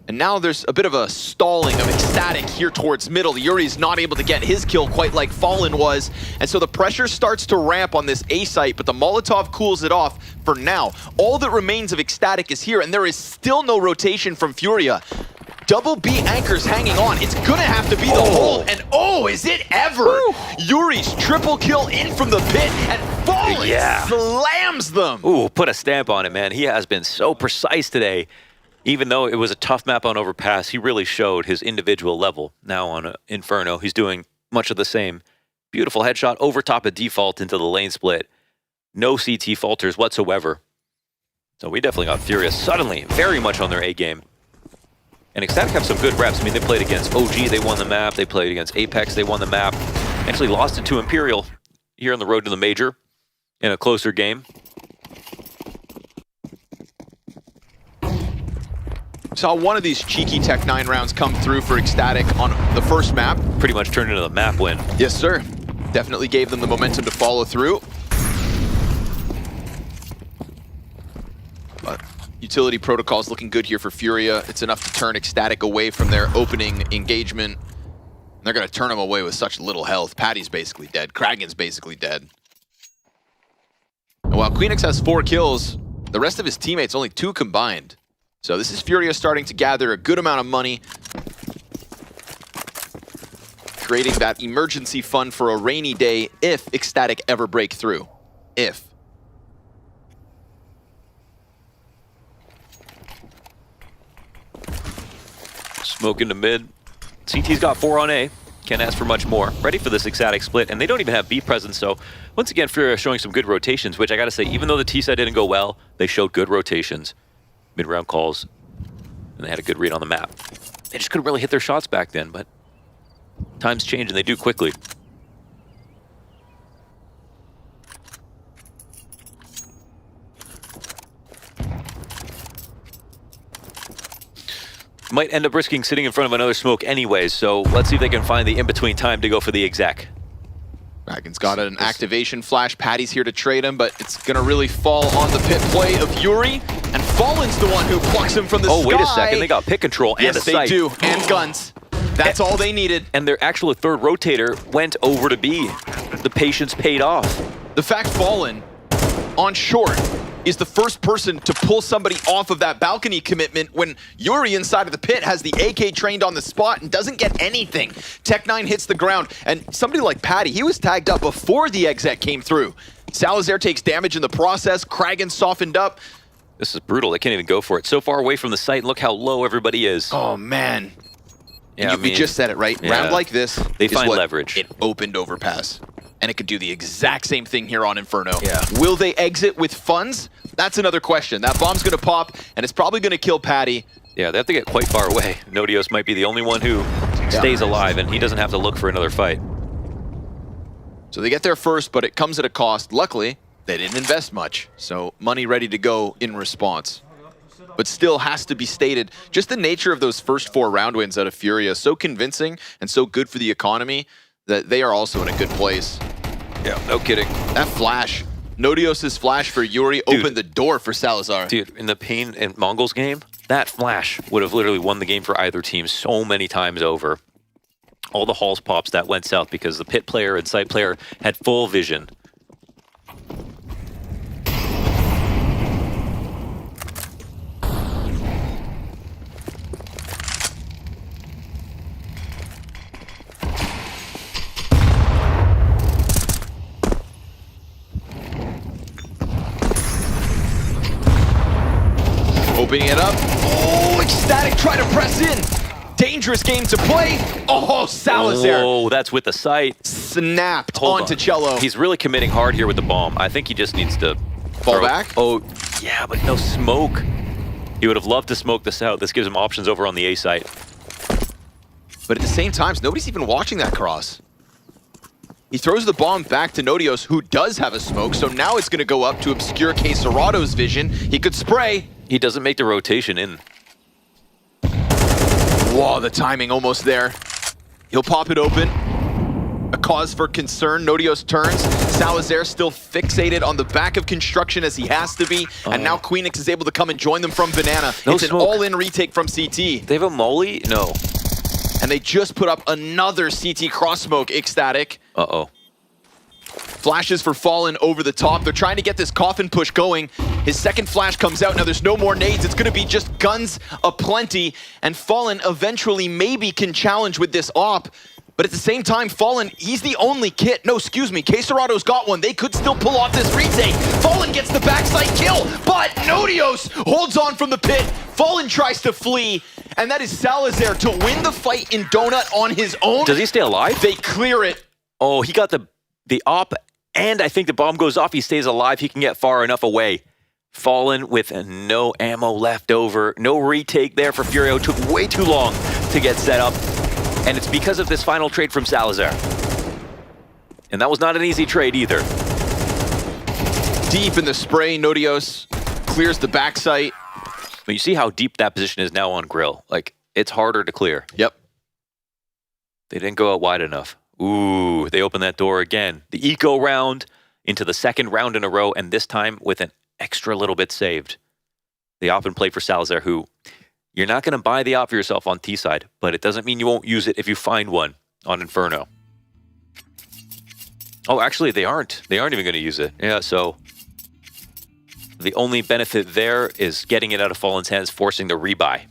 And now there's a bit of a stalling of Ecstatic here towards middle. Yuri's not able to get his kill quite like Fallen was. And so the pressure starts to ramp on this A site, but the Molotov cools it off for now. All that remains of Ecstatic is here, and there is still no rotation from Furia. Double B anchors hanging on. It's gonna have to be the hole, and oh, is it ever? Yuri's triple kill in from the pit, and Fallen slams them. Ooh, put a stamp on it, man. He has been so precise today. Even though it was a tough map on Overpass, he really showed his individual level. Now on Inferno, he's doing much of the same. Beautiful headshot over top of default into the lane split. No CT falters whatsoever. So we definitely got Furia suddenly very much on their A game. And Ecstatic have some good reps. I mean, they played against OG, they won the map. They played against Apex, they won the map. Actually lost it to Imperial here on the road to the major in a closer game. Saw one of these cheeky Tech 9 rounds come through for Ecstatic on the first map. Pretty much turned into the map win. Yes, sir. Definitely gave them the momentum to follow through. But utility protocol's looking good here for Furia. It's enough to turn Ecstatic away from their opening engagement. They're going to turn him away with such little health. Patty's basically dead. Kragen's basically dead. And while Queenix has 4 kills, the rest of his teammates only 2 combined. So this is Furia starting to gather a good amount of money, creating that emergency fund for a rainy day if Ecstatic ever break through. If. Smoke into mid. CT's got 4 on A. Can't ask for much more. Ready for this Ecstatic split, and they don't even have B presence, so once again, Furia showing some good rotations, which I gotta say, even though the T side didn't go well, they showed good rotations. Mid-round calls, and they had a good read on the map. They just couldn't really hit their shots back then, but times change, and they do quickly. Might end up risking sitting in front of another smoke anyways, so let's see if they can find the in-between time to go for the exec. Kragen's got an activation flash. Patty's here to trade him, but it's going to really fall on the pit play of Yuri. And Fallen's the one who plucks him from the sky. Oh, wait a second. They got pick control and a sight. Yes, they do. And guns. That's all they needed. And their actual third rotator went over to B. The patience paid off. The fact Fallen, on short, is the first person to pull somebody off of that balcony commitment when Yuri inside of the pit has the AK trained on the spot and doesn't get anything. Tech 9 hits the ground, and somebody like Patty, he was tagged up before the exec came through. Salazar takes damage in the process. Kragen softened up. This is brutal. They can't even go for it. So far away from the site, and look how low everybody is. Oh, man. Yeah, we just said it, right? Yeah. Round like this They is find what leverage. It opened Overpass. And it could do the exact same thing here on Inferno. Yeah. Will they exit with funds? That's another question. That bomb's going to pop, and it's probably going to kill Patty. Yeah, they have to get quite far away. Nodios might be the only one who stays alive, and he doesn't have to look for another fight. So they get there first, but it comes at a cost. Luckily, they didn't invest much, so money ready to go in response. But still has to be stated, just the nature of those first 4 round wins out of Furia, so convincing and so good for the economy that they are also in a good place. Yeah, no kidding. That flash, Nodios' flash for Yuri opened the door for Salazar. Dude, in the Pain and Mongols game, that flash would have literally won the game for either team so many times over. All the halls pops that went south because the pit player and site player had full vision. Opening it up. Oh, Ecstatic try to press in. Dangerous game to play. Oh, Salazar. Oh, that's with the sight. Snapped Hold onto on. Cello. He's really committing hard here with the bomb. I think he just needs to fall back. Oh, yeah, but no smoke. He would have loved to smoke this out. This gives him options over on the A site. But at the same time, nobody's even watching that cross. He throws the bomb back to Nodios, who does have a smoke, so now it's going to go up to obscure Queserado's vision. He could spray. He doesn't make the rotation in. Whoa, the timing almost there. He'll pop it open. A cause for concern. Nodios turns. Salazar still fixated on the back of construction as he has to be. And now Queenix is able to come and join them from Banana. No it's smoke. an all-in retake from CT. They have a molly? No. And they just put up another CT cross smoke, Ecstatic. Uh-oh. Flashes for Fallen over the top. They're trying to get this coffin push going. His second flash comes out. Now there's no more nades. It's going to be just guns aplenty. And Fallen eventually maybe can challenge with this op. But at the same time, Fallen, he's the only kit. No, excuse me. Queserado's got one. They could still pull off this retake. Fallen gets the backside kill, but Nodios holds on from the pit. Fallen tries to flee, and that is Salazar to win the fight in Donut on his own. Does he stay alive? They clear it. Oh, he got the op, and I think the bomb goes off. He stays alive. He can get far enough away. Fallen with no ammo left over. No retake there for Furia. It took way too long to get set up. And it's because of this final trade from Salazar. And that was not an easy trade either. Deep in the spray, Nodios clears the backside. But you see how deep that position is now on Grill. Like, it's harder to clear. Yep. They didn't go out wide enough. Ooh, they opened that door again. The eco round into the second round in a row, and this time with an extra little bit saved. The op and play for Salazar, who you're not going to buy the op for yourself on T side, but it doesn't mean you won't use it if you find one on Inferno. Oh, actually, they aren't. They aren't even going to use it. Yeah, so the only benefit there is getting it out of Fallen's hands, forcing the rebuy.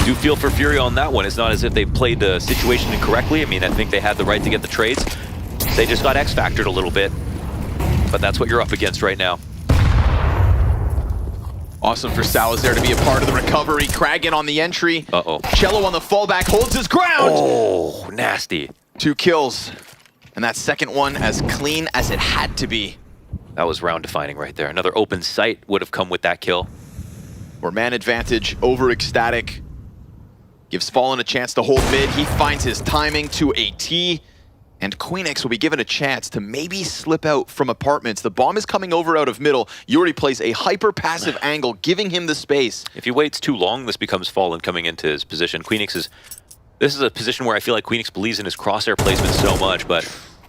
Do feel for Furia on that one. It's not as if they played the situation incorrectly. I mean, I think they had the right to get the trades. They just got X-factored a little bit. But that's what you're up against right now. Awesome for Salazar to be a part of the recovery. Kragan on the entry. Uh-oh. Cello on the fallback, holds his ground! Oh, nasty. 2 kills. And that second one as clean as it had to be. That was round defining right there. Another open sight would have come with that kill. Or man advantage over Ecstatic. Gives Fallen a chance to hold mid. He finds his timing to a T. And Queenix will be given a chance to maybe slip out from apartments. The bomb is coming over out of middle. Yuri plays a hyper-passive angle, giving him the space. If he waits too long, this becomes Fallen coming into his position. This is a position where I feel like Queenix believes in his crosshair placement so much, but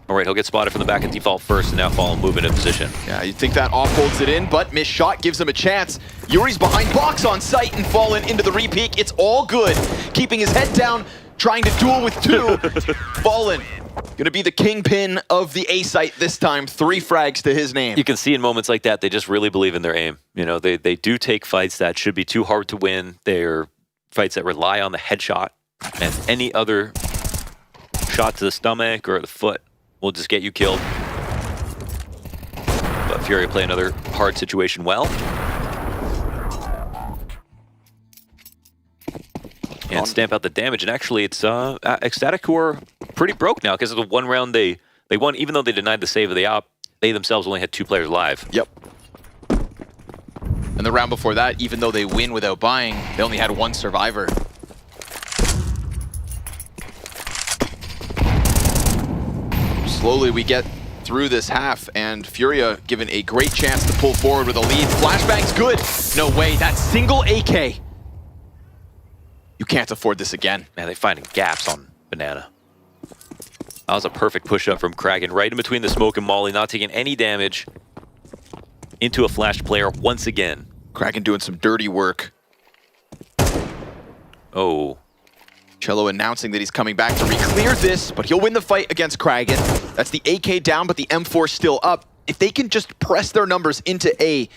all right, he'll get spotted from the back at default first, and now Fallen move into position. Yeah, you'd think that off holds it in, but missed shot gives him a chance. Yuri's behind box on sight and Fallen into the repeak. It's all good. Keeping his head down, trying to duel with 2. Fallen gonna be the kingpin of the A site this time. 3 frags to his name. You can see in moments like that, they just really believe in their aim. You know, they do take fights that should be too hard to win. They're fights that rely on the headshot, and any other shot to the stomach or the foot will just get you killed. But Furia play another hard situation well. And stamp out the damage. And actually, it's Ecstatic who are pretty broke now because of the one round they won. Even though they denied the save of the op, they themselves only had 2 players live. Yep. And the round before that, even though they win without buying, they only had 1 survivor. Slowly we get through this half, and Furia given a great chance to pull forward with a lead. Flashbang's good. No way, that single AK. You can't afford this again. Man, they're finding gaps on Banana. That was a perfect push-up from Kragan, right in between the smoke and Molly, not taking any damage into a flashed player once again. Kragan doing some dirty work. Oh. Cello announcing that he's coming back to re-clear this, but he'll win the fight against Kragan. That's the AK down, but the M4 still up. If they can just press their numbers into A,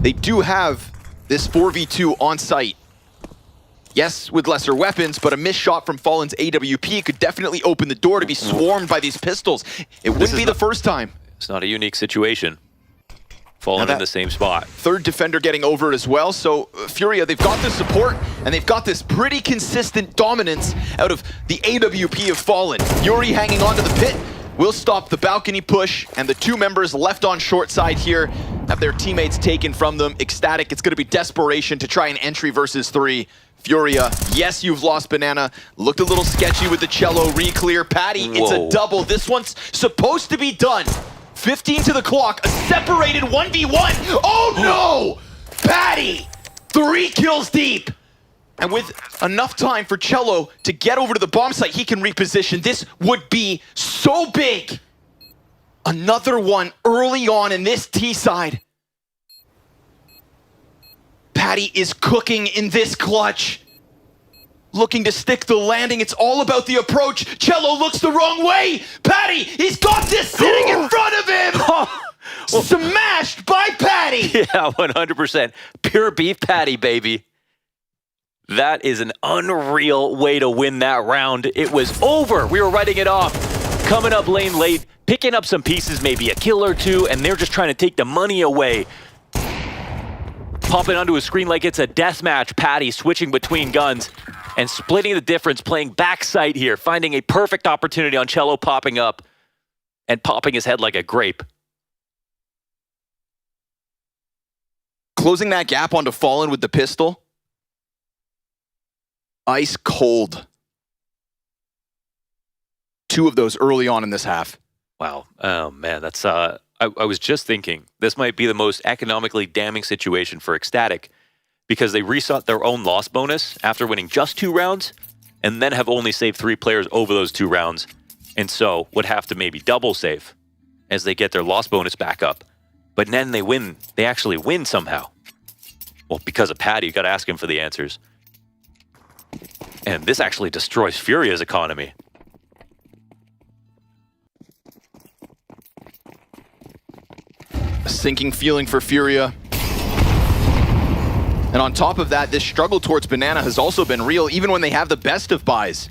they do have this 4v2 on site. Yes, with lesser weapons, but a missed shot from Fallen's AWP could definitely open the door to be swarmed by these pistols. It wouldn't be the first time. It's not a unique situation. Fallen in the same spot. 3rd defender getting over it as well, so Furia, they've got the support, and they've got this pretty consistent dominance out of the AWP of Fallen. Yuri hanging onto the pit will stop the balcony push, and the 2 members left on short side here have their teammates taken from them. Ecstatic, it's going to be desperation to try an entry versus 3. Furia, yes, you've lost Banana. Looked a little sketchy with the Cello re-clear. Patty, it's a double. This one's supposed to be done. 15 to the clock, a separated 1v1. Oh no! Patty, 3 kills deep. And with enough time for Cello to get over to the bomb site, he can reposition. This would be so big. Another one early on in this T side. Patty is cooking in this clutch. Looking to stick the landing. It's all about the approach. Cello looks the wrong way. Patty, he's got this sitting in front of him. Smashed by Patty. Yeah, 100%. Pure beef Patty, baby. That is an unreal way to win that round. It was over. We were writing it off. Coming up lane late, picking up some pieces, maybe a kill or 2, and they're just trying to take the money away. popping onto a screen like it's a deathmatch. Patty switching between guns and splitting the difference, playing backside here, finding a perfect opportunity on Cello, popping up and popping his head like a grape. Closing that gap onto Fallen with the pistol. Ice cold. 2 of those early on in this half. Wow. Oh, man, that's... I was just thinking, this might be the most economically damning situation for Ecstatic because they reset their own loss bonus after winning just 2 rounds and then have only saved 3 players over those 2 rounds, and so would have to maybe double save as they get their loss bonus back up. But then they win. They actually win somehow. Well, because of Patty, you got to ask him for the answers. And this actually destroys Furia's economy. A sinking feeling for Furia. And on top of that, this struggle towards Banana has also been real, even when they have the best of buys.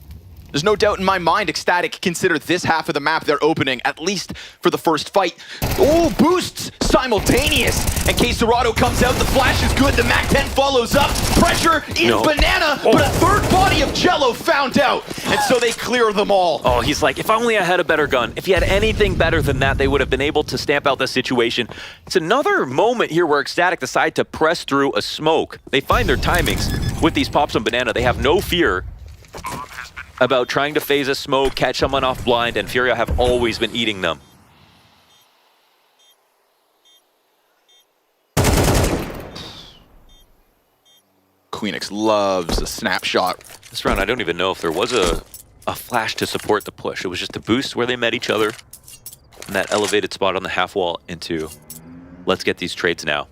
There's no doubt in my mind Ecstatic consider this half of the map their opening, at least for the first fight. Oh, boosts simultaneous. And K-Serrato comes out, the flash is good, the MAC-10 follows up. Pressure in Banana, but a third body of Cello found out. And so they clear them all. Oh, he's like, if only I had a better gun. If he had anything better than that, they would have been able to stamp out the situation. It's another moment here where Ecstatic decide to press through a smoke. They find their timings with these pops on Banana. They have no fear about trying to phase a smoke, catch someone off blind, and Furia have always been eating them. Queenix loves a snapshot. This round, I don't even know if there was a flash to support the push. It was just a boost where they met each other, and that elevated spot on the half wall into, let's get these trades now.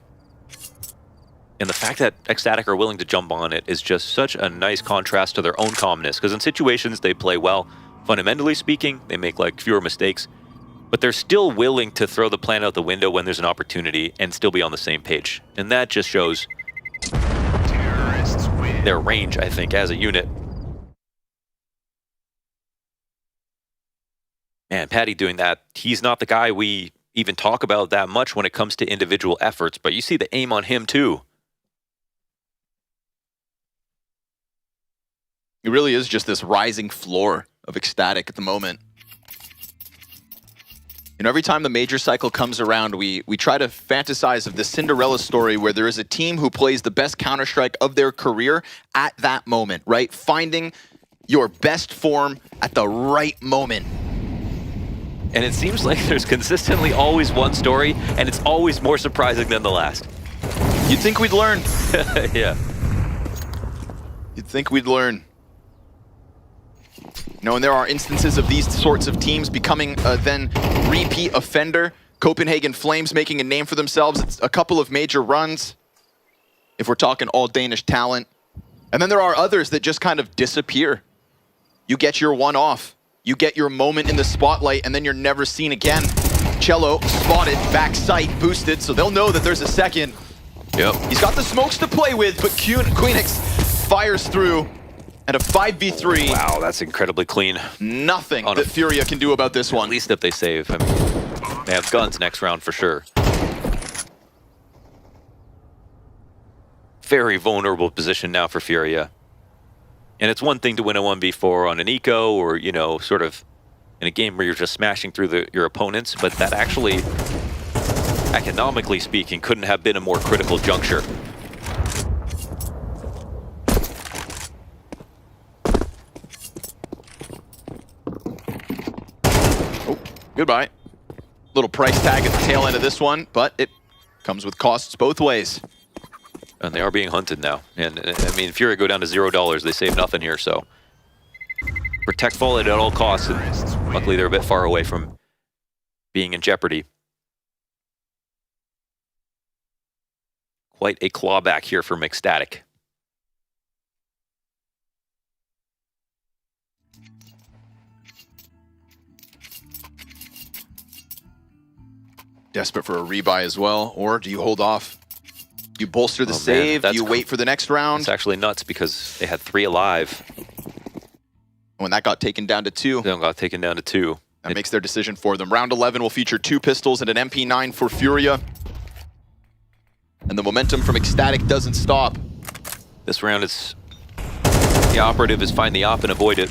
And the fact that Ecstatic are willing to jump on it is just such a nice contrast to their own calmness, because in situations they play well. Fundamentally speaking, they make like fewer mistakes, but they're still willing to throw the plan out the window when there's an opportunity and still be on the same page. And that just shows their range, I think, as a unit. Man, Patty doing that, he's not the guy we even talk about that much when it comes to individual efforts, but you see the aim on him too. It really is just this rising floor of Ecstatic at the moment. You know, every time the major cycle comes around, we try to fantasize of this Cinderella story where there is a team who plays the best Counter-Strike of their career at that moment, right? Finding your best form at the right moment. And it seems like there's consistently always one story, and it's always more surprising than the last. You'd think we'd learn. Yeah. You'd think we'd learn. You know, and there are instances of these sorts of teams becoming then repeat offender. Copenhagen Flames making a name for themselves. It's a couple of major runs, if we're talking all Danish talent. And then there are others that just kind of disappear. You get your one off. You get your moment in the spotlight, and then you're never seen again. Cello spotted, back sight, boosted, so they'll know that there's a second. Yep. He's got the smokes to play with, but Queenix fires through. And a 5v3. Wow, that's incredibly clean. Nothing that Furia can do about this one. At least if they save. I mean, they have guns next round for sure. Very vulnerable position now for Furia. And it's one thing to win a 1v4 on an eco or, you know, sort of in a game where you're just smashing through your opponents, but that actually, economically speaking, couldn't have been a more critical juncture. Goodbye. Little price tag at the tail end of this one, but it comes with costs both ways. And they are being hunted now. And I mean, Furia go down to $0. They save nothing here, so protect Fallen at all costs. And luckily, they're a bit far away from being in jeopardy. Quite a clawback here from Ecstatic. Desperate for a rebuy as well, or do you hold off? You bolster the save, you wait for the next round. It's actually nuts because they had 3 alive. When that got taken down to 2. That got taken down to 2. That makes their decision for them. Round 11 will feature 2 pistols and an MP9 for Furia. And the momentum from Ecstatic doesn't stop. This round is... The operative is find the op and avoid it.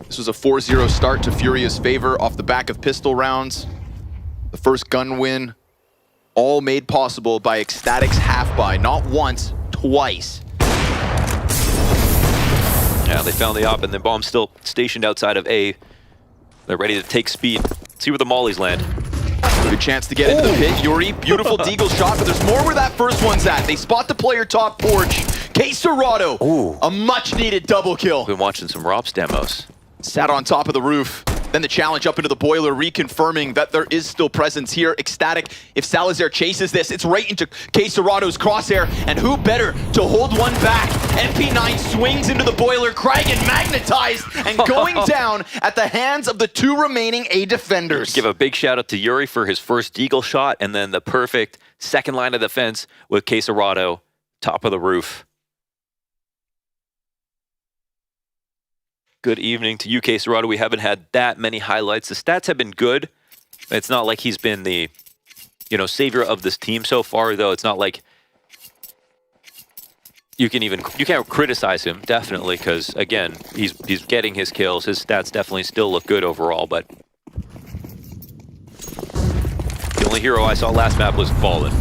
This was a 4-0 start to Furia's favor off the back of pistol rounds. The first gun win, all made possible by Ecstatic's half-buy. Not once, twice. Yeah, they found the op and the bomb's still stationed outside of A. They're ready to take speed. See where the mollies land. Good chance to get into the pit. Yuri, beautiful deagle shot, but there's more where that first one's at. They spot the player top porch. K-Serrado, a much-needed double kill. Been watching some ROPS demos. Sat on top of the roof. Then the challenge up into the boiler, reconfirming that there is still presence here. Ecstatic, if Salazar chases this, it's right into K-Serrado's crosshair, and who better to hold one back? MP9 swings into the boiler, Kragan magnetized and going down at the hands of the two remaining A defenders. Give a big shout out to Yuri for his first deagle shot, and then the perfect second line of defense with K-Serrado, top of the roof. Good evening to you, K-Serrado. We haven't had that many highlights. The stats have been good. It's not like he's been the, savior of this team so far, though. It's not like you can't criticize him, definitely, because again, he's getting his kills. His stats definitely still look good overall, but the only hero I saw last map was Fallen.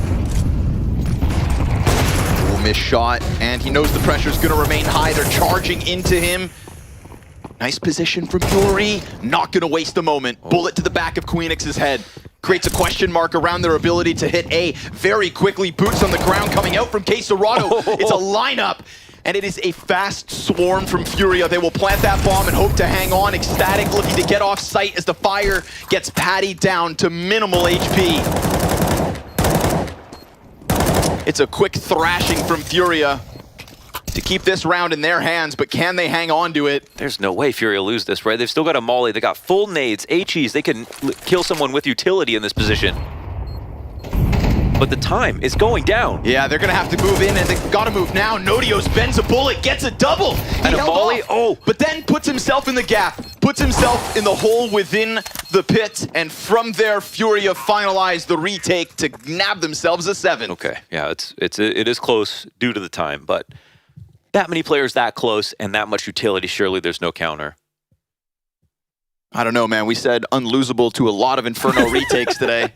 Missed shot, and he knows the pressure's gonna remain high. They're charging into him. Nice position from Yuri. Not gonna waste a moment. Bullet to the back of Queenix's head. Creates a question mark around their ability to hit A very quickly. Boots on the ground coming out from K-Serrado. It's a lineup, and it is a fast swarm from Furia. They will plant that bomb and hope to hang on. Ecstatic looking to get off site as the fire gets Patty down to minimal HP. It's a quick thrashing from Furia to keep this round in their hands, but can they hang on to it? There's no way Furia lose this, right? They've still got a molly. They got full nades, HEs. They can kill someone with utility in this position. But the time is going down. Yeah, they're gonna have to move in, and they've got to move now. Nodios bends a bullet, gets a double. And a molly, but then puts himself in the gap, puts himself in the hole within the pit, and from there, Furia finalize the retake to nab themselves a 7. Okay, yeah, it is close due to the time, but that many players that close and that much utility, surely there's no counter. I don't know, man. We said unlosable to a lot of Inferno retakes today.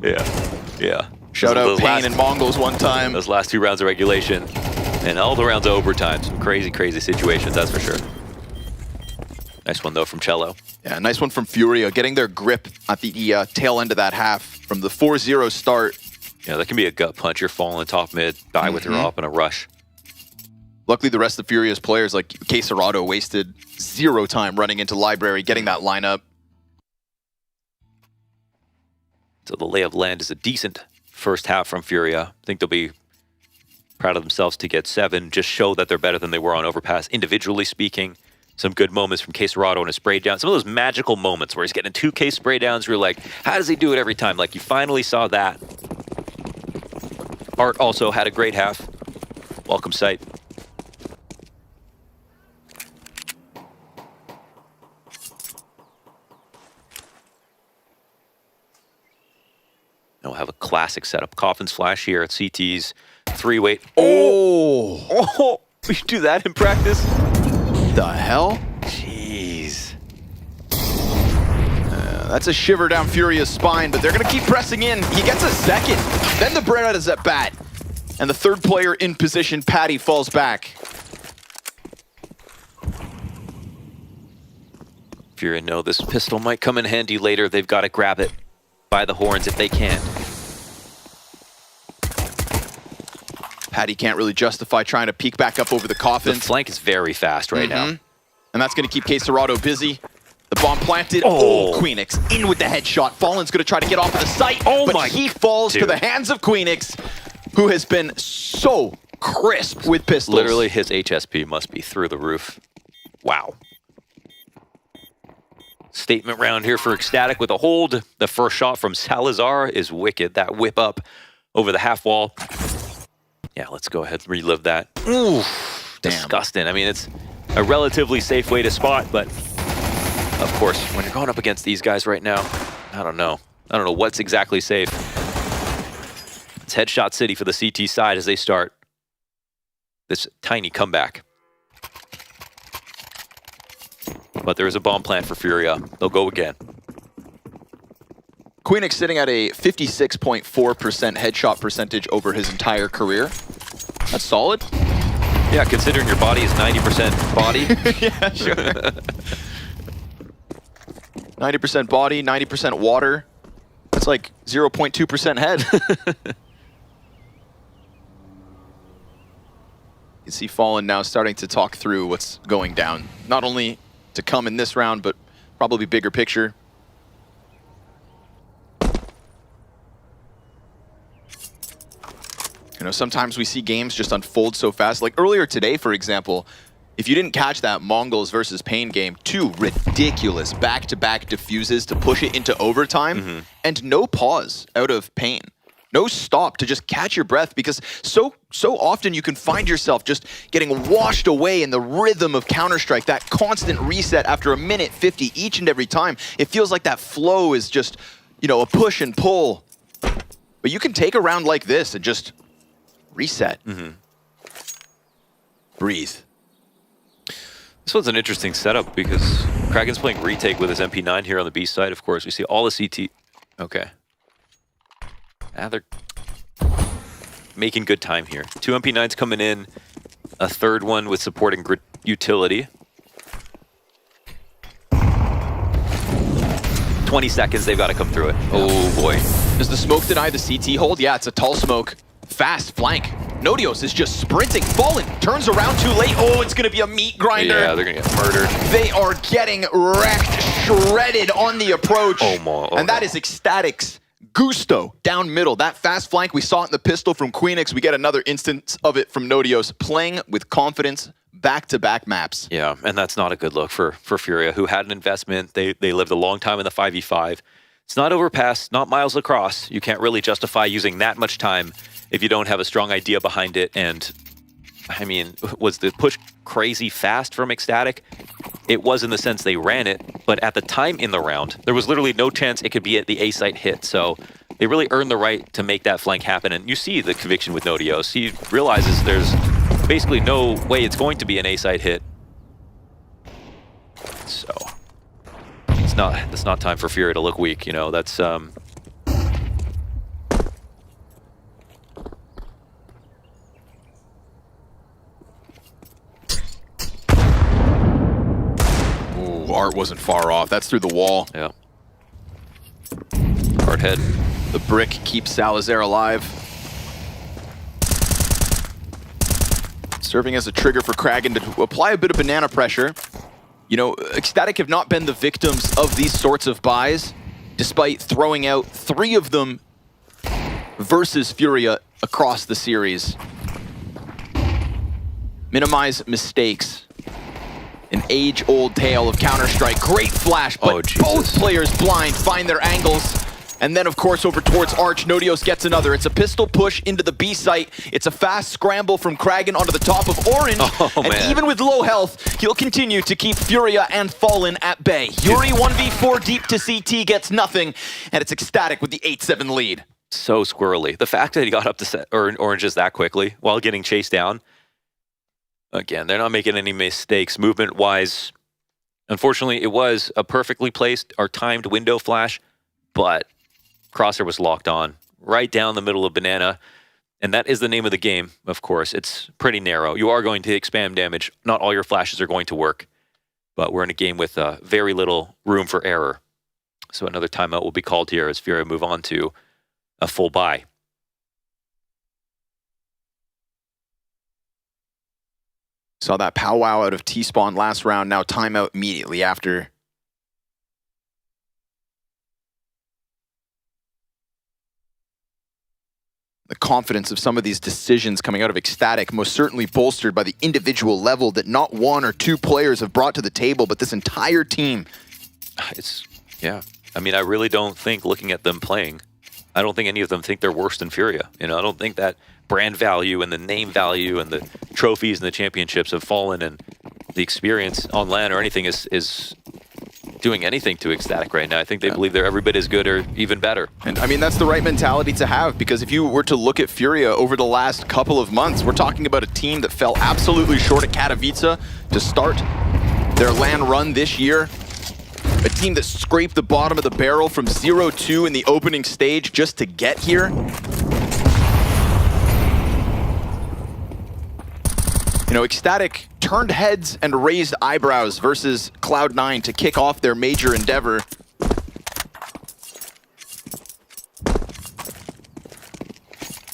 Yeah. Shout out Payne and MongolZ one time. Those last 2 rounds of regulation and all the rounds of overtime. Some crazy, crazy situations, that's for sure. Nice one, though, from Cello. Yeah, nice one from Furia, getting their grip at the tail end of that half from the 4-0 start. Yeah, that can be a gut punch. You're falling top mid, die with your op in a rush. Luckily, the rest of Furia's players, like K-Serrado, wasted 0 time running into Library, getting that lineup. So the lay of land is a decent first half from Furia. I think they'll be proud of themselves to get 7, just show that they're better than they were on Overpass, individually speaking. Some good moments from K-Serrado and a spray down. Some of those magical moments where he's getting 2 K spray downs, where you're like, how does he do it every time? Like, you finally saw that. Art also had a great half. Welcome sight. We'll have a classic setup. Coffin's flash here at CT's 3-way. Oh! We do that in practice? The hell? Jeez. That's a shiver down Furia's spine, but they're going to keep pressing in. He gets a second. Then the Beretta's at bat. And the third player in position, Patty, falls back. Furia know this pistol might come in handy later. They've got to grab it by the horns if they can. Patty can't really justify trying to peek back up over the coffins. The flank is very fast right now. And that's going to keep K-Serrado busy. The bomb planted. Oh, Queenix in with the headshot. Fallen's going to try to get off of the site, but he falls to the hands of Queenix, who has been so crisp with pistols. Literally, his HSP must be through the roof. Wow. Statement round here for Ecstatic with a hold. The first shot from Salazar is wicked. That whip up over the half wall. Yeah, let's go ahead and relive that. Ooh, disgusting. I mean, it's a relatively safe way to spot, but of course, when you're going up against these guys right now, I don't know. I don't know what's exactly safe. It's Headshot City for the CT side as they start this tiny comeback. But there is a bomb plant for Furia. They'll go again. Queenix sitting at a 56.4% headshot percentage over his entire career. That's solid. Yeah, considering your body is 90% body. Yeah, sure. 90% body, 90% water. That's like 0.2% head. You see Fallen now starting to talk through what's going down. Not only to come in this round, but probably bigger picture. You know, sometimes we see games just unfold so fast. Like earlier today, for example, if you didn't catch that MongolZ versus Pain game, 2 ridiculous back-to-back defuses to push it into overtime, and no pause out of Pain. No stop to just catch your breath, because so often you can find yourself just getting washed away in the rhythm of Counter-Strike, that constant reset after a minute 50 each and every time. It feels like that flow is just, you know, a push and pull. But you can take a round like this and just reset. Breathe. This one's an interesting setup because Kraken's playing retake with his MP9 here on the B side. Of course, we see all the CT. Okay. They're making good time here. 2 MP9s coming in, a third one with supporting grid utility. 20 seconds, they've got to come through it. Oh boy. Does the smoke deny the CT hold? Yeah, it's a tall smoke. Fast flank. Nodios is just sprinting. Fallen turns around too late. Oh, it's going to be a meat grinder. Yeah, they're going to get murdered. They are getting wrecked, shredded on the approach. And that is Ecstatic's gusto down middle. That fast flank, we saw it in the pistol from Queenix. We get another instance of it from Nodios, playing with confidence, back-to-back maps. Yeah, and that's not a good look for Furia, who had an investment. They lived a long time in the 5v5. It's not Overpass, not Miles Lacrosse. You can't really justify using that much time if you don't have a strong idea behind it. And I mean, was the push crazy fast from Ecstatic? It was in the sense they ran it, but at the time in the round, there was literally no chance it could be at the A site hit. So they really earned the right to make that flank happen. And you see the conviction with Nodios. He realizes there's basically no way it's going to be an A site hit. So it's not time for Furia to look weak, you know. That's Art wasn't far off. That's through the wall. Yeah. Hard head. The brick keeps Salazar alive. Serving as a trigger for Kraken to apply a bit of banana pressure. You know, Ecstatic have not been the victims of these sorts of buys, despite throwing out 3 of them versus Furia across the series. Minimize mistakes. An age-old tale of Counter-Strike. Great flash, but both players blind, find their angles. And then, of course, over towards Arch, Nodios gets another. It's a pistol push into the B site. It's a fast scramble from Kraken onto the top of Orange. And even with low health, he'll continue to keep Furia and Fallen at bay. Yuri 1v4 deep to CT gets nothing, and it's Ecstatic with the 8-7 lead. So squirrely. The fact that he got up to Oranges that quickly while getting chased down. Again, they're not making any mistakes movement-wise. Unfortunately, it was a perfectly placed or timed window flash, but Crosshair was locked on right down the middle of Banana. And that is the name of the game, of course. It's pretty narrow. You are going to take spam damage. Not all your flashes are going to work. But we're in a game with very little room for error. So another timeout will be called here as Furia move on to a full buy. Saw that powwow out of T-Spawn last round, now timeout immediately after. The confidence of some of these decisions coming out of Ecstatic, most certainly bolstered by the individual level that not 1 or 2 players have brought to the table, but this entire team. Yeah. I mean, I really don't think, looking at them playing, I don't think any of them think they're worse than Furia. You know, I don't think that brand value and the name value and the trophies and the championships have fallen, and the experience on LAN or anything is doing anything to Ecstatic right now. I think they believe they're every bit as good or even better. And I mean, that's the right mentality to have, because if you were to look at Furia over the last couple of months, we're talking about a team that fell absolutely short at Katowice to start their LAN run this year. A team that scraped the bottom of the barrel from 0-2 in the opening stage just to get here. You know, Ecstatic turned heads and raised eyebrows versus Cloud9 to kick off their major endeavor.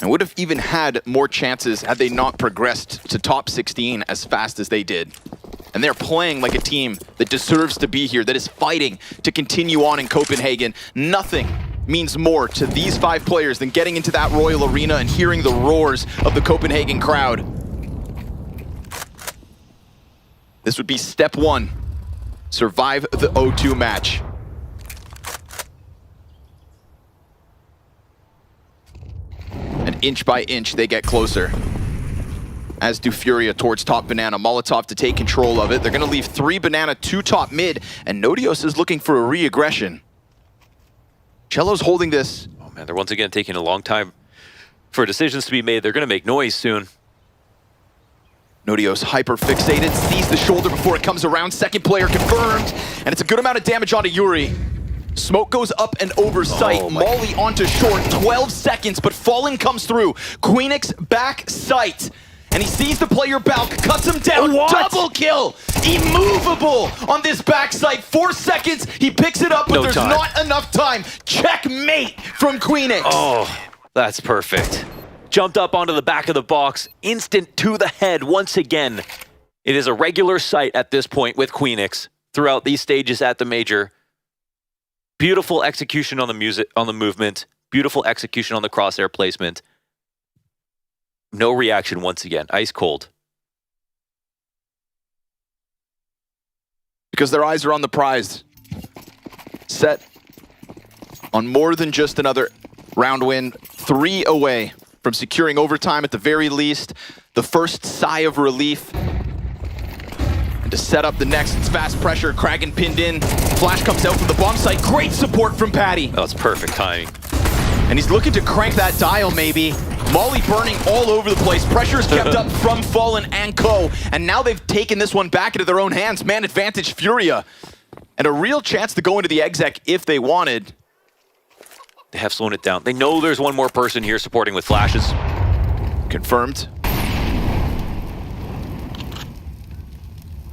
And would have even had more chances had they not progressed to top 16 as fast as they did. And they're playing like a team that deserves to be here, that is fighting to continue on in Copenhagen. Nothing means more to these 5 players than getting into that Royal Arena and hearing the roars of the Copenhagen crowd. This would be step 1. Survive the O2 match. And inch by inch, they get closer. As do Furia towards top banana. Molotov to take control of it. They're gonna leave 3 banana, 2 top mid, and Nodios is looking for a re-aggression. Cello's holding this. Oh man, they're once again taking a long time for decisions to be made. They're gonna make noise soon. Nodios hyper-fixated, sees the shoulder before it comes around. Second player confirmed, and it's a good amount of damage onto Yuri. Smoke goes up and over sight. Molly onto short, 12 seconds, but Fallen comes through. Queenix back sight, and he sees the player Balk, cuts him down, double kill! Immovable on this backside, 4 seconds, he picks it up, but there's not enough time. Checkmate from Queenix. Oh, that's perfect. Jumped up onto the back of the box, instant to the head once again. It is a regular sight at this point with Queenix throughout these stages at the major. Beautiful execution on the music, on the movement. Beautiful execution on the crosshair placement. No reaction once again, ice cold. Because their eyes are on the prize. Set on more than just another round win. 3 away from securing overtime at the very least. The first sigh of relief. And to set up the next, it's fast pressure. Kraken pinned in. Flash comes out from the bomb site. Great support from Patty. That was perfect timing. And he's looking to crank that dial maybe. Molly burning all over the place. Pressure is kept up from Fallen and Co. And now they've taken this one back into their own hands. Man advantage Furia. And a real chance to go into the exec if they wanted. They have slowed it down. They know there's one more person here supporting with flashes. Confirmed.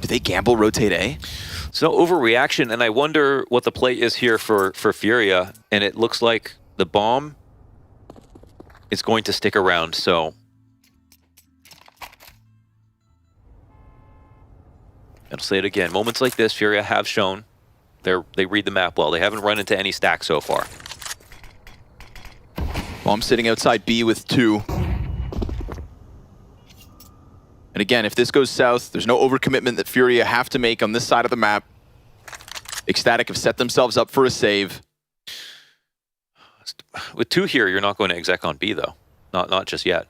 Do they gamble rotate A? So overreaction, and I wonder what the play is here for Furia. And it looks like the bomb is going to stick around, so. I'll say it again. Moments like this, Furia have shown they read the map well. They haven't run into any stacks so far. Bomb sitting outside B with 2. And again, if this goes south, there's no overcommitment that Furia have to make on this side of the map. Ecstatic have set themselves up for a save. With 2 here, you're not going to exec on B, though. Not just yet.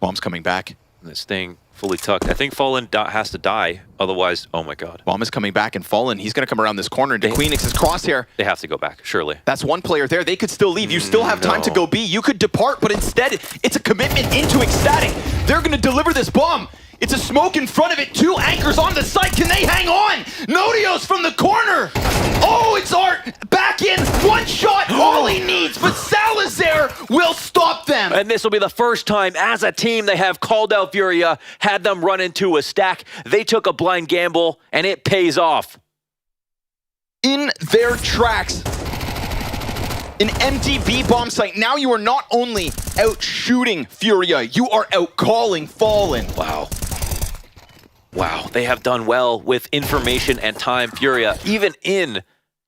Bomb's coming back. And this thing fully tucked. I think Fallen has to die. Otherwise, oh my god. Bomb is coming back and Fallen. He's going to come around this corner into Queenix's crosshair. They have to go back, surely. That's one player there. They could still leave. You still have time to go B. You could depart, but instead, it's a commitment into Ecstatic. They're going to deliver this bomb. It's a smoke in front of it. 2 anchors on the site. Can they hang on? Nodios from the corner. Oh, it's Art. Back in. 1 shot. All he needs. But Salazar will stop them. And this will be the first time as a team they have called out Furia, had them run into a stack. They took a blind gamble, and it pays off. In their tracks. An empty B bomb site. Now you are not only out shooting Furia, you are out calling Fallen. Wow. Wow, they have done well with information and time. Furia, even in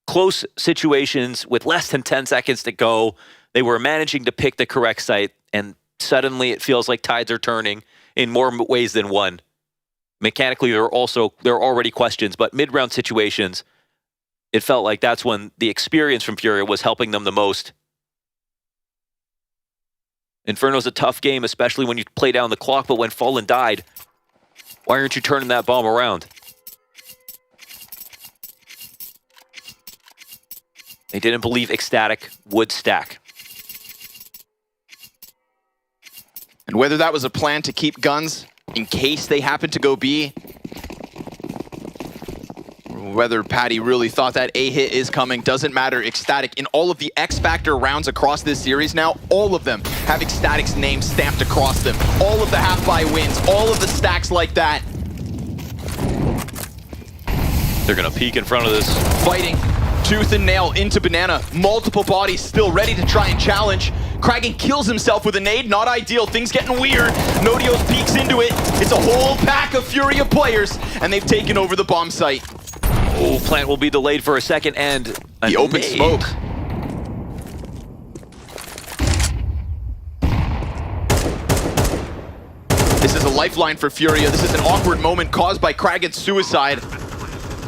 close situations with less than 10 seconds to go, they were managing to pick the correct site, and suddenly it feels like tides are turning in more ways than one. Mechanically, there are already questions, but mid-round situations, it felt like that's when the experience from Furia was helping them the most. Inferno's a tough game, especially when you play down the clock, but when Fallen died, why aren't you turning that bomb around? They didn't believe Ecstatic would stack. And whether that was a plan to keep guns in case they happened to go B, whether Patty really thought that A hit is coming, doesn't matter. Ecstatic, in all of the X Factor rounds across this series now, all of them have Ecstatic's name stamped across them. All of the half-buy wins, all of the stacks like that. They're gonna peek in front of this. Fighting tooth and nail into Banana. Multiple bodies still ready to try and challenge. Kragan kills himself with a nade, not ideal. Things getting weird. Nodios peeks into it. It's a whole pack of Furia players, and they've taken over the bomb site. Oh, plant will be delayed for a second, and the open nade. smoke. This is a lifeline for Furia. This is an awkward moment caused by Kragan's suicide.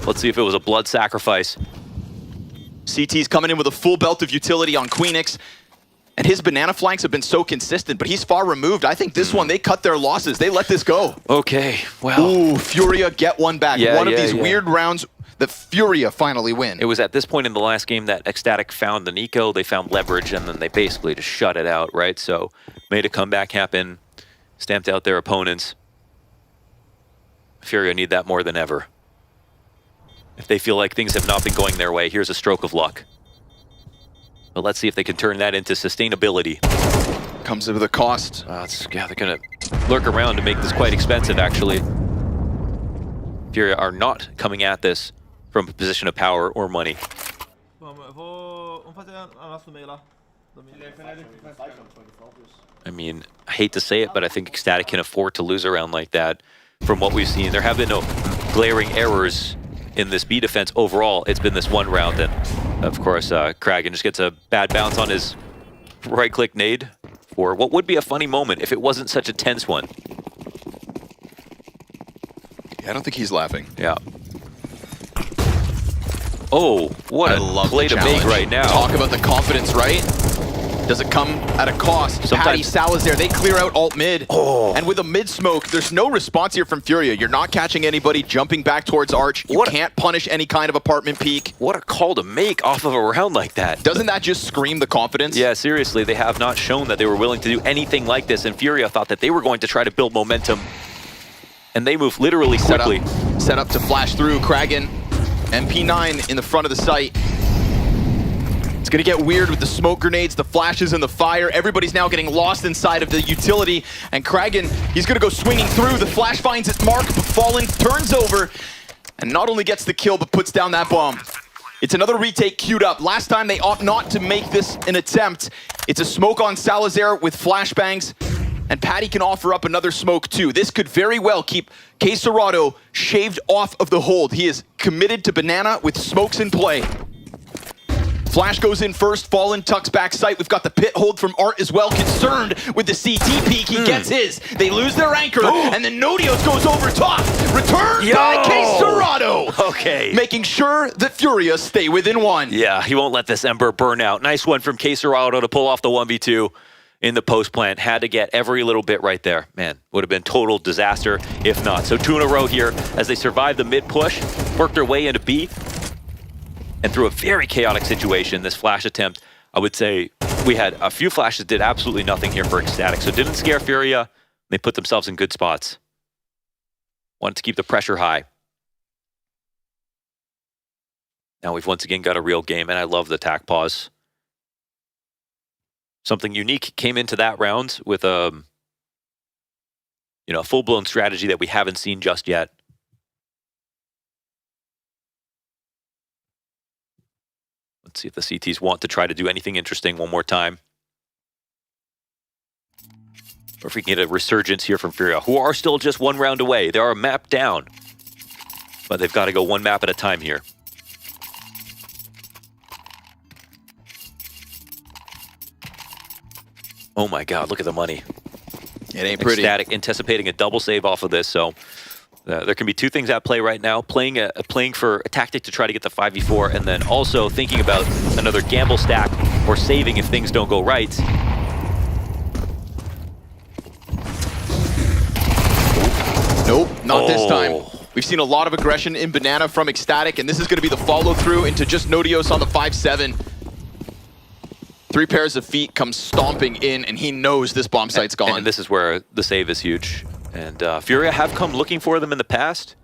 Let's see if it was a blood sacrifice. CT's coming in with a full belt of utility on Queenix. And his banana flanks have been so consistent, but he's far removed. I think this one, they cut their losses. They let this go. Okay, well. Ooh, Furia get one back. One of these weird rounds that Furia finally win. It was at this point in the last game that Ecstatic found an eco, they found leverage, and then they basically just shut it out, right? So made a comeback happen, stamped out their opponents. Furia need that more than ever. If they feel like things have not been going their way, here's a stroke of luck. But let's see if they can turn that into sustainability. Comes with a cost. Yeah, they're gonna lurk around to make this quite expensive, actually. Furia are not coming at this from a position of power or money. I mean, I hate to say it, but I think Ecstatic can afford to lose a round like that. From what we've seen, there have been no glaring errors in this B defense overall. It's been this one round, and of course, Kragan just gets a bad bounce on his right-click nade for what would be a funny moment if it wasn't such a tense one. I don't think he's laughing. Yeah. Oh, what a play to make right now. Talk about the confidence, right? Does it come at a cost? Patty, Salazar, they clear out alt mid. And with a mid smoke, there's no response here from Furia. You're not catching anybody jumping back towards Arch. You can't punish any kind of apartment peek. What a call to make off of a round like that. Doesn't that just scream the confidence? Yeah, seriously, they have not shown that they were willing to do anything like this, and Furia thought that they were going to try to build momentum. And they move literally quickly. Set up to flash through. Kragan, MP9 in the front of the site. It's gonna get weird with the smoke grenades, the flashes, and the fire. Everybody's now getting lost inside of the utility. And Kragan, he's gonna go swinging through. The flash finds its mark, but Fallen turns over and not only gets the kill, but puts down that bomb. It's another retake queued up. Last time they ought not to make this an attempt. It's a smoke on Salazar with flashbangs, and Patty can offer up another smoke too. This could very well keep K Serrato shaved off of the hold. He is committed to Banana with smokes in play. Flash goes in first, Fallen tucks back sight. We've got the pit hold from Art as well. Concerned with the CT peek, he gets his. They lose their anchor, and then Nodios goes over top. Returned by K Serrato. Okay. Making sure that Furia stay within one. Yeah, he won't let this Ember burn out. Nice one from K Serrato to pull off the 1v2 in the post plant. Had to get every little bit right there. Man, would have been total disaster if not. So 2 in a row here as they survive the mid push, work their way into B. And through a very chaotic situation, this flash attempt, I would say we had a few flashes, did absolutely nothing here for Ecstatic. So it didn't scare Furia. They put themselves in good spots. Wanted to keep the pressure high. Now we've once again got a real game, and I love the tack pause. Something unique came into that round with a full-blown strategy that we haven't seen just yet. Let's see if the CTs want to try to do anything interesting one more time. Or if we can get a resurgence here from Furia, who are still just 1 round away. They are a map down. But they've got to go 1 map at a time here. Oh my god, look at the money. It ain't pretty. Ecstatic anticipating a double save off of this, so there can be 2 things at play right now. Playing for a tactic to try to get the 5v4, and then also thinking about another gamble stack or saving if things don't go right. Nope, not this time. We've seen a lot of aggression in Banana from Ecstatic, and this is going to be the follow-through into just Nodios on the 5-7. 3 pairs of feet come stomping in, and he knows this bomb site's gone. And this is where the save is huge. And Furia have come looking for them in the past.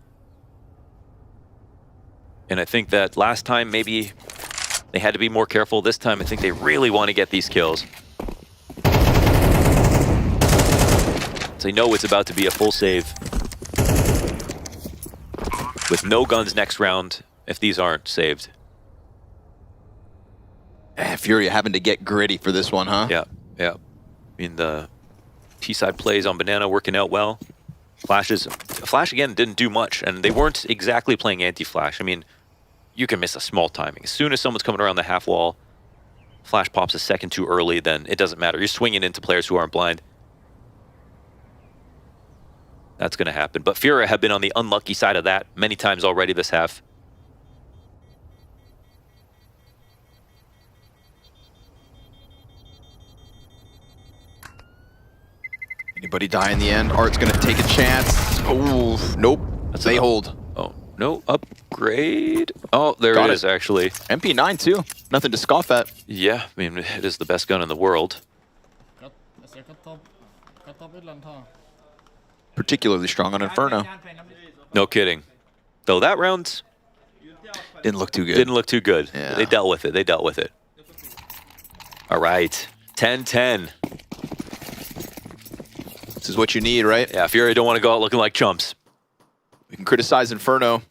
And I think that last time maybe they had to be more careful. This time I think they really want to get these kills. So they know it's about to be a full save. With no guns next round if these aren't saved. Furia having to get gritty for this one, huh? Yeah, yeah. I mean, the T-side plays on Banana working out well. Flash again didn't do much, and they weren't exactly playing anti-flash. I mean, you can miss a small timing. As soon as someone's coming around the half wall, Flash pops a second too early, then it doesn't matter. You're swinging into players who aren't blind. That's going to happen. But Furia have been on the unlucky side of that many times already this half. Anybody die in the end? Art's gonna take a chance. Oh, nope. They hold. Oh, no. Upgrade. Oh, there it is, actually. MP9, too. Nothing to scoff at. Yeah, I mean, it is the best gun in the world. Particularly strong on Inferno. No kidding. Though that round didn't look too good. Didn't look too good. Yeah. They dealt with it. They dealt with it. All right. 10-10. This is what you need, right? Yeah, Furia don't want to go out looking like chumps. We can criticize Inferno.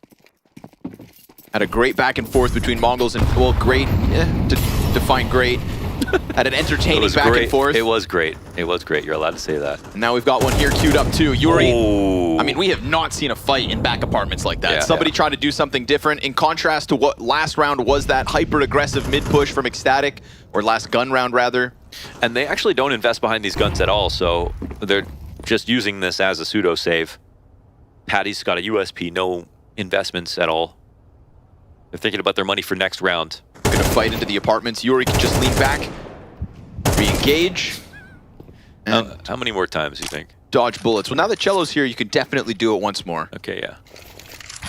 Had a great back and forth between MongolZ and, well, great, to define great. Had an entertaining back and forth. It was great. It was great. You're allowed to say that. And now we've got one here queued up too. Yuri. Oh. I mean, we have not seen a fight in back apartments like that. Yeah, Somebody tried to do something different in contrast to what last round was, that hyper-aggressive mid-push from Ecstatic, or last gun round rather. And they actually don't invest behind these guns at all, so they're just using this as a pseudo-save. Patty's got a USP, no investments at all. They're thinking about their money for next round. Gonna fight into the apartments. Yuri can just lean back, re-engage. How many more times do you think? Dodge bullets. Well, now that Cello's here, you can definitely do it once more. Okay, yeah.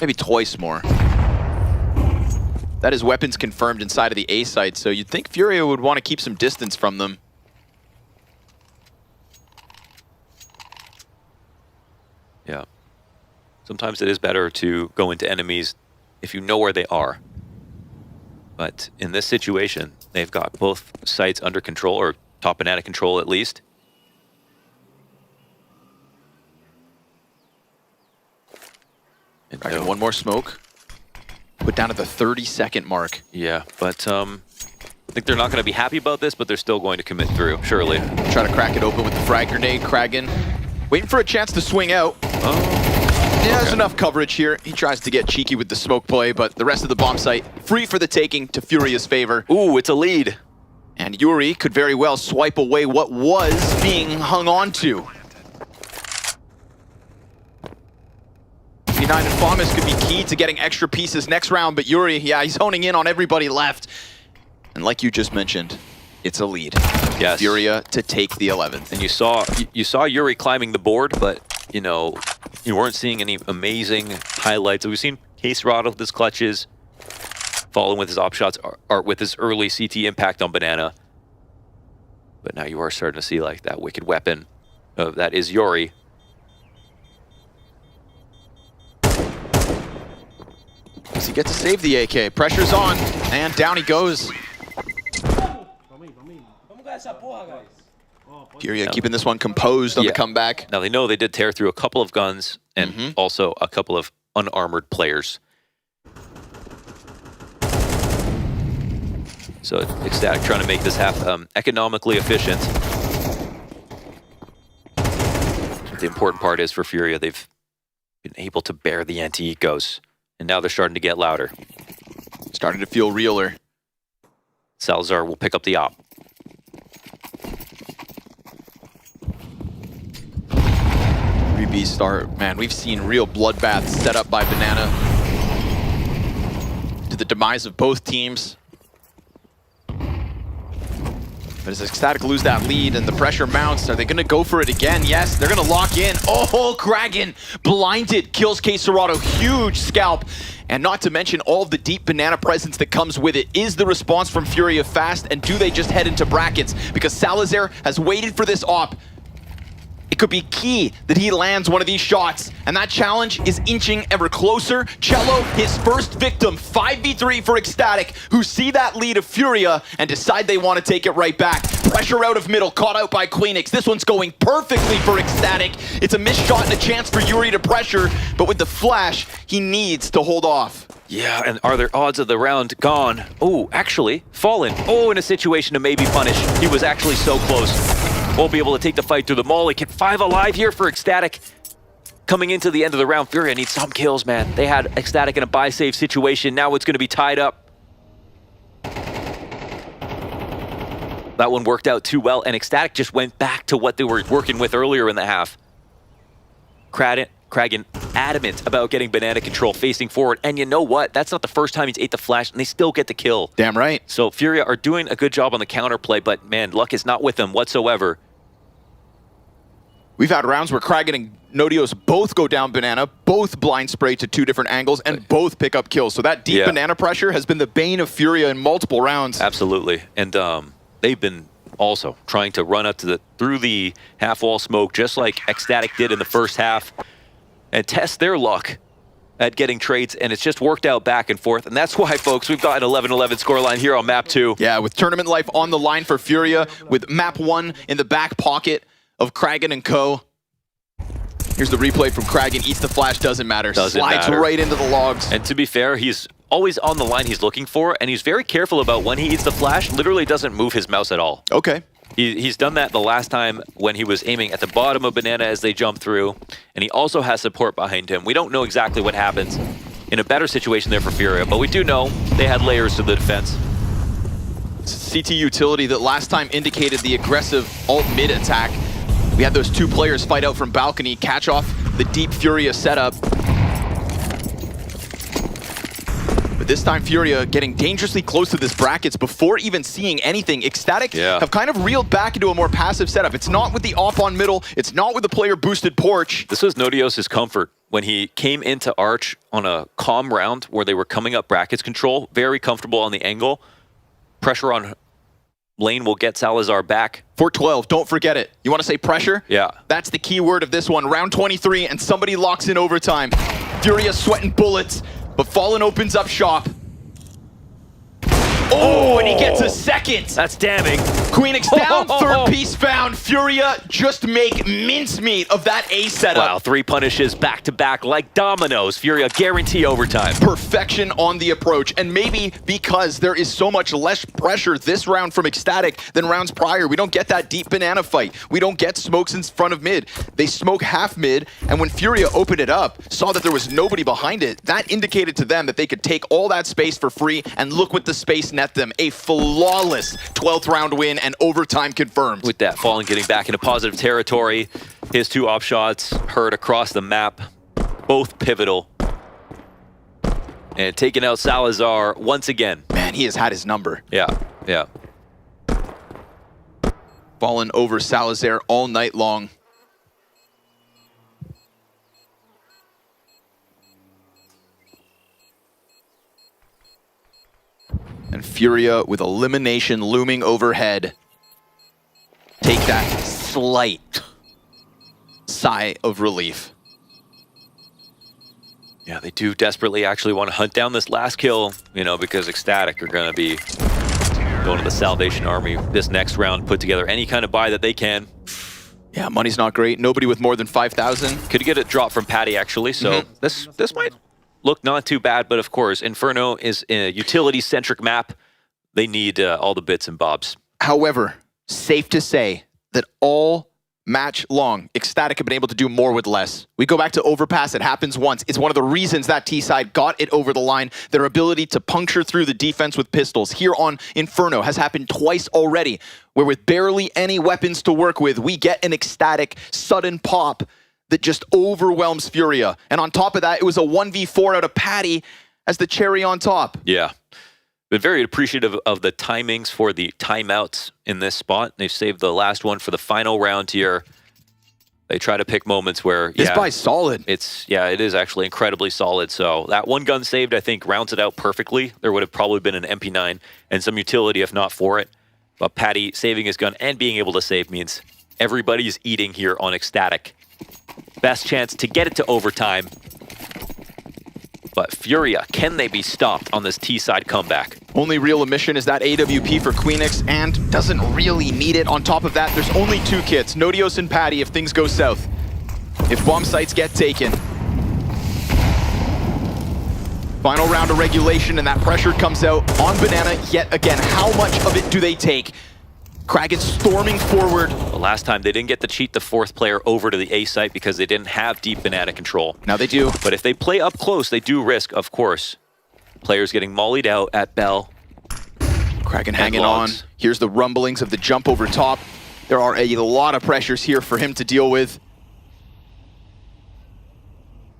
Maybe twice more. That is weapons confirmed inside of the A site, so you'd think Furia would want to keep some distance from them. Yeah. Sometimes it is better to go into enemies if you know where they are. But in this situation, they've got both sites under control, or top banana control at least. And one more smoke. Put down at the 30-second mark. Yeah, but I think they're not going to be happy about this, but they're still going to commit through, surely. Try to crack it open with the frag grenade. Kragan waiting for a chance to swing out. Yeah, there's enough coverage here. He tries to get cheeky with the smoke play, but the rest of the bomb site free for the taking to Furia's favor. Ooh, it's a lead. And Yuri could very well swipe away what was being hung on to. P9 and Famas could be key to getting extra pieces next round, but Yuri, yeah, he's honing in on everybody left. And like you just mentioned, it's a lead. Yes. Furia to take the 11th. And you saw Yuri climbing the board, but you know, you weren't seeing any amazing highlights. We've seen Case Rod with his clutches, following with his op shots, or with his early CT impact on Banana. But now you are starting to see like that wicked weapon that is Yuri. Does he get to save the AK? Pressure's on, and down he goes. Furia keeping this one composed on the comeback. Now they know they did tear through a couple of guns and also a couple of unarmored players. So Ecstatic trying to make this half economically efficient. The important part is for Furia, they've been able to bear the anti-ecos, and now they're starting to get louder. Starting to feel realer. Salazar will pick up the op. Start, man, we've seen real bloodbaths set up by Banana to the demise of both teams. But as Ecstatic lose that lead and the pressure mounts, are they going to go for it again? Yes, they're going to lock in. Oh, Kragan blinded, kills K Serato, huge scalp. and not to mention all of the deep banana presence that comes with it. Is the response from Furia fast, and do they just head into brackets? Because Salazar has waited for this op. It could be key that he lands one of these shots, and that challenge is inching ever closer. Cello, his first victim, 5v3 for Ecstatic, who see that lead of Furia and decide they want to take it right back. Pressure out of middle, caught out by Queenix. This one's going perfectly for Ecstatic. It's a missed shot and a chance for Yuri to pressure, but with the flash, he needs to hold off. Yeah, and are there odds of the round gone? Oh, actually, Fallen. Oh, in a situation to maybe punish. He was actually so close. Won't be able to take the fight through the molly. Get 5 alive here for Ecstatic. Coming into the end of the round, Furia needs some kills, man. They had Ecstatic in a buy-save situation. Now it's going to be tied up. That one worked out too well, and Ecstatic just went back to what they were working with earlier in the half. Kragan adamant about getting banana control facing forward, and you know what? That's not the first time he's ate the flash, and they still get the kill. Damn right. So Furia are doing a good job on the counterplay, but man, luck is not with them whatsoever. We've had rounds where Kragan and Nodios both go down banana, both blind spray to 2 different angles, and both pick up kills. So that deep banana pressure has been the bane of Furia in multiple rounds. Absolutely, and they've been also trying to run up to through the half wall smoke, just like Ecstatic did in the first half, and test their luck at getting trades, and it's just worked out back and forth. And that's why, folks, we've got an 11-11 scoreline here on map 2. Yeah, with tournament life on the line for Furia, with map 1 in the back pocket of Kragan and co. Here's the replay from Kragan. Eats the flash, doesn't matter. Slides right into the logs. And to be fair, he's always on the line he's looking for, and he's very careful about when he eats the flash. Literally doesn't move his mouse at all. Okay. He's done that the last time when he was aiming at the bottom of banana as they jump through, and he also has support behind him. We don't know exactly what happens in a better situation there for Furia, but we do know they had layers to the defense. CT utility that last time indicated the aggressive alt-mid attack. We had those 2 players fight out from balcony, catch off the deep Furia setup. But this time Furia getting dangerously close to this brackets before even seeing anything. Ecstatic have kind of reeled back into a more passive setup. It's not with the op on middle, it's not with the player boosted porch. This was Nodios' comfort when he came into Arch on a calm round where they were coming up brackets control, very comfortable on the angle. Pressure on lane will get Salazar back. 412, don't forget it. You want to say pressure? Yeah. That's the key word of this one. Round 23, and somebody locks in overtime. Furia sweating bullets, but Fallen opens up shop. Oh, and he gets a second. That's damning. Queenix down, third piece found. Furia just make mincemeat of that A setup. Wow, 3 punishes back-to-back like dominoes. Furia guarantee overtime. Perfection on the approach, and maybe because there is so much less pressure this round from Ecstatic than rounds prior. We don't get that deep banana fight. We don't get smokes in front of mid. They smoke half mid, and when Furia opened it up, saw that there was nobody behind it, that indicated to them that they could take all that space for free, and look what the space net them. A flawless 12th round win and overtime confirmed. With that, Fallen getting back into positive territory. His 2 op shots heard across the map, both pivotal. And taking out Salazar once again. Man, he has had his number. Yeah, yeah. Fallen over Salazar all night long. And Furia with elimination looming overhead. Take that slight sigh of relief. Yeah, they do desperately actually want to hunt down this last kill, you know, because Ecstatic are going to be going to the Salvation Army this next round, put together any kind of buy that they can. Yeah, money's not great. Nobody with more than 5,000. Could get a drop from Patty, actually, so this might look not too bad, but of course, Inferno is a utility-centric map. They need all the bits and bobs. However, safe to say that all match long, Ecstatic have been able to do more with less. We go back to Overpass, it happens once. It's one of the reasons that T-side got it over the line. Their ability to puncture through the defense with pistols here on Inferno has happened twice already, where with barely any weapons to work with, we get an Ecstatic sudden pop that just overwhelms Furia. And on top of that, it was a 1v4 out of Patty as the cherry on top. Yeah. But very appreciative of the timings for the timeouts in this spot. They've saved the last one for the final round here. They try to pick moments where This buy's solid. It is actually incredibly solid. So that one gun saved, I think, rounds it out perfectly. There would have probably been an MP9 and some utility if not for it. But Patty saving his gun and being able to save means everybody's eating here on Ecstatic. Best chance to get it to overtime. But Furia, can they be stopped on this T-side comeback? Only real omission is that AWP for Queenix, and doesn't really need it. On top of that, there's only 2 kits, Nodios and Patty, if things go south. If bomb sites get taken. Final round of regulation, and that pressure comes out on Banana yet again. How much of it do they take? Kraken storming forward. The last time they didn't get to cheat the 4th player over to the A site because they didn't have deep Banana control. Now they do. But if they play up close, they do risk, of course, players getting mollied out at Bell. Kraken hanging on. Here's the rumblings of the jump over top. There are a lot of pressures here for him to deal with.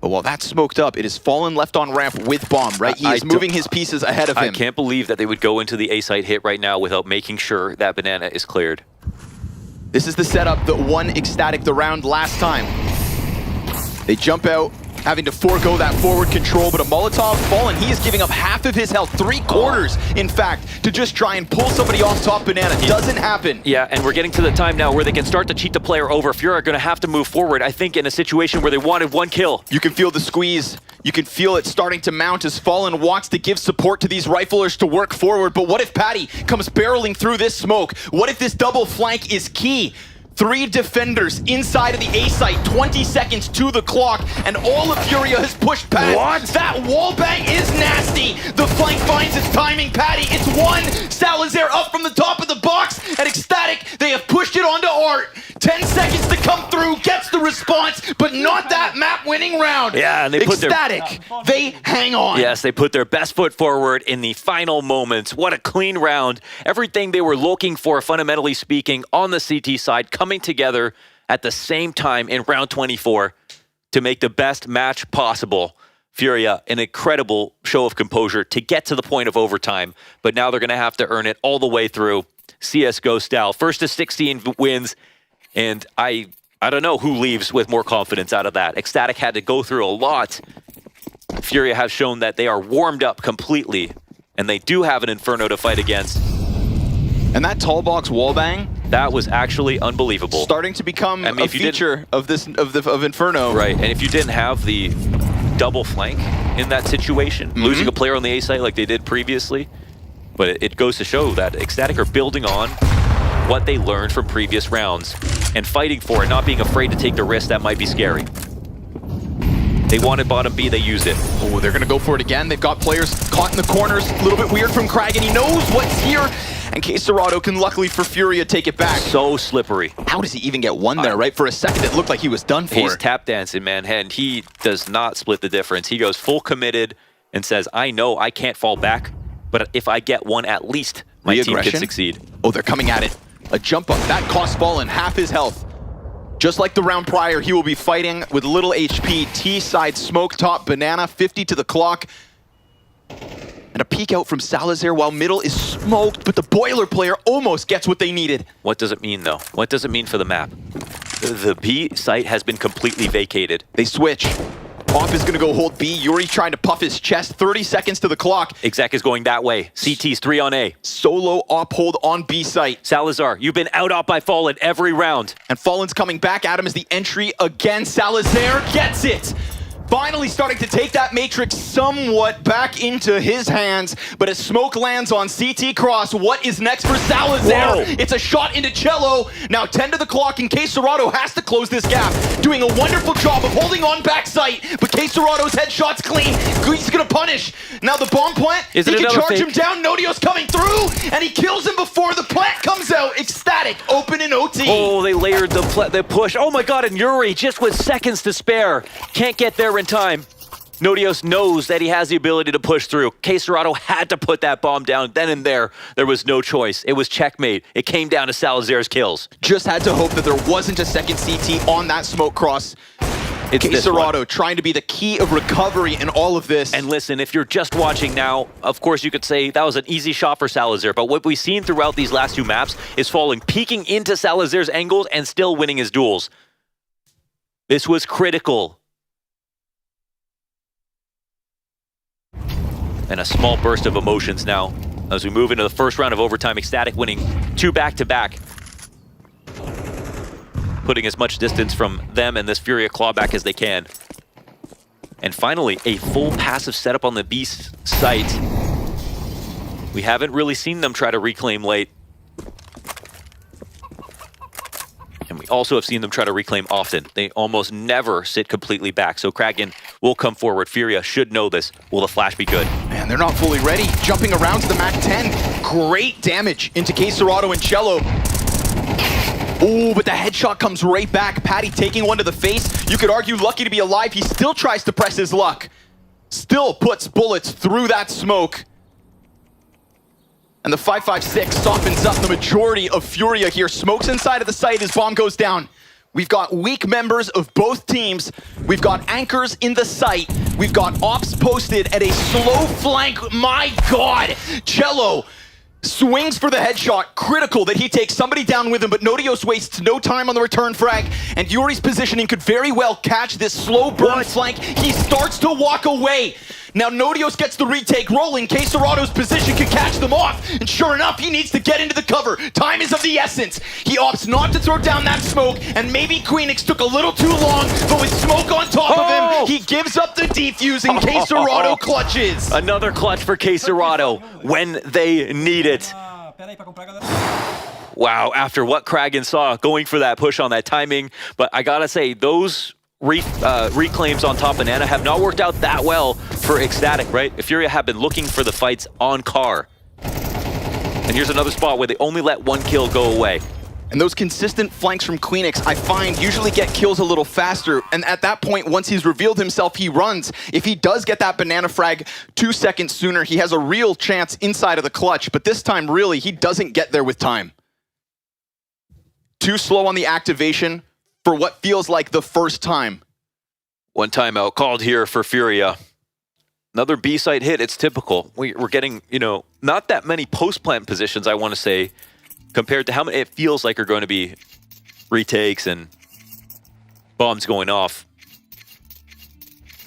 But while that's smoked up, it is Fallen left on ramp with bomb, right? He is moving his pieces ahead of him. I can't believe that they would go into the A site hit right now without making sure that Banana is cleared. This is the setup that won Ecstatic the round last time. They jump out, having to forego that forward control, but a Molotov Fallen, he is giving up half of his health, 3/4, in fact, to just try and pull somebody off top Banana. Doesn't happen. Yeah, and we're getting to the time now where they can start to cheat the player over. Furia are going to have to move forward, I think, in a situation where they wanted 1 kill. You can feel the squeeze. You can feel it starting to mount as Fallen wants to give support to these riflers to work forward. But what if Patty comes barreling through this smoke? What if this double flank is key? 3 defenders inside of the A site, 20 seconds to the clock, and all of Furia has pushed past. What? That wallbang is nasty. The flank finds its timing. Patty, it's 1. Salazar up from the top of the box. At Ecstatic, they have pushed it onto Art. 10 seconds to come through, gets the response, but not that map-winning round. Yeah, and they put Ecstatic, they hang on. Yes, they put their best foot forward in the final moments. What a clean round. Everything they were looking for, fundamentally speaking, on the CT side, coming together at the same time in round 24 to make the best match possible. Furia, an incredible show of composure to get to the point of overtime, but now they're going to have to earn it all the way through CSGO style. First to 16 wins, and I don't know who leaves with more confidence out of that. Ecstatic had to go through a lot. Furia have shown that they are warmed up completely, and they do have an Inferno to fight against. And that tall box wallbang, that was actually unbelievable. Starting to become a feature of Inferno. Right, and if you didn't have the double flank in that situation, losing a player on the A site like they did previously, but it goes to show that Ecstatic are building on what they learned from previous rounds and fighting for it, not being afraid to take the risk that might be scary. They wanted bottom B, they used it. Oh, they're gonna go for it again. They've got players caught in the corners. A little bit weird from Kraken. He knows what's here. And Kserato can, luckily for Furia, take it back. So slippery. How does he even get one there, right? For a second, it looked like he was done for. He's tap dancing, man, and he does not split the difference. He goes full committed and says, I know I can't fall back, but if I get one, at least my team can succeed. Oh, they're coming at it. A jump up. That cost Fallen half his health. Just like the round prior, he will be fighting with little HP. T-side smoke top, Banana, 50 to the clock. And a peek out from Salazar while middle is smoked, but the boiler player almost gets what they needed. What does it mean, though? What does it mean for the map? The B site has been completely vacated. They switch. Op is going to go hold B. Yuri trying to puff his chest. 30 seconds to the clock. Exec is going that way. CT's 3 on A. Solo op hold on B site. Salazar, you've been out op by Fallen every round. And Fallen's coming back at him as the entry again. Salazar gets it. Finally starting to take that Matrix somewhat back into his hands, but as smoke lands on CT Cross, what is next for Salazar? Whoa. It's a shot into Cello. Now 10 to the clock, and Kserato has to close this gap, doing a wonderful job of holding on backside, but Kserato's headshot's clean. He's gonna punish. Now the bomb plant, he can charge him down. Nodio's coming through, and he kills him before the plant comes out. Ecstatic, open in OT. Oh, they layered the push. Oh my god, and Yuri, just with seconds to spare, can't get there in time. Nodios knows that he has the ability to push through. Kserato had to put that bomb down then and there. There was no choice. It was checkmate. It came down to Salazar's kills. Just had to hope that there wasn't a second CT on that smoke cross. It's Kserato trying to be the key of recovery in all of this. And listen, if you're just watching now, of course you could say that was an easy shot for Salazar, but what we've seen throughout these last 2 maps is Fallen peeking into Salazar's angles and still winning his duels. This was critical. And a small burst of emotions now as we move into the first round of overtime. Ecstatic winning 2 back-to-back. Putting as much distance from them and this Furia clawback as they can. And finally, a full passive setup on the B site. We haven't really seen them try to reclaim late. And we also have seen them try to reclaim often. They almost never sit completely back. So Kraken will come forward. Furia should know this. Will the flash be good? Man, they're not fully ready. Jumping around to the Mac 10. Great damage into K-Serrato and Cello. Ooh, but the headshot comes right back. Patty taking one to the face. You could argue lucky to be alive. He still tries to press his luck. Still puts bullets through that smoke. And the 5.56 softens up the majority of Furia here. Smokes inside of the site as bomb goes down. We've got weak members of both teams. We've got anchors in the site. We've got ops posted at a slow flank. My God! Cello swings for the headshot. Critical that he takes somebody down with him, but Nodios wastes no time on the return frag, and Yuri's positioning could very well catch this slow burn flank. He starts to walk away. Now Nodios gets the retake rolling. K-Serrato's position could catch them off, and sure enough, he needs to get into the cover. Time is of the essence. He opts not to throw down that smoke, and maybe Queenix took a little too long, but with smoke on top of him, he gives up the defuse, and K-Serrato clutches. Another clutch for K-Serrato when they need it. Wow, after what Kraken saw, going for that push on that timing, but I gotta say, those reclaims on top banana have not worked out that well for Ecstatic, right? Furia have been looking for the fights on car. And here's another spot where they only let 1 kill go away. And those consistent flanks from Queenix, I find, usually get kills a little faster. And at that point, once he's revealed himself, he runs. If he does get that banana frag 2 seconds sooner, he has a real chance inside of the clutch. But this time, really, he doesn't get there with time. Too slow on the activation for what feels like the first time. 1 timeout called here for Furia. Another B-site hit, it's typical. We're getting, you know, not that many post-plant positions, I want to say, compared to how many it feels like are going to be retakes and bombs going off.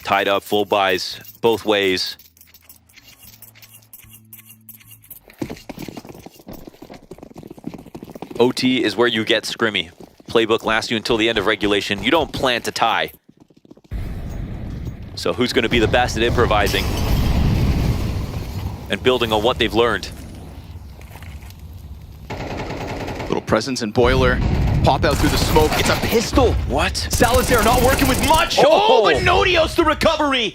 Tied up, full buys, both ways. OT is where you get scrimmy. Playbook lasts you until the end of regulation. You don't plan to tie. So who's going to be the best at improvising and building on what they've learned? Little presence in Boiler. Pop out through the smoke. It's a pistol. What? Salazar not working with much. Oh, but Nodios the recovery.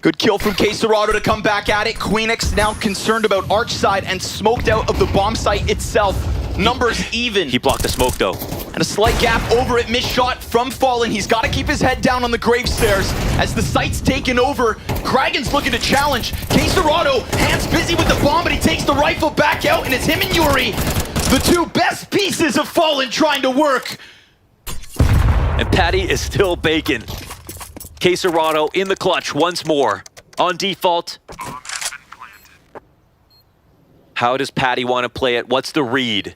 Good kill from K-Serrato to come back at it. Queenix now concerned about Arch side and smoked out of the bomb site itself. Numbers even. He blocked the smoke though. And a slight gap over it, missed shot from Fallen. He's got to keep his head down on the grave stairs. As the site's taken over, Kraken's looking to challenge. K-Serrato, hands busy with the bomb, but he takes the rifle back out, and it's him and Yuri. The 2 best pieces of Fallen trying to work. And Patty is still baking. K-Serrato in the clutch once more. On default. How does Patty want to play it? What's the read?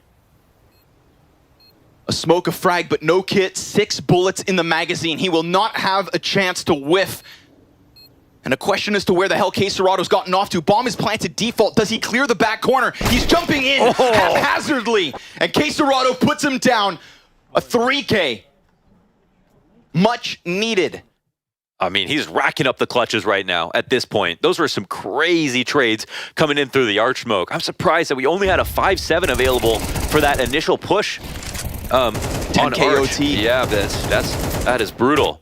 A smoke, a frag, but no kit. 6 bullets in the magazine. He will not have a chance to whiff. And a question as to where the hell K-Serrato's gotten off to. Bomb is planted default. Does he clear the back corner? He's jumping in haphazardly. And K-Serrato puts him down. A 3K. Much needed. I mean, he's racking up the clutches right now at this point. Those were some crazy trades coming in through the arch smoke. I'm surprised that we only had a 5-7 available for that initial push. 10K OT. Yeah, that is brutal.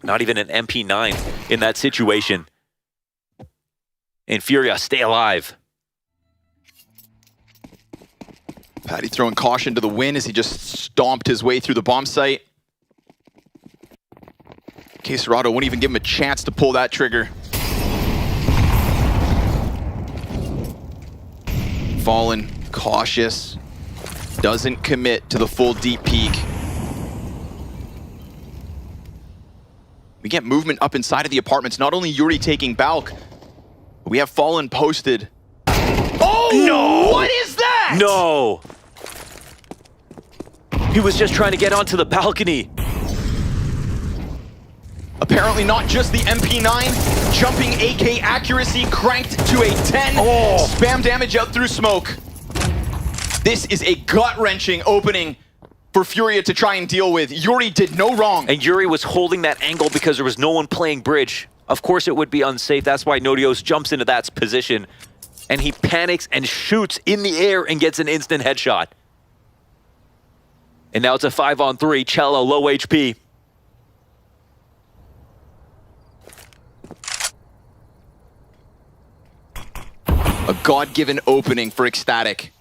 Not even an MP9 in that situation. And Furia, stay alive. Patty throwing caution to the wind as he just stomped his way through the bomb site. K-Serrato wouldn't even give him a chance to pull that trigger. Fallen, cautious, doesn't commit to the full deep peek. We get movement up inside of the apartments. Not only Yuri taking Balk, but we have Fallen posted. Oh, no! What is that? No! He was just trying to get onto the balcony. Apparently not just the MP9. Jumping AK accuracy cranked to a 10. Spam damage out through smoke. This is a gut-wrenching opening for Furia to try and deal with. Yuri did no wrong. And Yuri was holding that angle because there was no one playing bridge. Of course it would be unsafe. That's why Nodios jumps into that position. And he panics and shoots in the air and gets an instant headshot. And now it's a 5-on-3. Cello, low HP. A God-given opening for Ecstatic.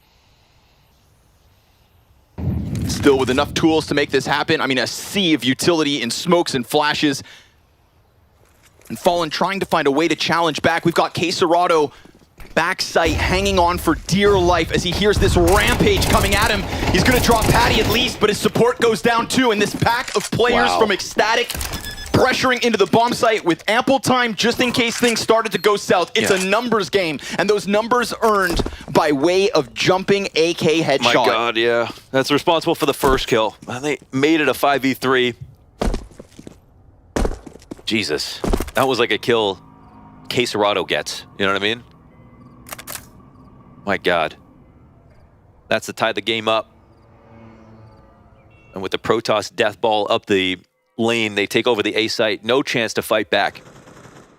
Still with enough tools to make this happen. I mean, a sea of utility in smokes and flashes. And Fallen trying to find a way to challenge back. We've got Quesarado backside hanging on for dear life as he hears this rampage coming at him. He's gonna drop Patty at least, but his support goes down too. And this pack of players from Ecstatic pressuring into the bomb site with ample time just in case things started to go south. It's a numbers game, and those numbers earned by way of jumping AK headshot. My God, yeah. That's responsible for the first kill. And they made it a 5v3. Jesus. That was like a kill Quesarado gets. You know what I mean? My God. That's to tie the game up. And with the Protoss death ball up the lane, they take over the A site. No chance to fight back.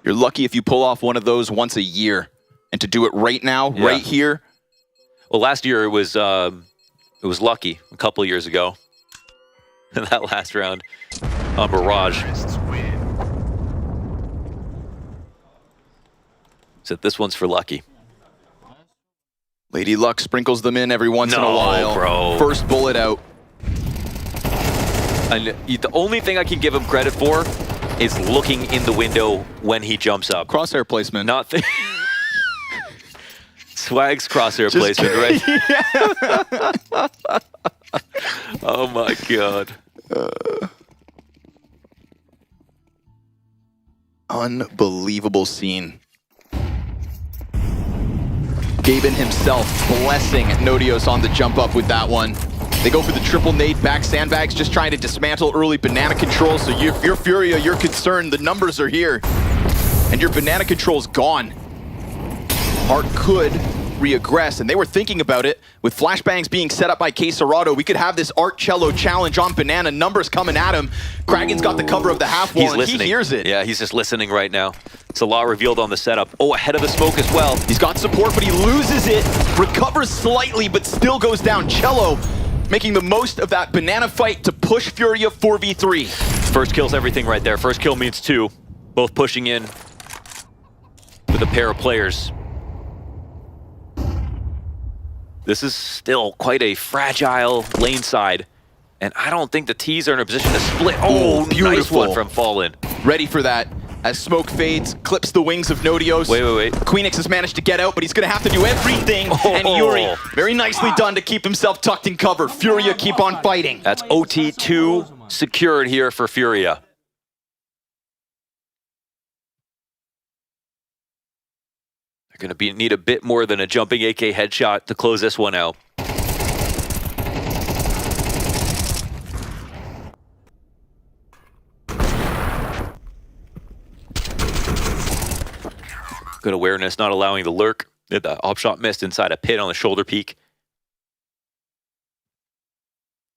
You're lucky if you pull off one of those once a year. And to do it right now, right here. Well, last year it was lucky a couple of years ago. In that last round on Barrage. So this one's for lucky. Lady Luck sprinkles them in every once in a while. Bro. First bullet out. And the only thing I can give him credit for is looking in the window when he jumps up. Crosshair placement. Not Swag's crosshair placement, right? Oh my God. Unbelievable scene. Gaben himself blessing Nodios on the jump up with that one. They go for the triple nade back sandbags, just trying to dismantle early banana control. So you're Furia, you're concerned. The numbers are here. And your banana control's gone. Heart could reaggress, and they were thinking about it. With flashbangs being set up by Quesarado, we could have this Art Cello challenge on banana. Numbers coming at him. Kragen's got the cover of the half wall, and he hears it. Yeah, he's just listening right now. Salah revealed on the setup. Oh, ahead of the smoke as well. He's got support, but he loses it. Recovers slightly, but still goes down. Cello making the most of that banana fight to push Furia 4v3. First kill's everything right there. First kill means two. Both pushing in with a pair of players. This is still quite a fragile lane side. And I don't think the T's are in a position to split. Oh, beautiful. Nice one from Fallen. Ready for that. As smoke fades, clips the wings of Nodios. Wait. Queenix has managed to get out, but he's going to have to do everything. And Yuri, very nicely done to keep himself tucked in cover. Furia keep on fighting. That's OT2 secured here for Furia. They're going to need a bit more than a jumping AK headshot to close this one out. Good awareness, not allowing the lurk. The op shot missed inside a pit on the shoulder peak.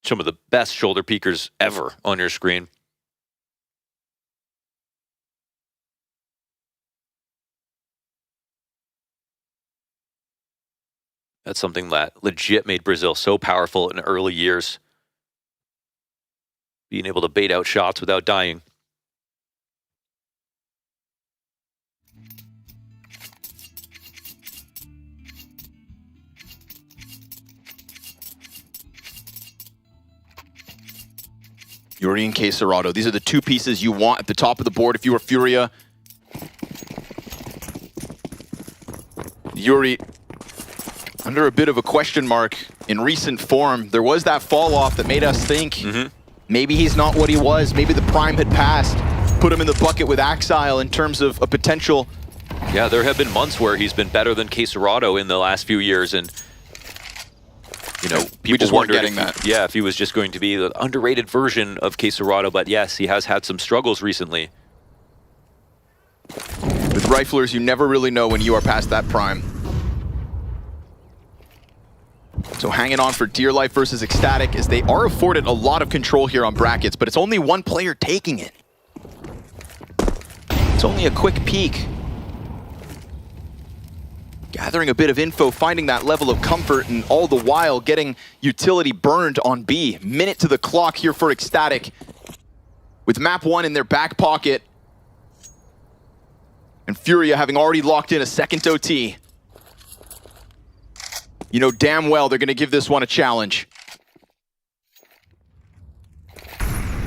Some of the best shoulder peekers ever on your screen. That's something that legit made Brazil so powerful in early years. Being able to bait out shots without dying. Yuri and Quesarado. These are the two pieces you want at the top of the board if you were Furia. Yuri, under a bit of a question mark in recent form. There was that fall off that made us think maybe he's not what he was. Maybe the prime had passed. Put him in the bucket with Axile in terms of a potential. Yeah, there have been months where he's been better than Quesarado in the last few years, and you know, people just weren't wondered getting that. If he was just going to be the underrated version of Quesarado, but yes, he has had some struggles recently. riflers, you never really know when you are past that prime. So hanging on for dear life versus Ecstatic, as they are afforded a lot of control here on brackets, but it's only one player taking it. It's only a quick peek. Gathering a bit of info, finding that level of comfort, and all the while getting utility burned on B. Minute to the clock here for Ecstatic. With map 1 in their back pocket. And Furia having already locked in a second OT. You know damn well they're going to give this one a challenge.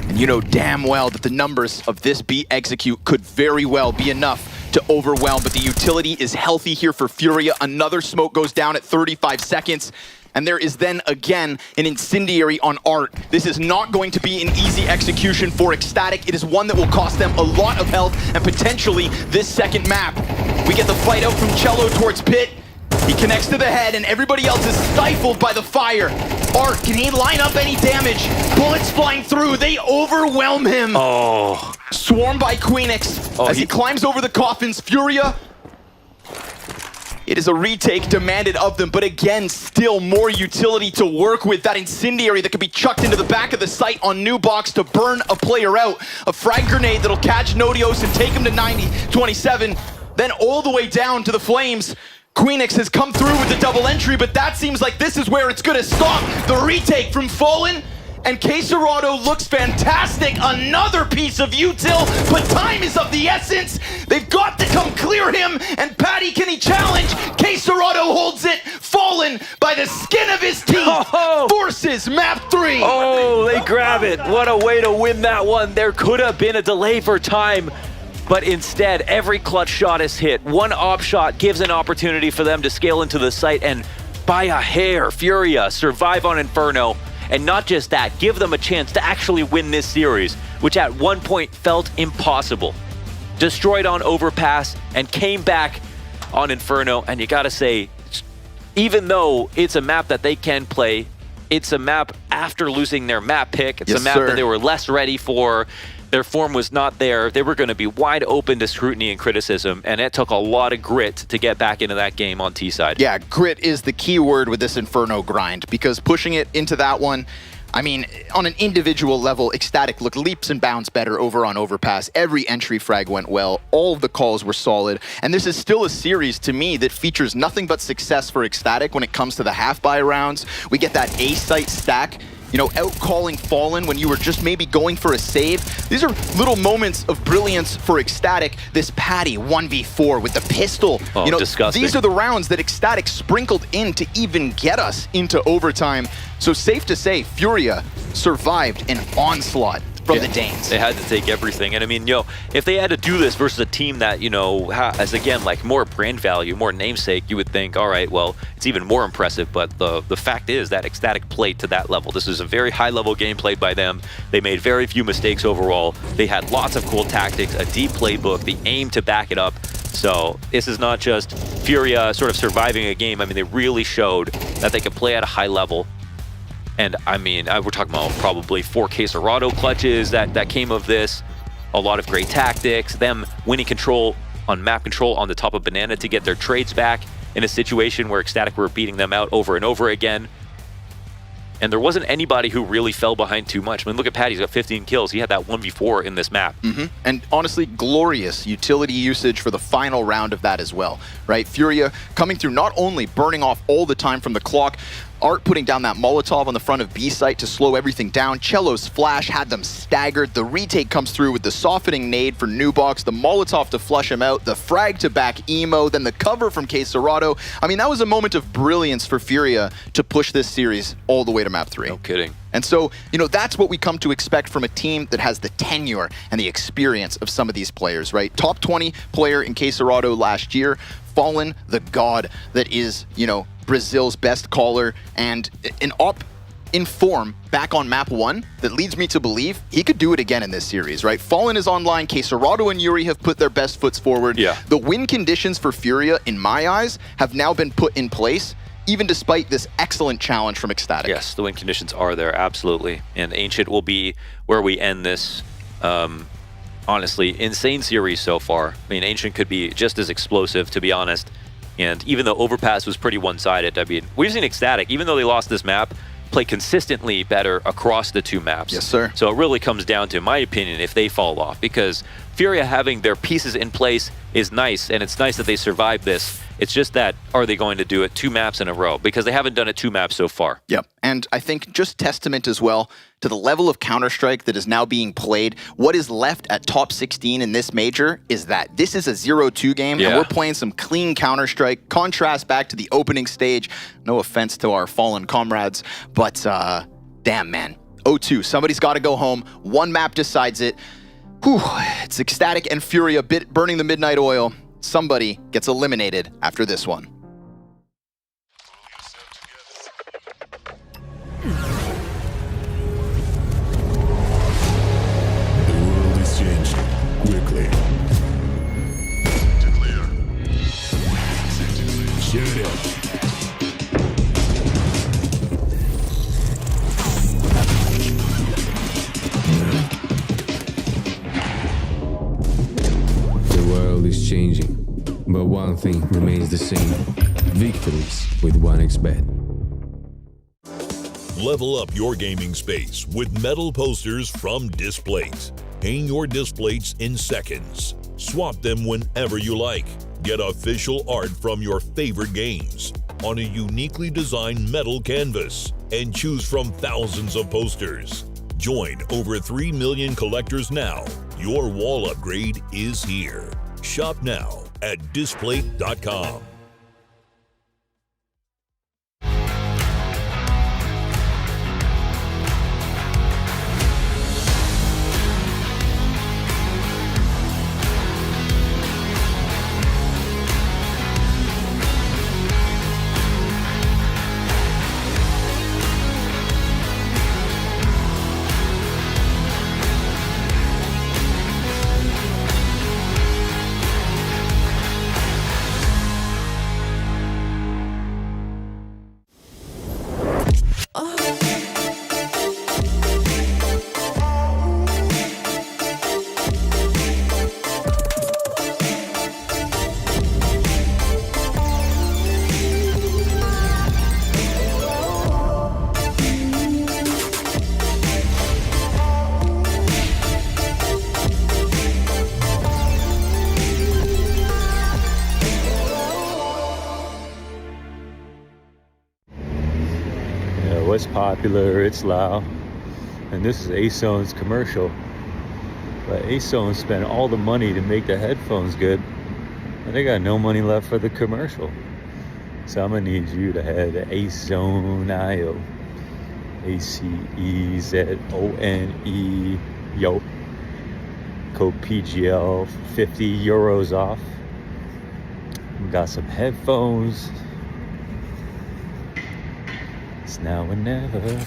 And you know damn well that the numbers of this B execute could very well be enough to overwhelm, but the utility is healthy here for Furia. Another smoke goes down at 35 seconds. And there is then again an incendiary on Art. This is not going to be an easy execution for Ecstatic. It is one that will cost them a lot of health and potentially this second map. We get the fight out from Cello towards Pit. He connects to the head and everybody else is stifled by the fire. Art, can he line up any damage? Bullets flying through, they overwhelm him. Oh. Swarmed by Queenix as he climbs over the coffins. Furia. It is a retake demanded of them, but again, still more utility to work with. That incendiary that could be chucked into the back of the site on New Box to burn a player out. A frag grenade that'll catch Nodios and take him to 90-27. Then all the way down to the flames. Queenix has come through with the double entry, but that seems like this is where it's gonna stop. The retake from Fallen. And Quesarado looks fantastic. Another piece of util, but time is of the essence. They've got to come clear him. And Patty, can he challenge? Quesarado holds it. Fallen by the skin of his teeth. Forces map 3. Oh, they grab it. What a way to win that one. There could have been a delay for time, but instead, every clutch shot is hit. One op shot gives an opportunity for them to scale into the site, and by a hair, Furia survive on Inferno. And not just that, give them a chance to actually win this series, which at one point felt impossible. Destroyed on Overpass and came back on Inferno, and you gotta say, even though it's a map that they can play, it's a map after losing their map pick. It's a map that they were less ready for. Their form was not there. They were going to be wide open to scrutiny and criticism, and it took a lot of grit to get back into that game on T-side. Yeah, grit is the key word with this Inferno grind, because pushing it into that one, I mean, on an individual level, Ecstatic looked leaps and bounds better over on Overpass. Every entry frag went well. All of the calls were solid. And this is still a series, to me, that features nothing but success for Ecstatic when it comes to the half-buy rounds. We get that A-site stack. You know, out-calling Fallen when you were just maybe going for a save. These are little moments of brilliance for Ecstatic. This Patty 1v4 with the pistol. Oh, you know, disgusting. These are the rounds that Ecstatic sprinkled in to even get us into overtime. So safe to say, Furia survived an onslaught from the Danes. They had to take everything. And I mean, if they had to do this versus a team that, has, again, like more brand value, more namesake, you would think, all right, well, it's even more impressive. But the fact is that Ecstatic played to that level. This is a very high-level game played by them. They made very few mistakes overall. They had lots of cool tactics, a deep playbook, the aim to back it up. So this is not just Furia sort of surviving a game. I mean, they really showed that they could play at a high level. And I mean, we're talking about probably 4 Quesarado clutches that came of this. A lot of great tactics, them winning control on map control on the top of Banana to get their trades back in a situation where Ecstatic were beating them out over and over again. And there wasn't anybody who really fell behind too much. I mean, look at Patty, he's got 15 kills. He had that 1v4 in this map. And honestly, glorious utility usage for the final round of that as well, right? Furia coming through, not only burning off all the time from the clock, Art putting down that Molotov on the front of B site to slow everything down. Cello's flash had them staggered. The retake comes through with the softening nade for New Box, the Molotov to flush him out, the frag to back Emo, then the cover from Quesarado. I mean, that was a moment of brilliance for Furia to push this series all the way to map 3. No kidding. And so, that's what we come to expect from a team that has the tenure and the experience of some of these players, right? Top 20 player in Quesarado last year, Fallen, the god that is, Brazil's best caller, and an op in form back on map 1 that leads me to believe he could do it again in this series, right? Fallen is online, Quesarado and Yuri have put their best foots forward. Yeah. The win conditions for Furia, in my eyes, have now been put in place, even despite this excellent challenge from Ecstatic. Yes, the win conditions are there, absolutely. And Ancient will be where we end this honestly, insane series so far. I mean, Ancient could be just as explosive, to be honest. And even though Overpass was pretty one-sided, I mean, we've seen Ecstatic, even though they lost this map, play consistently better across the two maps. Yes, sir. So it really comes down to, in my opinion, if they fall off, because Furia having their pieces in place is nice, and it's nice that they survived this. It's just that, are they going to do it 2 maps in a row? Because they haven't done it 2 maps so far. Yep, and I think just testament as well to the level of Counter-Strike that is now being played. What is left at top 16 in this major is that this is a 0-2 game, and we're playing some clean Counter-Strike. Contrast back to the opening stage. No offense to our fallen comrades, but damn, man. 0-2, somebody's got to go home. 1 map decides it. Whew, it's Ecstatic and Furia burning the midnight oil. Somebody gets eliminated after this one. The world is changing quickly. Showdown. The world is changing, but one thing remains the same. Victories with 1xBet. Level up your gaming space with metal posters from Displates. Hang your displates in seconds. Swap them whenever you like. Get official art from your favorite games on a uniquely designed metal canvas and choose from thousands of posters. Join over 3 million collectors now. Your wall upgrade is here. Shop now at Displate.com. What's popular, it's loud. And this is ASON's commercial. But ASON spent all the money to make the headphones good, and they got no money left for the commercial. So I'm gonna need you to head to ASON.io. ACEZONE. Yo. Code PGL, 50 euros off. Got some headphones. It's now or never.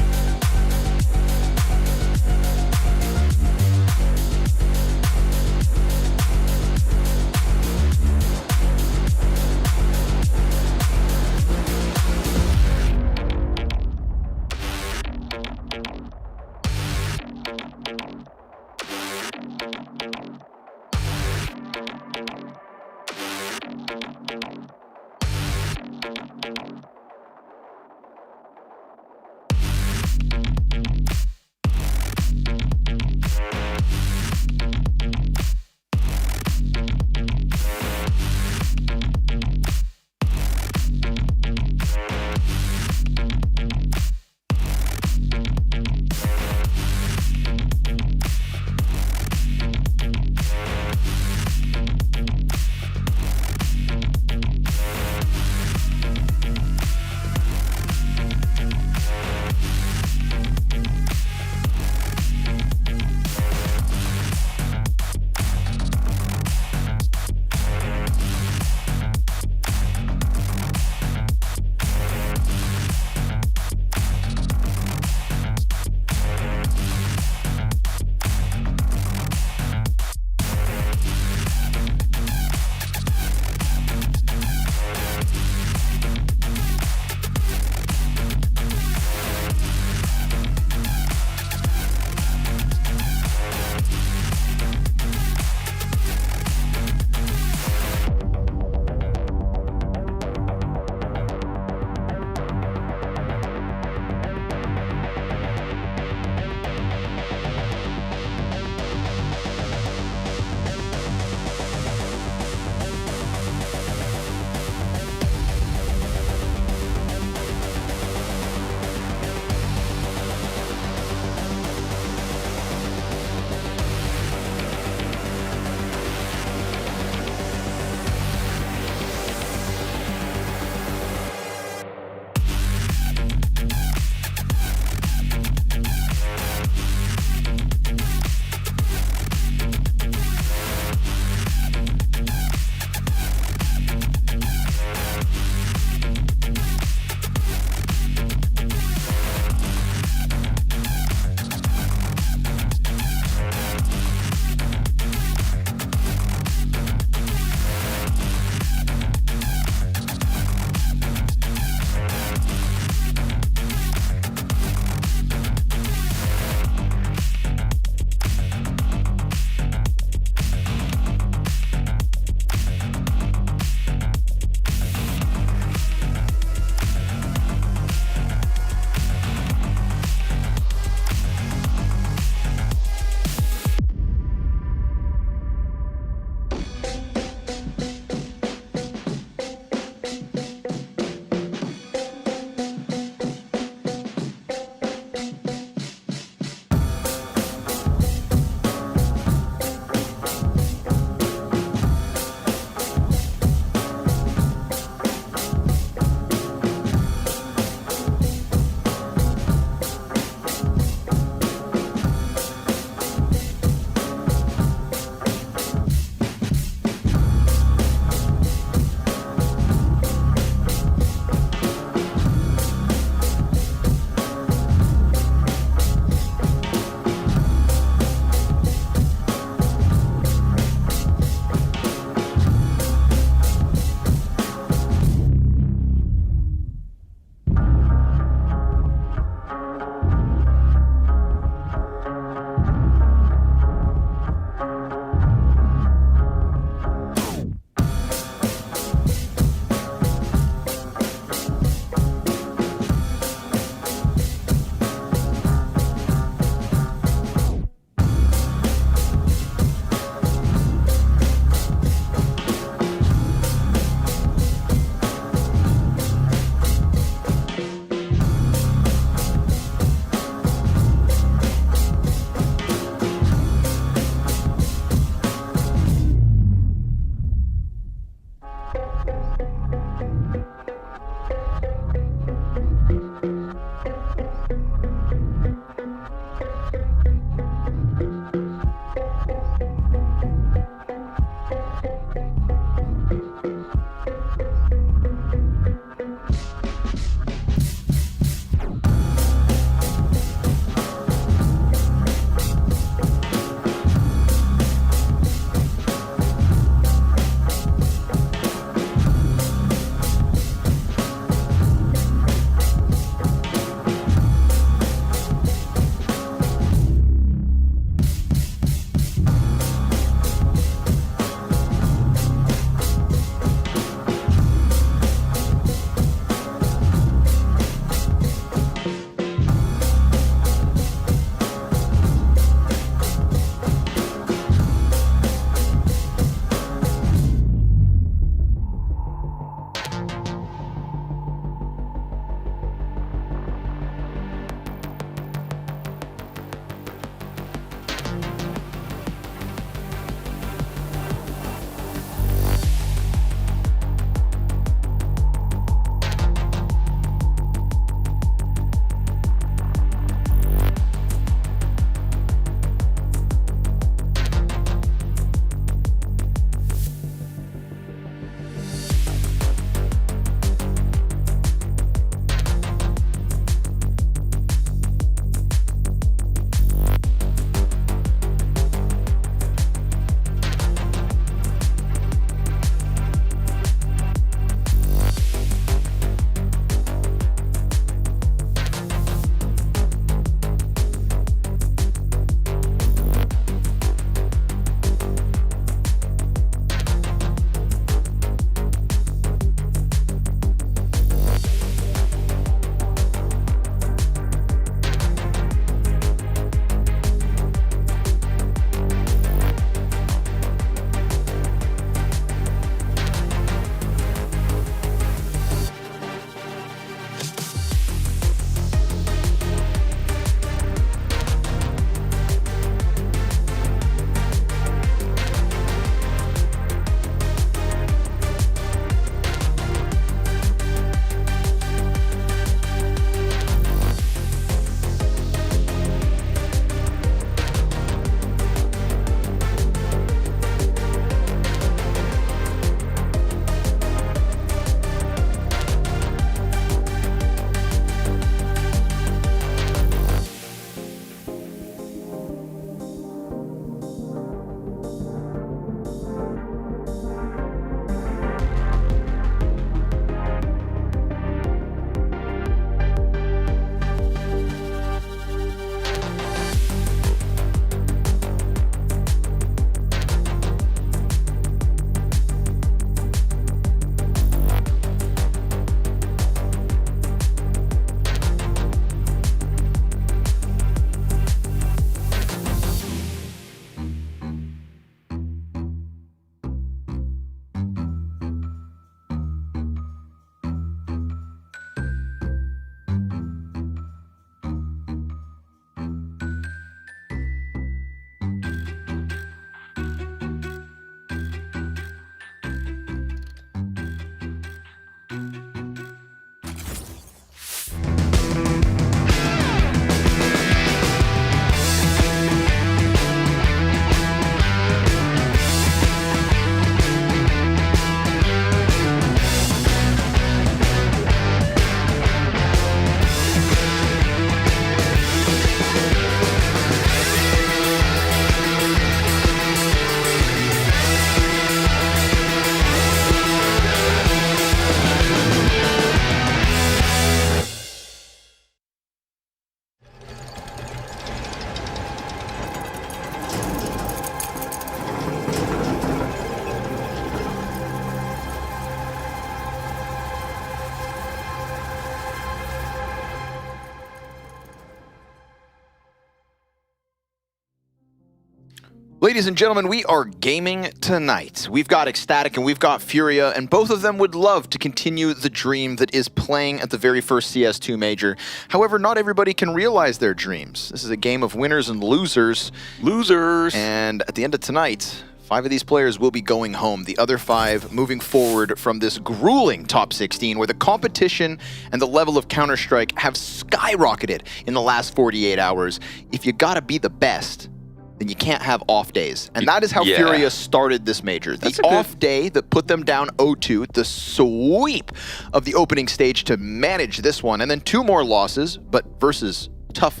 Ladies and gentlemen, we are gaming tonight. We've got Ecstatic and we've got Furia, and both of them would love to continue the dream that is playing at the very first CS2 major. However, not everybody can realize their dreams. This is a game of winners and losers. Losers! And at the end of tonight, 5 of these players will be going home. The other 5 moving forward from this grueling top 16 where the competition and the level of Counter-Strike have skyrocketed in the last 48 hours. If you gotta be the best, then you can't have off days. And that is how Furia started this major. The off day that put them down 0-2, the sweep of the opening stage to manage this one, and then 2 more losses, but versus tough.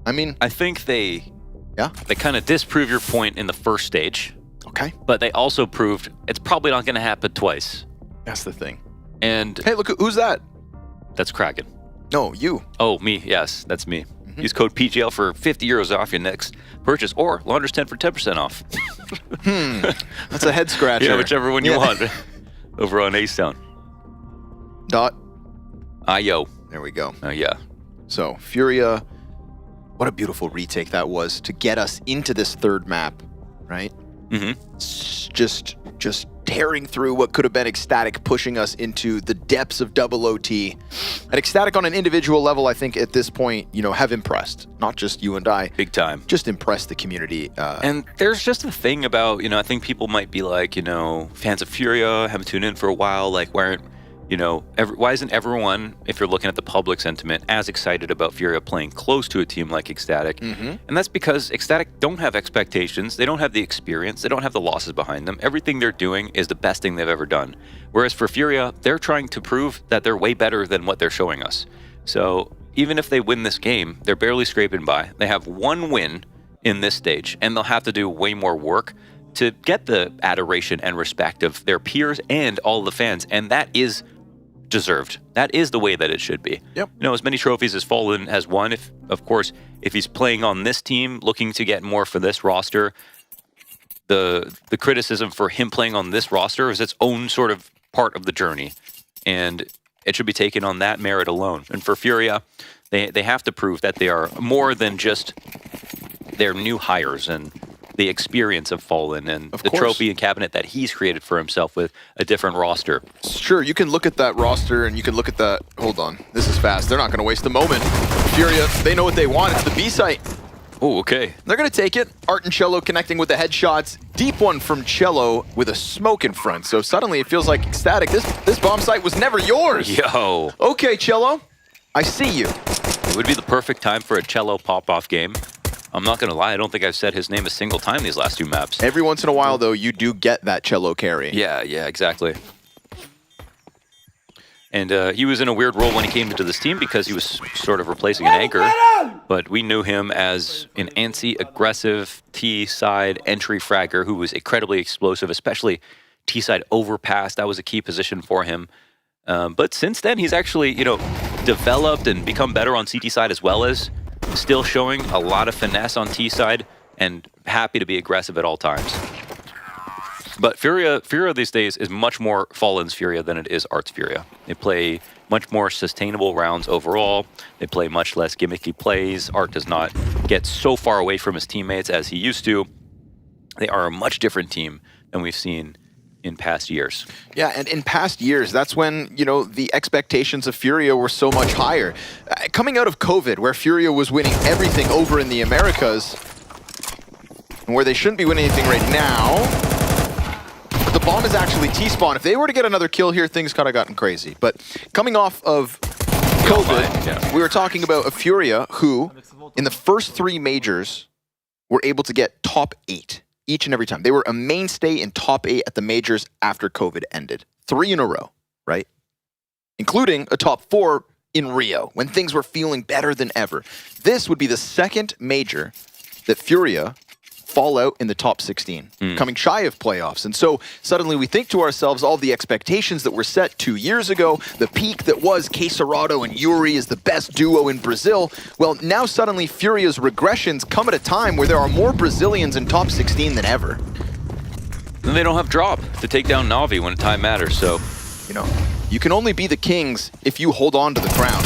I mean, I think they kind of disprove your point in the first stage. Okay. But they also proved it's probably not going to happen twice. That's the thing. And hey, look, who's that? That's Kraken. No, you. Oh, me. Yes, that's me. Use code PGL for 50 euros off your next purchase, or Launders 10 for 10% off. That's a head scratcher. Yeah, whichever one you want. Over on Acetown. Dot. IO. There we go. Oh, yeah. So, Furia, what a beautiful retake that was to get us into this third map, right? Just tearing through what could have been Ecstatic, pushing us into the depths of double OT. And Ecstatic on an individual level, I think at this point, you know, have impressed. Not just you and I. Big time. Just impressed the community. And there's just a thing about, you know, I think people might be like, you know, fans of Furia, haven't tuned in for a while, like, why aren't, you know, why isn't everyone, if you're looking at the public sentiment, as excited about Furia playing close to a team like Ecstatic? And that's because Ecstatic don't have expectations, they don't have the experience, they don't have the losses behind them. Everything they're doing is the best thing they've ever done. Whereas for Furia, they're trying to prove that they're way better than what they're showing us. So even if they win this game, they're barely scraping by. They have 1 win in this stage, and they'll have to do way more work to get the adoration and respect of their peers and all the fans, and that is deserved. That is the way that it should be. Yep. You know, as many trophies as Fallen has won, if of course, if he's playing on this team, looking to get more for this roster, the criticism for him playing on this roster is its own sort of part of the journey, and it should be taken on that merit alone. And for Furia, they have to prove that they are more than just their new hires and the experience of Fallen and the trophy and cabinet that he's created for himself with a different roster. Sure, you can look at that roster and you can look at that. Hold on, this is fast. They're not going to waste a moment. Furia, they know what they want. It's the B site. Oh, okay. They're going to take it. Art and Cello connecting with the headshots. Deep one from Cello with a smoke in front. So suddenly it feels like Ecstatic. This bomb site was never yours. Yo. Okay, Cello, I see you. It would be the perfect time for a Cello pop-off game. I'm not going to lie, I don't think I've said his name a single time these last 2 maps. Every once in a while, though, you do get that Cello carry. Yeah, exactly. And he was in a weird role when he came into this team because he was sort of replacing an anchor. But we knew him as an antsy, aggressive T-side entry fragger who was incredibly explosive, especially T-side overpass. That was a key position for him. But since then, he's actually, you know, developed and become better on CT side as well as still showing a lot of finesse on T side and happy to be aggressive at all times. But Furia these days is much more Fallen's Furia than it is Art's Furia. They play much more sustainable rounds overall. They play much less gimmicky plays. Art does not get so far away from his teammates as he used to. They are a much different team than we've seen in past years. Yeah, and in past years, that's when, you know, the expectations of Furia were so much higher. Coming out of COVID, where Furia was winning everything over in the Americas, and where they shouldn't be winning anything right now, but the bomb is actually T-spawn. If they were to get another kill here, things kind of gotten crazy. But coming off of COVID, we were talking about a Furia who, in the first 3 majors, were able to get top 8. Each and every time. They were a mainstay in top 8 at the majors after COVID ended. 3 in a row, right? Including a top 4 in Rio, when things were feeling better than ever. This would be the 2nd major that Furia fall out in the top 16, coming shy of playoffs. And so suddenly we think to ourselves, all the expectations that were set 2 years ago, the peak that was Quesarado and Yuri is the best duo in Brazil. Well, now suddenly Furia's regressions come at a time where there are more Brazilians in top 16 than ever. And they don't have drop to take down Na'Vi when time matters, so... You know, you can only be the kings if you hold on to the crown.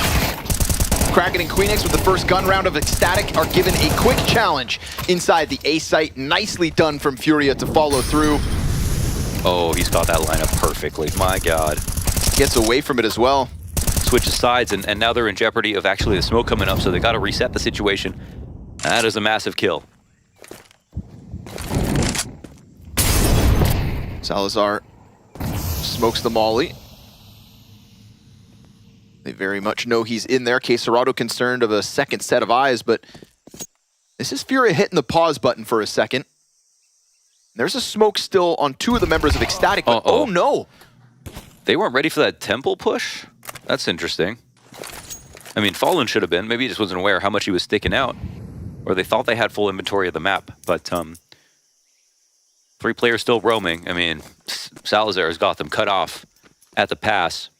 Kraken and Queenix with the first gun round of Ecstatic are given a quick challenge inside the A site. Nicely done from Furia to follow through. Oh, he's got that lineup perfectly. My God. Gets away from it as well. Switches sides, and now they're in jeopardy of actually the smoke coming up, so they got to reset the situation. That is a massive kill. Salazar smokes the molly. They very much know he's in there. Quesarado concerned of a second set of eyes, but this is Furia hitting the pause button for a second. There's a smoke still on two of the members of Ecstatic, but oh no! They weren't ready for that temple push? That's interesting. I mean, Fallen should have been. Maybe he just wasn't aware how much he was sticking out. Or they thought they had full inventory of the map, but 3 players still roaming. I mean, Salazar has got them cut off at the pass.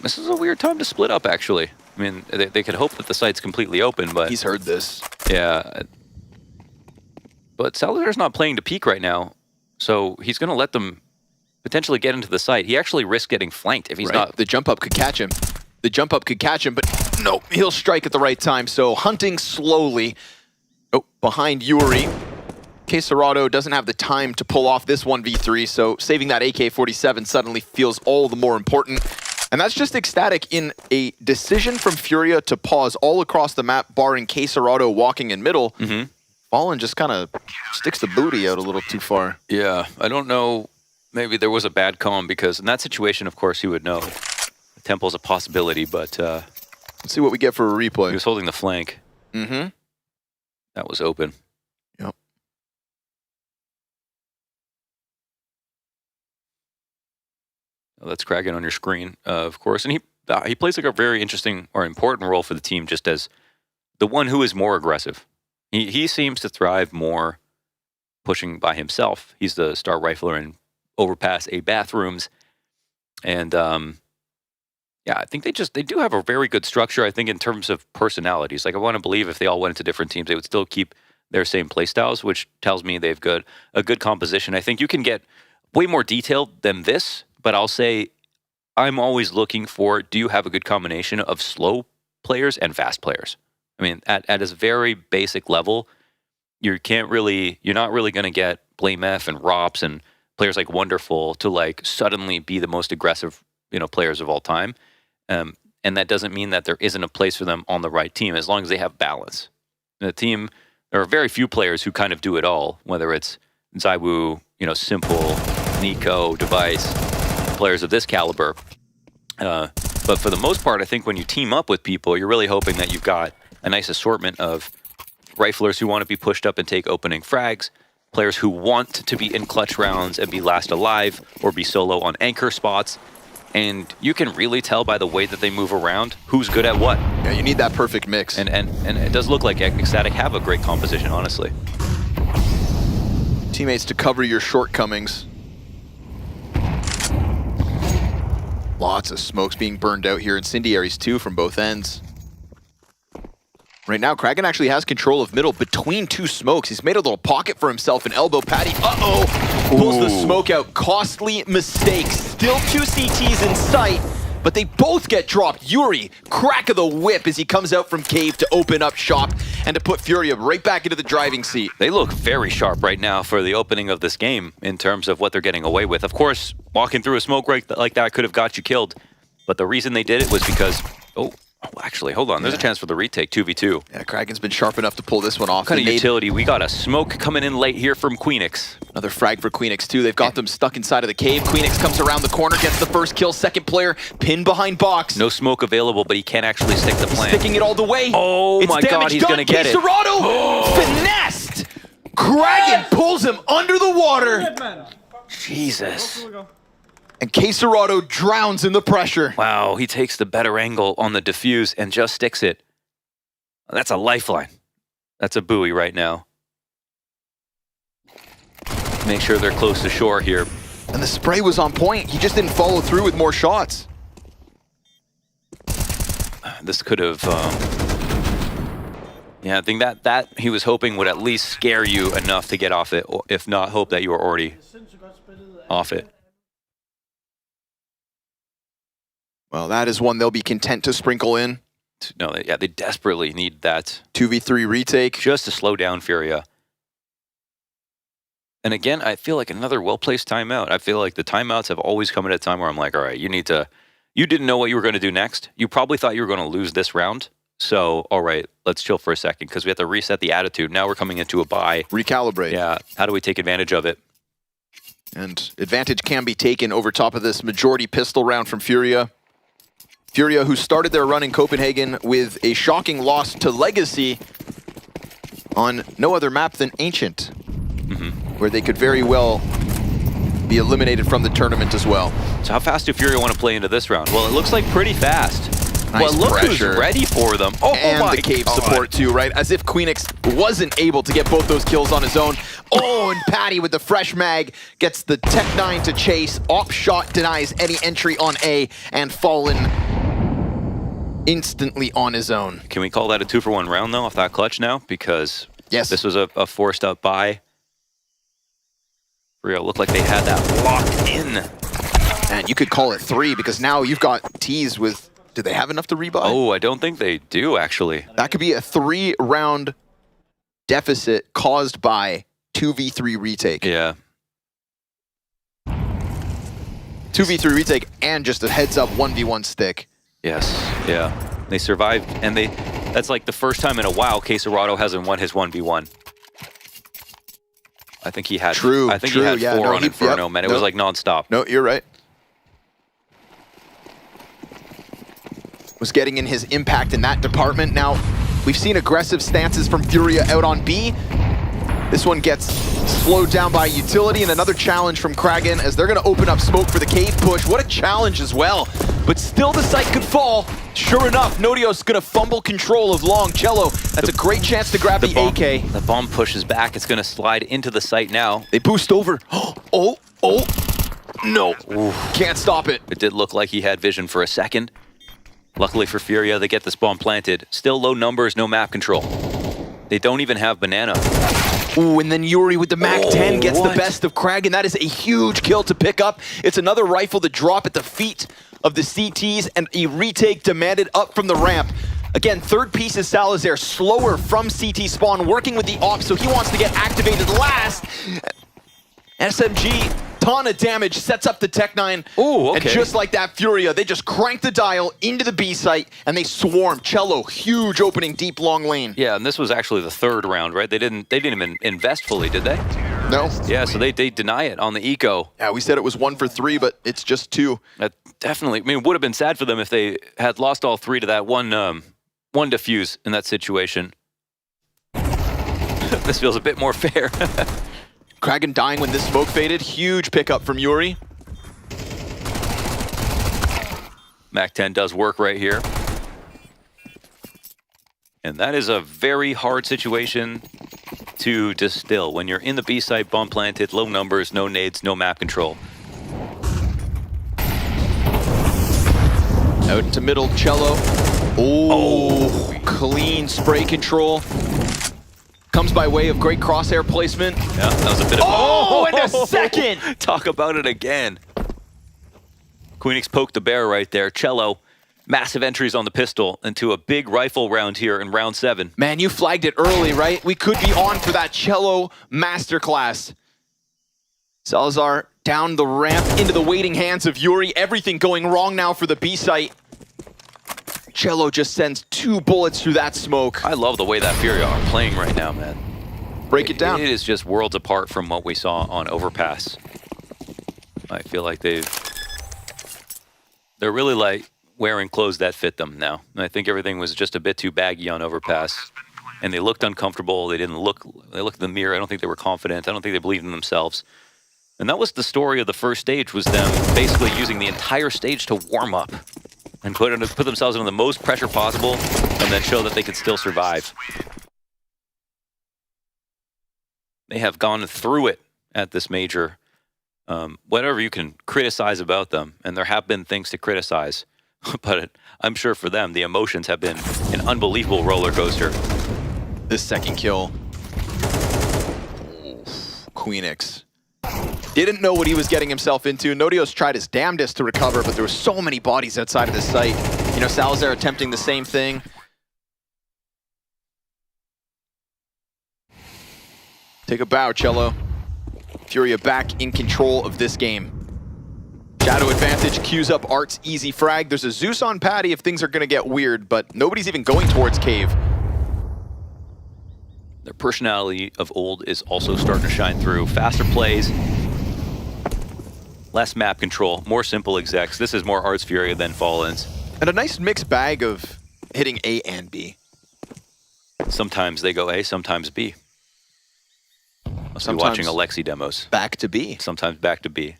This is a weird time to split up, actually. I mean, they could hope that the site's completely open, but... He's heard this. Yeah. But Salazar's not playing to peak right now, so he's going to let them potentially get into the site. He actually risks getting flanked if he's not... The jump up could catch him. The jump up could catch him, but no, he'll strike at the right time. So hunting slowly. Oh, behind Yuri. Quesarado doesn't have the time to pull off this 1v3, so saving that AK-47 suddenly feels all the more important. And that's just Ecstatic in a decision from Furia to pause all across the map, barring Quesarado walking in middle. Fallen just kind of sticks the booty out a little too far. Yeah, I don't know. Maybe there was a bad calm, because in that situation, of course, he would know. The temple's a possibility, but... let's see what we get for a replay. He was holding the flank. Mm-hmm. That was open. Yep. That's Kraken on your screen, of course. And he plays like a very interesting or important role for the team, just as the one who is more aggressive. He seems to thrive more pushing by himself. He's the star rifler in Overpass A bathrooms. And yeah, I think they do have a very good structure, I think, in terms of personalities. Like, I want to believe if they all went into different teams, they would still keep their same playstyles, which tells me they've a good composition. I think you can get way more detailed than this, but I'll say I'm always looking for, do you have a good combination of slow players and fast players? I mean, at a very basic level, you're not really going to get Blame F and Rops and players like Wonderful to like suddenly be the most aggressive, players of all time. And that doesn't mean that there isn't a place for them on the right team, as long as they have balance. The team, there are very few players who kind of do it all, whether it's Zaiwu, Simple, Nico, Device, players of this caliber. But for the most part, I think when you team up with people, you're really hoping that you've got a nice assortment of riflers who want to be pushed up and take opening frags, players who want to be in clutch rounds and be last alive or be solo on anchor spots. And you can really tell by the way that they move around who's good at what. Yeah, you need that perfect mix. And it does look like Ecstatic have a great composition, honestly. Teammates to cover your shortcomings. Lots of smokes being burned out here. Incendiaries too from both ends. Right now, Kraken actually has control of middle between two smokes. He's made a little pocket for himself, an elbow patty. Uh-oh! Pulls the smoke out. Costly mistake. Still 2 CTs in sight, but they both get dropped. Yuri, crack of the whip as he comes out from cave to open up shop and to put Furia right back into the driving seat. They look very sharp right now for the opening of this game in terms of what they're getting away with. Of course, walking through a smoke break like that could have got you killed, but the reason they did it was because... actually, hold on. There's a chance for the retake, 2v2. Yeah, Kraken's been sharp enough to pull this one off. What kind of utility? We got a smoke coming in late here from Queenix. Another frag for Queenix, too. They've got them stuck inside of the cave. Queenix comes around the corner, gets the first kill. Second player pinned behind box. No smoke available, but he can't actually stick the plant. Sticking it all the way. Oh my God, he's going to get it. Quesarado finessed. Kraken pulls him under the water. Jesus. And Quesarado drowns in the pressure. Wow, he takes the better angle on the defuse and just sticks it. That's a lifeline. That's a buoy right now. Make sure they're close to shore here. And the spray was on point. He just didn't follow through with more shots. This could have... yeah, I think that he was hoping would at least scare you enough to get off it, or if not, hope that you were already off it. Well, that is one they'll be content to sprinkle in. No, they desperately need that 2v3 retake just to slow down Furia. And again, I feel like another well-placed timeout. I feel like the timeouts have always come at a time where I'm like, all right, you didn't know what you were going to do next. You probably thought you were going to lose this round. So, all right, let's chill for a second because we have to reset the attitude. Now we're coming into a bye. Recalibrate. Yeah, how do we take advantage of it? And advantage can be taken over top of this majority pistol round from Furia. Furia, who started their run in Copenhagen with a shocking loss to Legacy on no other map than Ancient, where they could very well be eliminated from the tournament as well. So how fast do Furia want to play into this round? Well, it looks like pretty fast. Nice well, look pressure. Who's ready for them. Oh, and my the cave God. support too, right? As if Queenix wasn't able to get both those kills on his own. Oh, and Patty with the fresh mag gets the Tech-9 to chase. Op shot denies any entry on A, and Fallen instantly on his own. Can we call that a 2-for-1 round, though, off that clutch now? Because yes, this was a forced up buy. Furia looked like they had that locked in. And you could call it 3 because now you've got T's with... Do they have enough to rebuy? Oh, I don't think they do, actually. That could be a 3-round deficit caused by 2v3 retake. Yeah. 2v3 retake and just a heads-up 1v1 stick. Yes, yeah. They survived, and that's like the first time in a while Quesarado hasn't won his 1v1. I think he had True, he had 4 on Inferno, man. It was like non-stop. No, you're right. Was getting in his impact in that department. Now, we've seen aggressive stances from Furia out on B. This one gets slowed down by utility, and another challenge from Kragan as they're going to open up smoke for the cave push. What a challenge as well. But still the site could fall. Sure enough, Nodios going to fumble control of Long. Cello, that's a great chance to grab the AK. The bomb pushes back. It's going to slide into the site now. They boost over. Oh, no. Oof. Can't stop it. It did look like he had vision for a second. Luckily for Furia, they get this bomb planted. Still low numbers, no map control. They don't even have Banana. Ooh, and then Yuri with the MAC-10 gets the best of Kragan. That is a huge kill to pick up. It's another rifle to drop at the feet of the CTs, and a retake demanded up from the ramp. Again, third piece is Salazar, slower from CT spawn, working with the ops, so he wants to get activated last. SMG, ton of damage, sets up the Tech-9. Ooh, okay. And just like that, Furia, they just crank the dial into the B site, and they swarm. Cello, huge opening, deep, long lane. Yeah, and this was actually the 3rd round, right? They didn't even invest fully, did they? No. Yeah, so they deny it on the eco. Yeah, we said it was 1 for 3, but it's just 2. That definitely, I mean, it would have been sad for them if they had lost all 3 to that one defuse in that situation. This feels a bit more fair. Kragan dying when this smoke faded. Huge pickup from Yuri. MAC-10 does work right here. And that is a very hard situation to distill. When you're in the B site, bomb planted, low numbers, no nades, no map control. Out to middle, Cello. Oh, clean spray control. Comes by way of great crosshair placement. Yeah, that was a bit of... Oh, in a second! Talk about it again. Queenix poked the bear right there. Cello, massive entries on the pistol into a big rifle round here in round 7. Man, you flagged it early, right? We could be on for that Cello masterclass. Salazar down the ramp into the waiting hands of Yuri. Everything going wrong now for the B site. Cello just sends 2 bullets through that smoke. I love the way that Furia are playing right now, man. Break it down. It is just worlds apart from what we saw on Overpass. I feel like they're really like wearing clothes that fit them now. And I think everything was just a bit too baggy on Overpass. And they looked uncomfortable. They looked in the mirror. I don't think they were confident. I don't think they believed in themselves. And that was the story of the first stage, was them basically using the entire stage to warm up and put themselves in the most pressure possible and then show that they could still survive. They have gone through it at this major. Whatever you can criticize about them, and there have been things to criticize, but I'm sure for them, the emotions have been an unbelievable roller coaster. This second kill. Queenix. Didn't know what he was getting himself into. Nodios tried his damnedest to recover, but there were so many bodies outside of this site. You know, Salazar attempting the same thing. Take a bow, Cello. Furia back in control of this game. Shadow advantage queues up Art's easy frag. There's a Zeus on Patty if things are going to get weird, but nobody's even going towards Cave. Their personality of old is also starting to shine through. Faster plays, less map control, more simple execs. This is more Art's Furia than Fallen's. And a nice mixed bag of hitting A and B. Sometimes they go A, sometimes B. Must be watching Alexi demos. Back to B. Sometimes back to B.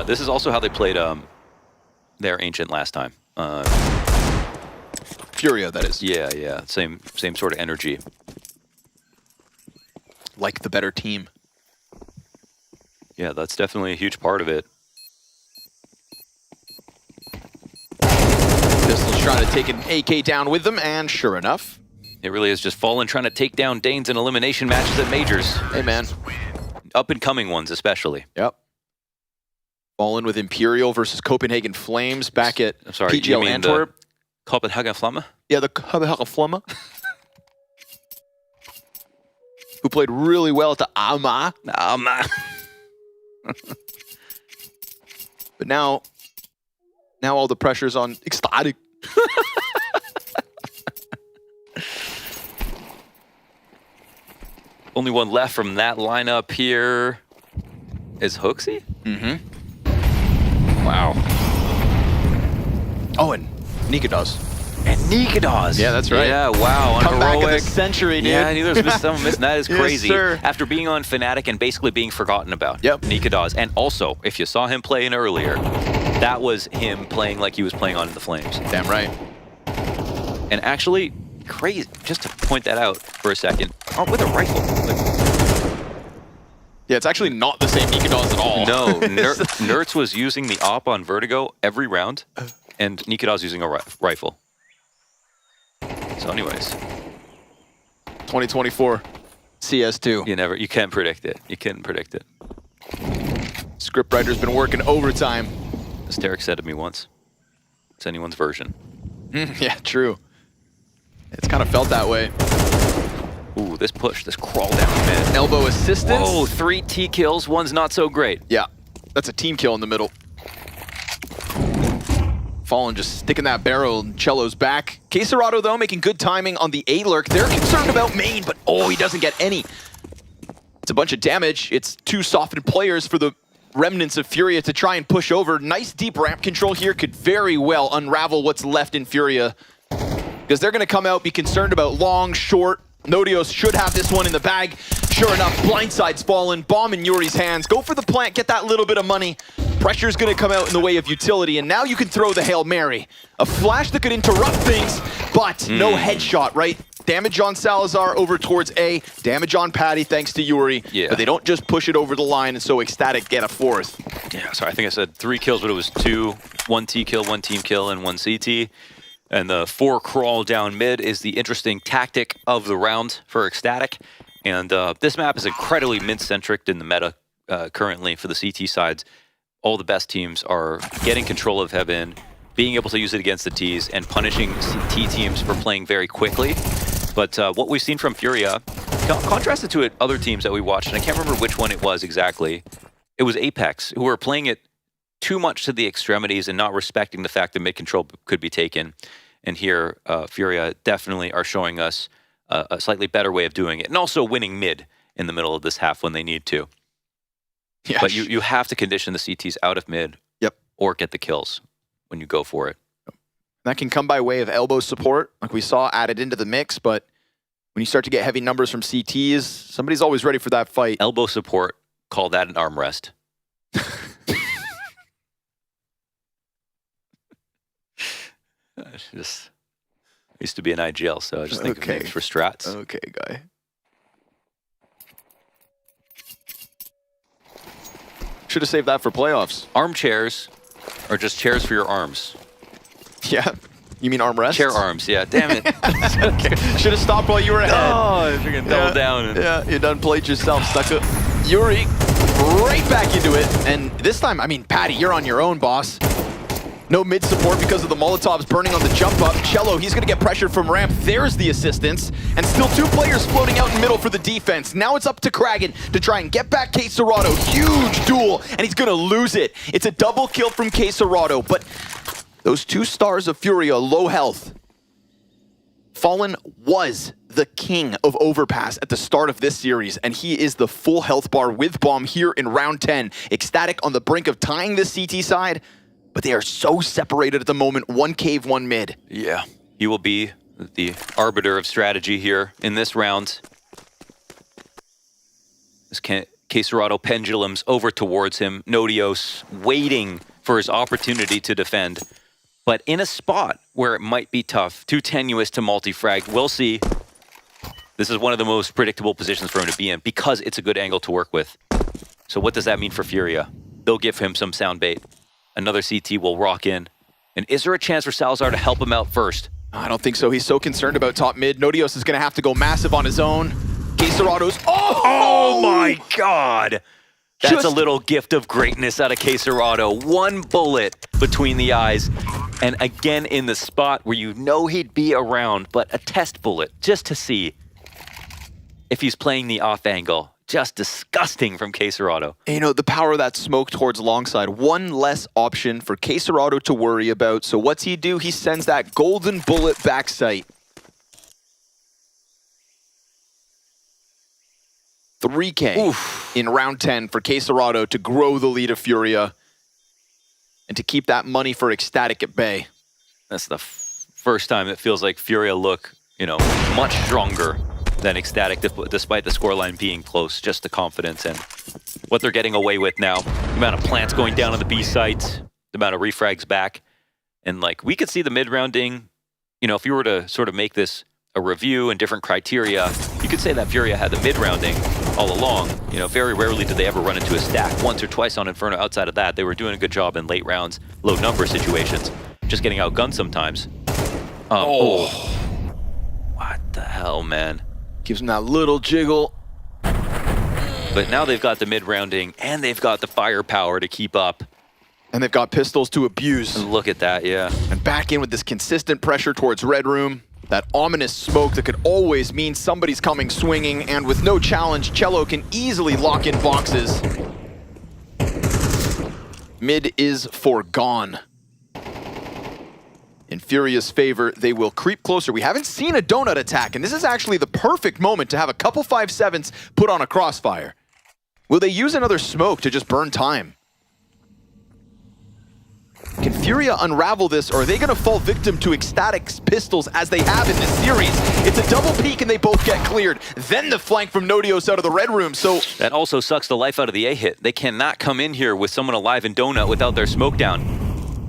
This is also how they played their Ancient last time. Furia, that is. Yeah. Same sort of energy. Like the better team. Yeah, that's definitely a huge part of it. Pistol's trying to take an AK down with them, and sure enough. It really is just Fallen trying to take down Danes in elimination matches at majors. Hey, man. Up-and-coming ones, especially. Yep. Fallen with Imperial versus Copenhagen Flames back at PGL Antwerp. Copenhagen Flamme? Yeah, the Copenhagen Flamme. Who played really well at the AMA. But now all the pressure's on Ecstatic. Only one left from that lineup here is Hooksy? Mm-hmm. Wow. Oh, and Nikados. And Nikados. Yeah, that's right. Yeah, wow. Comeback of the Unheroic. century, dude. Yeah, neither missed someone missing. That is Yes, crazy. sir. After being on Fnatic and basically being forgotten about. Yep. Nikados. And also, if you saw him playing earlier, that was him playing like he was playing on the Flames. Damn right. And actually, crazy, just to point that out for a second, with a rifle. Yeah, it's actually not the same Nikados at all. No, Nertz was using the op on Vertigo every round, and Nikados using a rifle. So anyways. 2024 CS2. You can't predict it. You couldn't predict it. Scriptwriter's been working overtime. As Tarek said to me once, it's anyone's version. Yeah, true. It's kind of felt that way. Ooh, this push, this crawl down mid. Elbow assistance. Oh, 3 T kills, one's not so great. Yeah, that's a team kill in the middle. Fallen just sticking that barrel in Cello's back. Queserato, though, making good timing on the A-lurk. They're concerned about main, but he doesn't get any. It's a bunch of damage. It's 2 softened players for the remnants of Furia to try and push over. Nice deep ramp control here could very well unravel what's left in Furia. Because they're going to come out, be concerned about long, short. Nodios should have this one in the bag. Sure enough, blindside's fallen. Bomb in Yuri's hands. Go for the plant, get that little bit of money. Pressure's going to come out in the way of utility, and now you can throw the Hail Mary. A flash that could interrupt things, but no headshot, right? Damage on Salazar over towards A. Damage on Patty thanks to Yuri. Yeah. But they don't just push it over the line, and so Ecstatic get a 4th. Yeah, sorry, I think I said 3 kills, but it was 2. 1 T kill, 1 team kill, and 1 CT. And the 4 crawl down mid is the interesting tactic of the round for Ecstatic. And this map is incredibly mid-centric in the meta currently for the CT sides. All the best teams are getting control of Heaven, being able to use it against the Ts, and punishing T teams for playing very quickly. But what we've seen from Furia, contrasted to it, other teams that we watched, and I can't remember which one it was exactly, it was Apex, who were playing it too much to the extremities and not respecting the fact that mid control could be taken. And here, Furia definitely are showing us a slightly better way of doing it, and also winning mid in the middle of this half when they need to. Yeah, but you have to condition the CTs out of mid, or get the kills when you go for it. That can come by way of elbow support, like we saw added into the mix, but when you start to get heavy numbers from CTs, somebody's always ready for that fight. Elbow support, call that an armrest. Just used to be an IGL, so I just think of names for strats. Okay, guy. Should have saved that for playoffs. Armchairs are just chairs for your arms. Yeah. You mean armrest? Chair arms, yeah. Damn it. Okay. Should have stopped while you were ahead. Oh, if you're going to double down. And... Yeah, you done played yourself. Stuck it. Yuri right back into it. And this time, I mean, Patty, you're on your own, boss. No mid support because of the Molotovs burning on the jump up. Cello, he's going to get pressured from ramp. There's the assistance. And still 2 players floating out in middle for the defense. Now it's up to Kragan to try and get back K-Serato. Huge duel, and he's going to lose it. It's a double kill from K-Serato, but those 2 stars of Furia, low health. Fallen was the king of Overpass at the start of this series, and he is the full health bar with bomb here in round 10. Ecstatic on the brink of tying this CT side, but they are so separated at the moment. 1 cave, 1 mid. Yeah, he will be the arbiter of strategy here in this round. This K-Serato pendulums over towards him. Nodios waiting for his opportunity to defend, but in a spot where it might be tough, too tenuous to multi-frag. We'll see. This is one of the most predictable positions for him to be in because it's a good angle to work with. So what does that mean for Furia? They'll give him some sound bait. Another CT will rock in. And is there a chance for Salazar to help him out first? I don't think so. He's so concerned about top mid. Nodios is going to have to go massive on his own. K-Serato's... Oh my God! That's a little gift of greatness out of K-Serato. 1 bullet between the eyes. And again in the spot where you know he'd be around, but a test bullet just to see if he's playing the off angle. Just disgusting from K-Serato. You know, the power of that smoke towards longside. 1 less option for K-Serato to worry about. So what's he do? He sends that golden bullet back sight. 3K in round 10 for K-Serato to grow the lead of Furia and to keep that money for Ecstatic at bay. That's the first time it feels like Furia look, you know, much stronger than Ecstatic, despite the scoreline being close. Just the confidence and what they're getting away with now. The amount of plants going down on the B site, the amount of refrags back. And like, we could see the mid-rounding, you know, if you were to sort of make this a review and different criteria, you could say that Furia had the mid-rounding all along. You know, very rarely did they ever run into a stack. Once or twice on Inferno. Outside of that, they were doing a good job in late rounds, low number situations, just getting outgunned sometimes. What the hell, man? Gives them that little jiggle. But now they've got the mid-rounding, and they've got the firepower to keep up. And they've got pistols to abuse. And look at that, yeah. And back in with this consistent pressure towards Red Room. That ominous smoke that could always mean somebody's coming swinging, and with no challenge, Cello can easily lock in boxes. Mid is forgone. In Furia's favor, they will creep closer. We haven't seen a donut attack, and this is actually the perfect moment to have a couple 5-7s put on a crossfire. Will they use another smoke to just burn time? Can Furia unravel this, or are they going to fall victim to Ecstatic's pistols as they have in this series? It's a double peek and they both get cleared. Then the flank from Nodios out of the Red Room, so... That also sucks the life out of the A-hit. They cannot come in here with someone alive in Donut without their smoke down.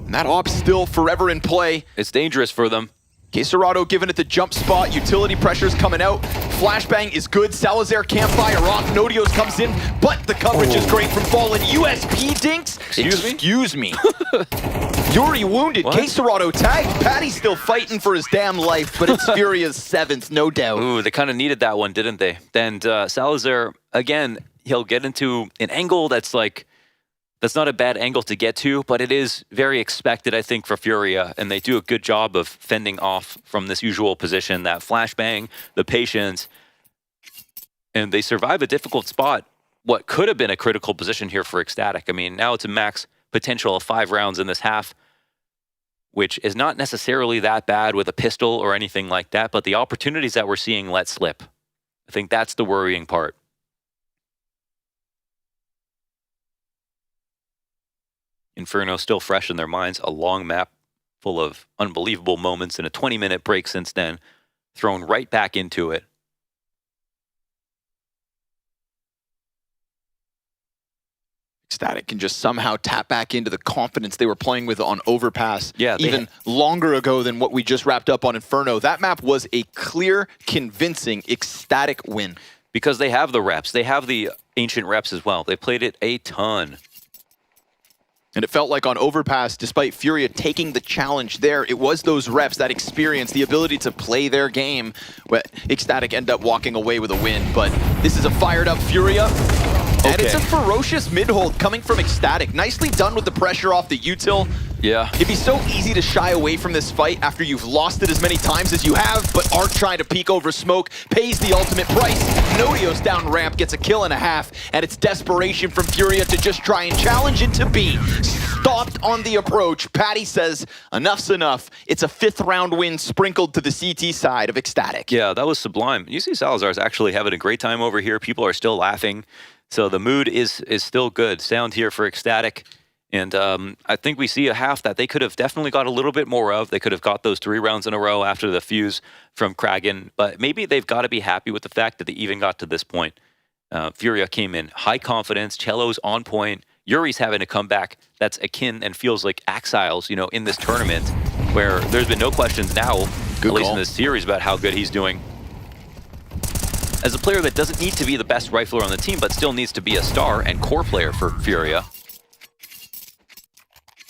And that op's still forever in play. It's dangerous for them. K-Serato giving it the jump spot. Utility pressure's coming out. Flashbang is good. Salazar can't fire off. Nodios comes in, but the coverage is great from Fallen. USP dinks? Excuse me. Yuri wounded. K-Serato tagged. Patty's still fighting for his damn life, but it's Furia's 7th, no doubt. Ooh, they kind of needed that one, didn't they? And Salazar, again, he'll get into an angle that's like, that's not a bad angle to get to, but it is very expected, I think, for Furia, and they do a good job of fending off from this usual position, that flashbang, the patience, and they survive a difficult spot. What could have been a critical position here for Ecstatic. I mean, now it's a max potential of 5 rounds in this half, which is not necessarily that bad with a pistol or anything like that, but the opportunities that we're seeing let slip. I think that's the worrying part. Inferno still fresh in their minds, a long map full of unbelievable moments and a 20-minute break since then, thrown right back into it. Ecstatic can just somehow tap back into the confidence they were playing with on Overpass even longer ago than what we just wrapped up on Inferno. That map was a clear, convincing Ecstatic win. Because they have the reps. They have the ancient reps as well. They played it a ton. And it felt like on Overpass, despite Furia taking the challenge there, it was those reps, that experience, the ability to play their game, where Ecstatic end up walking away with a win. But this is a fired up Furia. And it's a ferocious mid-hold coming from Ecstatic. Nicely done with the pressure off the util. Yeah. It'd be so easy to shy away from this fight after you've lost it as many times as you have, but Art trying to peek over smoke pays the ultimate price. Nodios down ramp gets a kill and a half, and it's desperation from Furia to just try and challenge into B. Stopped on the approach. Patty says, enough's enough. It's a 5th round win sprinkled to the CT side of Ecstatic. Yeah, that was sublime. You see Salazar's actually having a great time over here. People are still laughing. So the mood is still good. Sound here for Ecstatic. And I think we see a half that they could have definitely got a little bit more of. They could have got those 3 rounds in a row after the fuse from Kragan. But maybe they've got to be happy with the fact that they even got to this point. Furia came in high confidence. Cello's on point. Yuri's having a comeback that's akin and feels like Axiles, you know, in this tournament, where there's been no questions now, at least in this series, about how good he's doing. As a player that doesn't need to be the best rifler on the team, but still needs to be a star and core player for Furia,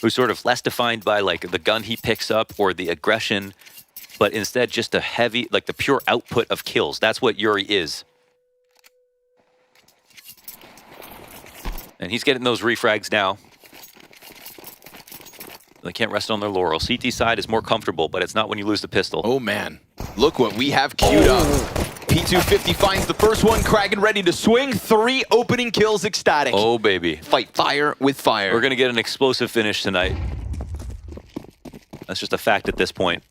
who's sort of less defined by like the gun he picks up or the aggression, but instead just a heavy, like the pure output of kills. That's what Yuri is. And he's getting those refrags now. They can't rest on their laurel. CT side is more comfortable, but it's not when you lose the pistol. Oh man, look what we have queued up. P250 finds the first one, Kragan ready to swing. 3 opening kills, Ecstatic. Oh baby. Fight fire with fire. We're gonna get an explosive finish tonight. That's just a fact at this point.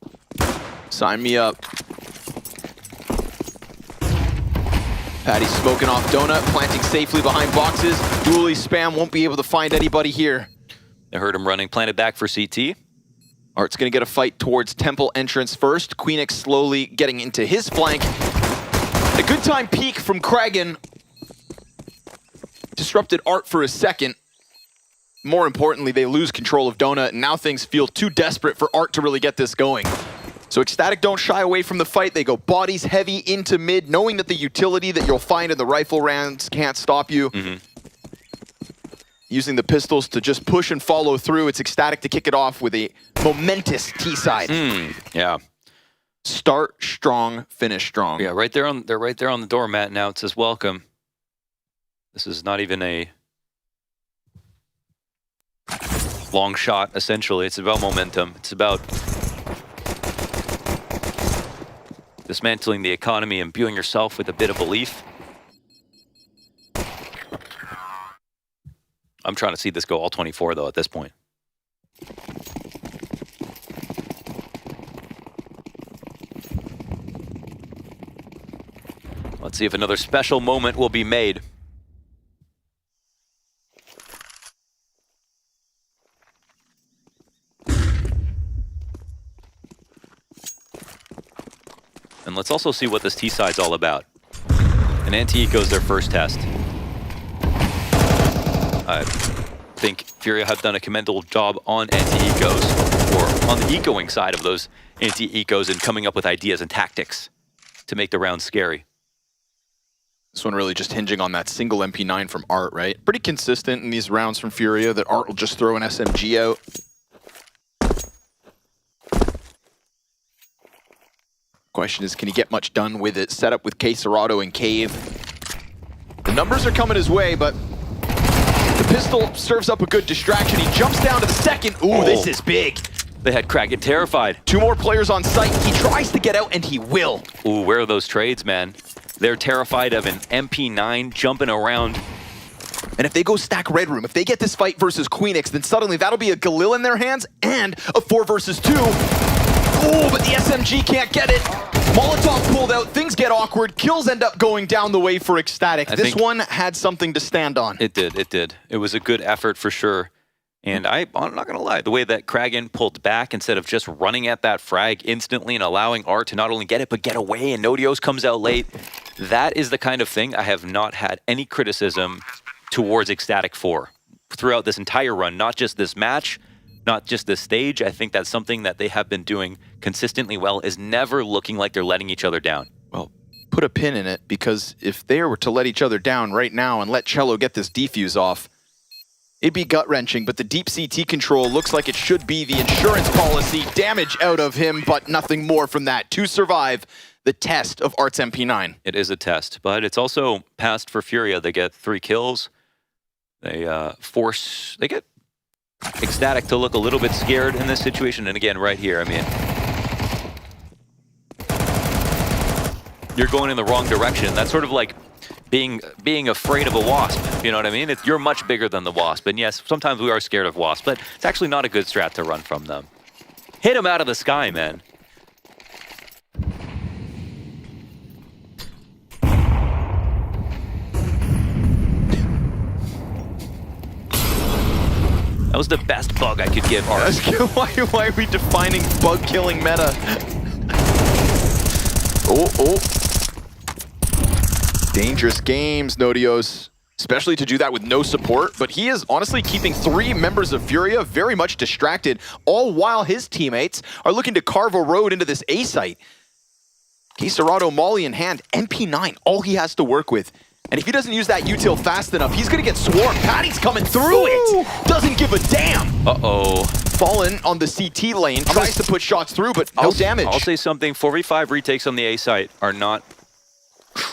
Sign me up. Patty's smoking off Donut, planting safely behind boxes. Dually spam won't be able to find anybody here. They heard him running, planted back for CT. Art's gonna get a fight towards Temple entrance first. Queenix slowly getting into his flank. A good time peek from Kragan. Disrupted Art for a second. More importantly, they lose control of Donut, and now things feel too desperate for Art to really get this going. So Ecstatic don't shy away from the fight. They go bodies heavy into mid, knowing that the utility that you'll find in the rifle rounds can't stop you. Using the pistols to just push and follow through. It's Ecstatic to kick it off with a momentous T-side. Yeah. Start strong, finish strong. Yeah, right there they're right there on the doormat now. It says welcome. This is not even a long shot, essentially. It's about momentum. It's about dismantling the economy, imbuing yourself with a bit of belief. I'm trying to see this go all 24, though, at this point. Let's see if another special moment will be made. And let's also see what this T-side's all about. And anti-eco's their first test. I think Furia have done a commendable job on anti-ecos, or on the ecoing side of those anti-ecos, and coming up with ideas and tactics to make the round scary. This one really just hinging on that single MP9 from Art, right? Pretty consistent in these rounds from Furia that Art will just throw an SMG out. Question is, can he get much done with it? Set up with K-Serato and Cave. The numbers are coming his way, but the pistol serves up a good distraction. He jumps down to the second. Ooh, this is big. They had Kragan terrified. 2 more players on site. He tries to get out, and he will. Ooh, where are those trades, man? They're terrified of an MP9 jumping around. And if they go stack Red Room, if they get this fight versus Queenix, then suddenly that'll be a Galil in their hands and a 4 versus 2. Ooh, but the SMG can't get it. Molotov pulled out, things get awkward, kills end up going down the way for Ecstatic. This one had something to stand on. It did, it did. It was a good effort for sure. And I'm not going to lie, the way that Kragan pulled back instead of just running at that frag instantly and allowing Art to not only get it, but get away, and Nodios comes out late, that is the kind of thing I have not had any criticism towards Ecstatic for throughout this entire run, not just this match, not just this stage. I think that's something that they have been doing consistently well, is never looking like they're letting each other down. Well, put a pin in it, because if they were to let each other down right now and let Cello get this defuse off, It'd be gut-wrenching, but the deep CT control looks like it should be the insurance policy. Damage out of him, but nothing more from that to survive the test of Art's MP9. It is a test, but it's also passed for Furia. They get 3 kills. They they get Ecstatic to look a little bit scared in this situation. And again, right here, I mean, you're going in the wrong direction. That's sort of like being afraid of a wasp. You know what I mean? You're much bigger than the wasp. And yes, sometimes we are scared of wasps, but it's actually not a good strat to run from them. Hit them out of the sky, man. That was the best bug I could give Art. Why are we defining bug-killing meta? Oh. Dangerous games, Nodios. Especially to do that with no support, but he is honestly keeping 3 members of Furia very much distracted, all while his teammates are looking to carve a road into this A site. Quesarado Molly in hand, MP9, all he has to work with. And if he doesn't use that util fast enough, he's gonna get swarmed. Patty's coming through it! Doesn't give a damn! Uh-oh. Fallen on the CT lane, tries to put shots through, but no damage. I'll say something, 4v5 retakes on the A site are not...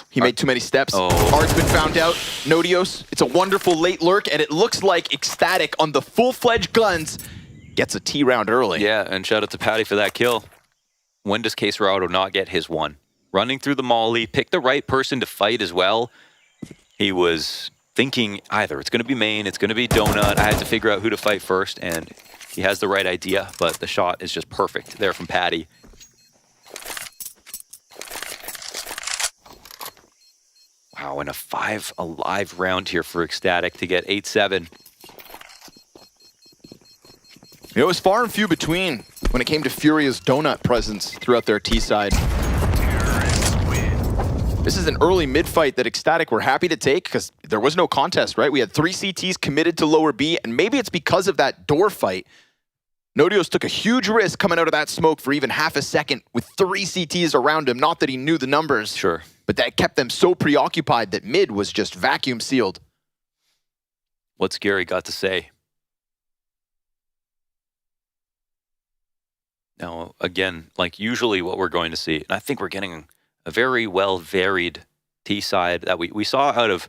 He made too many steps. Art's been found out. Nodios, it's a wonderful late lurk, and it looks like Ecstatic on the full-fledged guns gets a T round early. Yeah, and shout out to Patty for that kill. When does Quesarado not get his one? Running through the molly, pick the right person to fight as well. He was thinking either it's going to be main, it's going to be donut. I had to figure out who to fight first, and he has the right idea, but the shot is just perfect there from Patty. Wow, and a 5 alive round here for Ecstatic to get 8-7. It was far and few between when it came to Furia's donut presence throughout their T side. This is an early mid-fight that Ecstatic were happy to take because there was no contest, right? We had 3 CTs committed to lower B, and maybe it's because of that door fight. Nodios took a huge risk coming out of that smoke for even half a second with 3 CTs around him. Not that he knew the numbers. Sure. But that kept them so preoccupied that mid was just vacuum sealed. What's Gary got to say? Now, again, like usually what we're going to see, and I think we're getting a very well varied T side that we saw out of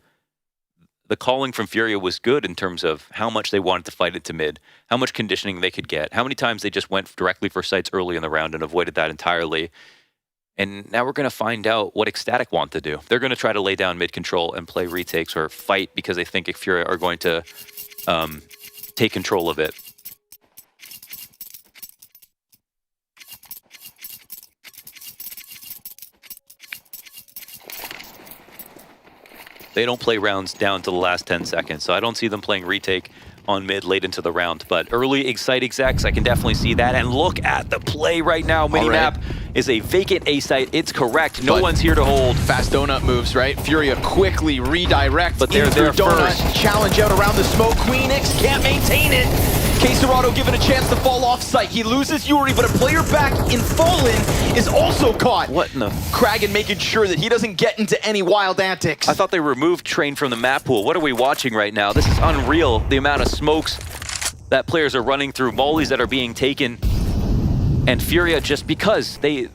the calling from Furia was good in terms of how much they wanted to fight it to mid, how much conditioning they could get, how many times they just went directly for sites early in the round and avoided that entirely. And now we're going to find out what Ecstatic want to do. They're going to try to lay down mid control and play retakes or fight because they think Furia are going to take control of it. They don't play rounds down to the last 10 seconds, so I don't see them playing retake on mid late into the round. But early Excite execs, I can definitely see that. And look at the play right now. Minimap is a vacant A site. It's correct. No one's here to hold. Fast donut moves, right? Furia quickly redirect. But they're there donut. first. Challenge out around the smoke. Queenix can't maintain it. Quesarado given a chance to fall off site. He loses Yuri, but a player back in Fallen is also caught. What in the... Kragan making sure that he doesn't get into any wild antics. I thought they removed Train from the map pool. What are we watching right now? This is unreal, the amount of smokes that players are running through, mollies that are being taken, and Furia just because they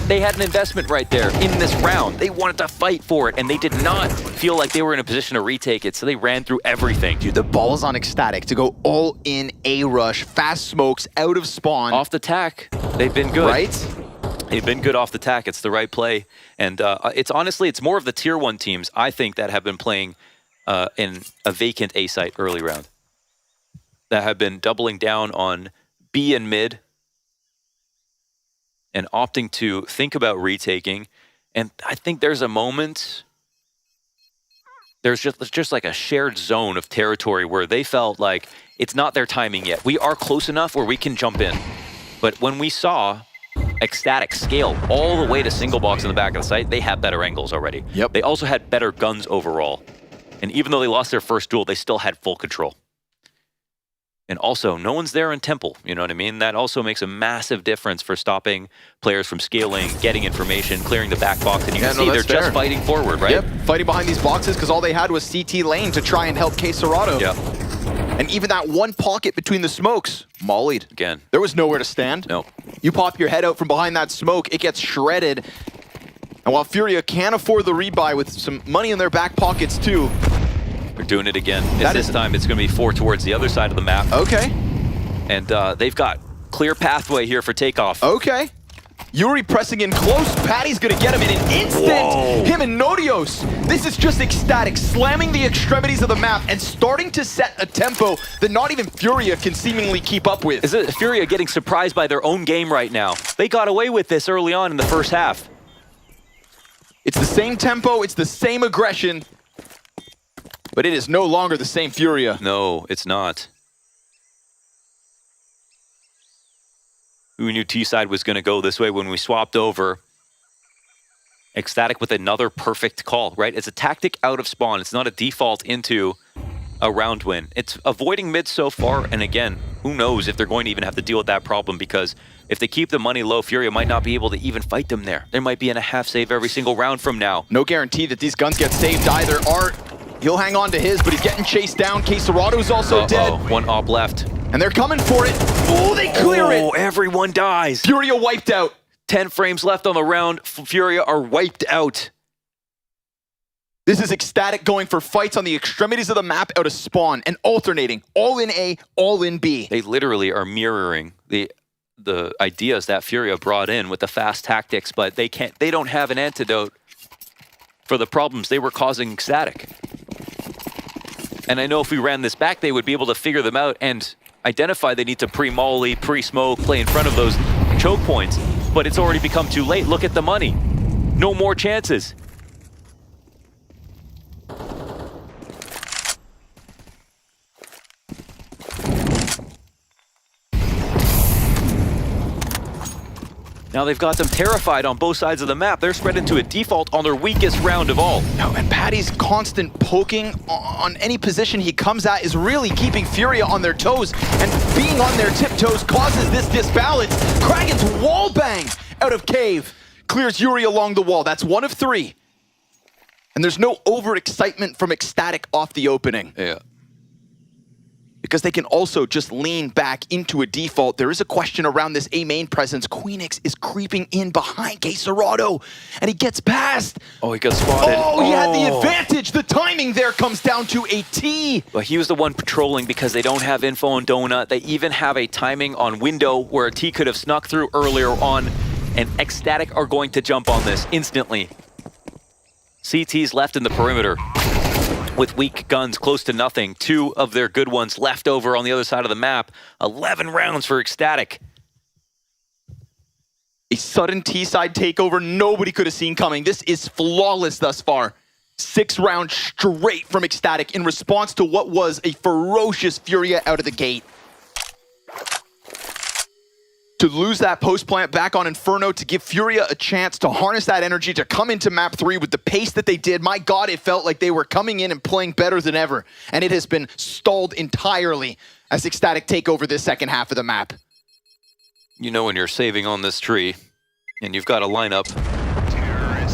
had an investment right there in this round. They wanted to fight for it, and they did not feel like they were in a position to retake it, so they ran through everything. Dude, the ball is on Ecstatic to go all in A rush, fast smokes, out of spawn. Off the tack, they've been good. Right? They've been good off the tack. It's the right play. And it's honestly, it's more of the tier 1 teams, I think, that have been playing in a vacant A site early round. That have been doubling down on B and mid and opting to think about retaking. And I think there's a moment, there's just like a shared zone of territory where they felt like it's not their timing yet. We are close enough where we can jump in. But when we saw Ecstatic scale all the way to single box in the back of the site, they had better angles already. Yep. They also had better guns overall. And even though they lost their first duel, they still had full control. And also, no one's there in Temple, you know what I mean? That also makes a massive difference for stopping players from scaling, getting information, clearing the back box, and you can see they're just fighting forward, right? Yep, fighting behind these boxes because all they had was CT lane to try and help Quesarado. Yeah. And even that one pocket between the smokes, mollied. Again. There was nowhere to stand. No. You pop your head out from behind that smoke, it gets shredded. And while Furia can't afford the rebuy with some money in their back pockets too. They're doing it again. This time it's going to be 4 towards the other side of the map. Okay. And they've got clear pathway here for takeoff. Okay. Yuri pressing in close. Patty's gonna get him in an instant. Whoa. Him and Nodios. This is just Ecstatic slamming the extremities of the map and starting to set a tempo that not even Furia can seemingly keep up with. Is it Furia getting surprised by their own game right now? They got away with this early on in the first half. It's the same tempo, it's the same aggression, but it is no longer the same Furia. No, it's not. We knew T-side was going to go this way when we swapped over. Ecstatic with another perfect call, right? It's a tactic out of spawn. It's not a default into a round win. It's avoiding mid so far, and again, who knows if they're going to even have to deal with that problem, because if they keep the money low, Furia might not be able to even fight them there. They might be in a half save every single round from now. No guarantee that these guns get saved either. Art, he'll hang on to his, but he's getting chased down. Quesarado's also dead. One op left. And they're coming for it. Oh, they clear it. Oh, everyone dies. Furia wiped out. 10 frames left on the round. Furia are wiped out. This is Ecstatic going for fights on the extremities of the map out of spawn and alternating. All in A, all in B. They literally are mirroring the ideas that Furia brought in with the fast tactics, but they don't have an antidote for the problems they were causing Ecstatic. And I know if we ran this back, they would be able to figure them out and identify they need to pre-molly, pre-smoke, play in front of those choke points, but it's already become too late. Look at the money. No more chances. Now they've got them terrified on both sides of the map. They're spread into a default on their weakest round of all. No, and Patty's constant poking on any position he comes at is really keeping Furia on their toes, and being on their tiptoes causes this disbalance. Kraken's wall bang out of cave clears Yuri along the wall. That's 1 of 3. And there's no overexcitement from Ecstatic off the opening. Yeah. Because they can also just lean back into a default. There is a question around this A main presence. Queenix is creeping in behind Quesarado, and he gets past. Oh, he got spotted. Oh, he had the advantage. The timing there comes down to a T. Well, he was the one patrolling because they don't have info on Donut. They even have a timing on Window where a T could have snuck through earlier on, and Ecstatic are going to jump on this instantly. CT's left in the perimeter with weak guns, close to nothing. 2 of their good ones left over on the other side of the map. 11 rounds for Ecstatic. A sudden T-side takeover nobody could have seen coming. This is flawless thus far. 6 rounds straight from Ecstatic in response to what was a ferocious Furia out of the gate. To lose that post plant back on Inferno, to give Furia a chance to harness that energy, to come into map 3 with the pace that they did. My God, it felt like they were coming in and playing better than ever. And it has been stalled entirely as Ecstatic take over this second half of the map. You know when you're saving on this tree and you've got a lineup,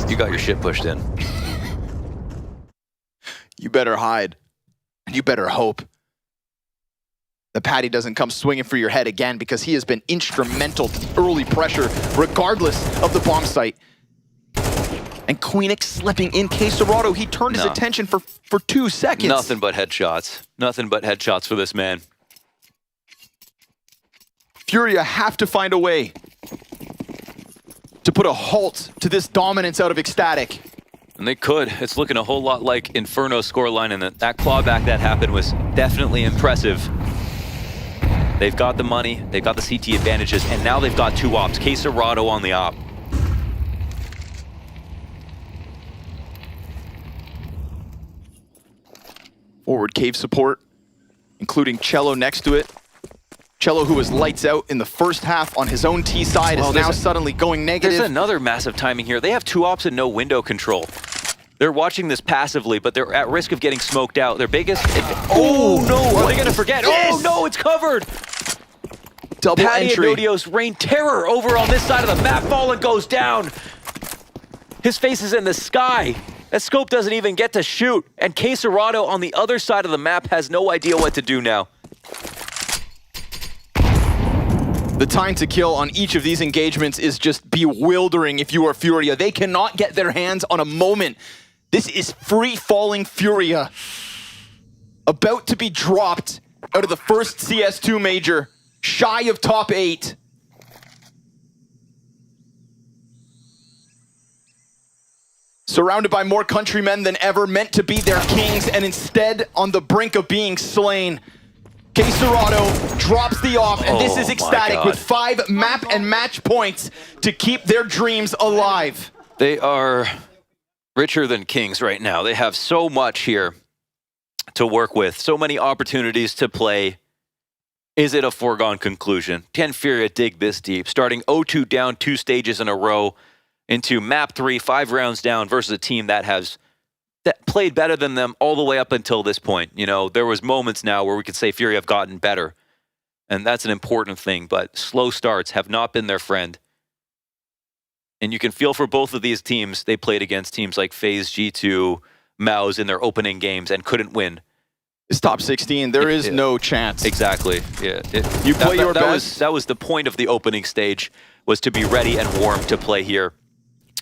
you got your shit pushed in. You better hide. And you better hope the Patty doesn't come swinging for your head again, because he has been instrumental to early pressure, regardless of the bomb site. And Queenix slipping in. Quesarado, he turned his attention for 2 seconds. Nothing but headshots. Nothing but headshots for this man. Furia have to find a way to put a halt to this dominance out of Ecstatic. And they could. It's looking a whole lot like Inferno's scoreline, and that clawback that happened was definitely impressive. They've got the money, they've got the CT advantages, and now they've got 2 ops. Quesarado on the op. Forward cave support, including Cello next to it. Cello, who was lights out in the first half on his own T side, is now suddenly going negative. There's another massive timing here. They have 2 ops and no window control. They're watching this passively, but they're at risk of getting smoked out. Their biggest... Oh, no! Are they going to forget? Yes! Oh, no! It's covered! Double Patty entry. and Nodios rain terror over on this side of the map. Fallen goes down. His face is in the sky. That scope doesn't even get to shoot, and Quesarado on the other side of the map has no idea what to do now. The time to kill on each of these engagements is just bewildering if you are Furia. They cannot get their hands on a moment. This is free-falling Furia, about to be dropped out of the first CS2 major, shy of top 8. Surrounded by more countrymen than ever, meant to be their kings, and instead on the brink of being slain. Quesarado drops the off, and this is Ecstatic with 5 map and match points to keep their dreams alive. They are richer than kings right now. They have so much here to work with, so many opportunities to play. Is it a foregone conclusion? Can Furia dig this deep? Starting 0-2 down 2 stages in a row into map 3, 5 rounds down versus a team that played better than them all the way up until this point. You know, there was moments now where we could say Furia have gotten better, and that's an important thing, but slow starts have not been their friend. And you can feel for both of these teams, they played against teams like FaZe, G2, MongolZ in their opening games and couldn't win. It's top 16, there is no chance. Exactly, yeah. You play your best. That was the point of the opening stage, was to be ready and warm to play here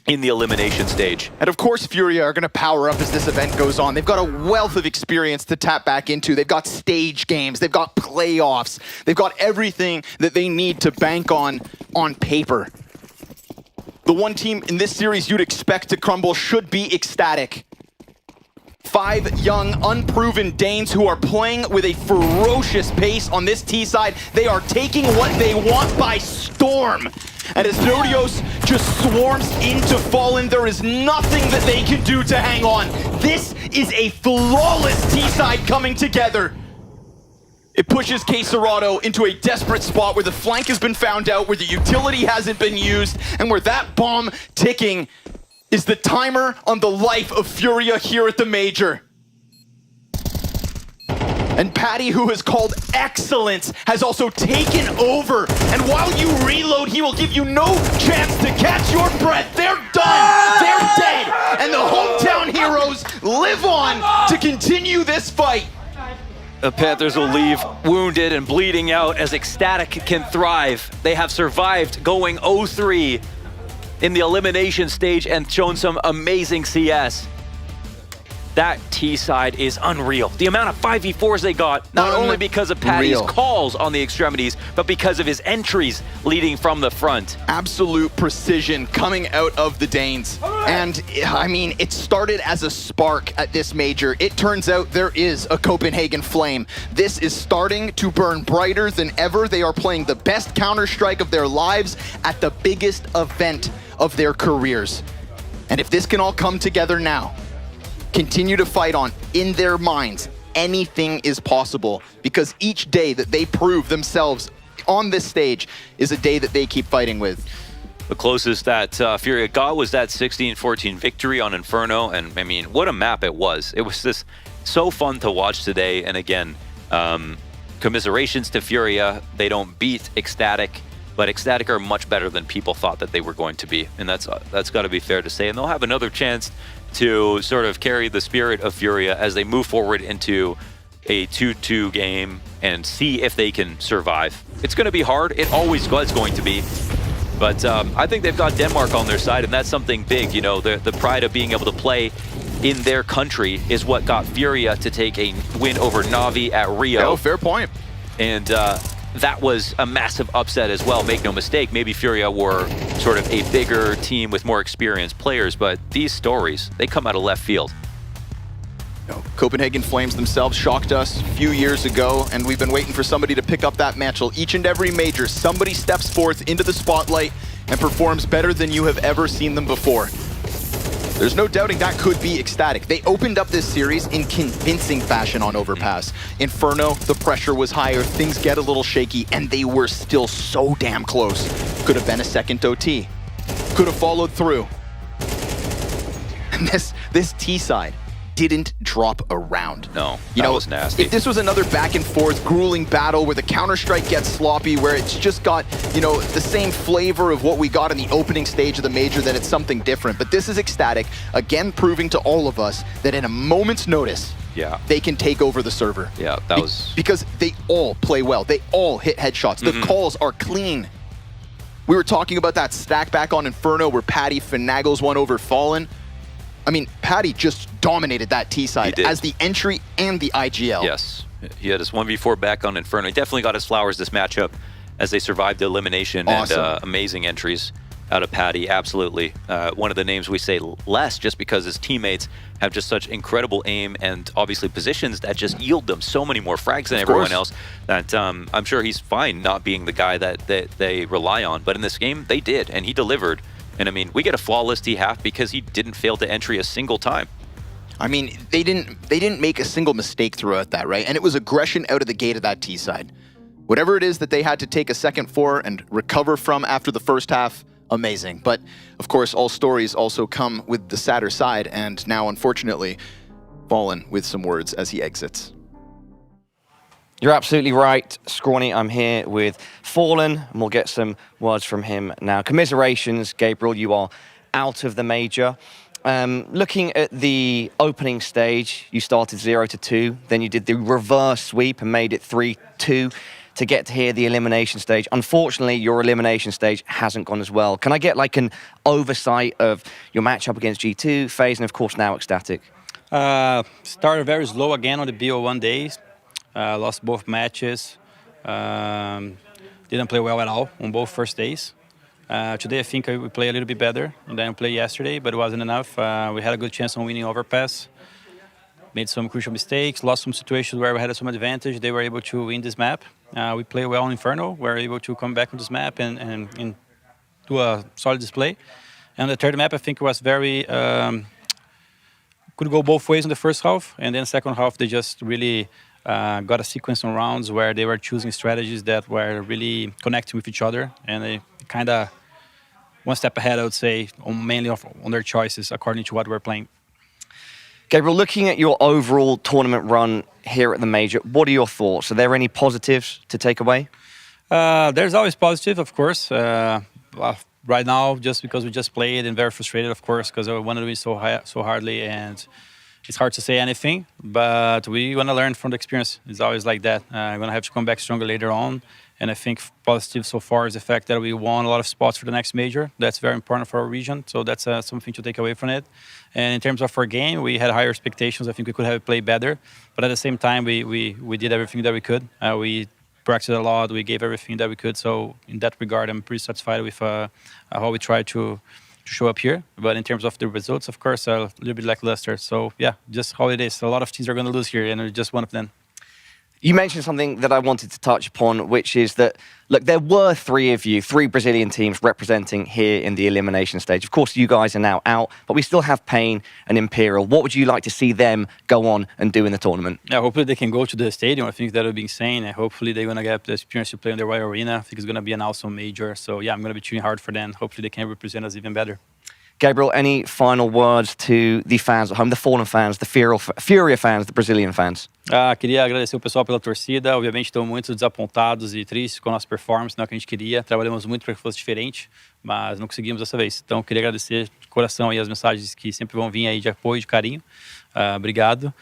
in the elimination stage. And of course Furia are going to power up as this event goes on. They've got a wealth of experience to tap back into. They've got stage games, they've got playoffs, they've got everything that they need to bank on paper. The one team in this series you'd expect to crumble should be Ecstatic. 5 young, unproven Danes who are playing with a ferocious pace on this T side. They are taking what they want by storm. And as Nodios just swarms into Fallen, there is nothing that they can do to hang on. This is a flawless T-side coming together. It pushes Quesarado into a desperate spot where the flank has been found out, where the utility hasn't been used, and where that bomb ticking is the timer on the life of Furia here at the Major. And Patty, who has called excellence, has also taken over. And while you reload, he will give you no chance to catch your breath. They're done. They're dead. And the hometown heroes live on to continue this fight. The Panthers will leave wounded and bleeding out as Ecstatic can thrive. They have survived going 0-3 in the elimination stage and shown some amazing CS. That T side is unreal. The amount of 5v4s they got, not only because of Patty's calls on the extremities, but because of his entries leading from the front. Absolute precision coming out of the Danes. And I mean, it started as a spark at this major. It turns out there is a Copenhagen flame. This is starting to burn brighter than ever. They are playing the best Counter-Strike of their lives at the biggest event of their careers. And if this can all come together now, continue to fight on, in their minds, anything is possible, because each day that they prove themselves on this stage is a day that they keep fighting with. The closest that Furia got was that 16-14 victory on Inferno, and I mean, what a map it was. It was just so fun to watch today, and again, commiserations to Furia. They don't beat Ecstatic, but Ecstatic are much better than people thought that they were going to be, and that's got to be fair to say, and they'll have another chance to sort of carry the spirit of Furia as they move forward into a 2-2 game and see if they can survive. It's going to be hard. It always was going to be. But I think they've got Denmark on their side, and that's something big. You know, the pride of being able to play in their country is what got Furia to take a win over Na'Vi at Rio. Oh, fair point. And that was a massive upset as well, make no mistake. Maybe Furia were sort of a bigger team with more experienced players, but these stories, they come out of left field. Copenhagen Flames themselves shocked us a few years ago, and we've been waiting for somebody to pick up that mantle. Each and every major, somebody steps forth into the spotlight and performs better than you have ever seen them before. There's no doubting that could be Ecstatic. They opened up this series in convincing fashion on Overpass. Inferno, the pressure was higher, things get a little shaky, and they were still so damn close. Could have been a second OT. Could have followed through. And this T side, didn't drop a round. No, you know, was nasty. If this was another back and forth, grueling battle where the Counter-Strike gets sloppy, where it's just got, you know, the same flavor of what we got in the opening stage of the Major, then it's something different. But this is Ecstatic, again proving to all of us that in a moment's notice, they can take over the server. Yeah, that was... Because they all play well. They all hit headshots. The calls are clean. We were talking about that stack back on Inferno where Patty finagles one over Fallen. I mean, Patty just dominated that T-side as the entry and the IGL. Yes, he had his 1v4 back on Inferno. He definitely got his flowers this matchup as they survived the elimination. Awesome. And amazing entries out of Patty, absolutely. One of the names we say less just because his teammates have just such incredible aim and obviously positions that just yield them so many more frags than everyone else that I'm sure he's fine not being the guy that they rely on. But in this game, they did, and he delivered. And I mean, we get a flawless T-half because he didn't fail to entry a single time. I mean, they didn't make a single mistake throughout that, right? And it was aggression out of the gate of that T-side. Whatever it is that they had to take a second for and recover from after the first half, amazing. But of course, all stories also come with the sadder side, and now, unfortunately, Fallen with some words as he exits. You're absolutely right, Scrawny. I'm here with Fallen, and we'll get some words from him now. Commiserations, Gabriel, you are out of the Major. Looking at the opening stage, you started 0-2, then you did the reverse sweep and made it 3-2 to get to here, the elimination stage. Unfortunately, your elimination stage hasn't gone as well. Can I get like an oversight of your matchup against G2, FaZe, and of course now Ecstatic? Started very slow again on the BO1 days. Lost both matches. Didn't play well at all on both first days. Today I think we played a little bit better than we played yesterday, but it wasn't enough. We had a good chance on winning Overpass. Made some crucial mistakes, lost some situations where we had some advantage. They were able to win this map. We played well on Inferno. We were able to come back on this map and do a solid display. And the third map, I think, was very... could go both ways in the first half, and then second half, they just really got a sequence on rounds where they were choosing strategies that were really connecting with each other, and they kind of one step ahead, I would say, mainly on their choices according to what we're playing. Gabriel, looking at your overall tournament run here at the Major, what are your thoughts? Are there any positives to take away? There's always positive, of course. Right now, just because we just played and very frustrated, of course, because I wanted to win so hardly, and it's hard to say anything, but we want to learn from the experience. It's always like that. I'm going to have to come back stronger later on, and I think positive so far is the fact that we won a lot of spots for the next Major. That's very important for our region, so that's something to take away from it. And in terms of our game, we had higher expectations. I think we could have played better, but at the same time, we did everything that we could. We practiced a lot. We gave everything that we could. So in that regard, I'm pretty satisfied with how we tried to show up here. But in terms of the results, of course, a little bit lackluster. So yeah, just how it is. A lot of teams are going to lose here, and we're just one of them. You mentioned something that I wanted to touch upon, which is that, look, there were three Brazilian teams representing here in the elimination stage. Of course, you guys are now out, but we still have Pain and Imperial. What would you like to see them go on and do in the tournament? Yeah, hopefully they can go to the stadium. I think that would be insane. And hopefully they're going to get the experience to play in the Royal Arena. I think it's going to be an awesome Major. So yeah, I'm going to be cheering hard for them. Hopefully they can represent us even better. Gabriel, any final words to the fans at home, the Fallen fans, the Furia fans, the Brazilian fans? Queria agradecer o pessoal pela torcida. Obviamente estão muito desapontados e tristes com a nossa performance, não é o que a gente queria. Trabalhamos muito para que fosse diferente, mas não conseguimos dessa vez. Então queria agradecer de coração aí as mensagens que sempre vão vir aí de apoio, de carinho. Obrigado.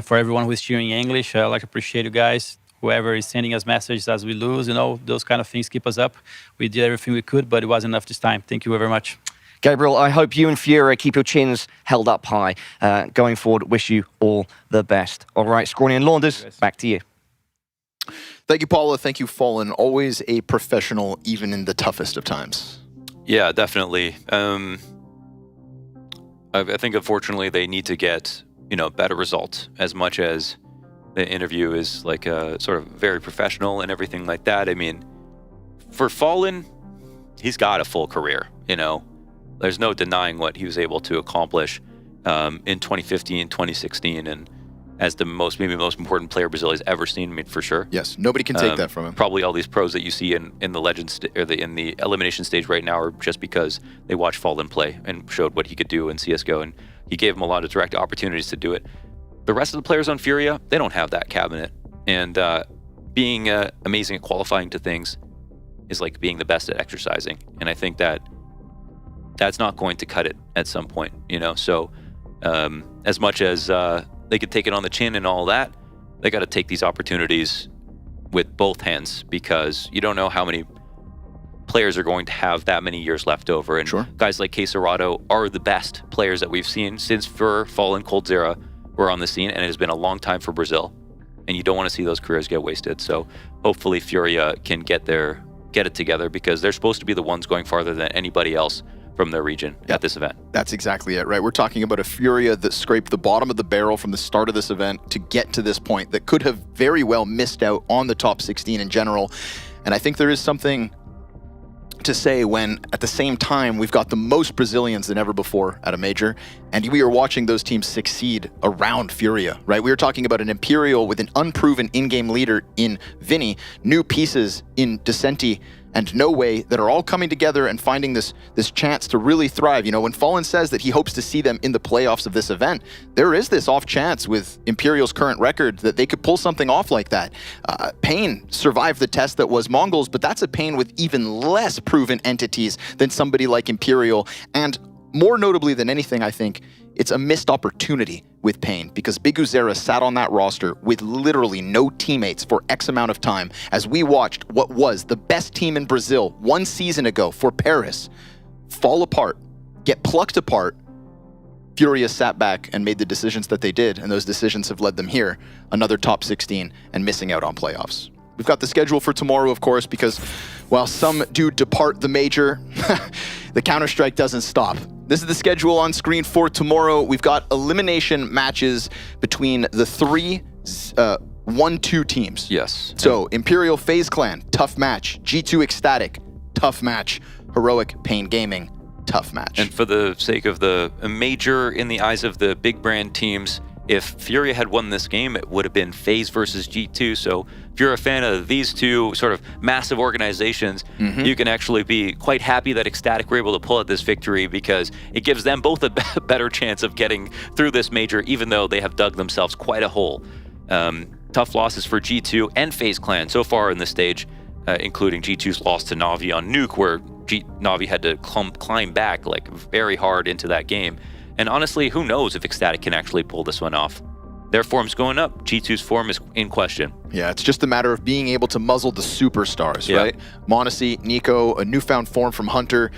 For everyone who is cheering in English, I'd like to appreciate you guys. Whoever is sending us messages as we lose, you know, those kind of things keep us up. We did everything we could, but it wasn't enough this time. Thank you very much. Gabriel, I hope you and Furia keep your chins held up high. Going forward, wish you all the best. All right, Scrawny and Launders, back to you. Thank you, Paula. Thank you, Fallen. Always a professional, even in the toughest of times. Yeah, definitely. I think, unfortunately, they need to get, better results as much as the interview is like sort of very professional and everything like that. I mean, for Fallen, he's got a full career, There's no denying what he was able to accomplish in 2015, 2016, and as the maybe most important player Brazil has ever seen, for sure. Yes, nobody can take that from him. Probably all these pros that you see in the Legends or in the elimination stage right now are just because they watched Fallen play and showed what he could do in CS:GO, and he gave him a lot of direct opportunities to do it. the rest of the players on Furia, they don't have that cabinet. And being amazing at qualifying to things is like being the best at exercising. And I think that that's not going to cut it at some point, you know? So as much as they could take it on the chin and all that, they got to take these opportunities with both hands, because you don't know how many players are going to have that many years left over. And guys like Quesarado are the best players that we've seen since Fall and coldzera were on the scene, and it has been a long time for Brazil. And you don't want to see those careers get wasted. So hopefully Furia can get it together, because they're supposed to be the ones going farther than anybody else from their region at this event. That's exactly it, right? We're talking about a Furia that scraped the bottom of the barrel from the start of this event to get to this point, that could have very well missed out on the top 16 in general. And I think there is something to say when, at the same time, we've got the most Brazilians than ever before at a major, and we are watching those teams succeed around Furia, right? We are talking about an Imperial with an unproven in-game leader in Vinny, new pieces in Decenti and No Way that are all coming together and finding this chance to really thrive. You know, when Fallen says that he hopes to see them in the playoffs of this event, there is this off chance with Imperial's current record that they could pull something off like that. Pain survived the test that was MongolZ, but that's a Pain with even less proven entities than somebody like Imperial. And more notably than anything, I think, it's a missed opportunity with Pain, because Big Uzera sat on that roster with literally no teammates for X amount of time as we watched what was the best team in Brazil 1 season ago for Paris fall apart, get plucked apart. Furia sat back and made the decisions that they did, and those decisions have led them here, another top 16, and missing out on playoffs. We've got the schedule for tomorrow, of course, because while some do depart the major, the Counter-Strike doesn't stop. This is the schedule on screen for tomorrow. We've got elimination matches between the 3 1-2 teams. Yes. So Imperial FaZe Clan, tough match. G2 Ecstatic, tough match. Heroic Pain Gaming, tough match. And for the sake of the major in the eyes of the big brand teams, if Furia had won this game, it would have been FaZe versus G2. So if you're a fan of these two sort of massive organizations, you can actually be quite happy that Ecstatic were able to pull out this victory, because it gives them both a better chance of getting through this major, even though they have dug themselves quite a hole. Tough losses for G2 and FaZe Clan so far in this stage, including G2's loss to Na'Vi on Nuke, where Na'Vi had to climb back like very hard into that game. And honestly, who knows if Ecstatic can actually pull this one off. Their form's going up. G2's form is in question. Yeah, it's just a matter of being able to muzzle the superstars, right? m0NESY, Nico, a newfound form from Hunter.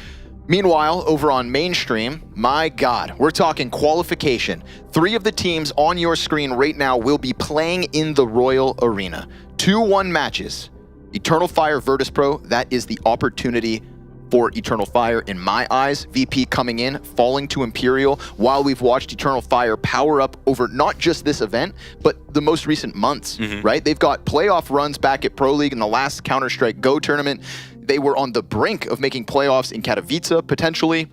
Meanwhile, over on mainstream, my God, we're talking qualification. 3 of the teams on your screen right now will be playing in the Royal Arena. 2-1 matches. Eternal Fire, Virtus.pro, that is the opportunity for Eternal Fire in my eyes. VP coming in, falling to Imperial, while we've watched Eternal Fire power up over not just this event, but the most recent months, right? They've got playoff runs back at Pro League in the last Counter-Strike Go tournament. They were on the brink of making playoffs in Katowice, potentially.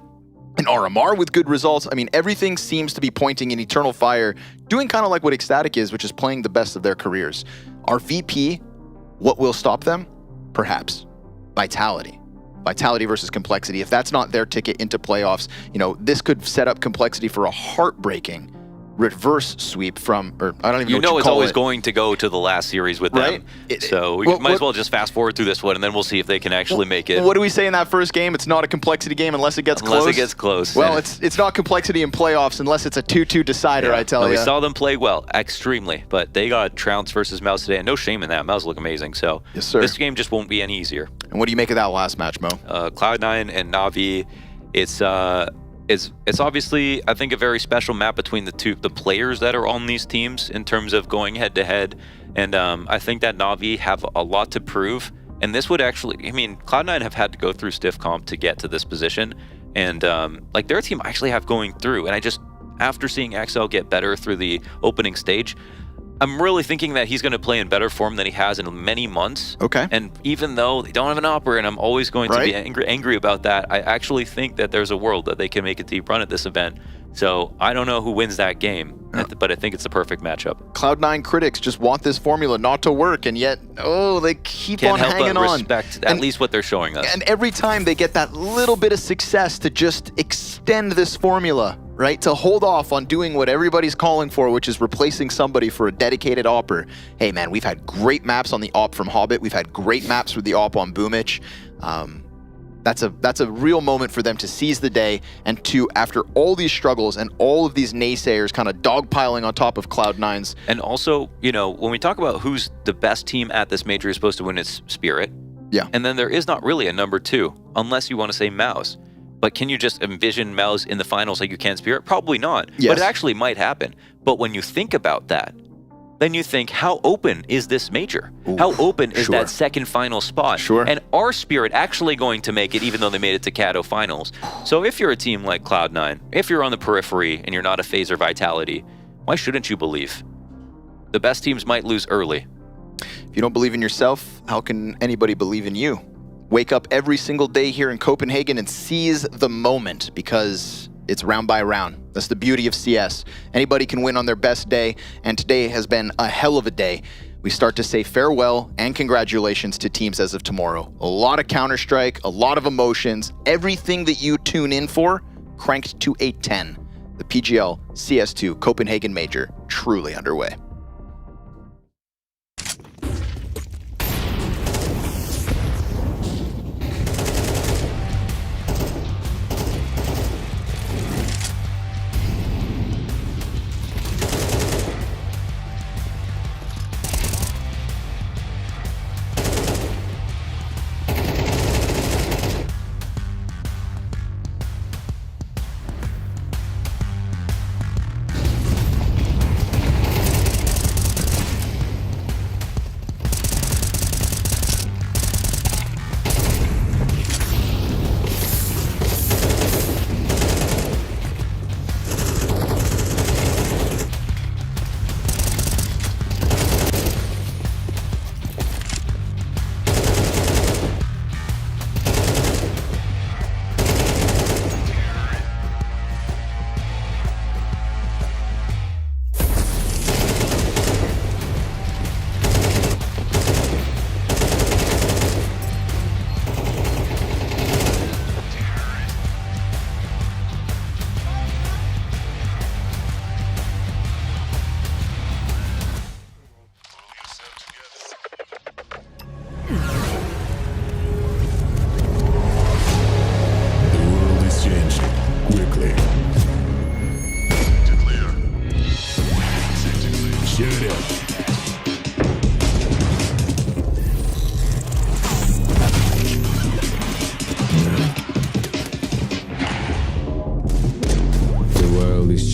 In RMR with good results. I mean, everything seems to be pointing in Eternal Fire, doing kind of like what Ecstatic is, which is playing the best of their careers. Our VP, what will stop them? Perhaps Vitality. Vitality versus Complexity. If that's not their ticket into playoffs, you know, this could set up Complexity for a heartbreaking reverse sweep from, or I don't even know what you call it. It's always going to go to the last series with them. So we might as well just fast forward through this one, and then we'll see if they can actually make it. What do we say in that first game? It's not a Complexity game unless it gets close. Unless it gets close. Well, it's not Complexity in playoffs unless it's a 2-2 decider, I tell you. We saw them play well, extremely, but they got trounced versus Mouse today, and no shame in that. Mouse look amazing, so yes, sir. This game just won't be any easier. And what do you make of that last match, Mo? Cloud9 and Na'Vi, it's obviously, I think, a very special map between the players that are on these teams in terms of going head to head. And I think that Na'Vi have a lot to prove. And this would actually, I mean, Cloud9 have had to go through stiff comp to get to this position. And like their team actually have going through. And I just, after seeing XL get better through the opening stage, I'm really thinking that he's going to play in better form than he has in many months. Okay. And even though they don't have an Opera, and I'm always going to be angry about that, I actually think that there's a world that they can make a deep run at this event. So I don't know who wins that game, But I think it's the perfect matchup. Cloud9 critics just want this formula not to work, and yet, they keep Can't on help hanging but on. respect at least what they're showing us. And every time they get that little bit of success to just extend this formula, right? To hold off on doing what everybody's calling for, which is replacing somebody for a dedicated opper. Hey man, we've had great maps on the op from Hobbit. We've had great maps with the op on Boomich. That's a real moment for them to seize the day, and to, after all these struggles and all of these naysayers kind of dogpiling on top of Cloud9's. And also, when we talk about who's the best team at this major is supposed to win, it's Spirit. Yeah. And then there is not really a number 2, unless you want to say Mouse. But can you just envision Mouse in the finals like you can Spirit? Probably not. Yes. But it actually might happen. But when you think about that, then you think, how open is this major? Ooh, how open is sure. that second final spot? Sure. And are Spirit actually going to make it, even though they made it to Kato finals? So if you're a team like Cloud9, if you're on the periphery and you're not a Phaser Vitality, why shouldn't you believe? The best teams might lose early. If you don't believe in yourself, how can anybody believe in you? Wake up every single day here in Copenhagen and seize the moment, because it's round by round. That's the beauty of CS. Anybody can win on their best day, and today has been a hell of a day. We start to say farewell and congratulations to teams as of tomorrow. A lot of Counter-Strike, a lot of emotions, everything that you tune in for, cranked to a 10. The PGL CS2 Copenhagen Major, truly underway.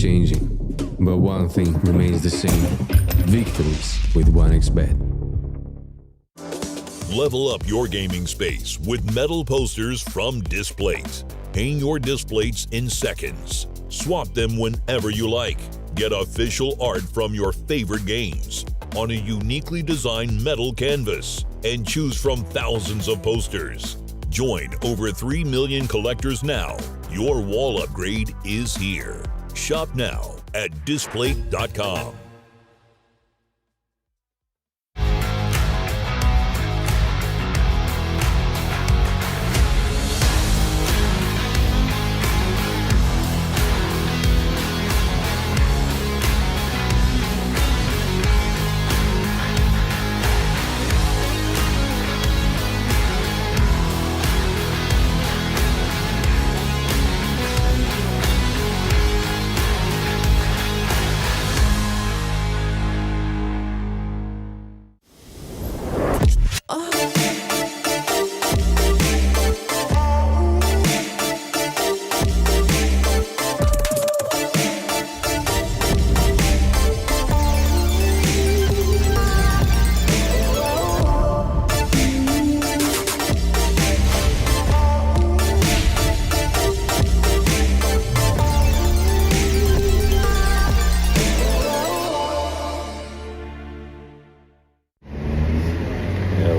Changing, but one thing remains the same: victories with 1xBet. Level up your gaming space with metal posters from Displates. Hang your Displates in seconds. Swap them whenever you like. Get official art from your favorite games on a uniquely designed metal canvas, and choose from thousands of posters. Join over 3 million collectors now. Your wall upgrade is here. Shop now at Displate.com.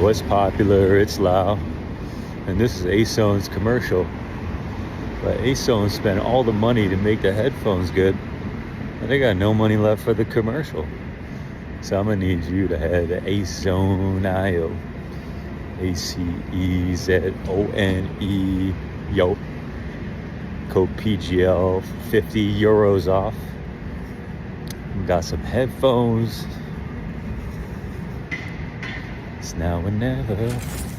What's popular, it's loud. And this is ASON's commercial. But ASON spent all the money to make the headphones good. And And they got no money left for the commercial. So I'm gonna need you to head to ACEZONE.io. ACEZONE. Yo. Code PGL, 50 euros off. Got some headphones. It's now or never.